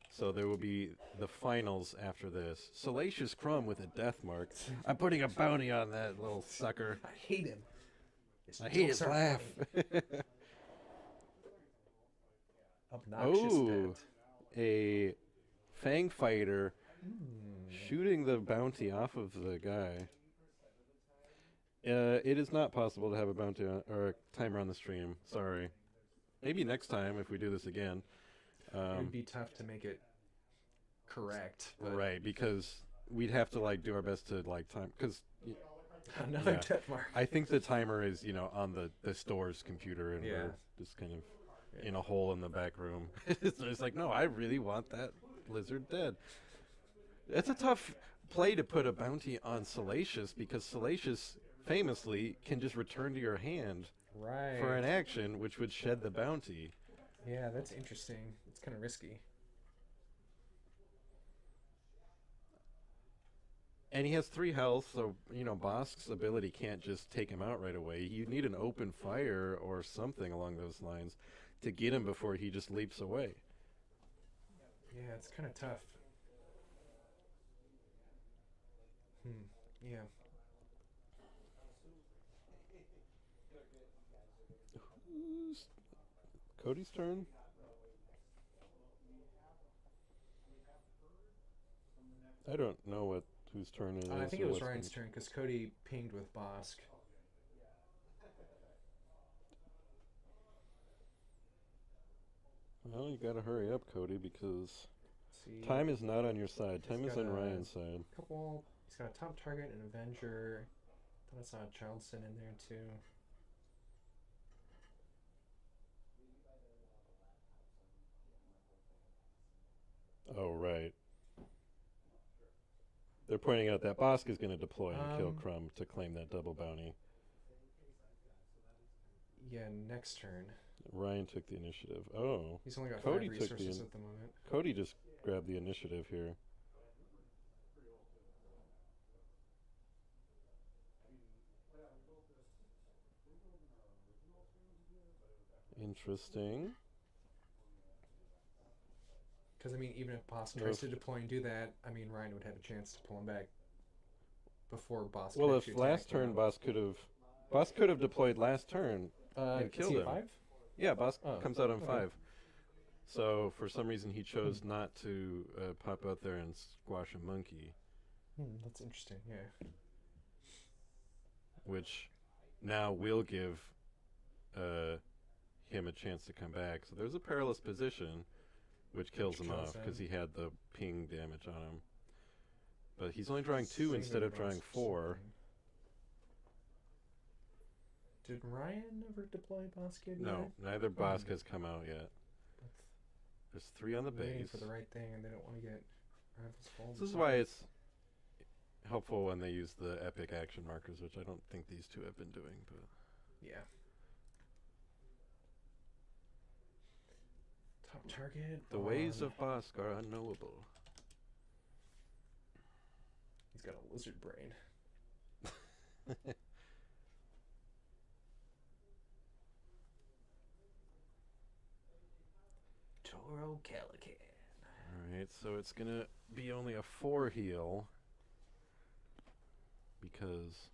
Speaker 1: So there will be the finals after this. Salacious Crumb with a death mark. I'm putting a bounty on that little sucker.
Speaker 2: I hate him.
Speaker 1: I hate his laugh.
Speaker 2: Obnoxious
Speaker 1: Oh,
Speaker 2: pet.
Speaker 1: a Fang Fighter shooting the bounty off of the guy. It is not possible to have a bounty or a timer on the stream. Sorry. Maybe next time if we do this again.
Speaker 2: It would be tough to make it correct. But
Speaker 1: Right, because we'd have to like do our best to like time because
Speaker 2: another
Speaker 1: Yeah.
Speaker 2: death mark.
Speaker 1: I think the timer is on the store's computer and
Speaker 2: Yeah.
Speaker 1: we're just kind of in a hole in the back room. It's like, no, I really want that lizard dead. It's a tough play to put a bounty on Salacious because Salacious famously can just return to your hand
Speaker 2: Right.
Speaker 1: for an action which would shed the bounty.
Speaker 2: Yeah, that's interesting. It's kind of risky.
Speaker 1: And he has 3 health, so, Bosk's ability can't just take him out right away. You need an open fire or something along those lines to get him before he just leaps away.
Speaker 2: Yeah, it's kind of tough. Yeah.
Speaker 1: Who's Cody's turn? I don't know whose turn it is.
Speaker 2: I think
Speaker 1: or
Speaker 2: it was
Speaker 1: what's
Speaker 2: Ryan's
Speaker 1: been-
Speaker 2: turn because Cody pinged with Bosk.
Speaker 1: Well, you gotta hurry up, Cody, because
Speaker 2: See,
Speaker 1: time is not on your side. Time
Speaker 2: He's
Speaker 1: is on
Speaker 2: got a-
Speaker 1: Ryan's side.
Speaker 2: couple. He's got a top target, an Avenger. Thought I saw a Child Sin in there too.
Speaker 1: Oh, right. They're pointing out that Bosk is going to deploy and kill Crumb to claim that double bounty.
Speaker 2: Yeah, next turn.
Speaker 1: Ryan took the initiative. Oh,
Speaker 2: He's only got
Speaker 1: Cody
Speaker 2: 5
Speaker 1: took the
Speaker 2: resources
Speaker 1: in-
Speaker 2: at the moment.
Speaker 1: Cody just grabbed the initiative here. Interesting.
Speaker 2: Because I mean, even if Bosk
Speaker 1: No,
Speaker 2: tries
Speaker 1: if-
Speaker 2: to deploy and do that, I mean, Ryan would have a chance to pull him back before Bosk.
Speaker 1: Well,
Speaker 2: could
Speaker 1: if
Speaker 2: actually
Speaker 1: last
Speaker 2: attack him.
Speaker 1: turn Bosk could have deployed last turn and
Speaker 2: is
Speaker 1: killed
Speaker 2: he at
Speaker 1: him.
Speaker 2: 5?
Speaker 1: Yeah, Bosk
Speaker 2: Oh,
Speaker 1: comes out on
Speaker 2: okay.
Speaker 1: 5. So for some reason he chose not to pop out there and squash a monkey,
Speaker 2: That's interesting. Yeah.
Speaker 1: which now will give him a chance to come back. So there's a perilous position, which kills him
Speaker 2: kills
Speaker 1: off because
Speaker 2: him.
Speaker 1: he had the ping damage on him. But he's only drawing 2
Speaker 2: Same
Speaker 1: instead of
Speaker 2: with
Speaker 1: drawing
Speaker 2: Bosk
Speaker 1: 4.
Speaker 2: Did Ryan ever deploy Bosk yet?
Speaker 1: No, neither Bosk has come out yet. There's 3 on the
Speaker 2: Waiting
Speaker 1: base.
Speaker 2: for the right thing, and they don't want to get rivals full.
Speaker 1: This is why it's helpful when they use the epic action markers, which I don't think these 2 have been doing. But
Speaker 2: Yeah. Top target.
Speaker 1: the ways
Speaker 2: on-
Speaker 1: of Bosk are unknowable.
Speaker 2: He's got a lizard brain. Toro Calican.
Speaker 1: Alright, so it's gonna be only a 4 heal. Because...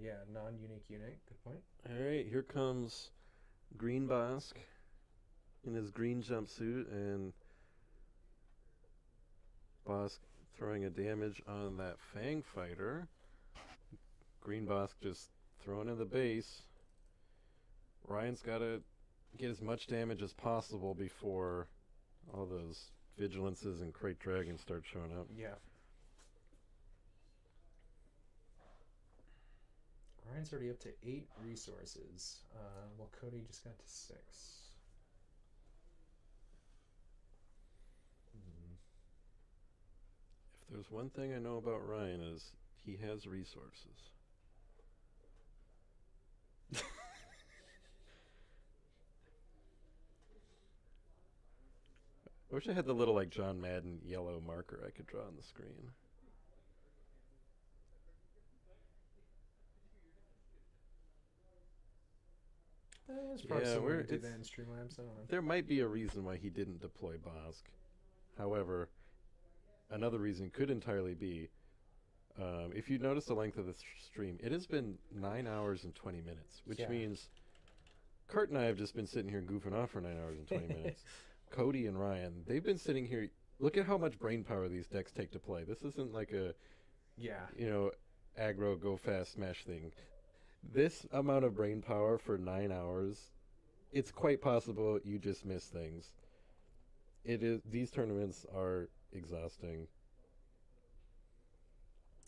Speaker 2: Yeah, non-unique unit. Good point.
Speaker 1: Alright, here comes Green Bosk in his green jumpsuit, and Bosk throwing a damage on that Fang Fighter. Green Bosk just throwing in the base. Ryan's gotta get as much damage as possible before all those Vigilances and Crate Dragons start showing up.
Speaker 2: Yeah. Ryan's already up to 8 resources, while Cody just got to 6.
Speaker 1: If there's one thing I know about Ryan is he has resources. I wish I had the little like John Madden yellow marker I could draw on the screen.
Speaker 2: It's probably
Speaker 1: Yeah,
Speaker 2: somewhere
Speaker 1: we're-
Speaker 2: to do
Speaker 1: it's-
Speaker 2: that in Streamlabs. I don't know.
Speaker 1: There might be a reason why he didn't deploy Bosk. However, another reason could entirely be, if you notice the length of the stream, it has been 9 hours and 20 minutes, which
Speaker 2: Yeah.
Speaker 1: means Kurt and I have just been sitting here goofing off for 9 hours and 20 minutes. Cody and Ryan, they've been sitting here. Look at how much brain power these decks take to play. This isn't like a,
Speaker 2: Yeah.
Speaker 1: aggro, go fast, smash thing. This amount of brain power for 9 hours, it's quite possible you just miss things. These tournaments are exhausting.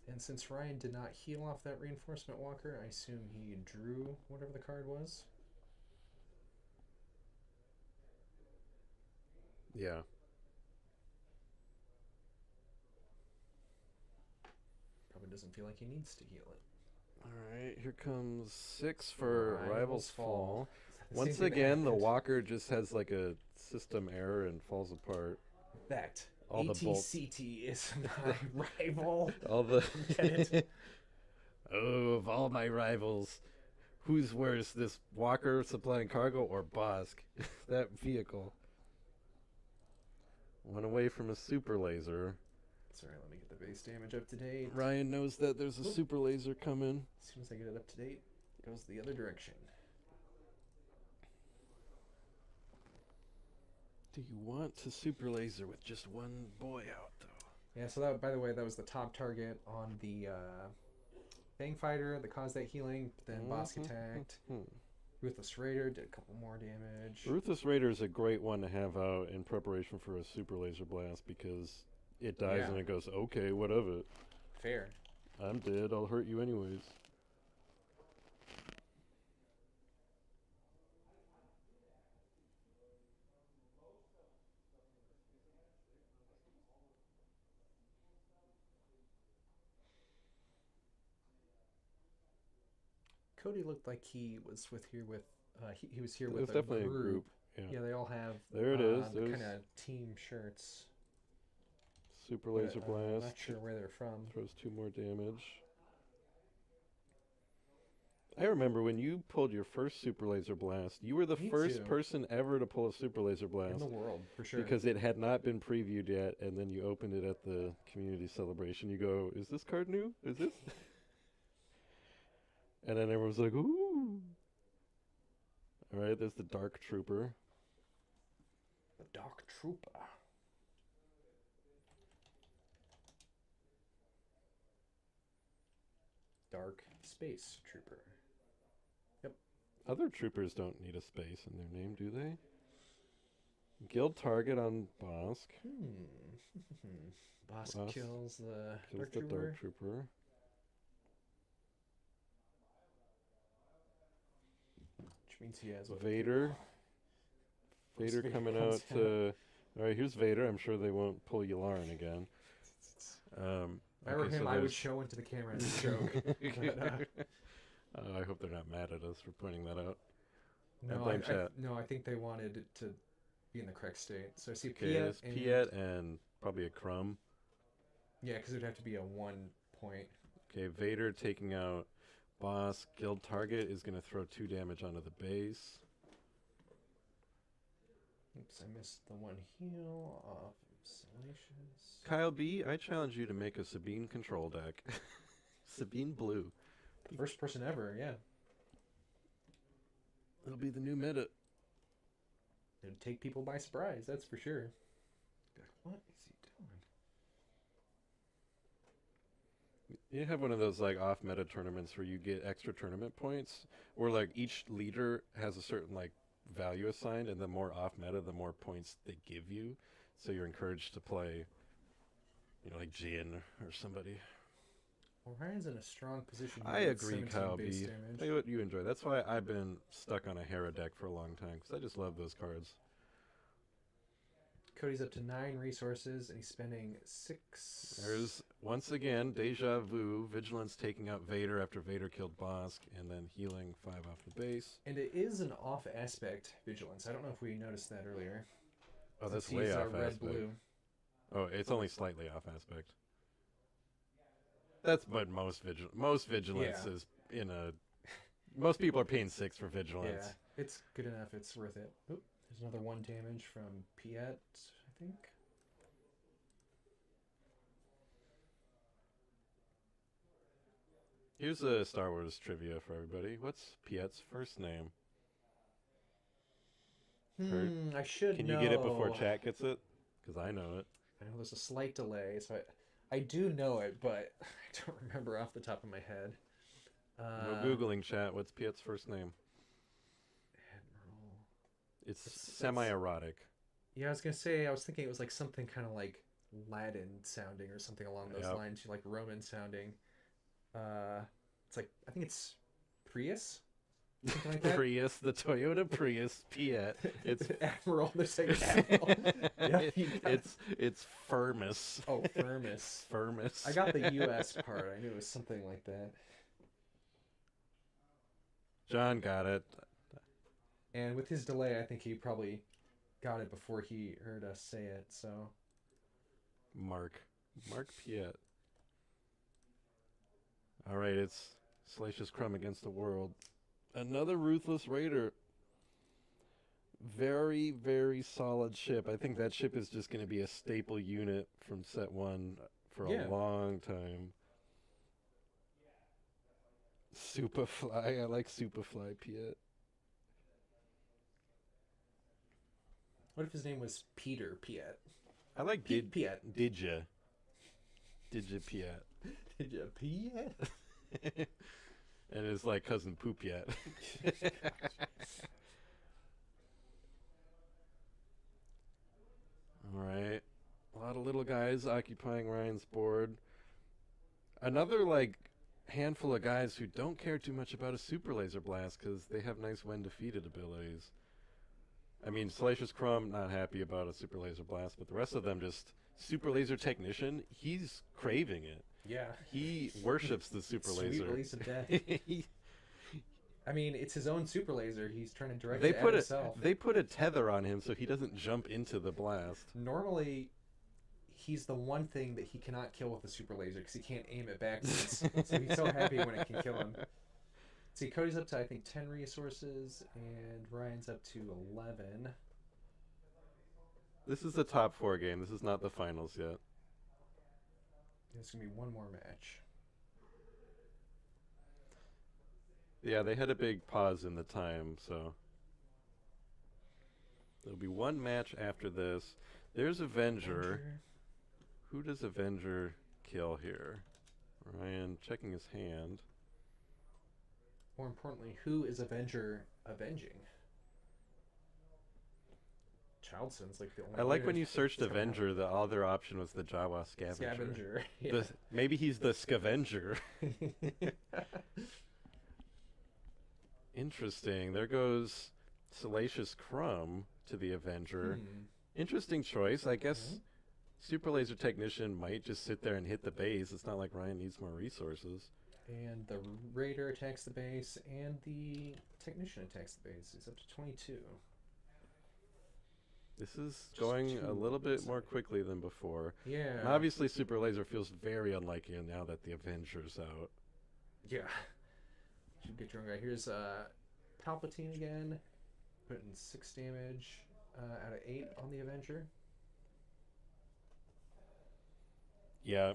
Speaker 2: And since Ryan did not heal off that reinforcement walker, I assume he drew whatever the card was.
Speaker 1: Yeah.
Speaker 2: Probably doesn't feel like he needs to heal it.
Speaker 1: Alright, here comes 6 for Rivals Fall.
Speaker 2: The
Speaker 1: Once
Speaker 2: same thing that
Speaker 1: again, the
Speaker 2: happened.
Speaker 1: walker just has like a system error and falls apart.
Speaker 2: That
Speaker 1: all the bolts.
Speaker 2: ATCT is my rival.
Speaker 1: All the
Speaker 2: Get it?
Speaker 1: Oh, of all my rivals, who's worse, this walker supplying cargo or Bosk? That vehicle. One away from a super laser.
Speaker 2: Sorry, let me get the base damage up to date.
Speaker 1: Ryan knows that there's a super laser coming.
Speaker 2: As soon as I get it up to date, it goes the other direction.
Speaker 1: Do you want to super laser with just one boy out, though?
Speaker 2: Yeah, so that, by the way, that was the top target on the Fang Fighter that caused that healing, but then Bosk attacked. Ruthless Raider did a couple more damage.
Speaker 1: Ruthless Raider is a great one to have out in preparation for a super laser blast because it dies
Speaker 2: Yeah.
Speaker 1: and it goes, okay, what of it?
Speaker 2: Fair.
Speaker 1: I'm dead, I'll hurt you anyways.
Speaker 2: Cody looked like he was here with he was here
Speaker 1: It
Speaker 2: with
Speaker 1: was definitely a
Speaker 2: group.
Speaker 1: group.
Speaker 2: Yeah, they all have
Speaker 1: There it is.
Speaker 2: the
Speaker 1: There's
Speaker 2: kind of team shirts.
Speaker 1: super
Speaker 2: but,
Speaker 1: laser
Speaker 2: I'm
Speaker 1: blast.
Speaker 2: not sure where they're from.
Speaker 1: Throws 2 more damage. I remember when you pulled your first super laser blast, you were the
Speaker 2: Me
Speaker 1: first
Speaker 2: too.
Speaker 1: person ever to pull a super laser
Speaker 2: In
Speaker 1: blast.
Speaker 2: the world, for sure.
Speaker 1: Because it had not been previewed yet, and then you opened it at the community celebration. You go, is this card new? Is this? And then everyone's like, ooh. All right, there's the Dark Trooper.
Speaker 2: The Dark Trooper. Dark Space Trooper.
Speaker 1: Other troopers don't need a space in their name, do they? Guild target on Bosk.
Speaker 2: Boss
Speaker 1: Boss
Speaker 2: kills the
Speaker 1: Kills
Speaker 2: Dark
Speaker 1: the
Speaker 2: Trooper.
Speaker 1: Dark Trooper.
Speaker 2: Which means he has what?
Speaker 1: Vader. Vader
Speaker 2: Vader
Speaker 1: coming
Speaker 2: comes
Speaker 1: out to... Alright, here's Vader. I'm sure they won't pull Yularen again.
Speaker 2: If I were him, I would show into the camera as a joke. But,
Speaker 1: I hope they're not mad at us for pointing that out.
Speaker 2: no,
Speaker 1: blame chat.
Speaker 2: no, I think they wanted it to be in the correct state. So I see
Speaker 1: Okay,
Speaker 2: Piet
Speaker 1: it's
Speaker 2: and
Speaker 1: Piet and probably a Crumb.
Speaker 2: yeah, because it would have to be a 1 point.
Speaker 1: Okay, Vader taking out Boss. Guild target is going to throw 2 damage onto the base.
Speaker 2: Oops, I missed the 1 heal off Salacious.
Speaker 1: Kyle B, I challenge you to make a Sabine control deck. Sabine Blue.
Speaker 2: The first person ever, yeah.
Speaker 1: It'll be the new meta.
Speaker 2: It would take people by surprise, that's for sure. What is he doing?
Speaker 1: You have one of those like off meta tournaments where you get extra tournament points, where like each leader has a certain like value assigned, and the more off meta, the more points they give you. So you're encouraged to play, like Jin or somebody.
Speaker 2: Orion's in a strong position.
Speaker 1: I
Speaker 2: here with
Speaker 1: agree,
Speaker 2: 17
Speaker 1: Kyle
Speaker 2: base
Speaker 1: B.
Speaker 2: damage.
Speaker 1: Tell you what you enjoy. That's why I've been stuck on a Hera deck for a long time, because I just love those cards.
Speaker 2: Cody's up to 9 resources, and he's spending 6.
Speaker 1: There's, once again, Deja Vu. Vigilance taking out Vader after Vader killed Bosk, and then healing 5 off the base.
Speaker 2: And it is an off aspect Vigilance. I don't know if we noticed that earlier.
Speaker 1: Oh, that's
Speaker 2: Since
Speaker 1: way
Speaker 2: he's,
Speaker 1: off
Speaker 2: red
Speaker 1: aspect.
Speaker 2: blue.
Speaker 1: Oh, it's only slightly off aspect. That's what most vigilance
Speaker 2: Yeah.
Speaker 1: is in a. Most people are paying 6 for vigilance.
Speaker 2: Yeah, it's good enough. It's worth it. Oop, there's another 1 damage from Piet, I think.
Speaker 1: Here's a Star Wars trivia for everybody. What's Piet's first name? Kurt?
Speaker 2: I should
Speaker 1: Can
Speaker 2: know.
Speaker 1: you get it before chat gets it? Because I know it.
Speaker 2: I know there's a slight delay, so I do know it, but I don't remember off the top of my head.
Speaker 1: No Googling chat. What's Piet's first name?
Speaker 2: Admiral.
Speaker 1: It's semi-erotic.
Speaker 2: Yeah, I was gonna say. I was thinking it was like something kind of like Latin sounding or something along those
Speaker 1: Yep.
Speaker 2: lines, like Roman sounding. It's like I think it's Prius, something like that.
Speaker 1: Prius, the Toyota Prius, Piet. It's
Speaker 2: Admiral. They're saying Admiral. Yeah, you got it.
Speaker 1: it's Firmus.
Speaker 2: Oh, Firmus.
Speaker 1: Firmus.
Speaker 2: I got the U.S. part. I knew it was something like that.
Speaker 1: John got it.
Speaker 2: And with his delay, I think he probably got it before he heard us say it. So
Speaker 1: Mark Piet. All right, it's Salacious Crumb against the world. Another Ruthless Raider. Very, very solid ship. I think that ship is just going to be a staple unit from set 1 for a long time. Superfly. I like Superfly Piet.
Speaker 2: what if his name was Peter Piet?
Speaker 1: I like
Speaker 2: Piet.
Speaker 1: Didja Piet.
Speaker 2: Did you Piet?
Speaker 1: And it's like cousin Poupiet. All right. A lot of little guys occupying Ryan's board. Another, like, handful of guys who don't care too much about a super laser blast because they have nice when defeated abilities. I mean, Salacious Crumb, not happy about a super laser blast, but the rest of them just... Super laser technician, he's craving it.
Speaker 2: Yeah.
Speaker 1: He worships the super
Speaker 2: Sweet
Speaker 1: laser.
Speaker 2: release of death. I mean, it's his own super laser. He's trying to direct
Speaker 1: They
Speaker 2: it at
Speaker 1: put
Speaker 2: himself.
Speaker 1: they put a tether on him so he doesn't jump into the blast.
Speaker 2: Normally, he's the one thing that he cannot kill with the super laser because he can't aim it backwards. So he's so happy when it can kill him. See, Cody's up to, I think, 10 resources, and Ryan's up to 11.
Speaker 1: This is the top 4 game. This is not the finals yet.
Speaker 2: There's going to be one more match.
Speaker 1: Yeah, they had a big pause in the time, so... There'll be one match after this. There's Avenger. Who does Avenger kill here? Ryan checking his hand.
Speaker 2: More importantly, who is Avenger avenging? Childson's like the only
Speaker 1: I like
Speaker 2: player
Speaker 1: when you searched
Speaker 2: that's coming
Speaker 1: Avenger, the other option was the Jawa Scavenger.
Speaker 2: Scavenger. Yeah.
Speaker 1: Maybe he's the Scavenger. Interesting. There goes Salacious Crumb to the Avenger. Interesting choice. I guess Super Laser Technician might just sit there and hit the base. It's not like Ryan needs more resources.
Speaker 2: And the Raider attacks the base, and the Technician attacks the base. He's up to 22.
Speaker 1: This is going a little bit more quickly than before.
Speaker 2: Yeah.
Speaker 1: And obviously, Super Laser feels very unlikely now that the Avenger's out.
Speaker 2: Yeah. Should get your own guy. Here's Palpatine again, putting 6 damage out of 8 on the Avenger.
Speaker 1: Yeah.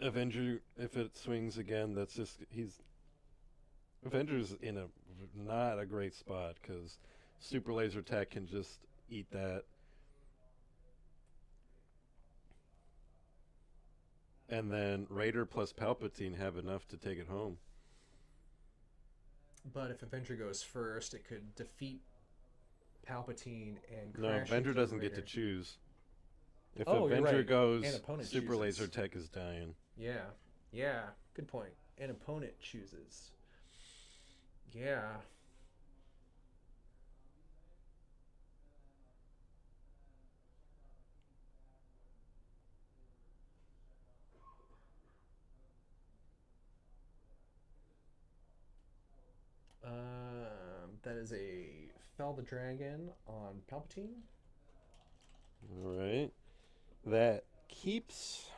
Speaker 1: Avenger, if it swings again, that's just... Avenger's in a not a great spot, because Super Laser Tech can just eat that. And then Raider plus Palpatine have enough to take it home.
Speaker 2: But if Avenger goes first, it could defeat Palpatine and
Speaker 1: No,
Speaker 2: crash
Speaker 1: Avenger
Speaker 2: into
Speaker 1: doesn't get to
Speaker 2: Raider.
Speaker 1: choose. If
Speaker 2: Oh, you're
Speaker 1: Avenger
Speaker 2: right.
Speaker 1: goes,
Speaker 2: And opponent
Speaker 1: Super
Speaker 2: chooses.
Speaker 1: Laser Tech is dying.
Speaker 2: Yeah. Yeah. Good point. An opponent chooses. Yeah. That is a Fell the Dragon on Palpatine.
Speaker 1: All right. That keeps.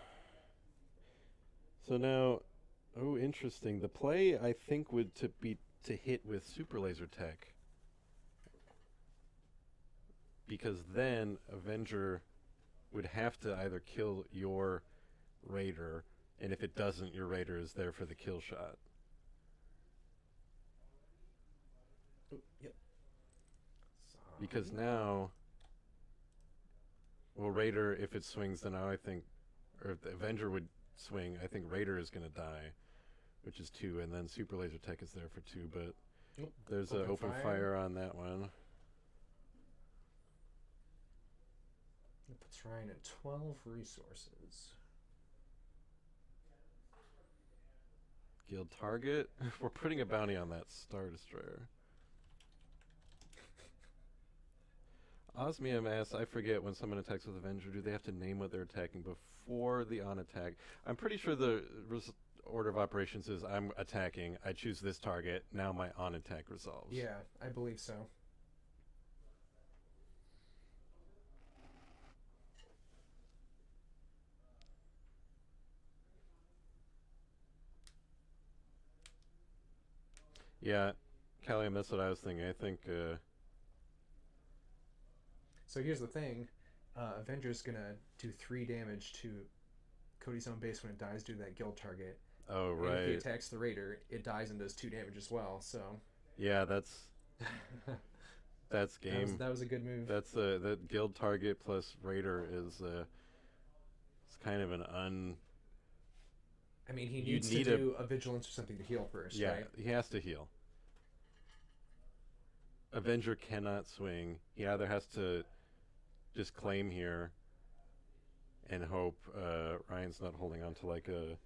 Speaker 1: So now, oh, interesting. The play I think would be to hit with super laser tech, because then Avenger would have to either kill your Raider, and if it doesn't, your Raider is there for the kill shot.
Speaker 2: Yep.
Speaker 1: Because now, well, Raider, if it swings, then now I think, or if the Avenger would swing, I think Raider is going to die, which is 2, and then Super Laser Tech is there for 2, but there's an open fire on that one.
Speaker 2: It puts Ryan at 12 resources.
Speaker 1: Guild target. We're putting a bounty on that Star Destroyer. Osmium asks, I forget, when someone attacks with Avenger, do they have to name what they're attacking before the on-attack? I'm pretty sure the order of operations is I'm attacking, I choose this target, now my on-attack resolves.
Speaker 2: Yeah, I believe so.
Speaker 1: Yeah, Callium, that's what I was thinking. I think...
Speaker 2: So here's the thing. Avenger's going to do 3 damage to Cody's own base when it dies due to that guild target.
Speaker 1: Oh, right.
Speaker 2: And if he attacks the Raider, it dies and does 2 damage as well, so...
Speaker 1: Yeah, that's game.
Speaker 2: That was a good move.
Speaker 1: That's the guild target plus Raider is it's kind of an
Speaker 2: I mean, he needs to do a vigilance or something to heal first,
Speaker 1: yeah,
Speaker 2: right?
Speaker 1: he has to heal. Avenger cannot swing. He either has to just claim here and hope Ryan's not holding on to like a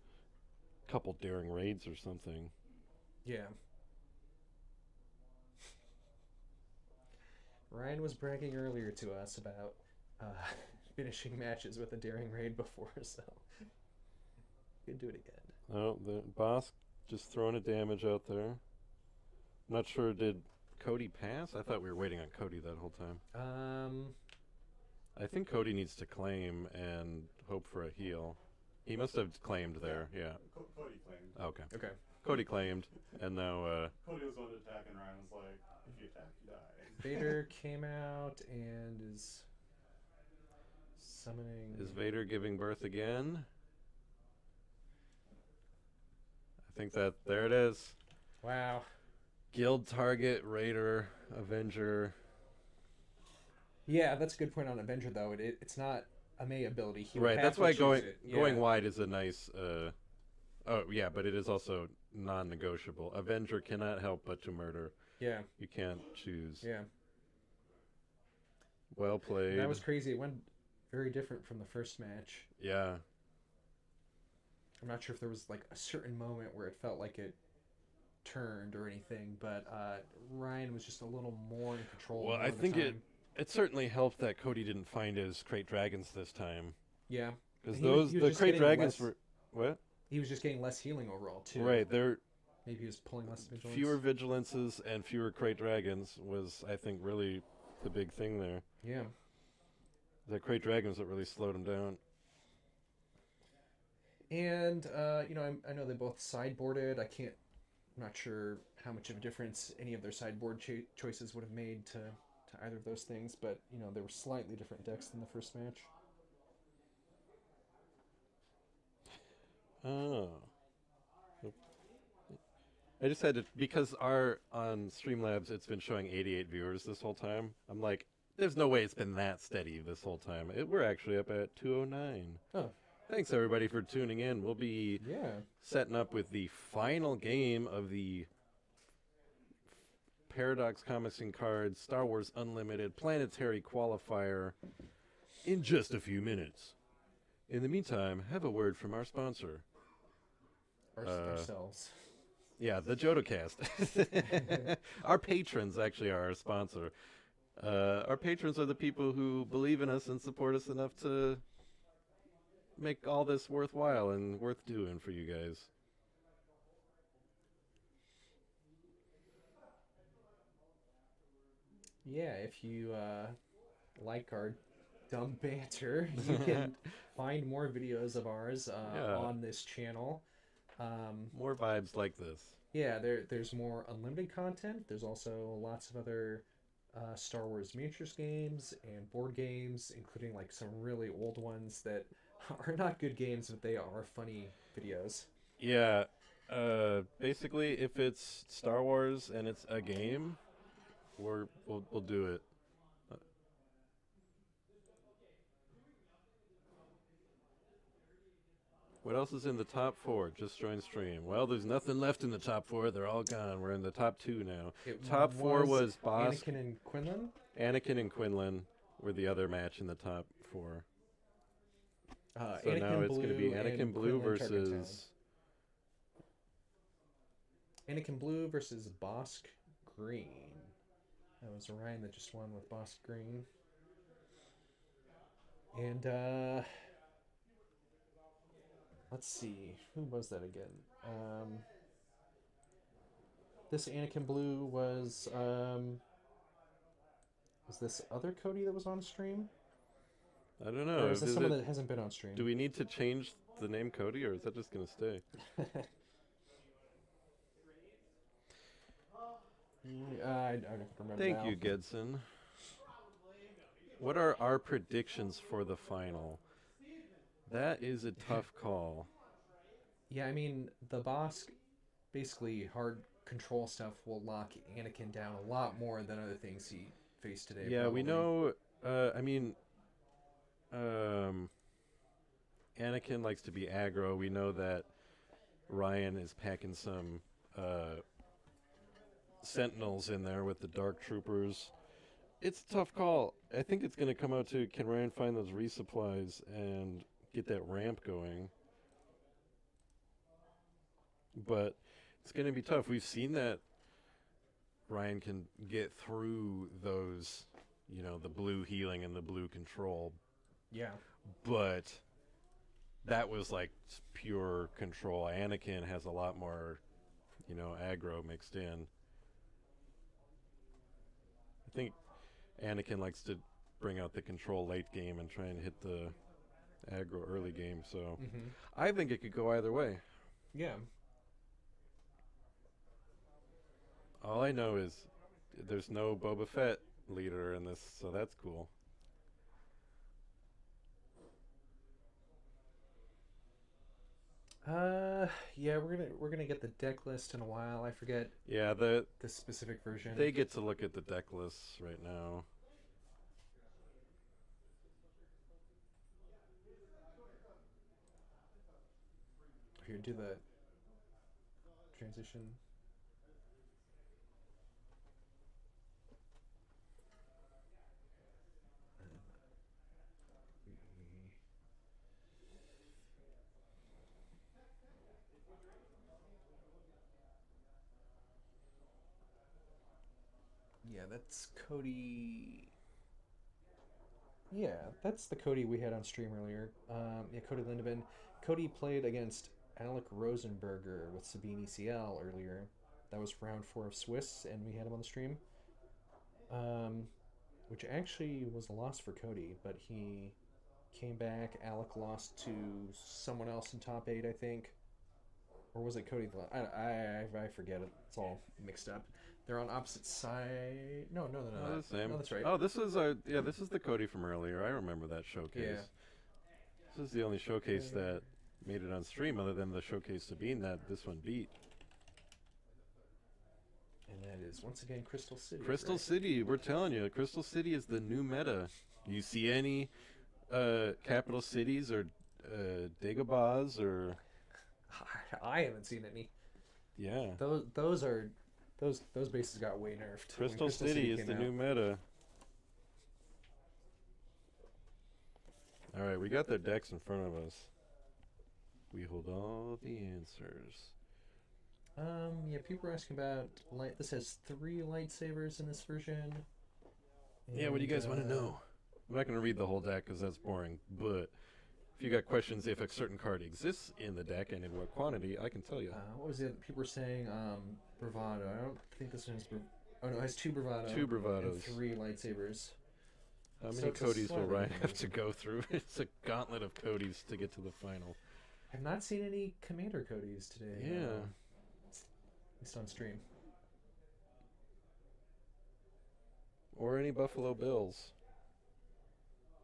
Speaker 1: couple daring raids or something.
Speaker 2: Yeah. Ryan was bragging earlier to us about finishing matches with a daring raid before, so you can do it again.
Speaker 1: Oh, the boss just throwing a damage out there. Not sure, did Cody pass? I thought we were waiting on Cody that whole time. I think Cody needs to claim and hope for a heal. He must have claimed there, yeah.
Speaker 4: Cody claimed.
Speaker 1: Okay.
Speaker 2: Okay.
Speaker 1: Cody claimed, and now...
Speaker 4: Cody was the one to attack, and Ryan was like, if you attack, you die.
Speaker 2: Vader came out and is summoning...
Speaker 1: Is Vader giving birth again? I think that... There it is.
Speaker 2: Wow.
Speaker 1: Guild target, Raider, Avenger.
Speaker 2: Yeah, that's a good point on Avenger, though. It's not a May ability. He
Speaker 1: Right,
Speaker 2: would
Speaker 1: that's
Speaker 2: have
Speaker 1: why
Speaker 2: to
Speaker 1: going
Speaker 2: choose it.
Speaker 1: going
Speaker 2: Yeah.
Speaker 1: wide is a nice... oh, yeah, but it is also non-negotiable. Avenger cannot help but to murder.
Speaker 2: Yeah.
Speaker 1: You can't choose.
Speaker 2: Yeah.
Speaker 1: Well played.
Speaker 2: That was crazy. It went very different from the first match.
Speaker 1: Yeah.
Speaker 2: I'm not sure if there was like a certain moment where it felt like it turned or anything, but Ryan was just a little more in control.
Speaker 1: Well, I think it certainly helped that Cody didn't find his Crate Dragons this time.
Speaker 2: Yeah.
Speaker 1: Because
Speaker 2: he
Speaker 1: the Crate Dragons were... What?
Speaker 2: He was just getting less healing overall, too.
Speaker 1: Right, they're...
Speaker 2: Maybe he was pulling less vigilance.
Speaker 1: Fewer Vigilances and fewer Crate Dragons was, I think, really the big thing there.
Speaker 2: Yeah.
Speaker 1: The Crate Dragons that really slowed him down.
Speaker 2: And, I know they both sideboarded. I'm not sure how much of a difference any of their sideboard choices would have made to either of those things, but, they were slightly different decks than the first match.
Speaker 1: Oh. I just had to, because on Streamlabs it's been showing 88 viewers this whole time. I'm like, there's no way it's been that steady this whole time. We're actually up at 209.
Speaker 2: Oh.
Speaker 1: Thanks everybody for tuning in. We'll be setting up with the final game of the Paradox Comics and Cards Star Wars Unlimited Planetary Qualifier in just a few minutes. In the meantime, have a word from our sponsor.
Speaker 2: Ourselves.
Speaker 1: Yeah, the JodoCast. Our patrons actually are our sponsor. Our patrons are the people who believe in us and support us enough to make all this worthwhile and worth doing for you guys.
Speaker 2: Yeah, if you like our dumb banter. You can find more videos of ours
Speaker 1: Yeah.
Speaker 2: on this channel.
Speaker 1: More vibes like this.
Speaker 2: Yeah, there's more unlimited content. There's also lots of other Star Wars miniatures games and board games, including like some really old ones that are not good games, but they are funny videos.
Speaker 1: Yeah. Basically, if it's Star Wars and it's a game, we'll do it. What else is in the top 4? Just join stream. Well, there's nothing left in the top 4. They're all gone. We're in the top 2 now. Top 4 was Bosk.
Speaker 2: Anakin and Quinlan.
Speaker 1: Anakin and Quinlan were the other match in the top 4. So
Speaker 2: Anakin
Speaker 1: now it's going to be
Speaker 2: Blue
Speaker 1: Anakin
Speaker 2: and
Speaker 1: Blue
Speaker 2: Quinlan Tarkentown.
Speaker 1: versus...
Speaker 2: Anakin Blue versus Bosk Green. That was Ryan that just won with Bosk Green. And let's see, who was that again? This Anakin Blue was this other Cody that was on stream?
Speaker 1: I don't know.
Speaker 2: Or is this someone that hasn't been on stream?
Speaker 1: Do we need to change the name Cody, or is that just going to stay?
Speaker 2: I don't remember.
Speaker 1: Thank
Speaker 2: now.
Speaker 1: you, Gedson. What are our predictions for the final? That is a tough call.
Speaker 2: Yeah, I mean, the Bosk, basically hard control stuff will lock Anakin down a lot more than other things he faced today.
Speaker 1: Yeah,
Speaker 2: probably.
Speaker 1: we know. I mean, Anakin likes to be aggro. We know that Ryan is packing some Sentinels in there with the Dark Troopers. It's a tough call. I think it's going to come out to, can Ryan find those resupplies and get that ramp going? But it's going to be tough. We've seen that Ryan can get through those, you know, the blue healing and the blue control.
Speaker 2: Yeah.
Speaker 1: But that was like pure control. Anakin has a lot more, you know, aggro mixed in. I think Anakin likes to bring out the control late game and try and hit the aggro early game. So I think it could go either way.
Speaker 2: Yeah.
Speaker 1: All I know is there's no Boba Fett leader in this, so that's cool.
Speaker 2: Yeah, we're gonna get the deck list in a while. I forget
Speaker 1: Yeah,
Speaker 2: the specific version.
Speaker 1: they get to look at the deck lists right now.
Speaker 2: Here, do the transition. Yeah, that's Cody. Yeah, that's the Cody we had on stream earlier. Yeah, Cody Lindemann. Cody played against Alec Rosenberger with Sabine ECL earlier. That was round 4 of Swiss, and we had him on the stream. Which actually was a loss for Cody, but he came back. Alec lost to someone else in top 8, I think. Or was it Cody? I forget it. It's all mixed up. They're on opposite side. No, they're not.
Speaker 1: The same.
Speaker 2: No, that's right.
Speaker 1: Oh, this is this is the Cody from earlier. I remember that showcase.
Speaker 2: Yeah.
Speaker 1: This is the only showcase that made it on stream, other than the showcase Sabine that this one beat.
Speaker 2: And that is once again Crystal City.
Speaker 1: Crystal
Speaker 2: right?
Speaker 1: City, we're telling you, Crystal City is the new meta. You see any capital cities or Dagobahs or
Speaker 2: I haven't seen any.
Speaker 1: yeah.
Speaker 2: Those bases got way nerfed. when
Speaker 1: Crystal City is
Speaker 2: came
Speaker 1: the
Speaker 2: out.
Speaker 1: new meta. All right, we got their decks in front of us. We hold all the answers.
Speaker 2: Yeah, people are asking about light. This has 3 lightsabers in this version.
Speaker 1: Yeah, what do you guys want to
Speaker 2: And,
Speaker 1: know? I'm not going to read the whole deck because that's boring, but if you got questions if a certain card exists in the deck and in what quantity, I can tell you.
Speaker 2: What was it? People were saying bravado. I don't think this one has. Oh no, it has 2 bravado.
Speaker 1: 2 bravados.
Speaker 2: And 3 lightsabers.
Speaker 1: How
Speaker 2: So
Speaker 1: many
Speaker 2: it's a
Speaker 1: Codys will
Speaker 2: celebrity
Speaker 1: Ryan have to
Speaker 2: convention.
Speaker 1: go through? It's a gauntlet of Codys to get to the final.
Speaker 2: I've not seen any Commander Codys today.
Speaker 1: Yeah.
Speaker 2: At least on stream.
Speaker 1: Or any Buffalo Bills.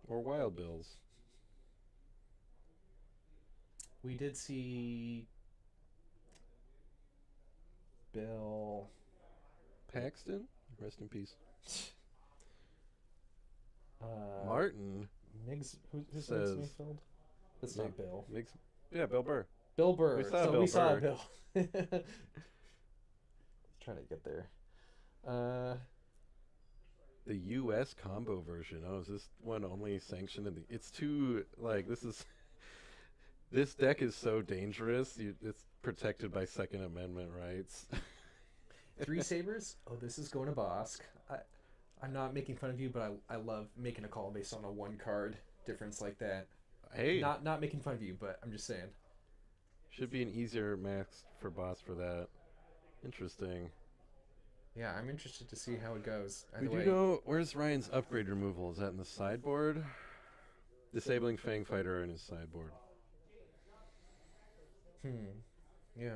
Speaker 1: Or Wild Bills.
Speaker 2: We did see Bill.
Speaker 1: Paxton? Rest in peace.
Speaker 2: Martin.
Speaker 1: Martin
Speaker 2: Migs. Who's
Speaker 1: says-
Speaker 2: Mayfield? That's not Bill.
Speaker 1: Yeah, Bill Burr.
Speaker 2: Bill Burr.
Speaker 1: We saw
Speaker 2: so
Speaker 1: Bill
Speaker 2: we saw
Speaker 1: Burr.
Speaker 2: Bill. Trying to get there.
Speaker 1: The U.S. combo version. Oh, is this one only sanctioned in the... It's too... Like, this is... This deck is so dangerous. It's protected by Second Amendment rights.
Speaker 2: 3 sabers. Oh, this is going to Bosk. I'm not making fun of you, but I love making a call based on a 1 card difference like that.
Speaker 1: Hey,
Speaker 2: Not making fun of you, but I'm just saying.
Speaker 1: should be an easier max for boss for that. Interesting.
Speaker 2: Yeah, I'm interested to see how it goes.
Speaker 1: We
Speaker 2: Either
Speaker 1: do
Speaker 2: way,
Speaker 1: know... Where's Ryan's upgrade removal? Is that in the sideboard? Disabling Fang Fighter in his sideboard.
Speaker 2: Yeah.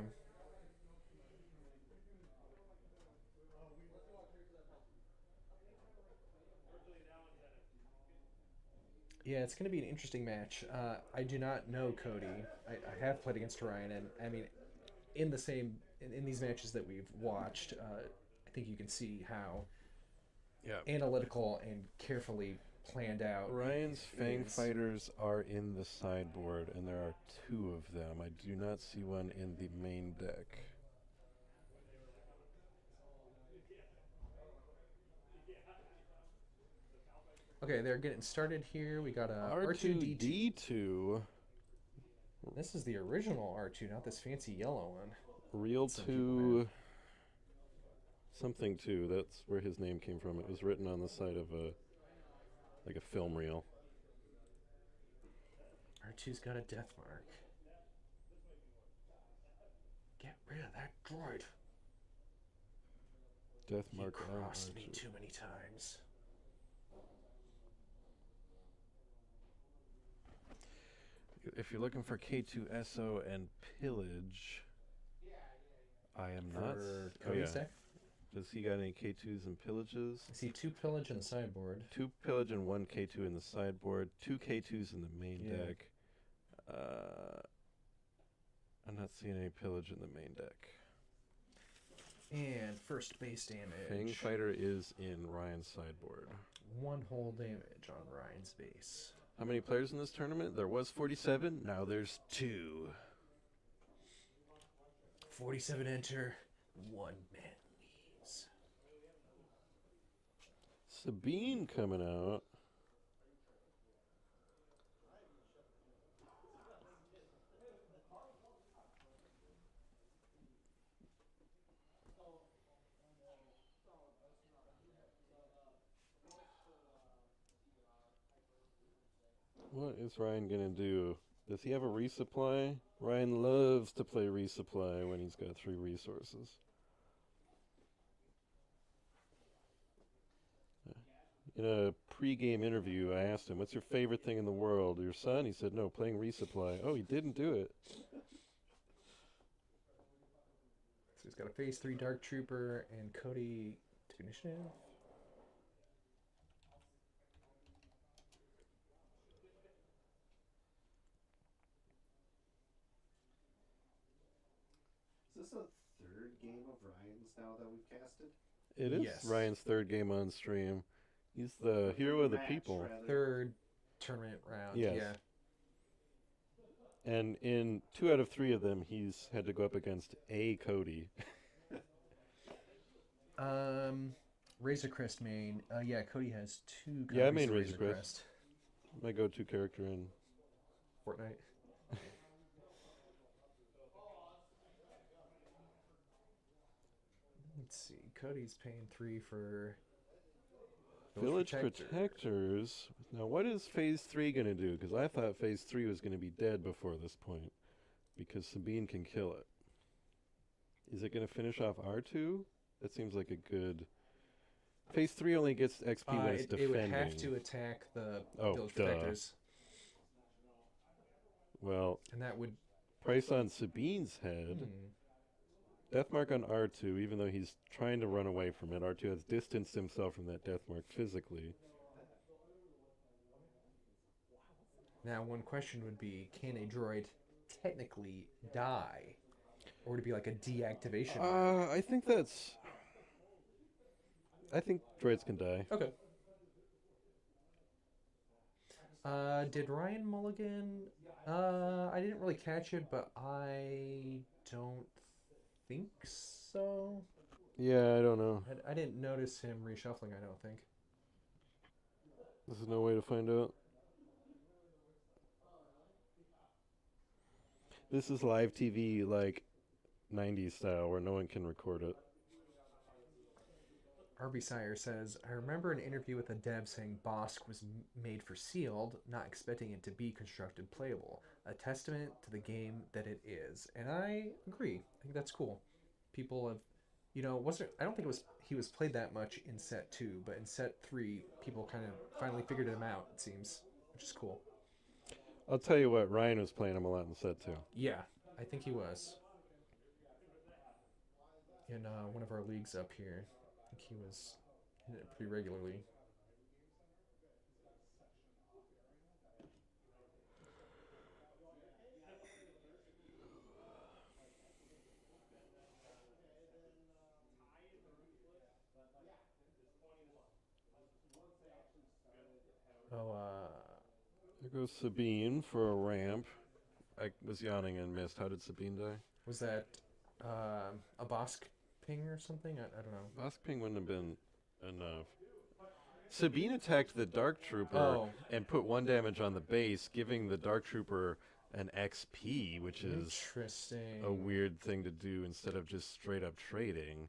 Speaker 2: Yeah, it's going to be an interesting match. I do not know Cody. I have played against Ryan, and I mean, in these matches that we've watched, I think you can see how analytical and carefully planned out.
Speaker 1: Ryan's Fang
Speaker 2: is.
Speaker 1: Fighters are in the sideboard, and there are 2 of them. I do not see one in the main deck.
Speaker 2: Okay, they're getting started here. We got a R2D2.
Speaker 1: R2D2.
Speaker 2: This is the original R2, not this fancy yellow one.
Speaker 1: Real
Speaker 2: Some people
Speaker 1: 2. Something 2. That's where his name came from. It was written on the side of a film reel.
Speaker 2: R2's got a death mark. Get rid of that droid.
Speaker 1: Death
Speaker 2: He
Speaker 1: mark on
Speaker 2: crossed me
Speaker 1: R2.
Speaker 2: too many times.
Speaker 1: If you're looking for K2SO and Pillage, I am not.
Speaker 2: For
Speaker 1: Oh,
Speaker 2: Cody's
Speaker 1: yeah.
Speaker 2: deck?
Speaker 1: Does he got any K2s and Pillages?
Speaker 2: I see 2 pillage in the sideboard.
Speaker 1: 2 Pillage and 1 K2 in the sideboard. 2 K2s in the main
Speaker 2: Yeah.
Speaker 1: deck. I'm not seeing any Pillage in the main deck.
Speaker 2: And first base damage.
Speaker 1: Fang Fighter is in Ryan's sideboard.
Speaker 2: 1 whole damage on Ryan's base.
Speaker 1: How many players in this tournament? There was 47. Now there's 2.
Speaker 2: 47 enter, 1 man leaves.
Speaker 1: Sabine coming out. What is Ryan gonna do? Does he have a resupply? Ryan loves to play resupply when he's got 3 resources. In a pre-game interview, I asked him, "What's your favorite thing in the world? Your son?" He said, "No, playing resupply." Oh, he didn't do it.
Speaker 2: So he's got a phase 3 Dark Trooper and Cody to initiative.
Speaker 3: Is this a 3rd game of Ryan's now that we've casted?
Speaker 1: It is
Speaker 2: Yes.
Speaker 1: Ryan's 3rd game on stream. He's the hero of the
Speaker 3: Match,
Speaker 1: people.
Speaker 3: rather.
Speaker 2: 3rd tournament round.
Speaker 1: Yes.
Speaker 2: Yeah.
Speaker 1: And in 2 out of 3 of them, he's had to go up against a Cody.
Speaker 2: Razor Crest main. Yeah, Cody has 2 copies
Speaker 1: Yeah, I made
Speaker 2: of
Speaker 1: Razor Crest. My go-to character in.
Speaker 2: Fortnite. Let's see. Cody's paying 3 for
Speaker 1: Village Protectors. Now, what is Phase 3 going to do? Because I thought Phase 3 was going to be dead before this point. Because Sabine can kill it. Is it going to finish off R2? That seems like a good Phase 3 only gets XP when it's
Speaker 2: it
Speaker 1: defending.
Speaker 2: would have to attack the
Speaker 1: Oh,
Speaker 2: village
Speaker 1: duh.
Speaker 2: protectors,
Speaker 1: Well,
Speaker 2: and that would.
Speaker 1: price on Sabine's head. Deathmark on R2, even though he's trying to run away from it. R2 has distanced himself from that deathmark physically.
Speaker 2: Now, one question would be, can a droid technically die? Or would it be like a deactivation?
Speaker 1: I think droids can die.
Speaker 2: Okay. Did Ryan Mulligan... I didn't really catch it, but I don't think so.
Speaker 1: Yeah, I don't know.
Speaker 2: I didn't notice him reshuffling, I don't think.
Speaker 1: There's no way to find out. This is live TV, like 90s style, where no one can record it.
Speaker 2: RB Sire says, I remember an interview with a dev saying Bosk was made for sealed, not expecting it to be constructed playable. A testament to the game that it is. And I agree. I think that's cool. People have, I don't think he was played that much in set 2, but in set 3, people kind of finally figured him out, it seems, which is cool.
Speaker 1: I'll tell you what, Ryan was playing him a lot in set 2.
Speaker 2: Yeah, I think he was. In one of our leagues up here, I think he was hitting it pretty regularly.
Speaker 1: There goes Sabine for a ramp. I was yawning and missed. How did Sabine die?
Speaker 2: Was that a Bosk ping or something? I don't know.
Speaker 1: Bosk ping wouldn't have been enough. Sabine attacked the Dark Trooper and put 1 damage on the base, giving the Dark Trooper an XP, which is
Speaker 2: interesting.
Speaker 1: A weird thing to do instead of just straight up trading.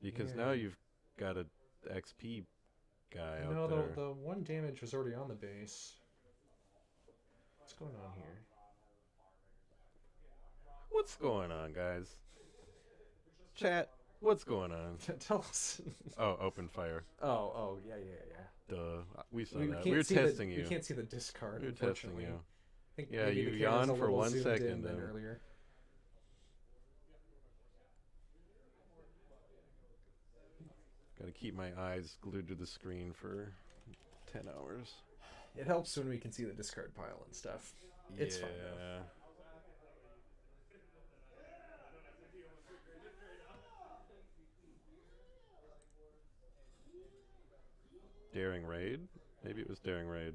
Speaker 1: Because now you've got a XP guy out there.
Speaker 2: No, the 1 damage was already on the base. What's going on here?
Speaker 1: What's going on, guys? Chat, what's going on?
Speaker 2: Tell us.
Speaker 1: Oh, open fire.
Speaker 2: Oh, yeah.
Speaker 1: Duh. We saw
Speaker 2: We
Speaker 1: that.
Speaker 2: can't
Speaker 1: We were
Speaker 2: see
Speaker 1: testing you.
Speaker 2: We can't see the discard,
Speaker 1: We were testing
Speaker 2: unfortunately.
Speaker 1: you.
Speaker 2: I think
Speaker 1: Yeah,
Speaker 2: maybe
Speaker 1: you
Speaker 2: the camera's
Speaker 1: yawned
Speaker 2: a
Speaker 1: for
Speaker 2: little
Speaker 1: 1
Speaker 2: zoomed
Speaker 1: second
Speaker 2: in than
Speaker 1: then.
Speaker 2: earlier.
Speaker 1: Gotta keep my eyes glued to the screen for 10 hours.
Speaker 2: It helps when we can see the discard pile and stuff. It's fine though.
Speaker 1: Daring Raid? Maybe it was Daring Raid.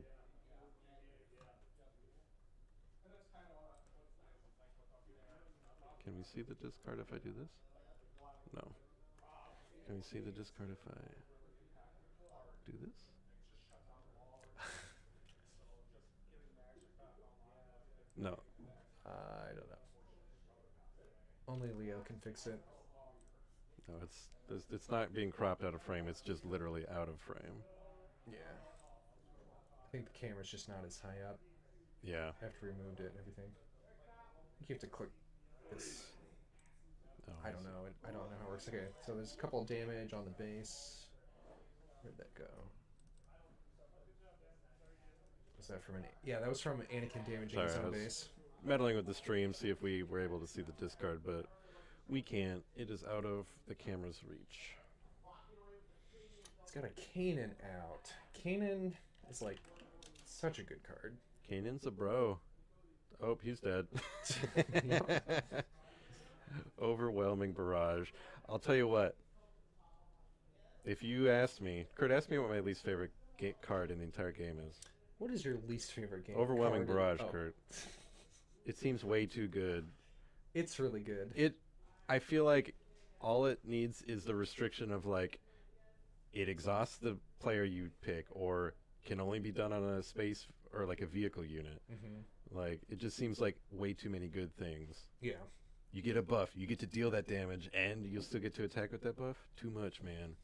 Speaker 1: Can we see the discard if I do this? No. Can we see the discard if I do this? No.
Speaker 2: I don't know. Only Leo can fix it.
Speaker 1: No, it's not being cropped out of frame. It's just literally out of frame.
Speaker 2: Yeah. I think the camera's just not as high up.
Speaker 1: Yeah.
Speaker 2: After we removed it and everything. I think you have to click this.
Speaker 1: Oh,
Speaker 2: I don't know. I don't know how it works. Okay, so there's a couple of damage on the base. Where'd that go? Was that from an... Yeah, that was from Anakin damaging his own base.
Speaker 1: Meddling with the stream, see if we were able to see the discard, but we can't. It is out of the camera's reach.
Speaker 2: It's got a Kanan out. Kanan is like such a good card.
Speaker 1: Kanan's a bro. Oh, he's dead. Overwhelming barrage. I'll tell you what. If you asked me, Kurt, ask me what my least favorite card in the entire game is.
Speaker 2: What is your least favorite game?
Speaker 1: Overwhelming barrage, Kurt. It seems way too good.
Speaker 2: It's really good.
Speaker 1: I feel like all it needs is the restriction of like it exhausts the player you pick or can only be done on a space or like a vehicle unit.
Speaker 2: Mm-hmm.
Speaker 1: Like it just seems like way too many good things.
Speaker 2: Yeah.
Speaker 1: You get a buff, you get to deal that damage, and you'll still get to attack with that buff? Too much, man.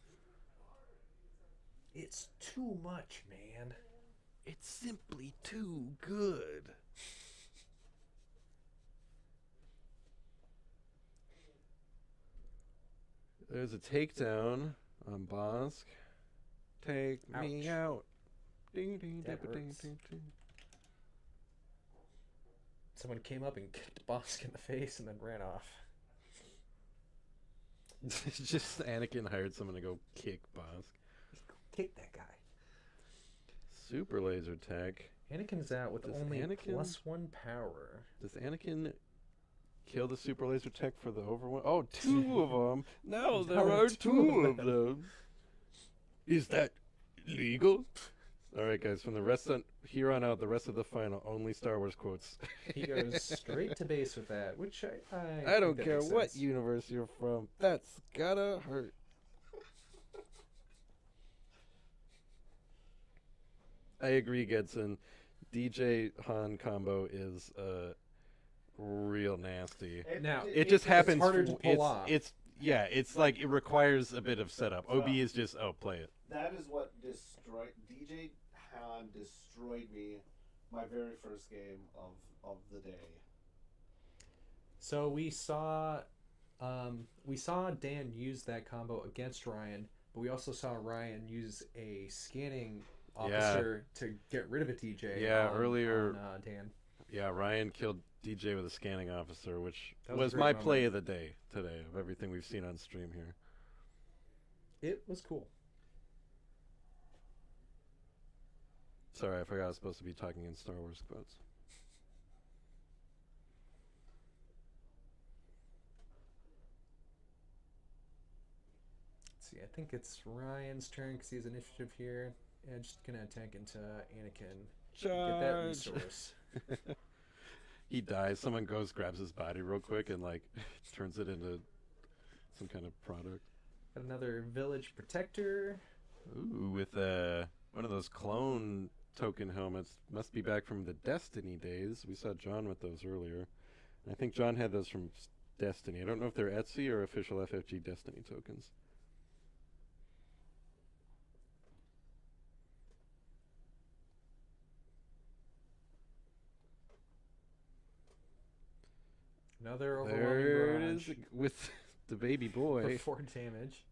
Speaker 2: It's too much, man.
Speaker 1: It's simply too good. There's a takedown on Bosk. Take me
Speaker 2: Ouch.
Speaker 1: out. Ding, ding,
Speaker 2: That
Speaker 1: ding, ding,
Speaker 2: hurts.
Speaker 1: ding, ding.
Speaker 2: Someone came up and kicked Bosk in the face and then ran off.
Speaker 1: It's just Anakin hired someone to go kick Bosk.
Speaker 2: Kick that guy.
Speaker 1: Super laser tech.
Speaker 2: Anakin's out with
Speaker 1: Does
Speaker 2: only
Speaker 1: Anakin-
Speaker 2: +1 power.
Speaker 1: Does Anakin kill the super laser tech for the Overwhelm? Oh, 2 of them. No, there
Speaker 2: There
Speaker 1: are
Speaker 2: are
Speaker 1: 2 of them. Is that legal? All right, guys. From the rest on here on out, the rest of the final, only Star Wars quotes.
Speaker 2: He goes straight to base with that, which I
Speaker 1: I
Speaker 2: think
Speaker 1: don't
Speaker 2: that
Speaker 1: care
Speaker 2: makes
Speaker 1: what
Speaker 2: sense.
Speaker 1: universe you're from. That's gotta hurt. I agree, Gedson. DJ Han combo is real nasty.
Speaker 2: Now,
Speaker 1: It just happens.
Speaker 2: harder to pull off.
Speaker 1: It's like it requires a bit of setup. OB is just play it.
Speaker 3: That is what destroyed DJ Han destroyed me my very first game of the day.
Speaker 2: So we saw Dan use that combo against Ryan, but we also saw Ryan use a scanning officer to get rid of a DJ.
Speaker 1: Yeah, earlier-
Speaker 2: on, Dan.
Speaker 1: Yeah, Ryan killed DJ with a scanning officer, which
Speaker 2: That was
Speaker 1: was
Speaker 2: a
Speaker 1: my
Speaker 2: great
Speaker 1: play
Speaker 2: moment.
Speaker 1: of the day today of everything we've seen on stream here.
Speaker 2: It was cool.
Speaker 1: Sorry, I forgot I was supposed to be talking in Star Wars quotes.
Speaker 2: Let's see, I think it's Ryan's turn because he has initiative here. Yeah, just gonna attack into Anakin. Get that
Speaker 1: Charge!
Speaker 2: resource.
Speaker 1: He dies. Someone goes, grabs his body real quick, and like turns it into some kind of product.
Speaker 2: Got another village protector.
Speaker 1: Ooh, with one of those clone token helmets. Must be back from the Destiny days. We saw John with those earlier. I think John had those from Destiny. I don't know if they're Etsy or official FFG Destiny tokens.
Speaker 2: Another overwhelming
Speaker 1: There it
Speaker 2: barrage
Speaker 1: is with the baby boy.
Speaker 2: for 4 damage.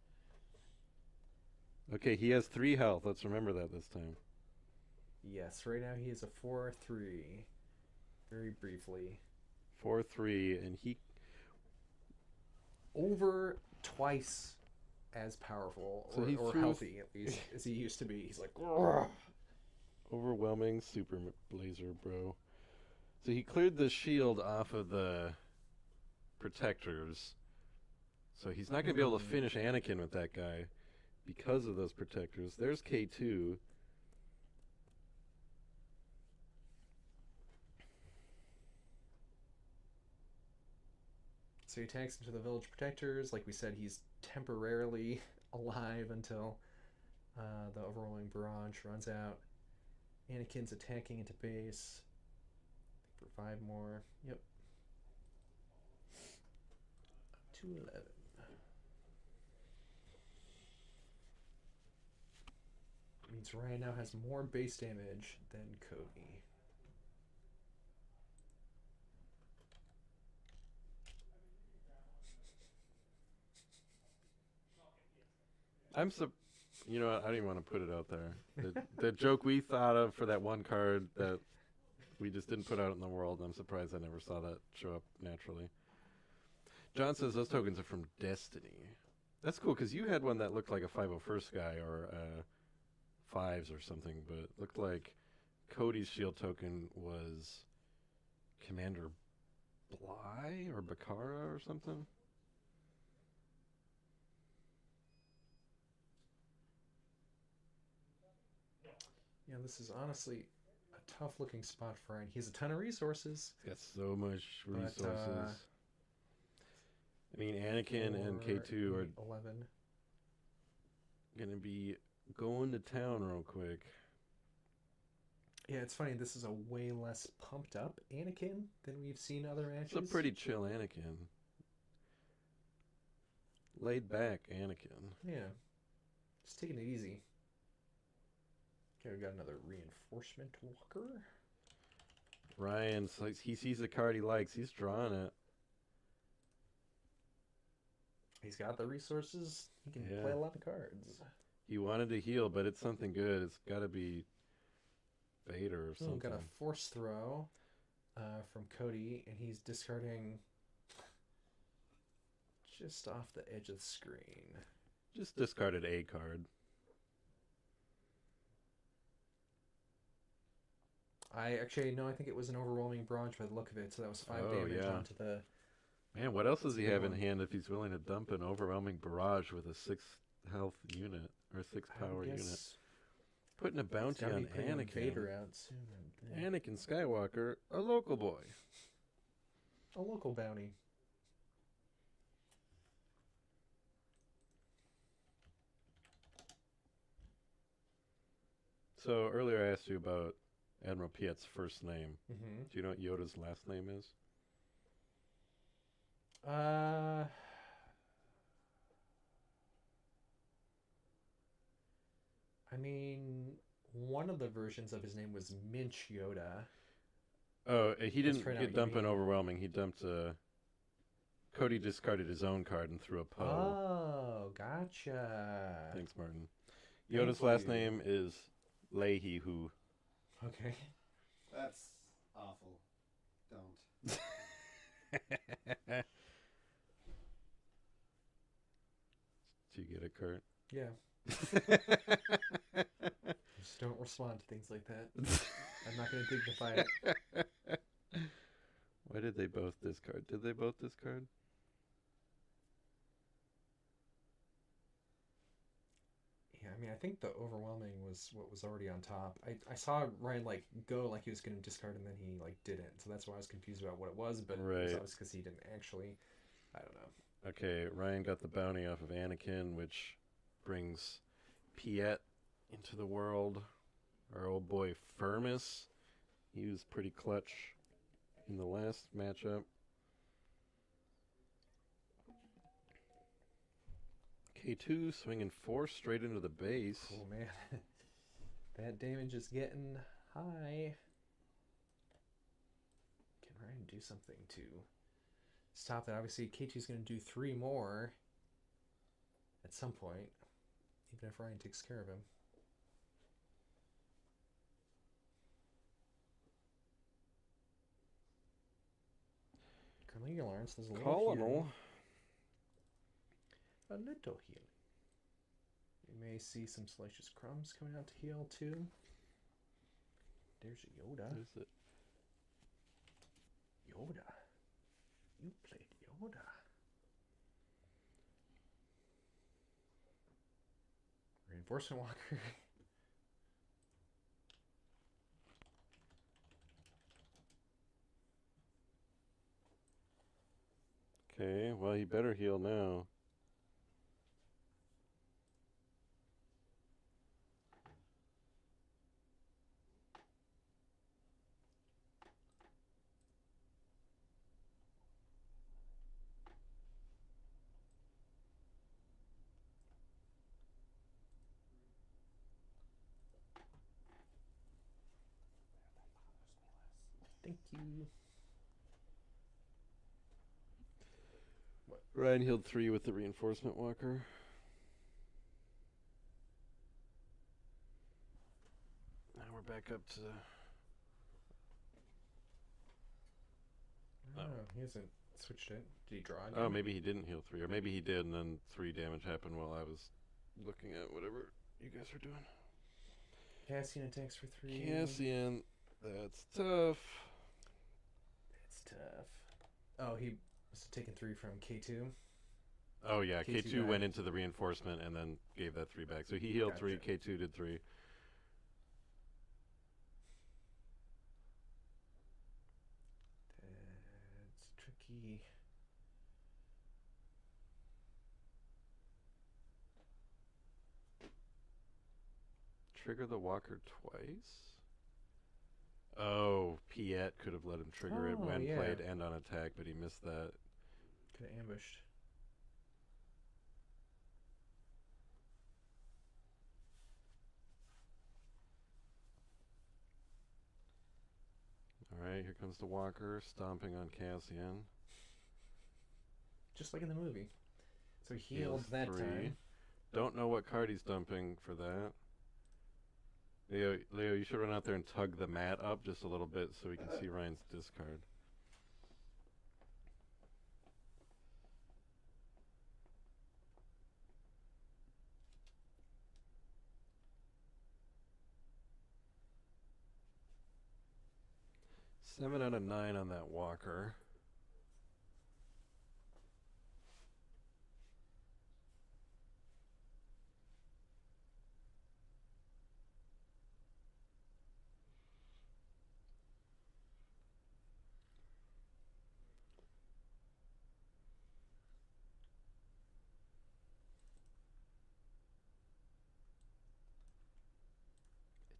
Speaker 1: Okay, he has 3 health. Let's remember that this time.
Speaker 2: Yes, right now he is a 4-3. Very briefly.
Speaker 1: 4-3, and he
Speaker 2: Over twice as powerful,
Speaker 1: So he
Speaker 2: or
Speaker 1: threw-
Speaker 2: healthy at least, as he used to be. He's like, "Grr."
Speaker 1: overwhelming super laser, bro. So he cleared the shield off of the protectors. So he's not going to be able to finish Anakin with that guy because of those protectors. There's K2.
Speaker 2: So he attacks into the village protectors. Like we said, he's temporarily alive until the overwhelming barrage runs out. Anakin's attacking into base for 5 more. Yep. 211. Means Ryan now has more base damage than Cody.
Speaker 1: You know what? I don't even want to put it out there. The joke we thought of for that one card that we just didn't put out in the world, I'm surprised I never saw that show up naturally. John says those tokens are from Destiny. That's cool, because you had one that looked like a 501st guy or 5s or something, but it looked like Cody's shield token was Commander Bly or Bakara or something.
Speaker 2: Yeah, this is honestly a tough looking spot for Ryan. He has a ton of resources.
Speaker 1: He's got so much
Speaker 2: But,
Speaker 1: resources. I mean, Anakin and K2 are
Speaker 2: 11.
Speaker 1: going to be going to town real quick.
Speaker 2: Yeah, it's funny. This is a way less pumped up Anakin than we've seen other matches.
Speaker 1: It's a pretty chill Anakin. Laid back Anakin.
Speaker 2: Yeah. Just taking it easy. Okay, we got another reinforcement walker.
Speaker 1: Ryan, he sees the card he likes. He's drawing it.
Speaker 2: He's got the resources. He can
Speaker 1: Yeah.
Speaker 2: play a lot of cards.
Speaker 1: He wanted to heal, but it's something good. It's got to be Vader or
Speaker 2: Ooh,
Speaker 1: something.
Speaker 2: got a force throw from Cody, and he's discarding just off the edge of the screen.
Speaker 1: Just discarded a card.
Speaker 2: I think it was an overwhelming barrage by the look of it, so that was 5 damage onto the...
Speaker 1: Man, what else does he have in hand if he's willing to dump an overwhelming barrage with a 6 health unit, or 6 power unit? Putting a bounty on Anakin.
Speaker 2: Vader out soon.
Speaker 1: Anakin Skywalker, a local boy.
Speaker 2: A local bounty.
Speaker 1: So earlier I asked you about Admiral Piet's first name.
Speaker 2: Mm-hmm.
Speaker 1: Do you know what Yoda's last name is?
Speaker 2: I mean, one of the versions of his name was Minch Yoda.
Speaker 1: Oh, he didn't
Speaker 2: get
Speaker 1: dump an overwhelming. He dumped Cody discarded his own card and threw a Poe.
Speaker 2: Oh, gotcha.
Speaker 1: Thanks, Martin. Yoda's last name is Leahy, who...
Speaker 2: Okay.
Speaker 3: That's awful. Don't.
Speaker 1: Do you get it, Kurt?
Speaker 2: Yeah. Just don't respond to things like that. I'm not going to dignify it.
Speaker 1: Why did they both discard? Did they both discard?
Speaker 2: Yeah, I mean, I think the overwhelming was what was already on top. I saw Ryan, like, go like he was going to discard, and then he, like, didn't. So that's why I was confused about what it was, but it was because he didn't actually. I don't know.
Speaker 1: Okay, Ryan got the bounty off of Anakin, which brings Piet into the world. Our old boy Firmus. He was pretty clutch in the last matchup. K2 swinging 4 straight into the base.
Speaker 2: Oh, man. That damage is getting high. Can Ryan do something to stop that? Obviously, K2's going to do 3 more at some point, even if Ryan takes care of him. Colonel Lawrence does a little healing. A little healing. You may see some Salacious Crumbs coming out to heal too. There's Yoda.
Speaker 1: What is it?
Speaker 2: Yoda. You played Yoda. Reinforcement Walker.
Speaker 1: Okay, well, he better heal now.
Speaker 2: Thank you.
Speaker 1: Ryan healed 3 with the Reinforcement Walker. Now we're back up to...
Speaker 2: Oh, he hasn't switched it. Did he draw again?
Speaker 1: Oh, maybe he didn't heal 3, or maybe he did, and then 3 damage happened while I was looking at whatever you guys are doing.
Speaker 2: Cassian attacks for 3.
Speaker 1: Cassian, that's tough.
Speaker 2: It's tough. Oh, he must have taken 3 from K2.
Speaker 1: Oh yeah,
Speaker 2: K2
Speaker 1: K2 went into the reinforcement and then gave that 3 back. So he healed 3, K2 did 3.
Speaker 2: That's tricky.
Speaker 1: Trigger the walker twice? Oh, Piet could have let him trigger it when played and on attack, but he missed that.
Speaker 2: Could have ambushed.
Speaker 1: Alright, here comes the walker, stomping on Cassian.
Speaker 2: Just like in the movie. So he healed that
Speaker 1: 3.
Speaker 2: time.
Speaker 1: Don't know what card he's dumping for that. Leo, you should run out there and tug the mat up just a little bit so we can see Ryan's discard. Seven out of 9 on that walker.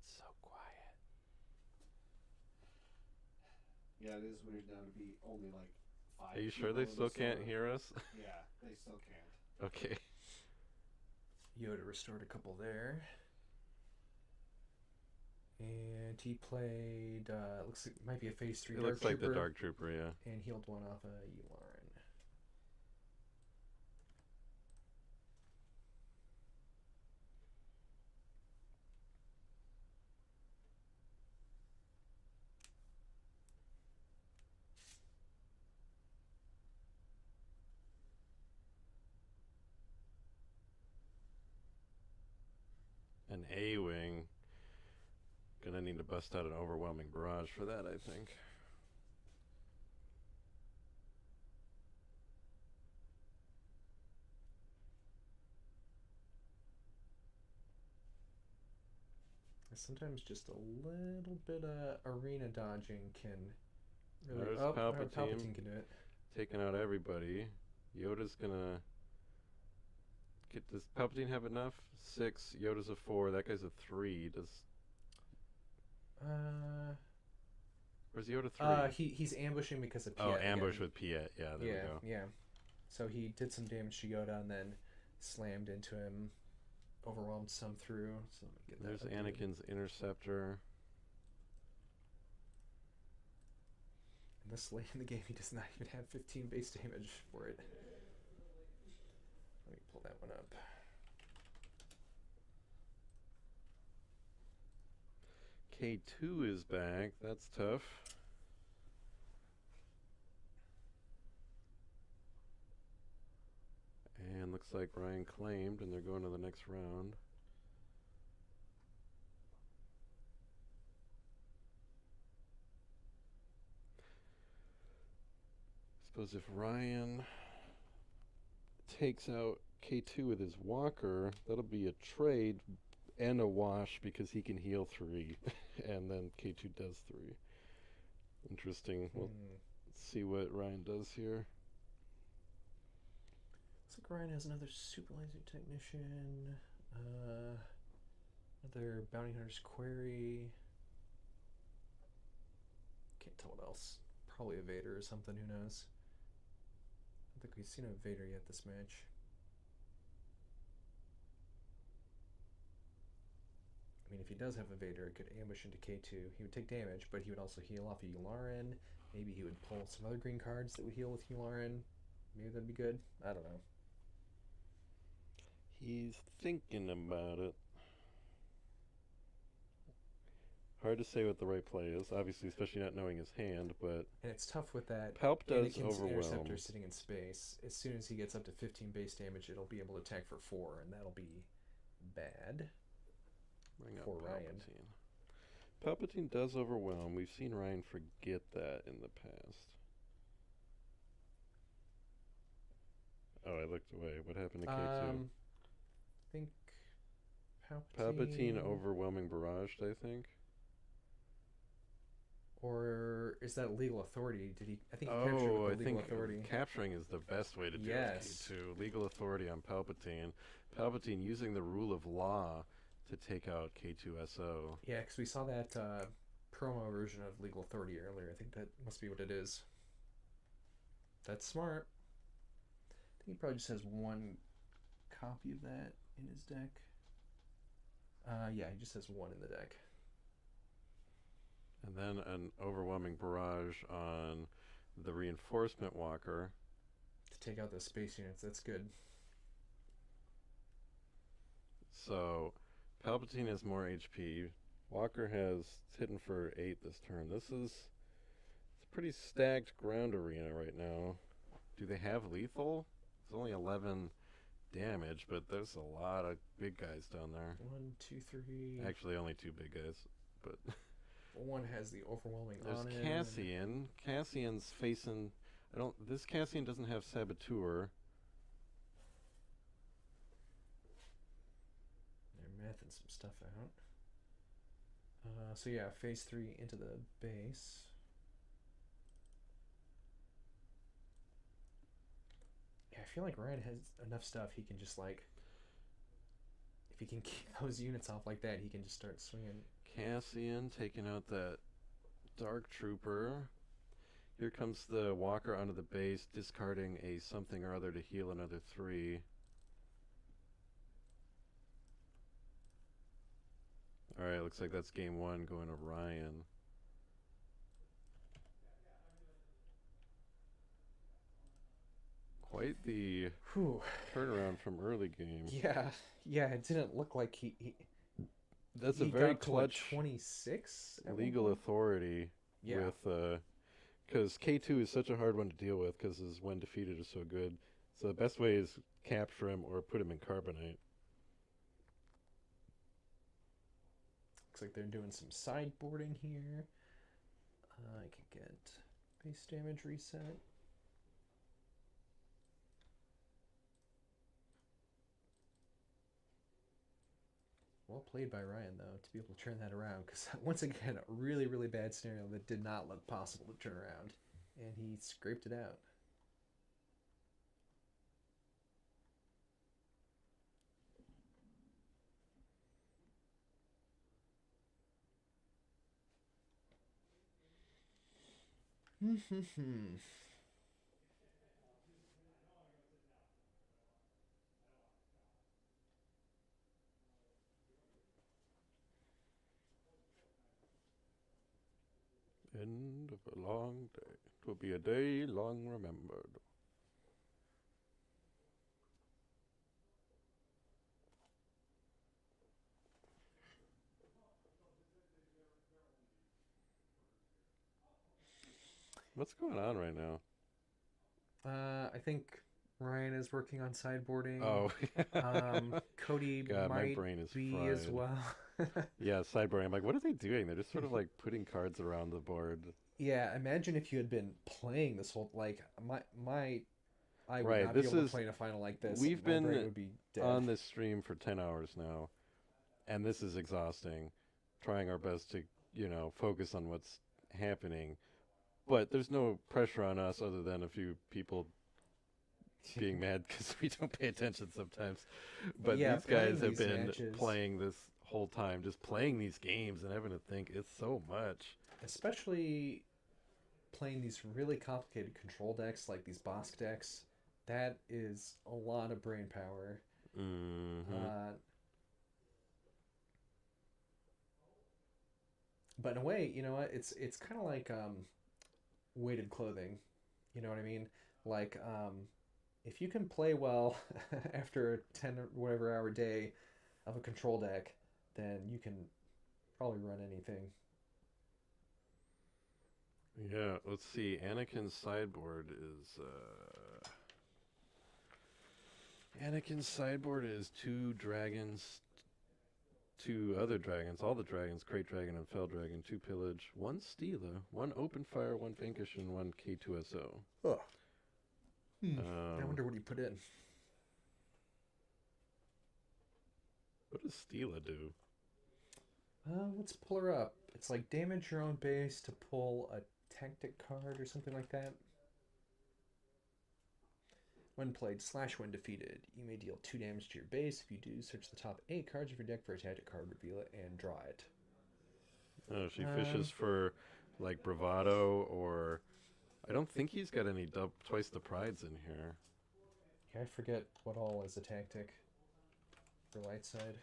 Speaker 1: It's so quiet.
Speaker 3: Yeah, it is weird now to be only like 5.
Speaker 1: Are you sure they still can't hear us?
Speaker 3: Yeah, they still can't.
Speaker 1: Okay.
Speaker 2: Yoda restored a couple there. And he played, looks like it might be a phase 3
Speaker 1: It
Speaker 2: Dark
Speaker 1: looks like
Speaker 2: Trooper,
Speaker 1: the Dark Trooper, yeah.
Speaker 2: and healed one off a Yularen.
Speaker 1: An A-Wing. Gonna need to bust out an overwhelming barrage for that, I think.
Speaker 2: Sometimes just a little bit of arena dodging can really...
Speaker 1: There's
Speaker 2: Palpatine
Speaker 1: Palpatine.
Speaker 2: can do it.
Speaker 1: Taking out everybody. Yoda's gonna... Does Palpatine have enough? 6. Yoda's a 4. That guy's a 3. Does... Where's Yoda 3?
Speaker 2: He's ambushing because of Piet.
Speaker 1: Oh, ambush
Speaker 2: again.
Speaker 1: with Piet. Yeah, there we go.
Speaker 2: Yeah. So he did some damage to Yoda and then slammed into him, overwhelmed some through. So let me get
Speaker 1: There's
Speaker 2: that updated.
Speaker 1: Anakin's interceptor.
Speaker 2: And this late in the game, he does not even have 15 base damage for it. Let me pull that one up.
Speaker 1: K2 is back. That's tough. And looks like Ryan claimed, and they're going to the next round. Suppose if Ryan takes out K2 with his walker, that'll be a trade and a wash because he can heal 3, and then K2 does 3. Interesting. We'll see what Ryan does here.
Speaker 2: Looks like Ryan has another super laser technician, another bounty hunter's query. Can't tell what else. Probably a Vader or something. Who knows? I don't think we've seen a Vader yet this match. I mean, if he does have a Vader, it could ambush into K2. He would take damage, but he would also heal off a Yularen. Maybe he would pull some other green cards that would heal with Yularen. Maybe that'd be good. I don't know.
Speaker 1: He's thinking about it. Hard to say what the right play is, obviously, especially not knowing his hand, but...
Speaker 2: And it's tough with that.
Speaker 1: Palp does
Speaker 2: Anakin's
Speaker 1: overwhelm.
Speaker 2: interceptor sitting in space. As soon as he gets up to 15 base damage, it'll be able to attack for 4, and that'll be bad.
Speaker 1: Bring up
Speaker 2: For Ryan.
Speaker 1: Palpatine does overwhelm. We've seen Ryan forget that in the past. Oh, I looked away. What happened to K2?
Speaker 2: I think
Speaker 1: Palpatine overwhelming barrage, I think.
Speaker 2: Or is that legal authority? Did he? I think he captured
Speaker 1: Oh, I
Speaker 2: with the legal
Speaker 1: think
Speaker 2: authority.
Speaker 1: capturing is the best way to do
Speaker 2: Yes.
Speaker 1: it. K2. Legal authority on Palpatine. Palpatine using the rule of law to take out K2SO.
Speaker 2: Yeah, because we saw that promo version of legal authority earlier. I think that must be what it is. That's smart. I think he probably just has one copy of that in his deck. Yeah, he just has one in the deck.
Speaker 1: And then an overwhelming barrage on the reinforcement walker.
Speaker 2: To take out those space units, that's good.
Speaker 1: So, Palpatine has more HP. Walker has hitting for 8 this turn. It's a pretty stacked ground arena right now. Do they have lethal? It's only 11 damage, but there's a lot of big guys down there.
Speaker 2: 1, 2, 3.
Speaker 1: Actually, only 2 big guys, but
Speaker 2: One has the overwhelming
Speaker 1: there's
Speaker 2: on it.
Speaker 1: Cassian. Cassian's facing. This Cassian doesn't have Saboteur.
Speaker 2: They're mathing some stuff out. So yeah, phase 3 into the base. Yeah, I feel like Ryan has enough stuff. He can just like, if he can keep those units off like that, he can just start swinging.
Speaker 1: Cassian taking out that Dark Trooper. Here comes the Walker onto the base, discarding a something or other to heal another 3. Alright, looks like that's game 1 going to Ryan. Quite the turnaround from early game.
Speaker 2: Yeah, it didn't look like he
Speaker 1: That's a
Speaker 2: he
Speaker 1: very
Speaker 2: got to, like,
Speaker 1: clutch
Speaker 2: 26 at one
Speaker 1: legal
Speaker 2: point?
Speaker 1: authority
Speaker 2: Yeah.
Speaker 1: with because K2 is such a hard one to deal with because his when defeated is so good. So the best way is capture him or put him in carbonite.
Speaker 2: Looks like they're doing some sideboarding here. I can get base damage reset. Well played by Ryan, though, to be able to turn that around. Because, once again, a really, really bad scenario that did not look possible to turn around. And he scraped it out.
Speaker 1: End of a long day. It will be a day long remembered. What's going on right now?
Speaker 2: I think Ryan is working on sideboarding.
Speaker 1: Oh,
Speaker 2: Cody
Speaker 1: God, my
Speaker 2: might
Speaker 1: brain is
Speaker 2: be
Speaker 1: fried.
Speaker 2: as well.
Speaker 1: Yeah, sideboarding. I'm like, what are they doing? They're just sort of like putting cards around the board.
Speaker 2: Yeah, imagine if you had been playing this whole I would
Speaker 1: Right,
Speaker 2: not be
Speaker 1: this
Speaker 2: able to
Speaker 1: is-
Speaker 2: play in a final like this.
Speaker 1: we've
Speaker 2: My
Speaker 1: been
Speaker 2: brain would be dead.
Speaker 1: On this stream for 10 hours now, and this is exhausting. Trying our best to, focus on what's happening. But there's no pressure on us other than a few people being mad because we don't pay attention sometimes. But
Speaker 2: Yeah,
Speaker 1: these guys
Speaker 2: playing
Speaker 1: have
Speaker 2: these
Speaker 1: been
Speaker 2: matches.
Speaker 1: playing this whole time, just playing these games and having to think. It's so much.
Speaker 2: Especially playing these really complicated control decks like these Bosk decks. That is a lot of brain power.
Speaker 1: Mm-hmm.
Speaker 2: But in a way, you know what? It's kind of like weighted clothing. You know what I mean? Like if you can play well after a 10 or whatever hour day of a control deck, then you can probably run anything.
Speaker 1: Yeah, let's see. Anakin's sideboard is two dragons, two other dragons, all the dragons, Crate Dragon and Fell Dragon, 2 Pillage, 1 Steela, 1 Open Fire, 1 Vanquish, and 1 K2SO.
Speaker 2: Oh. I wonder what he put in.
Speaker 1: What does Steela do?
Speaker 2: Let's pull her up. It's like damage your own base to pull a tactic card or something like that. When played / when defeated, you may deal 2 damage to your base. If you do, search the top 8 cards of your deck for a tactic card, reveal it, and draw it.
Speaker 1: Oh, she fishes for like bravado, or I don't think he's got any twice the prides in here.
Speaker 2: Yeah, I forget what all is a tactic for light side.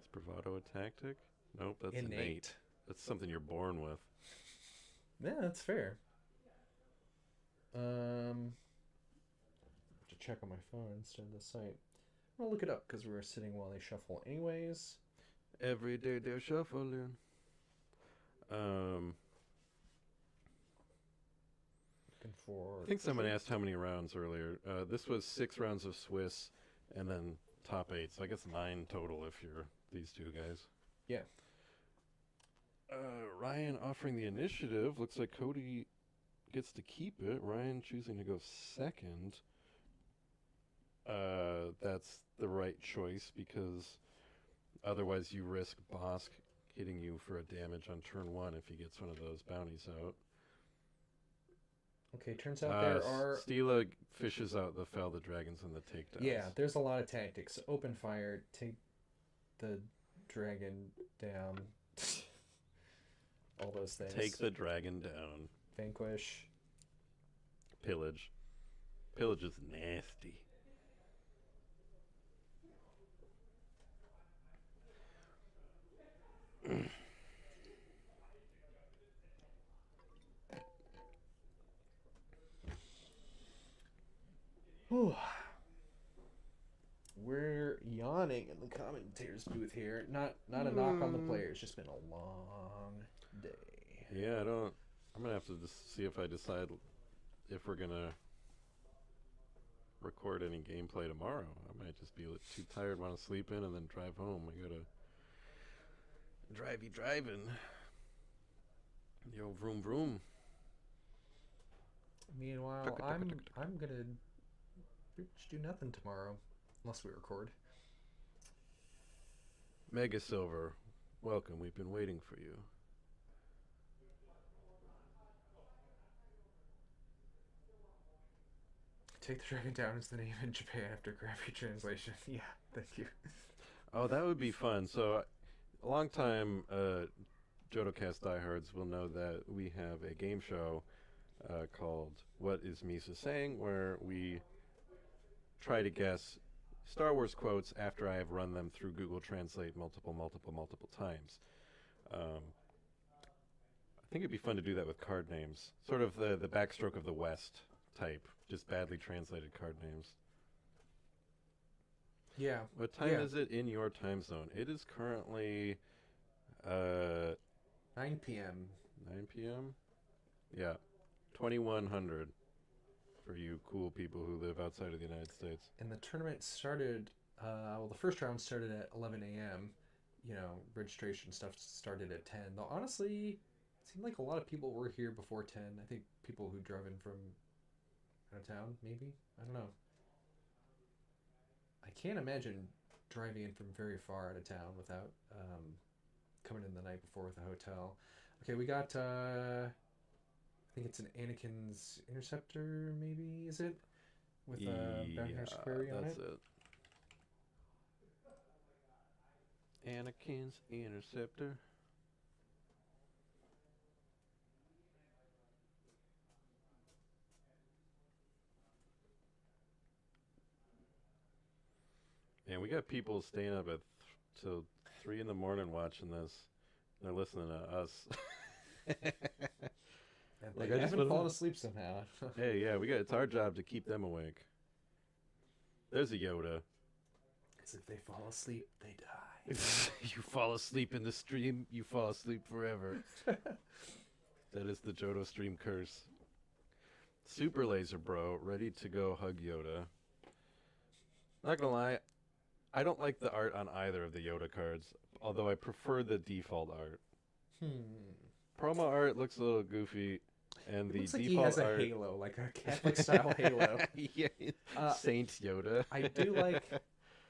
Speaker 1: Is bravado a tactic? Nope, that's
Speaker 2: Innate.
Speaker 1: That's something you're born with.
Speaker 2: Yeah, that's fair. To check on my phone instead of the site. I'll look it up because we're sitting while they shuffle anyways.
Speaker 1: Every day they're shuffling.
Speaker 2: Looking for.
Speaker 1: I think someone asked how many rounds earlier. This was 6 rounds of Swiss, and then top 8. So I guess 9 total if you're these two guys.
Speaker 2: Yeah.
Speaker 1: Ryan offering the initiative. Looks like Cody gets to keep it. Ryan choosing to go second. That's the right choice because otherwise you risk Bosk hitting you for a damage on turn 1 if he gets one of those bounties out.
Speaker 2: Okay, turns out there are...
Speaker 1: Stila fishes out the Fell the Dragons and the takedowns.
Speaker 2: Yeah, there's a lot of tactics. Open fire, take the dragon down. All those things.
Speaker 1: Take the dragon down.
Speaker 2: Vanquish.
Speaker 1: Pillage. Pillage is nasty.
Speaker 2: We're yawning in the commentators booth here. Not a knock on the players. It's just been a long day.
Speaker 1: Yeah, I'm gonna have to just see if I decide if we're gonna record any gameplay tomorrow. I might just be too tired, want to sleep in, and then drive home. I gotta driving. Yo, vroom vroom.
Speaker 2: Meanwhile, I'm gonna just do nothing tomorrow, unless we record.
Speaker 1: Mega Silver, welcome. We've been waiting for you.
Speaker 2: Take the Dragon Down is the name in Japan after graphic translation. Yeah, thank you.
Speaker 1: Oh, that would be fun. So, a long time JodoCast diehards will know that we have a game show called What is Misa Saying, where we try to guess Star Wars quotes after I have run them through Google Translate multiple times. I think it'd be fun to do that with card names. Sort of the Backstroke of the West type, just badly translated card names.
Speaker 2: Yeah.
Speaker 1: What time is it in your time zone? It is currently
Speaker 2: 9 p.m.
Speaker 1: 9 p.m.? Yeah. 2100 for you cool people who live outside of the United States.
Speaker 2: And the tournament started, well, the first round started at 11 a.m. You know, registration stuff started at 10. Though, honestly, it seemed like a lot of people were here before 10. I think people who drove in from out of town, maybe? I don't know. I can't imagine driving in from very far out of town without coming in the night before with a hotel. Okay, we got, I think it's an Anakin's Interceptor, maybe, is it? With Bounty Hunter's Query on it?
Speaker 1: That's it. Anakin's Interceptor. And we got people staying up till 3 in the morning watching this. They're listening to us.
Speaker 2: Like, I haven't fallen asleep somehow.
Speaker 1: Hey, yeah, it's our job to keep them awake. There's a Yoda.
Speaker 2: Because if they fall asleep, they die.
Speaker 1: If you fall asleep in the stream, you fall asleep forever. That is the Jodo stream curse. Super Laser Bro, ready to go hug Yoda. Not gonna lie, I don't like the art on either of the Yoda cards, although I prefer the default art. Promo art looks a little goofy, and the
Speaker 2: looks like
Speaker 1: default
Speaker 2: he has
Speaker 1: art...
Speaker 2: a halo, like a Catholic-style halo.
Speaker 1: Yeah, Saint Yoda.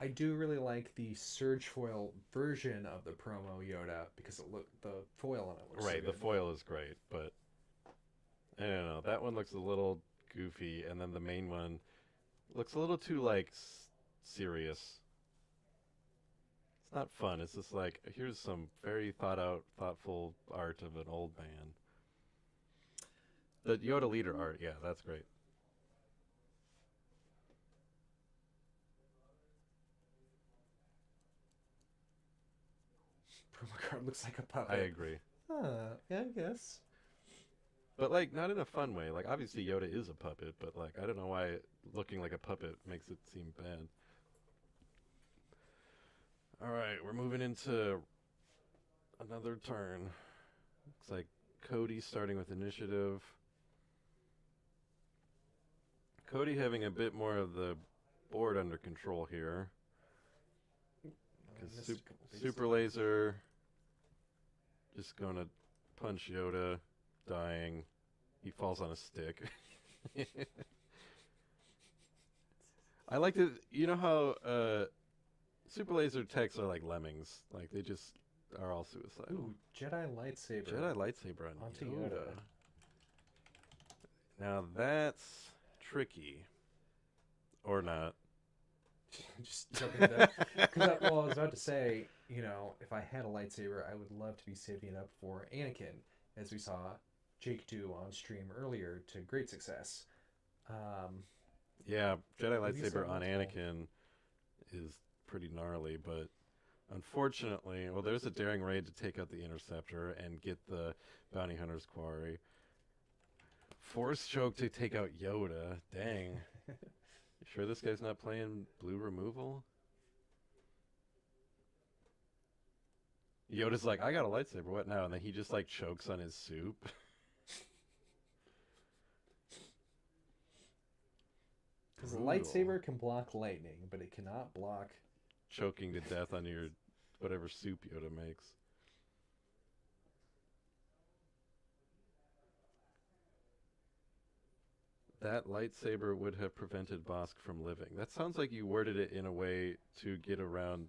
Speaker 2: I do really like the Surge foil version of the promo Yoda because the foil on it looks
Speaker 1: right.
Speaker 2: so
Speaker 1: The
Speaker 2: good.
Speaker 1: foil is great, but I don't know. That one looks a little goofy, and then the main one looks a little too like serious. It's not fun. It's just like here's some very thoughtful art of an old man. The Yoda leader art, yeah, that's great.
Speaker 2: Promo card looks like a puppet.
Speaker 1: I agree.
Speaker 2: Yeah, I guess.
Speaker 1: But, like, not in a fun way. Like, obviously Yoda is a puppet, but, like, I don't know why looking like a puppet makes it seem bad. All right, we're moving into another turn. Looks like Cody starting with initiative. Cody having a bit more of the board under control here. Because Super Laser just going to punch Yoda, dying. He falls on a stick. I like to, you know how Super Laser techs are like lemmings. Like they just are all suicidal.
Speaker 2: Ooh, Jedi lightsaber.
Speaker 1: Jedi lightsaber on
Speaker 2: onto
Speaker 1: Yoda.
Speaker 2: Yoda.
Speaker 1: Now that's tricky. Or not.
Speaker 2: Just jumping to that. Because I was about to say, you know, if I had a lightsaber, I would love to be saving it up for Anakin, as we saw Jake do on stream earlier to great success.
Speaker 1: Yeah, Jedi
Speaker 2: Maybe
Speaker 1: lightsaber on
Speaker 2: something
Speaker 1: Anakin is pretty gnarly, but unfortunately, well, there's a daring raid to take out the Interceptor and get the Bounty Hunter's Quarry. Force choke to take out Yoda. Dang. You sure this guy's not playing blue removal? Yoda's like, I got a lightsaber, what now? And then he just like chokes on his soup.
Speaker 2: Because a lightsaber can block lightning, but it cannot block
Speaker 1: choking to death on your whatever soup Yoda makes. That lightsaber would have prevented Bosk from living. That sounds like you worded it in a way to get around.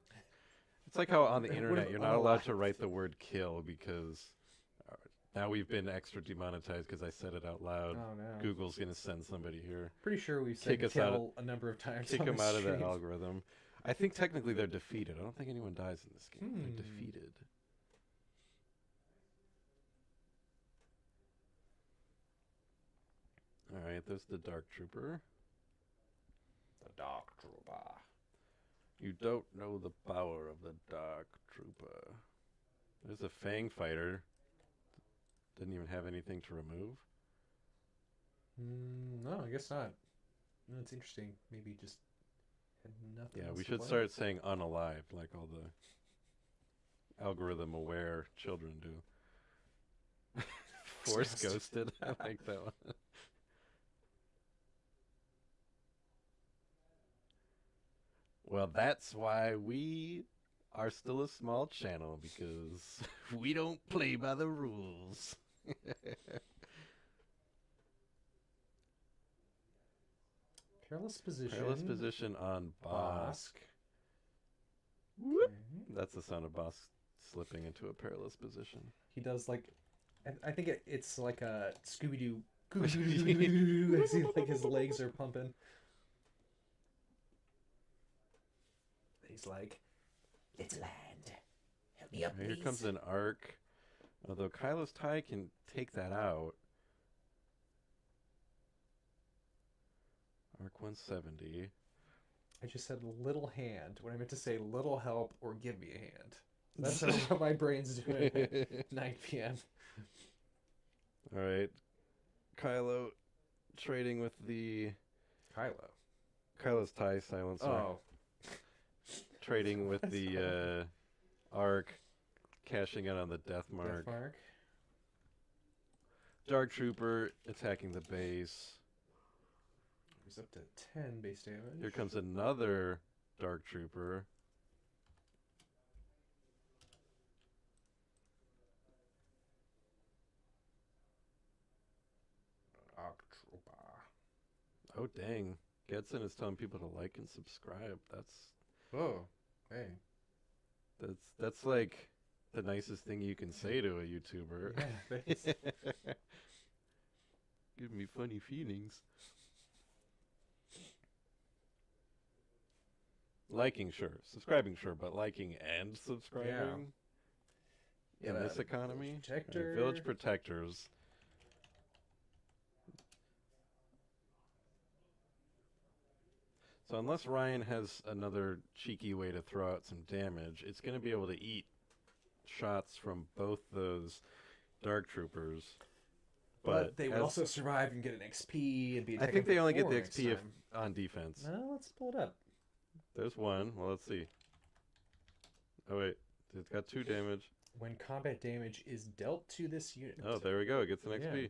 Speaker 1: It's like how on the internet you're not allowed to write the word kill because now we've been extra demonetized because I said it out loud.
Speaker 2: Oh, no.
Speaker 1: Google's going to send somebody here.
Speaker 2: Pretty sure we've said kill a number of times.
Speaker 1: Kick
Speaker 2: on
Speaker 1: them
Speaker 2: the
Speaker 1: out of the
Speaker 2: stream.
Speaker 1: algorithm. I think technically they're defeated. I don't think anyone dies in this game. They're defeated. Alright, there's the Dark Trooper.
Speaker 2: The Dark Trooper.
Speaker 1: You don't know the power of the Dark Trooper. There's a Fang Fighter. Didn't even have anything to remove.
Speaker 2: No, I guess not. No, it's interesting. Maybe just had nothing.
Speaker 1: Yeah,
Speaker 2: else
Speaker 1: we
Speaker 2: to
Speaker 1: should
Speaker 2: play.
Speaker 1: start saying unalive like all the algorithm-aware children do. Force ghosted. I like that one. Well, that's why we are still a small channel, because we don't play by the rules.
Speaker 2: Perilous position.
Speaker 1: Perilous position on Bosk.
Speaker 2: Okay.
Speaker 1: That's the sound of Bosk slipping into a perilous position.
Speaker 2: He does like, I think it's like a Scooby-Doo. I see like his legs are pumping. He's like, it's land. Help me up,
Speaker 1: Here
Speaker 2: please.
Speaker 1: comes an arc. Although Kylo's tie can take that out. Arc 170.
Speaker 2: I just said little hand when I meant to say little help or give me a hand. That's how my brain's doing at 9 p.m.
Speaker 1: Alright. Kylo trading with the... Kylo's tie silencer.
Speaker 2: Oh.
Speaker 1: Trading with the arc. Cashing in on the Death Mark. Dark Trooper attacking the base.
Speaker 2: He's up to 10 base damage.
Speaker 1: Here comes another Dark Trooper. Oh, dang. Getson is telling people to like and subscribe.
Speaker 2: Oh, hey.
Speaker 1: That's like the nicest thing you can say to a YouTuber.
Speaker 2: Yeah, thanks.
Speaker 1: Give me funny feelings. Liking, sure. Subscribing, sure. But liking and subscribing?
Speaker 2: Yeah,
Speaker 1: In this economy?
Speaker 2: Protector.
Speaker 1: Village Protectors. So unless Ryan has another cheeky way to throw out some damage, it's going to be able to eat shots from both those Dark Troopers.
Speaker 2: But they would also survive and get an XP and be.
Speaker 1: I think they only get the XP on defense.
Speaker 2: Well, let's pull it up.
Speaker 1: There's one. Well, let's see. Oh wait, it's got 2 damage.
Speaker 2: When combat damage is dealt to this unit.
Speaker 1: Oh, there we go. It gets an XP.
Speaker 2: Yeah.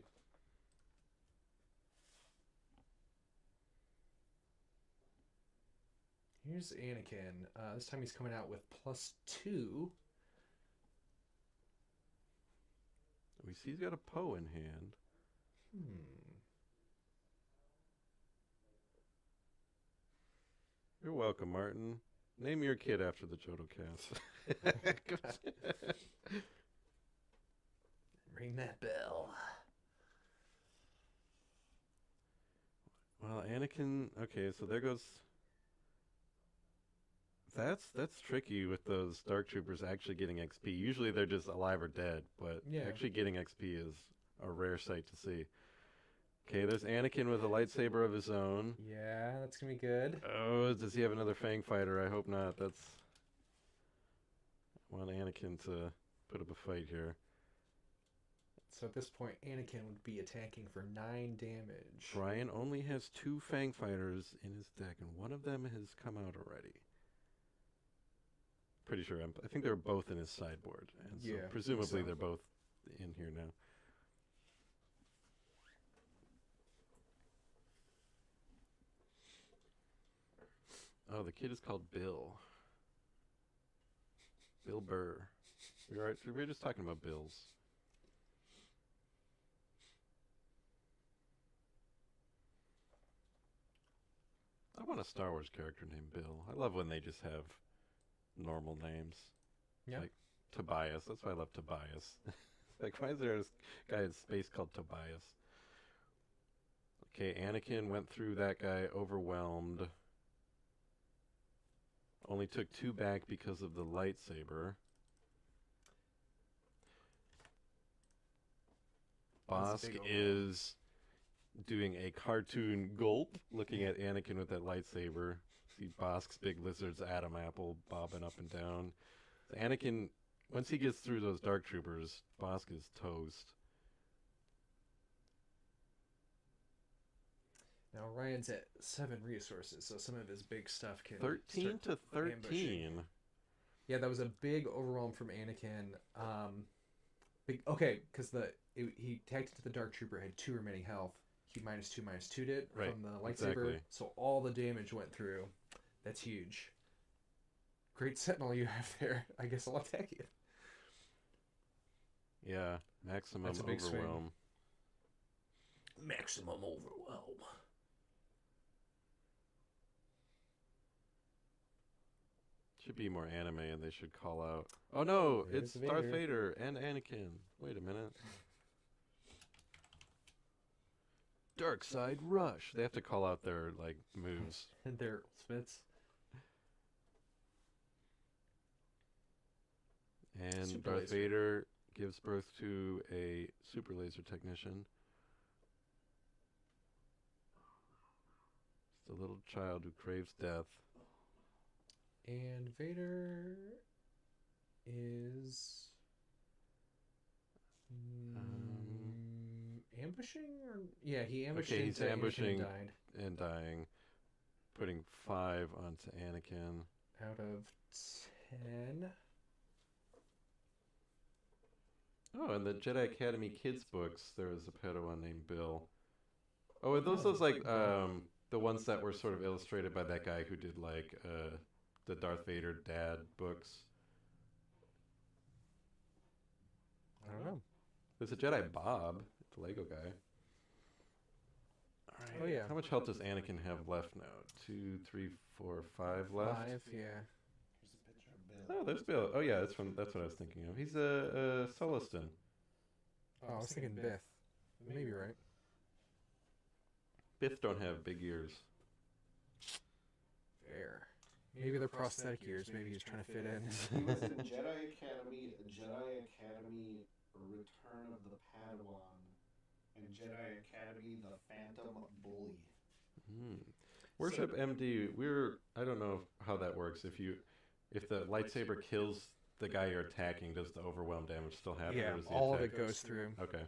Speaker 2: Here's Anakin. This time he's coming out with +2.
Speaker 1: We see he's got a Poe in hand. You're welcome, Martin. Name your kid after the Jodo cast.
Speaker 2: Ring that bell.
Speaker 1: Well, Anakin. Okay, so there goes. That's tricky with those Dark Troopers actually getting XP. Usually they're just alive or dead, but
Speaker 2: Yeah.
Speaker 1: actually getting XP is a rare sight to see. Okay, there's Anakin with a lightsaber of his own.
Speaker 2: Yeah, that's gonna be good.
Speaker 1: Oh, does he have another Fang fighter? I hope not. I want Anakin to put up a fight here.
Speaker 2: So at this point, Anakin would be attacking for 9 damage.
Speaker 1: Brian only has 2 Fang fighters in his deck, and one of them has come out already. Pretty sure. I think they're both in his sideboard, and so
Speaker 2: Yeah,
Speaker 1: presumably
Speaker 2: so.
Speaker 1: they're both in here now. Oh, the kid is called Bill. Bill Burr. We were just talking about Bills. I want a Star Wars character named Bill. I love when they just have normal names.
Speaker 2: Yeah.
Speaker 1: Like Tobias. That's why I love Tobias. Like, why is there this guy in space called Tobias? Okay, Anakin went through that guy overwhelmed. Only took 2 back because of the lightsaber.
Speaker 2: That's a
Speaker 1: Bosk
Speaker 2: big
Speaker 1: is doing a cartoon gulp, looking at Anakin with that lightsaber. See Bosk's big lizard's Adam apple bobbing up and down. So Anakin, once he gets through those Dark Troopers, Bosk is toast.
Speaker 2: Now Ryan's at 7 resources, so some of his big stuff can
Speaker 1: 13
Speaker 2: start
Speaker 1: to 13.
Speaker 2: ambushing. Yeah, that was a big overwhelm from Anakin. Because he tagged into the Dark Trooper, had 2 remaining health. He -2/-2'd it
Speaker 1: Right,
Speaker 2: from the lightsaber,
Speaker 1: exactly.
Speaker 2: so all the damage went through. That's huge. Great sentinel you have there. I guess I'll attack you.
Speaker 1: Yeah, maximum
Speaker 2: That's a big swing.
Speaker 1: overwhelm.
Speaker 2: Maximum overwhelm.
Speaker 1: Should be more anime, and they should call out. Oh no,
Speaker 2: There's
Speaker 1: it's Darth
Speaker 2: Vader.
Speaker 1: Vader and Anakin. Wait a minute. Dark Side Rush. They have to call out their moves.
Speaker 2: And they're Smiths.
Speaker 1: And
Speaker 2: Super
Speaker 1: Darth
Speaker 2: laser.
Speaker 1: Vader gives birth to a super laser technician. It's a little child who craves death.
Speaker 2: And Vader is ambushing, or yeah, he ambushed.
Speaker 1: Okay, he's
Speaker 2: into Anakin and
Speaker 1: ambushing
Speaker 2: died
Speaker 1: and dying. Putting 5 onto Anakin.
Speaker 2: out of 10.
Speaker 1: Oh, in the Jedi Academy kids books, there was a Padawan named Bill. Oh, are those the ones that were sort of illustrated by that guy who did the Darth Vader dad books?
Speaker 2: I don't know.
Speaker 1: There's a Jedi Bob, the Lego guy. All right.
Speaker 2: Oh, yeah.
Speaker 1: How much health does Anakin have left now? 2, 3, 4, 5 left.
Speaker 2: 5, yeah.
Speaker 3: Here's a picture of Bill.
Speaker 1: Oh, there's Bill. Oh yeah, that's what I was thinking of. He's a Soliston.
Speaker 2: Oh, I was thinking Biff. Maybe right.
Speaker 1: Biff don't have big ears.
Speaker 2: Fair. Maybe they're prosthetic ears. Maybe he's trying to fit in.
Speaker 3: He was in Jedi Academy, Return of the Padawan, and Jedi Academy, The Phantom Bully.
Speaker 1: Worship MD. I don't know how that works. If the lightsaber kills the guy you're attacking, does the overwhelm damage still happen?
Speaker 2: Yeah,
Speaker 1: or does the
Speaker 2: all of
Speaker 1: attack-
Speaker 2: it goes through,
Speaker 1: Okay.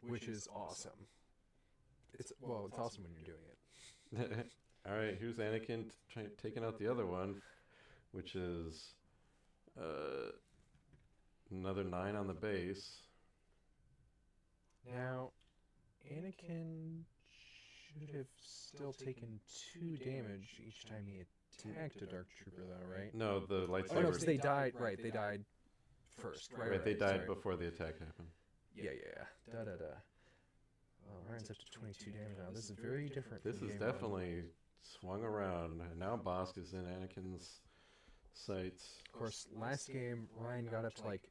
Speaker 2: which is awesome. It's awesome when you're doing it.
Speaker 1: All right, here's Anakin taking out the other one, which is another 9 on the base.
Speaker 2: Now, Anakin should have still taken 2 damage each time he attacked a Dark Trooper, though, right?
Speaker 1: No, the lightsaber.
Speaker 2: Oh, no, 'cause they died, right, they died first.
Speaker 1: Right, they died before the attack happened.
Speaker 2: Yeah. Da-da-da. Well, Ryan's up to 22 damage now. This is very different.
Speaker 1: This
Speaker 2: from
Speaker 1: is
Speaker 2: game one.
Speaker 1: definitely swung around. And now Bosk is in Anakin's sights.
Speaker 2: Of course, last game, Ryan got up to like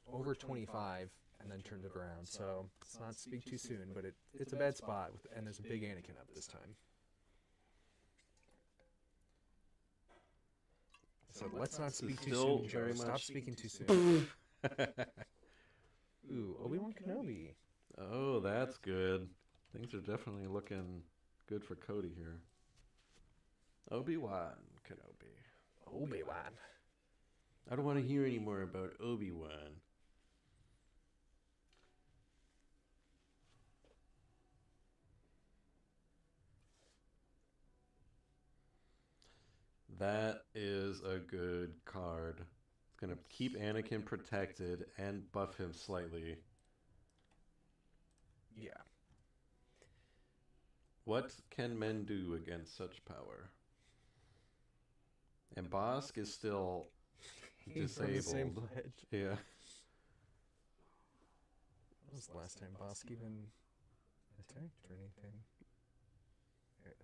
Speaker 2: over 25 and then turned it around. So let's not speak too soon, but it's a bad spot, and there's a big Anakin up this time. So let's not speak too
Speaker 1: Still
Speaker 2: soon, Joe.
Speaker 1: very
Speaker 2: Stop
Speaker 1: much-
Speaker 2: speaking too soon. Ooh, Obi-Wan Kenobi.
Speaker 1: Oh, that's good. Things are definitely looking good for Cody here. Obi-Wan Kenobi.
Speaker 2: Obi-Wan.
Speaker 1: I don't want to hear any more about Obi-Wan. That is a good card. It's going to keep Anakin protected and buff him slightly.
Speaker 2: Yeah.
Speaker 1: What can men do against such power? And Bosk is still
Speaker 2: He's on the same
Speaker 1: disabled.
Speaker 2: pledge.
Speaker 1: Yeah.
Speaker 2: When was the last time Bosk even attacked or anything?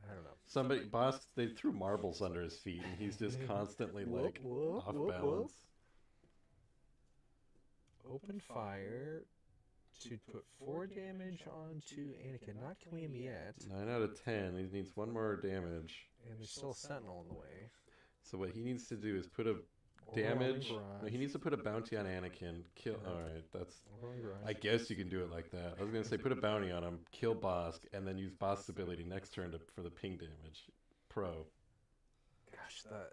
Speaker 2: I don't know.
Speaker 1: Bosk, they threw marbles under his feet, and he's just constantly like
Speaker 2: Whoop,
Speaker 1: off
Speaker 2: whoop,
Speaker 1: balance.
Speaker 2: Open fire to put 4 damage onto Anakin. Not killing him yet.
Speaker 1: 9 out of 10. He needs 1 more damage.
Speaker 2: And there's still a Sentinel in the way.
Speaker 1: So what he needs to do is put a damage. No, he needs to put a bounty on Anakin. Kill. All right, that's. I guess you can do it like that. I was gonna say put a bounty on him, kill Bosk, and then use Bosk's ability next turn for the ping damage. Pro.
Speaker 2: Gosh, the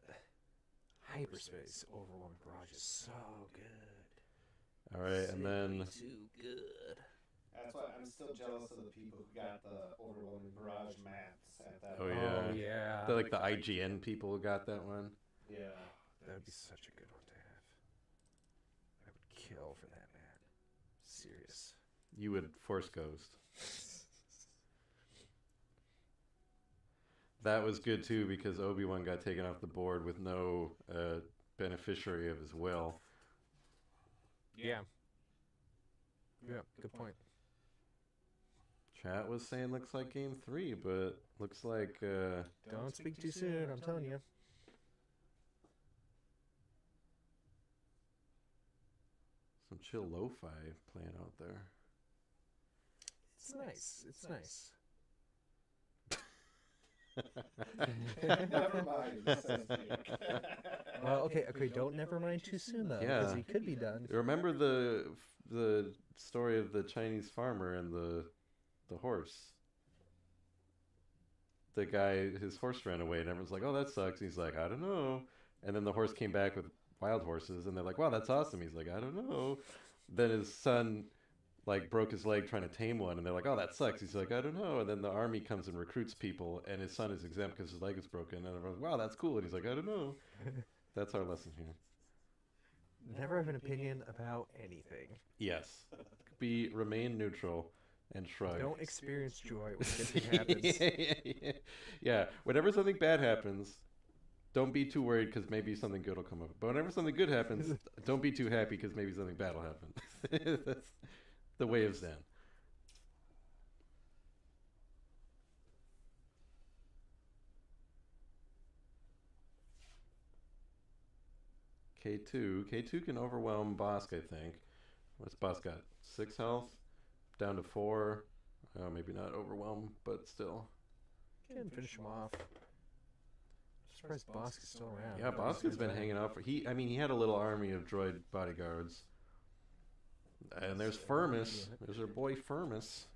Speaker 2: hyperspace overwhelming barrage is so good.
Speaker 1: All right, and then
Speaker 2: Too good.
Speaker 3: That's why I'm still jealous of the people who got the overwhelming barrage mats at that.
Speaker 1: Oh,
Speaker 3: point.
Speaker 1: yeah.
Speaker 2: Oh, yeah.
Speaker 1: the, like the IGN people who got that one.
Speaker 3: Yeah.
Speaker 2: That would be such a good one to have. I would kill for that, man. Serious.
Speaker 1: You would Force Ghost. That was good too because Obi-Wan got taken off the board with no beneficiary of his will.
Speaker 2: Yeah. Yeah, good point.
Speaker 1: Chat was saying looks like game 3, but looks like
Speaker 2: Don't speak too soon, I'm telling you.
Speaker 1: some chill lo-fi playing out there.
Speaker 2: It's nice. It's nice.
Speaker 3: Never mind. Says Jake.
Speaker 2: Well, okay, don't never mind too soon, though, because
Speaker 1: Yeah.
Speaker 2: he could be done.
Speaker 1: Remember the story of the Chinese farmer and the horse? The guy, his horse ran away, and everyone's like, "Oh, that sucks." And he's like, "I don't know." And then the horse came back with wild horses, and they're like, "Wow, that's awesome." He's like, "I don't know." Then his son like broke his leg trying to tame one, and they're like, "Oh, that sucks." He's like, "I don't know." And then the army comes and recruits people, and his son is exempt because his leg is broken, and everyone's, "Wow, that's cool." And he's like, "I don't know." That's our lesson here.
Speaker 2: Never have an opinion about anything.
Speaker 1: Yes, remain neutral and shrug.
Speaker 2: Don't experience joy when something happens.
Speaker 1: Yeah, whenever something bad happens, don't be too worried because maybe something good will come up. But whenever something good happens, don't be too happy because maybe something bad will happen. That's the way of Zen. K2 can overwhelm Bosk, I think. What's Bosk got? 6 health? Down to 4. Maybe not overwhelm, but still.
Speaker 2: Can finish him off. Surprised Bosk is still around.
Speaker 1: Yeah, Bosk has been hanging out for he had a little army of droid bodyguards. And there's Firmus. There's our boy Firmus.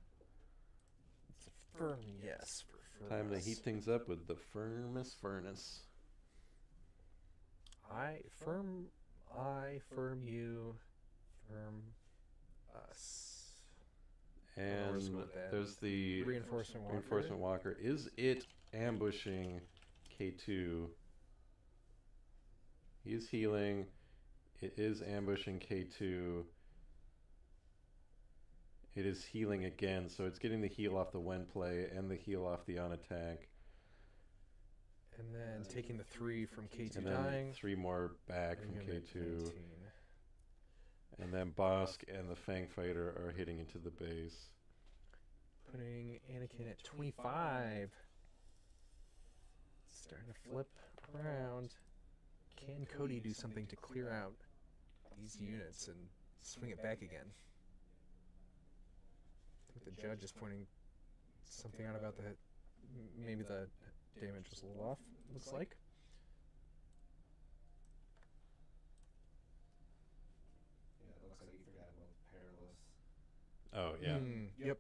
Speaker 2: It's a firm yes for
Speaker 1: Time to
Speaker 2: Firmus.
Speaker 1: heat things up with the Firmus furnace.
Speaker 2: I firm you, firm us. we're just
Speaker 1: And
Speaker 2: going with that.
Speaker 1: there's the
Speaker 2: Reinforcement walker.
Speaker 1: reinforcement walker. Is it ambushing K2? He is healing. It is ambushing K2. It is healing again, so it's getting the heal off the when play and the heal off the on attack.
Speaker 2: And then taking the 3 from K2
Speaker 1: And then
Speaker 2: dying.
Speaker 1: 3 more back
Speaker 2: and
Speaker 1: from
Speaker 2: him at
Speaker 1: K2.
Speaker 2: 19.
Speaker 1: And then Bosk and the Fang Fighter are hitting into the base.
Speaker 2: Putting Anakin at 25. Starting to flip around. Can Cody do something to clear out these units and swing it back again? I think the judge is pointing something out about the... Maybe the damage was a little off, looks like.
Speaker 3: Yeah, it looks like you forgot about Perilous.
Speaker 1: Oh, yeah.
Speaker 2: Yep.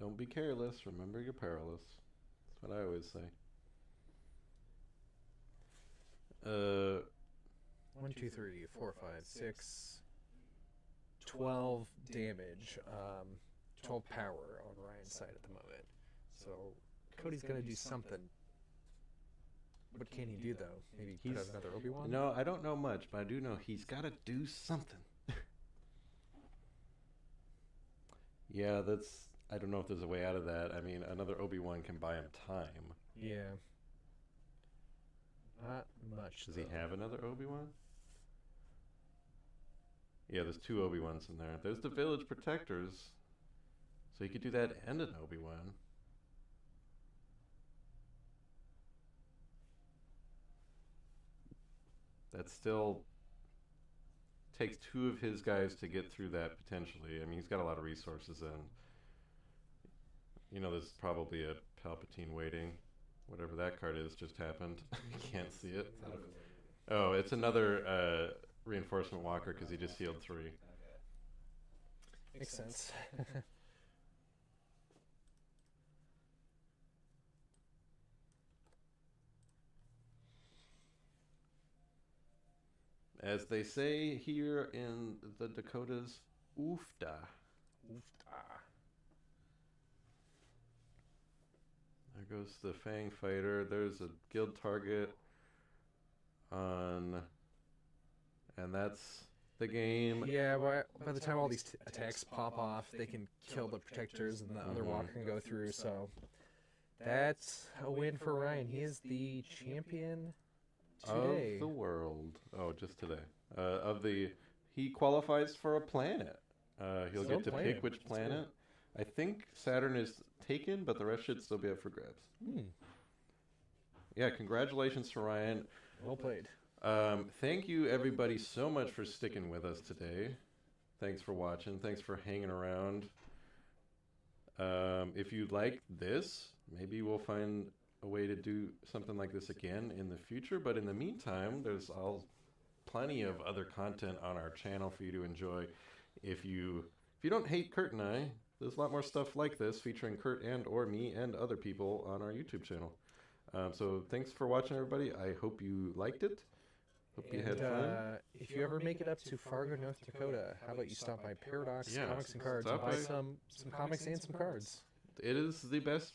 Speaker 1: Don't be careless. Remember you're perilous. That's what I always say.
Speaker 2: 1, 2, 3, 4, 5, 6, 12 damage, 12 power on Ryan's side at the moment. So Cody's gonna do something. What can he do though? Maybe put out another Obi-Wan?
Speaker 1: No, I don't know much, but I do know he's got to do something. Yeah, that's... I don't know if there's a way out of that. I mean, another Obi-Wan can buy him time.
Speaker 2: Yeah. Not much.
Speaker 1: Does he have another Obi-Wan? Yeah, there's 2 Obi-Wans in there. There's the Village Protectors. So he could do that and an Obi-Wan. That still takes 2 of his guys to get through that, potentially. I mean, he's got a lot of resources, and you know, there's probably a Palpatine waiting. Whatever that card is just happened. You can't see it. Oh, it's another reinforcement walker because he just healed 3.
Speaker 2: Makes sense.
Speaker 1: As they say here in the Dakotas, oofda. There goes the Fang Fighter. There's a guild target on, and that's the game.
Speaker 2: Yeah, by the time all these attacks pop off, they can kill the protectors and the other walker can go through, so that's a win for Ryan. He is the champion today.
Speaker 1: Of the world. Oh, just today. He qualifies for a planet. He'll
Speaker 2: Still
Speaker 1: get to
Speaker 2: planet.
Speaker 1: pick which
Speaker 2: That's
Speaker 1: planet.
Speaker 2: cool.
Speaker 1: I think Saturn is taken, but the rest should still be up for grabs. Yeah, congratulations to Ryan.
Speaker 2: Well played.
Speaker 1: Thank you, everybody, so much for sticking with us today. Thanks for watching. Thanks for hanging around. If you like this, maybe we'll find a way to do something like this again in the future. But in the meantime, there's plenty of other content on our channel for you to enjoy. If you don't hate Kurt and I, there's a lot more stuff like this featuring Kurt and or me and other people on our YouTube channel. So thanks for watching, everybody. I hope you liked it. Hope you had fun.
Speaker 2: If you ever make it up to Fargo, North Dakota, how about you stop by Paradox
Speaker 1: Yeah,
Speaker 2: Comics and Cards
Speaker 1: stop
Speaker 2: and buy
Speaker 1: by.
Speaker 2: some comics and some cards?
Speaker 1: It is the best